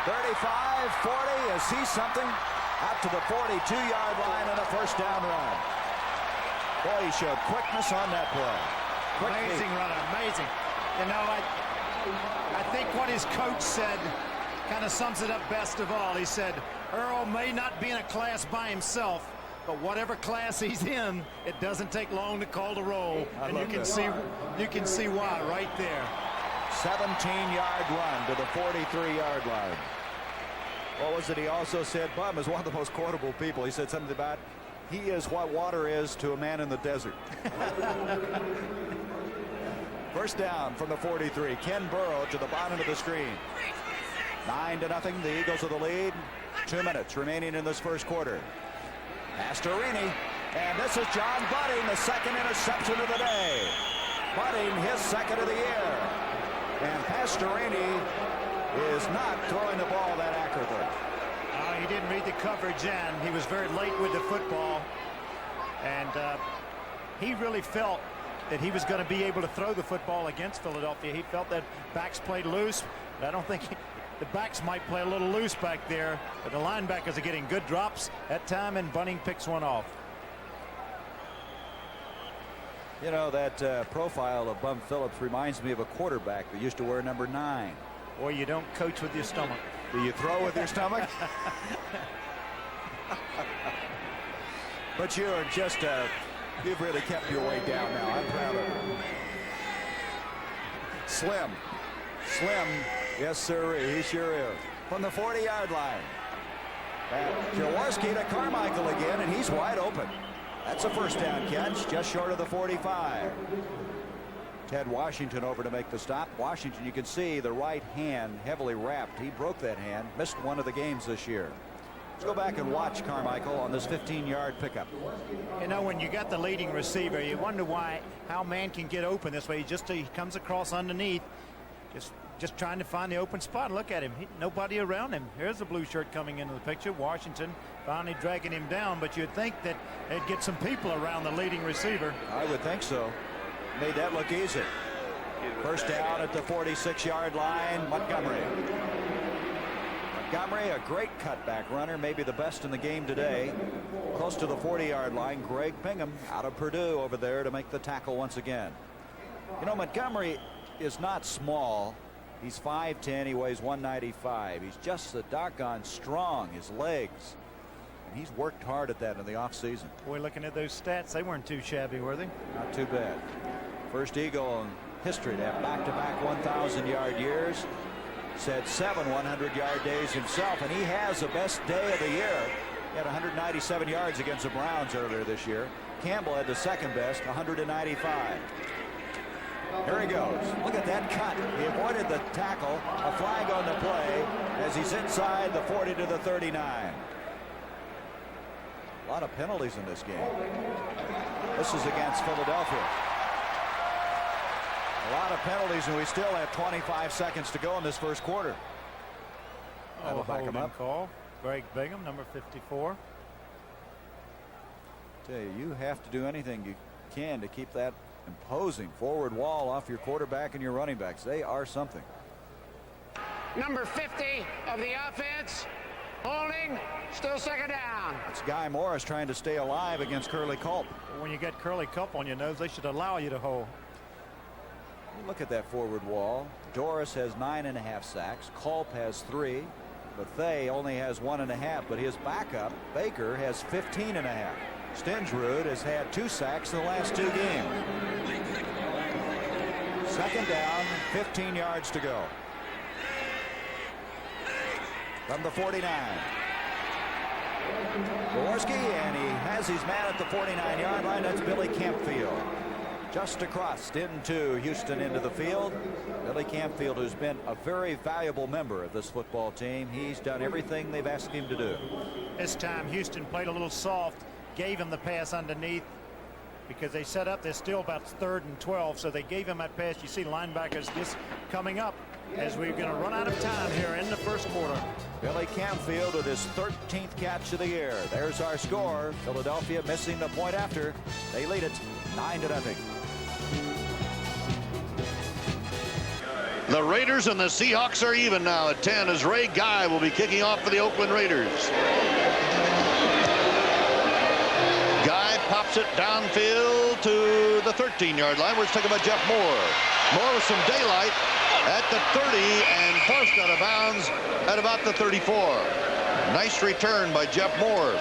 35, 40, is he something? Out to the 42-yard line and a first down run. Boy, he showed quickness on that play. Amazing runner, amazing. You know, I think what his coach said kind of sums it up best of all. He said, Earl may not be in a class by himself, but whatever class he's in, it doesn't take long to call the roll. And you can see why right there. 17-yard run to the 43-yard line. What was it he also said? Bum is one of the most quotable people. He said something about, he is what water is to a man in the desert. First down from the 43. Ken Burrow to the bottom of the screen. 9-0. The Eagles with the lead. 2 minutes remaining in this first quarter. Pastorini. And this is John Budding, the second interception of the day. Budding, his second of the year. And Pastorini is not throwing the ball that accurately. He didn't read the coverage in. He was very late with the football. And he really felt that he was going to be able to throw the football against Philadelphia. He felt that backs played loose, but I don't think the backs might play a little loose back there, but the linebackers are getting good drops at time, and Bunning picks one off. You know, that profile of Bum Phillips reminds me of a quarterback that used to wear number 9. Or you don't coach with your stomach. Do you throw with your stomach? But you're just, you've really kept your way down now. I'm proud of you. Slim. Yes, sir. He sure is. From the 40-yard line. Jaworski to Carmichael again, and he's wide open. That's a first down catch, just short of the 45. Ted Washington over to make the stop. Washington, you can see the right hand heavily wrapped. He broke that hand, missed one of the games this year. Let's go back and watch Carmichael on this 15-yard pickup. You know, when you got the leading receiver, you wonder how man can get open this way. He comes across underneath, just trying to find the open spot. Look at him. Nobody around him. Here's the blue shirt coming into the picture. Washington finally dragging him down, but you'd think that they'd get some people around the leading receiver. I would think so. Made that look easy. First down at the 46-yard line, Montgomery. Montgomery, a great cutback runner, maybe the best in the game today. Close to the 40-yard line, Greg Bingham out of Purdue over there to make the tackle once again. You know, Montgomery is not small. He's 5'10", he weighs 195. He's just so doggone strong, his legs. And he's worked hard at that in the offseason. Boy, looking at those stats, they weren't too shabby, were they? Not too bad. First Eagle in history to have back-to-back 1,000-yard years. Said 7 100-yard days himself, and he has the best day of the year. He had 197 yards against the Browns earlier this year. Campbell had the second best, 195. Here he goes. Look at that cut. He avoided the tackle. A flag on the play as he's inside the 40 to the 39. A lot of penalties in this game. This is against Philadelphia. A lot of penalties, and we still have 25 seconds to go in this first quarter. That'll back him up. Call. Greg Bingham, number 54. Tell you, you have to do anything you can to keep that imposing forward wall off your quarterback and your running backs. They are something. Number 50 of the offense, holding, still second down. It's Guy Morris trying to stay alive against Curly Culp. When you get Curly Culp on your nose, they should allow you to hold. Look at that forward wall. Doris has 9.5 sacks. Culp has 3. Bethea only has 1.5, but his backup, Baker, has 15.5. Stingerud has had 2 sacks in the last 2 games. Second down, 15 yards to go. From the 49. Jaworski, and he has his man at the 49-yard line. That's Billy Campfield. Just across into Houston into the field. Billy Campfield, who's been a very valuable member of this football team. He's done everything they've asked him to do. This time Houston played a little soft, gave him the pass underneath because they set up. They're still about 3rd and 12, so they gave him that pass. You see linebackers just coming up as we're going to run out of time here in the first quarter. Billy Campfield with his 13th catch of the year. There's our score. Philadelphia missing the point after. They lead it 9-0. The Raiders and the Seahawks are even now at 10 as Ray Guy will be kicking off for the Oakland Raiders. Guy pops it downfield to the 13-yard line where it's taken by Jeff Moore. Moore with some daylight at the 30 and forced out of bounds at about the 34. Nice return by Jeff Moore.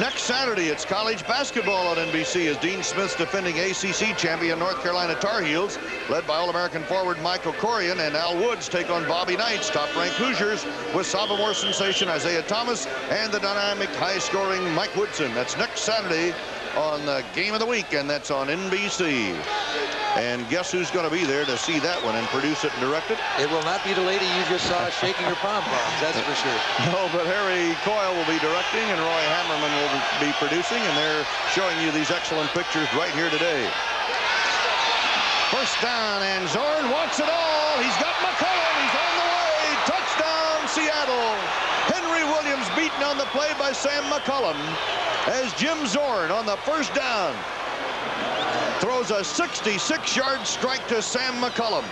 Next Saturday, it's college basketball on NBC as Dean Smith's defending ACC champion North Carolina Tar Heels, led by All-American forward Michael Corian, and Al Woods take on Bobby Knight's top-ranked Hoosiers with sophomore sensation Isaiah Thomas and the dynamic, high-scoring Mike Woodson. That's next Saturday on the Game of the Week, and that's on NBC. And guess who's going to be there to see that one and produce it and direct it? It will not be the lady you just saw shaking her pom-poms, that's for sure. No, but Harry Coyle will be directing and Roy Hammerman will be producing, and they're showing you these excellent pictures right here today. First down, and Zorn wants it all. He's got McCollum. He's on the way. Touchdown, Seattle. Henry Williams beaten on the play by Sam McCollum as Jim Zorn on the first down throws a 66-yard strike to Sam McCollum.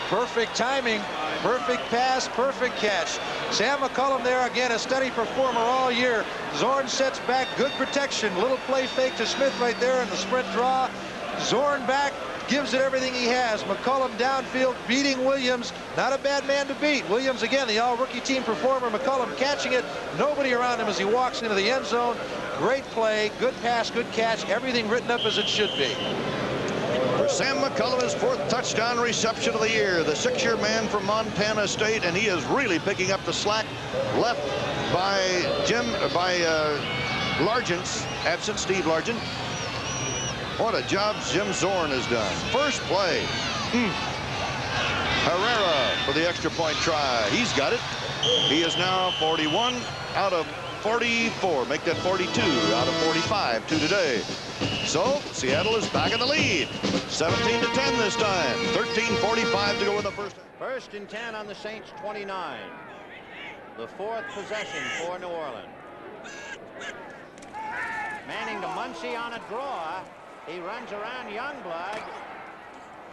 Perfect timing. Perfect pass, perfect catch. Sam McCullum there again, a steady performer all year. Zorn sets back, good protection. Little play fake to Smith right there in the sprint draw. Zorn back, gives it everything he has. McCullum downfield, beating Williams. Not a bad man to beat. Williams again, the all-rookie team performer. McCullum catching it. Nobody around him as he walks into the end zone. Great play, good pass, good catch. Everything written up as it should be. For Sam McCullum, his 4th touchdown reception of the year. The 6-year man from Montana State, and he is really picking up the slack left by Largent's absent, Steve Largent. What a job Jim Zorn has done. First play. Herrera for the extra point try. He's got it. He is now 41 out of 44. Make that 42 out of 45 to today. So Seattle is back in the lead. 17-10 this time. 13:45 to go in the first. 1st and 10 on the Saints 29. The 4th possession for New Orleans. Manning to Muncy on a draw. He runs around Youngblood,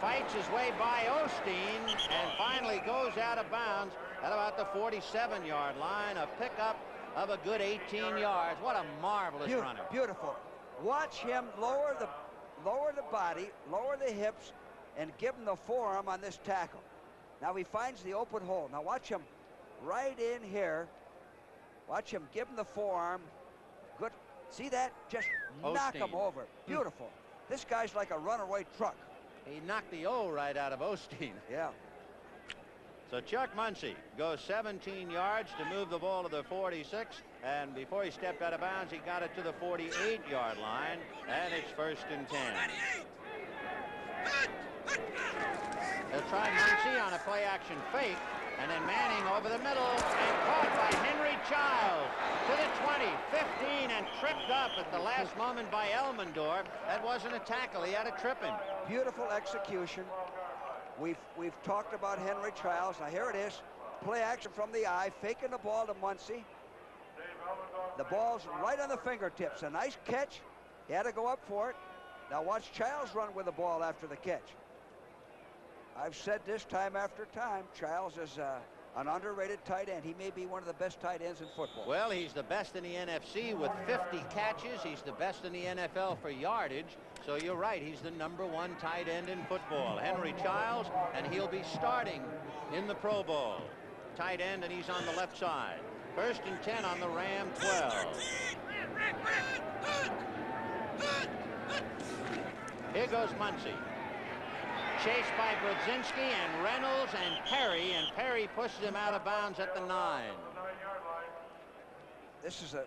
fights his way by Osteen, and finally goes out of bounds at about the 47-yard line. A pickup of a good 18 yards. What a marvelous runner. Beautiful. Watch him lower the body, lower the hips, and give him the forearm on this tackle. Now he finds the open hole. Now watch him right in here. Watch him give him the forearm. Good. See that? Just knock him over. Beautiful. This guy's like a runaway truck. He knocked the O right out of Osteen. Yeah. So Chuck Muncy goes 17 yards to move the ball to the 46, and before he stepped out of bounds, he got it to the 48-yard line, and it's 1st and 10. They'll try Muncy on a play-action fake, and then Manning over the middle, and caught by Henry Childs to the 20, 15, and tripped up at the last moment by Elmendorf. That wasn't a tackle. He had a tripping. Beautiful execution. We've talked about Henry Childs. Now here it is. Play action from the eye, faking the ball to Muncy. The ball's right on the fingertips. A nice catch. He had to go up for it. Now watch Childs run with the ball after the catch. I've said this time after time. Childs is an underrated tight end. He may be one of the best tight ends in football. Well, he's the best in the NFC with 50 catches. He's the best in the NFL for yardage. So you're right, he's the #1 tight end in football. Henry Childs, and he'll be starting in the Pro Bowl. Tight end, and he's on the left side. 1st and 10 on the Ram 12. Here goes Muncy. Chased by Brodzinski and Reynolds and Perry pushes him out of bounds at the 9. This is a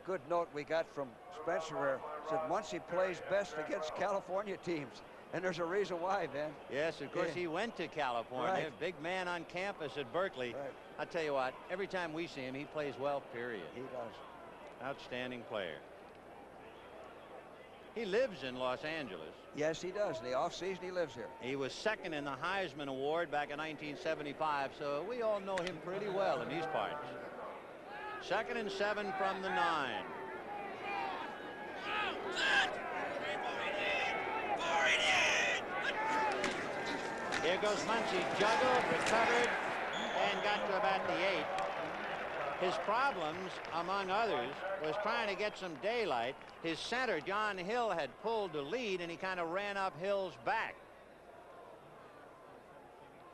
good note we got from Spencer where said Muncy plays best against California teams. And there's a reason why, Ben. Yes, of course, he went to California. Right. Big man on campus at Berkeley. Right. I tell you what, every time we see him, he plays well, period. He does. Outstanding player. He lives in Los Angeles. Yes, he does. The offseason, he lives here. He was 2nd in the Heisman Award back in 1975, so we all know him pretty well in these parts. 2nd and 7 from the 9. Here goes Muncy, juggled, recovered, and got to about the 8. His problems, among others, was trying to get some daylight. His center, John Hill, had pulled the lead, and he kind of ran up Hill's back.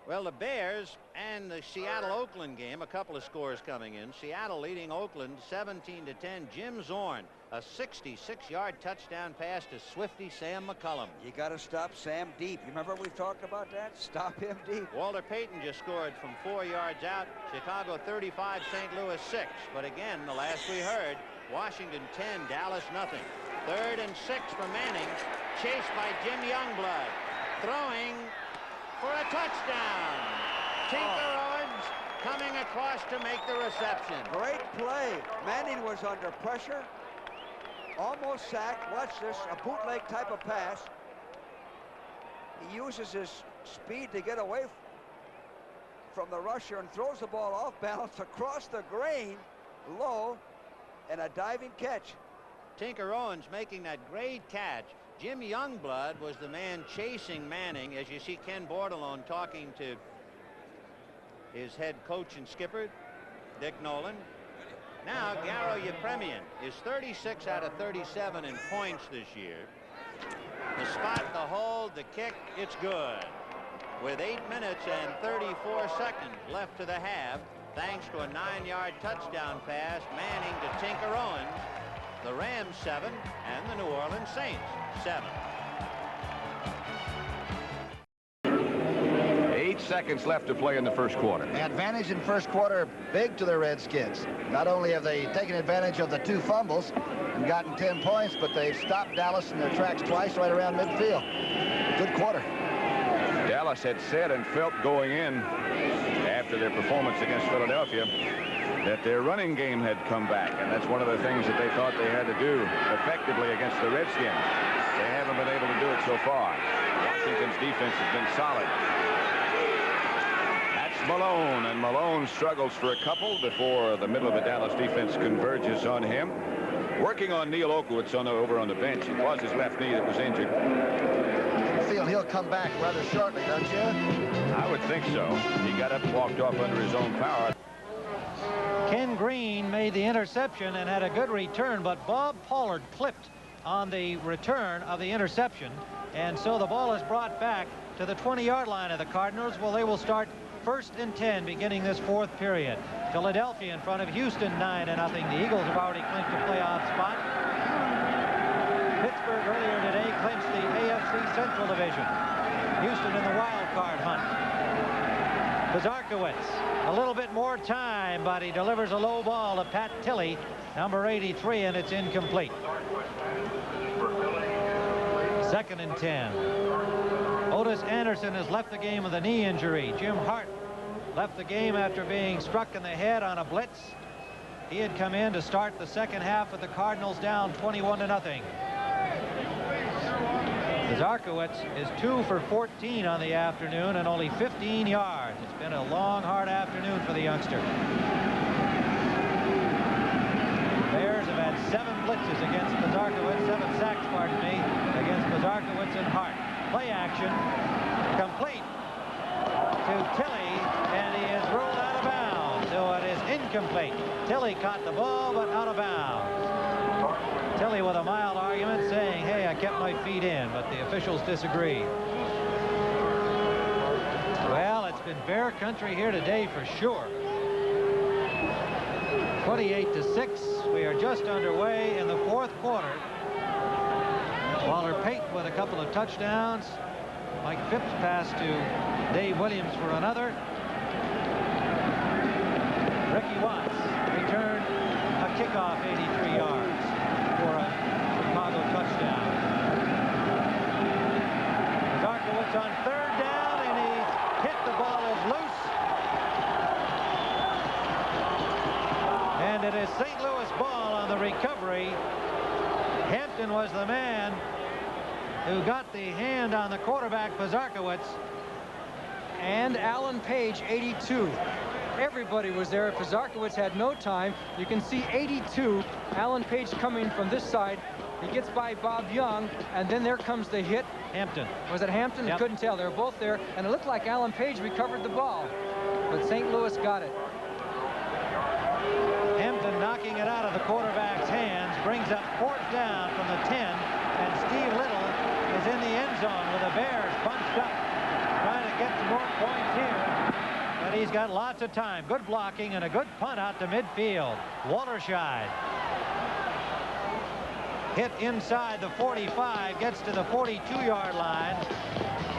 Well, the Bears and the Seattle-Oakland game, a couple of scores coming in. Seattle leading Oakland 17-10. Jim Zorn, a 66-yard touchdown pass to Swifty Sam McCullum. You got to stop Sam deep. You remember we've talked about that? Stop him deep. Walter Payton just scored from 4 yards out. Chicago 35, St. Louis 6. But again, the last we heard, Washington 10, Dallas nothing. 3rd and 6 for Manning, chased by Jim Youngblood. Throwing for a touchdown. Tinker Owens coming across to make the reception. Great play. Manning was under pressure. Almost sacked. Watch this, a bootleg type of pass. He uses his speed to get away from the rusher and throws the ball off balance across the green, low, and a diving catch. Tinker Owens making that great catch. Jim Youngblood was the man chasing Manning, as you see Ken Bordelon talking to his head coach and skipper, Dick Nolan. Now, Garo Yepremian is 36 out of 37 in points this year. The spot, the hold, the kick, it's good. With 8 minutes and 34 seconds left to the half, thanks to a 9-yard touchdown pass, Manning to Tinker Owens, the Rams 7 and the New Orleans Saints 7. 8 seconds left to play in the first quarter. Advantage in first quarter big to the Redskins. Not only have they taken advantage of the 2 fumbles and gotten 10 points, but they've stopped Dallas in their tracks twice right around midfield. Good quarter. Dallas had said and felt going in after their performance against Philadelphia that their running game had come back, and that's one of the things that they thought they had to do effectively against the Redskins. They haven't been able to do it so far. Washington's defense has been solid. That's Malone, and Malone struggles for a couple before the middle of the Dallas defense converges on him. Working on Neil Oakowitz over on the bench. It was his left knee that was injured. I feel he'll come back rather shortly, don't you? I would think so. He got up and walked off under his own power. Ken Green made the interception and had a good return, but Bob Pollard clipped on the return of the interception, and so the ball is brought back to the 20-yard line of the Cardinals. Well, they will start 1st and 10 beginning this 4th period. Philadelphia in front of Houston 9-0. The Eagles have already clinched a playoff spot. Pittsburgh earlier today clinched the AFC Central Division. Houston in the wild card hunt. Bazarkowitz, a little bit more time, but he delivers a low ball to Pat Tilley, number 83, and it's incomplete. 2nd and 10. Otis Anderson has left the game with a knee injury. Jim Hart left the game after being struck in the head on a blitz. He had come in to start the second half with the Cardinals down 21-0. Bazarkowitz is 2 for 14 on the afternoon and only 15 yards. It's been a long, hard afternoon for the youngster. Bears have had 7 blitzes against Bazarkowitz, 7 sacks, pardon me, against Bazarkowitz and Hart. Play action, complete to Tilley, and he is ruled out of bounds, so it is incomplete. Tilley caught the ball, but out of bounds. Tilley with a mild argument saying, hey, I kept my feet in, but the officials disagree. Well, it's been bear country here today for sure. 28-6. We are just underway in the 4th quarter. Waller Pate with a couple of touchdowns. Mike Phipps passed to Dave Williams for another. Ricky Watts returned a kickoff 83 yards for a Chicago touchdown. Bazarkowitz on 3rd down, and he hit the ball as loose. And it is St. Louis ball on the recovery. Hampton was the man who got the hand on the quarterback, Bazarkowitz. And Alan Page, 82. Everybody was there. Bazarkowitz had no time. You can see 82. Alan Page coming from this side. He gets by Bob Young, and then there comes the hit. Hampton. Was it Hampton? Yep. I couldn't tell. They were both there, and it looked like Alan Page recovered the ball. But St. Louis got it. Hampton knocking it out of the quarterback's hands, brings up 4th down from the 10, and Steve Little is in the end zone with the Bears bunched up, trying to get some more points here. But he's got lots of time. Good blocking and a good punt out to midfield. Walterscheid hit inside the 45, gets to the 42-yard line.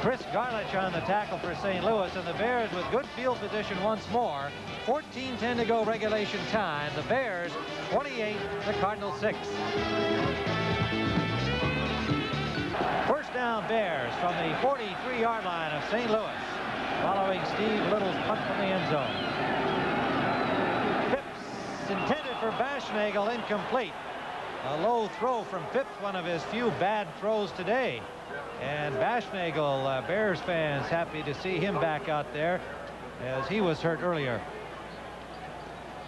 Chris Garlich on the tackle for St. Louis, and the Bears with good field position once more. 14:10 to go regulation time. The Bears 28, the Cardinals 6. 1st down Bears from the 43-yard line of St. Louis, following Steve Little's punt from the end zone. Phipps intended for Baschnagel, incomplete. A low throw from Phipps, one of his few bad throws today. And Baschnagel, Bears fans happy to see him back out there, as he was hurt earlier.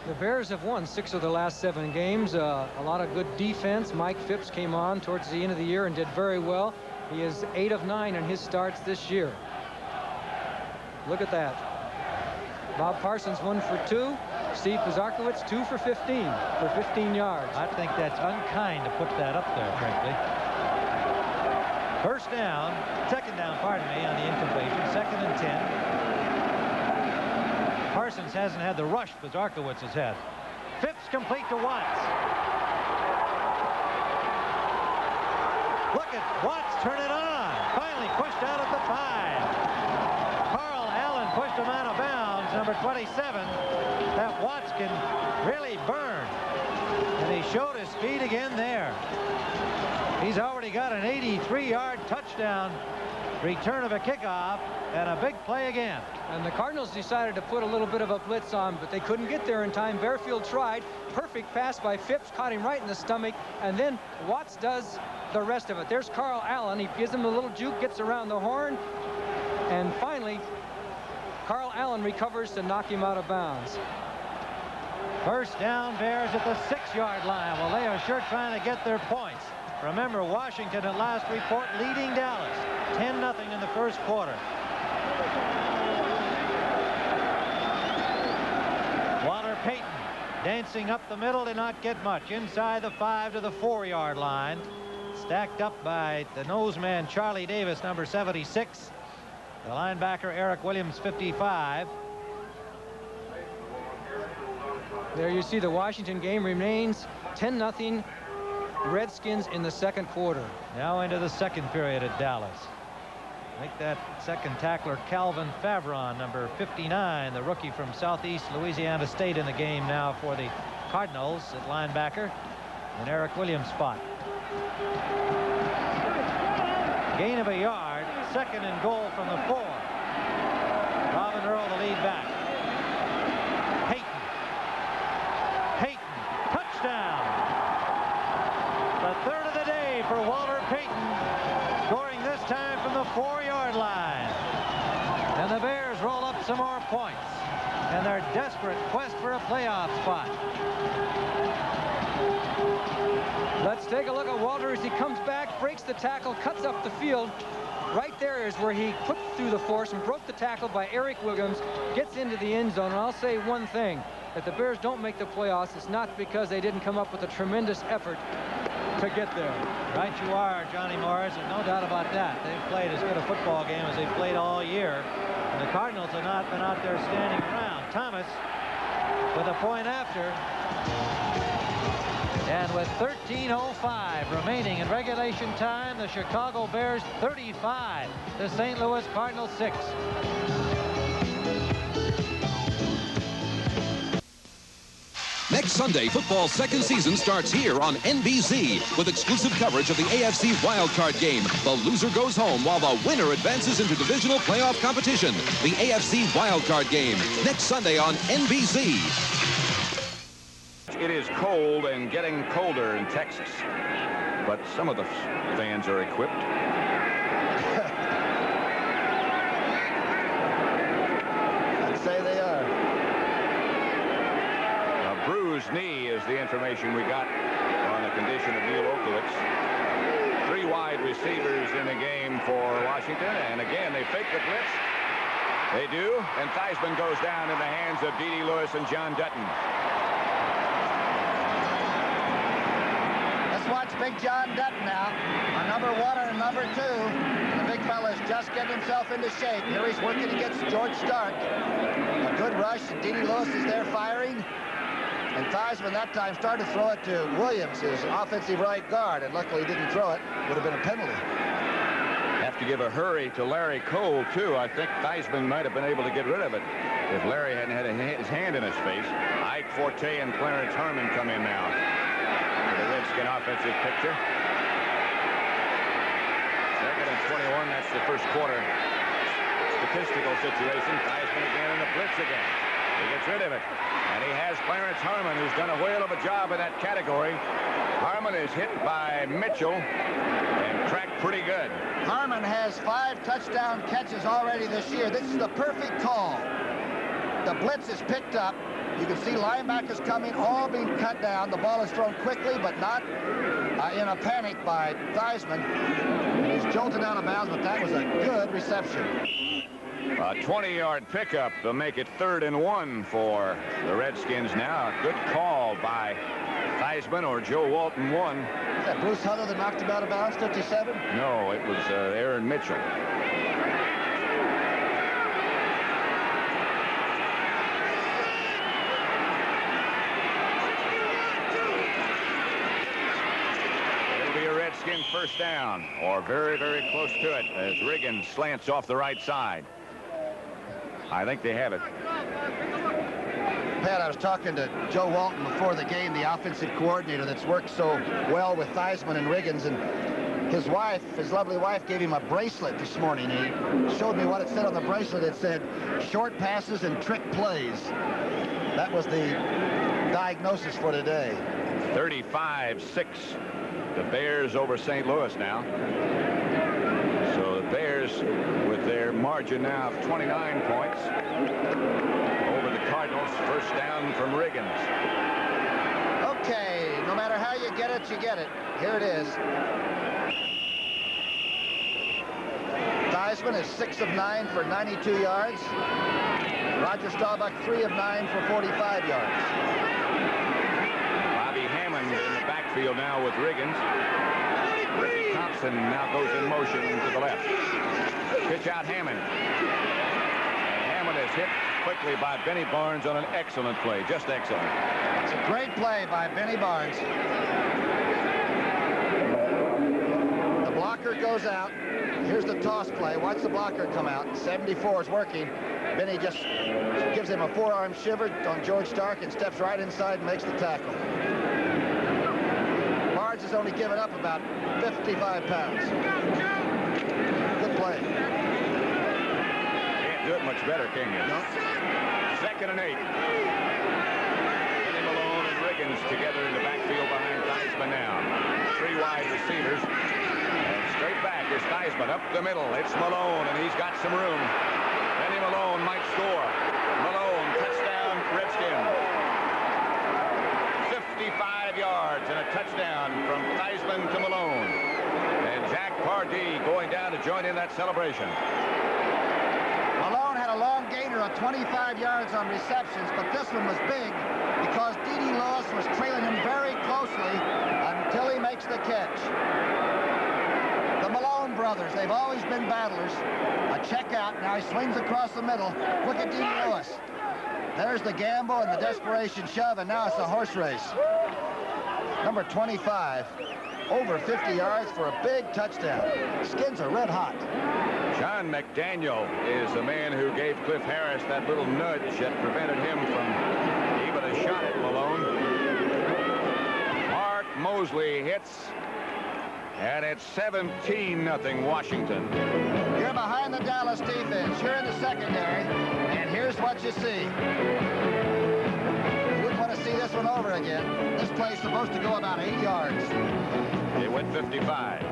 The Bears have won 6 of the last 7 games. A lot of good defense. Mike Phipps came on towards the end of the year and did very well. He is 8 of 9 in his starts this year. Look at that. Bob Parsons 1 for 2. Steve Pizarkowicz 2 for 15 for 15 yards. I think that's unkind to put that up there, frankly. Second down, pardon me, on the incompletion. 2nd and 10. Parsons hasn't had the rush Pizarkowicz has had. Phipps complete to Watts. Look at Watts turn it on. Finally pushed out at the 5. Carl Allen pushed him out of bounds, number 27. That Watts can really burn. And he showed his speed again there. He's already got an 83-yard touchdown return of a kickoff and a big play again. And the Cardinals decided to put a little bit of a blitz on, but they couldn't get there in time. Bearfield tried. Perfect pass by Phipps, caught him right in the stomach, and then Watts does the rest of it. There's Carl Allen. He gives him a little juke, gets around the horn, and finally Carl Allen recovers to knock him out of bounds. First down, Bears at the 6-yard line. Well, they are sure trying to get their points. Remember, Washington at last report leading Dallas 10-0 in the first quarter. Walter Payton dancing up the middle, did not get much. Inside the 5 to the 4-yard line. Stacked up by the noseman Charlie Davis, number 76. The linebacker Eric Williams, 55. There you see the Washington game remains 10-0 Redskins in the second quarter. Now into the second period at Dallas. Make that second tackler Calvin Favron, number 59, the rookie from Southeast Louisiana State, in the game now for the Cardinals at linebacker. An Eric Williams spot. Gain of a yard. 2nd and goal from the 4. Robin Earl the lead back. Payton, touchdown. The 3rd of the day for Walter Payton, scoring this time from the 4-yard line. And the Bears roll up some more points in their desperate quest for a playoff spot. Let's take a look at Walter as he comes back, breaks the tackle, cuts up the field. Right there is where he put through the force and broke the tackle by Eric Williams, gets into the end zone. And I'll say one thing, if the Bears don't make the playoffs, it's not because they didn't come up with a tremendous effort to get there. Right you are, Johnny Morris, and no doubt about that. They've played as good a football game as they've played all year. And the Cardinals have not been out there standing around. Thomas with a point after. And with 13:05 remaining in regulation time, the Chicago Bears 35, the St. Louis Cardinals 6. Next Sunday, football's second season starts here on NBC with exclusive coverage of the AFC wildcard game. The loser goes home while the winner advances into divisional playoff competition. The AFC wildcard game, next Sunday on NBC. It is cold and getting colder in Texas, but some of the fans are equipped. I'd say they are. A bruised knee is the information we got on the condition of Neil Olkowitz. 3 wide receivers in the game for Washington, and again they fake the blitz. They do, and Theismann goes down in the hands of D.D. Lewis and John Dutton. Watch Big John Dutton now on number 1 and number 2. The big fella's just getting himself into shape. Here he's working against George Stark. A good rush, and D.D. Lewis is there firing. And Theismann that time started to throw it to Williams, his offensive right guard, and luckily he didn't throw it. Would have been a penalty. Have to give a hurry to Larry Cole, too. I think Theismann might have been able to get rid of it if Larry hadn't had his hand in his face. Ike Forte and Clarence Harmon come in now. The Redskin offensive picture. 2nd and 21. That's the first quarter statistical situation. Theismann again in the blitz again. He gets rid of it. And he has Clarence Harmon, who's done a whale of a job in that category. Harmon is hit by Mitchell and cracked pretty good. Harmon has 5 touchdown catches already this year. This is the perfect call. The blitz is picked up. You can see linebackers coming, all being cut down. The ball is thrown quickly, but not in a panic by Theismann. He's jolted out of bounds, but that was a good reception. A 20-yard pickup to make it 3rd and 1 for the Redskins now. A good call by Theismann, or Joe Walton won. Is that Bruce Hunter that knocked him out of bounds, 57? No, it was Aaron Mitchell. Redskin first down, or very, very close to it, as Riggins slants off the right side. I think they have it. Pat, I was talking to Joe Walton before the game, the offensive coordinator that's worked so well with Theismann and Riggins, and his wife, his lovely wife, gave him a bracelet this morning. He showed me what it said on the bracelet. It said short passes and trick plays. That was the diagnosis for today. 35-6. The Bears over St. Louis now. So the Bears with their margin now of 29 points over the Cardinals. First down from Riggins. Okay, no matter how you get it, you get it. Here it is. Theismann is 6 of 9 for 92 yards. Roger Staubach 3 of 9 for 45 yards. Hammond in the backfield now with Riggins. Ricky Thompson now goes in motion to the left. Pitch out Hammond. And Hammond is hit quickly by Benny Barnes on an excellent play. Just excellent. It's a great play by Benny Barnes. The blocker goes out. Here's the toss play. Watch the blocker come out. 74 is working. Benny just gives him a forearm shiver on George Stark and steps right inside and makes the tackle. Barnes has only given up about 55 pounds. Good play. Can't do it much better, can you? No. 2nd and 8. Benny Malone and Riggins together in the backfield behind Theismann now. 3 wide receivers. And straight back is Theismann up the middle. It's Malone, and he's got some room. Benny Malone might score. Malone, touchdown, Redskins. 55 yards and a touchdown from Theismann to Malone. And Jack Pardee going down to join in that celebration. Malone had a long gainer of 25 yards on receptions, but this one was big because D.D. Lewis was trailing him very closely until he makes the catch. The Malone brothers, they've always been battlers. A check out, now he swings across the middle. Look at D.D. Lewis. There's the gamble and the desperation shove, and now it's a horse race. Number 25, over 50 yards for a big touchdown. Skins are red hot. John McDaniel is the man who gave Cliff Harris that little nudge that prevented him from even a shot at Malone. Mark Mosley hits, and it's 17-0 Washington. You're behind the Dallas defense. You're in the secondary, and here's what you see. You wouldn't want to see this one over again. This play's supposed to go about 8 yards. It went 55.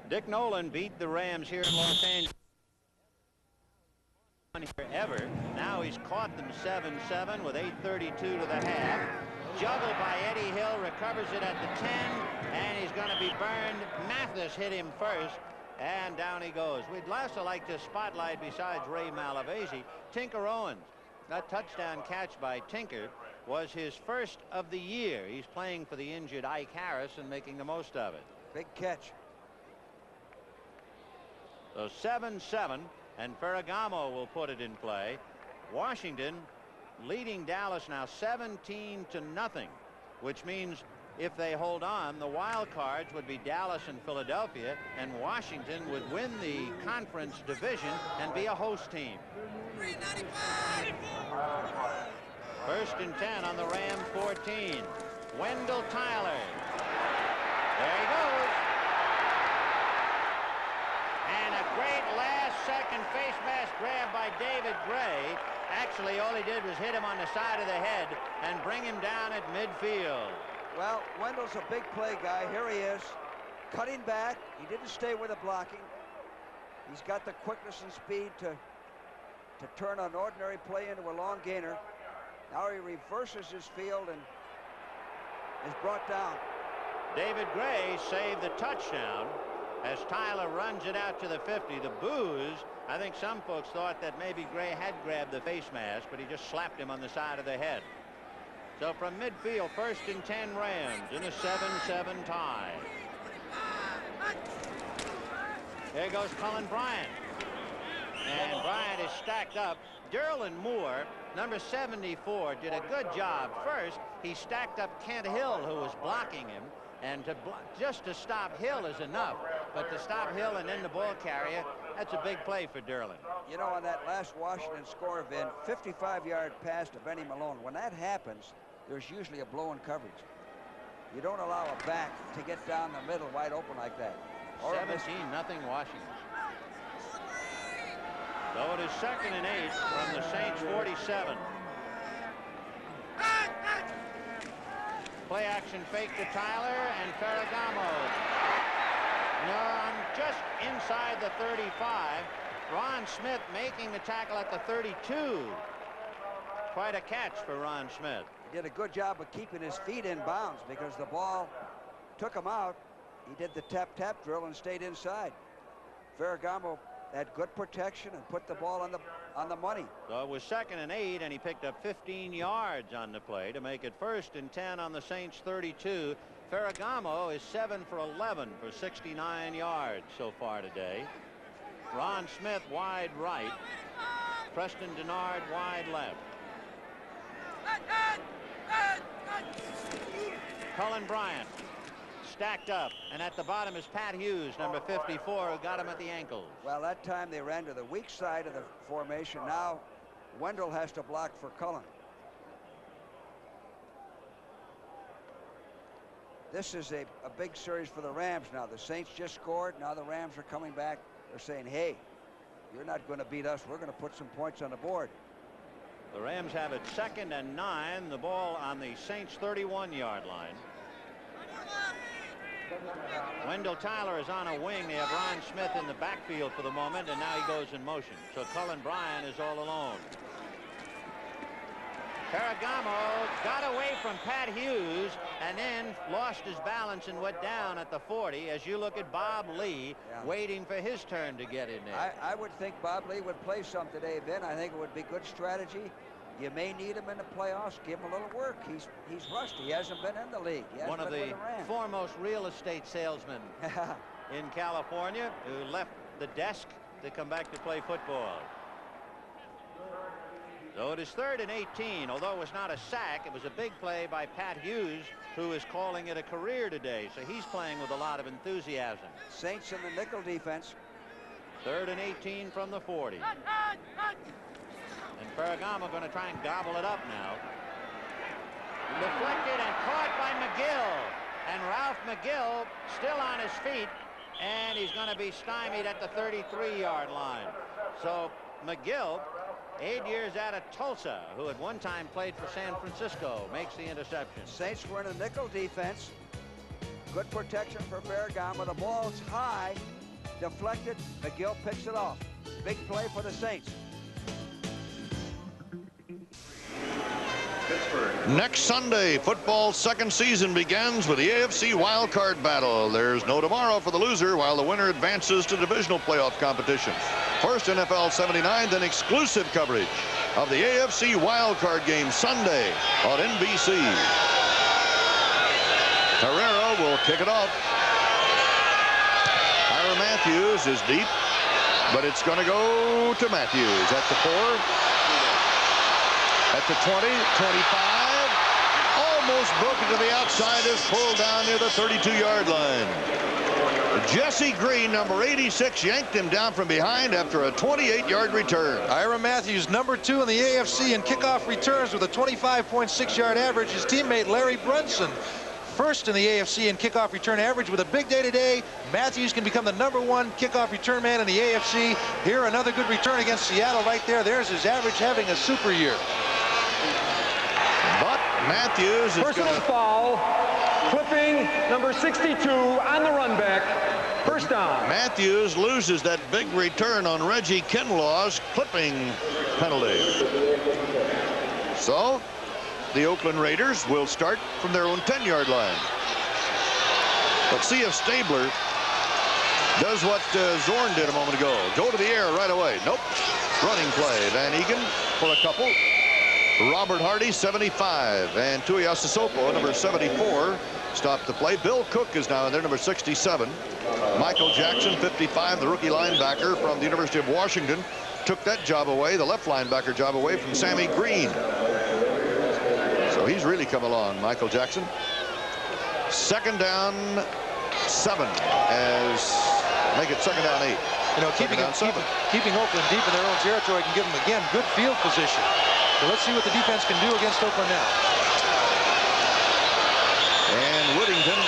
Dick Nolan beat the Rams here in Los Angeles. Ever. Now he's caught them 7-7 with 8:32 to the half. Juggled by Eddie Hill, recovers it at the 10, and he's going to be burned. Mathis hit him first, and down he goes. We'd also like to spotlight, besides Ray Malavasi, Tinker Owens. That touchdown catch by Tinker was his first of the year. He's playing for the injured Ike Harris and making the most of it. Big catch. So 7-7, and Ferragamo will put it in play. Washington leading Dallas now 17-0, which means if they hold on, the wild cards would be Dallas and Philadelphia, and Washington would win the conference division and be a host team. 1st and 10 on the Ram 14. Wendell Tyler. There he goes. And a great last-second face mask grab by David Gray. Actually, all he did was hit him on the side of the head and bring him down at midfield. Well, Wendell's a big play guy. Here he is, cutting back. He didn't stay with the blocking. He's got the quickness and speed to turn an ordinary play into a long gainer. Now he reverses his field and is brought down. David Gray saved the touchdown as Tyler runs it out to the 50. The boos, I think some folks thought that maybe Gray had grabbed the face mask, but he just slapped him on the side of the head. So from midfield, 1st and 10 Rams in a 7-7 tie. There goes Cullen Bryant. And Bryant is stacked up. Derlin Moore, number 74, did a good job. First, he stacked up Kent Hill, who was blocking him. And just to stop Hill is enough. But to stop Hill and then the ball carrier, that's a big play for Derlin. You know, on that last Washington score, Vin, 55-yard pass to Benny Malone. When that happens, there's usually a blow in coverage. You don't allow a back to get down the middle wide open like that. 17-0 Washington. So it is 2nd and 8 from the Saints 47. Play action fake to Tyler and Ferragamo. Just inside the 35. Ron Smith making the tackle at the 32. Quite a catch for Ron Smith. He did a good job of keeping his feet in bounds because the ball took him out. He did the tap-tap drill and stayed inside. Ferragamo had good protection and put the ball on the money. So it was 2nd and 8, and he picked up 15 yards on the play to make it 1st and 10 on the Saints 32. Ferragamo is 7 for 11 for 69 yards so far today. Ron Smith wide right. Preston Denard wide left. Cullen Bryant stacked up, and at the bottom is Pat Hughes, number 54, who got him at the ankles. Well, that time they ran to the weak side of the formation. Now Wendell has to block for Cullen. This is a big series for the Rams now. The Saints just scored. Now the Rams are coming back. They're saying, hey, you're not going to beat us. We're going to put some points on the board. The Rams have it 2nd and 9. The ball on the Saints 31-yard line. Wendell Tyler is on a wing. They have Ron Smith in the backfield for the moment, and now he goes in motion. So Cullen Bryant is all alone. Ferragamo got away from Pat Hughes and then lost his balance and went down at the 40. As you look at Bob Lee waiting for his turn to get in there. I would think Bob Lee would play some today, Ben. I think it would be good strategy. You may need him in the playoffs. Give him a little work. He's rusty. He hasn't been in the league. One of the foremost real estate salesmen in California who left the desk to come back to play football. So it is 3rd and 18. Although it was not a sack, it was a big play by Pat Hughes, who is calling it a career today. So he's playing with a lot of enthusiasm. Saints in the nickel defense. 3rd and 18 from the 40. And Ferragamo going to try and gobble it up now. Deflected and caught by McGill. And Ralph McGill still on his feet. And he's going to be stymied at the 33-yard line. So McGill, 8 years out of Tulsa, who at one time played for San Francisco, makes the interception. Saints were in a nickel defense. Good protection for Ferragamo. The ball's high, deflected. McGill picks it off. Big play for the Saints. Next Sunday, football's second season begins with the AFC wild card battle. There's no tomorrow for the loser, while the winner advances to divisional playoff competition. First NFL 79, then exclusive coverage of the AFC wild card game Sunday on NBC. Herrera will kick it off. Ira Matthews is deep, but it's going to go to Matthews at the 4. At the 20, 25, almost broken to the outside, is pulled down near the 32-yard line. Jesse Green, number 86, yanked him down from behind after a 28-yard return. Ira Matthews, number 2 in the AFC in kickoff returns with a 25.6-yard average. His teammate Larry Brunson, first in the AFC in kickoff return average. With a big day today, Matthews can become the number 1 kickoff return man in the AFC. Here, another good return against Seattle right there. There's his average, having a super year. But Matthews is personal foul, clipping number 62 on the run back. First down. Matthews loses that big return on Reggie Kinlaw's clipping penalty. So the Oakland Raiders will start from their own 10-yard line. Let's see if Stabler does what Zorn did a moment ago. Go to the air right away. Nope. Running play. Van Egan for a couple. Robert Hardy, 75. And Tuiasosopo, number 74, stopped the play. Bill Cook is now in there, number 67. Michael Jackson, 55, the rookie linebacker from the University of Washington, took that job away, the left linebacker job away from Sammy Green. So he's really come along, Michael Jackson. Second down, 7, as make it second down 8. You know, keeping Oakland deep in their own territory can give them, again, good field position. So let's see what the defense can do against Oakland now. And Whittington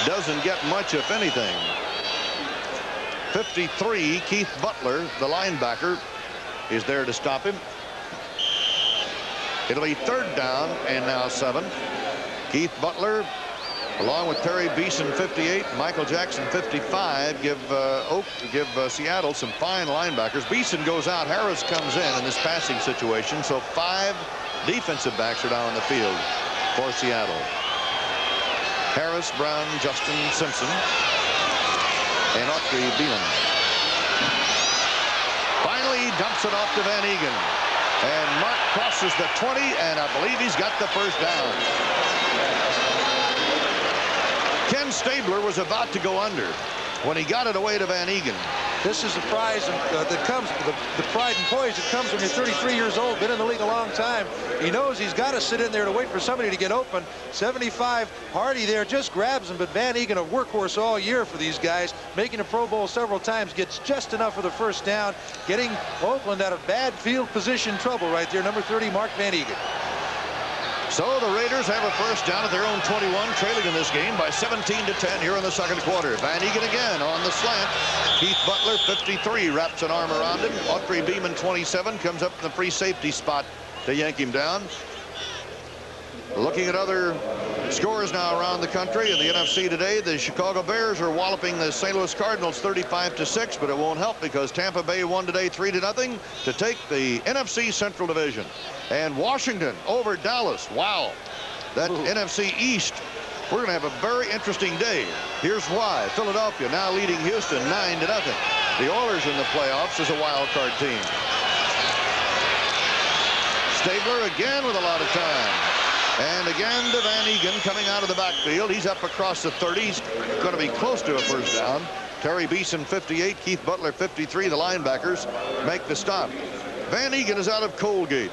doesn't get much, if anything. 53, Keith Butler, the linebacker, is there to stop him. It'll be third down and now 7. Keith Butler, along with Terry Beeson, 58, Michael Jackson, 55, give Seattle some fine linebackers. Beeson goes out. Harris comes in this passing situation. So 5 defensive backs are now on the field for Seattle. Harris, Brown, Justin, Simpson, and Autry Beeman. Finally, he dumps it off to Van Egan. And Mark crosses the 20, and I believe he's got the first down. Ken Stabler was about to go under when he got it away to Van Egan. This is the prize that comes, the pride and poise that comes when you're 33 years old, been in the league a long time. He knows he's got to sit in there to wait for somebody to get open. 75, Hardy there just grabs him, but Van Egan, a workhorse all year for these guys, making a Pro Bowl several times, gets just enough for the first down, getting Oakland out of bad field position trouble right there. Number 30, Mark Van Egan. So the Raiders have a first down at their own 21, trailing in this game by 17-10 here in the second quarter. Van Egan again on the slant. Keith Butler, 53, wraps an arm around him. Autry Beeman, 27, comes up in the free safety spot to yank him down. Looking at other scores now around the country in the NFC today, the Chicago Bears are walloping the St. Louis Cardinals 35-6, but it won't help because Tampa Bay won today 3-0 to take the NFC Central Division. And Washington over Dallas. Wow. That NFC East, we're going to have a very interesting day. Here's why. Philadelphia now leading Houston 9-0. The Oilers in the playoffs as a wild card team. Stabler again with a lot of time. And again to Van Egan coming out of the backfield. He's up across the 30. He's going to be close to a first down. Terry Beeson, 58. Keith Butler, 53. The linebackers make the stop. Van Egan is out of Colgate.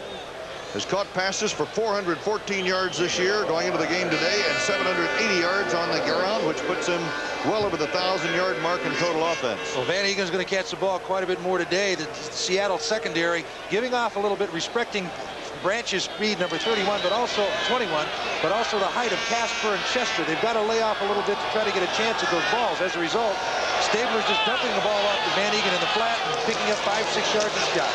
Has caught passes for 414 yards this year going into the game today and 780 yards on the ground, which puts him well over the 1,000-yard mark in total offense. Well, Van Egan's going to catch the ball quite a bit more today. The Seattle secondary giving off a little bit, respecting Branch's speed, number 31, but also 21, but also the height of Casper and Chester. They've got to lay off a little bit to try to get a chance at those balls. As a result, Stabler's just dumping the ball off to Van Egan in the flat and picking up 5-6 yards in shot.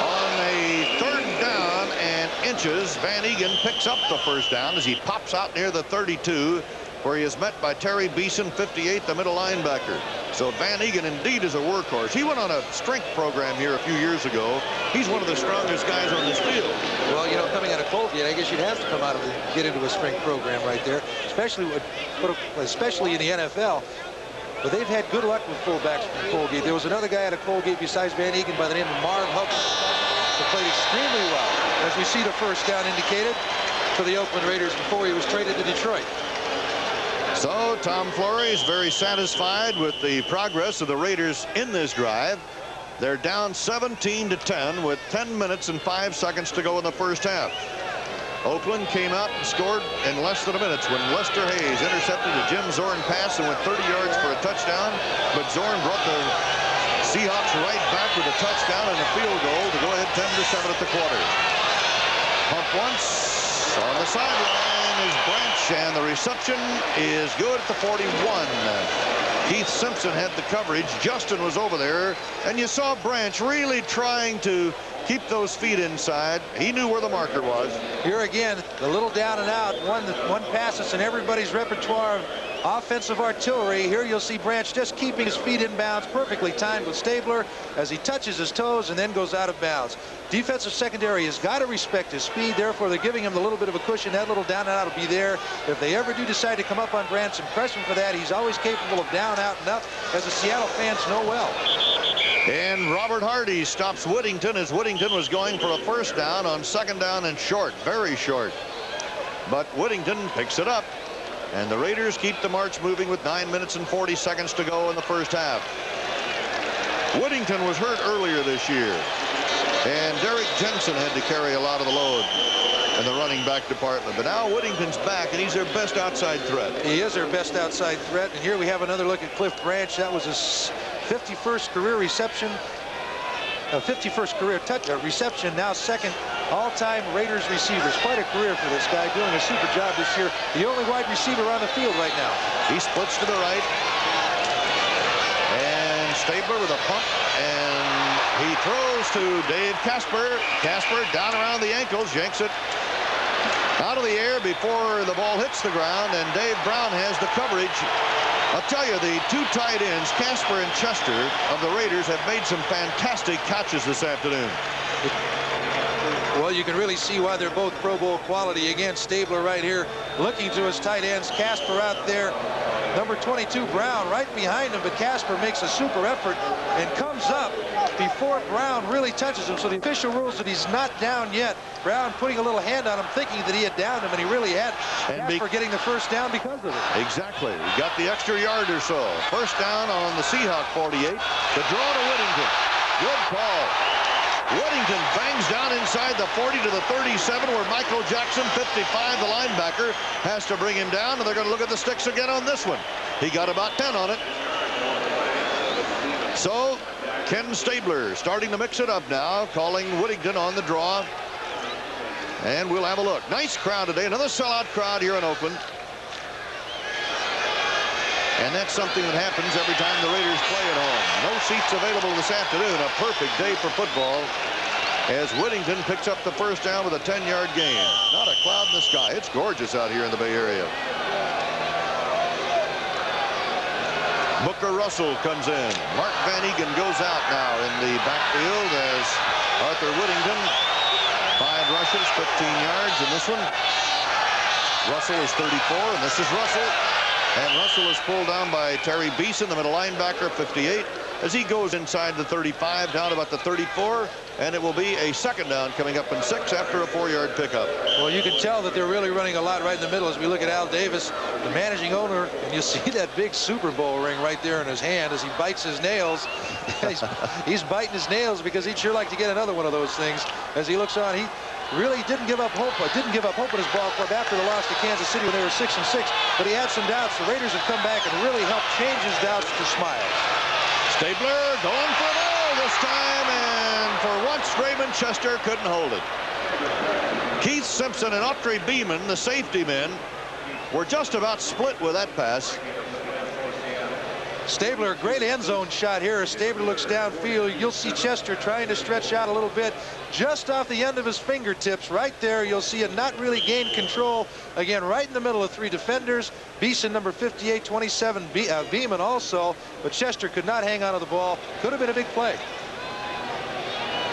On a third down and inches, Van Egan picks up the first down as he pops out near the 32, where he is met by Terry Beeson, 58, the middle linebacker. So Van Egan indeed is a workhorse. He went on a strength program here a few years ago. He's one of the strongest guys on this field. Well, you know, coming out of Colgate, I guess you'd have to come out of get into a strength program right there, especially in the NFL. But they've had good luck with fullbacks from Colgate. There was another guy out of Colgate besides Van Egan by the name of Marv Hubbard who played extremely well, as we see the first down indicated for the Oakland Raiders before he was traded to Detroit. So Tom Flory is very satisfied with the progress of the Raiders in this drive. They're down 17-10 with 10 minutes and 5 seconds to go in the first half. Oakland came out and scored in less than a minute when Lester Hayes intercepted a Jim Zorn pass and went 30 yards for a touchdown. But Zorn brought the Seahawks right back with a touchdown and a field goal to go ahead 10-7 at the quarter. Pump once on the sideline is Branch, and the reception is good at the 41. Keith Simpson had the coverage. Justin was over there, and you saw Branch really trying to keep those feet inside. He knew where the marker was. Here again, the little down and out, one pass that's in everybody's repertoire offensive artillery. Here you'll see Branch just keeping his feet in bounds, perfectly timed with Stabler as he touches his toes and then goes out of bounds. Defensive secondary has got to respect his speed, therefore they're giving him a little bit of a cushion. That little down and out will be there. If they ever do decide to come up on Branch and press him for that, he's always capable of down, out, and up, as the Seattle fans know well. And Robert Hardy stops Whittington as Whittington was going for a first down on second down and short, very short. But Whittington picks it up, and the Raiders keep the march moving with 9 minutes and 40 seconds to go in the first half. Whittington was hurt earlier this year, and Derek Jensen had to carry a lot of the load in the running back department. But now Whittington's back, and he's their best outside threat. He is their best outside threat, and here we have another look at Cliff Branch. That was his 51st career reception. 51st career reception, now second all-time Raiders receivers. Quite a career for this guy, doing a super job this year. The only wide receiver on the field right now. He splits to the right. And Stabler with a pump, and he throws to Dave Casper. Casper down around the ankles, yanks it out of the air before the ball hits the ground, and Dave Brown has the coverage. I'll tell you, the two tight ends, Casper and Chester of the Raiders, have made some fantastic catches this afternoon. Well, you can really see why they're both Pro Bowl quality. Again, Stabler right here looking to his tight ends. Casper out there. Number 22, Brown, right behind him, but Casper makes a super effort and comes up before Brown really touches him. So the official rules that he's not down yet. Brown putting a little hand on him, thinking that he had downed him, and he really had. And Casper getting the first down because of it. Exactly. He got the extra yard or so. First down on the Seahawk 48. The draw to Whittington. Good call. Whittington bangs down inside the 40 to the 37, where Michael Jackson, 55, the linebacker, has to bring him down, and they're going to look at the sticks again on this one. He got about 10 on it. So Ken Stabler starting to mix it up now, calling Whittington on the draw. And we'll have a look. Nice crowd today. Another sellout crowd here in Oakland. And that's something that happens every time the Raiders play at home. No seats available this afternoon. A perfect day for football as Whittington picks up the first down with a 10-yard gain. Not a cloud in the sky. It's gorgeous out here in the Bay Area. Booker Russell comes in. Mark Van Eegen goes out now in the backfield as Arthur Whittington. 5 rushes, 15 yards in this one. Russell is 34, and this is Russell. And Russell is pulled down by Terry Beeson, the middle linebacker, 58, as he goes inside the 35, down about the 34, and it will be a second down coming up in 6 after a 4-yard pickup. Well, you can tell that they're really running a lot right in the middle as we look at Al Davis, the managing owner, and you see that big Super Bowl ring right there in his hand as he bites his nails. He's biting his nails because he'd sure like to get another one of those things. As he looks on, he really didn't give up hope in his ball club after the loss to Kansas City when they were 6-6, but he had some doubts. The Raiders have come back and really helped change his doubts to smiles. Stabler going for it all this time, and for once Raymond Chester couldn't hold it. Keith Simpson and Autry Beeman, the safety men, were just about split with that pass. Stabler, a great end zone shot here. As Stabler looks downfield, you'll see Chester trying to stretch out a little bit just off the end of his fingertips. Right there, you'll see it not really gain control. Again, right in the middle of 3 defenders. Beeson, number 58, 27, Beeman also. But Chester could not hang on to the ball. Could have been a big play.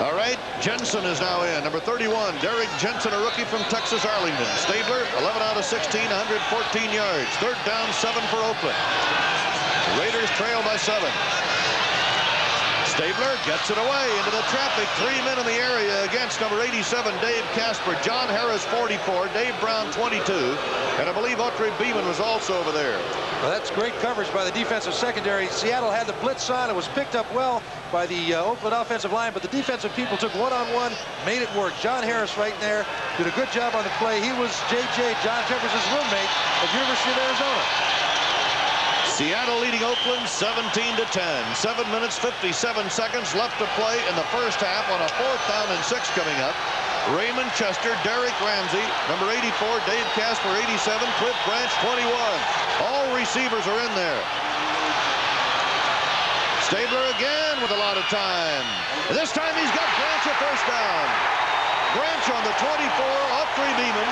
All right, Jensen is now in. Number 31, Derek Jensen, a rookie from Texas Arlington. Stabler, 11 out of 16, 114 yards. Third down, 7 for Oakland. Raiders trail by 7. Stabler gets it away into the traffic. 3 men in the area against number 87, Dave Casper. John Harris, 44. Dave Brown, 22. And I believe Autry Beeman was also over there. Well, that's great coverage by the defensive secondary. Seattle had the blitz on. It was picked up well by the Oakland offensive line, but the defensive people took one-on-one, made it work. John Harris right there did a good job on the play. He was J.J. John Jefferson's roommate at the University of Arizona. Seattle leading Oakland 17-10. 7 minutes, 57 seconds left to play in the first half on a 4th down and 6 coming up. Raymond Chester, Derek Ramsey, number 84, Dave Casper, 87, Cliff Branch, 21. All receivers are in there. Stabler again with a lot of time. This time he's got Branch a first down. Branch on the the 24 off Free Beeman,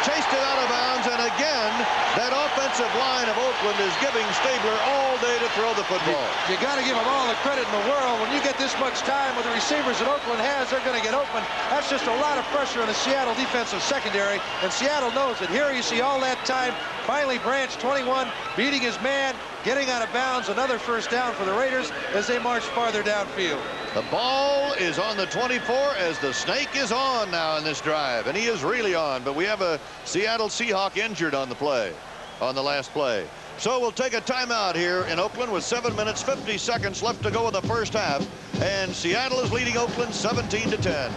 chased it out of bounds, and again, that offensive line of Oakland is giving Stabler all day to throw the football. You got to give them all the credit in the world. When you get this much time with the receivers that Oakland has, they're going to get open. That's just a lot of pressure on the Seattle defensive secondary, and Seattle knows it. Here you see all that time. Finally, Branch, 21, beating his man, getting out of bounds. Another first down for the Raiders as they march farther downfield. The ball is on the 24 as the snake is on now in this drive, and he is really on, but we have a Seattle Seahawk injured on the play, on the last play. So we'll take a timeout here in Oakland with 7 minutes 50 seconds left to go in the first half, and Seattle is leading Oakland 17-10.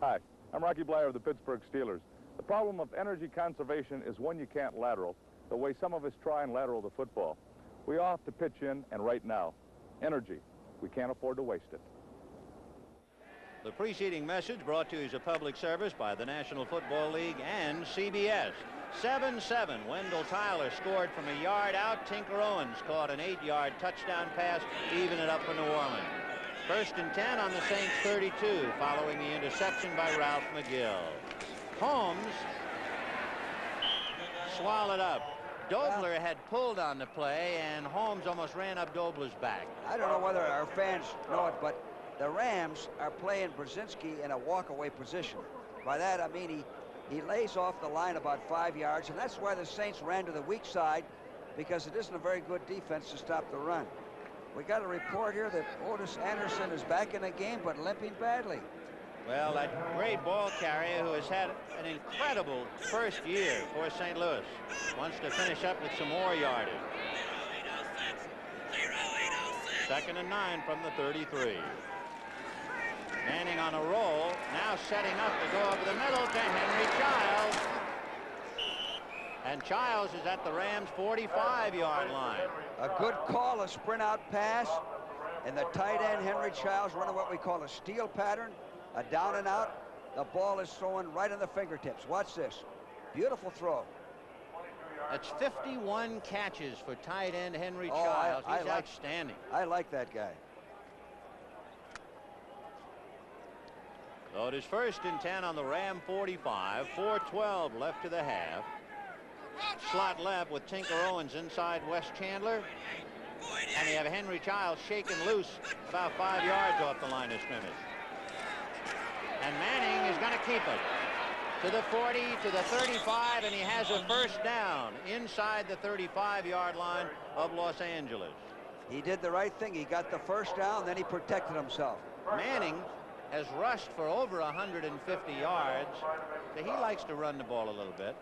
Hi, I'm Rocky Blyer of the Pittsburgh Steelers. The problem of energy conservation is one you can't lateral, the way some of us try and lateral the football. We all have to pitch in, and right now, energy. We can't afford to waste it. The preceding message brought to you as a public service by the National Football League and CBS. 7-7. Wendell Tyler scored from a yard out. Tinker Owens caught an 8-yard touchdown pass, even it up for New Orleans. 1st and 10 on the Saints 32, following the interception by Ralph McGill. Holmes swallowed up. Dobler had pulled on the play, and Holmes almost ran up Dobler's back. I don't know whether our fans know it, but the Rams are playing Brzezinski in a walk-away position. By that, I mean he lays off the line about 5 yards, and that's why the Saints ran to the weak side, because it isn't a very good defense to stop the run. We got a report here that Otis Anderson is back in the game, but limping badly. Well, that great ball carrier who has had an incredible first year for St. Louis wants to finish up with some more yardage. 2nd and 9 from the 33. Manning on a roll, now setting up to go over the middle to Henry Childs. And Childs is at the Rams' 45-yard line. A good call, a sprint out pass, and the tight end Henry Childs running what we call a steal pattern, a down and out. The ball is thrown right in the fingertips. Watch this. Beautiful throw. That's 51 catches for tight end Henry Childs. He's outstanding. I like that guy. So it is 1st and 10 on the Ram 45. 4:12 left to the half. Slot left with Tinker Owens inside Wes Chandler. And you have Henry Childs shaken loose about 5 yards off the line of scrimmage. And Manning is going to keep it to the 40, to the 35, and he has a first down inside the 35-yard line of Los Angeles. He did the right thing. He got the first down, then he protected himself. Manning has rushed for over 150 yards, so he likes to run the ball a little bit.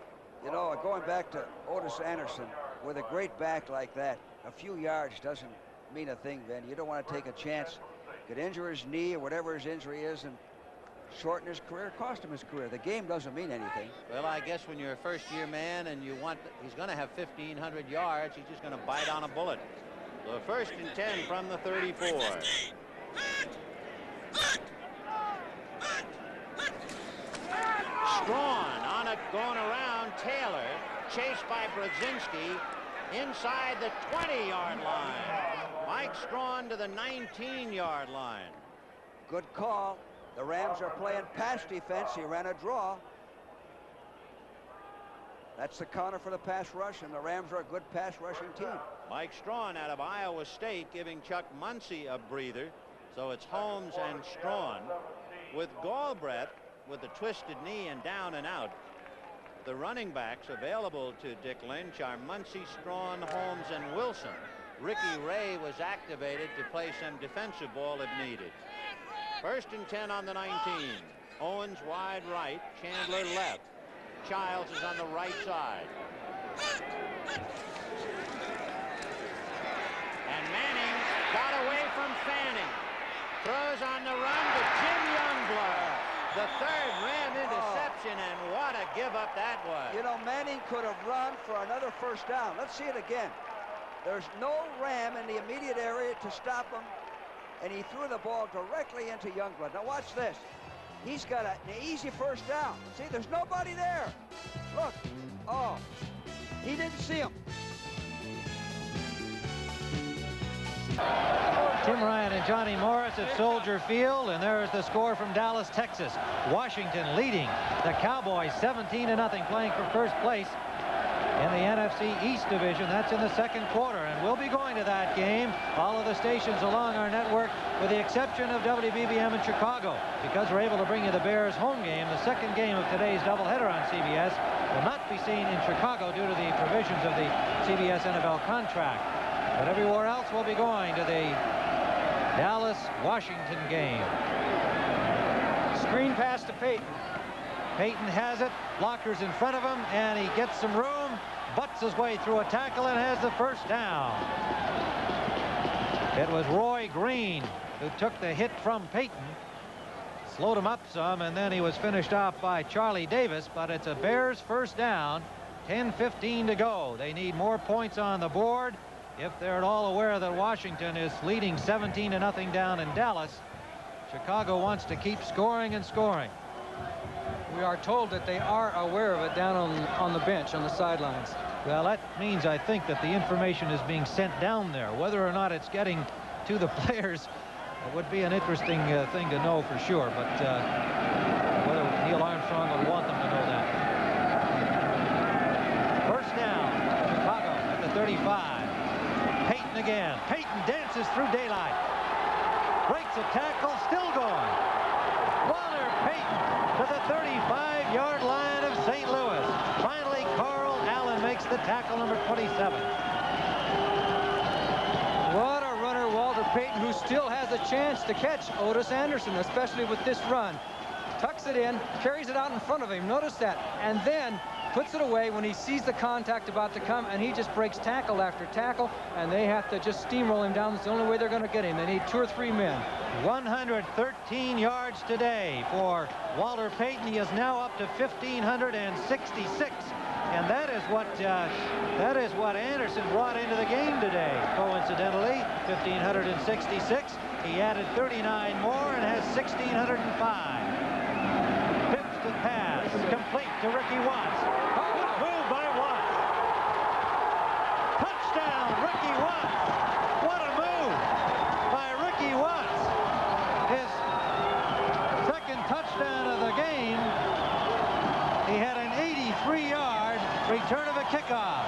You know, going back to Otis Anderson, with a great back like that, a few yards doesn't mean a thing, Ben. You don't want to take a chance, could injure his knee or whatever his injury is, and shorten his career, cost him his career. The game doesn't mean anything. Well, I guess when you're a first-year man and you want, he's going to have 1,500 yards, he's just going to bite on a bullet. So 1st and 10 from the 34. Strawn on it, going around Taylor, chased by Brzezinski inside the 20-yard line. Mike Strawn to the 19-yard line. Good call. The Rams are playing pass defense. He ran a draw. That's the counter for the pass rush, and the Rams are a good pass rushing team. Mike Strawn out of Iowa State giving Chuck Muncie a breather. So it's Holmes and Strawn with Galbraith with the twisted knee and down and out. The running backs available to Dick Lynch are Muncie, Strawn, Holmes, and Wilson. Ricky Ray was activated to play some defensive ball if needed. 1st and 10 on the 19. Owens wide right, Chandler left. Childs is on the right side. And Manning got away from Fanning. Throws on the run to Jim Youngblood. The 3rd Ram interception, and what a give up that was. You know, Manning could have run for another first down. Let's see it again. There's no Ram in the immediate area to stop him, and he threw the ball directly into Youngblood. Now watch this. He's got an easy first down. See, there's nobody there. Look. Oh, he didn't see him. Tim Ryan and Johnny Morris at Soldier Field, and there's the score from Dallas, Texas. Washington leading the Cowboys 17-0, playing for first place in the NFC East Division. That's in the second quarter, and we'll be going to that game. All of the stations along our network, with the exception of WBBM in Chicago, because we're able to bring you the Bears home game. The second game of today's doubleheader on CBS will not be seen in Chicago due to the provisions of the CBS NFL contract. But everywhere else we'll be going to the Dallas-Washington game. Screen pass to Peyton. Peyton has it, blockers in front of him, and he gets some room, butts his way through a tackle, and has the first down. It was Roy Green who took the hit from Peyton, slowed him up some, and then he was finished off by Charlie Davis, but it's a Bears first down, 10:15 to go. They need more points on the board if they're at all aware that Washington is leading 17-0 down in Dallas. Chicago wants to keep scoring and scoring. We are told that they are aware of it down on the bench, on the sidelines. Well, that means, I think, that the information is being sent down there. Whether or not it's getting to the players would be an interesting thing to know for sure, but whether Neil Armstrong would want them to know that. First down, Chicago at the 35. Peyton again. Peyton dances through daylight. Breaks a tackle, still going. Walter Payton to the 35-yard line of St. Louis. Finally, Carl Allen makes the tackle, number 27. What a runner, Walter Payton, who still has a chance to catch Otis Anderson, especially with this run. Tucks it in, carries it out in front of him. Notice that. And then puts it away when he sees the contact about to come, and he just breaks tackle after tackle, and they have to just steamroll him down. It's the only way they're going to get him. They need 2 or 3 men. 113 yards today for Walter Payton. He is now up to 1,566, and that is what Anderson brought into the game today. Coincidentally, 1,566. He added 39 more and has 1,605. Phipps to pass, complete to Ricky Watts. Good move by Watts. Touchdown, Ricky Watts. What a move by Ricky Watts. His second touchdown of the game. He had an 83-yard return of a kickoff.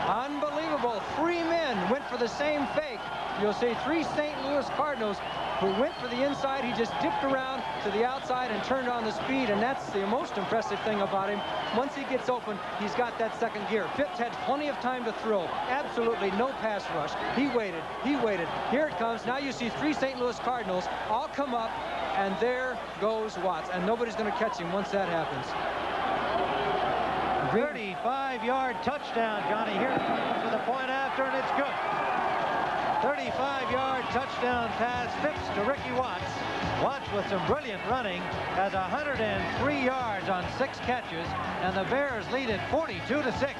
Unbelievable. 3 men went for the same fake. You'll see 3 St. Louis Cardinals who went for the inside. He just dipped around to the outside and turned on the speed, and that's the most impressive thing about him. Once he gets open, he's got that second gear. Phipps had plenty of time to throw. Absolutely no pass rush. He waited. He waited. Here it comes. Now you see 3 St. Louis Cardinals all come up, and there goes Watts, and nobody's going to catch him once that happens. 35-yard touchdown, Johnny. Here comes to the point after, and it's good. 35-yard touchdown pass, Phipps to Ricky Watts. Watts, with some brilliant running, has 103 yards on 6 catches, and the Bears lead it 42-6.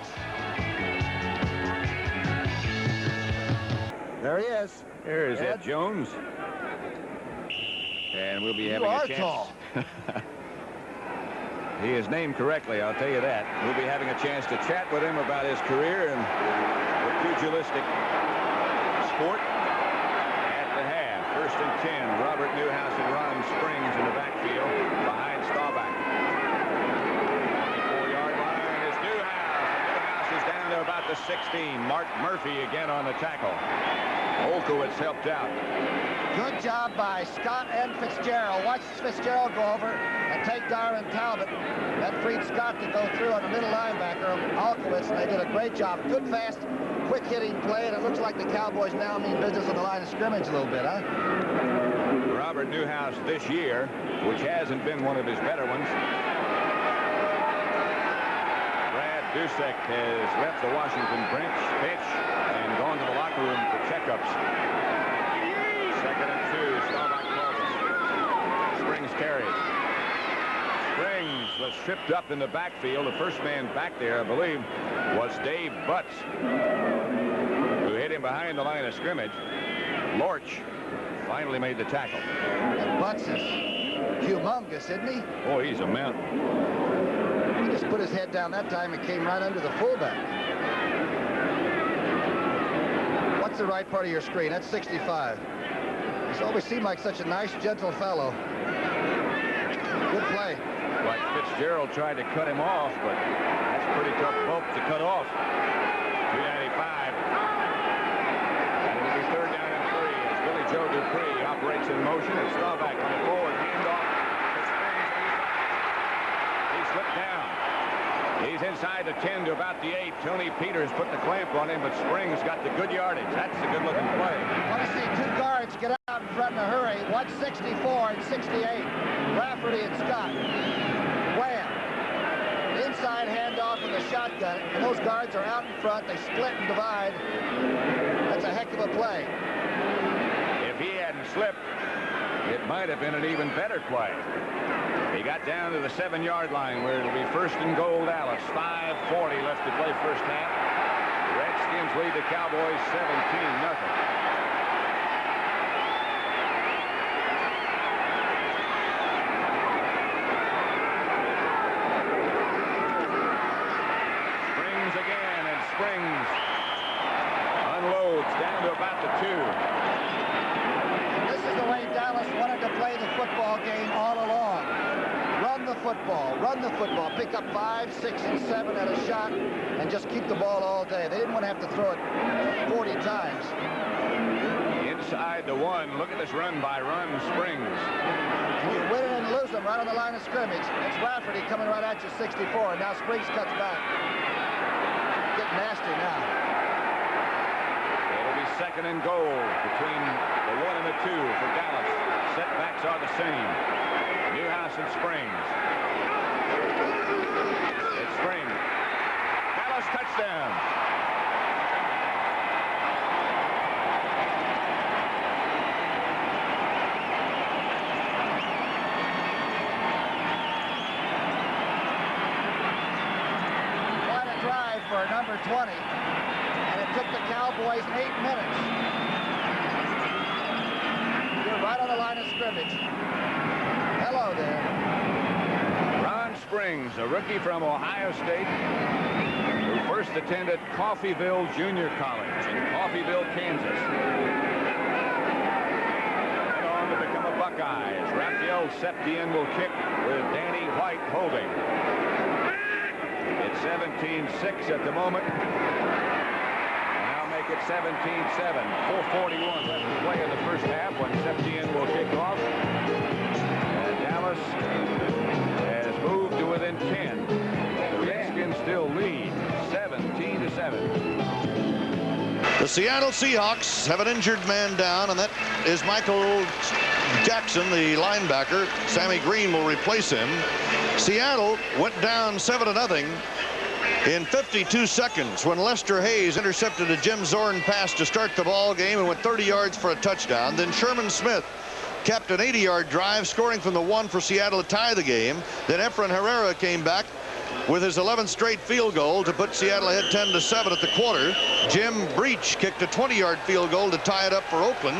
There he is. There is Ed Jones. And we'll be having a chance. Tall. He is named correctly, I'll tell you that. We'll be having a chance to chat with him about his career and the pugilistic sport. At the half, 1st and 10. Robert Newhouse and Ron Springs in the backfield behind Staubach. 24-yard line is Newhouse. Newhouse is down to about the 16. Mark Murphy again on the tackle. Olkowitz helped out. Good job by Scott and Fitzgerald. Watch Fitzgerald go over and take Darwin Talbot. That freed Scott to go through on the middle linebacker, Olkowitz, and they did a great job. Good, fast, quick-hitting play, and it looks like the Cowboys now mean business on the line of scrimmage a little bit, huh? Robert Newhouse this year, which hasn't been one of his better ones. Brad Dusek has left the Washington bench and gone to the locker room for checkups. 2nd and 2, Staubach crosses. Springs carries. Springs was tripped up in the backfield. The first man back there, I believe, was Dave Butts, who hit him behind the line of scrimmage. Lorch finally made the tackle. And Butts is humongous, isn't he? Oh, he's a mountain. He just put his head down that time and came right under the fullback. the right part of your screen. That's 65. He's always seemed like such a nice, gentle fellow. Good play. Like Fitzgerald tried to cut him off, but that's a pretty tough bump to cut off. 295. And it'll be 3rd down and 3 as Billy Joe Dupree operates in motion. And Staubach on the forward handoff. He slipped down. He's inside the 10 to about the 8. Tony Peters put the clamp on him, but Springs got the good yardage. That's a good-looking play. I want to see 2 guards get out in front in a hurry. 164 and 68. Rafferty and Scott. Wham! Inside handoff in the shotgun, and those guards are out in front. They split and divide. That's a heck of a play. If he hadn't slipped, it might have been an even better play. He got down to the 7-yard line where it'll be 1st and goal Dallas. 5:40 left to play first half. The Redskins lead the Cowboys 17-0. Springs again, and Springs unloads down to about the 2. This is the way Dallas wanted to play the football game all along. Run the football, pick up 5, 6, and 7 at a shot, and just keep the ball all day. They didn't want to have to throw it 40 times. Inside the 1, look at this run by Springs. You win it and lose them right on the line of scrimmage. It's Rafferty coming right at you, 64, and now Springs cuts back. Getting nasty now. It'll be 2nd and goal between the 1 and the 2 for Dallas. Setbacks are the same. Newhouse and Springs. It's Springs. Dallas touchdown. Quite a drive for number 20, and it took the Cowboys 8 minutes. You're right on the line of scrimmage. Hello there. Ron Springs, a rookie from Ohio State, who first attended Coffeyville Junior College in Coffeyville, Kansas. Went on to become a Buckeye as Raphael Septien will kick with Danny White holding. It's 17-6 at the moment. Now make it 17-7. 4:41 left to play in the first half when Septien will kick off. Dallas has moved to within 10. The Redskins still lead 17-7. The Seattle Seahawks have an injured man down, and that is Michael Jackson, the linebacker. Sammy Green will replace him. Seattle went down 7-0 in 52 seconds when Lester Hayes intercepted a Jim Zorn pass to start the ball game and went 30 yards for a touchdown. Then Sherman Smith kept an 80-yard drive, scoring from the 1 for Seattle to tie the game. Then Efren Herrera came back with his 11th straight field goal to put Seattle ahead 10-7 at the quarter. Jim Breach kicked a 20-yard field goal to tie it up for Oakland.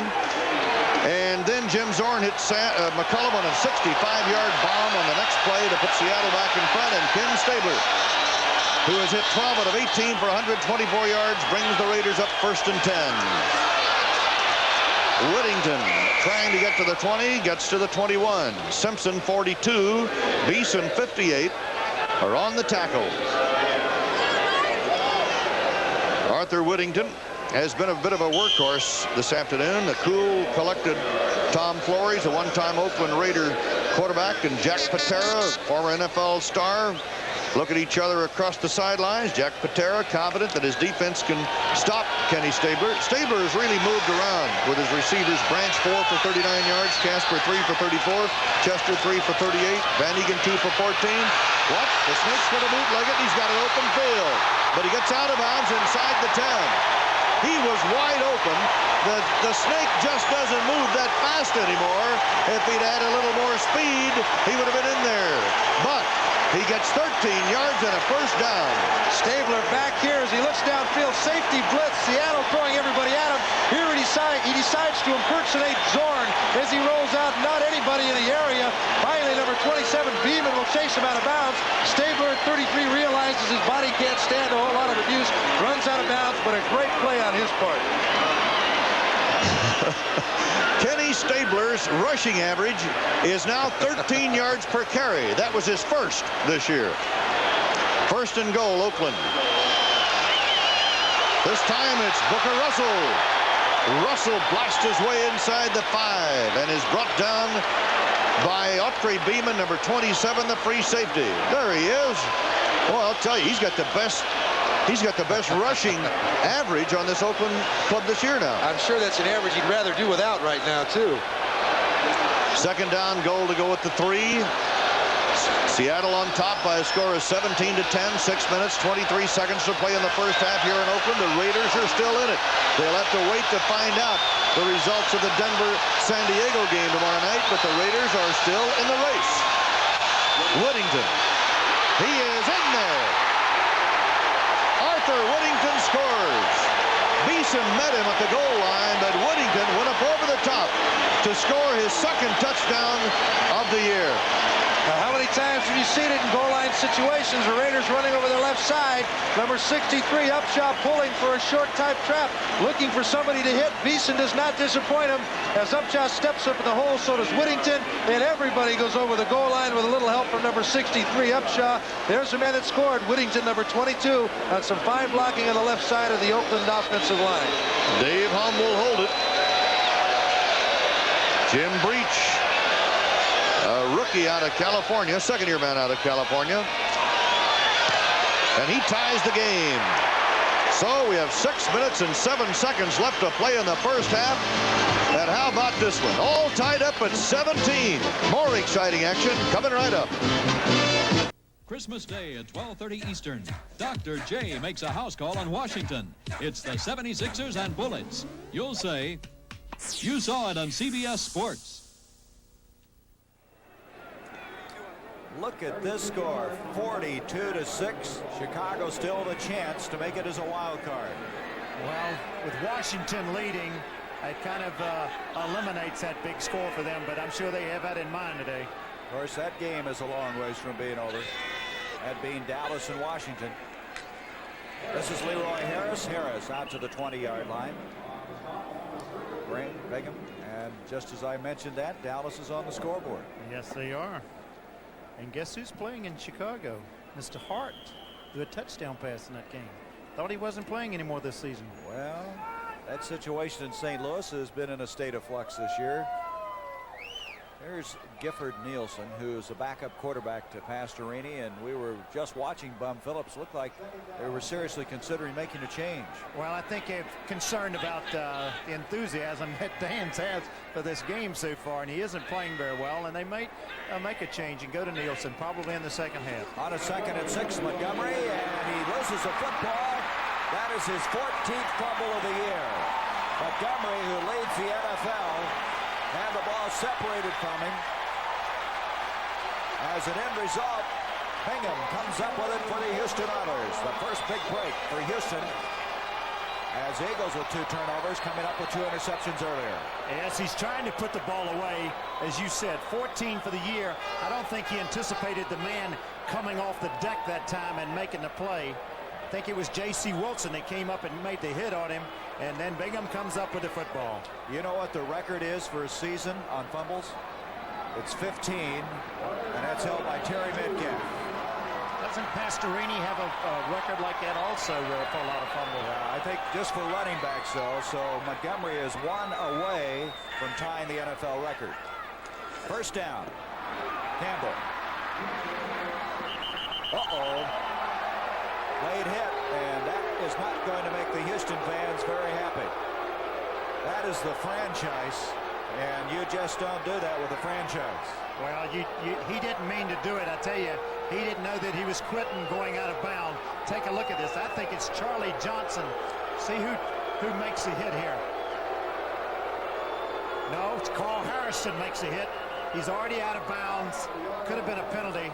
And then Jim Zorn hit McCullum on a 65-yard bomb on the next play to put Seattle back in front. And Ken Stabler, who has hit 12 out of 18 for 124 yards, brings the Raiders up 1st and 10. Whittington trying to get to the 20, gets to the 21. Simpson 42, Beeson 58 are on the tackle. Arthur Whittington has been a bit of a workhorse this afternoon. The cool, collected Tom Flores, a one-time Oakland Raider quarterback, and Jack Patera, former NFL star, look at each other across the sidelines. Jack Patera confident that his defense can stop Kenny Stabler. Stabler has really moved around with his receivers. Branch 4 for 39 yards, Casper 3 for 34, Chester 3 for 38, Van Egan 2 for 14. What? The Snake's going to bootleg it. He's got an open field, but he gets out of bounds inside the 10. He was wide open. The Snake just doesn't move that fast anymore. If he'd had a little more speed, he would have been in there. But he gets 13 yards and a first down. Stabler back here as he looks downfield. Safety blitz. Seattle throwing everybody at him. Here he decides to impersonate Zorn as he rolls out. Not anybody in the area. Finally, number 27, Beeman, will chase him out of bounds. Stabler at 33 realizes his body can't stand a whole lot of abuse. Runs out of bounds, but a great play out on his part. Kenny Stabler's rushing average is now 13 yards per carry. That was his first this year. First and goal, Oakland. This time it's Booker Russell. Russell blasts his way inside the 5 and is brought down by Autry Beeman, number 27, the free safety. There he is. Well, I'll tell you, he's got the best rushing average on this Oakland club this year now. I'm sure that's an average he'd rather do without right now, too. Second down, goal to go with the 3. Seattle on top by a score of 17-10. 6 minutes, 23 seconds to play in the first half here in Oakland. The Raiders are still in it. They'll have to wait to find out the results of the Denver-San Diego game tomorrow night, but the Raiders are still in the race. Whittington. He is in there. Arthur Whittington scores. Beeson met him at the goal line, but Whittington went up over the top to score his second touchdown of the year. Now, how many times have you seen it in goal line situations? The Raiders running over their left side. Number 63, Upshaw, pulling for a short type trap, looking for somebody to hit. Beeson does not disappoint him. As Upshaw steps up in the hole, so does Whittington, and everybody goes over the goal line with a little help from number 63, Upshaw. There's the man that scored, Whittington, number 22, on some fine blocking on the left side of the Oakland offensive line. Dave Hum will hold it. Jim Breach, a rookie out of California, second-year man out of California. And he ties the game. So we have 6 minutes and 7 seconds left to play in the first half. And how about this one? All tied up at 17. More exciting action coming right up. Christmas Day at 12:30 Eastern. Dr. J makes a house call on Washington. It's the 76ers and Bullets. You'll say, you saw it on CBS Sports. Look at this score, 42-6. Chicago still with a chance to make it as a wild card. Well, with Washington leading, it kind of eliminates that big score for them, but I'm sure they have that in mind today. Of course, that game is a long ways from being over. That being Dallas and Washington. This is Leroy Harris. Harris out to the 20-yard line. Bingham, and just as I mentioned that, Dallas is on the scoreboard. Yes, they are. And guess who's playing in Chicago? Mr. Hart threw a touchdown pass in that game. Thought he wasn't playing anymore this season. Well, that situation in St. Louis has been in a state of flux this year. There's Gifford Nielsen, who's a backup quarterback to Pastorini, and we were just watching Bum Phillips. Looked like they were seriously considering making a change. Well, I think they're concerned about the enthusiasm that Dan's has for this game so far, and he isn't playing very well, and they might make a change and go to Nielsen probably in the second half. On a 2nd and 6, Montgomery, and he loses a football. That is his 14th fumble of the year. Montgomery, who leads the NFL, and the ball separated from him. As an end result, Bingham comes up with it for the Houston Oilers. The first big break for Houston, as the Eagles with 2 turnovers, coming up with 2 interceptions earlier. Yes, he's trying to put the ball away. As you said, 14 for the year. I don't think he anticipated the man coming off the deck that time and making the play. I think it was J.C. Wilson that came up and made the hit on him, and then Bingham comes up with the football. You know what the record is for a season on fumbles? It's 15, and that's held by Terry Metcalf. Doesn't Pastorini have a record like that also for a lot of fumbles? I think just for running backs, though, so Montgomery is 1 away from tying the NFL record. First down. Campbell. Uh-oh. Late hit, and that is not going to make the Houston fans very happy. That is the franchise, and you just don't do that with a franchise. Well, he didn't mean to do it. I tell you, he didn't know that he was quitting going out of bounds. Take a look at this. I think it's Charlie Johnson. See who makes the hit here. No, it's Carl Harrison makes the hit. He's already out of bounds. Could have been a penalty.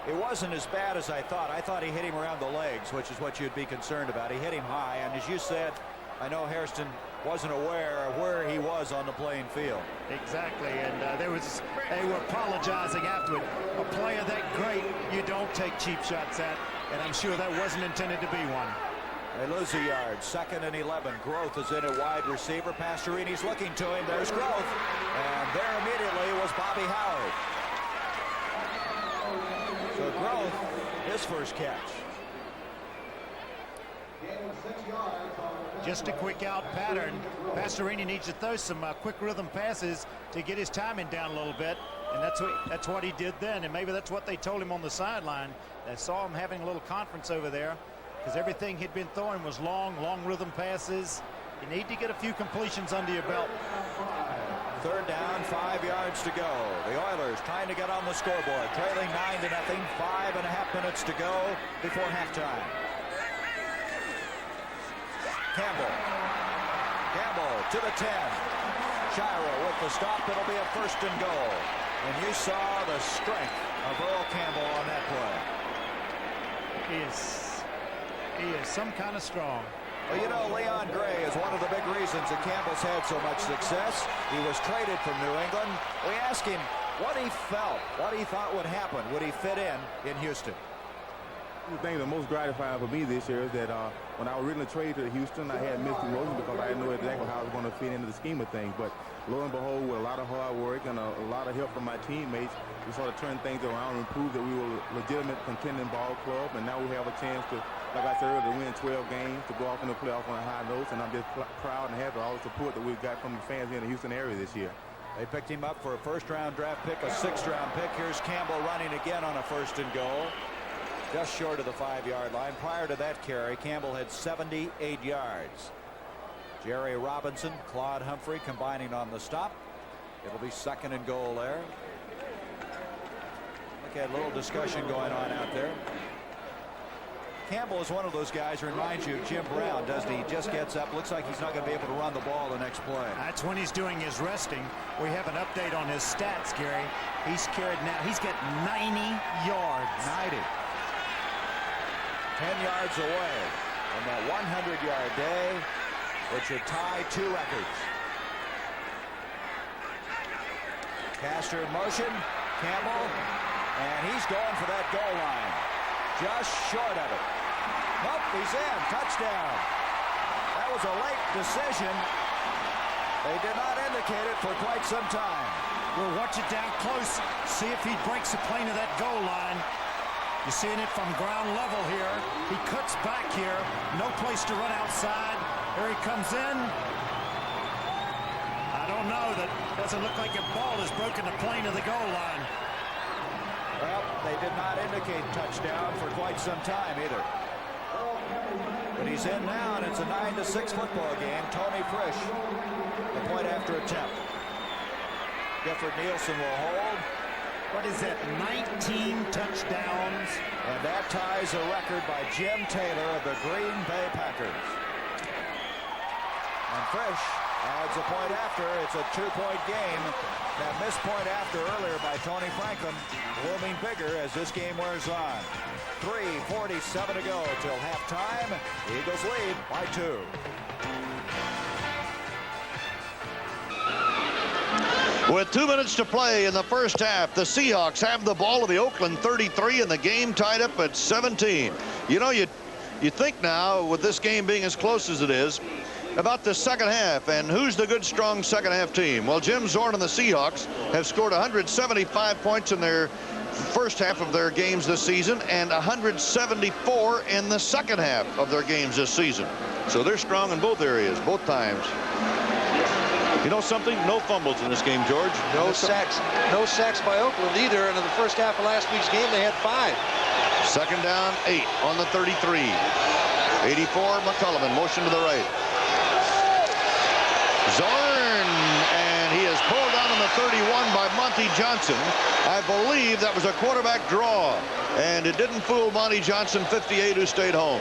It wasn't as bad as I thought. I thought he hit him around the legs, which is what you'd be concerned about. He hit him high, and as you said, I know Hairston wasn't aware of where he was on the playing field. Exactly, and they were apologizing afterward. A player that great, you don't take cheap shots at, and I'm sure that wasn't intended to be one. They lose a yard. 2nd and 11. Growth is in at wide receiver. Pastorini's looking to him. There's Growth. And there immediately was Bobby Howard. So Growth, his first catch. Just a quick out pattern. Pastorini needs to throw some quick rhythm passes to get his timing down a little bit, and that's what he did then. And maybe that's what they told him on the sideline. They saw him having a little conference over there because everything he'd been throwing was long rhythm passes. You need to get a few completions under your belt. 3rd down, 5 yards to go. The Oilers trying to get on the scoreboard, trailing 9-0. 5.5 minutes to go before halftime. Campbell to the 10. Shiro with the stop. It'll be a 1st and goal. And you saw the strength of Earl Campbell on that play. He is some kind of strong. Well, you know, Leon Gray is one of the big reasons that Campbell's had so much success. He was traded from New England. We asked him what he felt, what he thought would happen. Would he fit in Houston? The thing that most gratifying for me this year is that when I originally traded to Houston, I had mixed emotions because I didn't know exactly how I was going to fit into the scheme of things. But lo and behold, with a lot of hard work and a lot of help from my teammates, we sort of turned things around and proved that we were a legitimate contending ball club. And now we have a chance to, like I said earlier, to win 12 games, to go off in the playoff on a high note. And I'm just proud and happy with all the support that we've got from the fans here in the Houston area this year. They picked him up for a 1st-round draft pick, a 6th-round pick. Here's Campbell running again on a 1st and goal. Just short of the 5-yard line. Prior to that carry, Campbell had 78 yards. Jerry Robinson, Claude Humphrey combining on the stop. It'll be 2nd and goal there. Look at a little discussion going on out there. Campbell is one of those guys who reminds you of Jim Brown, doesn't he? He just gets up, looks like he's not going to be able to run the ball the next play. That's when he's doing his resting. We have an update on his stats, Gary. He's got 90 yards. 90. 10 yards away from that 100-yard day, which would tie 2 records. Castor in motion, Campbell, and he's going for that goal line. Just short of it. Nope, he's in. Touchdown. That was a late decision. They did not indicate it for quite some time. We'll watch it down close, see if he breaks the plane of that goal line. You're seeing it from ground level here. He cuts back here. No place to run outside. Here he comes in. I don't know. That doesn't look like a ball has broken the plane of the goal line. Well, they did not indicate touchdown for quite some time either. But he's in now, and it's a 9-6 football game. Tony Frisch, the point after attempt. Gifford Nielsen will hold. What is that, 19 touchdowns? And that ties a record by Jim Taylor of the Green Bay Packers. And Frisch adds a point after. It's a 2-point game. That missed point after earlier by Tony Franklin looming bigger as this game wears on. 3:47 to go till halftime. Eagles lead by 2. With 2 minutes to play in the first half, the Seahawks have the ball of the Oakland 33 and the game tied up at 17. You know, you think now with this game being as close as it is about the second half, and who's the good strong second half team? Well, Jim Zorn and the Seahawks have scored 175 points in their first half of their games this season and 174 in the second half of their games this season. So they're strong in both areas, both times. You know something? No fumbles in this game, George. No sacks. No sacks by Oakland either. And in the first half of last week's game, they had 5. Second down, 8 on the 33. 84, McCullum in motion to the right. Zorn, and he is pulled down on the 31 by Monty Johnson. I believe that was a quarterback draw, and it didn't fool Monty Johnson, 58, who stayed home.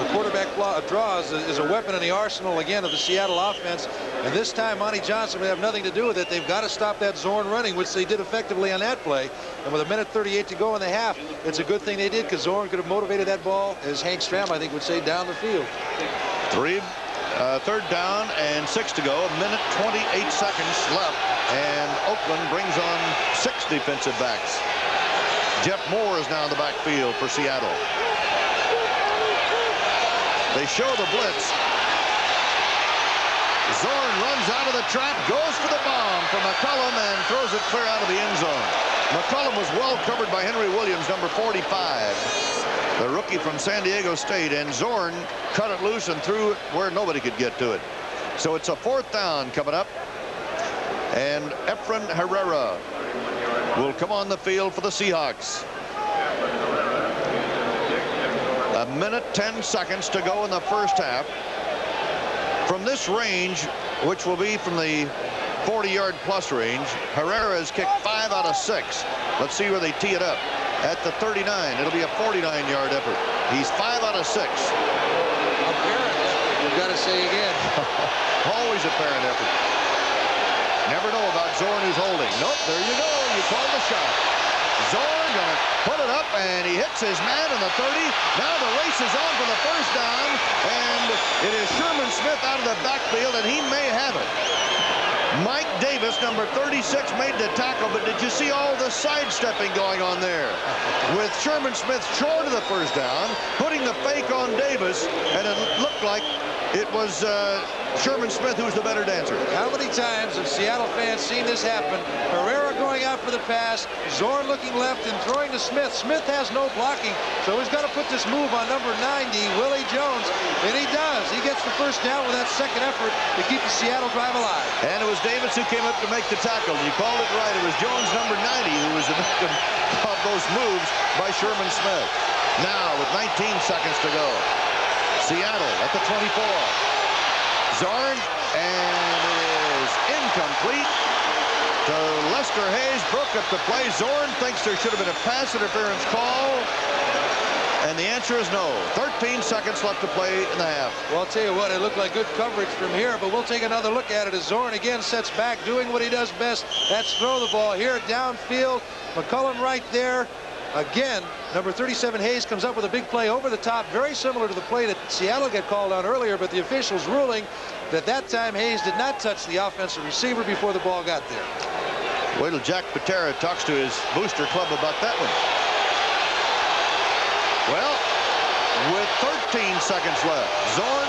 The quarterback draw is a weapon in the arsenal, again, of the Seattle offense. And this time, Monty Johnson will have nothing to do with it. They've got to stop that Zorn running, which they did effectively on that play. And with 1:38 to go in the half, it's a good thing they did, because Zorn could have motivated that ball, as Hank Stram, I think, would say, down the field. Third down and 6 to go. 1:28 seconds left. And Oakland brings on 6 defensive backs. Jeff Moore is now in the backfield for Seattle. They show the blitz. Zorn runs out of the trap, goes for the bomb from McCollum, and throws it clear out of the end zone. McCollum was well covered by Henry Williams, number 45, the rookie from San Diego State, and Zorn cut it loose and threw it where nobody could get to it. So it's a 4th down coming up, and Efren Herrera will come on the field for the Seahawks. 1:10 to go in the first half. From this range, which will be from the 40-yard plus range, Herrera has kicked 5 out of 6. Let's see where they tee it up. At the 39, it'll be a 49-yard effort. He's 5 out of 6. Apparent effort, you've got to say again. Always apparent effort. Never know about Zorn who's holding. Nope, there you go. You called the shot. Zorn gonna put it up, and he hits his man in the 30. Now the race is on for the first down, and it is Sherman Smith out of the backfield, and he may have it. Mike Davis, number 36, made the tackle, but did you see all the sidestepping going on there? With Sherman Smith short of the first down, putting the fake on Davis, and it looked like it was Sherman Smith who was the better dancer. How many times have Seattle fans seen this happen? Herrera going out for the pass, Zorn looking left and throwing to Smith. Smith has no blocking, so he's got to put this move on number 90, Willie Jones, and he does. He gets the first down with that second effort to keep the Seattle drive alive. And it was Davis who came up to make the tackle. You called it right. It was Jones, number 90, who was the victim of those moves by Sherman Smith. Now, with 19 seconds to go, Seattle at the 24. Zorn, and it is incomplete to Lester Hayes. Broke up the play. Zorn thinks there should have been a pass interference call, and the answer is no. 13 seconds left to play in the half. Well, I'll tell you what, it looked like good coverage from here, but we'll take another look at it as Zorn again sets back, doing what he does best. That's throw the ball here downfield. McCollum right there. Again, number 37 Hayes comes up with a big play over the top, very similar to the play that Seattle got called on earlier, but the officials ruling that time Hayes did not touch the offensive receiver before the ball got there. Wait till Jack Patera talks to his booster club about that one. Well, with 13 seconds left, Zorn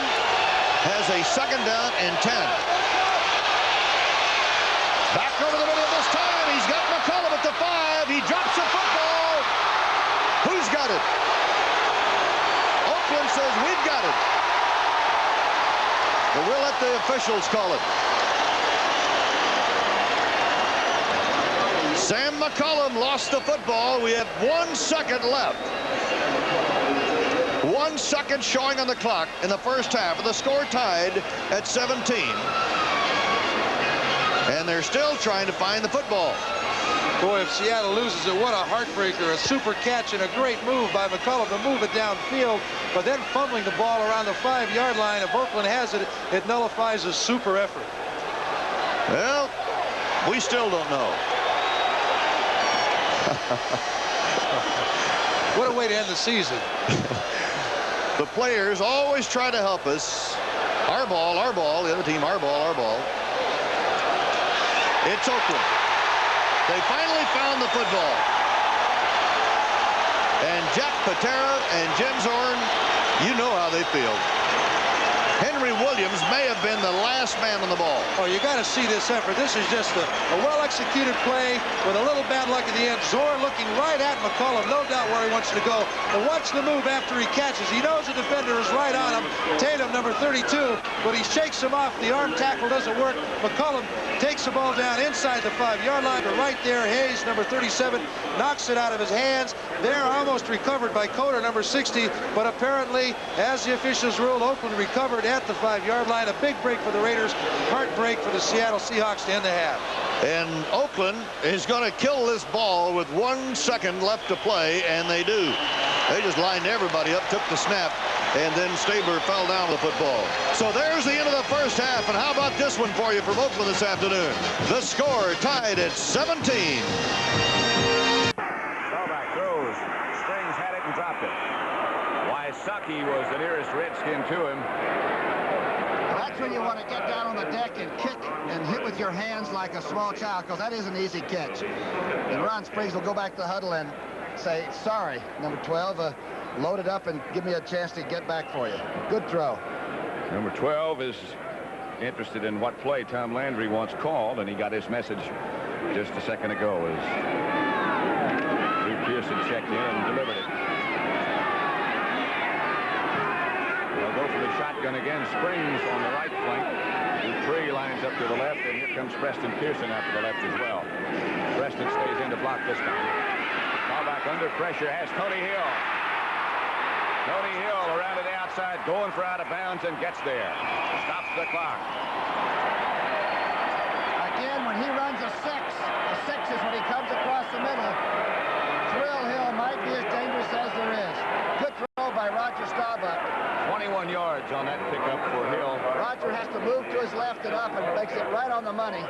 has a 2nd down and 10. Back over the middle this time. He's got McCollum at the 5. He drops the football. Who's got it? Oakland says we've got it. But we'll let the officials call it. Sam McCollum lost the football. We have 1 second left. 1 second showing on the clock in the first half, and the score tied at 17. And they're still trying to find the football. Boy, if Seattle loses it, what a heartbreaker. A super catch and a great move by McCollum to move it downfield, but then fumbling the ball around the 5-yard line. If Oakland has it, it nullifies a super effort. Well, we still don't know. What a way to end the season. The players always try to help us. Our ball, the other team, our ball. It's Oakland. They finally found the football. And Jack Patera and Jim Zorn, you know how they feel. Henry Williams may have been the last man on the ball. Oh, you got to see this effort. This is just a well-executed play with a little bad luck at the end. Zorn looking right at McCollum, no doubt where he wants to go. But watch the move after he catches. He knows the defender is right on him. Tatum, number 32, but he shakes him off. The arm tackle doesn't work. McCollum takes the ball down inside the 5-yard line, but right there, Hayes, number 37, knocks it out of his hands. They're almost recovered by Coder, number 60, but apparently, as the officials ruled, Oakland recovered at the 5-yard line. A big break for the Raiders, heartbreak for the Seattle Seahawks to end the half. And Oakland is going to kill this ball with 1 second left to play, and they do. They just lined everybody up, took the snap, and then Stabler fell down with the football. So there's the end of the first half, and how about this one for you from Oakland this afternoon? The score tied at 17. Staubach throws. Springs had it and dropped it. Wysocki was the nearest Redskin to him. That's when you want to get down on the deck and kick and hit with your hands like a small child, because that is an easy catch. And Ron Springs will go back to the huddle and say, sorry, number 12, load it up and give me a chance to get back for you. Good throw. Number 12 is interested in what play Tom Landry wants called, and he got his message just a second ago as Drew Pearson checked in and delivered it. They'll go for the shotgun again. Springs on the right flank. Dupree lines up to the left, and here comes Preston Pearson out to the left as well. Preston stays in to block this time. Ball back under pressure has Tony Hill. Tony Hill around to the outside, going for out of bounds, and gets there. Stops the clock. Again, when he runs a 6 is when he comes across the middle. Thrill Hill might be as dangerous as there is. Good throw by Roger Staubach. 21 yards on that pickup for Hill. Roger has to move to his left and up and makes it right on the money.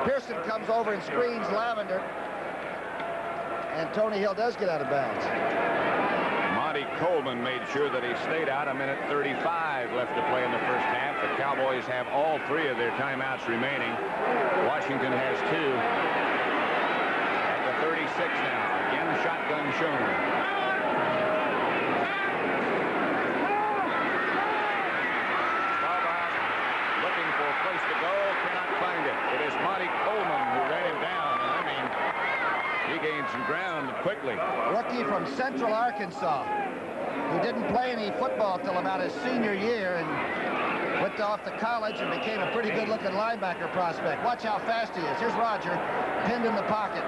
Pearson comes over and screens Lavender. And Tony Hill does get out of bounds. Monty Coleman made sure that he stayed out. A minute 35 left to play in the first half. The Cowboys have all 3 of their timeouts remaining. Washington has 2. At the 36 now. Again, shotgun shown. Staubach looking for a place to go. Cannot find it. It is Monty Coleman who ran him down. And I mean, he gained some ground quickly. Rookie from Central Arkansas, who didn't play any football till about his senior year and went off to college and became a pretty good-looking linebacker prospect. Watch how fast he is. Here's Roger, pinned in the pocket.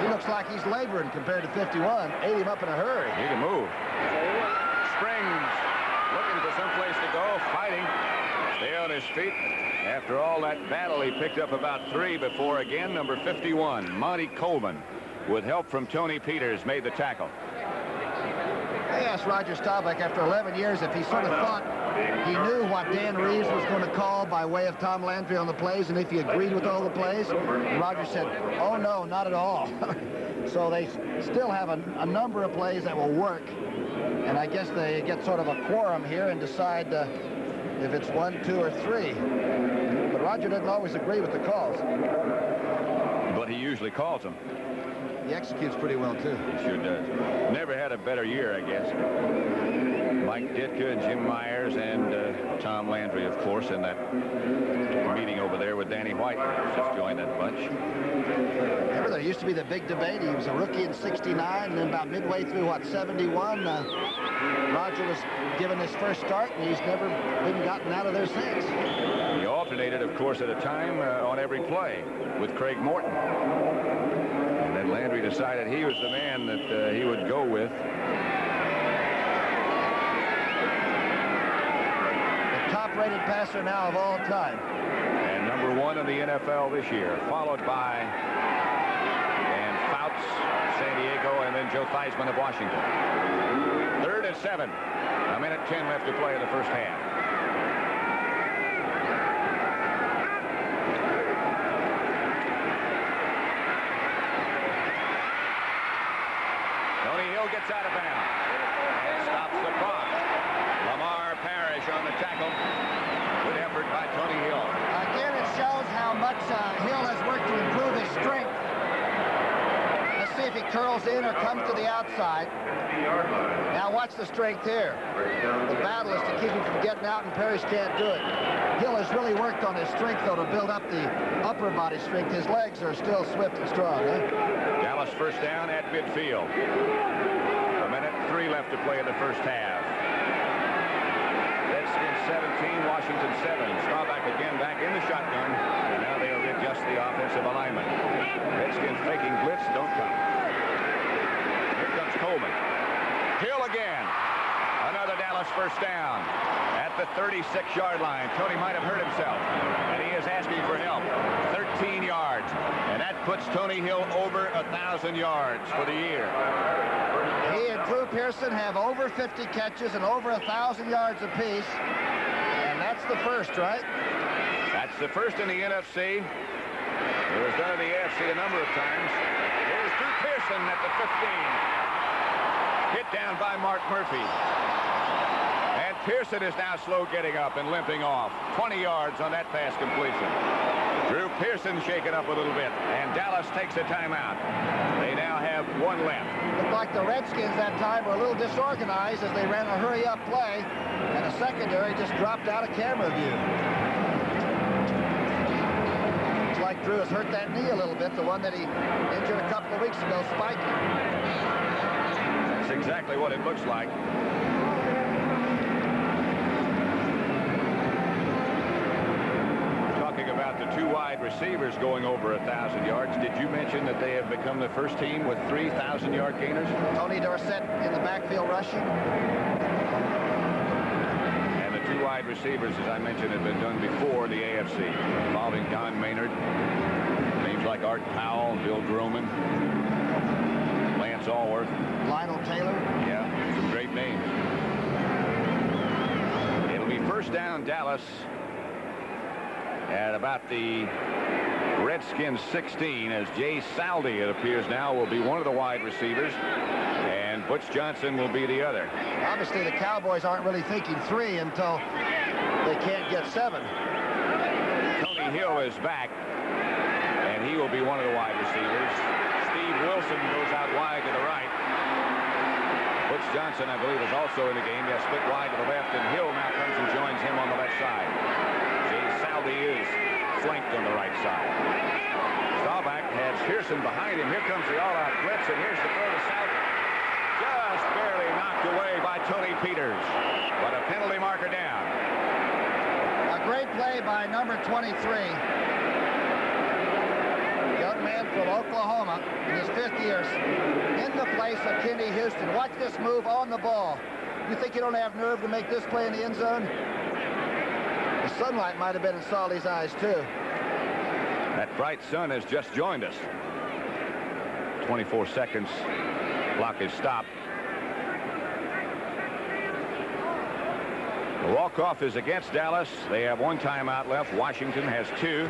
He looks like he's laboring compared to 51. Ate him up in a hurry. He can move. Springs looking for some place to go, fighting. Stay on his feet. After all that battle, he picked up about 3 before again. Number 51, Monty Coleman, with help from Tony Peters, made the tackle. I asked Roger Staubach after 11 years if he sort of thought he knew what Dan Reeves was going to call by way of Tom Landry on the plays and if he agreed with all the plays. And Roger said, oh, no, not at all. So they still have a number of plays that will work. And I guess they get sort of a quorum here and decide if it's 1, 2, or 3. But Roger doesn't always agree with the calls. But he usually calls them. He executes pretty well, too. He sure does. Never had a better year, I guess. Mike Ditka and Jim Myers and Tom Landry, of course, in that meeting over there with Danny White. Just joined that bunch. Remember, there used to be the big debate. He was a rookie in '69, and then about midway through, what, '71, Roger was given his first start, and he's never been gotten out of there since. He alternated, of course, at a time on every play with Craig Morton. And then Landry decided he was the man that he would go with. The top-rated passer now of all time. And number 1 in the NFL this year, followed by Dan Fouts, San Diego, and then Joe Theismann of Washington. 3rd and 7. A minute 10 left to play in the first half. Gets out of bounds and stops the clock. Lamar Parrish on the tackle. Good effort by Tony Hill. Again, it shows how much Hill has worked to improve his strength. Let's see if he curls in or comes to the outside. Now watch the strength here. The battle is to keep him from getting out, and Parrish can't do it. Hill has really worked on his strength, though, to build up the upper body strength. His legs are still swift and strong. Dallas first down at midfield. A minute 3 left to play in the first half. Redskins 17, Washington 7. Staubach again back in the shotgun, and now they'll readjust the offensive alignment. Redskins taking blitz, don't come. Here comes Coleman. Hill again. Another Dallas first down at the 36-yard line. Tony might have hurt himself, and he is asking for help. 13 yards, and that puts Tony Hill over 1,000 yards for the year. He and Drew Pearson have over 50 catches and over 1,000 yards apiece, and that's the first, right? That's the first in the NFC. It was done in the AFC a number of times. Here's Drew Pearson at the 15. Hit down by Mark Murphy. And Pearson is now slow getting up and limping off. 20 yards on that pass completion. Drew Pearson shaken up a little bit, and Dallas takes a timeout. They now have one left. Looked like the Redskins that time were a little disorganized as they ran a hurry-up play, and the secondary just dropped out of camera view. Looks like Drew has hurt that knee a little bit, the one that he injured a couple of weeks ago, spiking. That's exactly what it looks like. About the two wide receivers going over 1,000 yards. Did you mention that they have become the first team with 3,000-yard gainers? Tony Dorsett in the backfield rushing. And the two wide receivers, as I mentioned, have been done before the AFC, involving Don Maynard, names like Art Powell, Bill Groman, Lance Allworth, Lionel Taylor. Yeah, some great names. It'll be first down Dallas at about the Redskins 16, as Jay Saldi, it appears now, will be one of the wide receivers, and Butch Johnson will be the other. Obviously, the Cowboys aren't really thinking 3 until they can't get 7. Tony Hill is back, and he will be one of the wide receivers. Steve Wilson goes out wide to the right. Butch Johnson, I believe, is also in the game. Yes, split wide to the left, and Hill now comes and joins him on the left side. Saldi is flanked on the right side. Staubach has Pearson behind him. Here comes the all-out blitz, and here's the throw to Saldi. Just barely knocked away by Tony Peters, but a penalty marker down. A great play by number 23. Young man from Oklahoma in his 5th year in the place of Kenny Houston. Watch this move on the ball. You think you don't have nerve to make this play in the end zone? The sunlight might have been in Saldi's eyes, too. That bright sun has just joined us. 24 seconds. Clock is stopped. The walk-off is against Dallas. They have one timeout left. Washington has 2.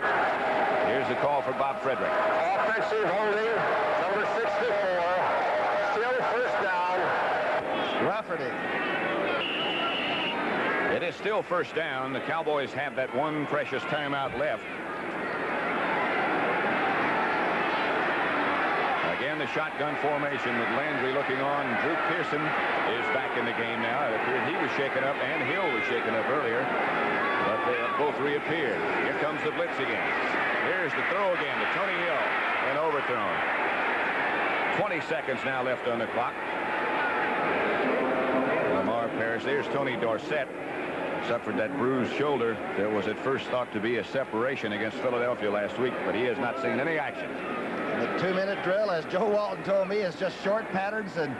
Here's the call for Bob Frederick. Offensive holding, number 64. Still first down. Rafferty. It is still first down. The Cowboys have that one precious timeout left. Again, the shotgun formation with Landry looking on. Drew Pearson is back in the game now. It appeared he was shaken up, and Hill was shaken up earlier, but they have both reappeared. Here comes the blitz again. Here's the throw again to Tony Hill, and overthrown. 20 seconds now left on the clock. Lamar Parrish. There's Tony Dorsett. Suffered that bruised shoulder. There was at first thought to be a separation against Philadelphia last week, but he has not seen any action. The 2-minute drill, as Joe Walton told me, is just short patterns and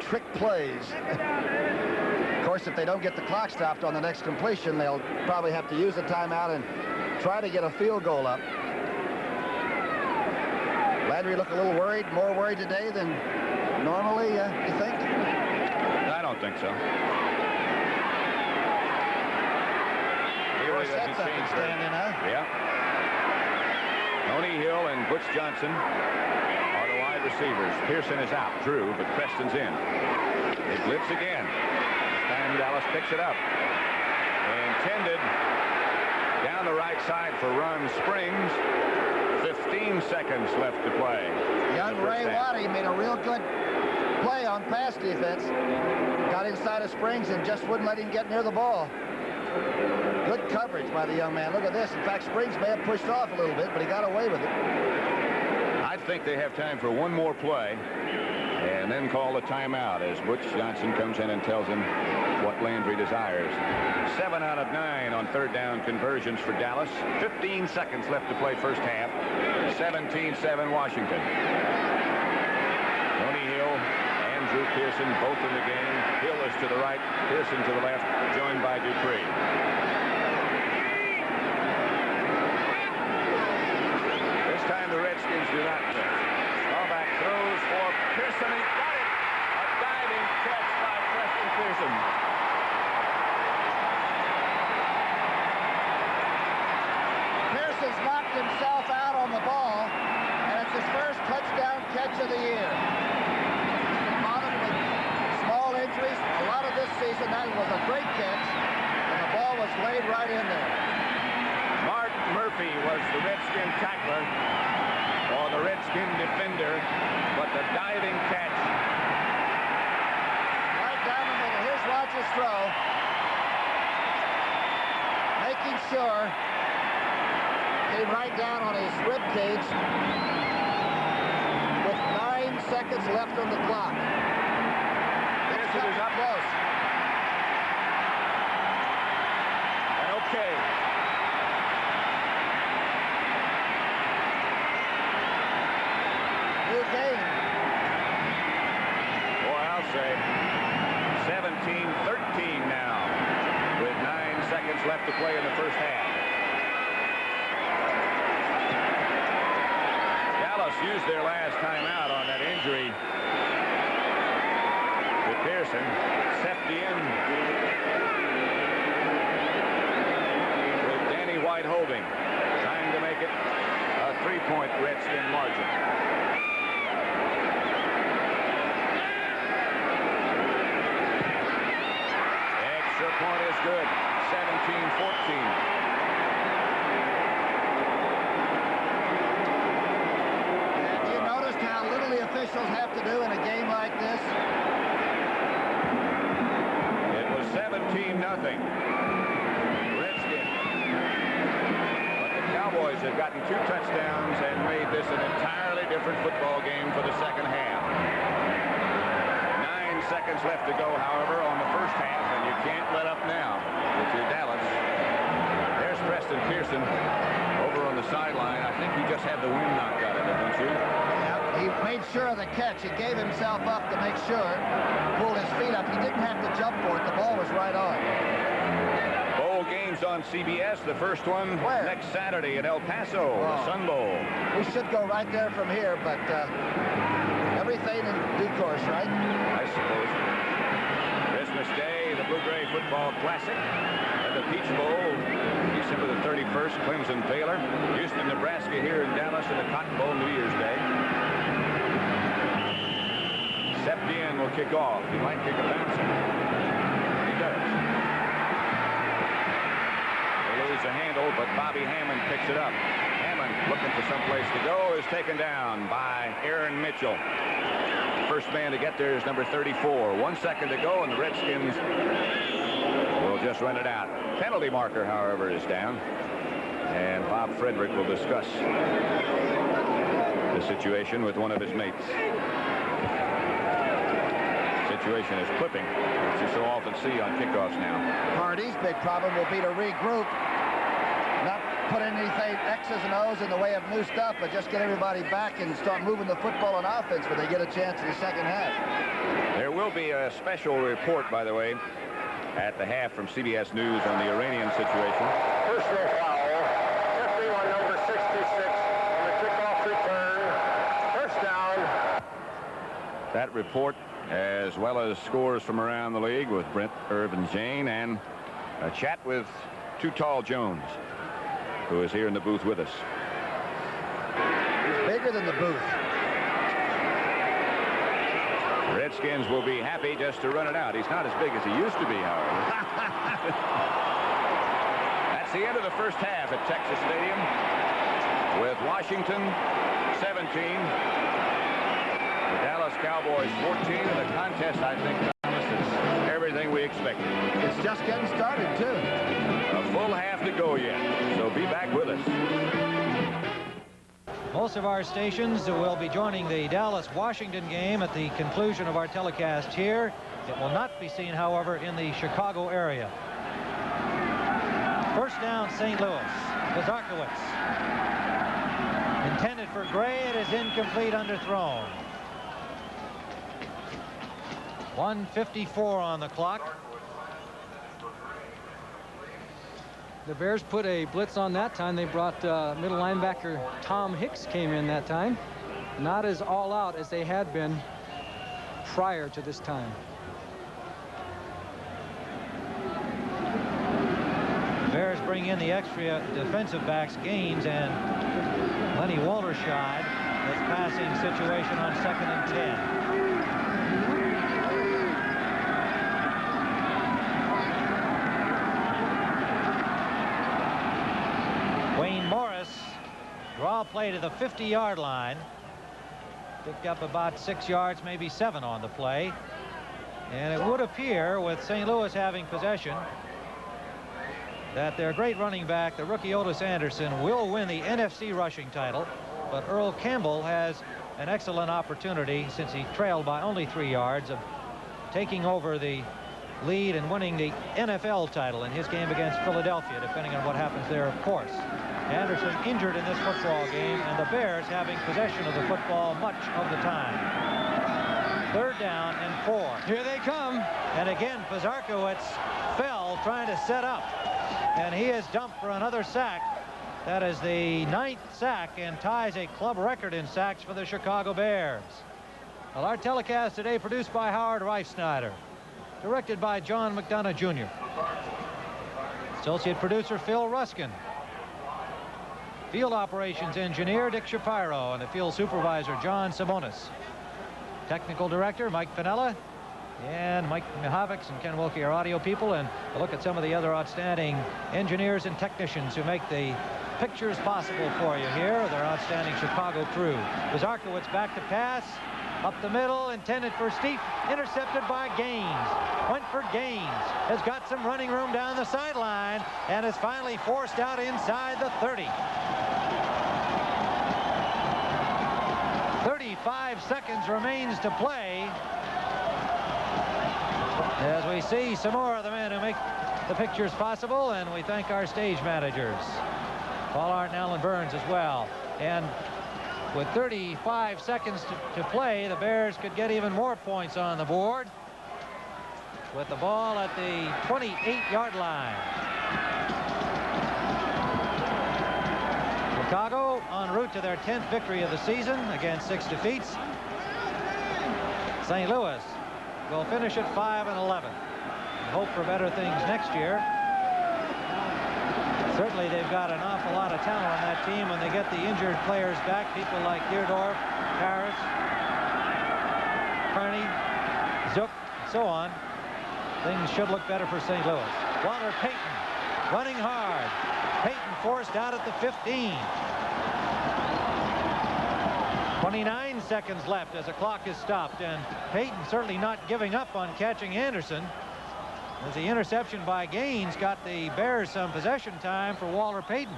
trick plays. Of course, if they don't get the clock stopped on the next completion, they'll probably have to use a timeout and try to get a field goal up. Landry look a little worried, more worried today than normally, you think? I don't think so. Yeah. Tony Hill and Butch Johnson are the wide receivers. Pearson is out. Drew, but Preston's in. They blitz again. This time Dallas picks it up. Intended down the right side for Ron Springs. 15 seconds left to play. Young Ray Waddy made a real good play on pass defense. Got inside of Springs and just wouldn't let him get near the ball. Good coverage by the young man. Look at this. In fact, Springs may have pushed off a little bit, but he got away with it. I think they have time for one more play and then call the timeout as Butch Johnson comes in and tells him what Landry desires. 7 out of 9 on third down conversions for Dallas. 15 seconds left to play first half. 17-7 Washington. Tony Hill and Drew Pearson both in the game. Hill is to the right, Pearson to the left, joined by Dupree. This time the Redskins do not miss. Staubach throws for Pearson. He got it. A diving catch by Preston Pearson. Pearson's knocked himself out on the ball, and it's his first touchdown catch of the year. Small injuries, a lot of this season. That was a great catch, and the ball was laid right in there. Mark Murphy was tackler or the Redskin defender, but the diving catch. Right down the middle. Here's Rogers' throw. Making sure. Came right down on his rib cage with 9 seconds left on the clock. This is up close. And okay. New game. Boy, I'll say 17-13 now with 9 seconds left to play in the first half. Dallas used their last timeout on that injury to Pearson. Septien with Danny White holding, trying to make it a 3-point Redskin margin. Extra point is good. 17-14. How little the officials have to do in a game like this. It was 17-0. Redskins. But the Cowboys have gotten 2 touchdowns and made this an entirely different football game for the second half. 9 seconds left to go, however, on the first half, and you can't let up now if you're Dallas. There's Preston Pearson over on the sideline. I think he just had the wind knocked out of it, don't you? He made sure of the catch. He gave himself up to make sure. Pulled his feet up. He didn't have to jump for it. The ball was right on. Bowl games on CBS. The first one next Saturday at El Paso, the Sun Bowl. We should go right there from here, but everything in due course, right? I suppose. Christmas Day, the Blue-Gray Football Classic, and the Peach Bowl, December the 31st, Clemson Baylor, Houston, Nebraska here in Dallas, and the Cotton Bowl New Year's Day. Septien will kick off. He might kick a bouncer. He does. They lose the handle, but Bobby Hammond picks it up. Hammond, looking for someplace to go, is taken down by Aaron Mitchell. First man to get there is number 34. 1 second to go, and the Redskins will just run it out. Penalty marker, however, is down. And Bob Frederick will discuss the situation with one of his mates. Situation is clipping, which you so often see on kickoffs now. Hardy's big problem will be to regroup. Not put anything X's and O's in the way of new stuff, but just get everybody back and start moving the football on offense when they get a chance in the second half. There will be a special report, by the way, at the half from CBS News on the Iranian situation. Personal foul. 51 number 66 on the kickoff return. First down. That report, as well as scores from around the league with Brent Irvin Jane, and a chat with Too Tall Jones, who is here in the booth with us. He's bigger than the booth. Redskins will be happy just to run it out. He's not as big as he used to be, however. That's the end of the first half at Texas Stadium, with Washington 17. The Dallas Cowboys 14, and the contest, I think, Thomas, is everything we expected. It's just getting started, too. A full half to go yet, so be back with us. Most of our stations will be joining the Dallas-Washington game at the conclusion of our telecast here. It will not be seen, however, in the Chicago area. First down, St. Louis. Kazarkowitz. Intended for Gray. It is incomplete, underthrown. 1:54 on the clock. The Bears put a blitz on that time. They brought middle linebacker Tom Hicks came in that time. Not as all out as they had been prior to this time. Bears bring in the extra defensive backs, Gaines and Lenny Walterscheid. With passing situation on 2nd and 10. Draw play to the 50-yard line. Picked up about 6 yards, maybe 7 on the play. And it would appear, with St. Louis having possession, that their great running back, the rookie Otis Anderson, will win the NFC rushing title. But Earl Campbell has an excellent opportunity, since he trailed by only 3 yards, of taking over the lead and winning the NFL title in his game against Philadelphia, depending on what happens there, of course. Anderson injured in this football game, and the Bears having possession of the football much of the time. 3rd down and 4. Here they come. And again, Pizarkowicz fell trying to set up, and he is dumped for another sack. That is the 9th sack and ties a club record in sacks for the Chicago Bears. Well, our telecast today produced by Howard Reifsnyder, directed by John McDonough Jr. Associate producer Phil Ruskin. Field operations engineer Dick Shapiro, and the field supervisor John Simonis. Technical director Mike Piniella, and Mike Mihavix and Ken Wilkie, our audio people, and a look at some of the other outstanding engineers and technicians who make the pictures possible for you here. Their outstanding Chicago crew. Pizarkowicz back to pass. Up the middle, intended for Steep, intercepted by Gaines. Went for Gaines, has got some running room down the sideline, and is finally forced out inside the 30. 35 seconds remains to play, as we see some more of the men who make the pictures possible, and we thank our stage managers, Paul Art and Alan Burns, as well. And with 35 seconds to play, the Bears could get even more points on the board with the ball at the 28-yard line. Chicago en route to their 10th victory of the season against 6 defeats. St. Louis will finish at 5-11. Hope for better things next year. Certainly they've got an awful lot of talent on that team when they get the injured players back. People like Deerdorf, Harris, Kearney, Zook, and so on. Things should look better for St. Louis. Walter Payton running hard. Payton forced out at the 15. 29 seconds left as the clock is stopped, and Payton certainly not giving up on catching Anderson, as the interception by Gaines got the Bears some possession time for Walter Payton.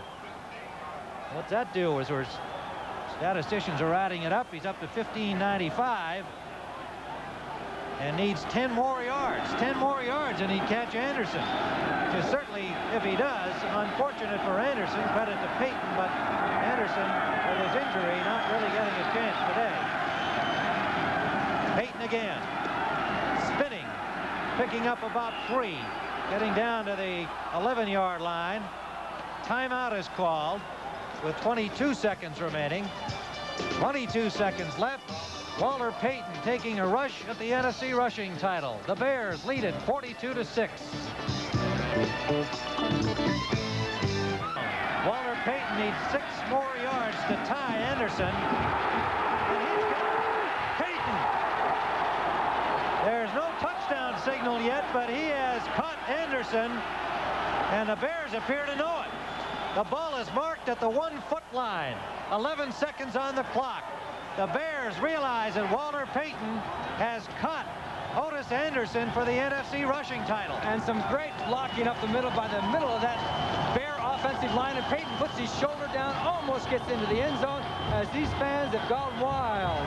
What's that do? As our statisticians are adding it up, he's up to 1595 and needs 10 more yards. 10 more yards and he'd catch Anderson. Which is certainly, if he does, unfortunate for Anderson. Credit to Payton, but Anderson, with his injury, not really getting a chance today. Payton again. Spinning. Picking up about 3. Getting down to the 11-yard line. Timeout is called with 22 seconds remaining. 22 seconds left. Walter Payton taking a rush at the NFC rushing title. The Bears lead it 42-6. Walter Payton needs 6 more yards to tie Anderson. And he's got Payton. There's no touchdown signal yet, but he has caught Anderson, and the Bears appear to know it. The ball is marked at the 1-foot line. 11 seconds on the clock. The Bears realize that Walter Payton has caught Otis Anderson for the NFC rushing title. And some great blocking up the middle by the middle of that Bear offensive line, and Payton puts his shoulder down, almost gets into the end zone, as these fans have gone wild.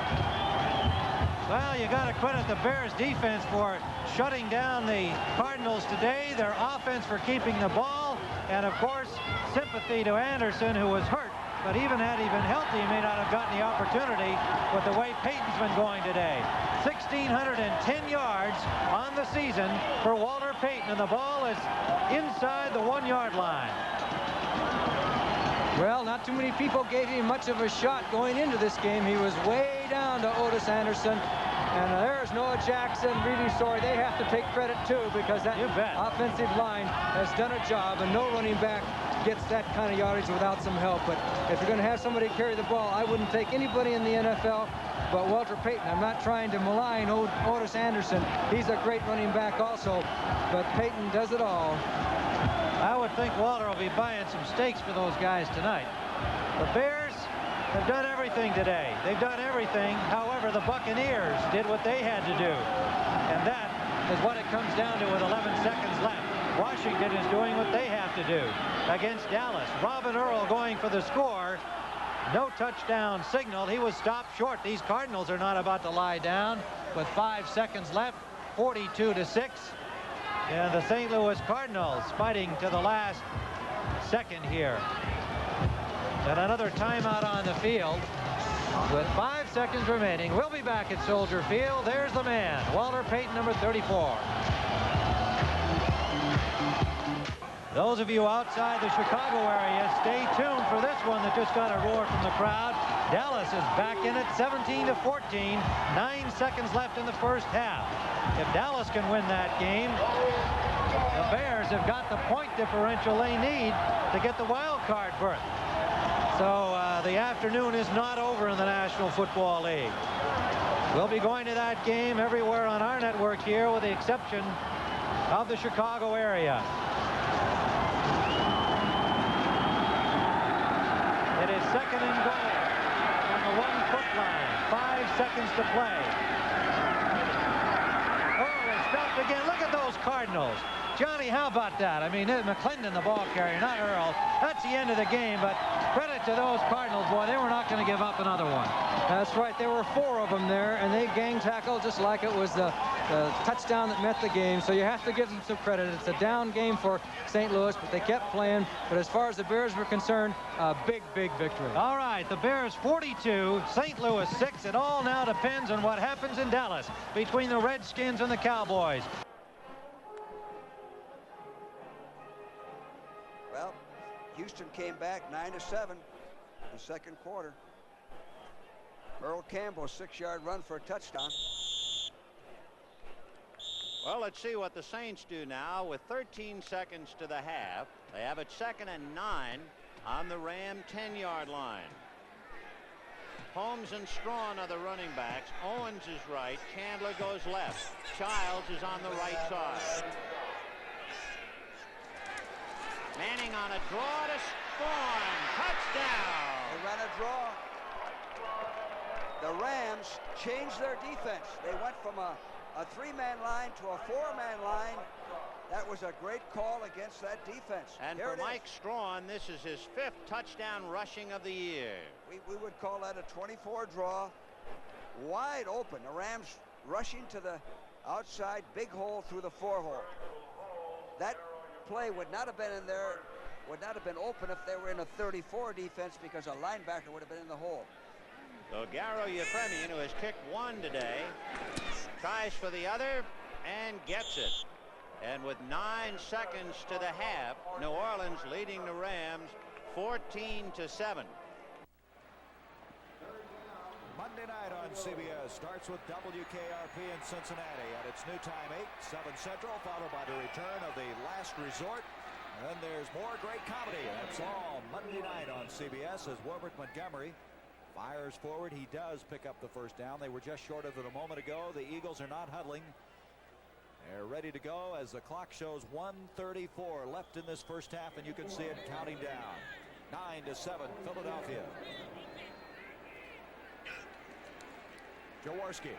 Well, you got to credit the Bears defense for shutting down the Cardinals today, their offense for keeping the ball, and of course sympathy to Anderson, who was hurt. But even had he been healthy, he may not have gotten the opportunity with the way Payton's been going today. 1,610 yards on the season for Walter Payton, and the ball is inside the 1-yard line. Well, not too many people gave him much of a shot going into this game. He was way down to Otis Anderson. And there's Noah Jackson, really sorry. They have to take credit, too, because that offensive line has done a job, and no running back gets that kind of yardage without some help. But if you're going to have somebody carry the ball, I wouldn't take anybody in the NFL but Walter Payton. I'm not trying to malign Otis Anderson. He's a great running back also, but Payton does it all. I would think Walter will be buying some steaks for those guys tonight. The Bears have done everything today. They've done everything. However, the Buccaneers did what they had to do. And that is what it comes down to with 11 seconds left. Washington is doing what they have to do against Dallas. Robin Earl going for the score. No touchdown signal. He was stopped short. These Cardinals are not about to lie down with 5 seconds left. 42-6. And the St. Louis Cardinals fighting to the last second here. And another timeout on the field with 5 seconds remaining. We'll be back at Soldier Field. There's the man, Walter Payton, number 34. Those of you outside the Chicago area, stay tuned for this one that just got a roar from the crowd. Dallas is back in it, 17-14. 9 seconds left in the first half. If Dallas can win that game, the Bears have got the point differential they need to get the wild card berth. So the afternoon is not over in the National Football League. We'll be going to that game everywhere on our network here, with the exception of the Chicago area. It is second and goal from the 1-foot line. 5 seconds to play. Earl is stopped again. Look at those Cardinals. Johnny, how about that? I mean, McClendon, the ball carrier, not Earl. That's the end of the game, but credit to those Cardinals, boy, they were not going to give up another one. That's right. There were 4 of them there, and they gang tackled just like it was the touchdown that meant the game. So you have to give them some credit. It's a down game for St. Louis, but they kept playing. But as far as the Bears were concerned, a big, big victory. All right, the Bears 42, St. Louis 6. It all now depends on what happens in Dallas between the Redskins and the Cowboys. Well, Houston came back 9-7 in the second quarter. Earl Campbell, 6-yard run for a touchdown. Well, let's see what the Saints do now with 13 seconds to the half. They have it 2nd and 9 on the Ram 10-yard line. Holmes and Strawn are the running backs. Owens is right. Chandler goes left. Childs is on the right side. Manning on a draw to Strawn. Touchdown. They ran a draw. The Rams changed their defense. They went from a 3-man line to a 4-man line. That was a great call against that defense. And Here for Mike Strawn, this is his 5th touchdown rushing of the year. We would call that a 24 draw. Wide open. The Rams rushing to the outside, big hole through the 4-hole. That play would not have been in there, would not have been open if they were in a 34 defense, because a linebacker would have been in the hole. So Garo Yefremian, who has kicked 1 today, tries for the other and gets it. And with 9 seconds to the half, New Orleans leading the Rams 14-7. Monday night on CBS starts with WKRP in Cincinnati at its new time 8, 7 Central, followed by the return of the Last Resort. And then there's more great comedy. That's all Monday night on CBS as Wilbert Montgomery fires forward. He does pick up the first down. They were just short of it a moment ago. The Eagles are not huddling. They're ready to go as the clock shows 1:34 left in this first half, and you can see it counting down. 9-7 Philadelphia. Jaworski,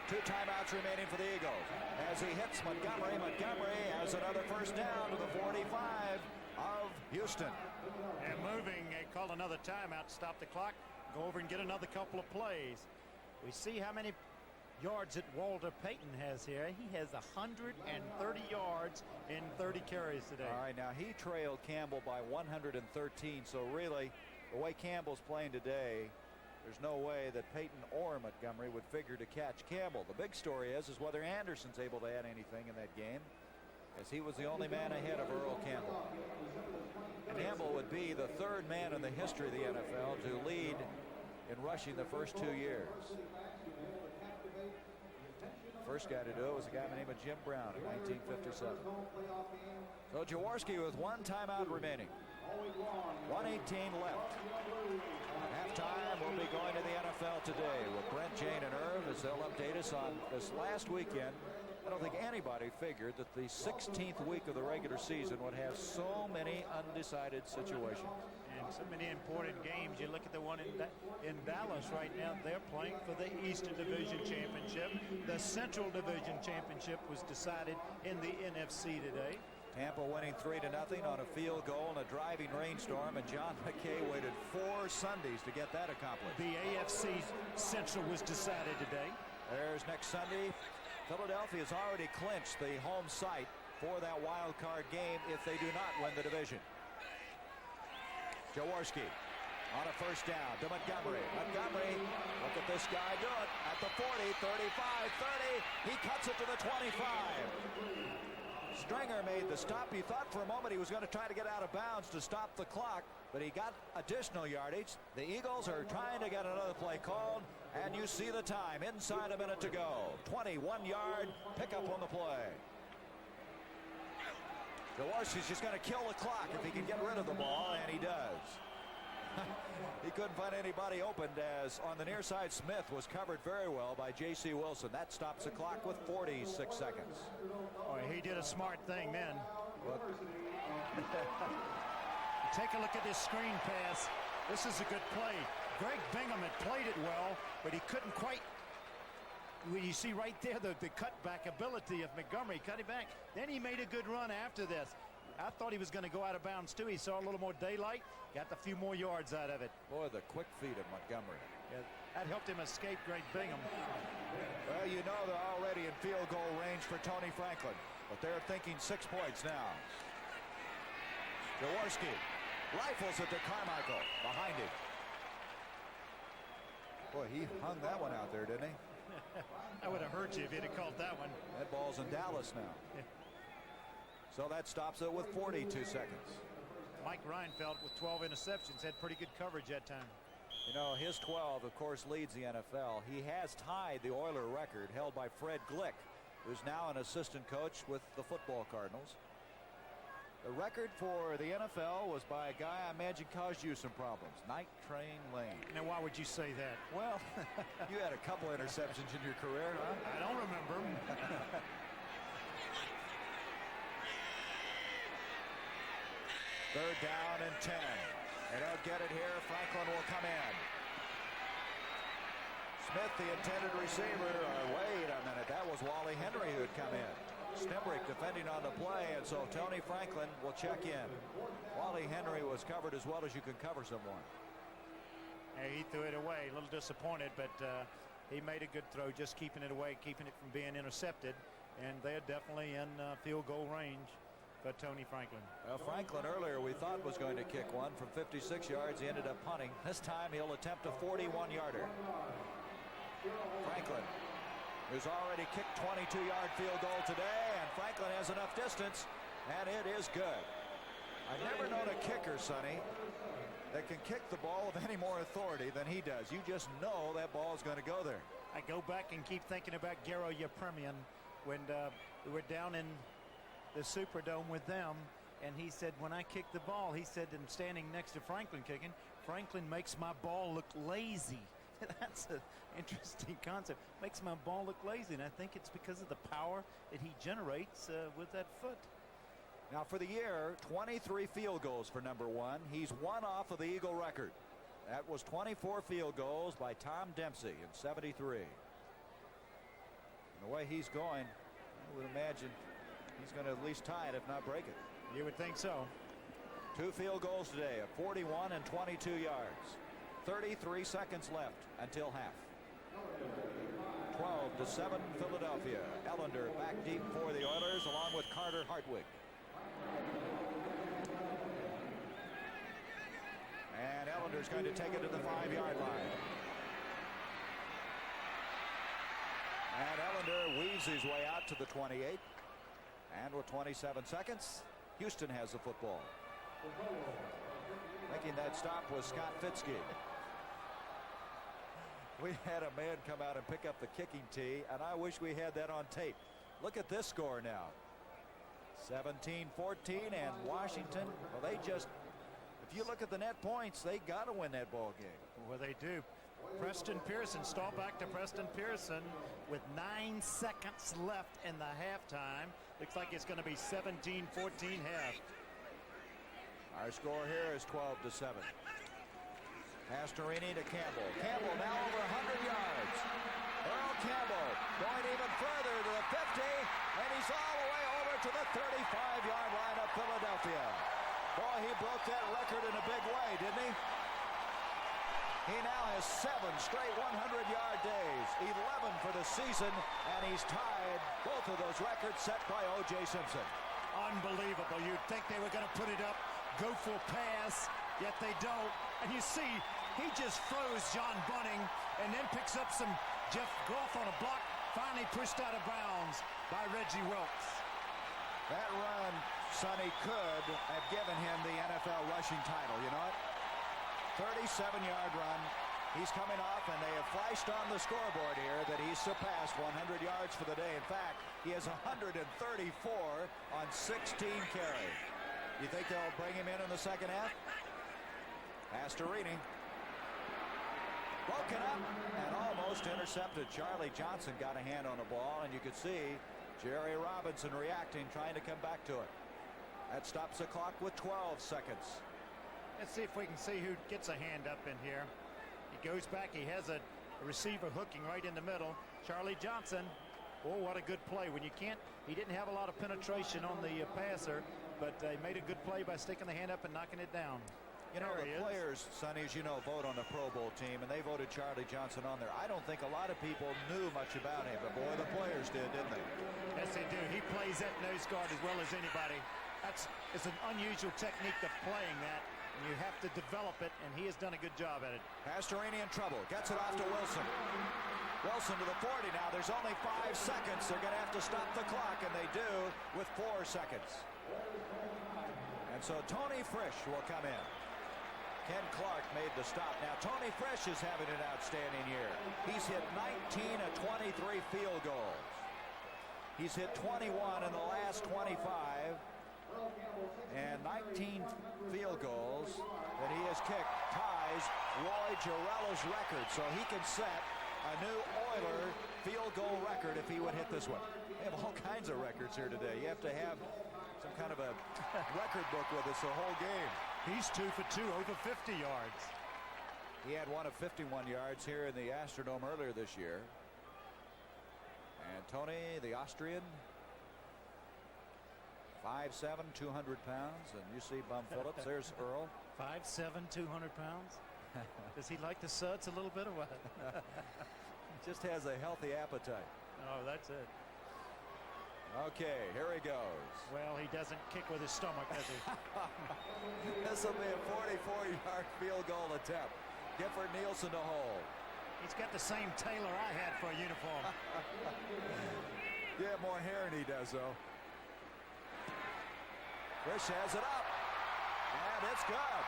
2 timeouts remaining for the Eagles. As he hits Montgomery, Montgomery has another first down to the 45 of Houston. And moving, they called another timeout to stop the clock. Go over and get another couple of plays. We see how many yards that Walter Payton has here. He has 130 yards in 30 carries today. All right, now he trailed Campbell by 113, so really, the way Campbell's playing today, there's no way that Payton or Montgomery would figure to catch Campbell. The big story is whether Anderson's able to add anything in that game, as he was the only man ahead of Earl Campbell. Campbell would be the 3rd man in the history of the NFL to lead in rushing the first 2 years. First guy to do it was a guy by the name of Jim Brown in 1957. So Jaworski with 1 timeout remaining. 1:18 left. At halftime, we'll be going to the NFL today with Brent, Jane, and Irv as they'll update us on this last weekend. I don't think anybody figured that the 16th week of the regular season would have so many undecided situations. And so many important games. You look at the one in Dallas right now. They're playing for the Eastern Division Championship. The Central Division Championship was decided in the NFC today. Tampa winning 3-0 on a field goal in a driving rainstorm, and John McKay waited 4 Sundays to get that accomplished. The AFC Central was decided today. There's next Sunday. Philadelphia has already clinched the home site for that wild card game if they do not win the division. Jaworski on a first down to Montgomery. Montgomery, look at this guy do it at the 40, 35, 30. He cuts it to the 25. Stringer made the stop. He thought for a moment he was going to try to get out of bounds to stop the clock, but he got additional yardage. The Eagles are trying to get another play called, and you see the time. Inside a minute to go. 21-yard pickup on the play. Jaworski's just going to kill the clock if he can get rid of the ball, and he does. He couldn't find anybody open, as on the near side Smith was covered very well by J.C. Wilson. That stops the clock with 46 seconds. Oh, he did a smart thing then. Take a look at this screen pass. This is a good play. Greg Bingham had played it well, but he couldn't quite. You see right there the cutback ability of Montgomery. Cut it back. Then he made a good run after this. I thought he was going to go out of bounds too. He saw a little more daylight, got a few more yards out of it. Boy, the quick feet of Montgomery. Yeah, that helped him escape Greg Bingham. Well, you know they're already in field goal range for Tony Franklin, but they're thinking 6 points now. Jaworski rifles it to Carmichael behind him. Boy, he hung that one out there, didn't he? That would have hurt you if he'd have called that one. That ball's in Dallas now. So that stops it with 42 seconds. Mike Reinfeldt with 12 interceptions had pretty good coverage that time. You know, his 12, of course, leads the NFL. He has tied the Oiler record held by Fred Glick, who's now an assistant coach with the football Cardinals. The record for the NFL was by a guy I imagine caused you some problems, Night Train Lane. Now, why would you say that? Well, you had a couple interceptions in your career, huh? I don't remember. Third down and 10. They don't get it here. Franklin will come in. Smith, the intended receiver. Wait a minute. That was Wally Henry who had come in. Stembrick defending on the play, and so Tony Franklin will check in. Wally Henry was covered as well as you can cover someone. He threw it away. A little disappointed, but he made a good throw, just keeping it away, keeping it from being intercepted. And they're definitely in field goal range for Tony Franklin. Well, Franklin earlier we thought was going to kick one from 56 yards. He ended up punting. This time he'll attempt a 41-yarder. Franklin, who's already kicked 22-yard field goal today, and Franklin has enough distance, and it is good. I've never known a kicker, Sonny, that can kick the ball with any more authority than he does. You just know that ball is going to go there. I go back and keep thinking about Garo Yepremian when we were down in the Superdome with them, and he said, when I kick the ball, he said, I'm standing next to Franklin kicking, Franklin makes my ball look lazy. That's an interesting concept. Makes my ball look lazy, and I think it's because of the power that he generates with that foot. Now for the year, 23 field goals for number one. He's one off of the Eagle record. That was 24 field goals by Tom Dempsey in '73. And the way he's going, I would imagine he's going to at least tie it, if not break it. You would think so. 2 field goals today of 41 and 22 yards. 33 seconds left until half. 12-7 Philadelphia. Ellender back deep for the Oilers along with Carter Hartwig. And Ellender's going to take it to the 5-yard line. And Ellender weaves his way out to the 28. And with 27 seconds, Houston has the football. Making that stop was Scott Fitzke. We had a man come out and pick up the kicking tee, and I wish we had that on tape. Look at this score now. 17-14, and Washington, well, they just, if you look at the net points, they got to win that ball game. Well, they do. Preston Pearson, stall back to Preston Pearson with 9 seconds left in the halftime. Looks like it's going to be 17-14 half. Our score here is 12-7. Pastorini to Campbell. Campbell now over 100 yards. Earl Campbell going even further to the 50, and he's all the way over to the 35-yard line of Philadelphia. Boy, he broke that record in a big way, didn't he? He now has 7 straight 100-yard days, 11 for the season, and he's tied both of those records set by O.J. Simpson. Unbelievable. You'd think they were going to put it up, go for a pass, yet they don't. And you see, he just froze John Bunting and then picks up some Jeff Goff on a block, finally pushed out of bounds by Reggie Wilkes. That run, Sonny, could have given him the NFL rushing title, you know it? 37-yard run. He's coming off, and they have flashed on the scoreboard here that he's surpassed 100 yards for the day. In fact, he has 134 on 16 carries. You think they'll bring him in the second half? Pastorini. Broken up and almost intercepted. Charlie Johnson got a hand on the ball, and you could see Jerry Robinson reacting, trying to come back to it. That stops the clock with 12 seconds. Let's see if we can see who gets a hand up in here. He goes back. He has a receiver hooking right in the middle. Charlie Johnson. Oh, what a good play. When you can't, he didn't have a lot of penetration on the passer, but he made a good play by sticking the hand up and knocking it down. You know, the players, Sonny, as you know, vote on the Pro Bowl team, and they voted Charlie Johnson on there. I don't think a lot of people knew much about him, but boy, the players did, didn't they? Yes, they do. He plays that nose guard as well as anybody. It's an unusual technique of playing that, and you have to develop it, and he has done a good job at it. Pastorini in trouble. Gets it off to Wilson. Wilson to the 40 now. There's only 5 seconds. They're going to have to stop the clock, and they do with 4 seconds. And so Tony Frisch will come in. Ken Clark made the stop. Now Tony Frisch is having an outstanding year. He's hit 19 of 23 field goals. He's hit 21 in the last 25 and 19 field goals that he has kicked ties Roy Girella's record, so he can set a new Oiler field goal record if he would hit this one. They have all kinds of records here today. You have to have some kind of a record book with us the whole game. He's 2 for 2, over 50 yards. He had one of 51 yards here in the Astrodome earlier this year. And Tony, the Austrian, 5'7", 200 pounds. And you see Bum Phillips. There's Earl. 5'7", 200 pounds. Does he like the suds a little bit or what? Just has a healthy appetite. Oh, that's it. Okay, here he goes. Well, he doesn't kick with his stomach, does he? This will be a 44-yard field goal attempt. Gifford Nielsen to hold. He's got the same tailor I had for a uniform. Yeah, more hair than he does, though. Frisch has it up. And it's good.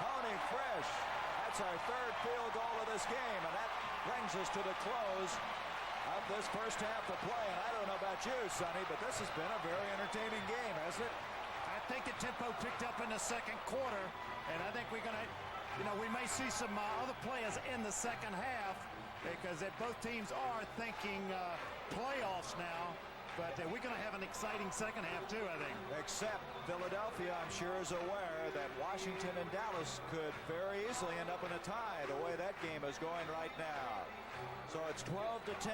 Tony Frisch. That's our 3rd field goal of this game. And that brings us to the close of this first half of play. And I don't know about you, Sonny, but this has been a very entertaining game, hasn't it? I think the tempo picked up in the second quarter, and I think we're going to, we may see some other players in the second half because both teams are thinking playoffs now. But we're going to have an exciting second half, too, I think. Except Philadelphia, I'm sure, is aware that Washington and Dallas could very easily end up in a tie the way that game is going right now. So it's 12-10.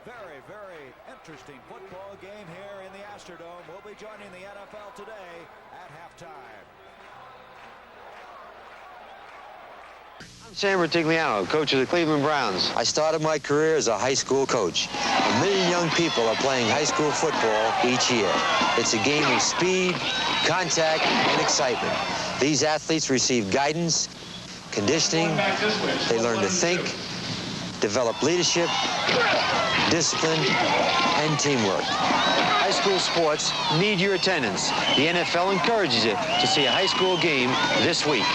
Very, very interesting football game here in the Astrodome. We'll be joining the NFL today at halftime. I'm Sam Rutigliano, coach of the Cleveland Browns. I started my career as a high school coach. 1 million young people are playing high school football each year. It's a game of speed, contact, and excitement. These athletes receive guidance, conditioning, they learn to think, develop leadership, discipline, and teamwork. High school sports need your attendance. The NFL encourages it to see a high school game this week.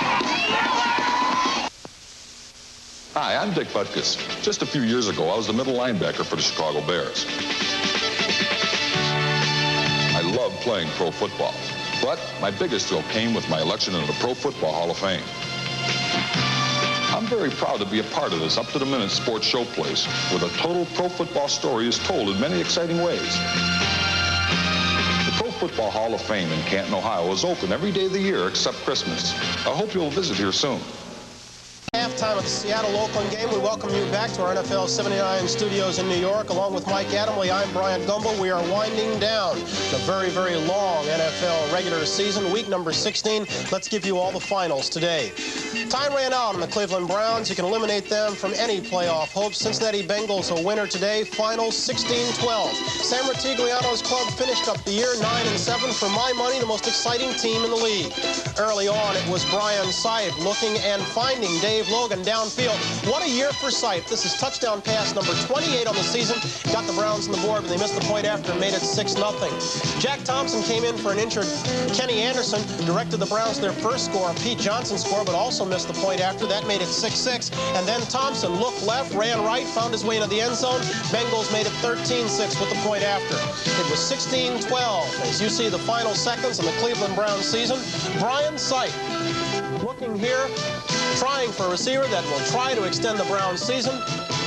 Hi, I'm Dick Butkus. Just a few years ago, I was the middle linebacker for the Chicago Bears. I love playing pro football, but my biggest thrill came with my election into the Pro Football Hall of Fame. I'm very proud to be a part of this up-to-the-minute sports showplace where the total pro football story is told in many exciting ways. The Pro Football Hall of Fame in Canton, Ohio is open every day of the year except Christmas. I hope you'll visit here soon. Halftime of the Seattle-Oakland game. We welcome you back to our NFL 79 studios in New York. Along with Mike Adamle, I'm Brian Gumbel. We are winding down the very, very long NFL regular season, week number 16. Let's give you all the finals today. Time ran out on the Cleveland Browns. You can eliminate them from any playoff hopes. Cincinnati Bengals a winner today. Finals 16-12. Sam Rutigliano's club finished up the year 9-7. For my money, the most exciting team in the league. Early on, it was Brian Sipe looking and finding Dave Logan downfield. What a year for Sipe. This is touchdown pass number 28 on the season. Got the Browns on the board, but they missed the point after and made it 6-0. Jack Thompson came in for an injured Kenny Anderson, directed the Browns to their first score, Pete Johnson score, but also missed the point after. That made it 6-6. And then Thompson looked left, ran right, found his way into the end zone. Bengals made it 13-6 with the point after. It was 16-12. As you see the final seconds in the Cleveland Browns season, Brian Sipe looking here, trying for a receiver that will try to extend the Browns season.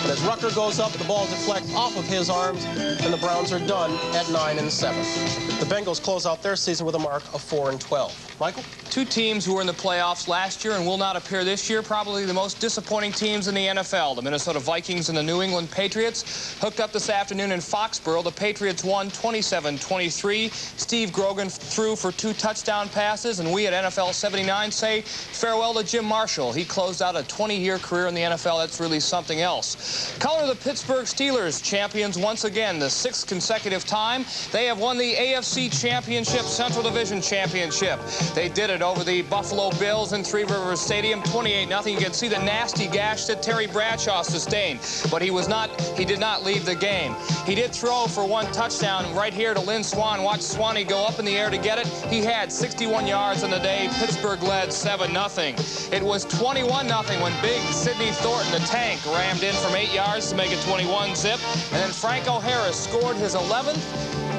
But as Rucker goes up, the ball deflects off of his arms, and the Browns are done at 9-7. The Bengals close out their season with a mark of 4-12. Michael? Two teams who were in the playoffs last year and will not appear this year, probably the most disappointing teams in the NFL. The Minnesota Vikings and the New England Patriots hooked up this afternoon in Foxborough. The Patriots won 27-23. Steve Grogan threw for 2 touchdown passes, and we at NFL 79 say farewell to Jim Marshall. He closed out a 20-year career in the NFL. That's really something else. Color the Pittsburgh Steelers, champions once again, the 6th consecutive time. They have won the AFC Championship, Central Division Championship. They did it over the Buffalo Bills in Three Rivers Stadium, 28-0. You can see the nasty gash that Terry Bradshaw sustained, but he did not leave the game. He did throw for 1 touchdown right here to Lynn Swann. Watch Swanee go up in the air to get it. He had 61 yards on the day. Pittsburgh led 7-0. It was 21-0 when big Sidney Thornton, the tank, rammed in from 8 yards to make it 21-zip. And then Franco Harris scored his 11th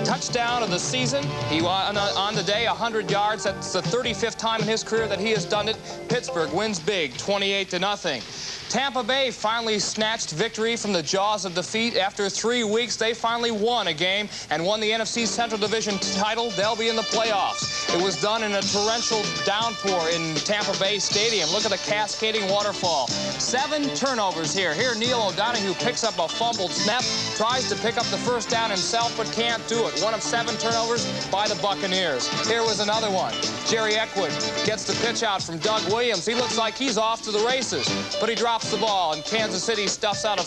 touchdown of the season. He on the day 100 yards. That's the 35th time in his career that he has done it. Pittsburgh wins big, 28-0. Tampa Bay finally snatched victory from the jaws of defeat. After 3 weeks, they finally won a game and won the NFC Central Division title. They'll be in the playoffs. It was done in a torrential downpour in Tampa Bay Stadium. Look at the cascading waterfall. 7 turnovers here. Here, Neil O'Donoghue picks up a fumbled snap, tries to pick up the first down himself, but can't do it. 1 of 7 turnovers by the Buccaneers. Here was another one. Jerry Eckwood gets the pitch out from Doug Williams. He looks like he's off to the races, but he drops the ball, and Kansas City stuffs out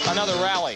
another rally.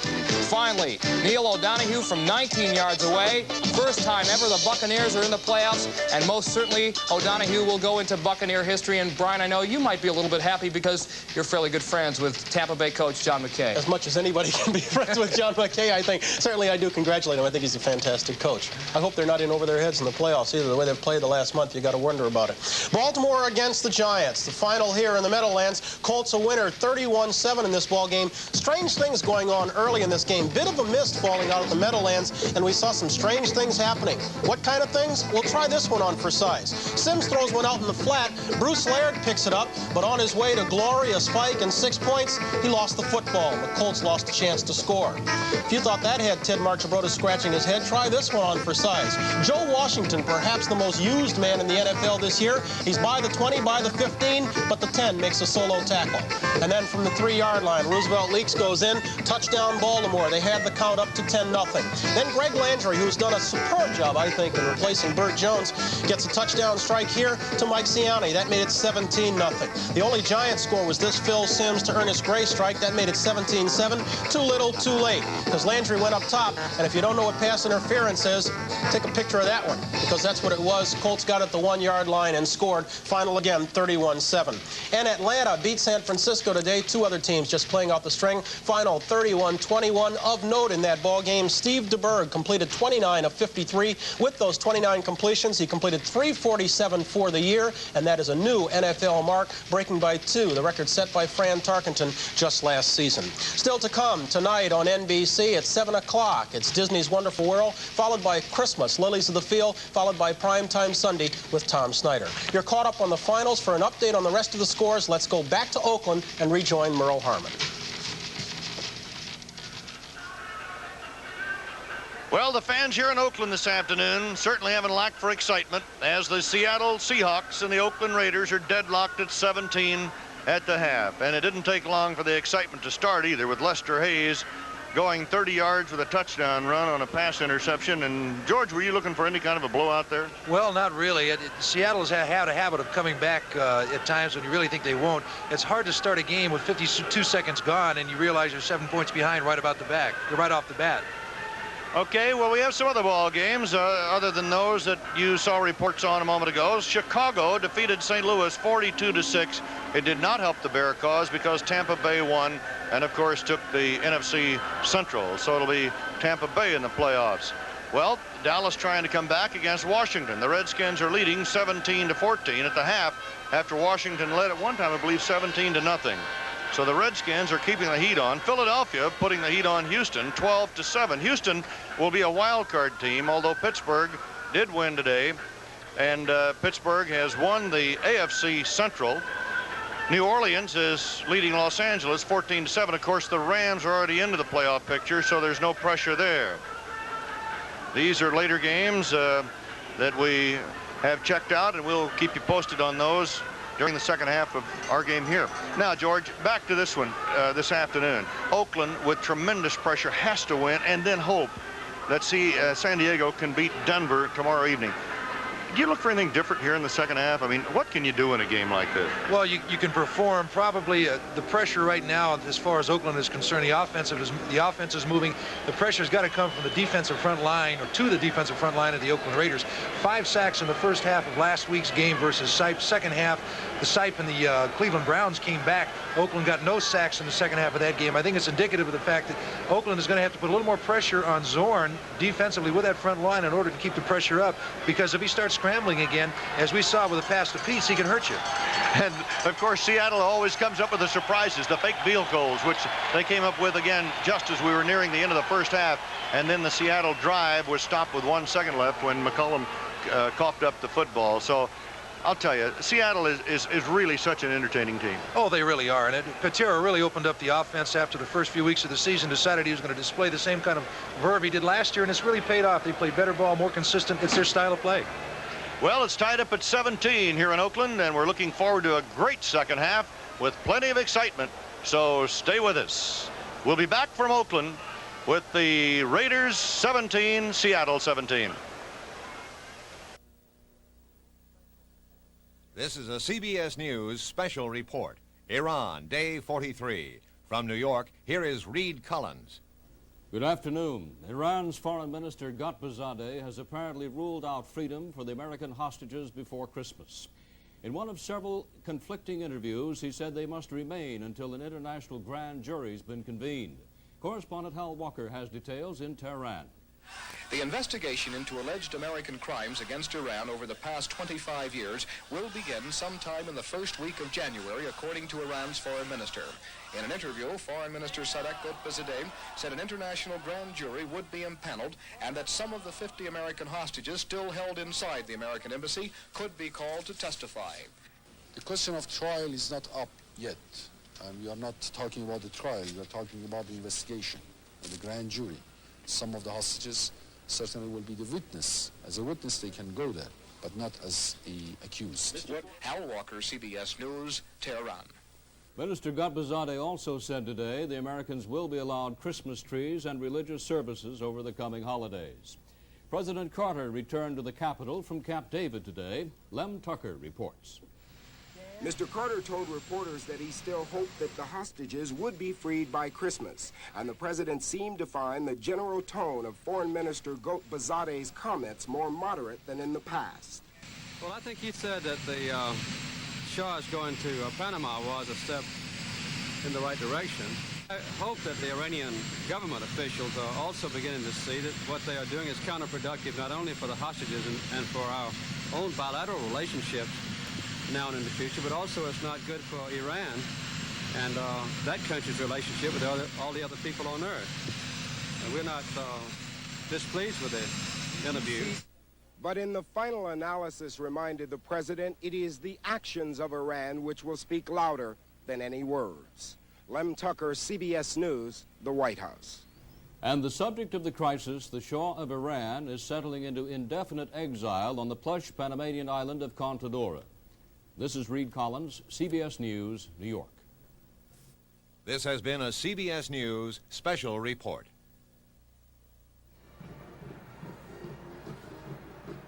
Finally, Neil O'Donoghue from 19 yards away. First time ever the Buccaneers are in the playoffs, and most certainly O'Donoghue will go into Buccaneer history. And Brian, I know you might be a little bit happy because you're fairly good friends with Tampa Bay coach John McKay. As much as anybody can be friends with John McKay, I think. Certainly I do congratulate him. I think he's a fantastic coach. I hope they're not in over their heads in the playoffs either. The way they've played the last month, you got to wonder about it. Baltimore against the Giants. The final here in the Meadowlands. Colts a winner, 31-7 in this ball game. Strange things going on early in this game. Bit of a mist falling out at the Meadowlands, and we saw some strange things happening. What kind of things? We'll try this one on for size. Sims throws one out in the flat. Bruce Laird picks it up, but on his way to glory, a spike and 6 points, he lost the football. The Colts lost a chance to score. If you thought that had Ted Marchibroda scratching his head, try this one on for size. Joe Washington, perhaps the most used man in the NFL this year. He's by the 20, by the 15, but the 10 makes a solo tackle. And then from the 3-yard line, Roosevelt Leaks goes in. Touchdown Baltimore. They had the count up to 10-0. Then Greg Landry, who's done a superb job, I think, in replacing Burt Jones, gets a touchdown strike here to Mike Siani. That made it 17-0. The only Giants score was this Phil Simms to Ernest Gray strike. That made it 17-7. Too little, too late, because Landry went up top. And if you don't know what pass interference is, take a picture of that one, because that's what it was. Colts got at the 1-yard line and scored. Final again, 31-7. And Atlanta beat San Francisco today. 2 other teams just playing out the string. Final 31-21. Of note in that ball game, Steve DeBerg completed 29 of 53. With those 29 completions, he completed 347 for the year, and that is a new NFL mark, breaking by 2, the record set by Fran Tarkenton just last season. Still to come tonight on NBC at 7 o'clock. It's Disney's Wonderful World, followed by Christmas, Lilies of the Field, followed by Primetime Sunday with Tom Snyder. You're caught up on the finals. For an update on the rest of the scores, let's go back to Oakland and rejoin Merle Harmon. Well, the fans here in Oakland this afternoon certainly haven't lacked for excitement as the Seattle Seahawks and the Oakland Raiders are deadlocked at 17 at the half. And it didn't take long for the excitement to start either, with Lester Hayes going 30 yards with a touchdown run on a pass interception. And George, were you looking for any kind of a blowout there? Well, not really. Seattle's had a habit of coming back at times when you really think they won't. It's hard to start a game with 52 seconds gone and you realize you're 7 points behind right off the bat. Okay, well, we have some other ball games other than those that you saw reports on a moment ago. Chicago defeated St. Louis 42-6. It did not help the Bear cause because Tampa Bay won and, of course, took the NFC Central. So it'll be Tampa Bay in the playoffs. Well, Dallas trying to come back against Washington. The Redskins are leading 17-14 at the half after Washington led at one time, I believe, 17-0. So the Redskins are keeping the heat on. Philadelphia putting the heat on Houston 12-7. Houston will be a wild card team, although Pittsburgh did win today. And Pittsburgh has won the AFC Central. New Orleans is leading Los Angeles 14-7. Of course, the Rams are already into the playoff picture, so there's no pressure there. These are later games that we have checked out, and we'll keep you posted on those during the second half of our game here. Now, George, back to this one this afternoon. Oakland, with tremendous pressure, has to win and then hope that San Diego can beat Denver tomorrow evening. Do you look for anything different here in the second half? I mean, what can you do in a game like this? Well, you can perform. Probably the pressure right now, as far as Oakland is concerned, the offense is moving. The pressure's got to come from the defensive front line, or to the defensive front line of the Oakland Raiders. 5 sacks in the first half of last week's game versus Sipe. Second half, the Sipe and the Cleveland Browns came back. Oakland got no sacks in the second half of that game. I think it's indicative of the fact that Oakland is going to have to put a little more pressure on Zorn defensively with that front line in order to keep the pressure up, because if he starts scrambling again, as we saw with the pass to Peace, he can hurt you. And of course, Seattle always comes up with the surprises, the fake field goals, which they came up with again just as we were nearing the end of the first half. And then the Seattle drive was stopped with 1 second left when McCollum coughed up the football. So I'll tell you, Seattle is really such an entertaining team. Oh, they really are. And Patera really opened up the offense after the first few weeks of the season, decided he was going to display the same kind of verve he did last year, and it's really paid off. They played better ball, more consistent. It's their style of play. Well, it's tied up at 17 here in Oakland, and we're looking forward to a great second half with plenty of excitement. So stay with us. We'll be back from Oakland with the Raiders 17, Seattle 17. This is a CBS News special report. Iran, day 43. From New York, here is Reed Collins. Good afternoon. Iran's Foreign Minister Ghotbzadeh has apparently ruled out freedom for the American hostages before Christmas. In one of several conflicting interviews, he said they must remain until an international grand jury's been convened. Correspondent Hal Walker has details in Tehran. The investigation into alleged American crimes against Iran over the past 25 years will begin sometime in the first week of January, according to Iran's foreign minister. In an interview, Foreign Minister Sadak Ghotbzadeh said an international grand jury would be impaneled and that some of the 50 American hostages still held inside the American embassy could be called to testify. The question of trial is not up yet. We are not talking about the trial. We are talking about the investigation of the grand jury. Some of the hostages certainly will be the witness. As a witness, they can go there, but not as the accused. Hal Walker, CBS News, Tehran. Minister Ghotbzadeh also said today the Americans will be allowed Christmas trees and religious services over the coming holidays. President Carter returned to the Capitol from Camp David today. Lem Tucker reports. Mr. Carter told reporters that he still hoped that the hostages would be freed by Christmas, and the president seemed to find the general tone of Foreign Minister Ghotbzadeh's comments more moderate than in the past. Well, I think he said that the Shah's going to Panama was a step in the right direction. I hope that the Iranian government officials are also beginning to see that what they are doing is counterproductive not only for the hostages and for our own bilateral relationships now and in the future, but also it's not good for Iran and that country's relationship with all the other people on Earth. And we're not displeased with the interview. But in the final analysis, reminded the president, it is the actions of Iran which will speak louder than any words. Lem Tucker, CBS News, the White House. And the subject of the crisis, the Shah of Iran, is settling into indefinite exile on the plush Panamanian island of Contadora. This is Reed Collins, CBS News, New York. This has been a CBS News special report.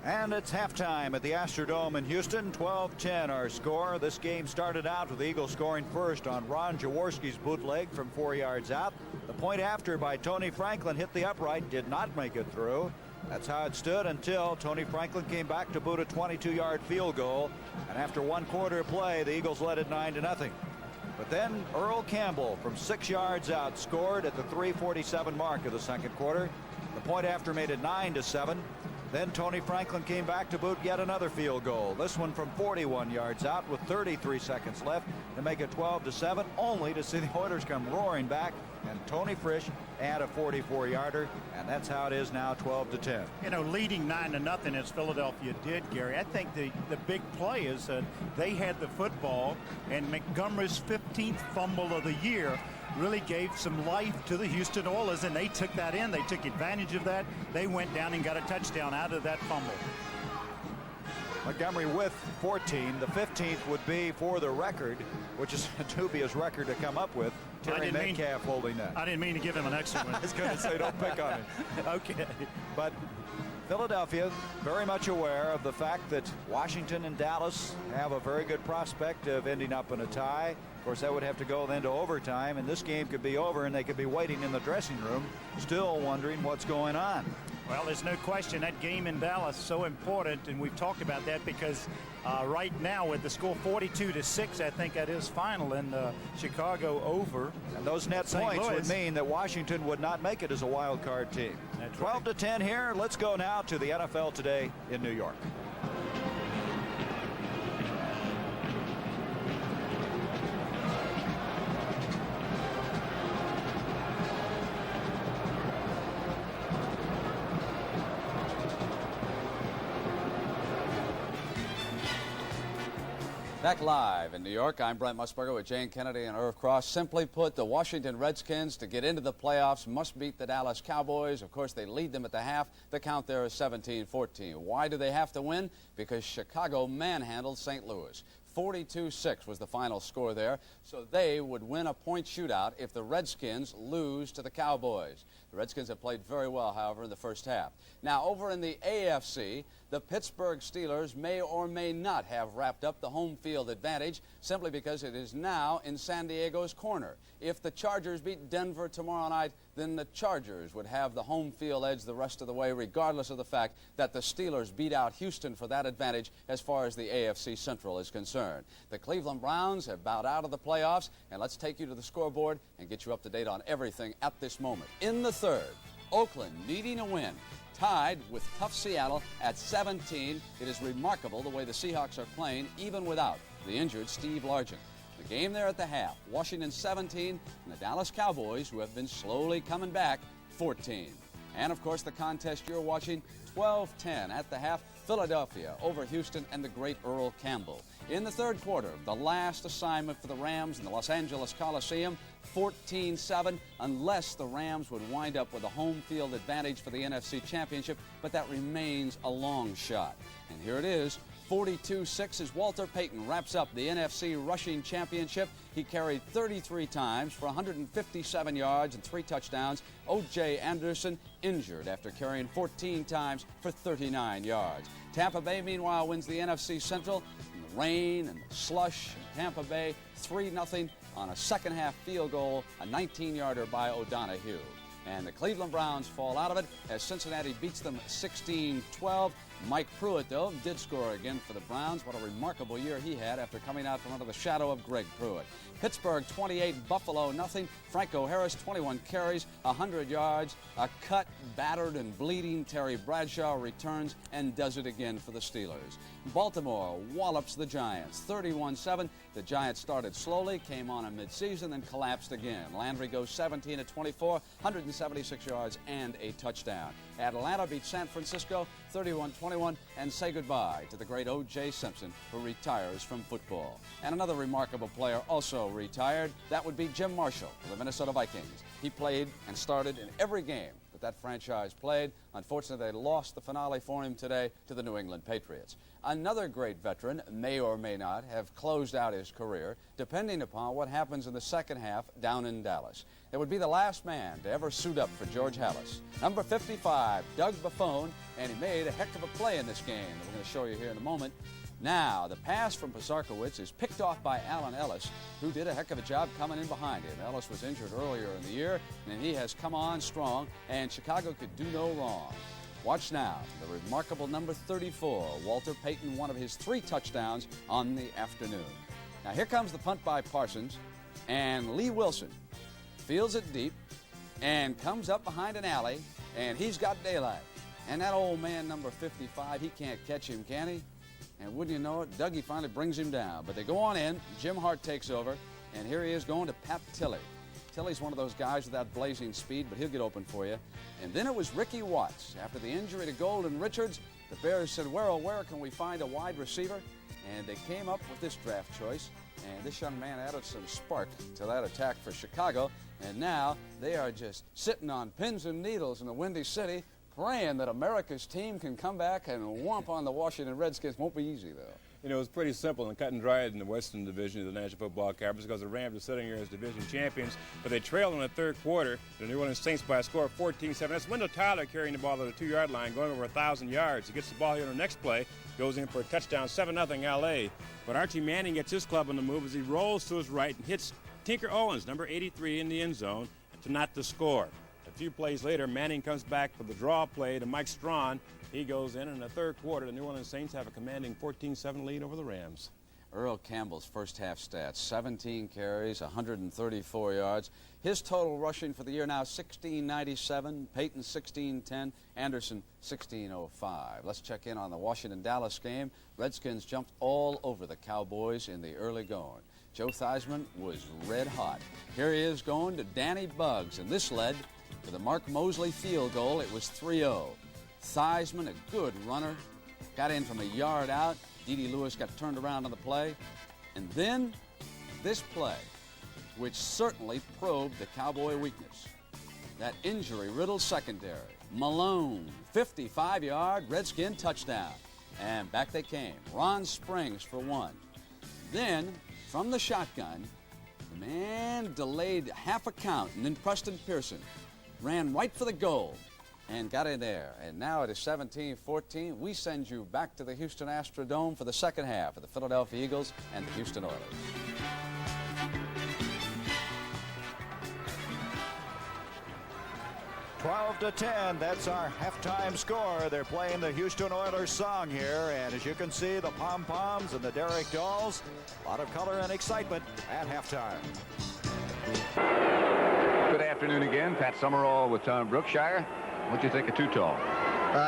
And it's halftime at the Astrodome in Houston. 12-10 our score. This game started out with the Eagles scoring first on Ron Jaworski's bootleg from 4 yards out. The point after by Tony Franklin hit the upright, did not make it through. That's how it stood until Tony Franklin came back to boot a 22-yard field goal. And after 1 quarter of play, the Eagles led it 9-0. But then Earl Campbell from 6 yards out scored at the 3:47 mark of the second quarter. The point after made it 9-7. Then Tony Franklin came back to boot yet another field goal. This one from 41 yards out with 33 seconds left to make it 12-7, only to see the Oilers come roaring back and Tony Frisch add a 44-yarder, and that's how it is now 12-10. You know, leading 9-0 as Philadelphia did, Gary. I think the big play is that they had the football, and Montgomery's 15th fumble of the year really gave some life to the Houston Oilers, and they took that in. They took advantage of that. They went down and got a touchdown out of that fumble. Montgomery with 14. The 15th would be for the record, which is a dubious record to come up with. Terry Metcalf holding that. I didn't mean to give him an extra one. I was going to say, don't pick on him. Okay. But Philadelphia very much aware of the fact that Washington and Dallas have a very good prospect of ending up in a tie. Of course, that would have to go then to overtime, and this game could be over, and they could be waiting in the dressing room, still wondering what's going on. Well, there's no question that game in Dallas is so important, and we've talked about that because right now with the score 42-6, I think that is final in Chicago over. And those net points would mean that Washington would not make it as a wild card team. 12-10 here. Let's go now to the NFL Today in New York. Back live in New York, I'm Brent Musburger with Jane Kennedy and Irv Cross. Simply put, the Washington Redskins, to get into the playoffs, must beat the Dallas Cowboys. Of course, they lead them at the half. The count there is 17-14. Why do they have to win? Because Chicago manhandled St. Louis. 42-6 was the final score there, so they would win a point shootout if the Redskins lose to the Cowboys. The Redskins have played very well, however, in the first half. Now, over in the AFC, the Pittsburgh Steelers may or may not have wrapped up the home field advantage simply because it is now in San Diego's corner. If the Chargers beat Denver tomorrow night, then the Chargers would have the home field edge the rest of the way, regardless of the fact that the Steelers beat out Houston for that advantage as far as the AFC Central is concerned. The Cleveland Browns have bowed out of the playoffs, and let's take you to the scoreboard and get you up to date on everything at this moment. In the third, Oakland needing a win, tied with tough Seattle at 17. It is remarkable the way the Seahawks are playing, even without the injured Steve Largent. The game there at the half, Washington 17 and the Dallas Cowboys, who have been slowly coming back, 14. And, of course, the contest you're watching, 12-10 at the half, Philadelphia over Houston and the great Earl Campbell. In the third quarter, the last assignment for the Rams in the Los Angeles Coliseum, 14-7, unless the Rams would wind up with a home field advantage for the NFC Championship, but that remains a long shot. And here it is, 42-6 as Walter Payton wraps up the NFC Rushing Championship. He carried 33 times for 157 yards and 3 touchdowns. O.J. Anderson injured after carrying 14 times for 39 yards. Tampa Bay, meanwhile, wins the NFC Central. In the rain and the slush, Tampa Bay 3-0 on a second-half field goal, a 19-yarder by O'Donohue. And the Cleveland Browns fall out of it as Cincinnati beats them 16-12. Mike Pruitt, though, did score again for the Browns. What a remarkable year he had after coming out from under the shadow of Greg Pruitt. Pittsburgh 28, Buffalo nothing. Franco Harris 21 carries, 100 yards. A cut, battered, and bleeding Terry Bradshaw returns and does it again for the Steelers. Baltimore wallops the Giants 31-7. The Giants started slowly, came on in midseason, then collapsed again. Landry goes 17 of 24, 176 yards and a touchdown. Atlanta beats San Francisco 31-21 and say goodbye to the great O.J. Simpson, who retires from football. And another remarkable player also retired. That would be Jim Marshall of the Minnesota Vikings. He played and started in every game that franchise played. Unfortunately, they lost the finale for him today to the New England Patriots. Another great veteran may or may not have closed out his career, depending upon what happens in the second half down in Dallas. It would be the last man to ever suit up for George Halas. Number 55, Doug Buffone, and he made a heck of a play in this game that we're going to show you here in a moment. Now, the pass from Pasarkowitz is picked off by Allen Ellis, who did a heck of a job coming in behind him. Ellis was injured earlier in the year, and he has come on strong, and Chicago could do no wrong. Watch now, the remarkable number 34, Walter Payton, one of his 3 touchdowns on the afternoon. Now, here comes the punt by Parsons, and Lee Wilson fields it deep and comes up behind an alley, and he's got daylight. And that old man, number 55, he can't catch him, can he? And wouldn't you know it, Dougie finally brings him down. But they go on in, Jim Hart takes over, and here he is going to Pat Tilley. Tilley's one of those guys without blazing speed, but he'll get open for you. And then it was Ricky Watts. After the injury to Golden Richards, the Bears said, well, where can we find a wide receiver? And they came up with this draft choice. And this young man added some spark to that attack for Chicago. And now they are just sitting on pins and needles in the Windy City, praying that America's team can come back and whomp on the Washington Redskins. Won't be easy, though. You know, it's pretty simple and cut and dried in the Western Division of the National Football Conference because the Rams are sitting here as division champions, but they trailed in the third quarter. The New Orleans Saints by a score of 14-7. That's Wendell Tyler carrying the ball to the 2-yard line, going over 1,000 yards. He gets the ball here on the next play, goes in for a touchdown, 7-0 L.A. But Archie Manning gets his club on the move as he rolls to his right and hits Tinker Owens, number 83, in the end zone to not to score. A few plays later, Manning comes back for the draw play to Mike Strawn. He goes in the third quarter, the New Orleans Saints have a commanding 14-7 lead over the Rams. Earl Campbell's first half stats, 17 carries, 134 yards. His total rushing for the year now, 1697, Payton 1610, Anderson 1605. Let's check in on the Washington-Dallas game. Redskins jumped all over the Cowboys in the early going. Joe Theismann was red hot. Here he is going to Danny Buggs, and this led to the Mark Mosley field goal. It was 3-0. Theismann, a good runner, got in from a yard out. D.D. Lewis got turned around on the play. And then this play, which certainly probed the Cowboy weakness. That injury-riddled secondary. Malone, 55-yard Redskin touchdown. And back they came. Ron Springs for 1. Then, from the shotgun, the man delayed half a count, and then Preston Pearson ran right for the goal and got in there. And now it is 17-14. We send you back to the Houston Astrodome for the second half of the Philadelphia Eagles and the Houston Oilers. Twelve to 10, that's our halftime score. They're playing the Houston Oilers song here, and as you can see, the pom-poms and the Derrick Dolls, a lot of color and excitement at halftime. Good afternoon again. Pat Summerall with Tom Brookshire. What do you think of Too Tall?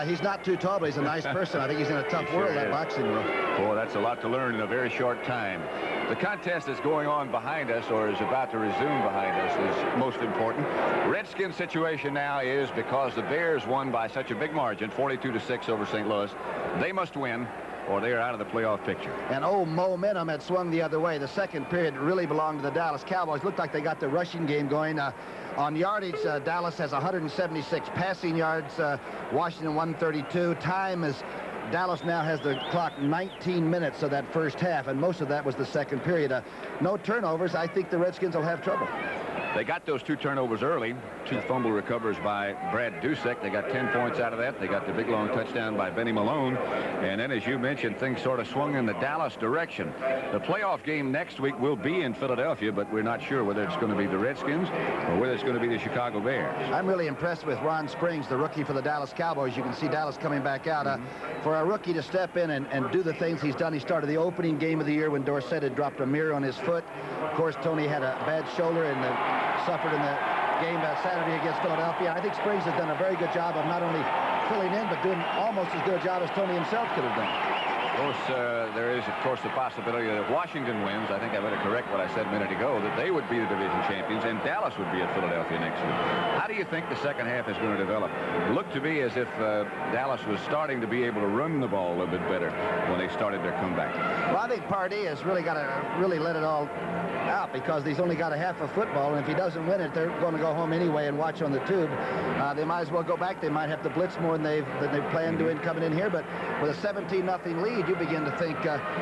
He's not too tall, but he's a nice person. I think he's in a tough world, that boxing world. Boy, that's a lot to learn in a very short time. The contest that's going on behind us, or is about to resume behind us, is most important. Redskins' situation now is, because the Bears won by such a big margin, 42-6 over St. Louis, they must win or they are out of the playoff picture. And momentum had swung the other way. The second period really belonged to the Dallas Cowboys. Looked like they got the rushing game going. On yardage, Dallas has 176 passing yards, Washington 132. Time is Dallas now has the clock 19 minutes of that first half, and most of that was the second period. No turnovers. I think the Redskins will have trouble. They got those 2 turnovers early, 2 fumble recovers by Brad Dusek. They got 10 points out of that. They got the big long touchdown by Benny Malone. And then, as you mentioned, things sort of swung in the Dallas direction. The playoff game next week will be in Philadelphia, but we're not sure whether it's going to be the Redskins or whether it's going to be the Chicago Bears. I'm really impressed with Ron Springs, the rookie for the Dallas Cowboys. You can see Dallas coming back out. For a rookie to step in and do the things he's done, he started the opening game of the year when Dorsett had dropped a mirror on his foot. Of course, Tony had a bad shoulder and suffered in the game Saturday against Philadelphia. I think Springs has done a very good job of not only filling in, but doing almost as good a job as Tony himself could have done. Of course, there is, of course, the possibility that if Washington wins, I think I better correct what I said a minute ago, that they would be the division champions and Dallas would be at Philadelphia next week. How do you think the second half is going to develop? It looked to me as if Dallas was starting to be able to run the ball a little bit better when they started their comeback. Well, I think Pardee has really got to really let it all out because he's only got a half of football, and if he doesn't win it, they're going to go home anyway and watch on the tube. They might as well go back. They might have to blitz more than they planned doing coming in here, but with a 17-0 lead, you begin to think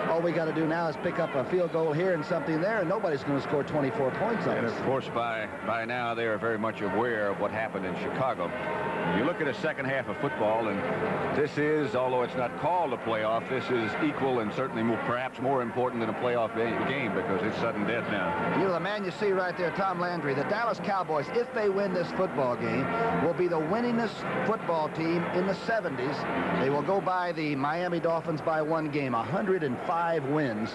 all we got to do now is pick up a field goal here and something there, and nobody's going to score 24 points on us. And of course, by now they are very much aware of what happened in Chicago. You look at a second half of football, and this is, although it's not called a playoff, this is equal and certainly perhaps more important than a playoff game because it's sudden death now. You know, the man you see right there, Tom Landry, the Dallas Cowboys, if they win this football game, will be the winningest football team in the 70s. They will go by the Miami Dolphins by one game, 105 wins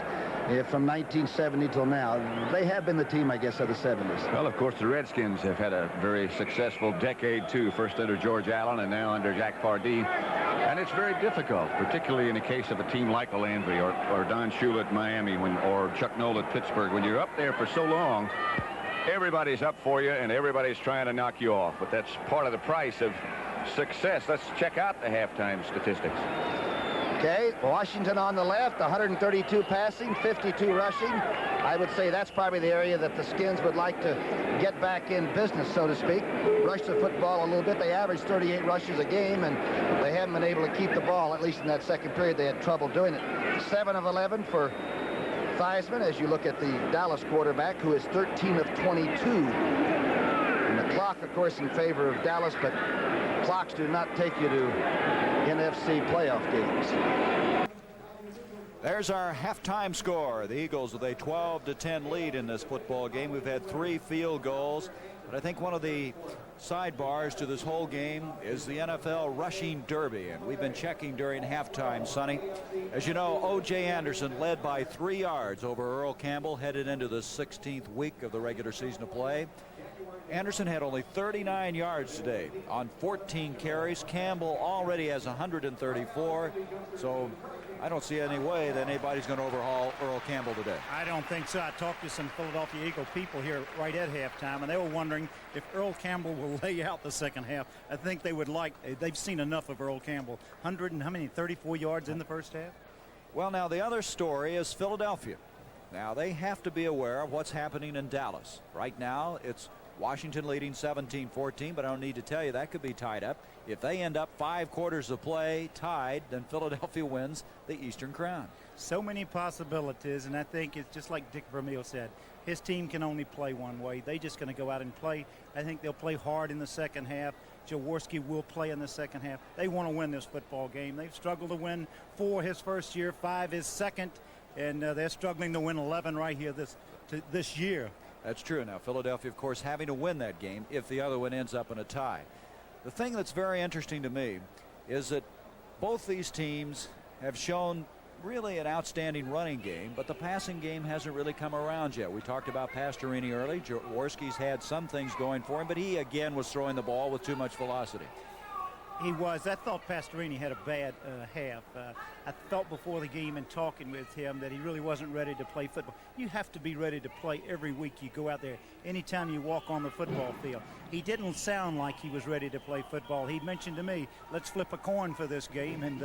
from 1970 till now. They have been the team, I guess, of the 70s. Well, of course, the Redskins have had a very successful decade, too, first under George Allen and now under Jack Pardee. And it's very difficult, particularly in the case of a team like Landry or Don Shula at Miami or Chuck Noll at Pittsburgh. When you're up there for so long, everybody's up for you and everybody's trying to knock you off. But that's part of the price of success. Let's check out the halftime statistics. Okay, Washington on the left, 132 passing, 52 rushing. I would say that's probably the area that the Skins would like to get back in business, so to speak. Rush the football a little bit. They average 38 rushes a game, and they haven't been able to keep the ball, at least in that second period. They had trouble doing it. 7 of 11 for Theismann, as you look at the Dallas quarterback, who is 13 of 22. And the clock, of course, in favor of Dallas, but clocks do not take you to NFC playoff games. There's our halftime score. The Eagles with a 12-10 lead in this football game. We've had 3 field goals, but I think one of the sidebars to this whole game is the NFL rushing derby, and we've been checking during halftime, Sonny. As you know, O.J. Anderson led by 3 yards over Earl Campbell, headed into the 16th week of the regular season of play. Anderson had only 39 yards today on 14 carries. Campbell already has 134, so I don't see any way that anybody's going to overhaul Earl Campbell today. I don't think so. I talked to some Philadelphia Eagle people here right at halftime, and they were wondering if Earl Campbell will lay out the second half. I think they would like, they've seen enough of Earl Campbell. 34 yards in the first half? Well, now the other story is Philadelphia. Now they have to be aware of what's happening in Dallas. Right now it's Washington leading 17-14, but I don't need to tell you that could be tied up. If they end up 5 quarters of play tied, then Philadelphia wins the Eastern Crown. So many possibilities, and I think it's just like Dick Vermeil said. His team can only play one way. They're just going to go out and play. I think they'll play hard in the second half. Jaworski will play in the second half. They want to win this football game. They've struggled to win 4 his first year, 5 his second, and they're struggling to win 11 right here this year. That's true. Now, Philadelphia, of course, having to win that game if the other one ends up in a tie. The thing that's very interesting to me is that both these teams have shown really an outstanding running game, but the passing game hasn't really come around yet. We talked about Pastorini early. Jaworski's had some things going for him, but he again was throwing the ball with too much velocity. He was. I thought Pastorini had a bad half. I felt before the game and talking with him that he really wasn't ready to play football. You have to be ready to play every week you go out there, anytime you walk on the football field. He didn't sound like he was ready to play football. He mentioned to me, let's flip a coin for this game, and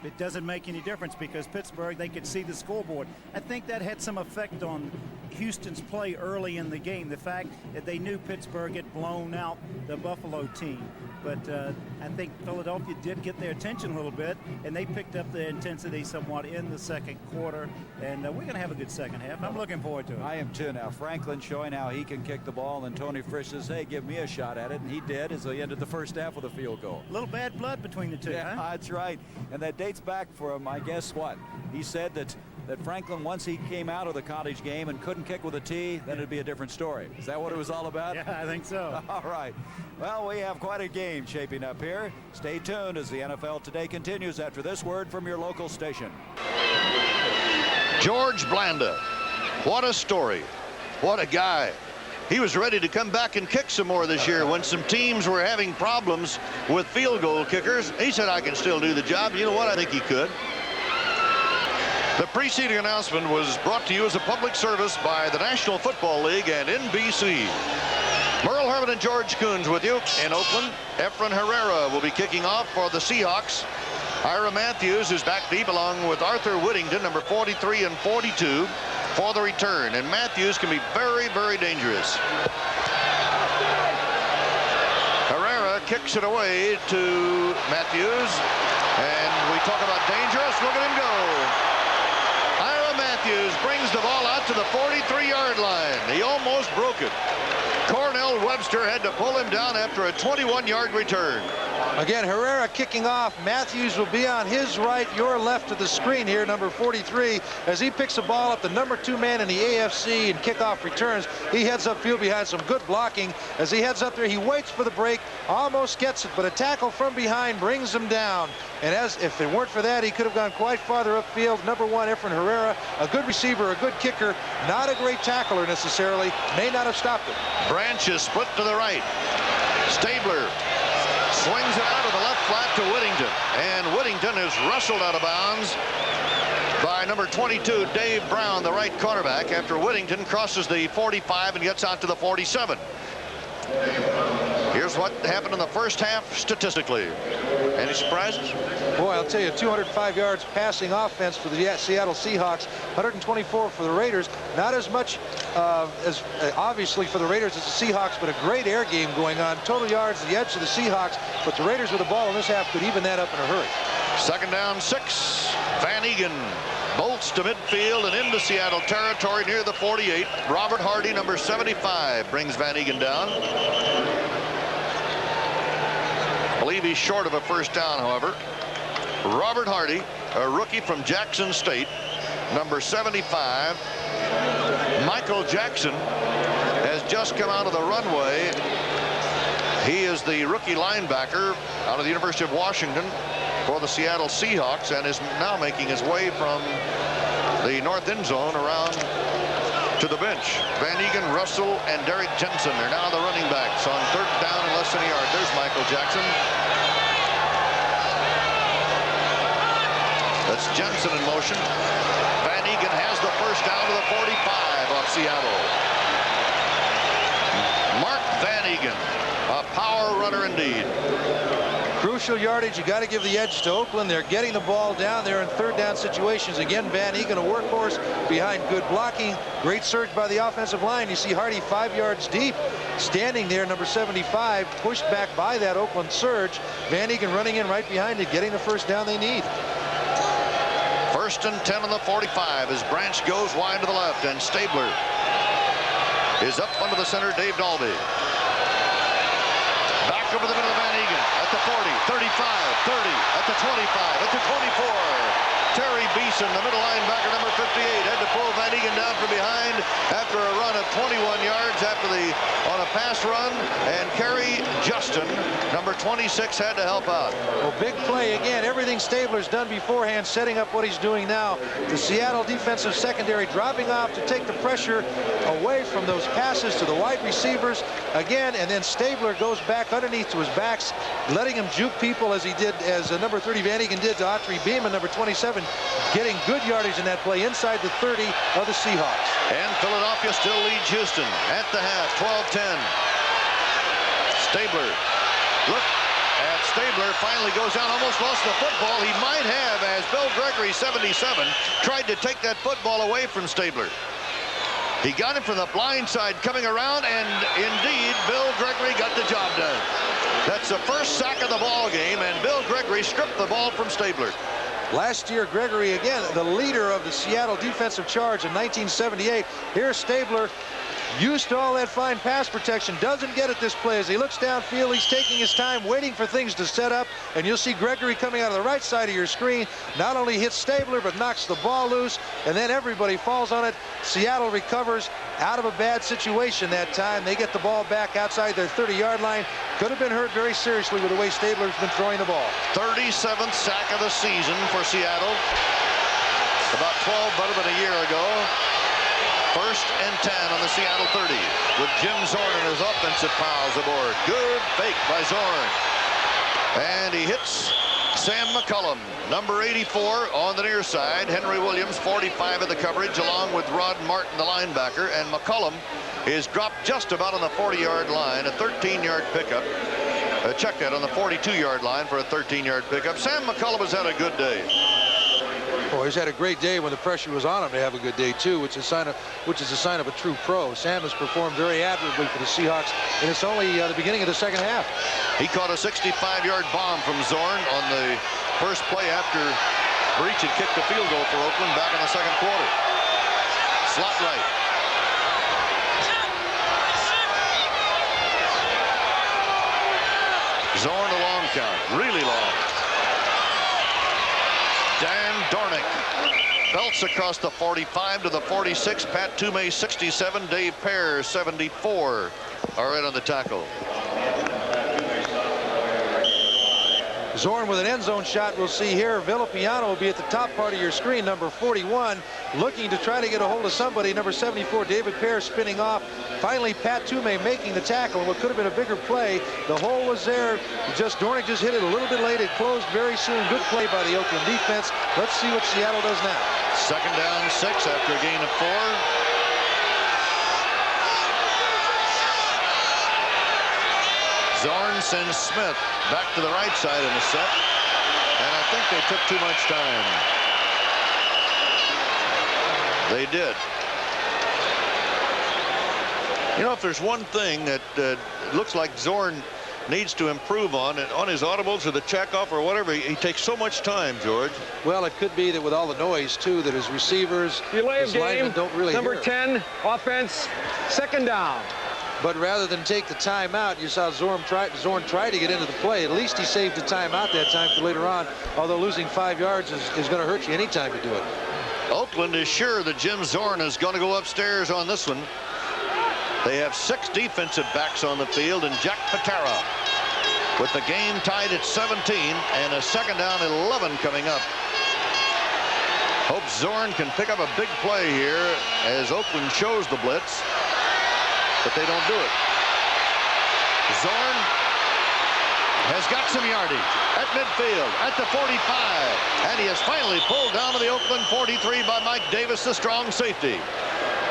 it doesn't make any difference because Pittsburgh, they could see the scoreboard. I think that had some effect on Houston's play early in the game, the fact that they knew Pittsburgh had blown out the Buffalo team. But I think Philadelphia did get their attention a little bit, and they picked up the intensity somewhat in the second quarter, and we're going to have a good second half. I'm looking forward to it. I am too. Now, Franklin showing how he can kick the ball, and Tony Frisch says, hey, give me a shot at it, and he did as he ended the first half with a field goal. A little bad blood between the two, yeah, huh? That's right, and that dates back from, I guess what? He said that Franklin, once he came out of the college game and couldn't kick with a tee, then it'd be a different story. Is that what it was all about? Yeah, I think so. All right. Well, we have quite a game shaping up here. Stay tuned as the NFL Today continues after this word from your local station. George Blanda. What a story. What a guy. He was ready to come back and kick some more this year when some teams were having problems with field goal kickers. He said, I can still do the job. You know what? I think he could. The preceding announcement was brought to you as a public service by the National Football League and NBC. Merle Herman and George Coons with you in Oakland. Efren Herrera will be kicking off for the Seahawks. Ira Matthews is back deep along with Arthur Whittington, number 43 and 42, for the return. And Matthews can be very, very dangerous. Herrera kicks it away to Matthews. And we talk about dangerous. Look at him go. Matthews brings the ball out to the 43-yard line. He almost broke it. Cornell Webster had to pull him down after a 21-yard return. Again, Herrera kicking off. Matthews will be on his right, your left of the screen here, number 43, as he picks the ball up, the number 2 man in the AFC in kickoff returns. He heads upfield behind some good blocking. As he heads up there, he waits for the break, almost gets it, but a tackle from behind brings him down. And as if it weren't for that, he could have gone quite farther upfield. Number 1, Efren Herrera, a good receiver, a good kicker, not a great tackler necessarily, may not have stopped it. Branch is split to the right. Stabler swings it out of the left flat to Whittington. And Whittington is wrestled out of bounds by number 22, Dave Brown, the right cornerback, after Whittington crosses the 45 and gets out to the 47. Here's what happened in the first half statistically. Any surprises? Boy, I'll tell you, 205 yards passing offense for the Seattle Seahawks, 124 for the Raiders. Not as much as obviously for the Raiders as the Seahawks, but a great air game going on. Total yards at the edge of the Seahawks, but the Raiders with the ball in this half could even that up in a hurry. 2nd down 6. Van Egan bolts to midfield and into Seattle territory near the 48. Robert Hardy, number 75, brings Van Egan down. I believe he's short of a first down, however. Robert Hardy, a rookie from Jackson State, number 75. Michael Jackson has just come out of the runway. He is the rookie linebacker out of the University of Washington for the Seattle Seahawks and is now making his way from the north end zone around to the bench. Van Egan, Russell, and Derek Jensen are now the running backs on 3rd down and less than a yard. There's Michael Jackson. That's Jensen in motion. Van Egan has the first down to the 45 of Seattle. Mark Van Egan, a power runner indeed. Crucial yardage. You got to give the edge to Oakland. They're getting the ball down there in 3rd down situations. Again, Van Egan, a workhorse behind good blocking. Great surge by the offensive line. You see Hardy 5 yards deep, standing there, number 75, pushed back by that Oakland surge. Van Egan running in right behind it, getting the first down they need. 1st and 10 on the 45 as Branch goes wide to the left, and Stabler is up under the center, Dave Dalby. Back over the middle of Van Egan at the 40, 35, 30, at the 25, at the 24. Terry Beeson, the middle linebacker, number 58, had to pull Van Egan down from behind after a run of 21 yards on a pass run, and Kerry Justin, number 26, had to help out. Well, big play again. Everything Stabler's done beforehand, setting up what he's doing now. The Seattle defensive secondary dropping off to take the pressure away from those passes to the wide receivers again, and then Stabler goes back underneath to his backs, letting him juke people as he did, as number 30 Van Egan did to Autry Beeman, number 27, getting good yardage in that play inside the 30 of the Seahawks. And Philadelphia still leads Houston at the half, 12-10. Stabler, look at Stabler, finally goes down, almost lost the football. He might have, as Bill Gregory, 77, tried to take that football away from Stabler. He got him from the blind side coming around, and indeed, Bill Gregory got the job done. That's the first sack of the ball game, and Bill Gregory stripped the ball from Stabler. Last year, Gregory, again, the leader of the Seattle defensive charge in 1978. Here's Stabler, used to all that fine pass protection, doesn't get it this play. As he looks downfield, he's taking his time, waiting for things to set up, and you'll see Gregory coming out of the right side of your screen, not only hits Stabler, but knocks the ball loose, and then everybody falls on it. Seattle recovers out of a bad situation that time. They get the ball back outside their 30-yard line. Could have been hurt very seriously with the way Stabler's been throwing the ball. 37th sack of the season for Seattle. About 12 better than a year ago. 1st and 10 on the Seattle 30 with Jim Zorn and his offensive pals aboard. Good fake by Zorn. And he hits Sam McCullum, number 84 on the near side. Henry Williams, 45 of the coverage, along with Rod Martin, the linebacker. And McCullum is dropped just about on the 40-yard line, a 13-yard pickup. Check that on the 42-yard line for a 13-yard pickup. Sam McCullum has had a good day. Well, he's had a great day when the pressure was on him to have a good day too, which is a sign of a true pro. Sam has performed very admirably for the Seahawks, and it's only the beginning of the second half. He caught a 65-yard bomb from Zorn on the first play after Breach had kicked the field goal for Oakland back in the second quarter. Slot right. Zorn a long count, really long. Dan Dornick belts across the 45 to the 46. Pat Toomey 67, Dave Pear 74 are in on the tackle. Zorn with an end zone shot we'll see here. Villapiano will be at the top part of your screen, number 41, looking to try to get a hold of somebody. Number 74, David Pear spinning off. Finally, Pat Toomey making the tackle. What could have been a bigger play. The hole was there. Dornick just hit it a little bit late. It closed very soon. Good play by the Oakland defense. Let's see what Seattle does now. Second down 6 after a gain of 4. Zorn sends Smith back to the right side in the set, and I think they took too much time. They did. You know, if there's one thing that looks like Zorn needs to improve on his audibles or the checkoff or whatever, he takes so much time, George. Well, it could be that with all the noise too, that his receivers, his linemen don't really hear him. Number 10, offense, second down. But rather than take the timeout, you saw Zorn try to get into the play. At least he saved the timeout that time for later on, although losing 5 yards is going to hurt you any time you do it. Oakland is sure that Jim Zorn is going to go upstairs on this one. They have 6 defensive backs on the field, and Jack Patera with the game tied at 17 and a second down 11 coming up. Hope Zorn can pick up a big play here as Oakland shows the blitz. But they don't do it. Zorn has got some yardage at midfield at the 45, and he is finally pulled down to the Oakland 43 by Mike Davis, the strong safety.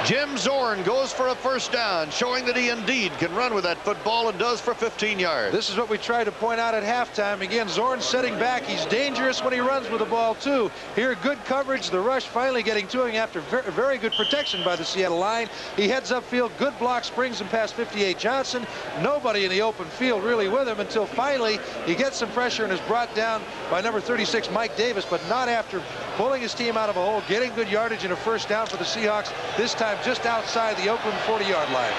Jim Zorn goes for a first down, showing that he indeed can run with that football and does for 15 yards. This is what we tried to point out at halftime. Again, Zorn setting back. He's dangerous when he runs with the ball, too. Here, good coverage. The rush finally getting to him after very good protection by the Seattle line. He heads upfield. Good block, springs him past 58 Johnson. Nobody in the open field really with him until finally he gets some pressure and is brought down by number 36, Mike Davis, but not after pulling his team out of a hole, getting good yardage and a first down for the Seahawks, this time just outside the Oakland 40-yard line.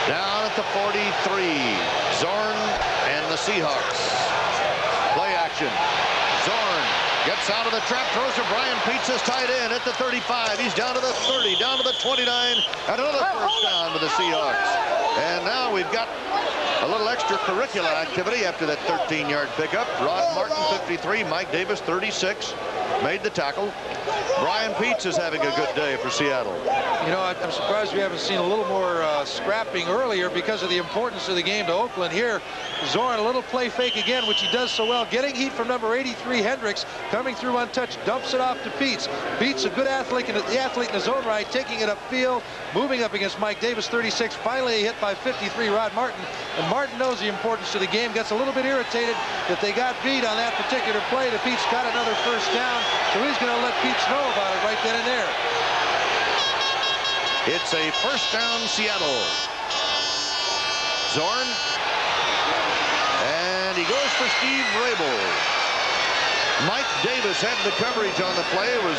Down at the 43, Zorn and the Seahawks. Play action. Zorn gets out of the trap, throws to Brian Pizza's tight end at the 35. He's down to the 30, down to the 29, and another first down for the Seahawks. And now we've got a little extracurricular activity after that 13-yard pickup. Rod Martin, 53. Mike Davis, 36. Made the tackle. Brian Peets is having a good day for Seattle. You know, I'm surprised we haven't seen a little more scrapping earlier because of the importance of the game to Oakland. Here, Zorn, a little play fake again, which he does so well. Getting heat from number 83, Hendricks, coming through untouched, dumps it off to Peets. Peets, a good athlete in his own right, taking it upfield, moving up against Mike Davis, 36. Finally hit by 53, Rod Martin. And Martin knows the importance of the game, gets a little bit irritated that they got beat on that particular play. The Peets got another first down, so he's going to let Peets know about it right then and there. It's a first down, Seattle. Zorn. And he goes for Steve Rabel. Mike Davis had the coverage on the play. Was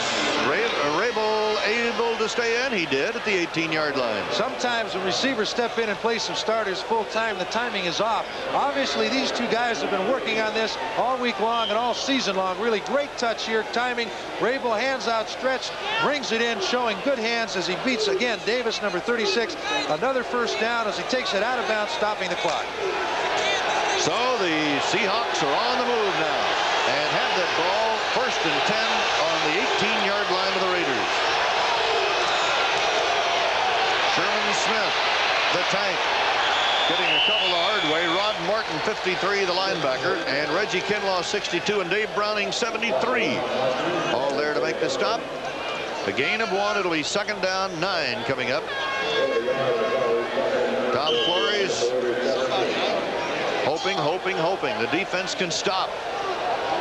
Rabel able to stay in? He did at the 18-yard line. Sometimes when receivers step in and play some starters full time, the timing is off. Obviously, these two guys have been working on this all week long and all season long. Really great touch here, timing. Rabel, hands outstretched, brings it in, showing good hands as he beats, again, Davis, number 36. Another first down as he takes it out of bounds, stopping the clock. So the Seahawks are on the move now and have that ball first and 10 on the 18-yard line of the Raiders. Sherman Smith, the tank, Getting a couple the hard way. Rod Martin, 53, the linebacker, and Reggie Kinlaw, 62, and Dave Browning, 73. All there to make the stop. A gain of 1. It'll be 2nd down, 9 coming up. Tom Flores hoping the defense can stop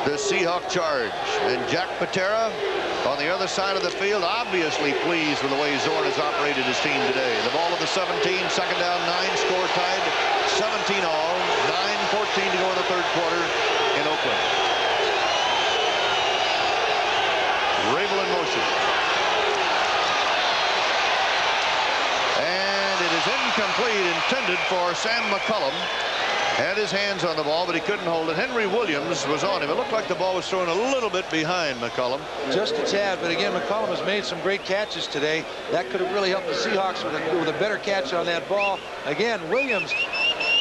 the Seahawk charge. And Jack Patera on the other side of the field, obviously pleased with the way Zorn has operated his team today. The ball at the 17, 2nd down, 9, score tied, 17 all, 9:14 to go in the 3rd quarter in Oakland. Rabel in motion. And it is incomplete, intended for Sam McCullum. Had his hands on the ball, but he couldn't hold it. Henry Williams was on him. It looked like the ball was thrown a little bit behind McCullum. Just a tad, but again, McCullum has made some great catches today. That could have really helped the Seahawks with a better catch on that ball. Again, Williams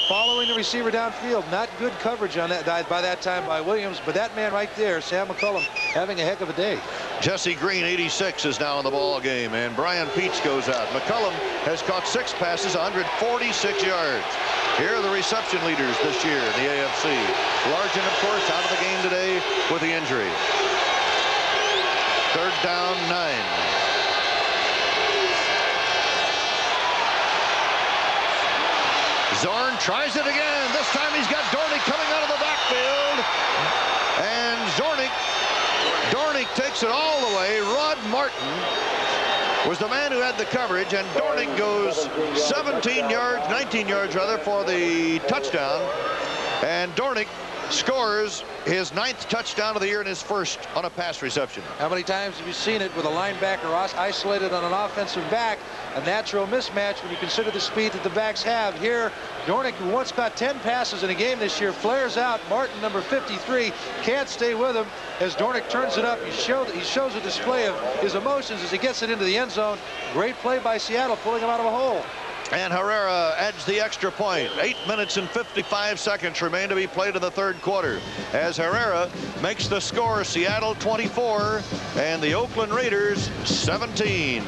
following the receiver downfield. Not good coverage on that by that time by Williams, but that man right there, Sam McCullum, having a heck of a day. Jesse Green, 86, is now in the ball game, and Brian Peach goes out. McCullum has caught 6 passes, 146 yards. Here are the reception leaders this year in the AFC. Largent, of course, out of the game today with the injury. 3rd down, 9. Zorn tries it again. This time he's got Dornick coming out of the backfield. And Dornick takes it all the way. Rod Martin was the man who had the coverage, and Dornick goes 19 yards rather, for the touchdown. And Dornick scores his 9th touchdown of the year and his 1st on a pass reception. How many times have you seen it with a linebacker isolated on an offensive back? A natural mismatch when you consider the speed that the backs have. Here, Dornick, who once caught 10 passes in a game this year, flares out. Martin, number 53, can't stay with him as Dornick turns it up. He shows a display of his emotions as he gets it into the end zone. Great play by Seattle, pulling him out of a hole. And Herrera adds the extra point. 8 minutes and 55 seconds remain to be played in the 3rd quarter as Herrera makes the score. Seattle 24 and the Oakland Raiders 17.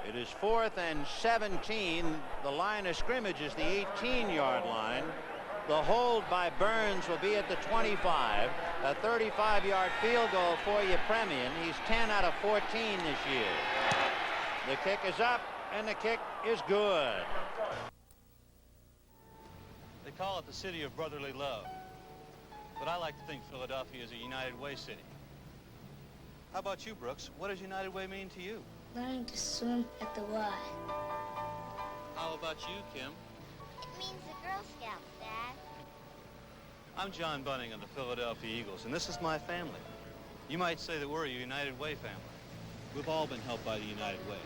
It is 4th and 17. The line of scrimmage is the 18-yard line. The hold by Burns will be at the 25. A 35-yard field goal for Yepremian. He's 10 out of 14 this year. The kick is up, and the kick is good. They call it the city of brotherly love, but I like to think Philadelphia is a United Way city. How about you, Brooks? What does United Way mean to you? Learning to swim at the Y. How about you, Kim? It means the Girl Scouts, Dad. I'm John Bunning of the Philadelphia Eagles, and this is my family. You might say that we're a United Way family. We've all been helped by the United Way.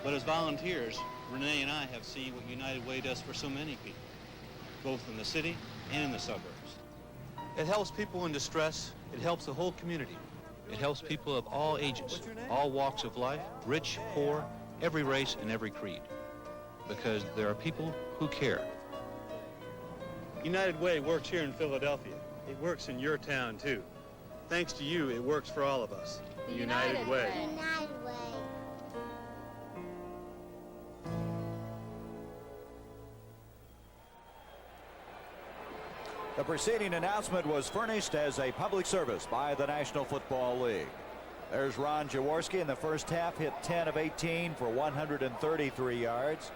But as volunteers, Renee and I have seen what United Way does for so many people, both in the city and in the suburbs. It helps people in distress. It helps the whole community. It helps people of all ages, all walks of life, rich, poor, every race and every creed. Because there are people who care. United Way works here in Philadelphia. It works in your town, too. Thanks to you, it works for all of us. The United Way. United Way. The preceding announcement was furnished as a public service by the National Football League. There's Ron Jaworski in the first half, hit 10 of 18 for 133 yards.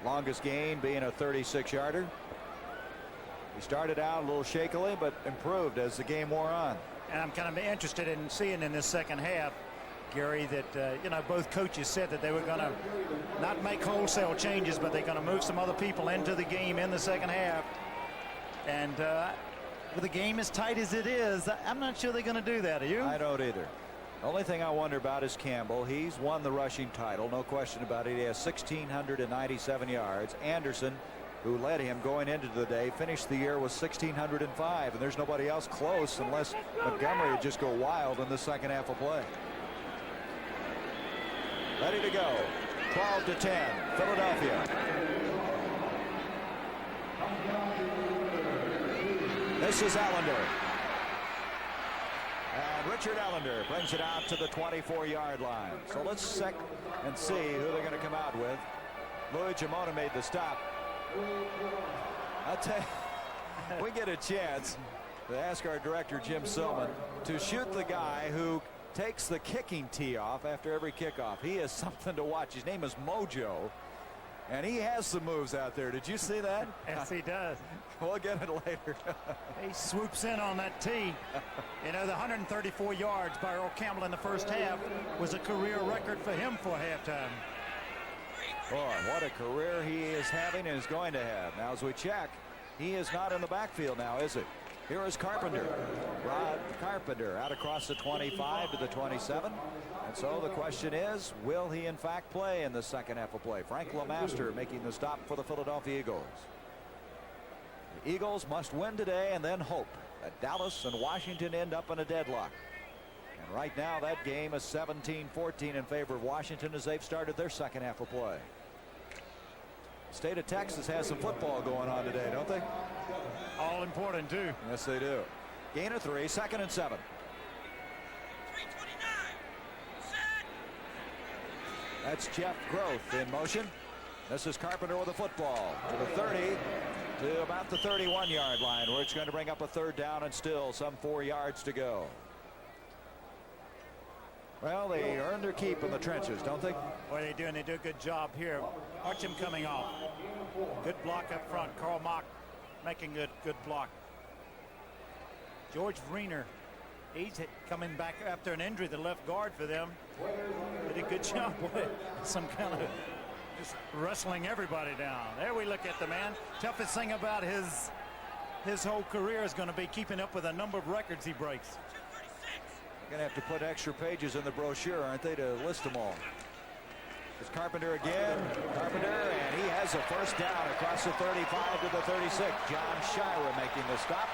Longest gain being a 36-yarder. He started out a little shakily, but improved as the game wore on. And I'm kind of interested in seeing in this second half, Gary, that both coaches said that they were going to not make wholesale changes, but they're going to move some other people into the game in the second half. And with the game as tight as it is, I'm not sure they're going to do that. Are you? I don't either. The only thing I wonder about is Campbell. He's won the rushing title, no question about it. He has 1,697 yards. Anderson, who led him going into the day, finished the year with 1,605, and there's nobody else close unless Montgomery would just go wild in the second half of play. Ready to go. 12-10, Philadelphia. This is Allender. And Richard Allender brings it out to the 24-yard line. So let's check and see who they're going to come out with. Louis Jamona made the stop. I'll tell you, we get a chance to ask our director, Jim Silman, to shoot the guy who takes the kicking tee off after every kickoff. He is something to watch. His name is Mojo, and he has some moves out there. Did you see that? Yes, he does. We'll get it later. He swoops in on that tee. You know, the 134 yards by Earl Campbell in the first half was a career record for him for halftime. Boy, what a career he is having and is going to have. Now, as we check, he is not in the backfield now, is he? Here is Carpenter. Rod Carpenter out across the 25 to the 27. And so the question is, will he in fact play in the second half of play? Frank LeMaster making the stop for the Philadelphia Eagles. The Eagles must win today and then hope that Dallas and Washington end up in a deadlock. And right now that game is 17-14 in favor of Washington as they've started their second half of play. The state of Texas has some football going on today, don't they? All important, too. Yes, they do. Gain of 3, 2nd and 7. That's Jeff Groth in motion. This is Carpenter with a football to the 30 to about the 31-yard line, where it's going to bring up a third down and still some 4 yards to go. Well, they earn their keep in the trenches, don't they? Well, they do, and they do a good job here. Watch him coming off. Good block up front. Karl Mock making good block. George Vreener, he's coming back after an injury, the left guard for them. Did a good job with some kind of just wrestling everybody down. There we look at the man. Toughest thing about his whole career is going to be keeping up with the number of records he breaks. Going to have to put extra pages in the brochure, aren't they, to list them all. It's Carpenter again. Carpenter, and he has a first down across the 35 to the 36. John Shira making the stop.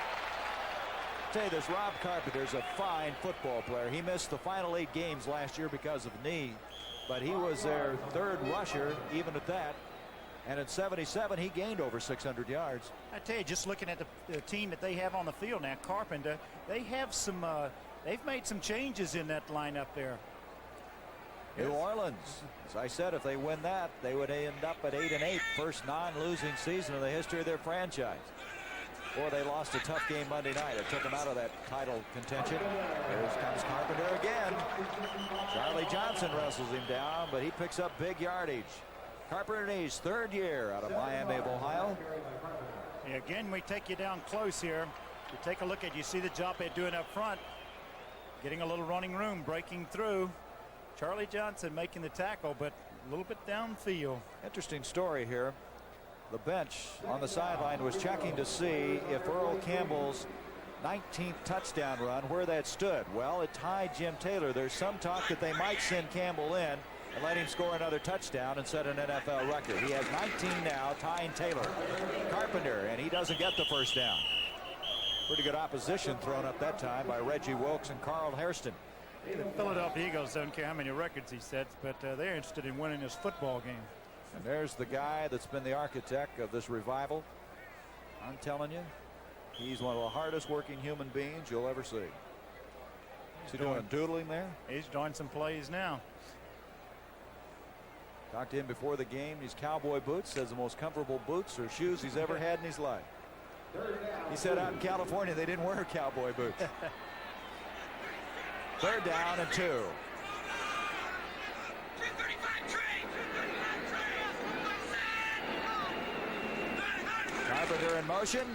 I'll tell you this, Rob Carpenter is a fine football player. He missed the final 8 games last year because of knee, but he was their third rusher, even at that. And in 77, he gained over 600 yards. I tell you, just looking at the team that they have on the field now, Carpenter, they have some. They've made some changes in that lineup there. New Orleans, as I said, if they win that, they would end up at 8-8, first non-losing season in the history of their franchise. Boy, they lost a tough game Monday night. It took them out of that title contention. Here comes Carpenter again. Charlie Johnson wrestles him down, but he picks up big yardage. Carpenter in his 3rd year out of Miami of Ohio. Yeah, again, we take you down close here. You take a look at, you see the job they're doing up front. Getting a little running room, breaking through. Charlie Johnson making the tackle, but a little bit downfield. Interesting story here. The bench on the sideline was checking to see if Earl Campbell's 19th touchdown run, where that stood. Well, it tied Jim Taylor. There's some talk that they might send Campbell in and let him score another touchdown and set an NFL record. He has 19 now, tying Taylor. Carpenter, and he doesn't get the first down. Pretty good opposition thrown up that time by Reggie Wilkes and Carl Hairston. The Philadelphia Eagles don't care how many records he sets, but they're interested in winning this football game. And there's the guy that's been the architect of this revival. I'm telling you, he's one of the hardest working human beings you'll ever see. Is he doing doodling there? He's drawing some plays now. Talked to him before the game. These cowboy boots, says the most comfortable boots or shoes he's ever had in his life. He said out in California they didn't wear cowboy boots. 3rd down and 2. Carpenter in motion.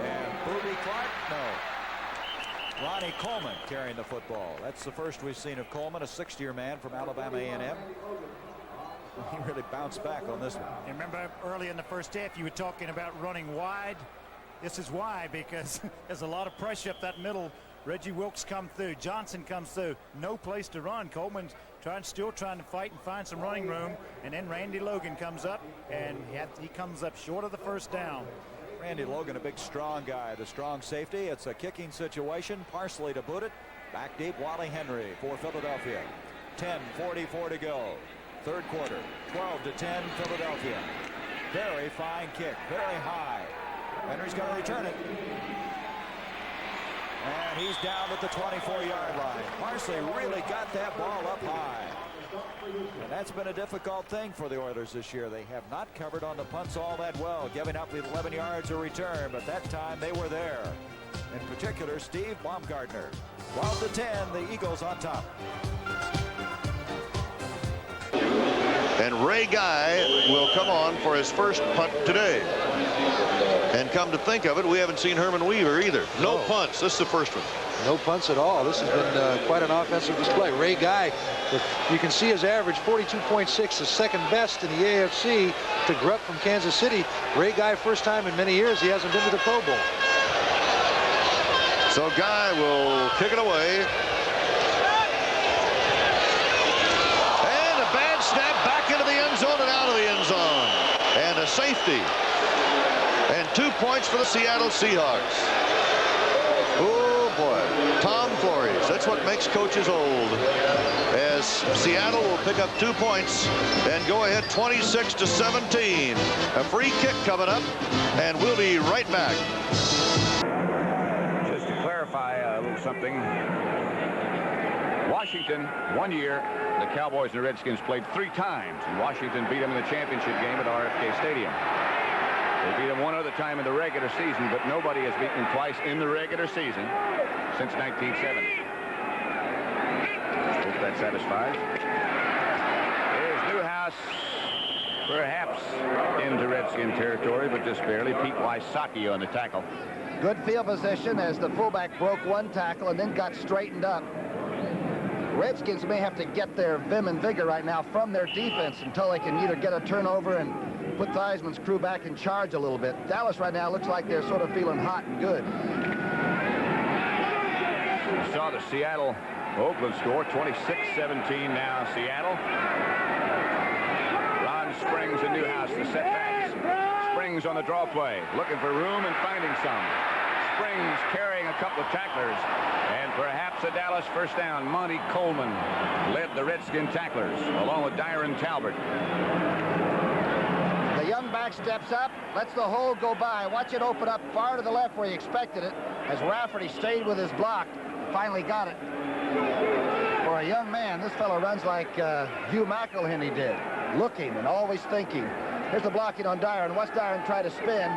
And Boobie Clark, no. Ronnie Coleman carrying the football. That's the first we've seen of Coleman, a 6th-year man from Alabama A&M. He really bounced back on this one. You remember early in the first half you were talking about running wide. This is why, because there's a lot of pressure up that middle. Reggie Wilkes comes through. Johnson comes through. No place to run. Coleman's still trying to fight and find some running room. And then Randy Logan comes up, and he comes up short of the first down. Randy Logan, a big, strong guy, the strong safety. It's a kicking situation. Parsley to boot it. Back deep, Wally Henry for Philadelphia. 10:44 to go. 3rd quarter, 12-10 Philadelphia. Very fine kick, very high. Henry's going to return it. And he's down at the 24-yard line. Parsley really got that ball up high. And That's been a difficult thing for the Oilers this year. They have not covered on the punts all that well, giving up 11 yards a return, but that time they were there. In particular, Steve Baumgartner. 12-10, the Eagles on top. And Ray Guy will come on for his first punt today. And come to think of it, we haven't seen Herman Weaver either. No punts. This is the first one. No punts at all. This has been quite an offensive display. Ray Guy, you can see his average, 42.6, the second best in the AFC to Grutt from Kansas City. Ray Guy, first time in many years he hasn't been to the Pro Bowl. So Guy will kick it away. And a bad snap back into the end zone and out of the end zone. And a safety. And 2 points for the Seattle Seahawks. Oh, boy. Tomfooleries. That's what makes coaches old. As Seattle will pick up 2 points and go ahead 26-17. A free kick coming up, and we'll be right back. Just to clarify a little something. Washington, 1 year, the Cowboys and the Redskins played 3 times, and Washington beat them in the championship game at RFK Stadium. They beat them one other time in the regular season, but nobody has beaten them twice in the regular season since 1970. Hope that satisfies. Here's Newhouse, perhaps into Redskin territory, but just barely. Pete Wysocki on the tackle. Good field position as the fullback broke one tackle and then got straightened up. Redskins may have to get their vim and vigor right now from their defense until they can either get a turnover and put Theismann's crew back in charge a little bit. Dallas right now looks like they're sort of feeling hot and good. We saw the Seattle-Oakland score, 26-17 now Seattle. Ron Springs and Newhouse, the setbacks. Springs on the draw play, looking for room and finding some. Springs carrying a couple of tacklers, and perhaps a Dallas first down. Monty Coleman led the Redskin tacklers, along with Dyron Talbert. The young back steps up, lets the hole go by. Watch it open up far to the left where he expected it, as Rafferty stayed with his block. Finally got it. For a young man, this fellow runs like Hugh McElhenney did, looking and always thinking. Here's the blocking on Dyron. Watch Dyron try to spin.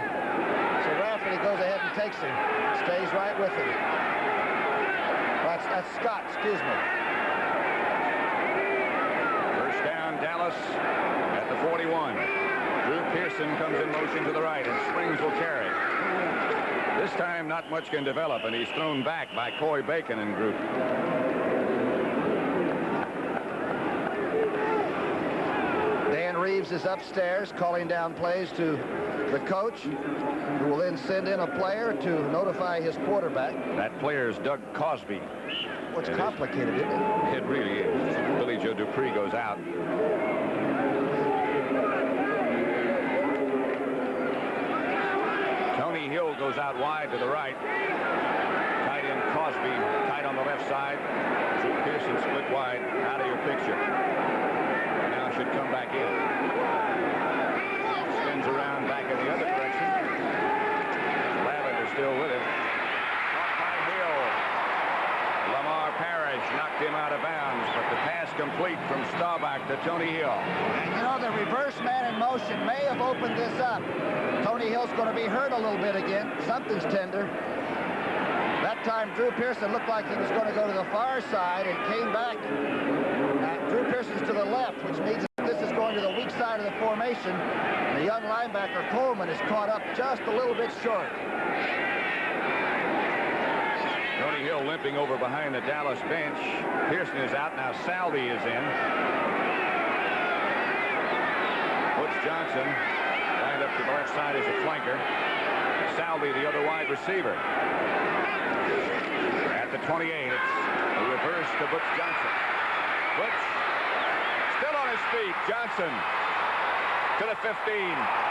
So Rafferty goes ahead and takes him. Stays right with him. That's Scott, excuse me. First down, Dallas at the 41. Drew Pearson comes in motion to the right, and Springs will carry. This time, not much can develop, and he's thrown back by Coy Bacon and group. Dan Reeves is upstairs calling down plays to the coach, who will then send in a player to notify his quarterback. That player is Doug Cosby. What's complicated, isn't it? It really is. Billy Joe Dupree goes out. Tony Hill goes out wide to the right. Tight end Cosby tight on the left side. Drew Pearson split wide out of your picture. And now should come back in. Spins around back in the other direction. Lavender still with it. Caught by Hill. Lamar Parrish knocked him out of bounds, but the pass complete from Staubach to Tony Hill. And you know, the reverse man in motion may have opened this up. Tony Hill's going to be hurt a little bit again. Something's tender. That time, Drew Pearson looked like he was going to go to the far side and came back. Drew Pearson's to the left, which means that this is going to the weak side of the formation. And the young linebacker, Coleman, is caught up just a little bit short. Tony Hill limping over behind the Dallas bench. Pearson is out. Now Salvi is in. Butch Johnson lined up to the left side as a flanker. Salvi, the other wide receiver. At the 28, it's a reverse to Butch Johnson. Butch still on his feet. Johnson to the 15.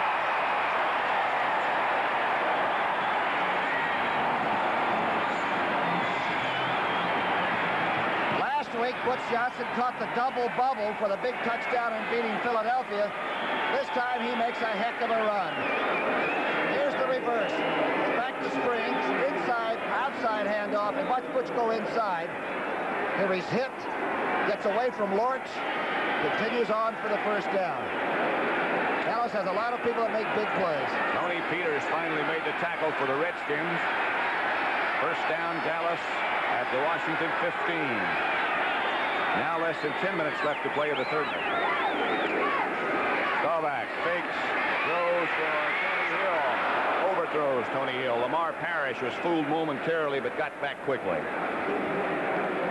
Week, Butch Johnson caught the double bubble for the big touchdown in beating Philadelphia. This time he makes a heck of a run. Here's the reverse. Back to Springs, inside, outside handoff, and watch Butch go inside. Here he's hit, gets away from Lorch, continues on for the first down. Dallas has a lot of people that make big plays. Tony Peters finally made the tackle for the Redskins. First down, Dallas at the Washington 15. Now less than 10 minutes left to play in the third. Staubach fakes, throws for Tony Hill. Overthrows Tony Hill. Lamar Parrish was fooled momentarily but got back quickly.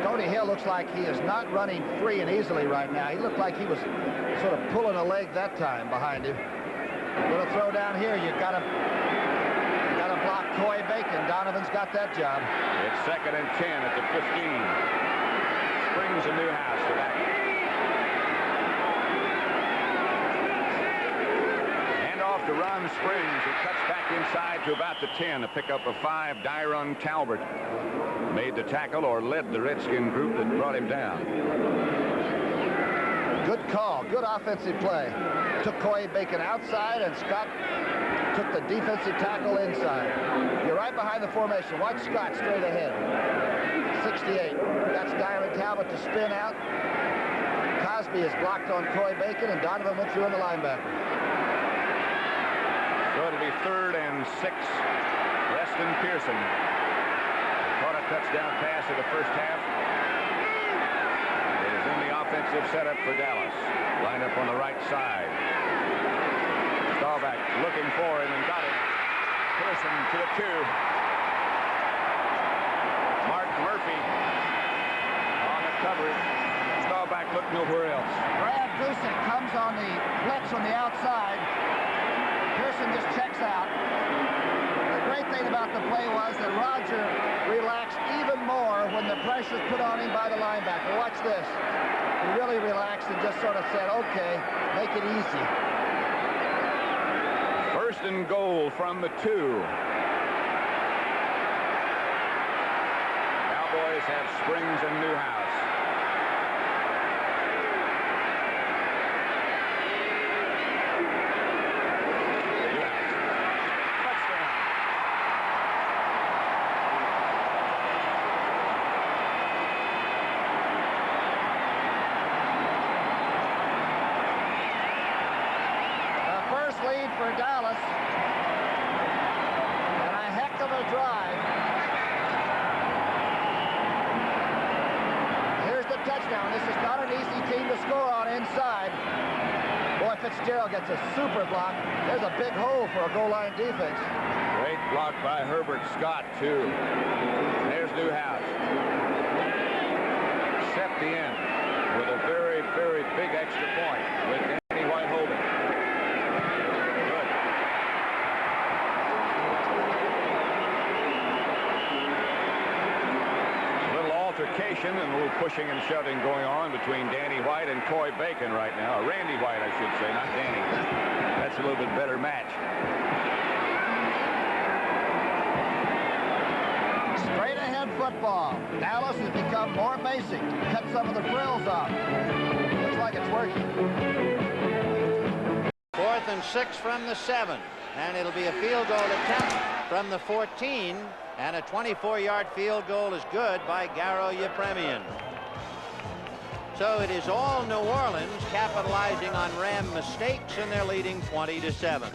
Tony Hill looks like he is not running free and easily right now. He looked like he was sort of pulling a leg that time behind him. Little throw down here. You got to block Coy Bacon. Donovan's got that job. It's 2nd and 10 at the 15. Springs and Newhouse to back. Hand off to Ron Springs. He cuts back inside to about the 10. A pickup of 5. Dyron Talbert made the tackle or led the Redskin group that brought him down. Good call. Good offensive play. Took Coy Bacon outside, and Scott took the defensive tackle inside. You're right behind the formation. Watch Scott straight ahead. 68. That's Dyron Talbot to spin out. Cosby is blocked on Coy Bacon, and Donovan went through on the linebacker. So it'll be 3rd and 6. Preston Pearson caught a touchdown pass in the first half. It is in the offensive setup for Dallas. Line up on the right side. Staubach looking for him and got him. Pearson to the 2. Mark Murphy on the coverage. Staubach looked nowhere else. Brad Dusick comes on the blitz on the outside. Pearson just checks out. The great thing about the play was that Roger relaxed even more when the pressure's put on him by the linebacker. Watch this. He really relaxed and just sort of said, okay, make it easy. 1st and goal from the 2. Cowboys have Springs and Newhouse. Lead for Dallas, and a heck of a drive. Here's the touchdown. This is not an easy team to score on inside. Boy, Fitzgerald gets a super block. There's a big hole for a goal line defense. Great block by Herbert Scott, too. There's Newhouse. Set the end with a very, very big extra point with Danny White holding. And a little pushing and shoving going on between Danny White and Coy Bacon right now. Or Randy White, I should say, not Danny. That's a little bit better match. Straight ahead football. Dallas has become more basic. Cut some of the frills off. Looks like it's working. 4th and 6 from the 7. And it'll be a field goal attempt from the 14. And a 24-yard field goal is good by Garo Yepremian. So it is all New Orleans capitalizing on Ram mistakes, and they're leading 20-7.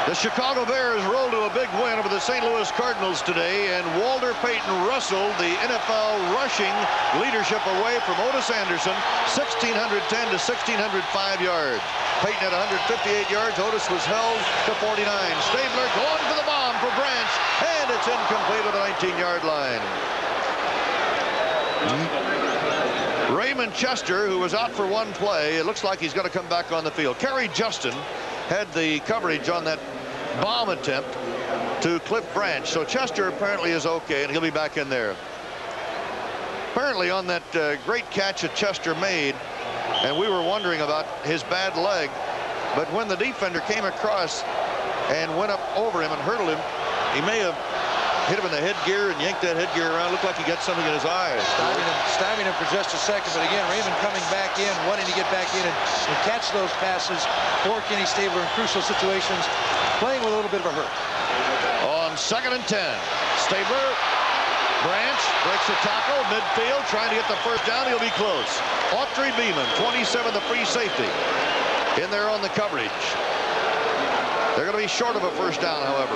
The Chicago Bears rolled to a big win over the St. Louis Cardinals today, and Walter Payton wrestled the NFL rushing leadership away from Otis Anderson, 1,610 to 1,605 yards. Payton had 158 yards. Otis was held to 49. Stabler going for the bomb for Branch, and it's incomplete at the 19-yard line. Raymond Chester, who was out for one play, it looks like he's going to come back on the field. Kerry Justin had the coverage on that bomb attempt to Cliff Branch. So Chester apparently is okay, and he'll be back in there. Apparently on that great catch that Chester made, and we were wondering about his bad leg, but when the defender came across and went up over him and hurdled him, he may have hit him in the headgear and yanked that headgear around. Looked like he got something in his eyes. Stymied him for just a second, but again, Raymond coming back in, wanting to get back in and catch those passes for Kenny Stabler in crucial situations, playing with a little bit of a hurt. On 2nd and 10, Stabler Branch breaks a tackle, midfield, trying to get the first down. He'll be close. Autry Beeman, 27, the free safety, in there on the coverage. They're going to be short of a first down, however.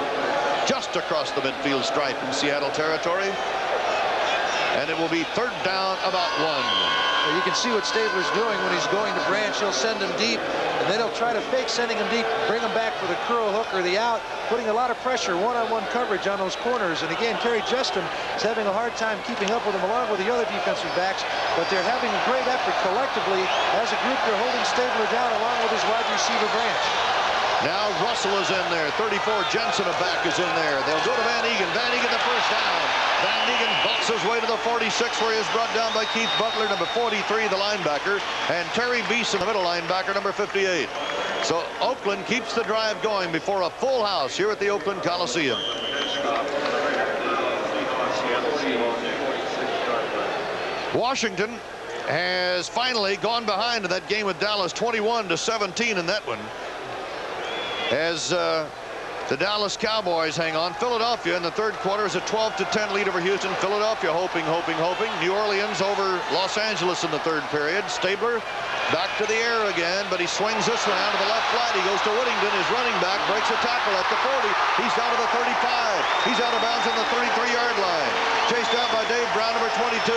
Just across the midfield stripe in Seattle territory. And it will be third down, about 1. Well, you can see what Stabler's doing when he's going to Branch. He'll send him deep, and then he'll try to fake sending him deep, bring him back for the curl hook or the out, putting a lot of pressure, one-on-one coverage on those corners. And again, Terry Justin is having a hard time keeping up with him along with the other defensive backs, but they're having a great effort collectively. As a group, they're holding Stabler down along with his wide receiver Branch. Now Russell is in there. 34, Jensen, a back, is in there. They'll go to Van Egan. Van Egan the first down. Van Egan bucks his way to the 46, where he is brought down by Keith Butler, number 43, the linebacker, and Terry Beeson, the middle linebacker, number 58. So Oakland keeps the drive going before a full house here at the Oakland Coliseum. Washington has finally gone behind in that game with Dallas, 21-17 in that one, as the Dallas Cowboys hang on. Philadelphia in the third quarter is a 12-10 lead over Houston. Philadelphia hoping. New Orleans over Los Angeles in the third period. Stabler back to the air again, but he swings this one out to the left flat. He goes to Whittington, his running back, breaks a tackle at the 40. He's down to the 35. He's out of bounds on the 33-yard line. Chased out by Dave Brown, number 22.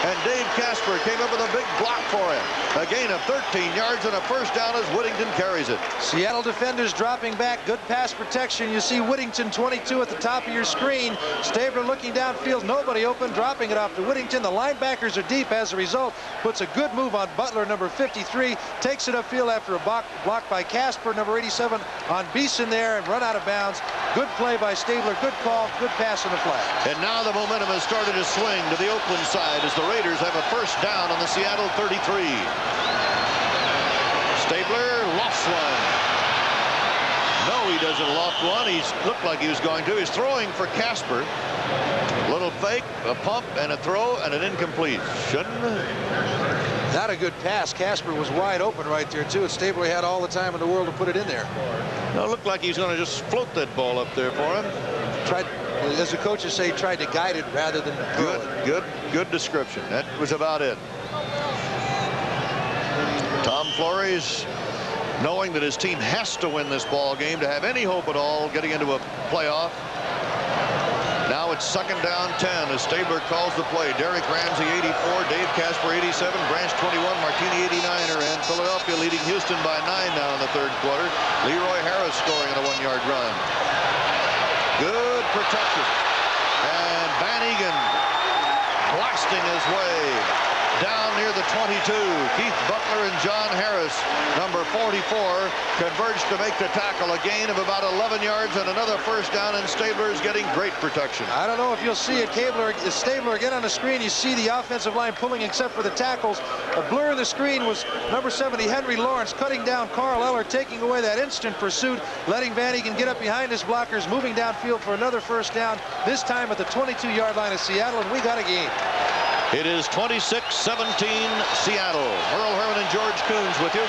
And Dave Casper came up with a big block for him. A gain of 13 yards and a first down as Whittington carries it. Seattle defenders dropping back. Good pass protection. You see Whittington, 22, at the top of your screen. Stabler looking downfield. Nobody open, dropping it off to Whittington. The linebackers are deep as a result. Puts a good move on Butler, number 53. Takes it upfield after a block by Casper, number 87, on Beeson there, and run out of bounds. Good play by Stabler. Good call. Good pass on the flag. And now the momentum has started to swing to the Oakland side as the Raiders have a first down on the Seattle 33. Stabler lofts one. No, he doesn't loft one. He's looked like he was going to. He's throwing for Casper. Little fake, a pump, and a throw, and an incomplete. Not a good pass. Casper was wide open right there, too. Stabler had all the time in the world to put it in there. No, it looked like he's going to just float that ball up there for him. Tried, as the coaches say, tried to guide it rather than throw it. Good description. That was about it. Tom Flores, knowing that his team has to win this ball game to have any hope at all getting into a playoff. Now it's second down 10 as Stabler calls the play. Derek Ramsey, 84, Dave Casper, 87, Branch, 21, Martini, 89 are in. Philadelphia leading Houston by 9 now in the third quarter. Leroy Harris scoring on a 1-yard run. Good protection. And Van Egan blasting his way down near the 22. Keith Butler and John Harris, number 44, converged to make the tackle. A gain of about 11 yards and another first down, and Stabler is getting great protection. I don't know if you'll see it. Stabler again on the screen. You see the offensive line pulling except for the tackles. A blur in the screen was number 70, Henry Lawrence, cutting down Carl Eller, taking away that instant pursuit, letting Van Egan get up behind his blockers, moving downfield for another first down, this time at the 22-yard line of Seattle, and we got a game. It is 26-17 Seattle. Merle Herman and George Coons with you.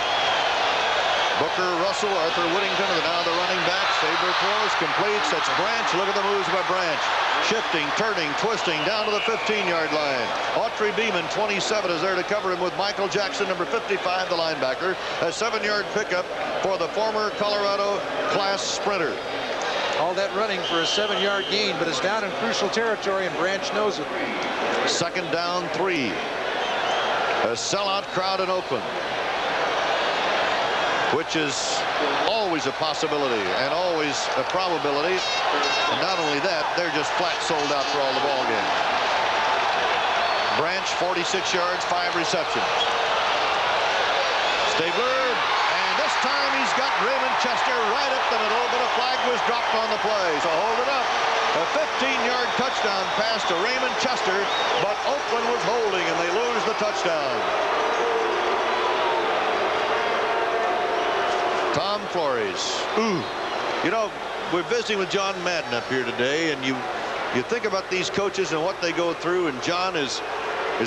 Booker, Russell, Arthur Whittington are now the running backs. Stabler throws, completes. That's Branch. Look at the moves by Branch. Shifting, turning, twisting down to the 15-yard line. Autry Beeman, 27, is there to cover him with Michael Jackson, number 55, the linebacker. A 7-yard pickup for the former Colorado class sprinter. All that running for a 7-yard gain, but it's down in crucial territory, and Branch knows it. Second down 3. A sellout crowd in Oakland, which is always a possibility and always a probability. And not only that, they're just flat sold out for all the ball game. Branch, 46 yards, 5 receptions. Stabler, and this time he's got Raymond Chester right up the middle, but a flag was dropped on the play, so hold it up. A 15-yard touchdown pass to Raymond Chester, but Oakland was holding, and they lose the touchdown. Tom Flores. Ooh. You know, we're visiting with John Madden up here today, and you think about these coaches and what they go through, and John is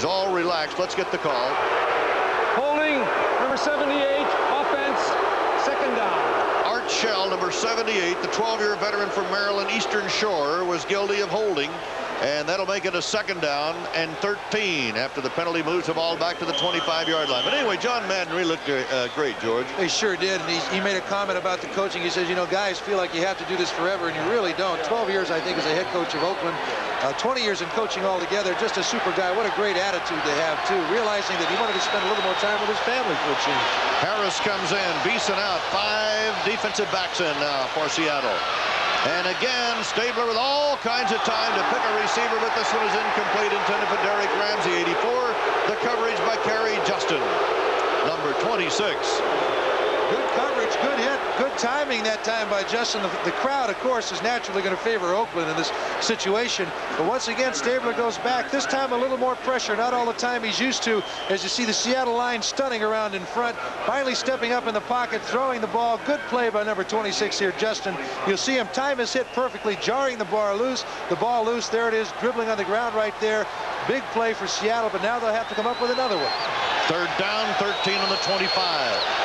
all relaxed. Let's get the call. Holding, number 78, offense, second down. Art Shell, number 78, the 12-year veteran from Maryland Eastern Shore, was guilty of holding And that'll make it a 2nd down and 13 after the penalty moves the ball back to the 25-yard line. But anyway, John Madden really looked great, George. He sure did. And he made a comment about the coaching. He says, you know, guys feel like you have to do this forever, and you really don't. 12 years, I think, as a head coach of Oakland. 20 years in coaching altogether. Just a super guy. What a great attitude to have, too. Realizing that he wanted to spend a little more time with his family for a change. Harris comes in. Beeson out. 5 defensive backs in now for Seattle. And again, Stabler with all kinds of time to pick a receiver, but this one is incomplete, intended for Derek Ramsey, 84. The coverage by Kerry Justin, number 26. Good coverage, good hit, good timing that time by Justin. The crowd, of course, is naturally going to favor Oakland in this situation. But once again, Stabler goes back. This time a little more pressure, not all the time he's used to. As you see the Seattle line stunning around in front, finally stepping up in the pocket, throwing the ball. Good play by number 26 here, Justin. You'll see him time his hit perfectly, jarring the ball loose. The ball loose, there it is, dribbling on the ground right there. Big play for Seattle, but now they'll have to come up with another one. 3rd down, 13 on the 25.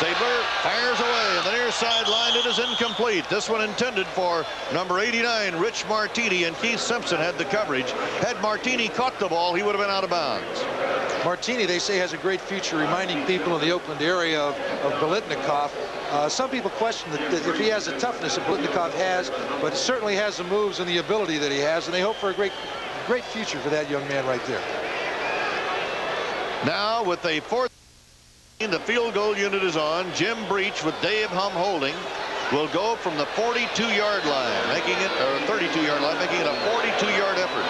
Stabler fires away on the near sideline. It is incomplete. This one intended for number 89, Rich Martini, and Keith Simpson had the coverage. Had Martini caught the ball, he would have been out of bounds. Martini, they say, has a great future, reminding people in the Oakland area of Biletnikoff. Some people question that if he has the toughness that Biletnikoff has, but certainly has the moves and the ability that he has, and they hope for a great future for that young man right there. Now with a 4th. The field goal unit is on. Jim Breach with Dave Hum holding will go from the 42-yard line, making it, or 32-yard line, making it a 42-yard effort.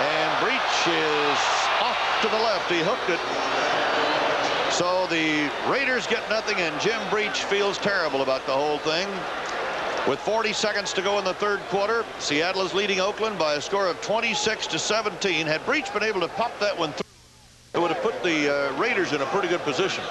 And Breach is off to the left. He hooked it. So the Raiders get nothing, and Jim Breach feels terrible about the whole thing. With 40 seconds to go in the 3rd quarter, Seattle is leading Oakland by a score of 26-17. Had Breach been able to pop that one through, it would have put the Raiders in a pretty good position.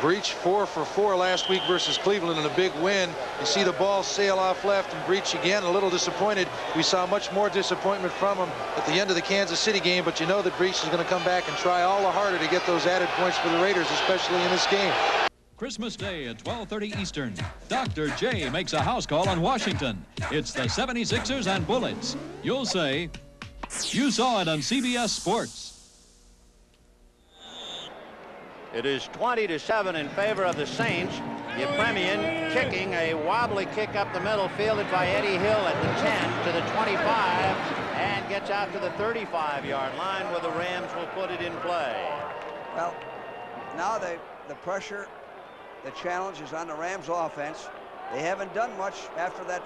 Breach 4 for 4 last week versus Cleveland in a big win. You see the ball sail off left, and Breach again a little disappointed. We saw much more disappointment from him at the end of the Kansas City game, but you know that Breach is going to come back and try all the harder to get those added points for the Raiders, especially in this game. Christmas Day at 12:30 Eastern. Dr. J makes a house call on Washington. It's the 76ers and Bullets. You'll say, you saw it on CBS Sports. It is 20-7 in favor of the Saints. Yepremian kicking a wobbly kick up the middle, fielded by Eddie Hill at the 10 to the 25, and gets out to the 35-yard line where the Rams will put it in play. Well, now the pressure, the challenge is on the Rams offense. They haven't done much after that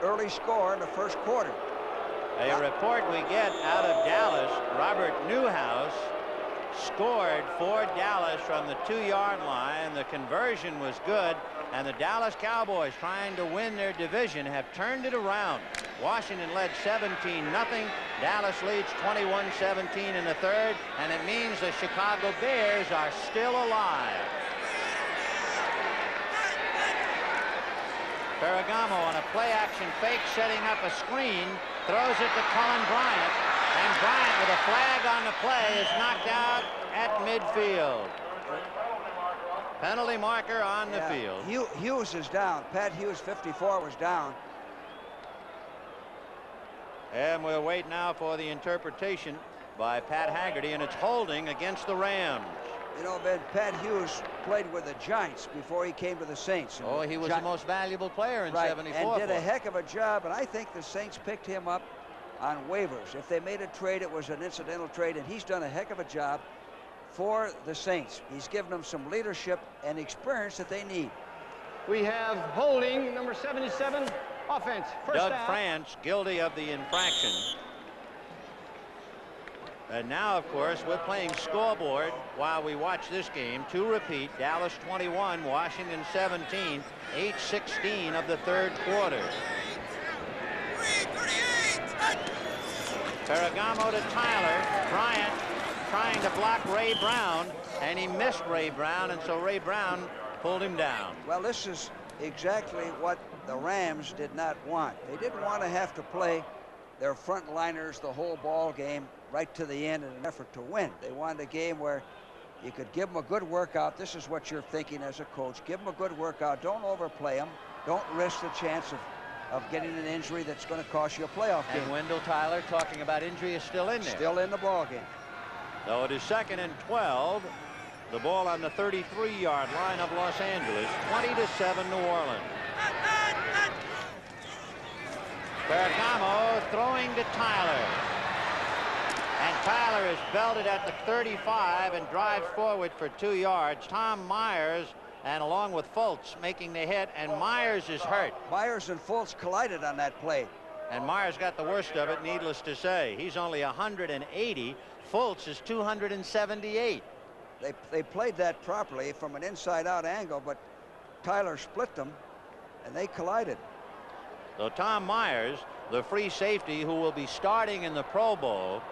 early score in the 1st quarter. A report we get out of Dallas, Robert Newhouse scored for Dallas from the 2-yard line. The conversion was good, and the Dallas Cowboys, trying to win their division, have turned it around. Washington led 17-0. Dallas leads 21-17 in the 3rd, and it means the Chicago Bears are still alive. Ferragamo on a play-action fake, setting up a screen, throws it to Colin Bryant, and Bryant, with a flag on the play, is knocked out at midfield. Penalty marker on the field. Hughes is down. Pat Hughes, 54, was down. And we'll wait now for the interpretation by Pat Haggerty, and it's holding against the Rams. You know, Ben, Pat Hughes played with the Giants before he came to the Saints. Oh, he was the most valuable player in '74. And did a heck of a job, and I think the Saints picked him up on waivers. If they made a trade, it was an incidental trade, and he's done a heck of a job for the Saints. He's given them some leadership and experience that they need. We have holding number 77, offense. First Doug down. France guilty of the infraction. And now, of course, we're playing scoreboard while we watch this game. To repeat, Dallas 21, Washington 17, 8:16 of the 3rd quarter. Ferragamo to Tyler. Bryant trying to block Ray Brown, and he missed Ray Brown, and so Ray Brown pulled him down. Well, this is exactly what the Rams did not want. They didn't want to have to play their frontliners the whole ball game right to the end in an effort to win. They wanted a game where You could give them a good workout. This is what you're thinking as a coach. Give them a good workout. Don't overplay them. Don't risk the chance of getting an injury that's going to cost you a playoff game. And Wendell Tyler, talking about injury, is still in there. Still in the ball game. So it is 2nd and 12. The ball on the 33-yard line of Los Angeles. 20-7 New Orleans. Ferragamo throwing to Tyler. And Tyler is belted at the 35 and drives forward for 2 yards. Tom Myers, and along with Fultz, making the hit, and Myers is hurt. Myers and Fultz collided on that play. And Myers got the worst of it, needless to say. He's only 180. Fultz is 278. They played that properly from an inside-out angle, but Tyler split them, and they collided. So Tom Myers, the free safety who will be starting in the Pro Bowl,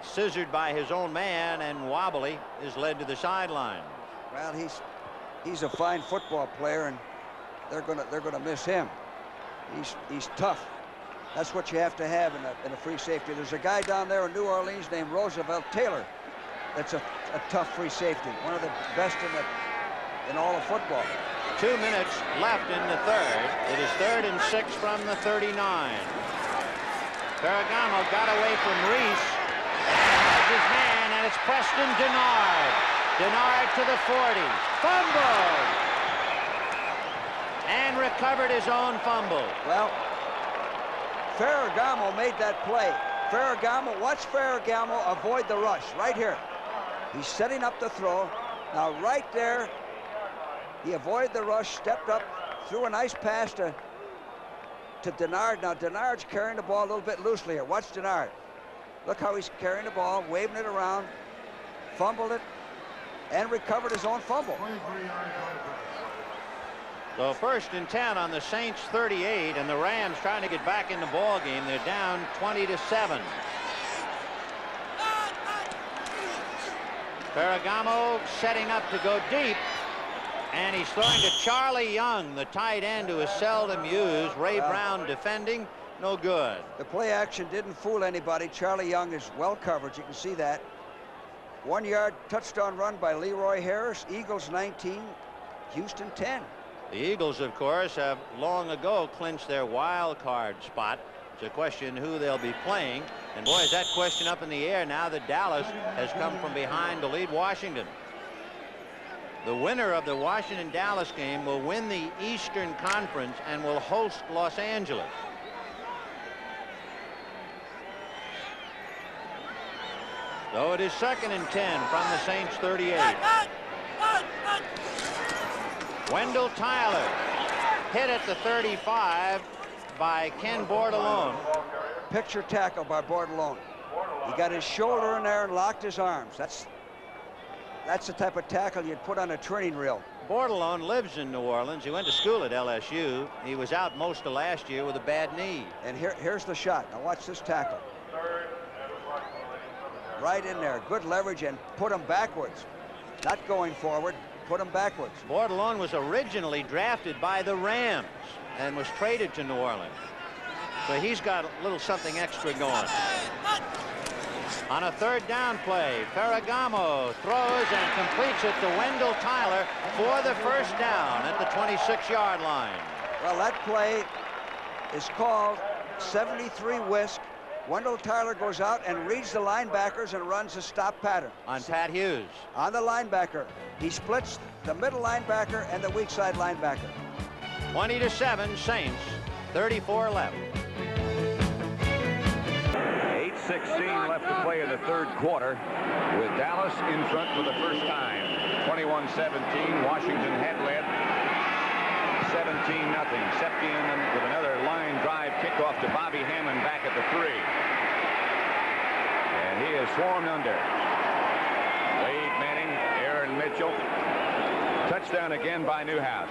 scissored by his own man and wobbly, is led to the sideline. Well, he's a fine football player, and they're gonna miss him. He's tough. That's what you have to have in a free safety. There's a guy down there in New Orleans named Roosevelt Taylor. That's a tough free safety. One of the best in all of football. 2 minutes left in the third. It is 3rd and 6 from the 39. Ferragamo got away from Reese. His man, and it's Preston Denard. Denard to the 40. Fumbled. And recovered his own fumble. Well, Ferragamo made that play. Watch Ferragamo avoid the rush right here. He's setting up the throw. Now right there, he avoided the rush, stepped up, threw a nice pass to Denard. Now Denard's carrying the ball a little bit loosely here. Watch Denard. Look how he's carrying the ball, waving it around, fumbled it, and recovered his own fumble. So 1st and 10 on the Saints 38, and the Rams trying to get back in the ball game. They're down 20-7. Ferragamo setting up to go deep, and he's throwing to Charlie Young, the tight end who is seldom used. Ray Brown defending, no good. The play action didn't fool anybody. Charlie Young is well covered. You can see that. 1 yard touchdown run by Leroy Harris. Eagles 19, Houston 10. The Eagles, of course, have long ago clinched their wild card spot. It's a question who they'll be playing. And boy, is that question up in the air now that Dallas has come from behind to lead Washington. The winner of the Washington-Dallas game will win the Eastern Conference and will host Los Angeles. So it is 2nd and 10 from the Saints 38. Wendell Tyler hit at the 35 by Ken Bordelon. Picture tackle by Bordelon. He got his shoulder in there and locked his arms. That's the type of tackle you'd put on a training reel. Bordelon lives in New Orleans. He went to school at LSU. He was out most of last year with a bad knee. And here's the shot. Now watch this tackle. Right in there. Good leverage, and put him backwards. Not going forward. Put him backwards. Bordelon was originally drafted by the Rams and was traded to New Orleans. So he's got a little something extra going. On a 3rd down play, Ferragamo throws and completes it to Wendell Tyler for the 1st down at the 26-yard line. Well, that play is called 73 whisk. Wendell Tyler goes out and reads the linebackers and runs a stop pattern. On Pat Hughes. On the linebacker. He splits the middle linebacker and the weak side linebacker. 20-7 Saints, 34 left. 8:16 left to play in the 3rd quarter, with Dallas in front for the first time. 21-17, Washington had led 17-0. Septien with another line drive kickoff to Bobby Hammond back at the 3. And he is swarmed under. Wade Manning, Aaron Mitchell. Touchdown again by Newhouse.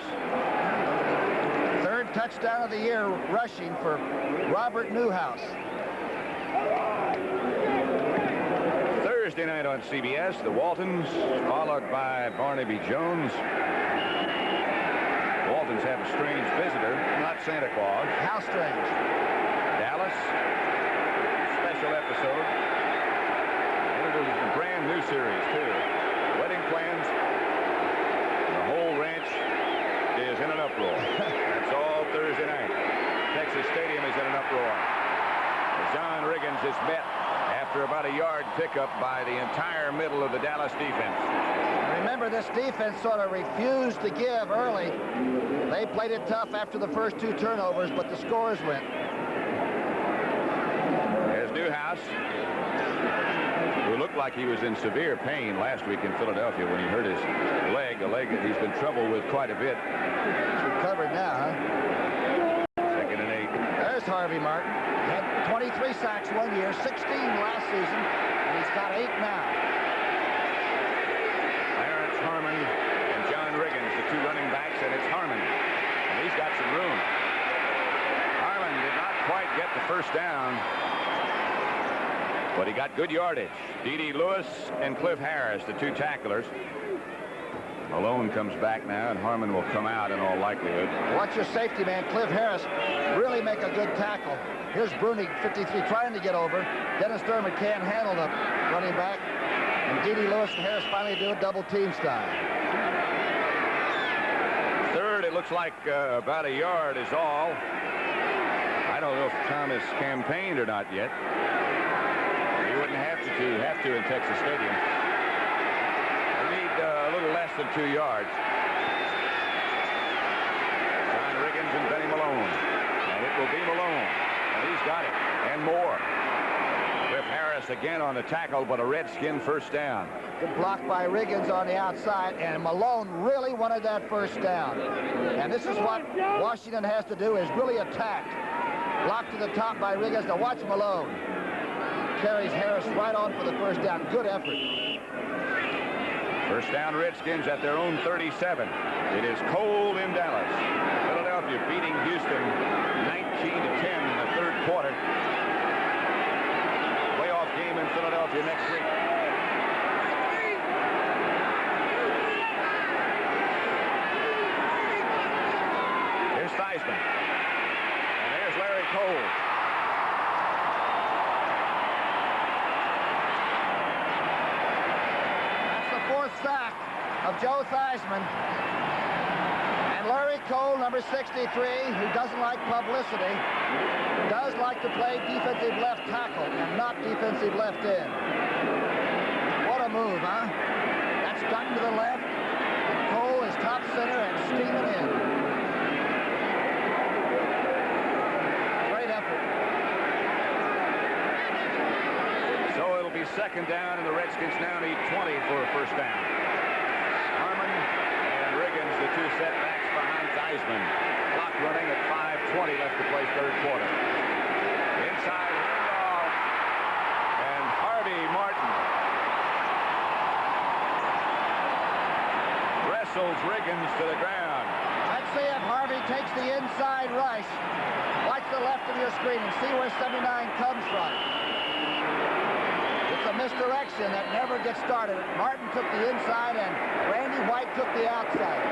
3rd touchdown of the year rushing for Robert Newhouse. Thursday night on CBS, the Waltons, followed by Barnaby Jones. Waltons have a strange visitor, not Santa Claus. How strange? Dallas, special episode. Introduces the brand brand new series, too. Wedding plans. The whole ranch is in an uproar. That's all Thursday night. Texas Stadium is in an uproar. John Riggins is met after about a yard pickup by the entire middle of the Dallas defense. Remember, this defense sort of refused to give early. They played it tough after the first 2 turnovers, but the scores went. There's Newhouse, who looked like he was in severe pain last week in Philadelphia when he hurt his leg, a leg that he's been troubled with quite a bit. It's recovered now, huh? 2nd and 8. There's Harvey Martin. Had 23 sacks 1 year, 16 last season, and he's got 8 now. Clarence Harmon and John Riggins, the 2 running backs, and it's Harmon. And he's got some room. Harmon did not quite get the first down, but he got good yardage. D.D. Lewis and Cliff Harris, the 2 tacklers. Malone comes back now, and Harmon will come out in all likelihood. Watch your safety man, Cliff Harris, really make a good tackle. Here's Brunig, 53, trying to get over. Dennis Dermott can't handle the running back. And D.D. Lewis and Harris finally do it double team style. Third, it looks like about a yard is all. I don't know if Thomas campaigned or not yet. He wouldn't have to in Texas Stadium. A little less than 2 yards. John Riggins and Benny Malone. And it will be Malone. And he's got it. And more. Cliff Harris again on the tackle, but a Redskin first down. Good block by Riggins on the outside, and Malone really wanted that first down. And this is what Washington has to do, is really attack. Block to the top by Riggins. Now watch Malone. Carries Harris right on for the first down. Good effort. First down, Redskins at their own 37. It is cold in Dallas. Philadelphia beating Houston 19-10 in the 3rd quarter. Playoff game in Philadelphia next week. Here's Theismann. And there's Larry Cole. Sack of Joe Theismann. And Larry Cole, number 63, who doesn't like publicity, does like to play defensive left tackle and not defensive left end. What a move, huh? That's gotten to the left. Cole is top center and steaming in. Great effort. So it'll be 2nd down, and the Redskins now need 20 for a first down. Harmon and Riggins, the 2 setbacks behind Theismann. Clock running at 5:20 left to play 3rd quarter. Inside handoff, and Harvey Martin wrestles Riggins to the ground. Let's see if Harvey takes the inside rush. Watch the left of your screen and see where 79 comes from. It's a misdirection that never gets started. Martin took the inside and Randy White took the outside.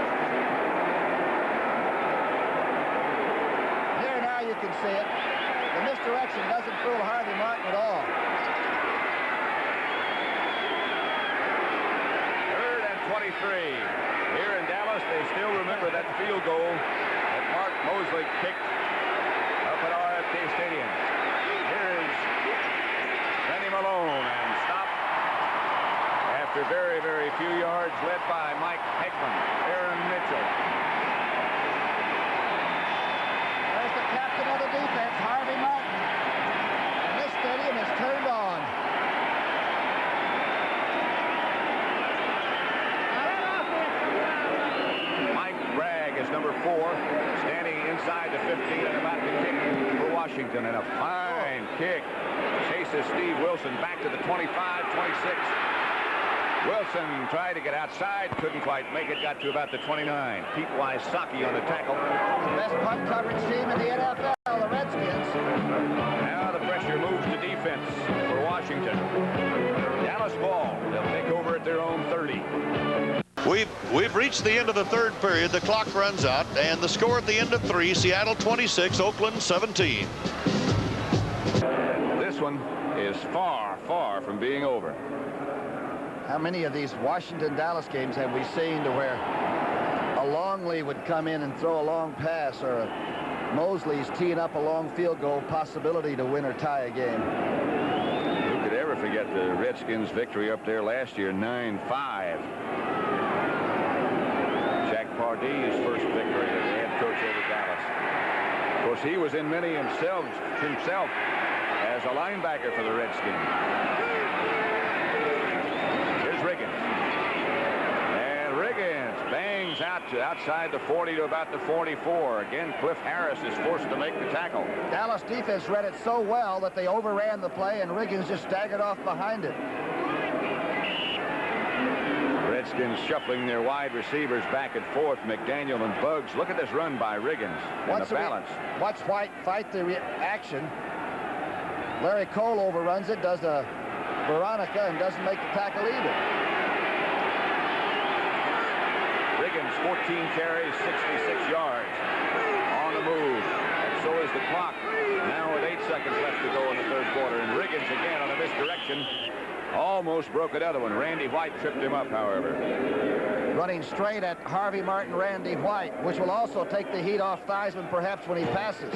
Here now you can see it. The misdirection doesn't fool Harvey Martin at all. 3rd and 23. Here in Dallas, they still remember that field goal that Mark Mosley kicked up at RFK Stadium. Here's Benny Malone, and stopped after very, very few yards, led by Mike Heckman. Aaron Mitchell. There's the captain of the defense, Harvey Martin. And this stadium is turned on. Mike Bragg is number 4, standing inside the 15 and about to kick for Washington. And a fine kick. Chases Steve Wilson back to the 25, 26. Wilson tried to get outside, couldn't quite make it, got to about the 29. Pete Wysocki on the tackle. The best punt coverage team in the NFL, the Redskins. Now the pressure moves to defense for Washington. Dallas ball. They'll take over at their own 30. We've reached the end of the 3rd period. The clock runs out, and the score at the end of 3, Seattle 26, Oakland 17. This one is far, far from being over. How many of these Washington-Dallas games have we seen to where a Longley would come in and throw a long pass, or a Mosley's teeing up a long field goal possibility to win or tie a game? Who could ever forget the Redskins' victory up there last year, 9-5. Jack Pardee's first victory as head coach over Dallas. Of course, he was in many himself as a linebacker for the Redskins. Here's Riggins. And Riggins bangs out to outside the 40 to about the 44. Again, Cliff Harris is forced to make the tackle. Dallas defense read it so well that they overran the play, and Riggins just staggered off behind it. Redskins shuffling their wide receivers back and forth. McDaniel and Buggs. Look at this run by Riggins and the balance. Watch White fight the action. Larry Cole overruns it, does a Veronica, and doesn't make the tackle either. Riggins, 14 carries, 66 yards. On the move. And so is the clock. Now with 8 seconds left to go in the third quarter. And Riggins again on a misdirection. Almost broke another one. Randy White tripped him up, however. Running straight at Harvey Martin, Randy White, which will also take the heat off Theismann perhaps when he passes.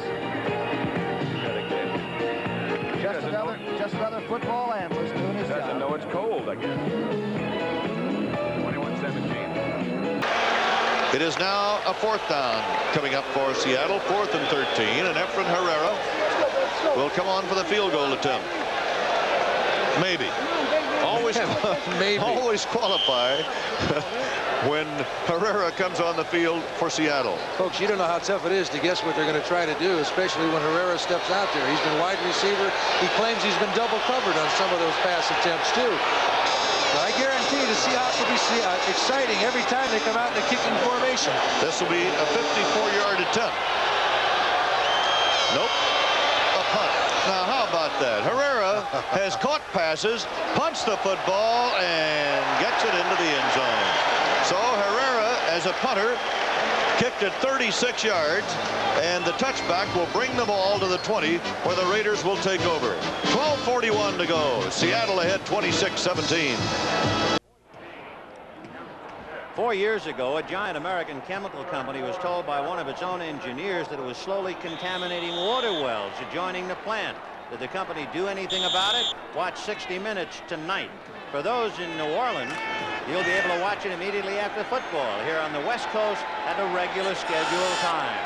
Just another football analyst doing his job. Doesn't know it's cold, I guess. 21-17. It is now a 4th down coming up for Seattle, 4th and 13, and Efren Herrera will come on for the field goal attempt. Maybe. Always qualify when Herrera comes on the field for Seattle. Folks, you don't know how tough it is to guess what they're going to try to do, especially when Herrera steps out there. He's been wide receiver. He claims he's been double covered on some of those pass attempts, too. But I guarantee the Seahawks will be exciting every time they come out in a kicking formation. This will be a 54-yard attempt. Nope. A punt. Now, how about that? Herrera has caught passes, punched the football, and gets it into the end zone. So Herrera, as a punter, kicked it 36 yards, and the touchback will bring the ball to the 20, where the Raiders will take over. 12:41 to go. Seattle ahead 26-17. 4 years ago, a giant American chemical company was told by one of its own engineers that it was slowly contaminating water wells adjoining the plant. Did the company do anything about it? Watch 60 Minutes tonight. For those in New Orleans, you'll be able to watch it immediately after football here on the West Coast at a regular scheduled time.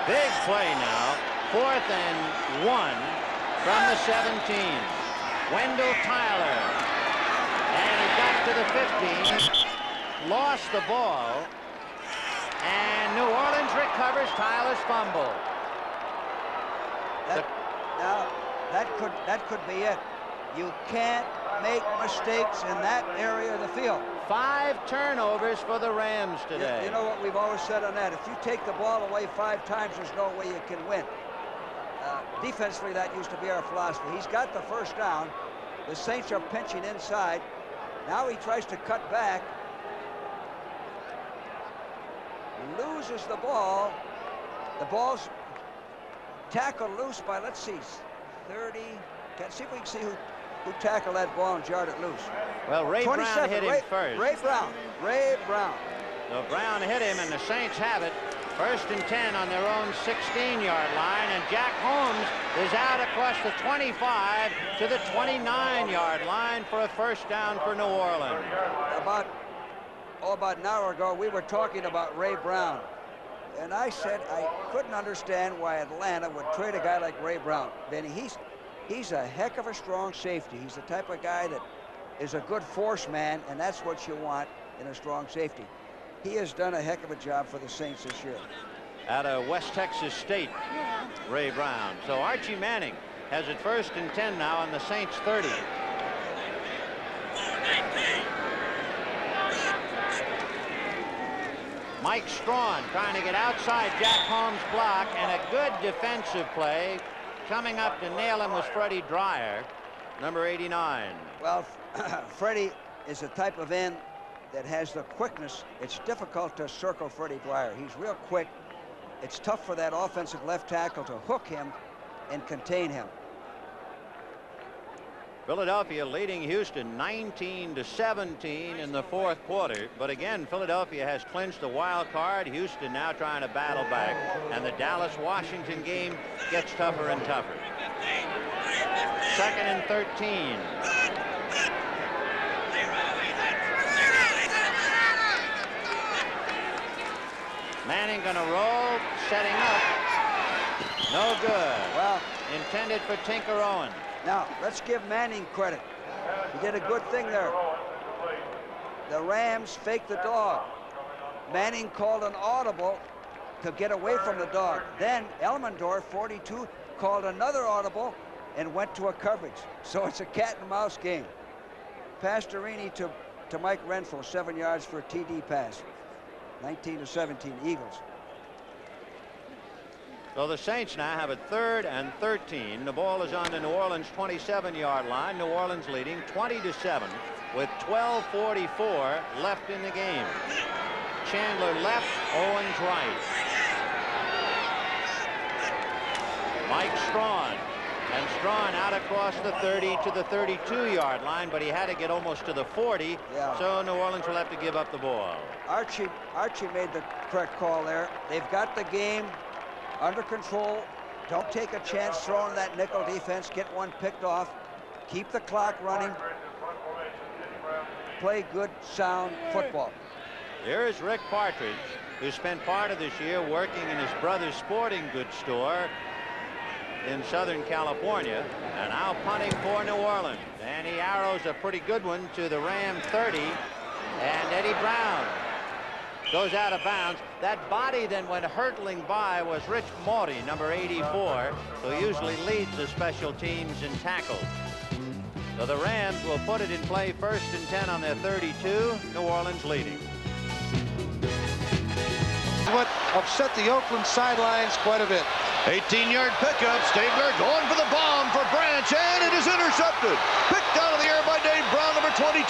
Big play now. 4th and 1 from the 17. Wendell Tyler. And he got to the 15. Lost the ball, and New Orleans recovers Tyler's fumble. That could be it. You can't make mistakes in that area of the field. 5 turnovers for the Rams today. You know what we've always said on that? If you take the ball away 5 times, there's no way you can win. Defensively, that used to be our philosophy. He's got the first down. The Saints are pinching inside. Now he tries to cut back. Loses the ball. The ball's tackled loose by, let's see, 30. Let's see if we can see who tackled that ball and jarred it loose. Well, Ray Brown hit him first. Ray Brown. So Brown hit him, and the Saints have it. 1st and 10 on their own 16-yard line, and Jack Holmes is out across the 25 to the 29-yard line for a first down for New Orleans. About an hour ago, we were talking about Ray Brown, and I said I couldn't understand why Atlanta would trade a guy like Ray Brown. Benny, he's a heck of a strong safety. He's the type of guy that is a good force man, and that's what you want in a strong safety. He has done a heck of a job for the Saints this year. Out of West Texas State, Ray Brown. So Archie Manning has it 1st and 10 now on the Saints 30. Mike Strawn trying to get outside Jack Holmes' block, and a good defensive play. Coming up to nail him was Freddie Dreyer, number 89. Well, Freddie is the type of end that has the quickness. It's difficult to circle Freddie Dreyer. He's real quick. It's tough for that offensive left tackle to hook him and contain him. Philadelphia leading Houston 19-17 in the fourth quarter. But again, Philadelphia has clinched the wild card. Houston now trying to battle back. And the Dallas-Washington game gets tougher and tougher. 2nd and 13. Manning going to roll, setting up. No good. Well, intended for Tinker Owen. Now, let's give Manning credit. He did a good thing there. The Rams faked the dog. Manning called an audible to get away from the dog. Then Elmendorf, 42, called another audible and went to a coverage. So it's a cat and mouse game. Pastorini to Mike Renfro, 7 yards for a TD pass. 19-17 Eagles. So the Saints now have a 3rd and 13. The ball is on the New Orleans 27-yard line. New Orleans leading 20-7 with 12:44 left in the game. Chandler left, Owens right. Mike Strawn. And Strawn out across the 30 to the 32-yard line, but he had to get almost to the 40. Yeah. So New Orleans will have to give up the ball. Archie made the correct call there. They've got the game under control. Don't take a chance throwing that nickel defense. Get one picked off. Keep the clock running. Play good, sound football. Here is Rick Partridge, who spent part of this year working in his brother's sporting goods store in Southern California, and now punting for New Orleans. And he arrows a pretty good one to the Ram 30, and Eddie Brown goes out of bounds. That body then went hurtling by was Rich Morty, number 84, who usually leads the special teams in tackles. So the Rams will put it in play 1st and 10 on their 32, New Orleans leading. What upset the Oakland sidelines quite a bit. 18-yard pickup. Stabler going for the bomb for Branch, and it is intercepted. Picked out of the air by Dave Brown, number 22.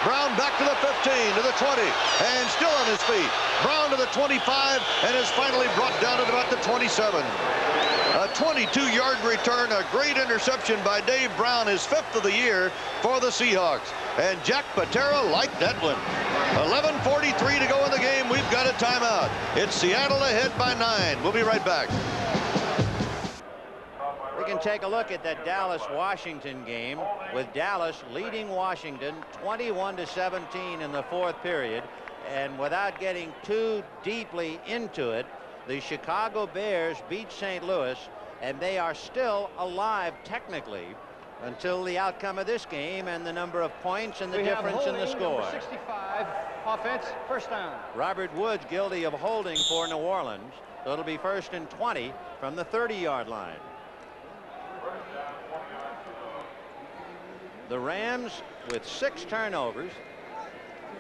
Brown back to the 15, to the 20, and still on his feet. Brown to the 25, and is finally brought down at about the 27. A 22-yard return, a great interception by Dave Brown, his 5th of the year for the Seahawks. And Jack Patera liked that one. 11:43 to go in the game. We've got a timeout. It's Seattle ahead by 9. We'll be right back. We can take a look at that Dallas-Washington game with Dallas leading Washington 21-17 in the fourth period. And without getting too deeply into it, the Chicago Bears beat St. Louis, and they are still alive technically until the outcome of this game and the number of points and the difference in the score. 65 offense, 1st down. Robert Woods guilty of holding for New Orleans. So it'll be 1st and 20 from the 30-yard line. The Rams with 6 turnovers,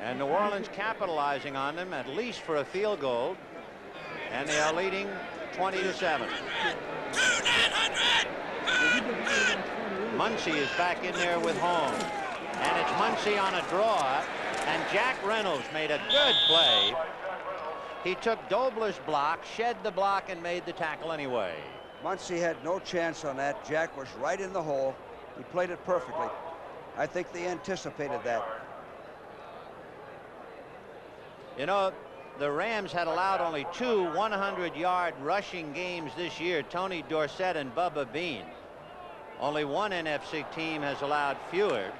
and New Orleans capitalizing on them at least for a field goal, and they are leading 20-7. Muncy is back in there with home, and it's Muncy on a draw, and Jack Reynolds made a good play. He took Dobler's block, shed the block, and made the tackle anyway. Muncy had no chance on that. Jack was right in the hole. He played it perfectly. I think they anticipated that. You know, the Rams had allowed only 2 100-yard rushing games this year, Tony Dorsett and Bubba Bean. Only one NFC team has allowed fewer.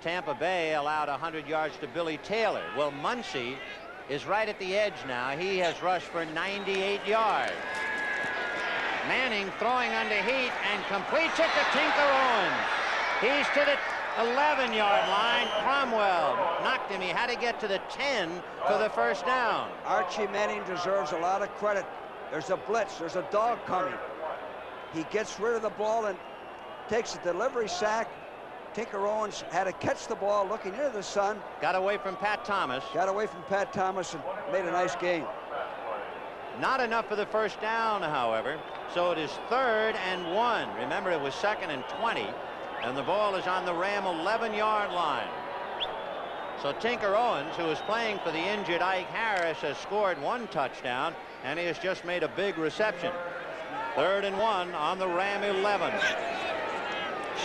Tampa Bay allowed 100 yards to Billy Taylor. Well, Muncy is right at the edge now. He has rushed for 98 yards. Manning throwing under heat and completes it to Tinker Owens. He's to the 11-yard line. Cromwell knocked him. He had to get to the 10 for the 1st down. Archie Manning deserves a lot of credit. There's a blitz. There's a dog coming. He gets rid of the ball and takes a delivery sack. Tinker Owens had to catch the ball looking into the sun. Got away from Pat Thomas. Got away from Pat Thomas and made a nice gain. Not enough for the 1st down, however. So it is 3rd and 1. Remember, it was 2nd and 20. And the ball is on the Ram 11-yard line. So Tinker Owens, who is playing for the injured Ike Harris, has scored 1 touchdown, and he has just made a big reception. 3rd and 1 on the Ram 11.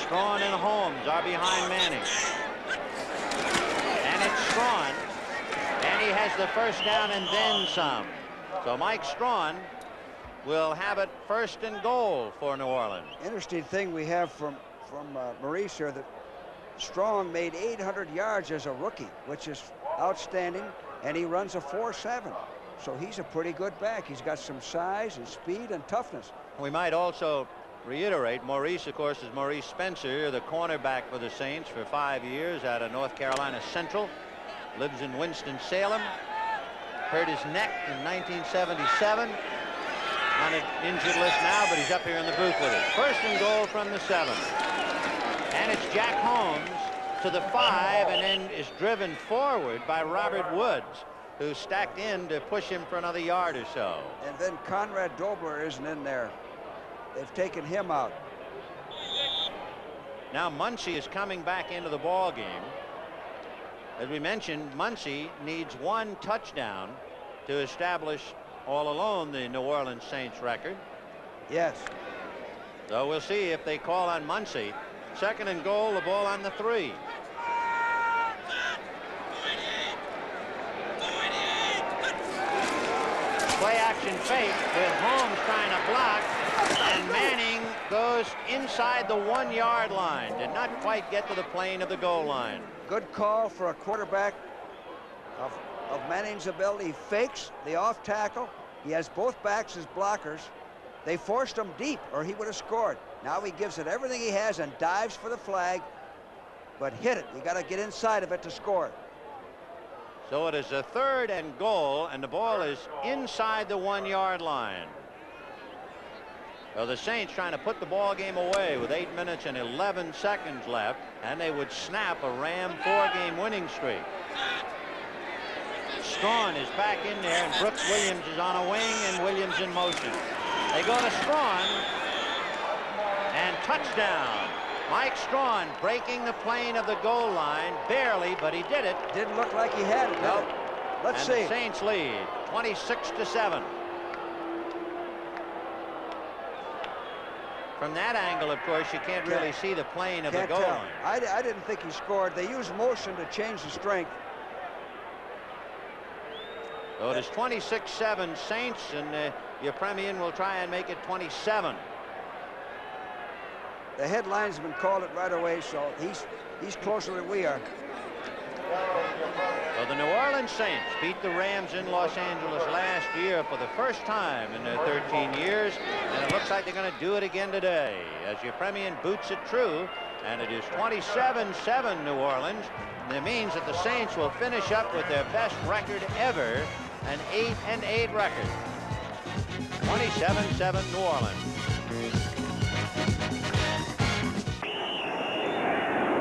Strawn and Holmes are behind Manning. And it's Strawn. And he has the first down and then some. So Mike Strawn will have it 1st and goal for New Orleans. Interesting thing we have from Maurice here, that Strong made 800 yards as a rookie, which is outstanding, and he runs a 4.7. So he's a pretty good back. He's got some size and speed and toughness. We might also reiterate, Maurice, of course, is Maurice Spencer, the cornerback for the Saints for 5 years out of North Carolina Central. Lives in Winston-Salem. Hurt his neck in 1977. On an injured list now, but he's up here in the booth with it. 1st and goal from the 7. And it's Jack Holmes to the 5, and then is driven forward by Robert Woods, who stacked in to push him for another yard or so. And then Conrad Dobler isn't in there. They've taken him out. Now Muncie is coming back into the ball game. As we mentioned, Muncie needs 1 touchdown to establish all alone the New Orleans Saints record. Yes. So we'll see if they call on Muncie. 2nd and goal, the ball on the 3. Play action fake with Holmes trying to block, and Manning goes inside the 1-yard line. Did not quite get to the plane of the goal line. Good call for a quarterback of Manning's ability. He fakes the off tackle. He has both backs as blockers. They forced him deep, or he would have scored. Now he gives it everything he has and dives for the flag, but hit it. You got to get inside of it to score. So it is a 3rd and goal, and the ball is inside the 1-yard line. Well, the Saints trying to put the ball game away with 8 minutes and 11 seconds left, and they would snap a Ram 4-game winning streak. Strawn is back in there, and Brooks Williams is on a wing, and Williams in motion. They go to Strawn, and touchdown. Mike Strawn breaking the plane of the goal line, barely, but he did it. Didn't look like he had it. Nope. Let's and see. The Saints lead 26-7. From that angle, of course, you can't really see the plane of the goal line. I didn't think he scored. They used motion to change the strength. So it is 26-7 Saints, and your Premian will try and make it 27. The head linesman called it right away, so he's closer than we are. So the New Orleans Saints beat the Rams in Los Angeles last year for the first time in their 13 years, and it looks like they're going to do it again today as your Premian boots it true, and it is 27-7 New Orleans. And it means that the Saints will finish up with their best record ever, an 8-8 record. 27-7 New Orleans.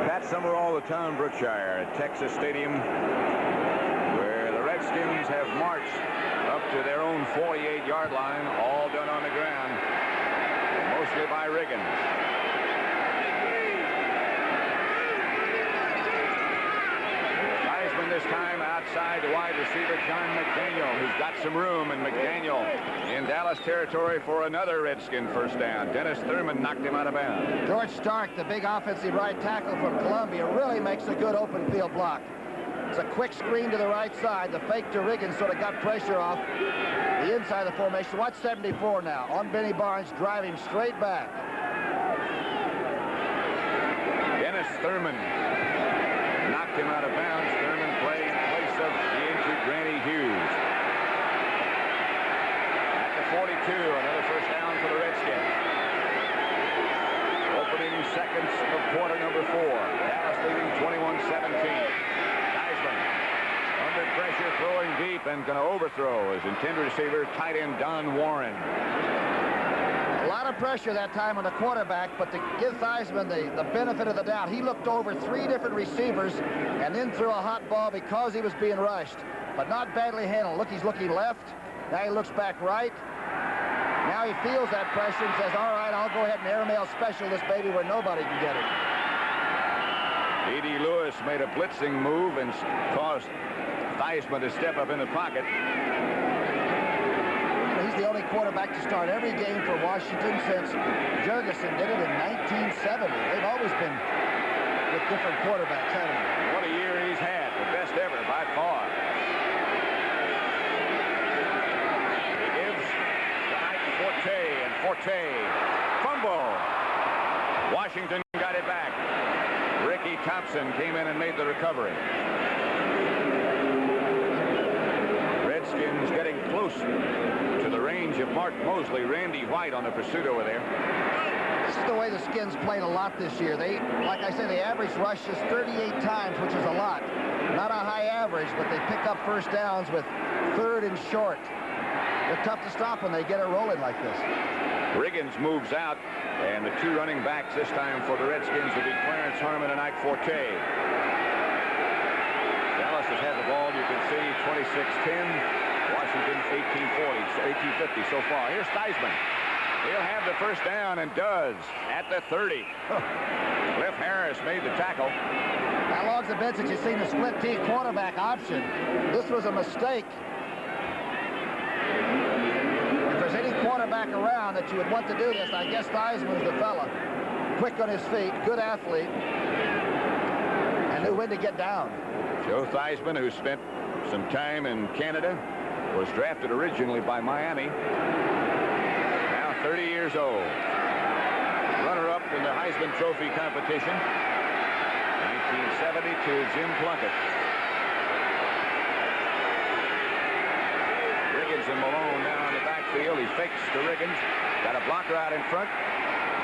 Pat Summerall, the town Brookshire at Texas Stadium, where the Redskins have marched up to their own 48-yard line, all done on the ground, mostly by Riggin. Heisman this time outside the wide receiver John McDaniel, who's got some room, and McDaniel in Dallas territory for another Redskin first down. Dennis Thurman knocked him out of bounds. George Stark, the big offensive right tackle from Columbia, really makes a good open field block. It's a quick screen to the right side. The fake to Riggins sort of got pressure off the inside of the formation. Watch 74 now. On Benny Barnes, driving straight back. Dennis Thurman knocked him out of bounds. Thurman played in place of the injured Granny Hughes. At the 42, another first down for the Redskins. Opening seconds of quarter number 4. Dallas leading 21-17. Under pressure, throwing deep, and going to overthrow his intended receiver, tight end Don Warren. A lot of pressure that time on the quarterback, but to give Theismann the benefit of the doubt, he looked over 3 different receivers and then threw a hot ball because he was being rushed, but not badly handled. Look, he's looking left. Now he looks back right. Now he feels that pressure and says, all right, I'll go ahead and airmail special this baby where nobody can get it. E.D. Lewis made a blitzing move and caused Theismann to step up in the pocket. He's the only quarterback quarterback to start every game for Washington since Jurgensen did it in 1970. They've always been with different quarterbacks, haven't they? What a year he's had, the best ever by far. He gives to Ike Forte, and Forte fumble. Washington got it back. Ricky Thompson came in and made the recovery. Redskins getting close to the range of Mark Mosley. Randy White on the pursuit over there. This is the way the Skins played a lot this year. They, like I said, the average rushes 38 times, which is a lot. Not a high average, but they pick up first downs with third and short. They're tough to stop when they get it rolling like this. Riggins moves out, and the two running backs this time for the Redskins will be Clarence Harmon and Ike Forte. Dallas has had the ball, you can see, 26-10. Washington 18-50 so far. Here's Theismann. He'll have the first down, and does at the 30. Cliff Harris made the tackle. How long's it been since you've seen the split T quarterback option? This was a mistake. If there's any quarterback around that you would want to do this, I guess Theismann's the fella. Quick on his feet, good athlete, and knew when to get down. Joe Theismann, who spent some time in Canada, was drafted originally by Miami. 30 years old. Runner-up in the Heisman Trophy competition. 1972, Jim Plunkett. Riggins and Malone now in the backfield. He fakes to Riggins. Got a blocker out in front.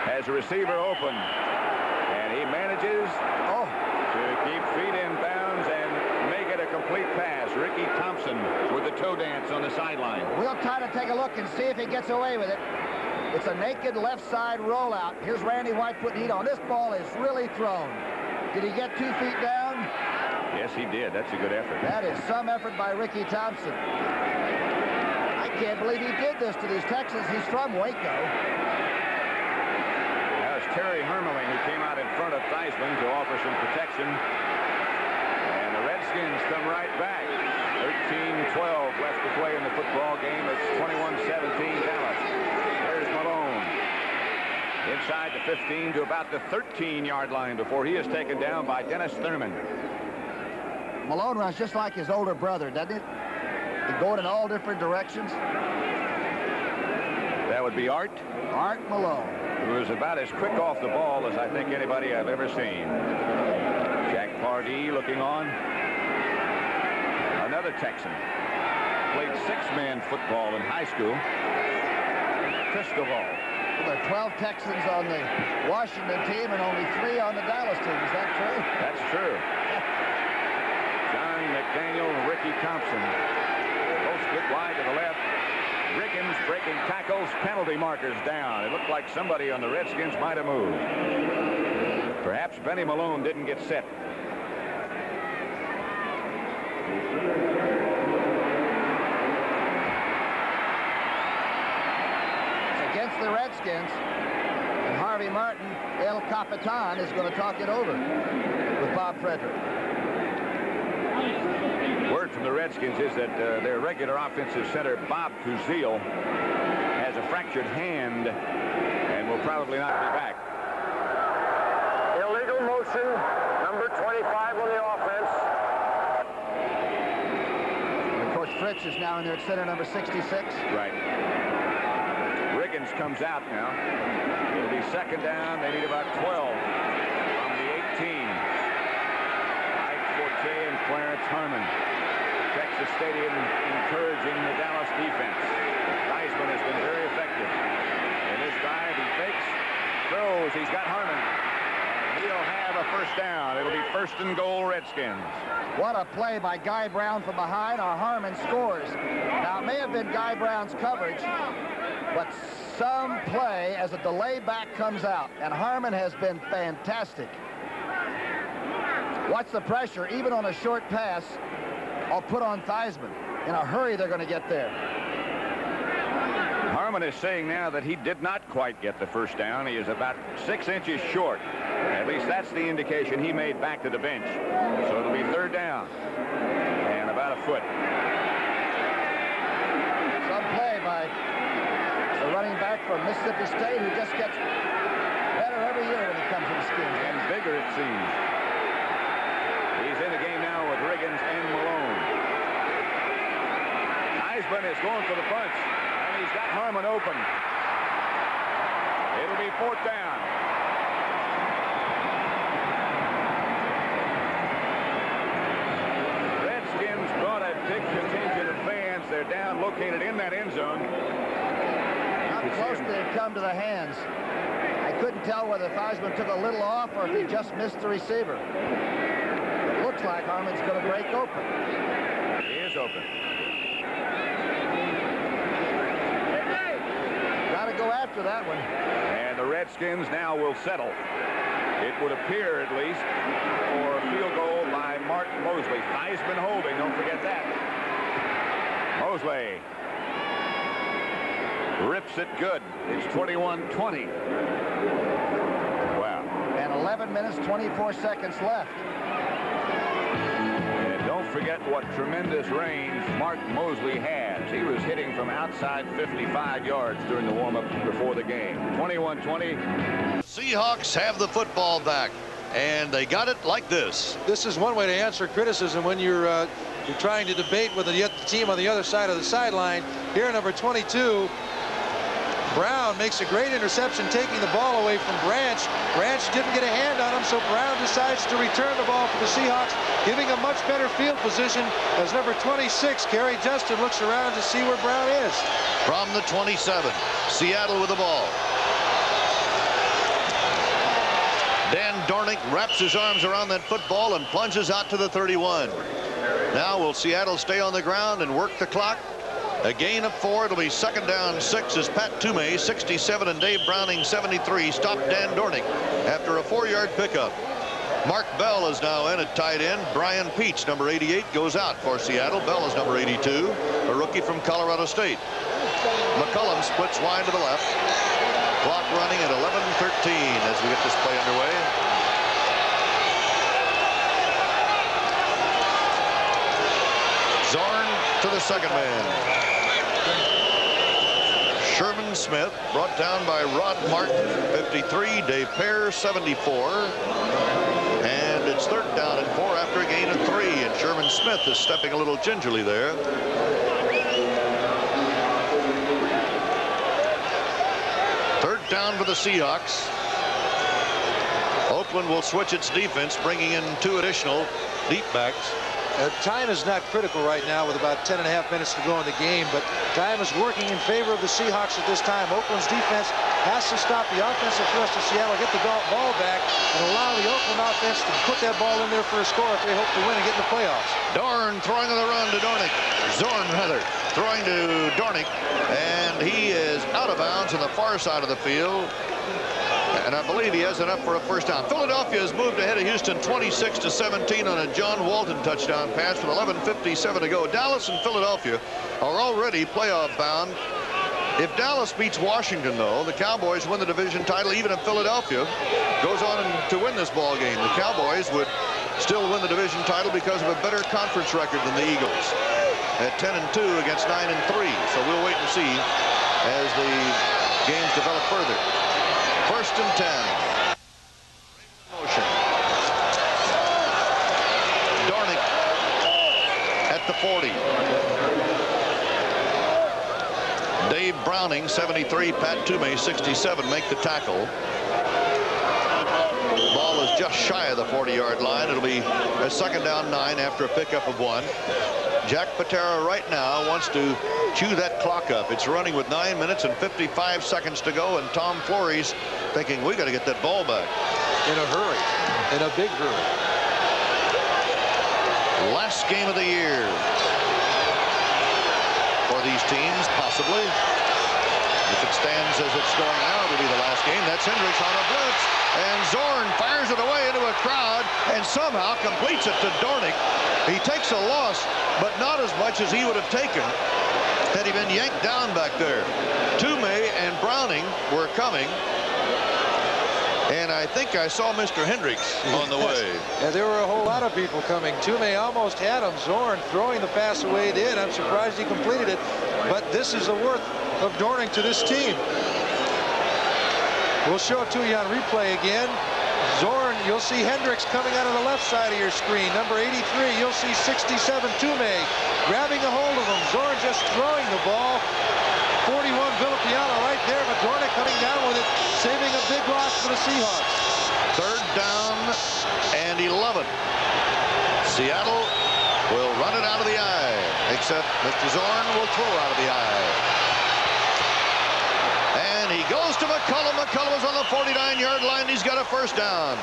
Has a receiver open. And he manages to keep feet in bounds and make it a complete pass. Ricky Thompson with the toe dance on the sideline. We'll try to take a look and see if he gets away with it. It's a naked left side rollout. Here's Randy White putting heat on. This ball is really thrown. Did he get 2 feet down? Yes, he did. That's a good effort. That is some effort by Ricky Thompson. I can't believe he did this to these Texans. He's from Waco. That was Terry Hermeling who came out in front of Theismann to offer some protection. And the Redskins come right back. 13-12 left to play in the football game. It's 21-17 Dallas. There's Malone. Inside the 15 to about the 13-yard line before he is taken down by Dennis Thurman. Malone runs just like his older brother, doesn't it? He's going in all different directions. That would be Art Malone, who is about as quick off the ball as I think anybody I've ever seen. Jack Pardee looking on. Another Texan. Played 6-man football in high school. Cristobal. Well, there are 12 Texans on the Washington team and only 3 on the Dallas team. Is that true? That's true. John McDaniel and Ricky Thompson. Both split wide to the left. Riggins breaking tackles, penalty markers down. It looked like somebody on the Redskins might have moved. Perhaps Benny Malone didn't get set. Against the Redskins, and Harvey Martin, El Capitan, is going to talk it over with Bob Frederick. Word from the Redskins is that their regular offensive center, Bob Kuziel, has a fractured hand and will probably not be back. Illegal motion, number 25 on the offense. And of course, Fritz is now in there at center, number 66. Right. Riggins comes out now. It'll be second down. They need about 12 from the 18. Ike Forte and Clarence Harmon. Texas Stadium encouraging the Dallas defense. Theismann has been very effective. In this drive, he fakes, throws. He's got Harmon. And he'll have a first down. It'll be 1st and goal, Redskins. What a play by Guy Brown from behind. Our Harmon scores. Now, it may have been Guy Brown's coverage, but some play as a delay back comes out, and Harmon has been fantastic. Watch the pressure, even on a short pass. I'll put on Theismann. In a hurry, they're going to get there. Harmon is saying now that he did not quite get the first down. He is about 6 inches short. At least that's the indication he made back to the bench. So it'll be 3rd down and about a foot. Some play by quarterback for Mississippi State, who just gets better every year when he comes to the Skins. And bigger, it seems. He's in the game now with Riggins and Malone. Heisman is going for the punch, and he's got Harmon open. It'll be 4th down. Redskins brought a big contingent of fans. They're down, located in that end zone. How close they had come to the hands. I couldn't tell whether Theismann took a little off or if he just missed the receiver. It looks like Harmon's going to break open. He is open. Got to go after that one. And the Redskins now will settle. It would appear, at least, for a field goal by Mark Mosley. Theismann holding, don't forget that. Mosley rips it good. It's 21-20. Wow. And 11 minutes, 24 seconds left. And don't forget what tremendous range Mark Mosley has. He was hitting from outside 55 yards during the warm-up before the game. 21-20. Seahawks have the football back, and they got it like this. This is one way to answer criticism when you're trying to debate with the team on the other side of the sideline. Here, number 22, Brown makes a great interception, taking the ball away from Branch. Branch didn't get a hand on him, so Brown decides to return the ball for the Seahawks, giving a much better field position as number 26, Kerry Justin, looks around to see where Brown is. From the 27, Seattle with the ball. Dan Dornick wraps his arms around that football and plunges out to the 31. Now will Seattle stay on the ground and work the clock? A gain of 4. It'll be 2nd down 6 as Pat Toomey, 67, and Dave Browning, 73, stopped Dan Dornick after a 4-yard pickup. Mark Bell is now in at tight end. Brian Peach, number 88, goes out for Seattle. Bell is number 82, a rookie from Colorado State. McCullum splits wide to the left. Clock running at 11:13 as we get this play underway. Zorn to the second man. Sherman Smith brought down by Rod Martin, 53. Dave Pear, 74. And it's 3rd down and 4 after a gain of 3. And Sherman Smith is stepping a little gingerly there. Down for the Seahawks. Oakland will switch its defense, bringing in 2 additional deep backs. Time is not critical right now with about 10.5 minutes to go in the game, but time is working in favor of the Seahawks at this time. Oakland's defense has to stop the offensive thrust of Seattle, get the ball back, and allow the Oakland offense to put that ball in there for a score if they hope to win and get in the playoffs. Dorn throwing on the run to Dornick. Zorn, rather, throwing to Dornick, and he is out of bounds on the far side of the field. And I believe he has enough for a 1st down. Philadelphia has moved ahead of Houston 26-17 on a John Walton touchdown pass with 11:57 to go. Dallas and Philadelphia are already playoff bound. If Dallas beats Washington, though, the Cowboys win the division title. Even if Philadelphia goes on to win this ball game, the Cowboys would still win the division title because of a better conference record than the Eagles at 10-2 against 9-3. So we'll wait and see as the games develop further. 1st and 10. Motion. Dornick at the 40. Dave Browning, 73. Pat Toomey, 67, make the tackle. Ball is just shy of the 40-yard line. It'll be a 2nd down 9 after a pickup of 1. Jack Patera right now wants to chew that clock up. It's running with 9 minutes and 55 seconds to go, and Tom Flores thinking we got to get that ball back. In a hurry, in a big hurry. Last game of the year for these teams, possibly. If it stands as it's going now, it'll be the last game. That's Hendricks on a blitz, and Zorn fires it away into a crowd and somehow completes it to Dornick. He takes a loss, but not as much as he would have taken had he been yanked down back there. Toomey and Browning were coming, and I think I saw Mr. Hendricks on the way. Yeah, there were a whole lot of people coming. Toomey almost had him. Zorn throwing the pass away did. I'm surprised he completed it, but this is the worth of Dornick to this team. We'll show it to you on replay again. Zorn, you'll see Hendricks coming out of the left side of your screen. Number 83, you'll see 67 Tume grabbing a hold of him. Zorn just throwing the ball. 41 Villapiano right there, but Dornick coming down with it, saving a big loss for the Seahawks. Third down and 11. Seattle will run it out of the eye, except Mr. Zorn will throw out of the eye. And he goes to McCullum. McCullum is on the 49-yard line. He's got a first down.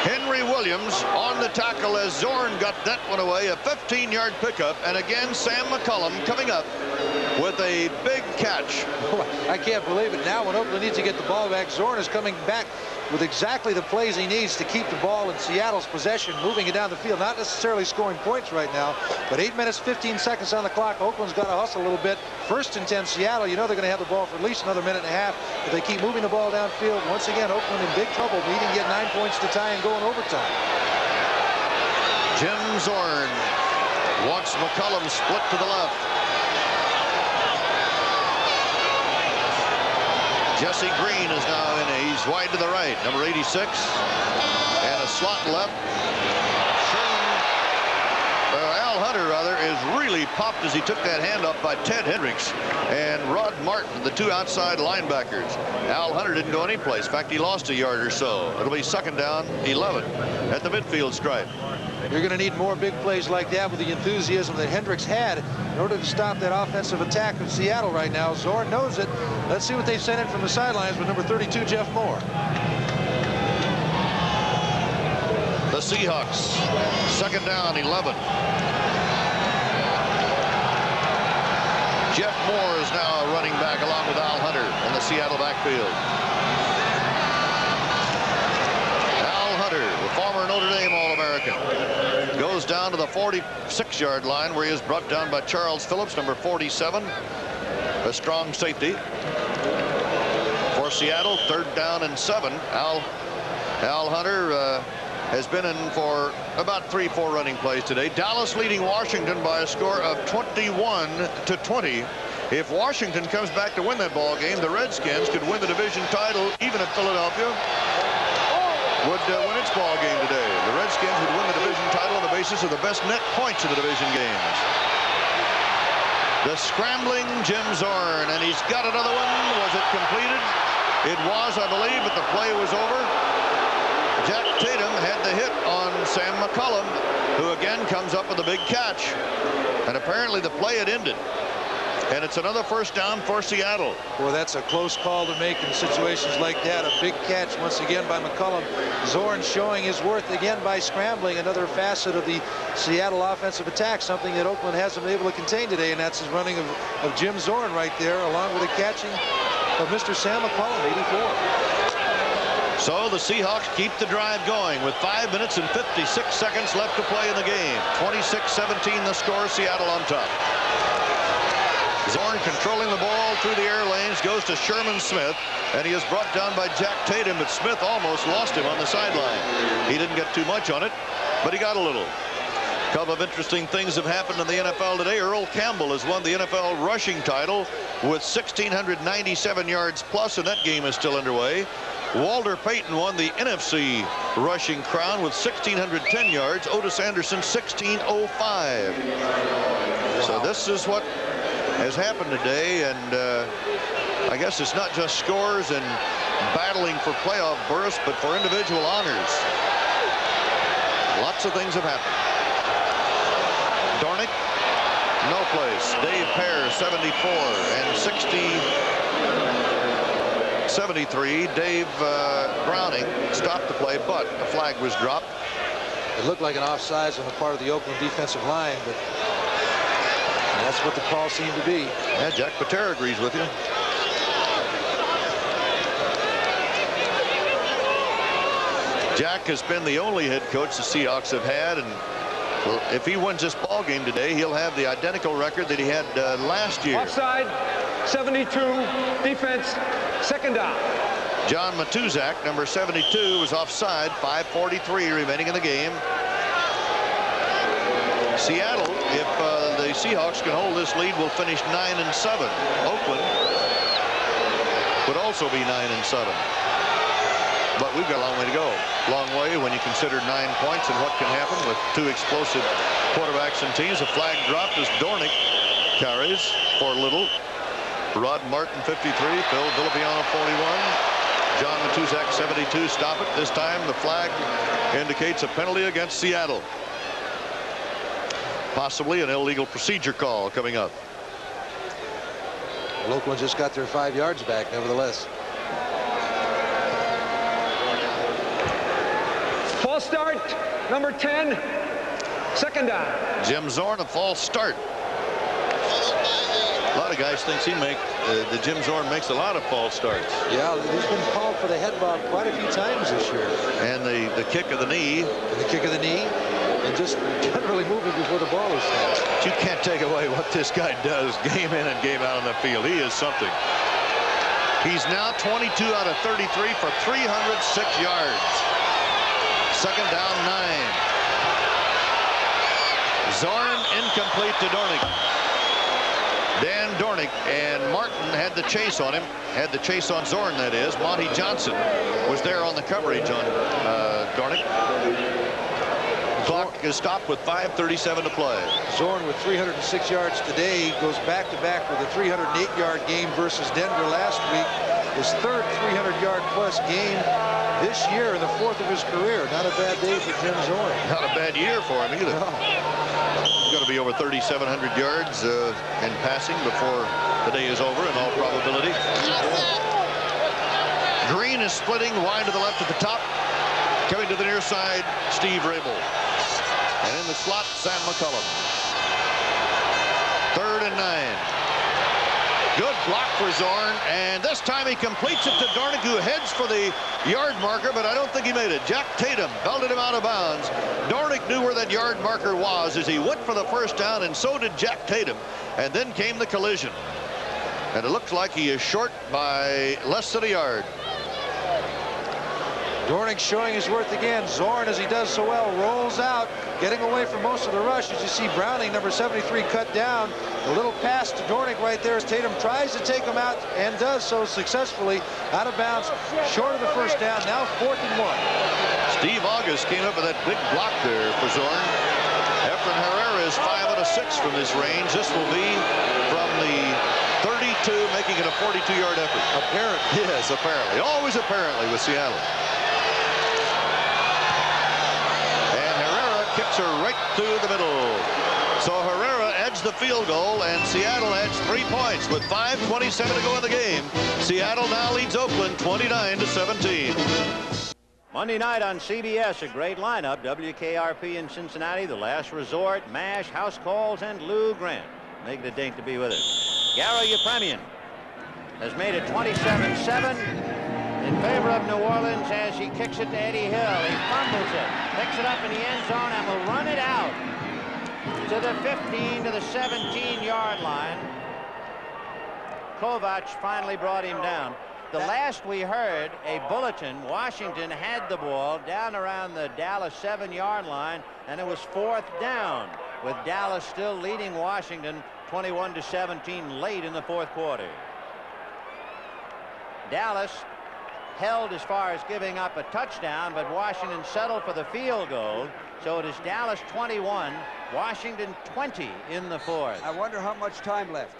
Henry Williams on the tackle as Zorn got that one away. A 15-yard pickup. And again, Sam McCullum coming up with a big catch. I can't believe it. Now when Oakland needs to get the ball back, Zorn is coming back with exactly the plays he needs to keep the ball in Seattle's possession, moving it down the field. Not necessarily scoring points right now, but 8 minutes, 15 seconds on the clock. Oakland's got to hustle a little bit. First and 10 Seattle. You know they're going to have the ball for at least another minute and a half. If they keep moving the ball downfield, once again, Oakland in big trouble, needing to get 9 points to tie and go in overtime. Jim Zorn wants McCullum split to the left. Jesse Green is now in. He's wide to the right. Number 86. And a slot left. Al Hunter, rather, is really popped as he took that handoff by Ted Hendricks and Rod Martin, the two outside linebackers. Al Hunter didn't go anyplace. In fact, he lost a yard or so. It'll be second down, 11 at the midfield stripe. You're going to need more big plays like that with the enthusiasm that Hendricks had in order to stop that offensive attack of Seattle right now. Zorn knows it. Let's see what they sent in from the sidelines with number 32, Jeff Moore. The Seahawks, second down, 11. Jeff Moore is now running back along with Al Hunter in the Seattle backfield. Al Hunter, the former Notre Dame All-American, goes down to the 46-yard line where he is brought down by Charles Phillips, number 47, a strong safety. For Seattle, third down and 7. Al Hunter has been in for about 3-4 running plays today. Dallas leading Washington by a score of 21-20. If Washington comes back to win that ball game, the Redskins could win the division title, even if Philadelphia would win its ball game today. The Redskins would win the division title on the basis of the best net points in the division games. The scrambling Jim Zorn, and he's got another one. Was it completed? It was, I believe, but the play was over. Jack Tatum had the hit on Sam McCullum, who again comes up with a big catch. And apparently the play had ended. And it's another first down for Seattle. Well, that's a close call to make in situations like that. A big catch once again by McCullum. Zorn showing his worth again by scrambling, another facet of the Seattle offensive attack, something that Oakland hasn't been able to contain today, and that's his running of Jim Zorn right there, along with the catching of Mr. Sam McCullum, 84. So the Seahawks keep the drive going with 5 minutes and 56 seconds left to play in the game. 26-17 the score, Seattle on top. Zorn controlling the ball through the air lanes, goes to Sherman Smith, and he is brought down by Jack Tatum, but Smith almost lost him on the sideline. He didn't get too much on it, but he got a little. A couple of interesting things have happened in the NFL today. Earl Campbell has won the NFL rushing title with 1,697 yards plus, and that game is still underway. Walter Payton won the NFC rushing crown with 1,610 yards. Otis Anderson, 1,605. So this is what has happened today, and I guess it's not just scores and battling for playoff berths, but for individual honors. Lots of things have happened. Dornick, no place. Dave Pear, 74, and 73. Dave Browning stopped the play, but a flag was dropped. It looked like an offsides on the part of the Oakland defensive line, but that's what the call seemed to be. Yeah, Jack Patera agrees with you. Jack has been the only head coach the Seahawks have had, and if he wins this ball game today, he'll have the identical record that he had last year. Offside, 72, defense, second down. John Matuzak, number 72, was offside. 5:43 remaining in the game. Seattle, if the Seahawks can hold this lead, will finish 9-7. Oakland would also be 9-7. But we've got a long way to go. Long way when you consider 9 points and what can happen with 2 explosive quarterbacks and teams. A flag dropped as Dornick carries for Little. Rod Martin 53, Phil Villapiano 41, John Matuszak 72. Stop it. This time the flag indicates a penalty against Seattle. Possibly an illegal procedure call coming up. Well, Oakland just got their 5 yards back, nevertheless. False start, number 10, second down. Jim Zorn, a false start. A lot of guys think the Jim Zorn makes a lot of false starts. Yeah, he's been called for the head bob quite a few times this year. And the kick of the knee. The kick of the knee. And just generally moving before the ball is snapped. But you can't take away what this guy does game in and game out on the field. He is something. He's now 22 out of 33 for 306 yards. Second down, 9. Zorn incomplete to Dornick. Dan Dornick and Martin had the chase on him. Had the chase on Zorn, that is. Monty Johnson was there on the coverage on Dornick. Clock is stopped with 5:37 to play. Zorn with 306 yards today goes back-to-back with a 308-yard game versus Denver last week. His third 300-yard-plus game this year in the 4th of his career. Not a bad day for Jim Zorn. Not a bad year for him either. No. He's going to be over 3,700 yards in passing before the day is over in all probability. Green is splitting wide to the left at the top. Coming to the near side, Steve Rabel. And in the slot, Sam McCullum. 3rd and 9. Good block for Zorn, and this time he completes it to Dornick, who heads for the yard marker, but I don't think he made it. Jack Tatum belted him out of bounds. Dornick knew where that yard marker was as he went for the first down, and so did Jack Tatum. And then came the collision. And it looks like he is short by less than a yard. Dornick showing his worth again. Zorn, as he does so well, rolls out, getting away from most of the rush. As you see Browning, number 73, cut down. A little pass to Dornick right there as Tatum tries to take him out and does so successfully. Out of bounds, short of the first down. Now 4th and 1. Steve August came up with that big block there for Zorn. Efren Herrera is 5 out of 6 from this range. This will be from the 32, making it a 42-yard effort. Apparently. Yes, apparently. Always apparently with Seattle. Kicks her right through the middle. So Herrera edged the field goal, and Seattle adds 3 points with 5:27 to go in the game. Seattle now leads Oakland 29-17. Monday night on CBS, a great lineup. WKRP in Cincinnati, The Last Resort, MASH, House Calls, and Lou Grant. Make it a date to be with us. Garo Yepremian has made it 27-7. In favor of New Orleans as he kicks it to Eddie Hill. He fumbles it, picks it up in the end zone, and will run it out to the 15 to the 17-yard line. Kovac finally brought him down. The last we heard, a bulletin, Washington had the ball down around the Dallas 7-yard line, and it was 4th down, with Dallas still leading Washington 21-17 late in the 4th quarter. Dallas held as far as giving up a touchdown, but Washington settled for the field goal. So it is Dallas 21, Washington 20 in the 4th. I wonder how much time left.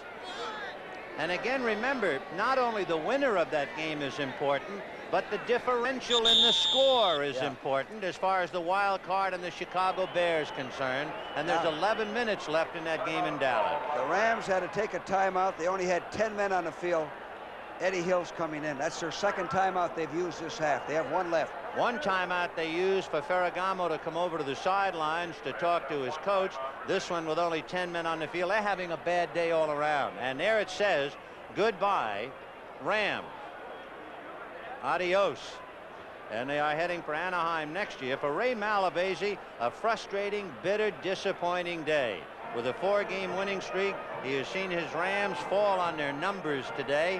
And again, remember, not only the winner of that game is important, but the differential in the score is important as far as the wild card and the Chicago Bears concerned. And there's 11 minutes left in that game in Dallas. The Rams had to take a timeout. They only had 10 men on the field. Eddie Hill's coming in. That's their second timeout they've used this half. They have 1 left. One timeout they used for Ferragamo to come over to the sidelines to talk to his coach. This one with only 10 men on the field. They're having a bad day all around. And there it says, goodbye, Rams. Adios. And they are heading for Anaheim next year. For Ray Malavasi, a frustrating, bitter, disappointing day. With a 4-game winning streak, he has seen his Rams fall on their numbers today.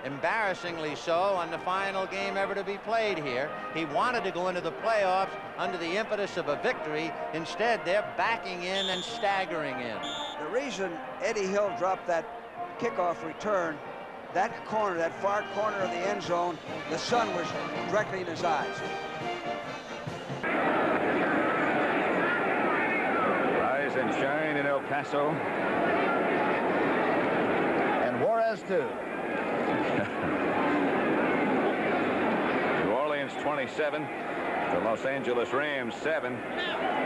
Embarrassingly so on the final game ever to be played here. He wanted to go into the playoffs under the impetus of a victory. Instead, they're backing in and staggering in. The reason Eddie Hill dropped that kickoff return that corner, that far corner of the end zone, the sun was directly in his eyes. Rise and shine in El Paso. And Juarez, too. New Orleans 27. The Los Angeles Rams 7.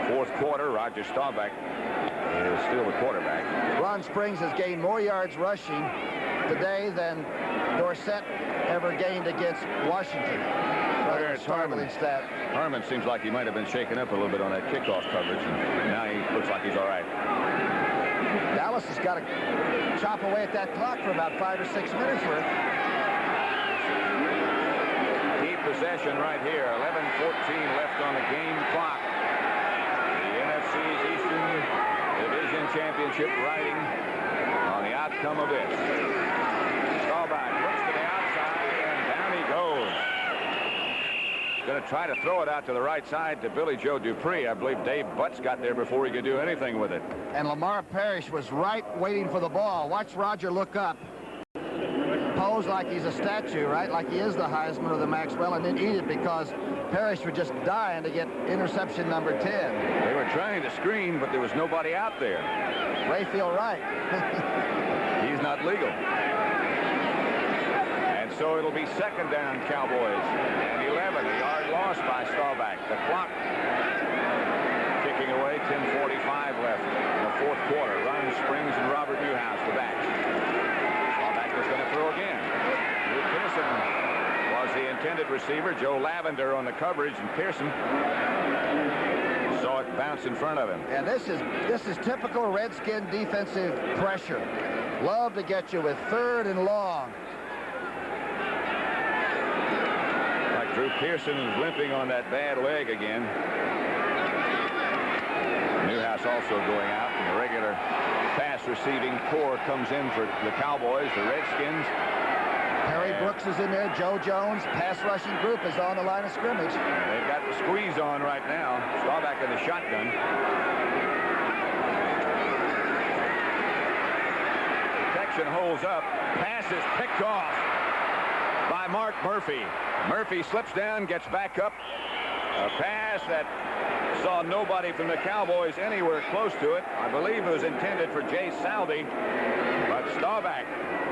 Fourth quarter, Roger Staubach is still the quarterback. Ron Springs has gained more yards rushing today than Dorsett ever gained against Washington. There's Harmon. Harmon seems like he might have been shaken up a little bit on that kickoff coverage, and now he looks like he's all right. Dallas has got to chop away at that clock for about 5 or 6 minutes worth. Keep possession right here. 11:14 left on the game clock. The NFC's Eastern Division Championship riding on the outcome of this. Staubach looks to the outside, and down he goes. Going to try to throw it out to the right side to Billy Joe Dupree. I believe Dave Butts got there before he could do anything with it. And Lamar Parrish was right waiting for the ball. Watch Roger look up. Pose like he's a statue, right? Like he is the Heisman or the Maxwell, and then eat it because Parrish was just dying to get interception number 10. They were trying to screen, but there was nobody out there. Rayfield Wright. He's not legal. And so it'll be second down, Cowboys. And 11, a yard loss by Staubach. The clock ticking away, 10:45 left in the fourth quarter. Ron Springs and Robert Newhouse the backs. Staubach was going to throw again. Drew Pearson was the intended receiver. Joe Lavender on the coverage, and Pearson saw it bounce in front of him. And this is typical Redskin defensive pressure. Love to get you with third and long. Like Drew Pearson is limping on that bad leg again. Newhouse also going out, and the regular pass receiving core comes in for the Cowboys, the Redskins. Harry Brooks is in there. Joe Jones, pass rushing group, is on the line of scrimmage. And they've got the squeeze on right now. Staubach in the shotgun. Protection holds up. Pass is picked off by Mark Murphy. Murphy slips down, gets back up. A pass that saw nobody from the Cowboys anywhere close to it. I believe it was intended for Jay Salvi, but Staubach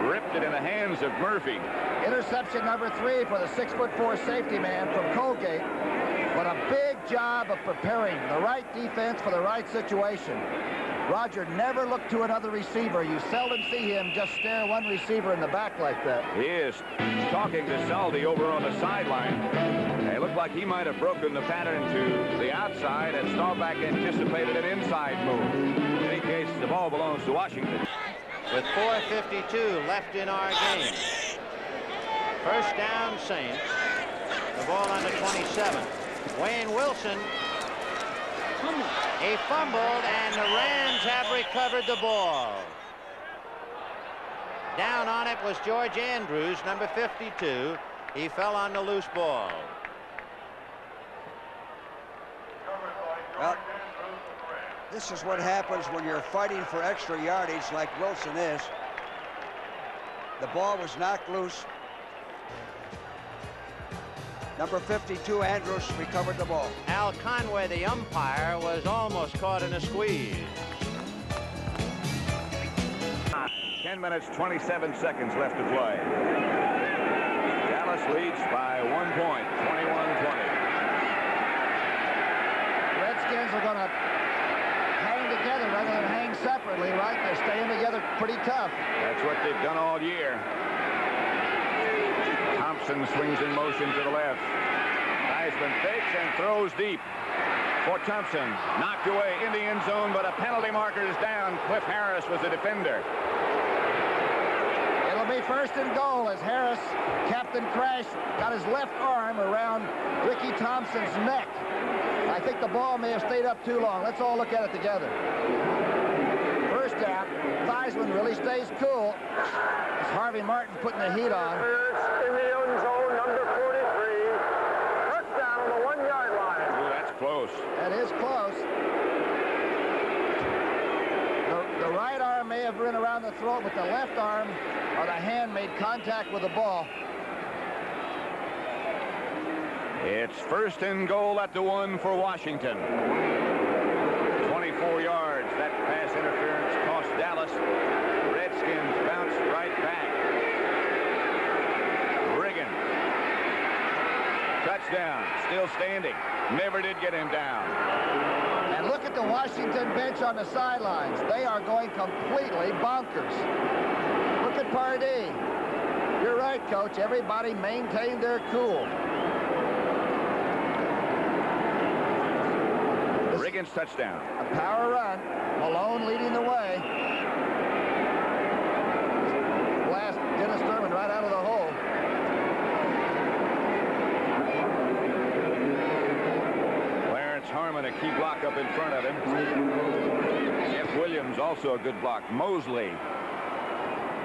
ripped it in the hands of Murphy. Interception number 3 for the 6'4" safety man from Colgate. But a big job of preparing the right defense for the right situation. Roger never looked to another receiver. You seldom see him just stare one receiver in the back like that. He is talking to Saldi over on the sideline. It looked like he might have broken the pattern to the outside, and Staubach anticipated an inside move. In any case, the ball belongs to Washington. With 4:52 left in our game. First down, Saints. The ball on the 27. Wayne Wilson. He fumbled, and the Rams have recovered the ball. Down on it was George Andrews, number 52. He fell on the loose ball. Well, this is what happens when you're fighting for extra yardage like Wilson is. The ball was knocked loose. Number 52, Andrews, recovered the ball. Al Conway, the umpire, was almost caught in a squeeze. 10 minutes, 27 seconds left to play. Dallas leads by 1 point, 21-20. Redskins are going to hang together rather than hang separately, right? They're staying together pretty tough. That's what they've done all year. Thompson swings in motion to the left. Heisman fakes and throws deep for Thompson. Knocked away in the end zone, but a penalty marker is down. Cliff Harris was the defender. It'll be first and goal as Harris, Captain Crash, got his left arm around Ricky Thompson's neck. I think the ball may have stayed up too long. Let's all look at it together. First down, Theismann really stays cool. It's Harvey Martin putting the heat on. In the end zone, number 43. First down on the 1-yard line. Ooh, that's close. That is close. The right arm may have run around the throat, but the left arm or the hand made contact with the ball. It's 1st and goal at the 1 for Washington. 24 yards. That pass interference cost Dallas. Redskins bounce right back. Riggin. Touchdown. Still standing. Never did get him down. And look at the Washington bench on the sidelines. They are going completely bonkers. Look at Pardee. You're right, Coach. Everybody maintained their cool. Riggins touchdown. A power run. Malone leading the way. Blast Dennis Thurman right out of the hole. Clarence Harmon, a key block up in front of him. Jeff Williams, also a good block. Mosley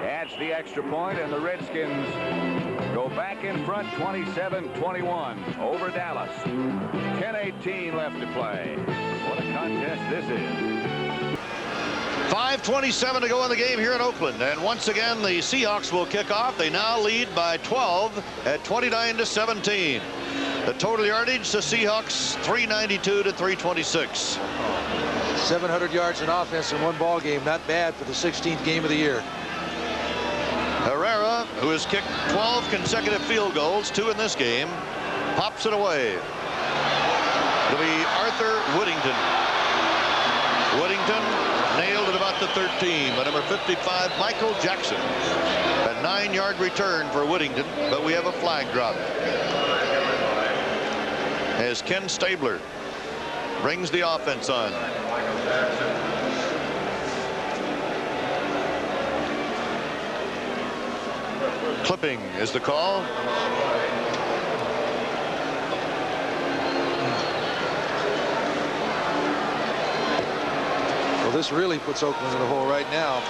adds the extra point, and the Redskins go back in front 27-21 over Dallas. 10:18 left to play. What a contest this is. 5:27 to go in the game here in Oakland, and once again the Seahawks will kick off. They now lead by 12 at 29-17. The total yardage, the Seahawks 392 to 326. 700 yards in offense in one ball game. Not bad for the 16th game of the year. Herrera, who has kicked 12 consecutive field goals, 2 in this game, pops it away. It'll be Arthur Whittington. Whittington nailed at about the 13 by number 55, Michael Jackson. A 9-yard return for Whittington, but we have a flag drop. As Ken Stabler brings the offense on. Clipping is the call. Well, this really puts Oakland in a hole right now.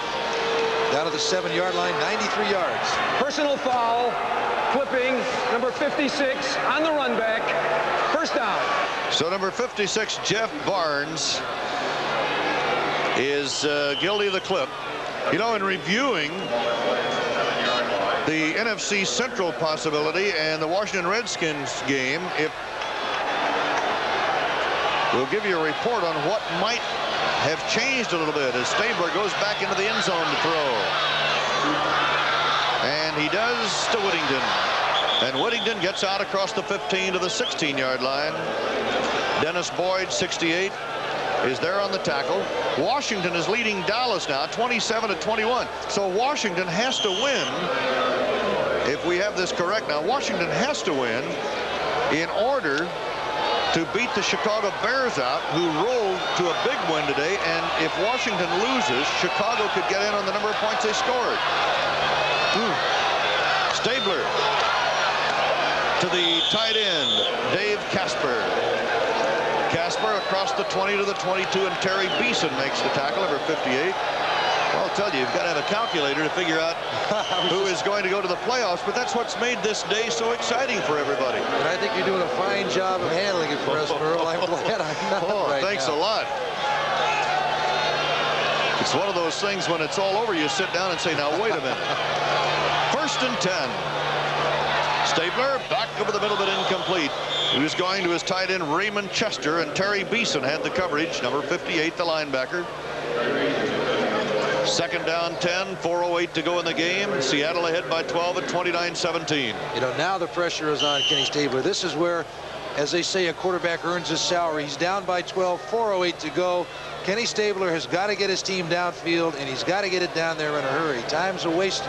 Down to the 7-yard line, 93 yards. Personal foul, Clipping, number 56 on the run back. First down. So number 56, Jeff Barnes, is guilty of the clip. You know, in reviewing the NFC Central possibility and the Washington Redskins game, we'll give you a report on what might have changed a little bit as Stabler goes back into the end zone to throw. And he does to Whittington. And Whittington gets out across the 15 to the 16-yard line. Dennis Boyd, 68, is there on the tackle. Washington is leading Dallas now, 27-21. So Washington has to win. If we have this correct now, Washington has to win in order to beat the Chicago Bears out, who rolled to a big win today. And if Washington loses, Chicago could get in on the number of points they scored. Stabler to the tight end, Dave Casper. Casper across the 20 to the 22, and Terry Beeson makes the tackle, number 58. Well, I'll tell you, you've got to have a calculator to figure out who is going to go to the playoffs, but that's what's made this day so exciting for everybody. And I think you're doing a fine job of handling it for us, Merle. I'm glad I'm not right thanks now. a lot. It's one of those things when it's all over, you sit down and say, now, wait a minute. 1st and 10. Stabler back over the middle, but incomplete. He was going to his tight end, Raymond Chester, and Terry Beeson had the coverage, number 58, the linebacker. 2nd down 10, 4:08 to go in the game. Seattle ahead by 12 at 29-17. You know, now the pressure is on Kenny Stabler. This is where, as they say, a quarterback earns his salary. He's down by 12, 4:08 to go. Kenny Stabler has got to get his team downfield, and he's got to get it down there in a hurry. Time's a wasting.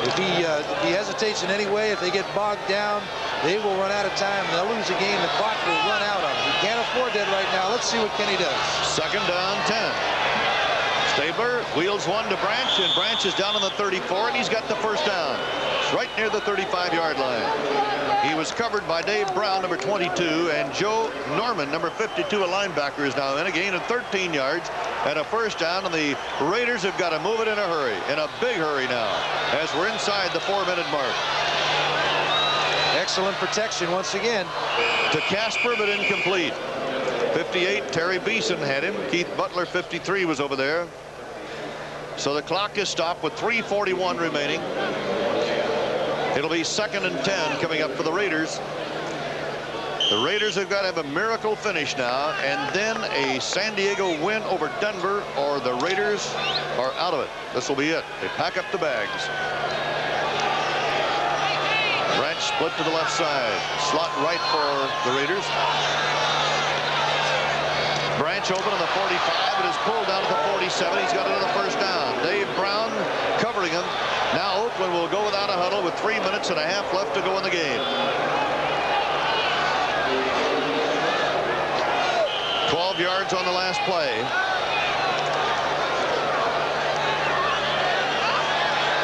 If he hesitates in any way, if they get bogged down, they will run out of time. They'll lose a game. The clock will run out on them. He can't afford that right now. Let's see what Kenny does. 2nd down 10. Stabler wheels one to Branch, and Branch is down on the 34, and he's got the first down. It's right near the 35-yard line. He was covered by Dave Brown, number 22, and Joe Norman, number 52, a linebacker, is now in. A gain of 13 yards and a first down, and the Raiders have got to move it in a hurry, in a big hurry now, as we're inside the 4-minute mark. Excellent protection once again. To Casper, but incomplete. 58, Terry Beeson had him. Keith Butler, 53, was over there. So the clock is stopped with 3:41 remaining. It'll be 2nd and 10 coming up for the Raiders. The Raiders have got to have a miracle finish now, and then a San Diego win over Denver, or the Raiders are out of it. This will be it. They pack up the bags. Branch split to the left side. Slot right for the Raiders. Branch open on the 45. It is pulled down to the 47. He's got another first down. Dave Brown covering him. Now Oakland will go without a huddle with 3 minutes and a half left to go in the game. 12 yards on the last play.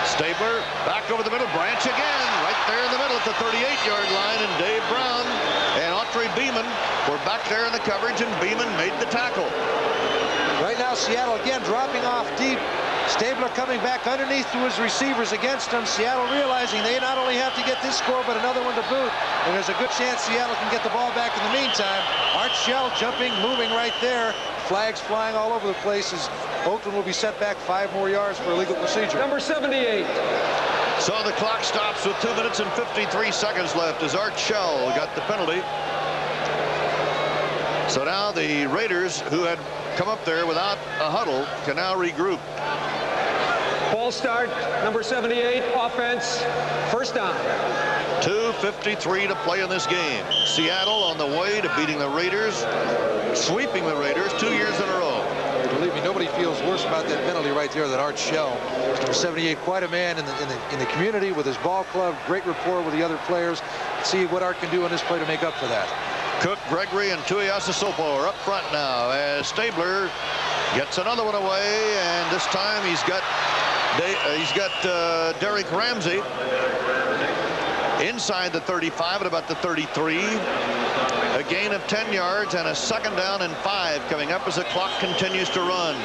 Stabler back over the middle. Branch again right there in the middle at the 38-yard line, and Dave Brown and Autry Beeman were back there in the coverage, and Beeman made the tackle. Right now Seattle again dropping off deep. Stabler coming back underneath to his receivers against him. Seattle realizing they not only have to get this score, but another one to boot. And there's a good chance Seattle can get the ball back in the meantime. Art Shell jumping, moving right there. Flags flying all over the place as Oakland will be set back 5 more yards for illegal procedure. Number 78. So the clock stops with 2 minutes and 53 seconds left as Art Shell got the penalty. So now the Raiders, who had come up there without a huddle, can now regroup. Ball start, number 78, offense, first down. 2:53 to play in this game. Seattle on the way to beating the Raiders, sweeping the Raiders 2 years in a row. Believe me, nobody feels worse about that penalty right there than Art Shell. Number 78, quite a man in the community with his ball club, great rapport with the other players. Let's see what Art can do on this play to make up for that. Cook, Gregory, and Tuiasosopo are up front now as Stabler gets another one away, and this time he's got Derek Ramsey inside the 35 at about the 33. A gain of 10 yards and a 2nd down and 5 coming up as the clock continues to run,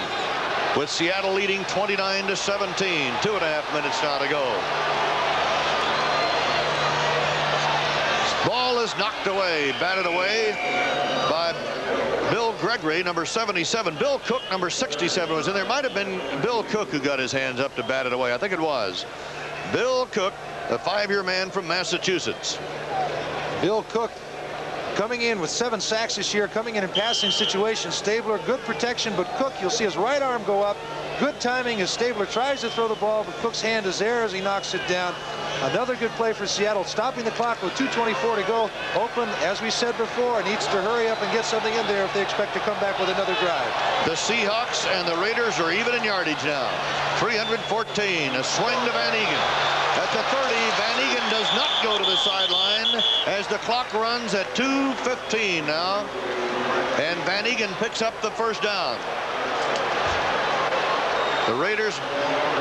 with Seattle leading 29-17. 2.5 minutes now to go. Ball is knocked away, batted away by Bill Gregory, number 77. Bill Cook, number 67, was in there. Might have been Bill Cook who got his hands up to bat it away. I think it was. Bill Cook, a 5-year man from Massachusetts. Bill Cook coming in with 7 sacks this year, coming in passing situations. Stabler, good protection, but Cook, you'll see his right arm go up. Good timing as Stabler tries to throw the ball, but Cook's hand is there as he knocks it down. Another good play for Seattle, stopping the clock with 2:24 to go. Oakland, as we said before, needs to hurry up and get something in there if they expect to come back with another drive. The Seahawks and the Raiders are even in yardage now. 314, a swing to Van Egan. At the 30, Van Egan does not go to the sideline as the clock runs at 2:15 now. And Van Egan picks up the first down. The Raiders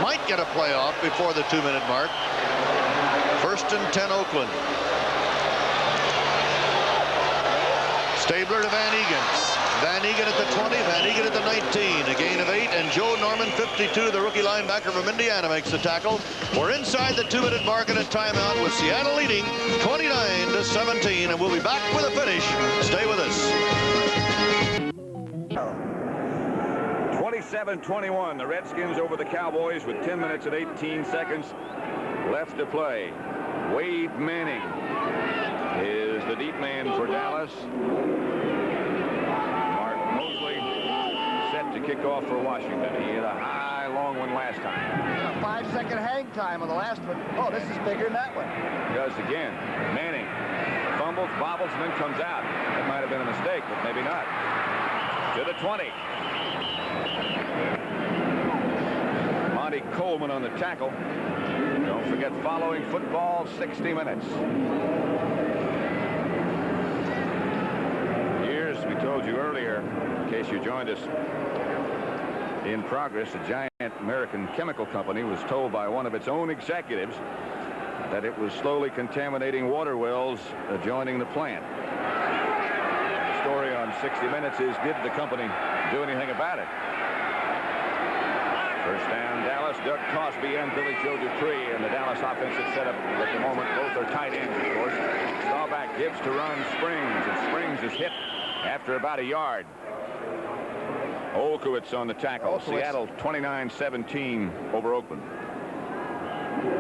might get a playoff before the 2-minute mark. 1st and 10 Oakland. Stabler to Van Egan. Van Egan at the 20, Van Egan at the 19. A gain of 8, and Joe Norman, 52, the rookie linebacker from Indiana, makes the tackle. We're inside the 2-minute mark and a timeout with Seattle leading 29-17, and we'll be back with a finish. Stay with us. 27-21, the Redskins over the Cowboys with 10 minutes and 18 seconds left to play. Wade Manning is the deep man for Dallas. Mark Mosley set to kick off for Washington. He had a high, long one last time. A 5-second hang time on the last one. Oh, this is bigger than that one. Does again. Manning fumbles, bobbles, and then comes out. That might have been a mistake, but maybe not. To the 20. Monty Coleman on the tackle. Don't forget, following football, 60 minutes. Here's, we told you earlier, in case you joined us in progress, a giant American chemical company was told by one of its own executives that it was slowly contaminating water wells adjoining the plant. And the story on 60 Minutes is, did the company do anything about it? First down, Dallas. Doug Cosby and Billy Joe Dupree, and the Dallas offensive setup at the moment. Both are tight ends, of course. Staubach gives to run Springs, and Springs is hit after about a yard. Olkowitz on the tackle. Olkowitz. Seattle 29-17 over Oakland.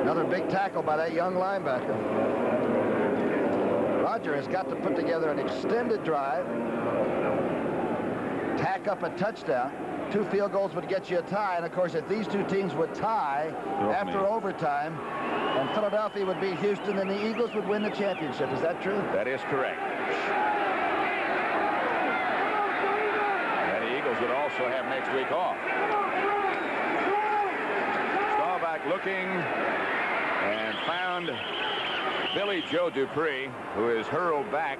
Another big tackle by that young linebacker. Roger has got to put together an extended drive, tack up a touchdown. 2 field goals would get you a tie, and of course if these two teams would tie after overtime, and Philadelphia would beat Houston, and the Eagles would win the championship. Is that true? That is correct. And the Eagles would also have next week off. Staubach looking and found Billy Joe Dupree, who is hurled back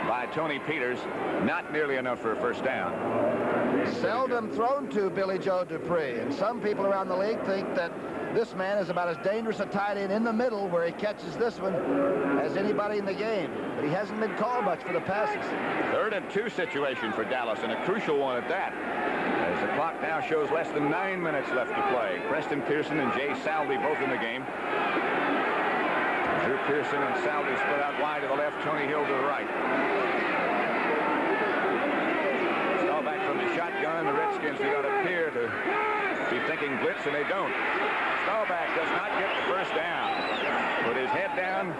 by Tony Peters. Not nearly enough for a first down. Seldom thrown to Billy Joe Dupree, and some people around the league think that this man is about as dangerous a tight end in the middle where he catches this one as anybody in the game, but he hasn't been called much for the passes. 3rd and 2 situation for Dallas, and a crucial one at that, as the clock now shows less than 9 minutes left to play. Preston Pearson and Jay Salvey both in the game. Drew Pearson and Salvey split out wide to the left, Tony Hill to the right. Staubach from the shotgun. The Redskins do not appear to be thinking blitz, and they don't. Staubach does not get the first down. Put his head down.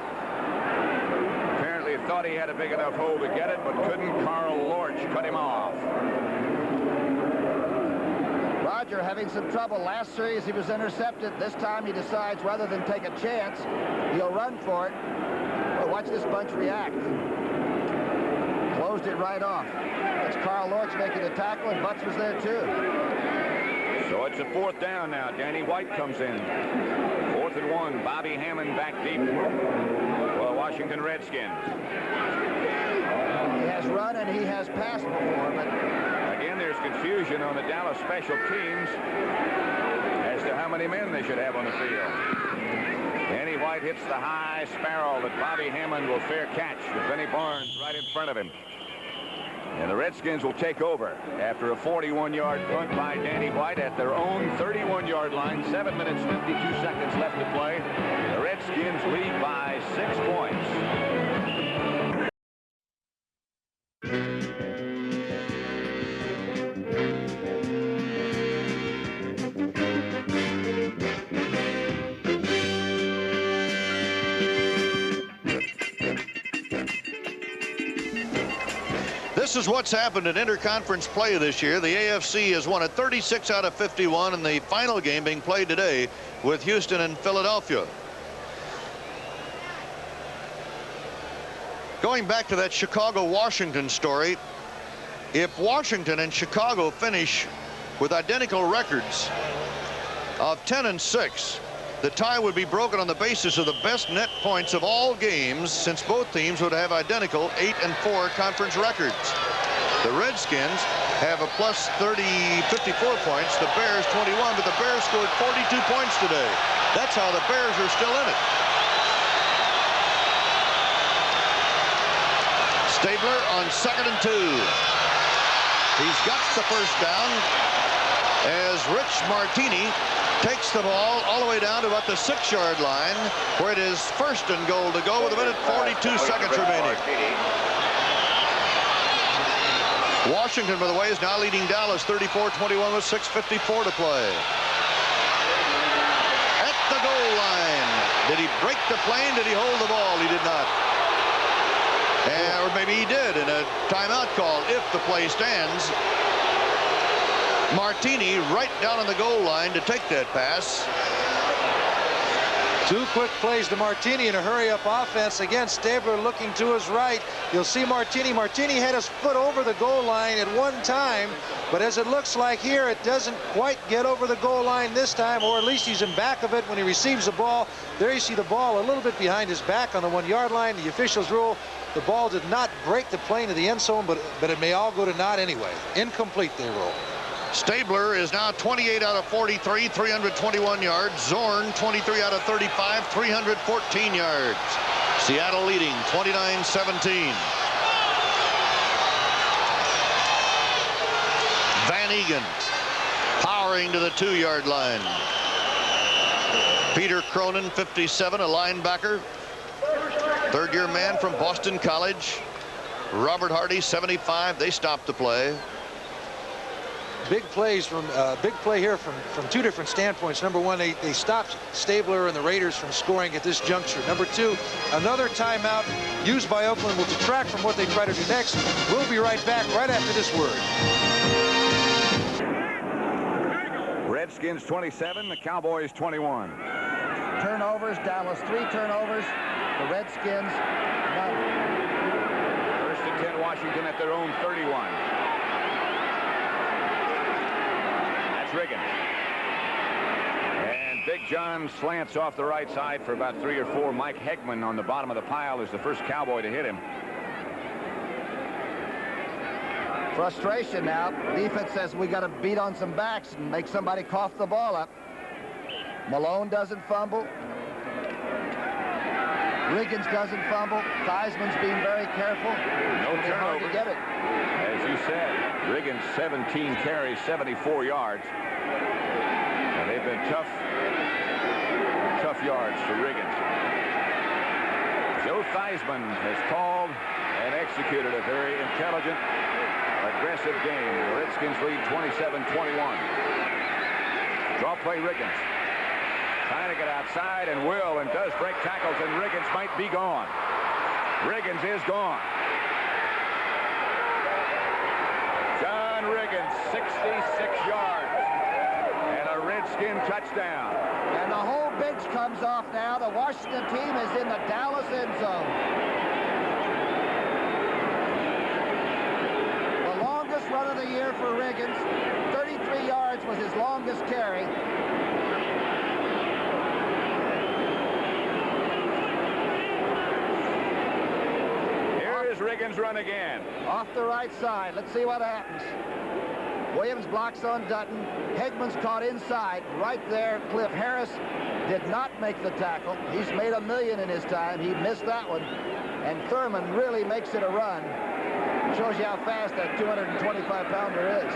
Apparently thought he had a big enough hole to get it, but couldn't. Carl Lorch cut him off. Roger having some trouble. Last series he was intercepted. This time he decides rather than take a chance, he'll run for it. Well, watch this bunch react. Closed it right off. That's Carl Lorch making the tackle, and Butts was there too. So it's a 4th down now. Danny White comes in. 4th and 1. Bobby Hammond back deep. Well, Washington Redskins. He has run and he has passed before, but again, there's confusion on the Dallas special teams as to how many men they should have on the field. Danny White hits the high sparrow that Bobby Hammond will fair catch with Benny Barnes right in front of him. And the Redskins will take over after a 41-yard punt by Danny White at their own 31-yard line. 7 minutes, 52 seconds left to play. The Redskins lead by 6 points. This is what's happened in interconference play this year. The AFC has won at 36 out of 51 in the final game being played today with Houston and Philadelphia. Going back to that Chicago-Washington story, if Washington and Chicago finish with identical records of 10-6, the tie would be broken on the basis of the best net points of all games, since both teams would have identical 8-4 conference records. The Redskins have a plus 54 points, the Bears 21, but the Bears scored 42 points today. That's how the Bears are still in it. Stabler on 2nd and 2. He's got the first down as Rich Martini takes the ball all the way down to about the 6-yard line, where it is 1st and goal to go with 1:42 seconds remaining. Washington, by the way, is now leading Dallas 34-21 with 6:54 to play. At the goal line. Did he break the plane? Did he hold the ball? He did not. Or maybe he did in a timeout call if the play stands. Martini right down on the goal line to take that pass. 2 quick plays to Martini in a hurry-up offense. Again, Stabler looking to his right. You'll see Martini. Martini had his foot over the goal line at one time, but as it looks like here, it doesn't quite get over the goal line this time, or at least he's in back of it when he receives the ball. There you see the ball a little bit behind his back on the 1-yard line. The officials rule the ball did not break the plane of the end zone, but it may all go to naught anyway. Incomplete, they rule. Stabler is now 28 out of 43, 321 yards. Zorn, 23 out of 35, 314 yards. Seattle leading 29-17. Van Egan powering to the 2-yard line. Peter Cronin, 57, a linebacker. 3rd-year man from Boston College. Robert Hardy, 75. They stopped the play. big play here from two different standpoints. Number one, they stopped Stabler and the Raiders from scoring at this juncture. Number two, another timeout used by Oakland will detract from what they try to do next. We'll be right back right after this word. Redskins 27, the Cowboys 21. Turnovers, Dallas 3 turnovers. The Redskins, none. First and 10, Washington at their own 31. That's Riggins. And Big John slants off the right side for about 3 or 4. Mike Hegman on the bottom of the pile is the first Cowboy to hit him. Frustration now. Defense says we got to beat on some backs and make somebody cough the ball up. Malone doesn't fumble. Riggins doesn't fumble. Theismann's being very careful. No turnover. To get it. As you said, Riggins 17 carries, 74 yards. And they've been tough yards for Riggins. Joe Theismann has called and executed a very intelligent, aggressive game. The Redskins lead 27-21. Draw play Riggins. Trying to get outside and will and does break tackles, and Riggins might be gone. Riggins is gone. John Riggins, 66 yards and a Redskin touchdown. And the whole bench comes off now. The Washington team is in the Dallas end zone. The longest run of the year for Riggins. 33 yards was his longest carry. Riggins run again. Off the right side. Let's see what happens. Williams blocks on Dutton. Hegman's caught inside. Right there, Cliff Harris did not make the tackle. He's made a million in his time. He missed that one. And Thurman really makes it a run. Shows you how fast that 225-pounder is.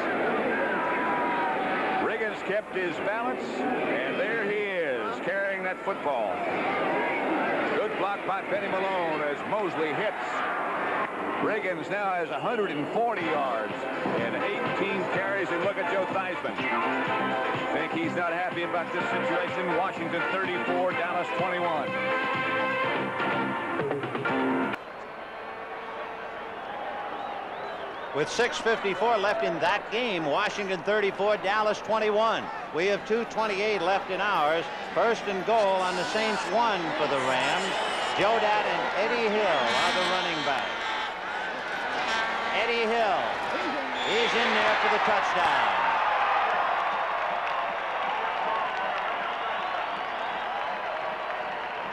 Riggins kept his balance, and there he is, carrying that football. Good block by Benny Malone as Mosley hits. Riggins now has 140 yards and 18 carries, and look at Joe Theismann. Think he's not happy about this situation. Washington 34, Dallas 21. With 6:54 left in that game, Washington 34, Dallas 21. We have 2:28 left in ours. First and goal on the Saints 1 for the Rams. Jodat and Eddie Hill are the running backs. Eddie Hill, he's in there for the touchdown.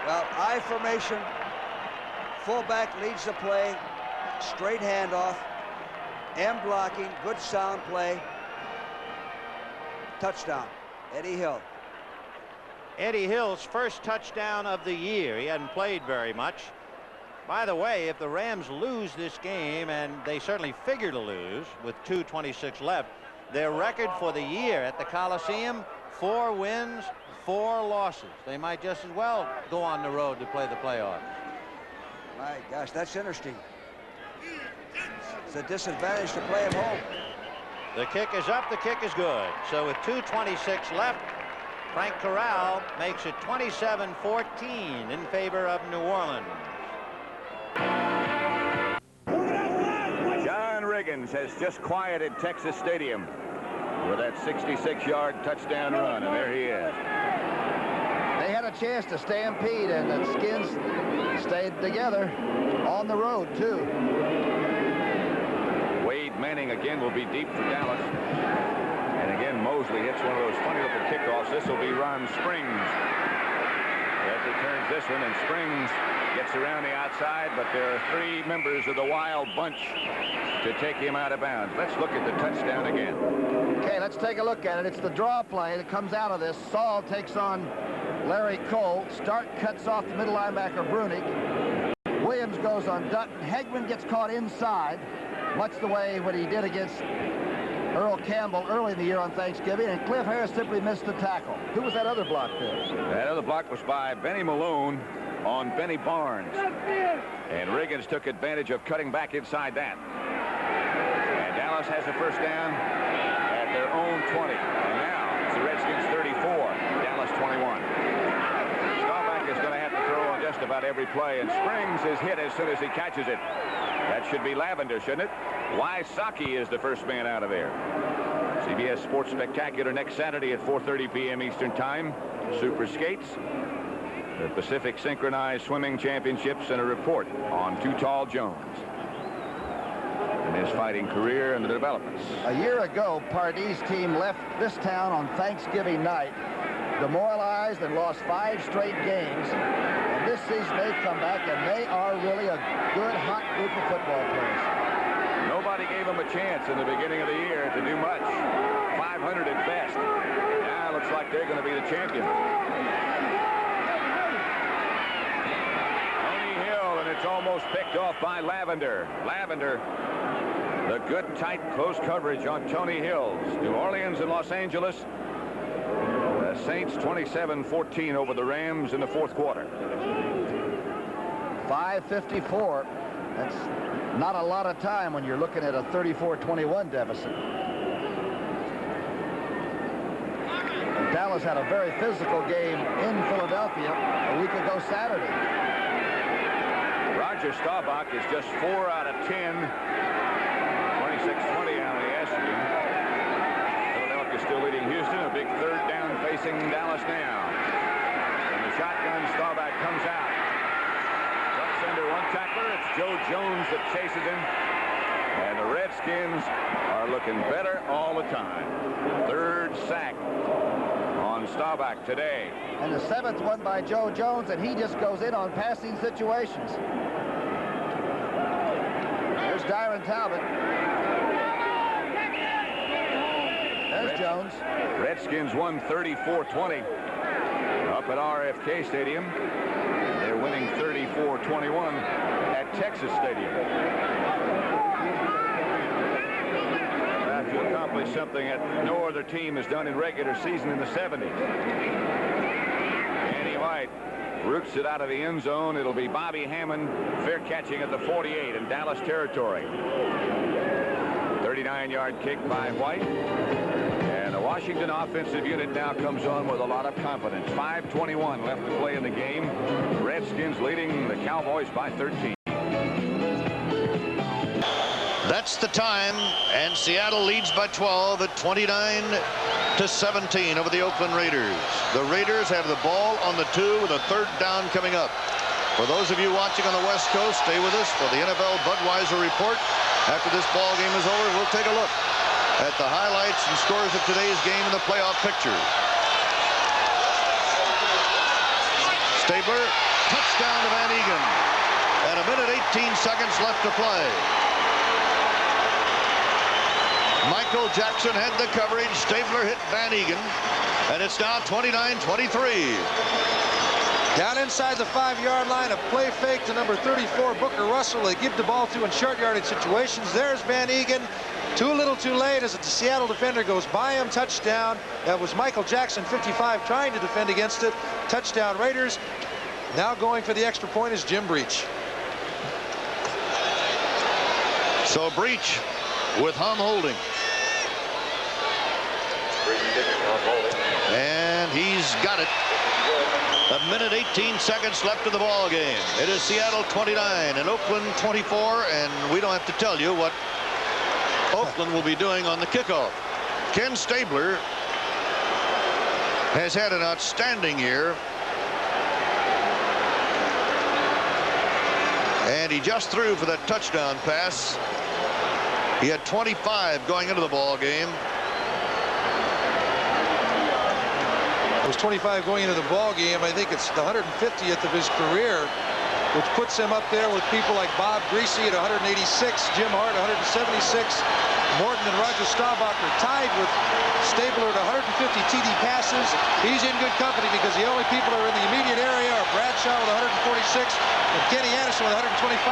Well, I formation, fullback leads the play, straight handoff, M blocking, good sound play, touchdown, Eddie Hill. Eddie Hill's first touchdown of the year. He hadn't played very much. By the way, if the Rams lose this game, and they certainly figure to lose with 2:26 left, their record for the year at the Coliseum, 4 wins, 4 losses. They might just as well go on the road to play the playoffs. My gosh, that's interesting. It's a disadvantage to play at home. The kick is up, the kick is good. So with 2:26 left, Frank Corral makes it 27-14 in favor of New Orleans. John Riggins has just quieted Texas Stadium with that 66-yard touchdown run, and there he is. They had a chance to stampede, and the Skins stayed together on the road, too. Wade Manning again will be deep for Dallas. And again, Mosley hits one of those funny little kickoffs. This will be Ron Springs that returns this one, and Springs gets around the outside, but there are 3 members of the Wild Bunch to take him out of bounds. Let's look at the touchdown again. Okay, let's take a look at it. It's the draw play that comes out of this. Saul takes on Larry Cole. Stark cuts off the middle linebacker, Brunick. Williams goes on Dutton. Hegman gets caught inside, much the way what he did against Earl Campbell early in the year on Thanksgiving, and Cliff Harris simply missed the tackle. Who was that other block there? That other block was by Benny Malone on Benny Barnes. And Riggins took advantage of cutting back inside that. And Dallas has a first down at their own 20. And now it's the Redskins 34, Dallas 21. Staubach is going to have to throw on just about every play, and Springs is hit as soon as he catches it. That should be Lavender, shouldn't it? Wysocki is the first man out of there. CBS Sports Spectacular next Saturday at 4:30 p.m. Eastern Time. Super Skates, the Pacific Synchronized Swimming Championships, and a report on Too Tall Jones and his fighting career and the developments. A year ago, Pardee's team left this town on Thanksgiving night, demoralized and lost 5 straight games. And this season they come back, and they are really a good, hot group of football players. Nobody gave them a chance in the beginning of the year to do much. 500 at best. Now it looks like they're going to be the champion. Tony Hill, and it's almost picked off by Lavender. Lavender, the good, tight, close coverage on Tony Hills. New Orleans and Los Angeles. The Saints 27-14 over the Rams in the fourth quarter. 5:54. That's not a lot of time when you're looking at a 34-21 deficit. And Dallas had a very physical game in Philadelphia a week ago Saturday. Roger Staubach is just 4 out of 10. 26-20 on the Essendon. Philadelphia still leading Houston. A big third down facing Dallas now. And the shotgun, Staubach comes out. Tucks under one tackler. It's Joe Jones that chases him. And the Redskins are looking better all the time. Third sack on Staubach today. And the 7th one by Joe Jones, and he just goes in on passing situations. There's Dyron Talbot. There's Jones. Redskins won 34-20 up at RFK Stadium. They're winning 34-21 at Texas Stadium. About to accomplish something that no other team has done in regular season in the 70s. Andy White roots it out of the end zone. It'll be Bobby Hammond fair catching at the 48 in Dallas territory. 39-yard kick by White. And the Washington offensive unit now comes on with a lot of confidence. 5:21 left to play in the game. Redskins leading the Cowboys by 13. That's the time, and Seattle leads by 12 at 29-17 over the Oakland Raiders. The Raiders have the ball on the 2 with a third down coming up. For those of you watching on the West Coast, stay with us for the NFL Budweiser Report. After this ball game is over, we'll take a look at the highlights and scores of today's game in the playoff picture. Stabler, touchdown to Van Egan. And a minute 18 seconds left to play. Michael Jackson had the coverage. Stabler hit Van Egan. And it's now 29-23. Down inside the 5-yard line, a play fake to number 34, Booker Russell. They give the ball to in short yardage situations. There's Van Egan. Too little too late as the Seattle defender goes by him. Touchdown. That was Michael Jackson, 55, trying to defend against it. Touchdown Raiders. Now going for the extra point is Jim Breach. So Breach with Hum holding. And he's got it. A minute 18 seconds left of the ball game. It is Seattle 29 and Oakland 24, and we don't have to tell you what Oakland will be doing on the kickoff. Ken Stabler has had an outstanding year, and he just threw for that touchdown pass. He had 25 going into the ball game. It was 25 going into the ball game. I think it's the 150th of his career, which puts him up there with people like Bob Greasy at 186, Jim Hart 176. Morton and Roger Staubach are tied with Stabler at 150 TD passes. He's in good company because the only people that are in the immediate area are Bradshaw with 146 and Kenny Anderson with 125.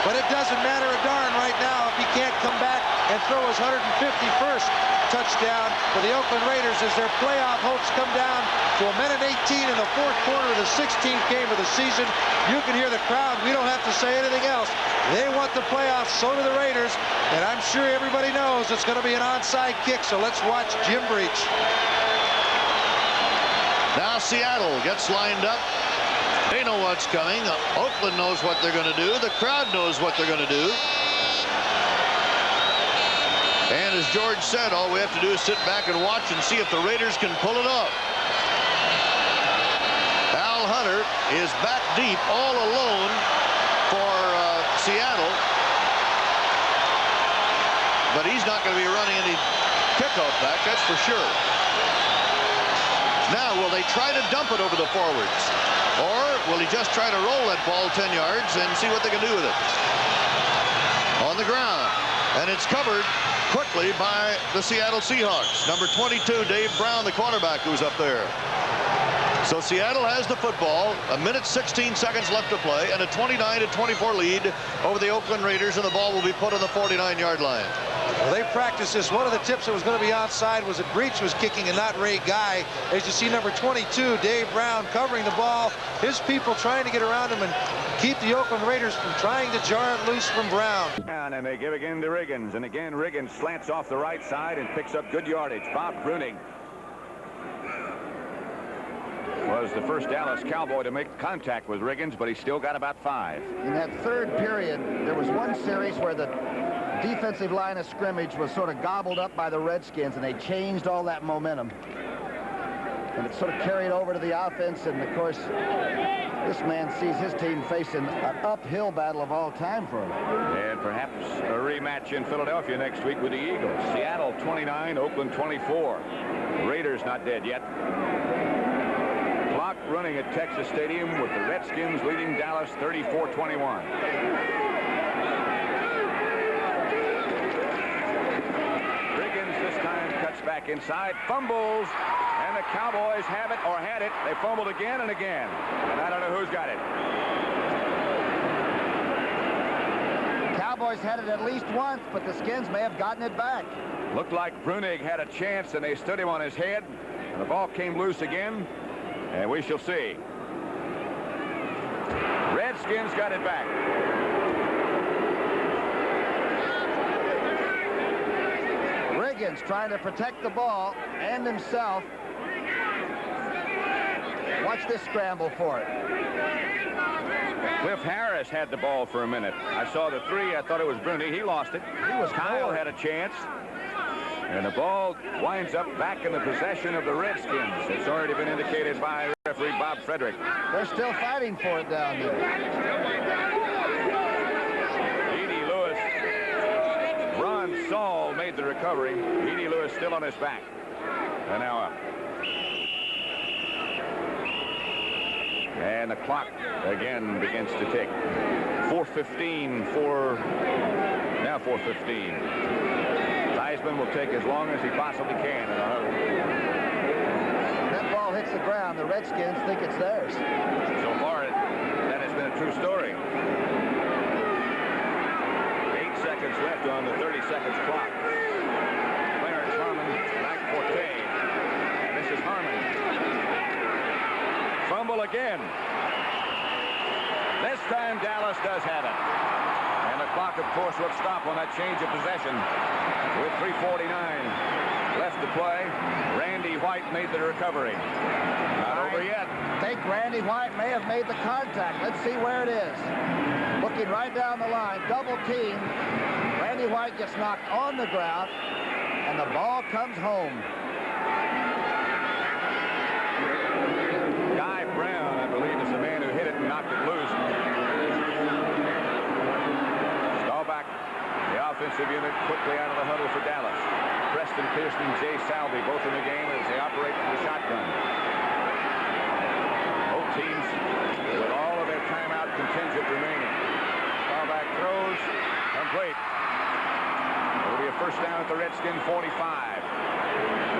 But it doesn't matter a darn right now if he can't come back and throw his 151st touchdown for the Oakland Raiders as their playoff hopes come down to a minute 18 in the fourth quarter of the 16th game of the season. You can hear the crowd. We don't have to say anything else. They want the playoffs, so do the Raiders, and I'm sure everybody knows it's going to be an onside kick, so let's watch Jim Breach. Now Seattle gets lined up. They know what's coming. Oakland knows what they're going to do. The crowd knows what they're going to do. And as George said, all we have to do is sit back and watch and see if the Raiders can pull it off. Al Hunter is back deep all alone for Seattle. But he's not going to be running any kickoff back, that's for sure. Now, will they try to dump it over the forwards? Or will he just try to roll that ball 10 yards and see what they can do with it? On the ground. And it's covered quickly by the Seattle Seahawks. Number 22, Dave Brown, the quarterback, who's up there. So Seattle has the football, a minute 16 seconds left to play, and a 29-24 lead over the Oakland Raiders, and the ball will be put on the 49-yard line. Well, they practiced this. One of the tips that was going to be outside was that Breach was kicking and not Ray Guy. As you see, number 22, Dave Brown, covering the ball. His people trying to get around him and keep the Oakland Raiders from trying to jar it loose from Brown. And they give again to Riggins. And again, Riggins slants off the right side and picks up good yardage. Bob Bruning was the first Dallas Cowboy to make contact with Riggins, but he still got about 5. In that third period, there was one series where the defensive line of scrimmage was sort of gobbled up by the Redskins, and they changed all that momentum. And it sort of carried over to the offense, and of course, this man sees his team facing an uphill battle of all time for him. And perhaps a rematch in Philadelphia next week with the Eagles. Seattle 29, Oakland 24. Raiders not dead yet. Clock running at Texas Stadium with the Redskins leading Dallas 34-21. Back inside, fumbles, and the Cowboys have it, or had it. They fumbled again and again, and I don't know who's got it. Cowboys had it at least once, but the Skins may have gotten it back. Looked like Brunig had a chance, and they stood him on his head, and the ball came loose again, and we shall see. Redskins got it back. Riggins trying to protect the ball and himself. Watch this scramble for it. Cliff Harris had the ball for a minute. I saw the 3. I thought it was Bruni. He lost it. Kyle had a chance. And the ball winds up back in the possession of the Redskins. It's already been indicated by referee Bob Frederick. They're still fighting for it down there. Ron Saul made the recovery. Edie Lewis still on his back. And now up. And the clock again begins to tick. 4:15 for now 4:15. Theismann will take as long as he possibly can in a huddle. That ball hits the ground. The Redskins think it's theirs. So far, that has been a true story. 8 seconds left on the 30 seconds clock. Clarence Harmon, Mike Forte. And this is Harmon. Fumble again. This time Dallas does have it. And the clock, of course, will stop on that change of possession. With 3:49 left to play, Randy White made the recovery. Not over yet. I think Randy White may have made the contact. Let's see where it is. Looking right down the line, double team. Randy White gets knocked on the ground, and the ball comes home. Guy Brown, I believe, is the man who hit it and knocked it loose. Staubach, the offensive unit, quickly out of the huddle for Dallas. Preston Pearson and Jay Salvey both in the game as they operate from the shotgun. Both teams with all of their timeout contingent remaining. Staubach throws, complete. It'll be a first down at the Redskin 45.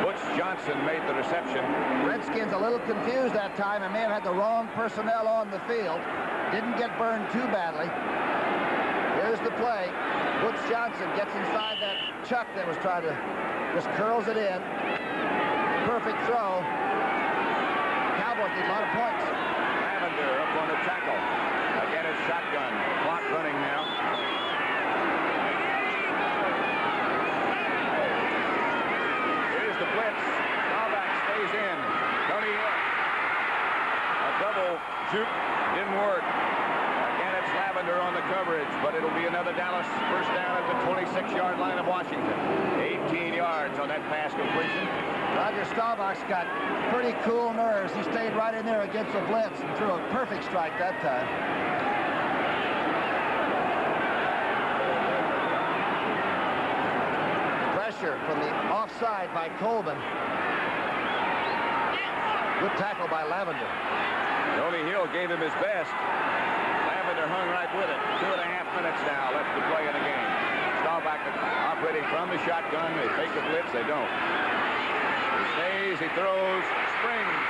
Butch Johnson made the reception. Redskins a little confused that time and may have had the wrong personnel on the field. Didn't get burned too badly. Here's the play. Woods Johnson gets inside that chuck that was trying to, just curls it in. Perfect throw. Cowboys need a lot of points. Lavender up on the tackle. Again, it's shotgun. Clock running now. Here's the blitz. Staubach stays in. Tony Hill. A double juke didn't work. Again, it's Lavender on the coverage, but it'll be another Dallas first down at the 26-yard line of Washington. 18 yards on that pass completion. Roger Staubach's got pretty cool nerves. He stayed right in there against the blitz and threw a perfect strike that time. Pressure from the offside by Colvin. Good tackle by Lavender. Tony Hill gave him his best. Lavender hung right with it. 2.5 minutes now left to play in the game. Staubach operating from the shotgun. They take the blitz. They don't. He stays. He throws. Springs.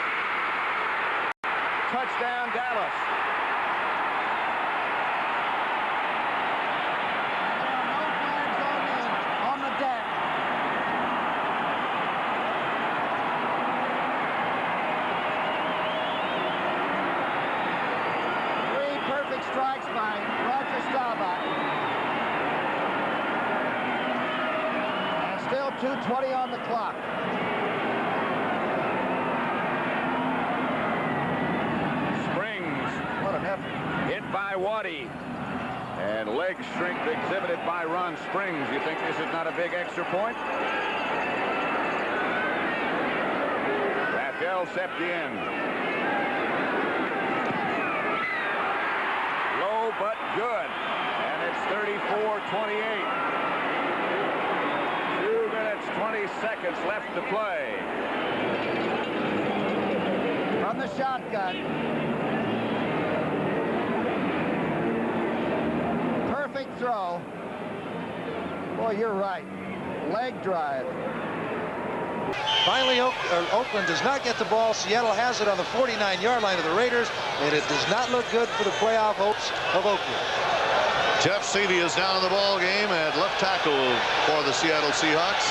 Touchdown, Dallas. On the deck. Perfect strikes by Roger Staubach. And still 2:20 on the clock. Springs. What an effort. Hit by Waddy. And leg strength exhibited by Ron Springs. You think this is not a big extra point? Rafael Septien. But good, and it's 34-28. 2 minutes, 20 seconds left to play. From the shotgun. Perfect throw. Boy, you're right. Leg drive. Finally, Oakland does not get the ball. Seattle has it on the 49-yard line of the Raiders, and it does not look good for the playoff hopes of Oakland. Jeff Seavey is down in the ball game at left tackle for the Seattle Seahawks.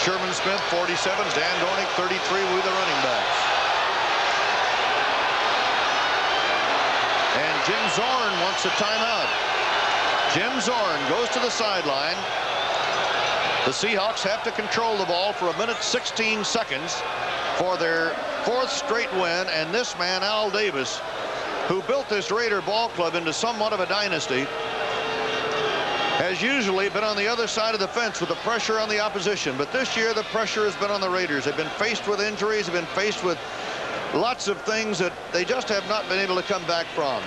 Sherman Smith, 47. Dan Dornick, 33, with the running backs. And Jim Zorn wants a timeout. Jim Zorn goes to the sideline. The Seahawks have to control the ball for 1 minute 16 seconds for their 4th straight win. And this man, Al Davis, who built this Raider ball club into somewhat of a dynasty, has usually been on the other side of the fence with the pressure on the opposition. But this year, the pressure has been on the Raiders. They've been faced with injuries. They've been faced with lots of things that they just have not been able to come back from.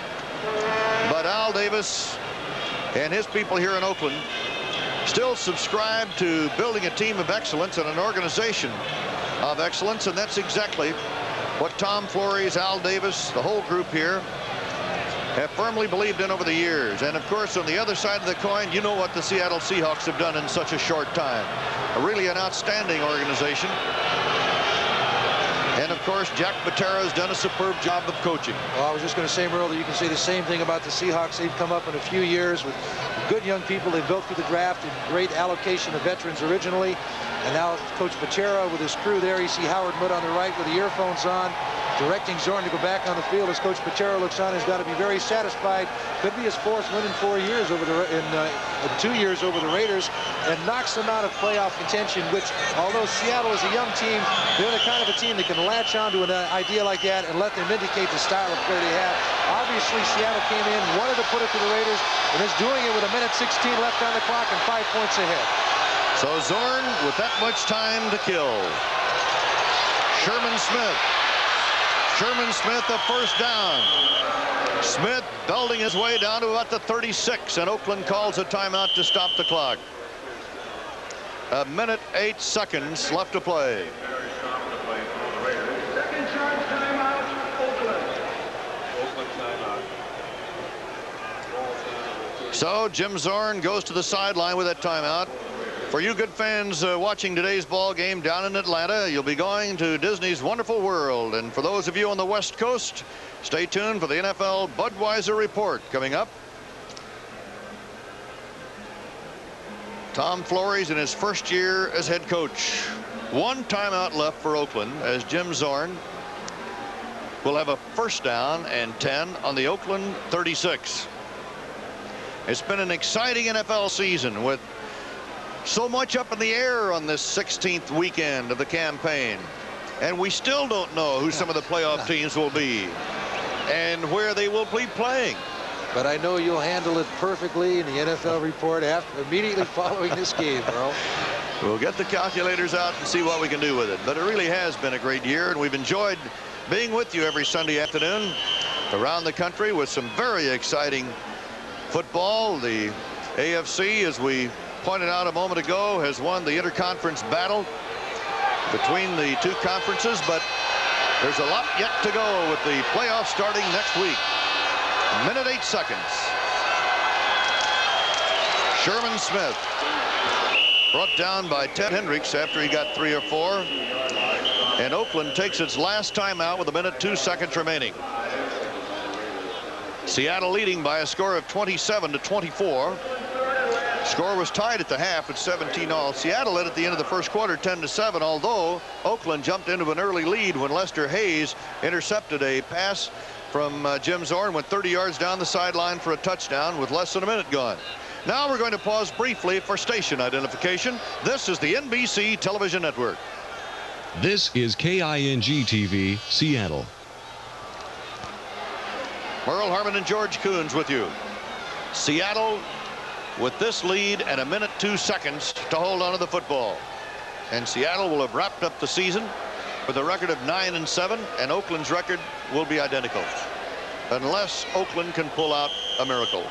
But Al Davis and his people here in Oakland still subscribe to building a team of excellence and an organization of excellence, and that's exactly what Tom Flores, Al Davis, the whole group here have firmly believed in over the years. And of course, on the other side of the coin, you know what the Seattle Seahawks have done in such a short time. Really an outstanding organization. And of course, Jack Patera has done a superb job of coaching. Well, I was just going to say, Merle, that you can say the same thing about the Seahawks. They've come up in a few years with good young people they built through the draft and great allocation of veterans originally. And now Coach Patera with his crew there. You see Howard Mudd on the right with the earphones on, directing Zorn to go back on the field as Coach Patera looks on. He's got to be very satisfied. Could be his 4th win in 4 years over the in 2 years over the Raiders, and knocks them out of playoff contention, which, although Seattle is a young team, they're the kind of a team that can latch on to an idea like that and let them indicate the style of play they have. Obviously, Seattle came in, wanted to put it to the Raiders, and is doing it with 1 minute 16 left on the clock and 5 points ahead. So Zorn with that much time to kill. Sherman Smith. Sherman Smith, a first down. Smith belting his way down to about the 36, and Oakland calls a timeout to stop the clock. 1 minute 8 seconds left to play. Second charge timeout, Oakland. So Jim Zorn goes to the sideline with that timeout. For you good fans watching today's ball game down in Atlanta, you'll be going to Disney's Wonderful World. And for those of you on the West Coast, stay tuned for the NFL Budweiser Report coming up. Tom Flores in his first year as head coach. One timeout left for Oakland as Jim Zorn will have a first down and 10 on the Oakland 36. It's been an exciting NFL season with so much up in the air on this 16th weekend of the campaign. And we still don't know who some of the playoff teams will be and where they will be playing. But I know you'll handle it perfectly in the NFL report immediately following this game, Earl. We'll get the calculators out and see what we can do with it. But it really has been a great year, and we've enjoyed being with you every Sunday afternoon around the country with some very exciting football. The AFC, as we pointed out a moment ago, has won the interconference battle between the two conferences, but there's a lot yet to go with the playoffs starting next week. Minute 8 seconds. Sherman Smith brought down by Ted Hendricks after he got 3 or 4. And Oakland takes its last timeout with a minute 2 seconds remaining. Seattle leading by a score of 27-24. Score was tied at the half at 17-all. Seattle led at the end of the first quarter 10-7, although Oakland jumped into an early lead when Lester Hayes intercepted a pass from Jim Zorn, went 30 yards down the sideline for a touchdown with less than a minute gone. Now we're going to pause briefly for station identification. This is the NBC Television Network. This is KING-TV, Seattle. Merle Harmon and George Coons with you. Seattle with this lead and a minute 2 seconds to hold on to the football. And Seattle will have wrapped up the season with a record of 9-7, and Oakland's record will be identical unless Oakland can pull out a miracle.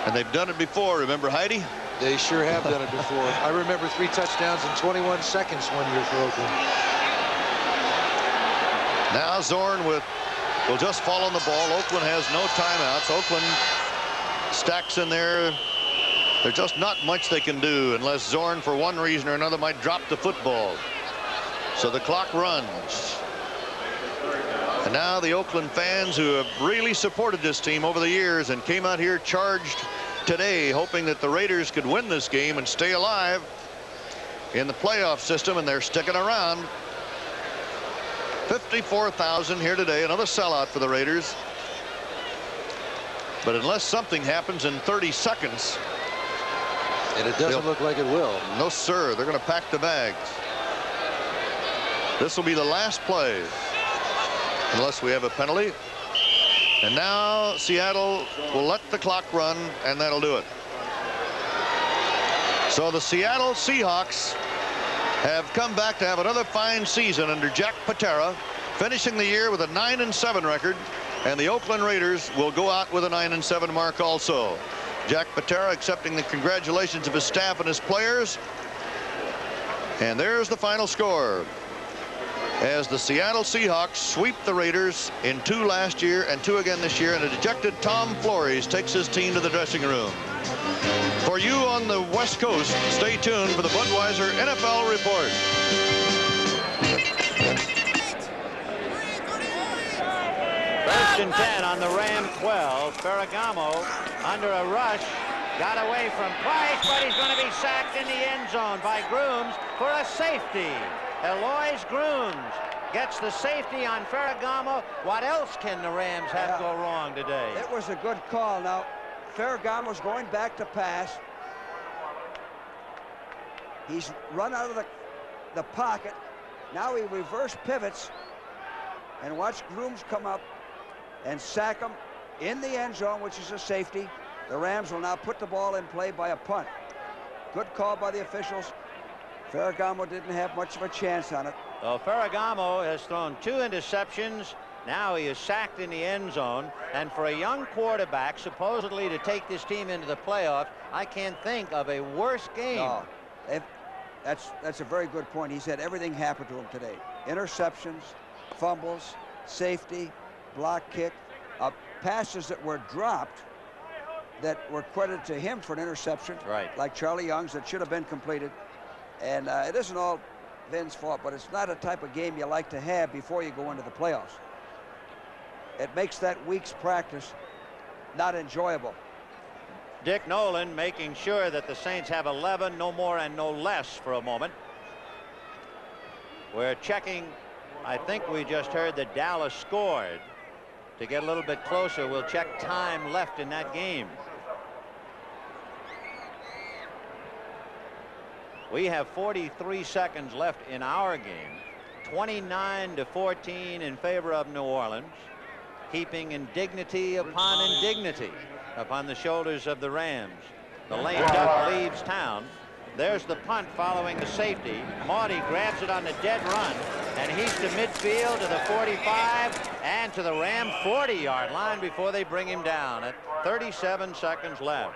And they've done it before, remember, Heidi? They sure have done it before. I remember 3 touchdowns in 21 seconds one year for Oakland. Now Zorn will just fall on the ball. Oakland has no timeouts. Oakland stacks in there. There's just not much they can do unless Zorn, for one reason or another, might drop the football. So the clock runs. And now the Oakland fans, who have really supported this team over the years and came out here charged today, hoping that the Raiders could win this game and stay alive in the playoff system, and they're sticking around. 54,000 here today, another sellout for the Raiders. But unless something happens in 30 seconds, and it doesn't look like it will. No, sir. They're going to pack the bags. This will be the last play unless we have a penalty. And now Seattle will let the clock run, and that'll do it. So the Seattle Seahawks have come back to have another fine season under Jack Patera, finishing the year with a 9-7 record, and the Oakland Raiders will go out with a 9-7 mark also. Jack Patera accepting the congratulations of his staff and his players. And there's the final score, as the Seattle Seahawks sweep the Raiders in 2 last year and 2 again this year, and a dejected Tom Flores takes his team to the dressing room. For you on the West Coast, stay tuned for the Budweiser NFL Report. First and 10 on the Ram 12. Ferragamo under a rush. Got away from Price, but he's going to be sacked in the end zone by Grooms for a safety. Eloise Grooms gets the safety on Ferragamo. What else can the Rams have go wrong today? It was a good call. Now, Ferragamo's going back to pass. He's run out of the pocket. Now he reverse pivots and watch Grooms come up and sack him in the end zone, which is a safety. The Rams will now put the ball in play by a punt. Good call by the officials. Ferragamo didn't have much of a chance on it. Well, Ferragamo has thrown 2 interceptions. Now he is sacked in the end zone. And for a young quarterback, supposedly to take this team into the playoffs, I can't think of a worse game. No, that's a very good point. He said everything happened to him today. Interceptions, fumbles, safety, block kick, passes that were dropped, that were credited to him for an interception, right, like Charlie Young's that should have been completed. And it isn't all Vin's fault, but it's not a type of game you like to have before you go into the playoffs. It makes that week's practice not enjoyable. Dick Nolan making sure that the Saints have 11, no more and no less for a moment. We're checking. I think we just heard that Dallas scored. To get a little bit closer, we'll check time left in that game. We have 43 seconds left in our game. 29-14 in favor of New Orleans, heaping indignity upon indignity upon the shoulders of the Rams. The lame duck leaves town. There's the punt following the safety. Maudie grabs it on the dead run, and he's to midfield to the 45 and to the Ram 40-yard line before they bring him down at 37 seconds left.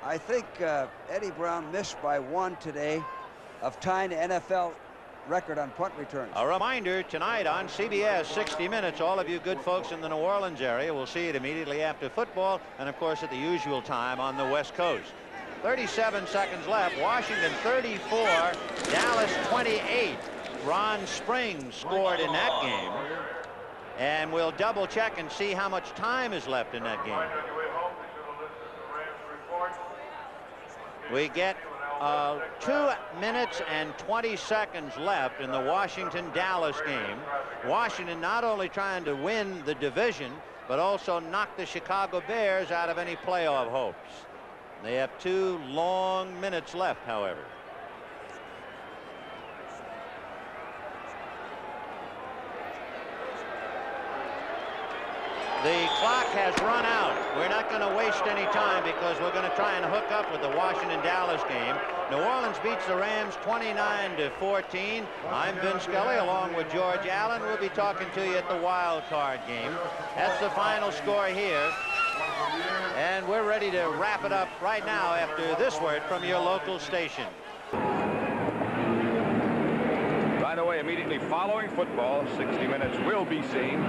I think Eddie Brown missed by 1 today of tying the NFL record on punt returns. A reminder tonight on CBS 60 Minutes, all of you good folks in the New Orleans area will see it immediately after football, and of course at the usual time on the West Coast. 37 seconds left. Washington 34, Dallas 28. Ron Springs scored in that game, and we'll double check and see how much time is left in that game. We get 2 minutes and 20 seconds left in the Washington-Dallas game. Washington not only trying to win the division, but also knock the Chicago Bears out of any playoff hopes. They have 2 long minutes left, however. The clock has run out. We're not going to waste any time because we're going to try and hook up with the Washington-Dallas game. New Orleans beats the Rams 29-14. I'm Vin Scully along with George Allen. We'll be talking to you at the wild card game. That's the final score here. And we're ready to wrap it up right now after this word from your local station. By the way, immediately following football, 60 Minutes will be seen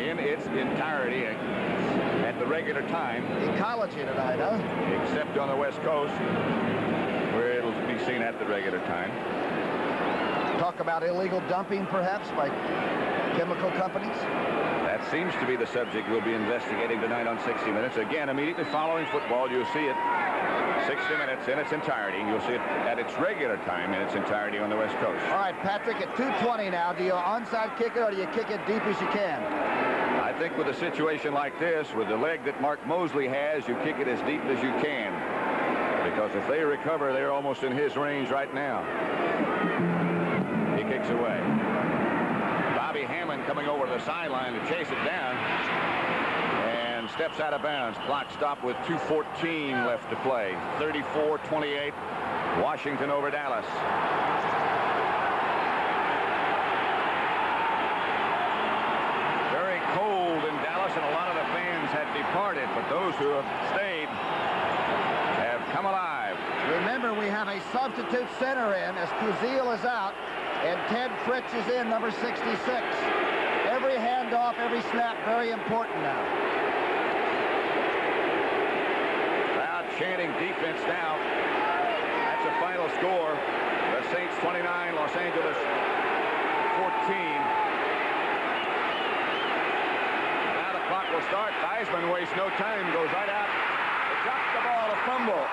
in its entirety at the regular time. Ecology tonight, huh? Except on the West Coast, where it'll be seen at the regular time. Talk about illegal dumping, perhaps, by chemical companies? That seems to be the subject we'll be investigating tonight on 60 Minutes. Again, immediately following football, you'll see it 60 Minutes in its entirety. You'll see it at its regular time in its entirety on the West Coast. All right, Patrick, at 2:20 now, do you onside kick it or do you kick it deep as you can? I think with a situation like this, with the leg that Mark Mosley has, you kick it as deep as you can. Because if they recover, they're almost in his range right now. He kicks away. Bobby Hammond coming over to the sideline to chase it down. And steps out of bounds. Clock stopped with 2:14 left to play. 34-28. Washington over Dallas. Very cold in Dallas, and a lot of the fans had departed, but those who have stayed have come alive. Remember, we have a substitute center in as Kuzil is out, and Ted Fritz is in, number 66. Every handoff, every snap, very important now. Crowd chanting defense now. That's the final score. The Saints 29, Los Angeles 14. Now the clock will start. Theismann wastes no time, goes right out. They dropped the ball, a fumble.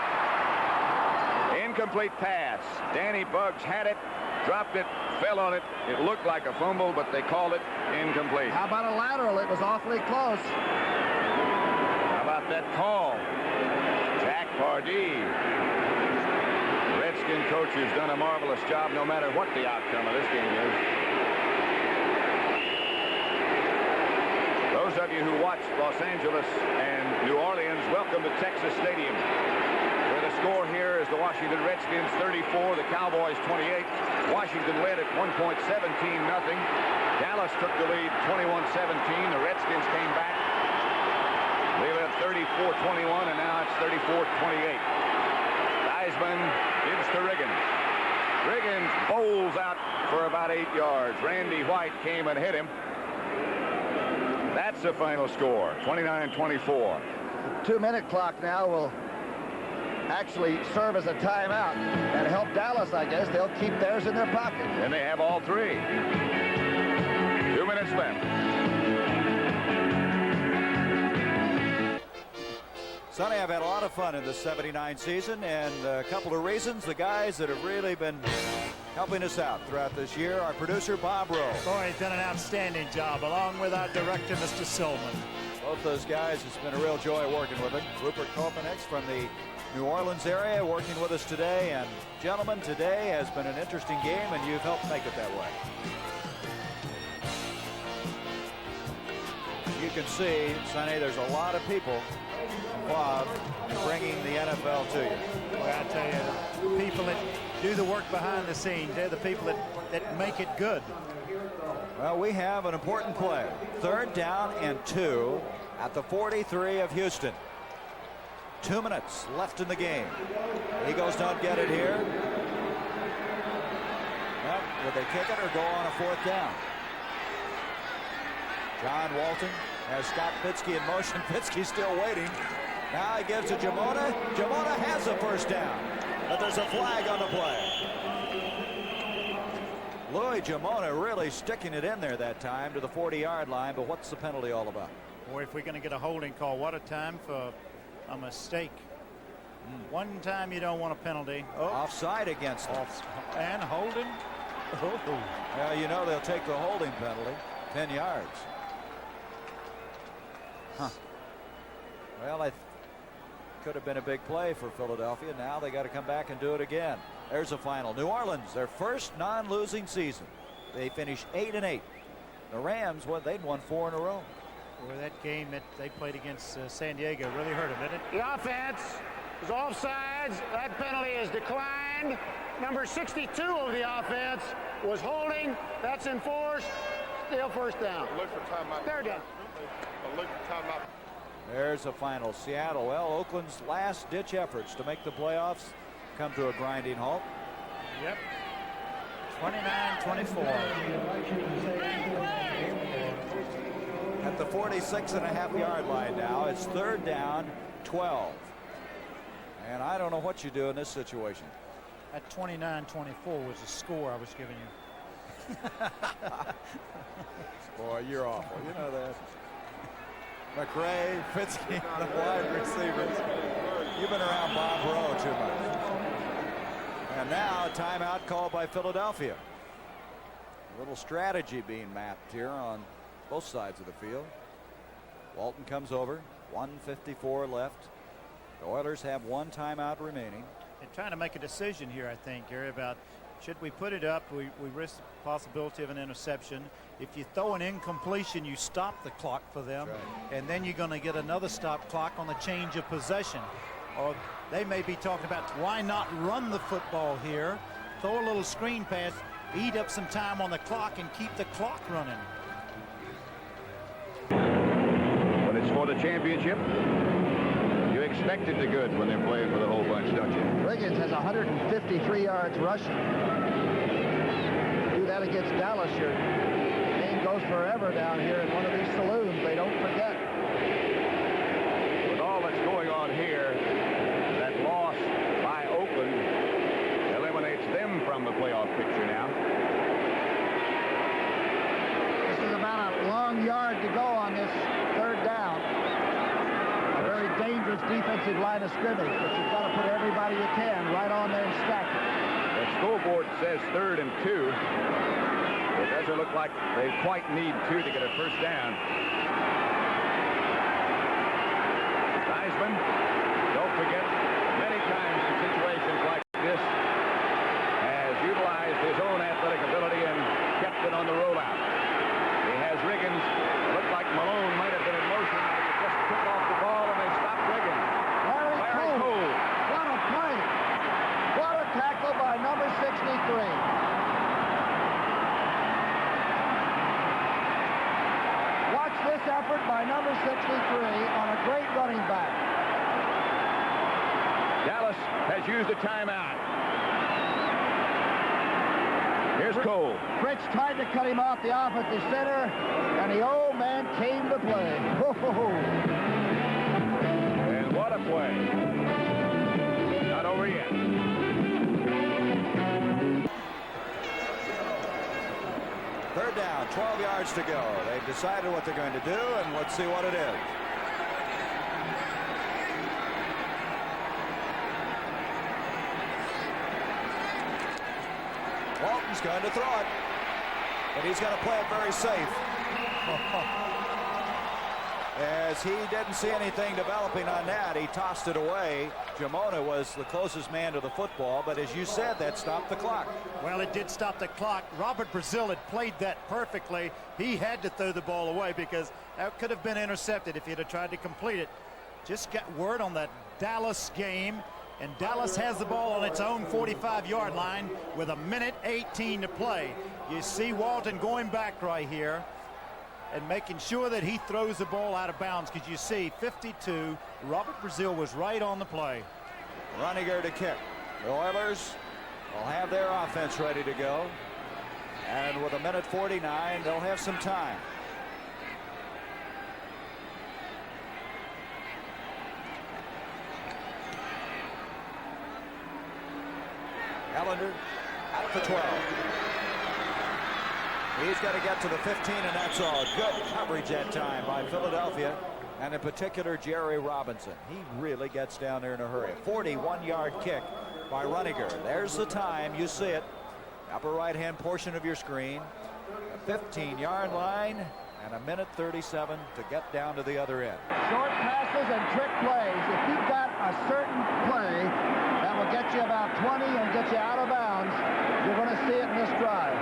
Incomplete pass. Danny Buggs had it, dropped it, fell on it. It looked like a fumble, but they called it incomplete. How about a lateral? It was awfully close. How about that call? Jack Pardee. The Redskin coach has done a marvelous job no matter what the outcome of this game is. Those of you who watched Los Angeles and New Orleans, welcome to Texas Stadium. The score here is the Washington Redskins 34, the Cowboys 28. Washington led at 1.17-0. Dallas took the lead 21-17. The Redskins came back. They led 30 34-21, and now it's 34-28. Theismann gives to Riggins. Riggins bowls out for about 8 yards. Randy White came and hit him. That's the final score, 29-24. 2-minute clock now will actually serve as a timeout and help Dallas, I guess. They'll keep theirs in their pocket. And they have all three. 2 minutes left. Sonny, I've had a lot of fun in the 79 season, and a couple of reasons. The guys that have really been helping us out throughout this year, our producer, Bob Rowe. Boy, he's done an outstanding job, along with our director, Mr. Silman. Both those guys, it's been a real joy working with them. Rupert Kopanex from the New Orleans area working with us today. And gentlemen, today has been an interesting game, and you've helped make it that way. You can see, Sonny, there's a lot of people involved in bringing the NFL to you. Well, I tell you, the people that do the work behind the scenes, they're the people that make it good. Well, we have an important play. 3rd down and 2 at the 43 of Houston. 2 minutes left in the game. Eagles don't get it here. Well, would they kick it or go on a 4th down? John Walton has Scott Pitzke in motion. Pitzke's still waiting. Now he gives to Jamona. Jamona has a 1st down, but there's a flag on the play. Louis Jamona really sticking it in there that time to the 40-yard line, but what's the penalty all about? Boy, if we're going to get a holding call, what a time for a mistake. One time you don't want a penalty. Oh. Offside against them. And holding. Oh. Well, you know they'll take the holding penalty. 10 yards. Huh. Well, I could have been a big play for Philadelphia. Now they got to come back and do it again. There's a final. New Orleans, their first non-losing season. They finished 8-8. The Rams, well, they'd won 4 in a row. Well, that game that they played against San Diego really hurt them, didn't it? The offense is offsides. That penalty is declined. Number 62 of the offense was holding. That's enforced. Still 1st down. Look for timeout. They're down. Look for timeout. There's a final. Seattle, well, Oakland's last-ditch efforts to make the playoffs come to a grinding halt. Yep. 29-24. At the 46.5-yard line now, it's 3rd down, 12. And I don't know what you do in this situation. That 29-24 was the score I was giving you. Boy, you're awful. You know that. McRae, Fitzke, the wide receivers. You've been around Bob Rowe too much. And now a timeout called by Philadelphia. A little strategy being mapped here on both sides of the field. Walton comes over. 1:54 left. The Oilers have 1 timeout remaining. They're trying to make a decision here, I think, Gary, about should we put it up? We risk the possibility of an interception. If you throw an incompletion, you stop the clock for them. Right. And then you're going to get another stop clock on the change of possession. Or they may be talking about why not run the football here, throw a little screen pass, eat up some time on the clock, and keep the clock running. But it's for the championship. You expect it to good when they're playing for the whole bunch, don't you? Riggins has 153 yards rushing. Do that against Dallas, your game goes forever down here in one of these saloons. They don't forget. With all that's going on here, that loss by Oakland eliminates them from the playoff picture now. This is about a long yard to go on this 3rd down. A very dangerous defensive line of scrimmage, but you've got to put everybody you can right on there and stack it. The scoreboard says 3rd and 2. It doesn't look like they quite need 2 to get a 1st down. Theismann, don't forget, many times in situations like this, has utilized his own athletic ability and kept it on the rollout. He has Riggins. Looked like Malone might have been in motion, but he just took off the ball and they stopped Riggins. Larry Cole. What a play. What a tackle by number 63. Watch this effort by by number 63 on a great running back. Dallas has used a timeout. Here's Cole. Fritz tried to cut him off the offensive center, and the old man came to play. And what a play. Not over yet. Third down, 12 yards to go. They've decided what they're going to do, and let's see what it is. Walton's going to throw it, but he's going to play it very safe. As he didn't see anything developing on that, he tossed it away. Jamona was the closest man to the football, but as you said, that stopped the clock. Well, it did stop the clock. Robert Brazil had played that perfectly. He had to throw the ball away because that could have been intercepted if he'd have tried to complete it. Just got word on that Dallas game, and Dallas has the ball on its own 45-yard line with 1:18 to play. You see Walton going back right here and making sure that he throws the ball out of bounds, because you see 52, Robert Brazil was right on the play. Runninger to kick. The Oilers will have their offense ready to go, and with 1:49, they'll have some time. Ellender out for 12. He's got to get to the 15, and that's all. Good coverage that time by Philadelphia, and in particular Jerry Robinson. He really gets down there in a hurry. 41-yard kick by Runninger. There's the time. You see it. Upper right-hand portion of your screen. A 15-yard line and 1:37 to get down to the other end. Short passes and trick plays. If you've got a certain play that will get you about 20 and get you out of bounds, you're going to see it in this drive.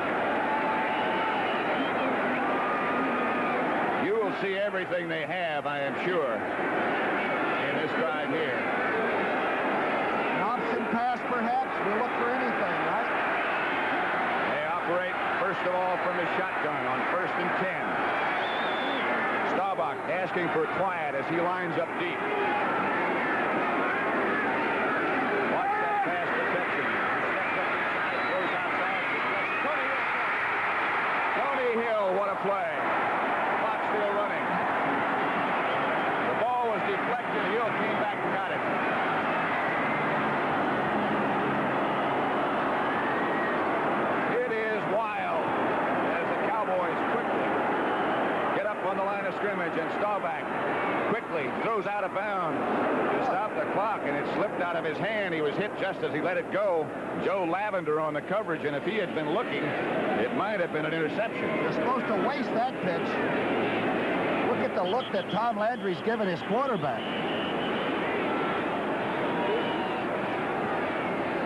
You will see everything they have, I am sure, in this drive here. An option pass, perhaps. We'll look for anything, right? They operate, first of all, from the shotgun on 1st and 10. Staubach asking for quiet as he lines up deep. Watch that pass protection. Steps up inside, goes outside. Tony Hill, what a play. Still running. The ball was deflected. Hill came back and got it. It is wild as the Cowboys quickly get up on the line of scrimmage, and Staubach quickly throws out of bounds to stop the clock, and it slipped out of his hand. He was hit just as he let it go. Joe Lavender on the coverage, and if he had been looking, it might have been an interception. You're supposed to waste that pitch. Look at the look that Tom Landry's given his quarterback.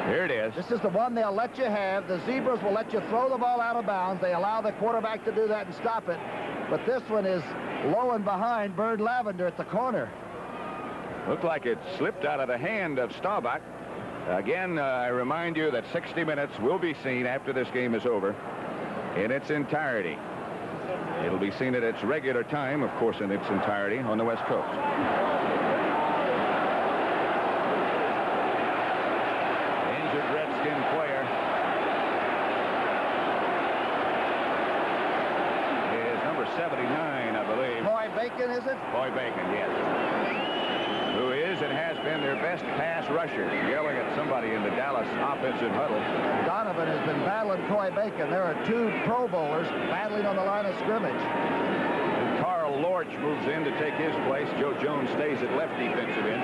Here it is. This is the one they'll let you have. The Zebras will let you throw the ball out of bounds. They allow the quarterback to do that and stop it. But this one is low and behind Bird Lavender at the corner. Looked like it slipped out of the hand of Staubach. Again, I remind you that 60 Minutes will be seen after this game is over in its entirety. It'll be seen at its regular time, of course, in its entirety on the West Coast. Injured Redskin player is number 79, I believe. Coy Bacon, is it? Coy Bacon, yes. Who is and has been their best pass rusher, yelling at somebody in the Dallas offensive huddle. Donovan has been battling Coy Bacon. There are two Pro Bowlers battling on the line of scrimmage. And Carl Lorch moves in to take his place. Joe Jones stays at left defensive end.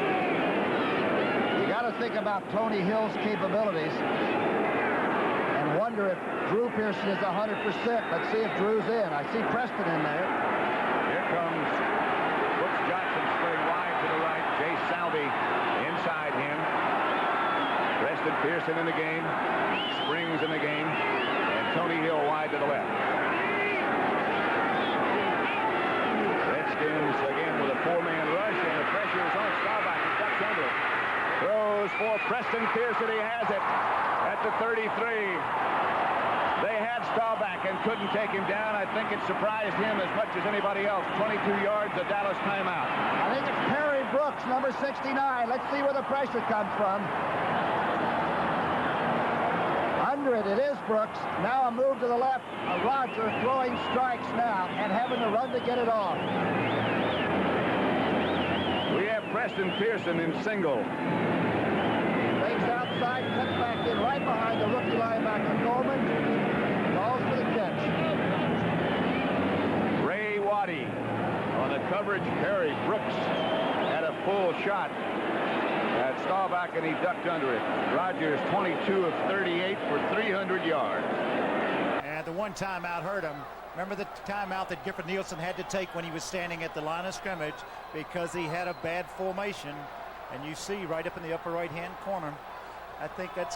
You got to think about Tony Hill's capabilities and wonder if Drew Pearson is 100%. Let's see if Drew's in. I see Preston in there. Here comes Brooks Johnson splitting wide to the right. Jay Salvey inside him. Preston Pearson in the game. Springs in the game. And Tony Hill wide to the left. Redskins again with a four-man rush, and the pressure is on Staubach. He ducks under it. Throws for Preston Pearson. He has it at the 33. They had Staubach and couldn't take him down. I think it surprised him as much as anybody else. 22 yards, a Dallas timeout. I think it's Perry Brooks, number 69. Let's see where the pressure comes from. Under it is Brooks. Now a move to the left. Roger throwing strikes now and having to run to get it off. We have Preston Pearson in single. Fakes outside, cuts back in right behind the rookie linebacker Coleman. Calls for the catch. Ray Waddy on the coverage. Perry Brooks had a full shot at Staubach, and he ducked under it. Rogers 22 of 38 for 300 yards. And the one timeout hurt him. Remember the timeout that Gifford Nielsen had to take when he was standing at the line of scrimmage because he had a bad formation. And you see right up in the upper right-hand corner. I think they're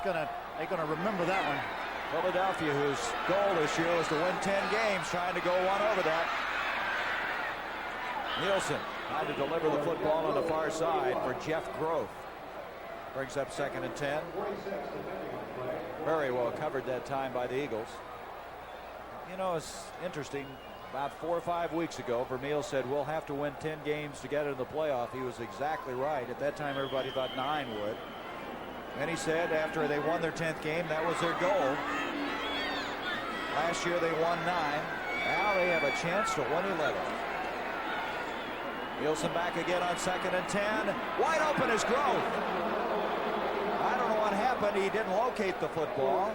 gonna remember that one. Philadelphia, whose goal this year was to win 10 games, trying to go one over that. Nielsen trying to deliver the football on the far side for Jeff Groth. Brings up 2nd and 10. Very well covered that time by the Eagles. You know, it's interesting. About 4 or 5 weeks ago, Vermeil said we'll have to win 10 games to get into the playoff. He was exactly right. At that time, everybody thought 9 would. And he said after they won their 10th game, that was their goal. Last year, they won 9. Now they have a chance to win 11. Nielsen back again on 2nd and 10. Wide open is Groth. I don't know what happened. He didn't locate the football.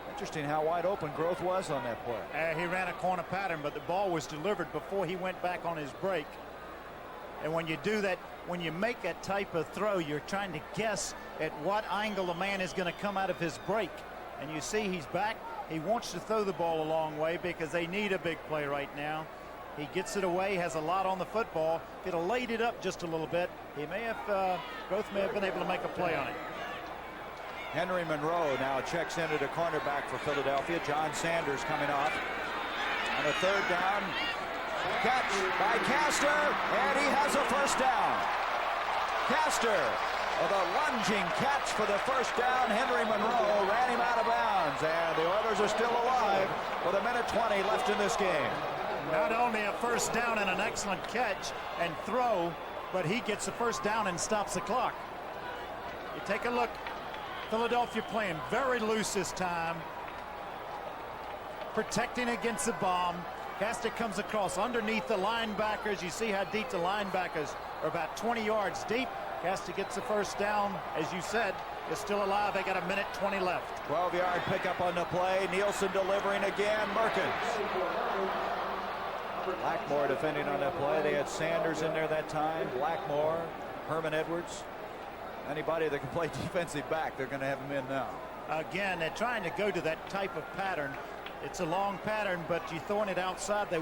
Interesting how wide open Groth was on that play. He ran a corner pattern, but the ball was delivered before he went back on his break. And when you do that, when you make that type of throw, you're trying to guess at what angle the man is going to come out of his break. And you see he's back. He wants to throw the ball a long way because they need a big play right now. He gets it away, has a lot on the football. Could have laid it up just a little bit. He may have, Groth may have been able to make a play on it. Henry Monroe now checks in at a cornerback for Philadelphia. John Sanders coming off. On a 3rd down. Catch by Castor, and he has a first down. Castor with a lunging catch for the first down. Henry Monroe ran him out of bounds, and the Oilers are still alive with 1:20 left in this game. Not only a first down and an excellent catch and throw, but he gets the first down and stops the clock. You take a look. Philadelphia playing very loose this time. Protecting against the bomb. Castor comes across underneath the linebackers. You see how deep the linebackers are, about 20 yards deep. Castor gets the first down. As you said, is still alive. They got 1:20 left. 12-yard pickup on the play. Nielsen delivering again. Merkins. Blackmore defending on that play. They had Sanders in there that time. Blackmore, Herman Edwards. Anybody that can play defensive back, they're going to have him in now. Again, they're trying to go to that type of pattern. It's a long pattern, but you're throwing it outside. They're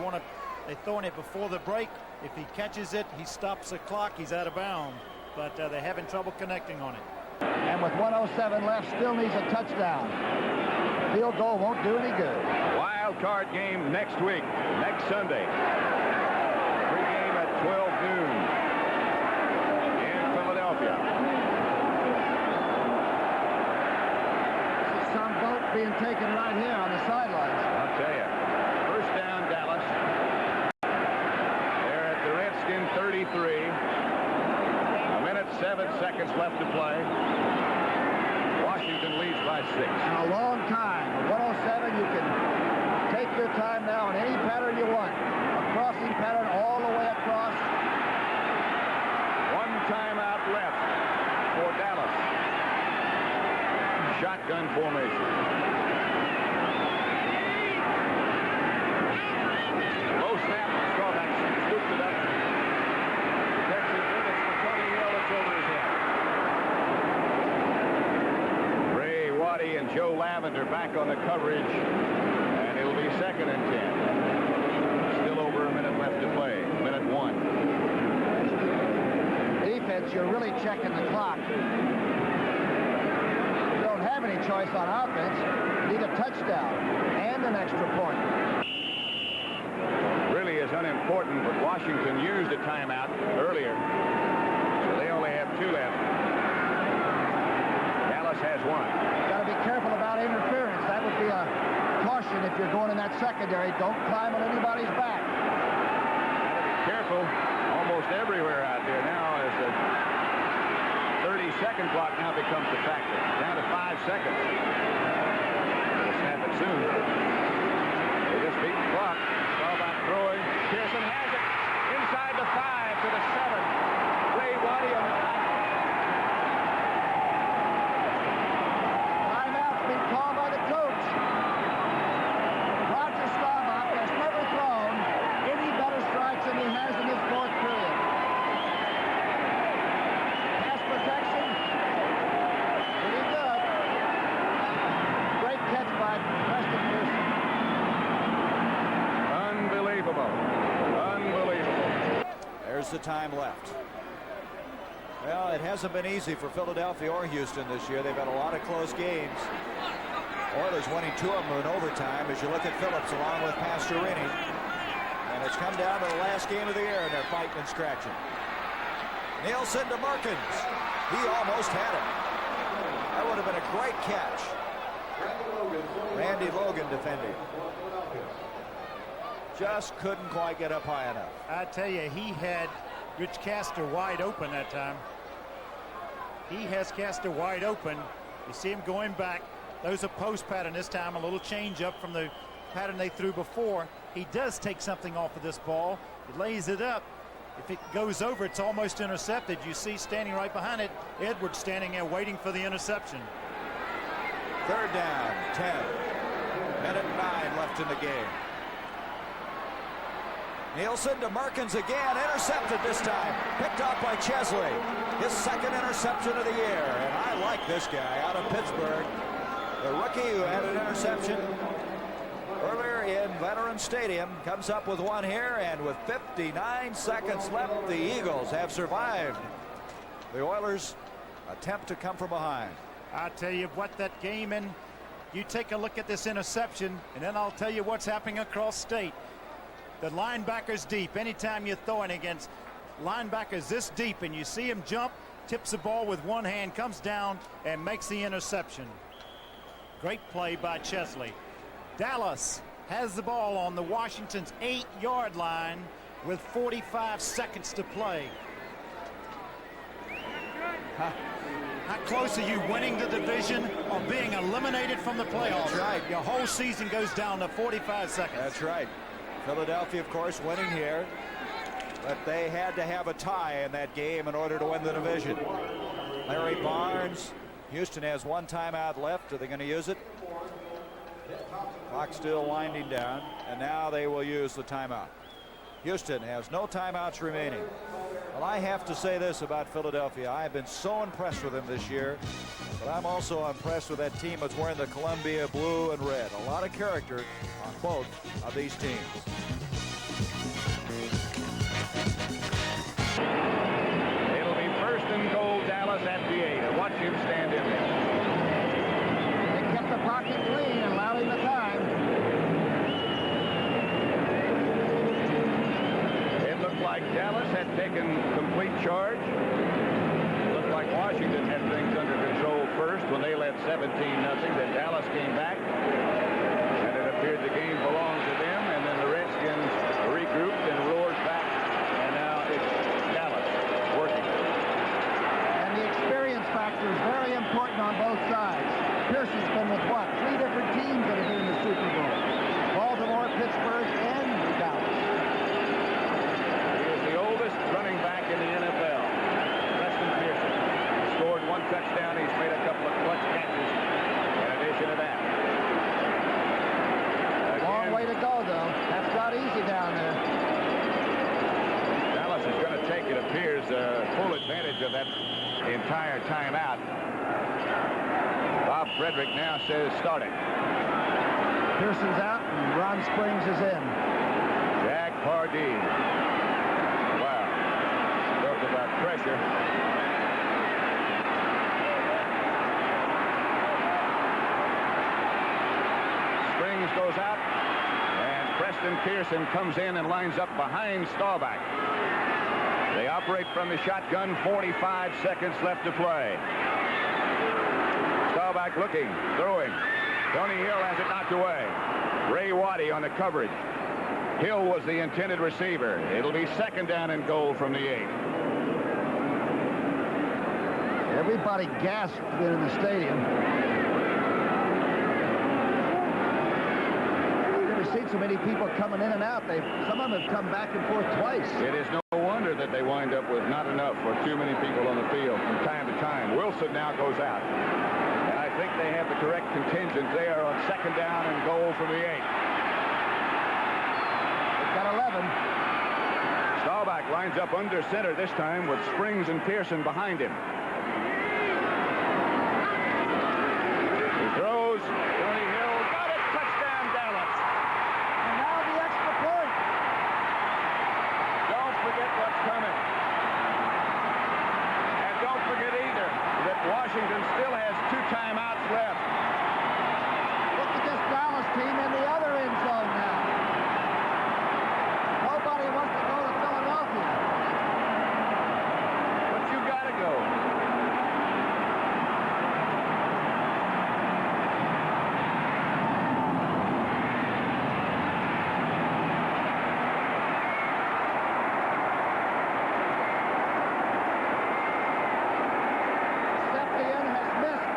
throwing it before the break. If he catches it, he stops the clock. He's out of bounds. But they're having trouble connecting on it. And with 1:07 left, still needs a touchdown. Field goal won't do any good. Wild card game next week, next Sunday. Pre-game at 12 noon in Philadelphia. Some vote being taken right here on the sidelines. I'll tell you. First down, Dallas. They're at the Redskin 33. 1:07 left to play. Washington leads by 6. A long time. At 1:07, you can take your time now in any pattern you want. A crossing pattern all the way across. One timeout left for Dallas. Shotgun formation. Low snap. Staubach scooped it up. Protection good. It's for Tony Hill. It's over his head. Ray Waddy and Joe Lavender back on the coverage. And it'll be 2nd and 10. Still over a minute left to play. 1:01. Defense, you're really checking the clock. You don't have any choice on offense. You need a touchdown and an extra point. Really is unimportant, but Washington used a timeout earlier. So they only have 2 left. Dallas has one. Got to be careful about interference. That would be a caution if you're going in that secondary. Don't climb on anybody's back. Careful almost everywhere out there now as the 30-second clock now becomes a factor. Down to 5 seconds. They'll snap it soon. They just beat the clock. Staubach throwing. Pearson has it. Inside the 5 to the 7. Ray Waddy. Timeout's been called by the coach. Roger Staubach has never thrown any better strikes than he has in this fourth period. Pass protection, pretty good. Great catch by Preston Pearson. Unbelievable. Unbelievable. There's the time left. Well, it hasn't been easy for Philadelphia or Houston this year. They've had a lot of close games. Oilers winning 2 of them in overtime as you look at Phillips along with Pastorini. And it's come down to the last game of the year, and they're fighting and scratching. Nielsen to Merkins. He almost had it. That would have been a great catch. Randy Logan defending. Just couldn't quite get up high enough. I tell you, he had Rich Castor wide open that time. He has Castor wide open. You see him going back. Those are post pattern this time. A little change up from the pattern they threw before. He does take something off of this ball. He lays it up. If it goes over, it's almost intercepted. You see standing right behind it, Edwards standing there waiting for the interception. 3rd down, 10. Minute 9 left in the game. Nielsen to Merkins again, intercepted this time. Picked off by Chesley. His 2nd interception of the year. And I like this guy out of Pittsburgh. The rookie who had an interception earlier in Veterans Stadium comes up with one here, and with 59 seconds left, the Eagles have survived. The Oilers attempt to come from behind. I'll tell you what, that game, and you take a look at this interception, and then I'll tell you what's happening across state. The linebackers deep. Anytime you're throwing against linebackers this deep and you see him jump, tips the ball with one hand, comes down and makes the interception. Great play by Chesley. Dallas has the ball on the Washington's 8-yard line with 45 seconds to play. How close are you winning the division or being eliminated from the playoffs? That's right. Your whole season goes down to 45 seconds. That's right. Philadelphia, of course, winning here, but they had to have a tie in that game in order to win the division. Larry Barnes. Houston has 1 timeout left. Are they going to use it? Clock still winding down, and now they will use the timeout. Houston has no timeouts remaining. Well, I have to say this about Philadelphia. I have been so impressed with them this year, but I'm also impressed with that team that's wearing the Columbia blue and red. A lot of character on both of these teams. It'll be 1st and goal, Dallas at the 8. Watch him stand in there. They kept the pocket clean and allowed him the time. It looked like Dallas had taken complete charge. It looked like Washington had things under control first when they led 17-0. Then Dallas came back, and it appeared the game belonged to them. And then the Redskins regrouped and roared back. And now it's Dallas working. And the experience factor is very important on both sides. Pearson's been with what? 3 different teams that have been in the Super Bowl. Baltimore, Pittsburgh, and Dallas. He is the oldest running back in the NFL. Preston Pearson scored 1 touchdown. He's made a couple of clutch catches in addition to that. Long way to go, though. That's not easy down there. Dallas is going to take, it appears, full advantage of that entire timeout. Bob Frederick now says starting. Pearson's out and Ron Springs is in. Jack Pardee. Wow. Talk about pressure. Springs goes out, and Preston Pearson comes in and lines up behind Staubach. They operate from the shotgun. 45 seconds left to play. Staubach Staubach looking, throwing. Tony Hill has it knocked away. Ray Waddy on the coverage. Hill was the intended receiver. It'll be second down and goal from the 8. Everybody gasped in the stadium. I've never seen so many people coming in and out. Some of them have come back and forth twice. It is no wonder that they wind up with not enough for too many people on the field from time to time. Wilson now goes out. And I think they have the correct contingent there on second down and goal from the 8. They've got 11. Staubach lines up under center this time with Springs and Pearson behind him. He throws. Tony Hill got it. Touchdown, Dallas. And now the extra point. Don't forget what's coming. And don't forget either that Washington still has 2 timeouts left. Look at this Dallas team in the other end zone now. Nobody wants to go to Philadelphia. But you got to go. Septien has missed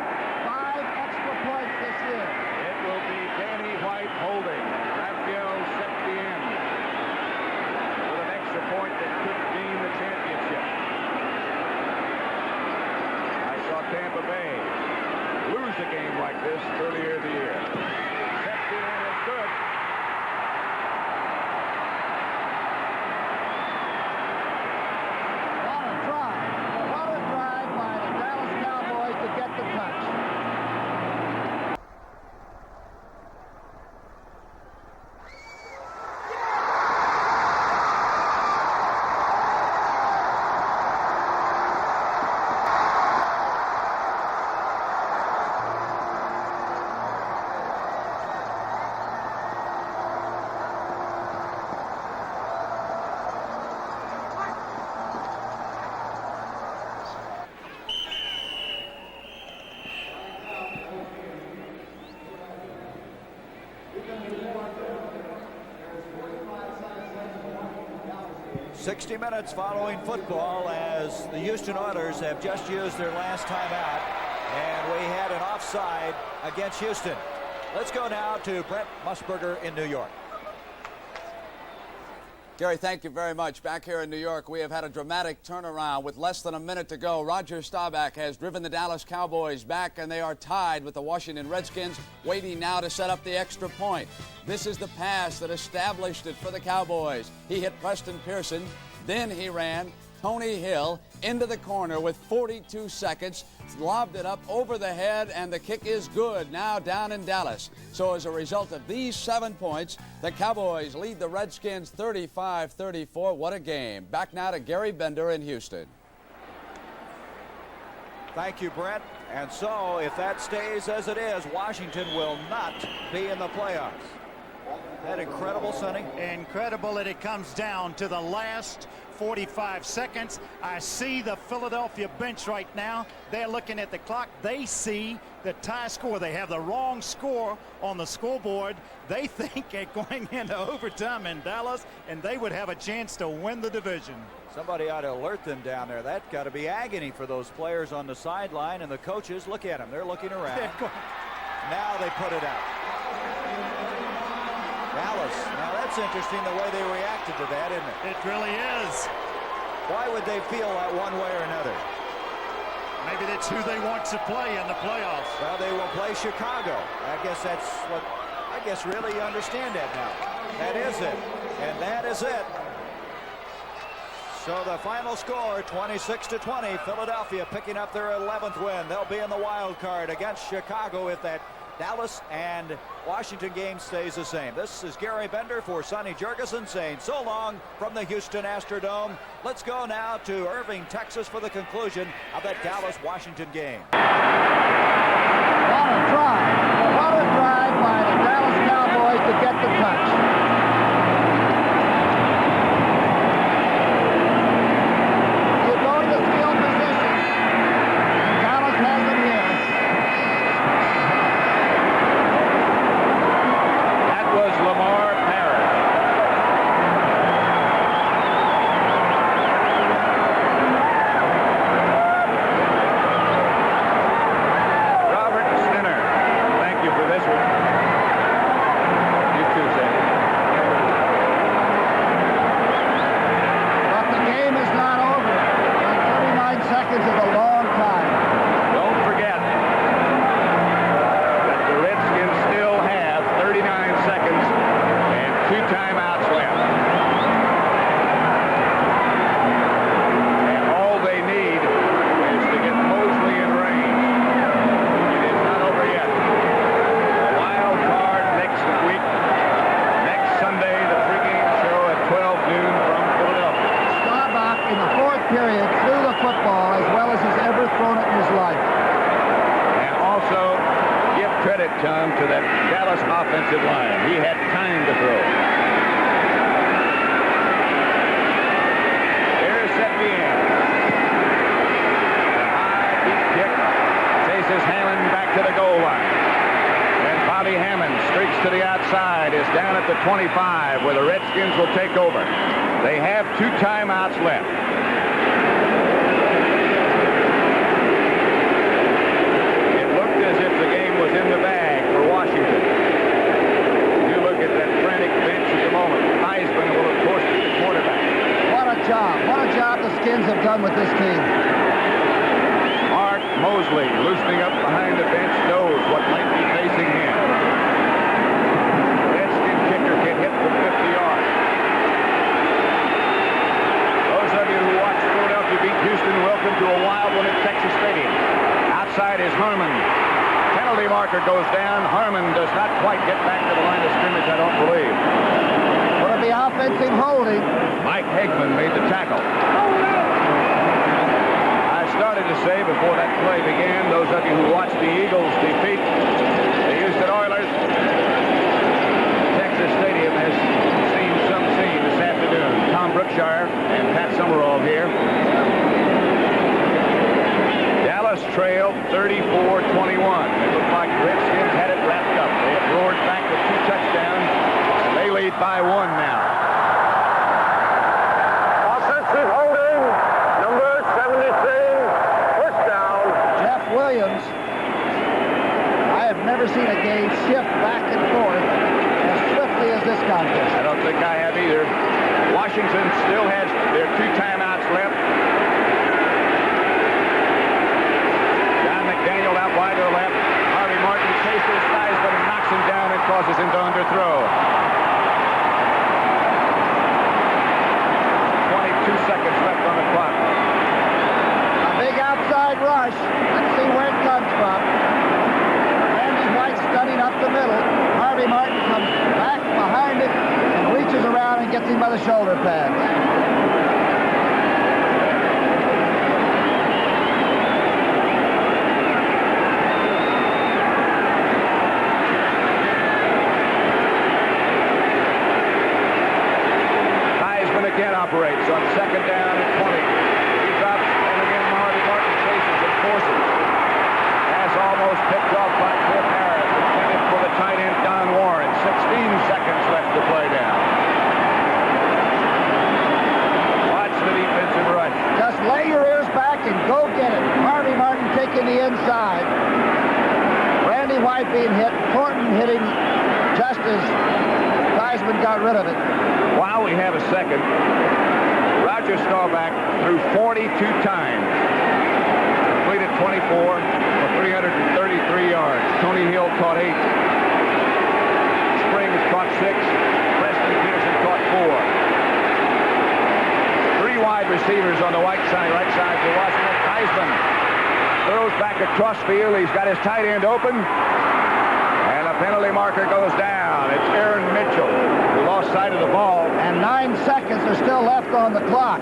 5 extra points this year. It will be Danny White holding Raphael Septien with an extra point that could gain the championship. I saw Tampa Bay lose a game like this earlier in the year. Septien is good. What a drive. What a drive by the Dallas Cowboys to get the touch. "60 minutes following football as the Houston Oilers have just used their last timeout, and we had an offside against Houston." Let's go now to Brent Musburger in New York. Gary, thank you very much. Back here in New York, we have had a dramatic turnaround. With less than a minute to go, Roger Staubach has driven the Dallas Cowboys back, and they are tied with the Washington Redskins, waiting now to set up the extra point. This is the pass that established it for the Cowboys. He hit Preston Pearson, then he ran Tony Hill into the corner with 42 seconds, lobbed it up over the head, and the kick is good now down in Dallas. So as a result of these 7 points, the Cowboys lead the Redskins 35-34. What a game. Back now to Gary Bender in Houston. Thank you, Brent. And so if that stays as it is, Washington will not be in the playoffs. That incredible, Sonny. Incredible that it comes down to the last 45 seconds. I see the Philadelphia bench right now. They're looking at the clock. They see the tie score. They have the wrong score on the scoreboard. They think they're going into overtime in Dallas, and they would have a chance to win the division. Somebody ought to alert them down there. That's got to be agony for those players on the sideline, and the coaches. Look at them. They're looking around. Now they put it out. Dallas. Now that's interesting the way they reacted to that, isn't it? It really is. Why would they feel that one way or another? Maybe that's who they want to play in the playoffs. Well, they will play Chicago. I guess that's what, really you understand that now. That is it. And that is it. So the final score, 26-20, Philadelphia picking up their 11th win. They'll be in the wild card against Chicago if that Dallas and Washington game stays the same. This is Gary Bender for Sonny Jurgensen saying so long from the Houston Astrodome. Let's go now to Irving, Texas for the conclusion of that Dallas-Washington game. What a drive. What a drive by the Dallas Cowboys to get the touch. You go to the field position. Dallas has them here. period threw the football as well as he's ever thrown it in his life. And also, give credit, Tom, to that Dallas offensive line. He had time to throw. Here's Sepien. A high, deep kick chases Hammond back to the goal line. And Bobby Hammond streaks to the outside, is down at the 25, where the Redskins will take over. They have 2 timeouts left. It looked as if the game was in the bag for Washington. You look at that frantic bench at the moment. Heisman will, of course, be the quarterback. What a job. What a job the Skins have done with this team. Mark Mosley, loosening up behind the bench, knows what might be facing him. Redskin kicker can hit from 50 yards. Those of you who watch Philadelphia beat Houston, welcome to a wild one at Texas Stadium. Outside is Harmon. Penalty marker goes down. Harmon does not quite get back to the line of scrimmage, I don't believe. Would it be offensive holding? Mike Hegman made the tackle. I started to say before that play began, those of you who watched the Eagles defeat the Houston Oilers, Texas Stadium has seen some scene this afternoon. Tom Brookshire and Pat Summerall here. Dallas trailed 34-21. It looked like the Redskins had it wrapped up. They have roared back with 2 touchdowns, and they lead by 1 now. Offensive holding, number 73, first down. Jeff Williams. I have never seen a game shift back and forth as swiftly as this contest. I don't think I have either. Washington still has their 2 timeouts left. John McDaniel out wide to the left. Harvey Martin chases Theismann and knocks him down and causes him to underthrow. 22 seconds left on the clock. A big outside rush. Let's see where it comes from. Randy White stunning up the middle. Harvey Martin comes back behind it and reaches around and gets him by the shoulder pads. Theismann again operates on 2nd down and 20. He's up, and again Harvey Martin chases and forces. Pass almost picked off by Cliff Harris. Intended for the tight end Don Warren. 16 seconds left to play down. Watch the defensive rush. Just lay your ears back and go get it. Harvey Martin taking the inside. Randy White being hit. Thornton hitting just as Theismann got rid of it. While we have a second, Roger Staubach threw 42 times. Completed 24 for 333 yards. Tony Hill caught 8. Springs caught 6. Preston Peterson caught 4. 3 wide receivers on the right side for Washington. Theismann throws back across field. He's got his tight end open. And a penalty marker goes down. It's Aaron Mitchell who lost sight of the ball. And 9 seconds are still left on the clock.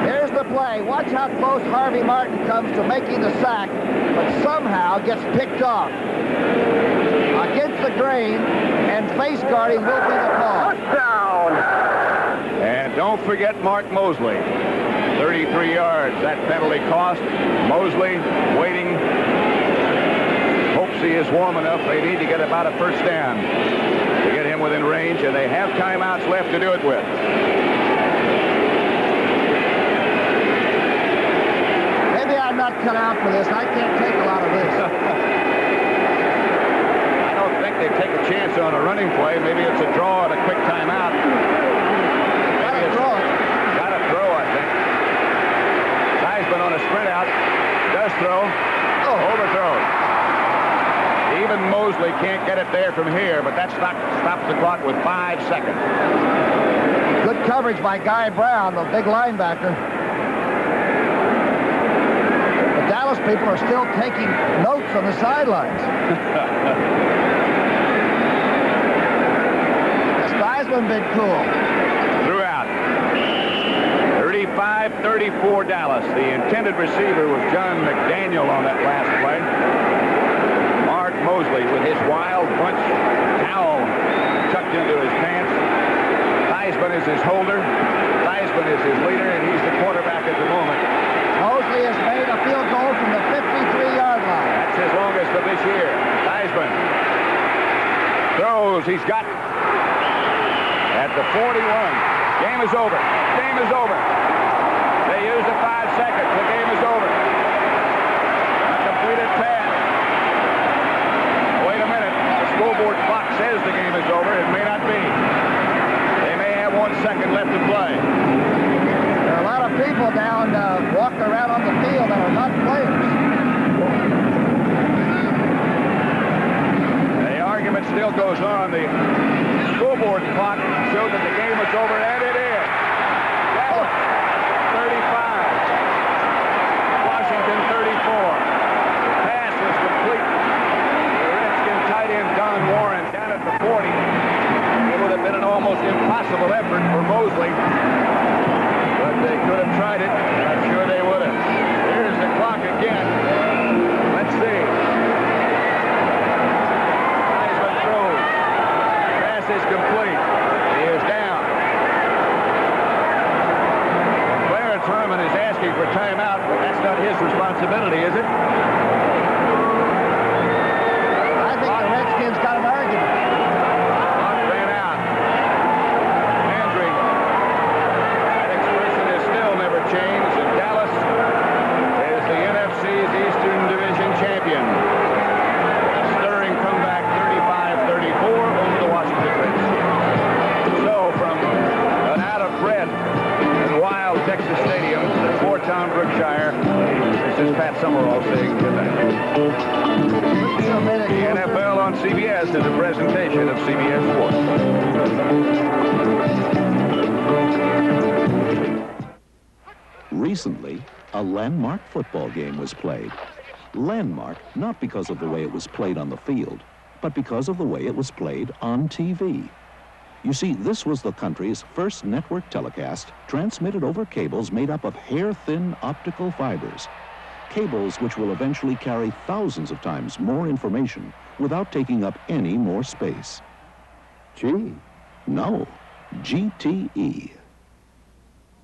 Here's the play. Watch how close Harvey Martin comes to making the sack, but somehow gets picked off. Against the grain, and face guarding will be the call. Touchdown! And don't forget Mark Mosley. 33 yards, that penalty cost. Mosley waiting. Hopes he is warm enough. They need to get about a first down to get him within range, and they have timeouts left to do it with. Maybe I'm not cut out for this. I can't take a lot of this. I don't think they take a chance on a running play. Maybe it's a draw and a quick timeout. Gotta throw it. Gotta throw, I think. Theismann on a sprint out. Does throw. Overthrows. Even Mosley can't get it there from here, but that stops the clock with 5 seconds. Good coverage by Guy Brown, the big linebacker. The Dallas people are still taking notes on the sidelines. Has Theismann been cool? 35-34 Dallas. The intended receiver was John McDaniel on that last play. Mark Mosley with his wild bunch towel tucked into his pants. Theismann is his holder. Theismann is his leader, and he's the quarterback at the moment. Mosley has made a field goal from the 53-yard line. That's his longest of this year. Theismann throws. He's got at the 41. Game is over. Game is over. They use the 5 seconds. The game is over. A completed pass. Wait a minute. The scoreboard clock says the game is over. It may not be. They may have 1 second left to play. There are a lot of people down walking around on the field that are not players. The argument still goes on. The scoreboard clock showed that the game was over, and it is. Dallas 35. Washington 34. The pass was complete. The Redskin tight end Don Warren down at the 40. It would have been an almost impossible effort for Mosley, but they could have tried it. I'm sure they would have. Here's the clock again. Let's see. Theismann throws. Pass is complete. He is down. Clarence Herman is asking for timeout, but that's not his responsibility, is it? I think the Redskins got an argument. Clock ran out. Landry. That expression is still never changed, and Dallas is the NFC's Eastern Division champion. A stirring comeback, 35-34 over the Washington Redskins. So from an out-of-breath and wild Texas Stadium, Fort Town, Brookshire, this is Pat Summerall saying goodnight. The NFL on CBS is a presentation of CBS Sports. Recently, a landmark football game was played. Landmark not because of the way it was played on the field, but because of the way it was played on TV. You see, this was the country's first network telecast transmitted over cables made up of hair-thin optical fibers. Cables which will eventually carry thousands of times more information without taking up any more space. Gee. No, GTE.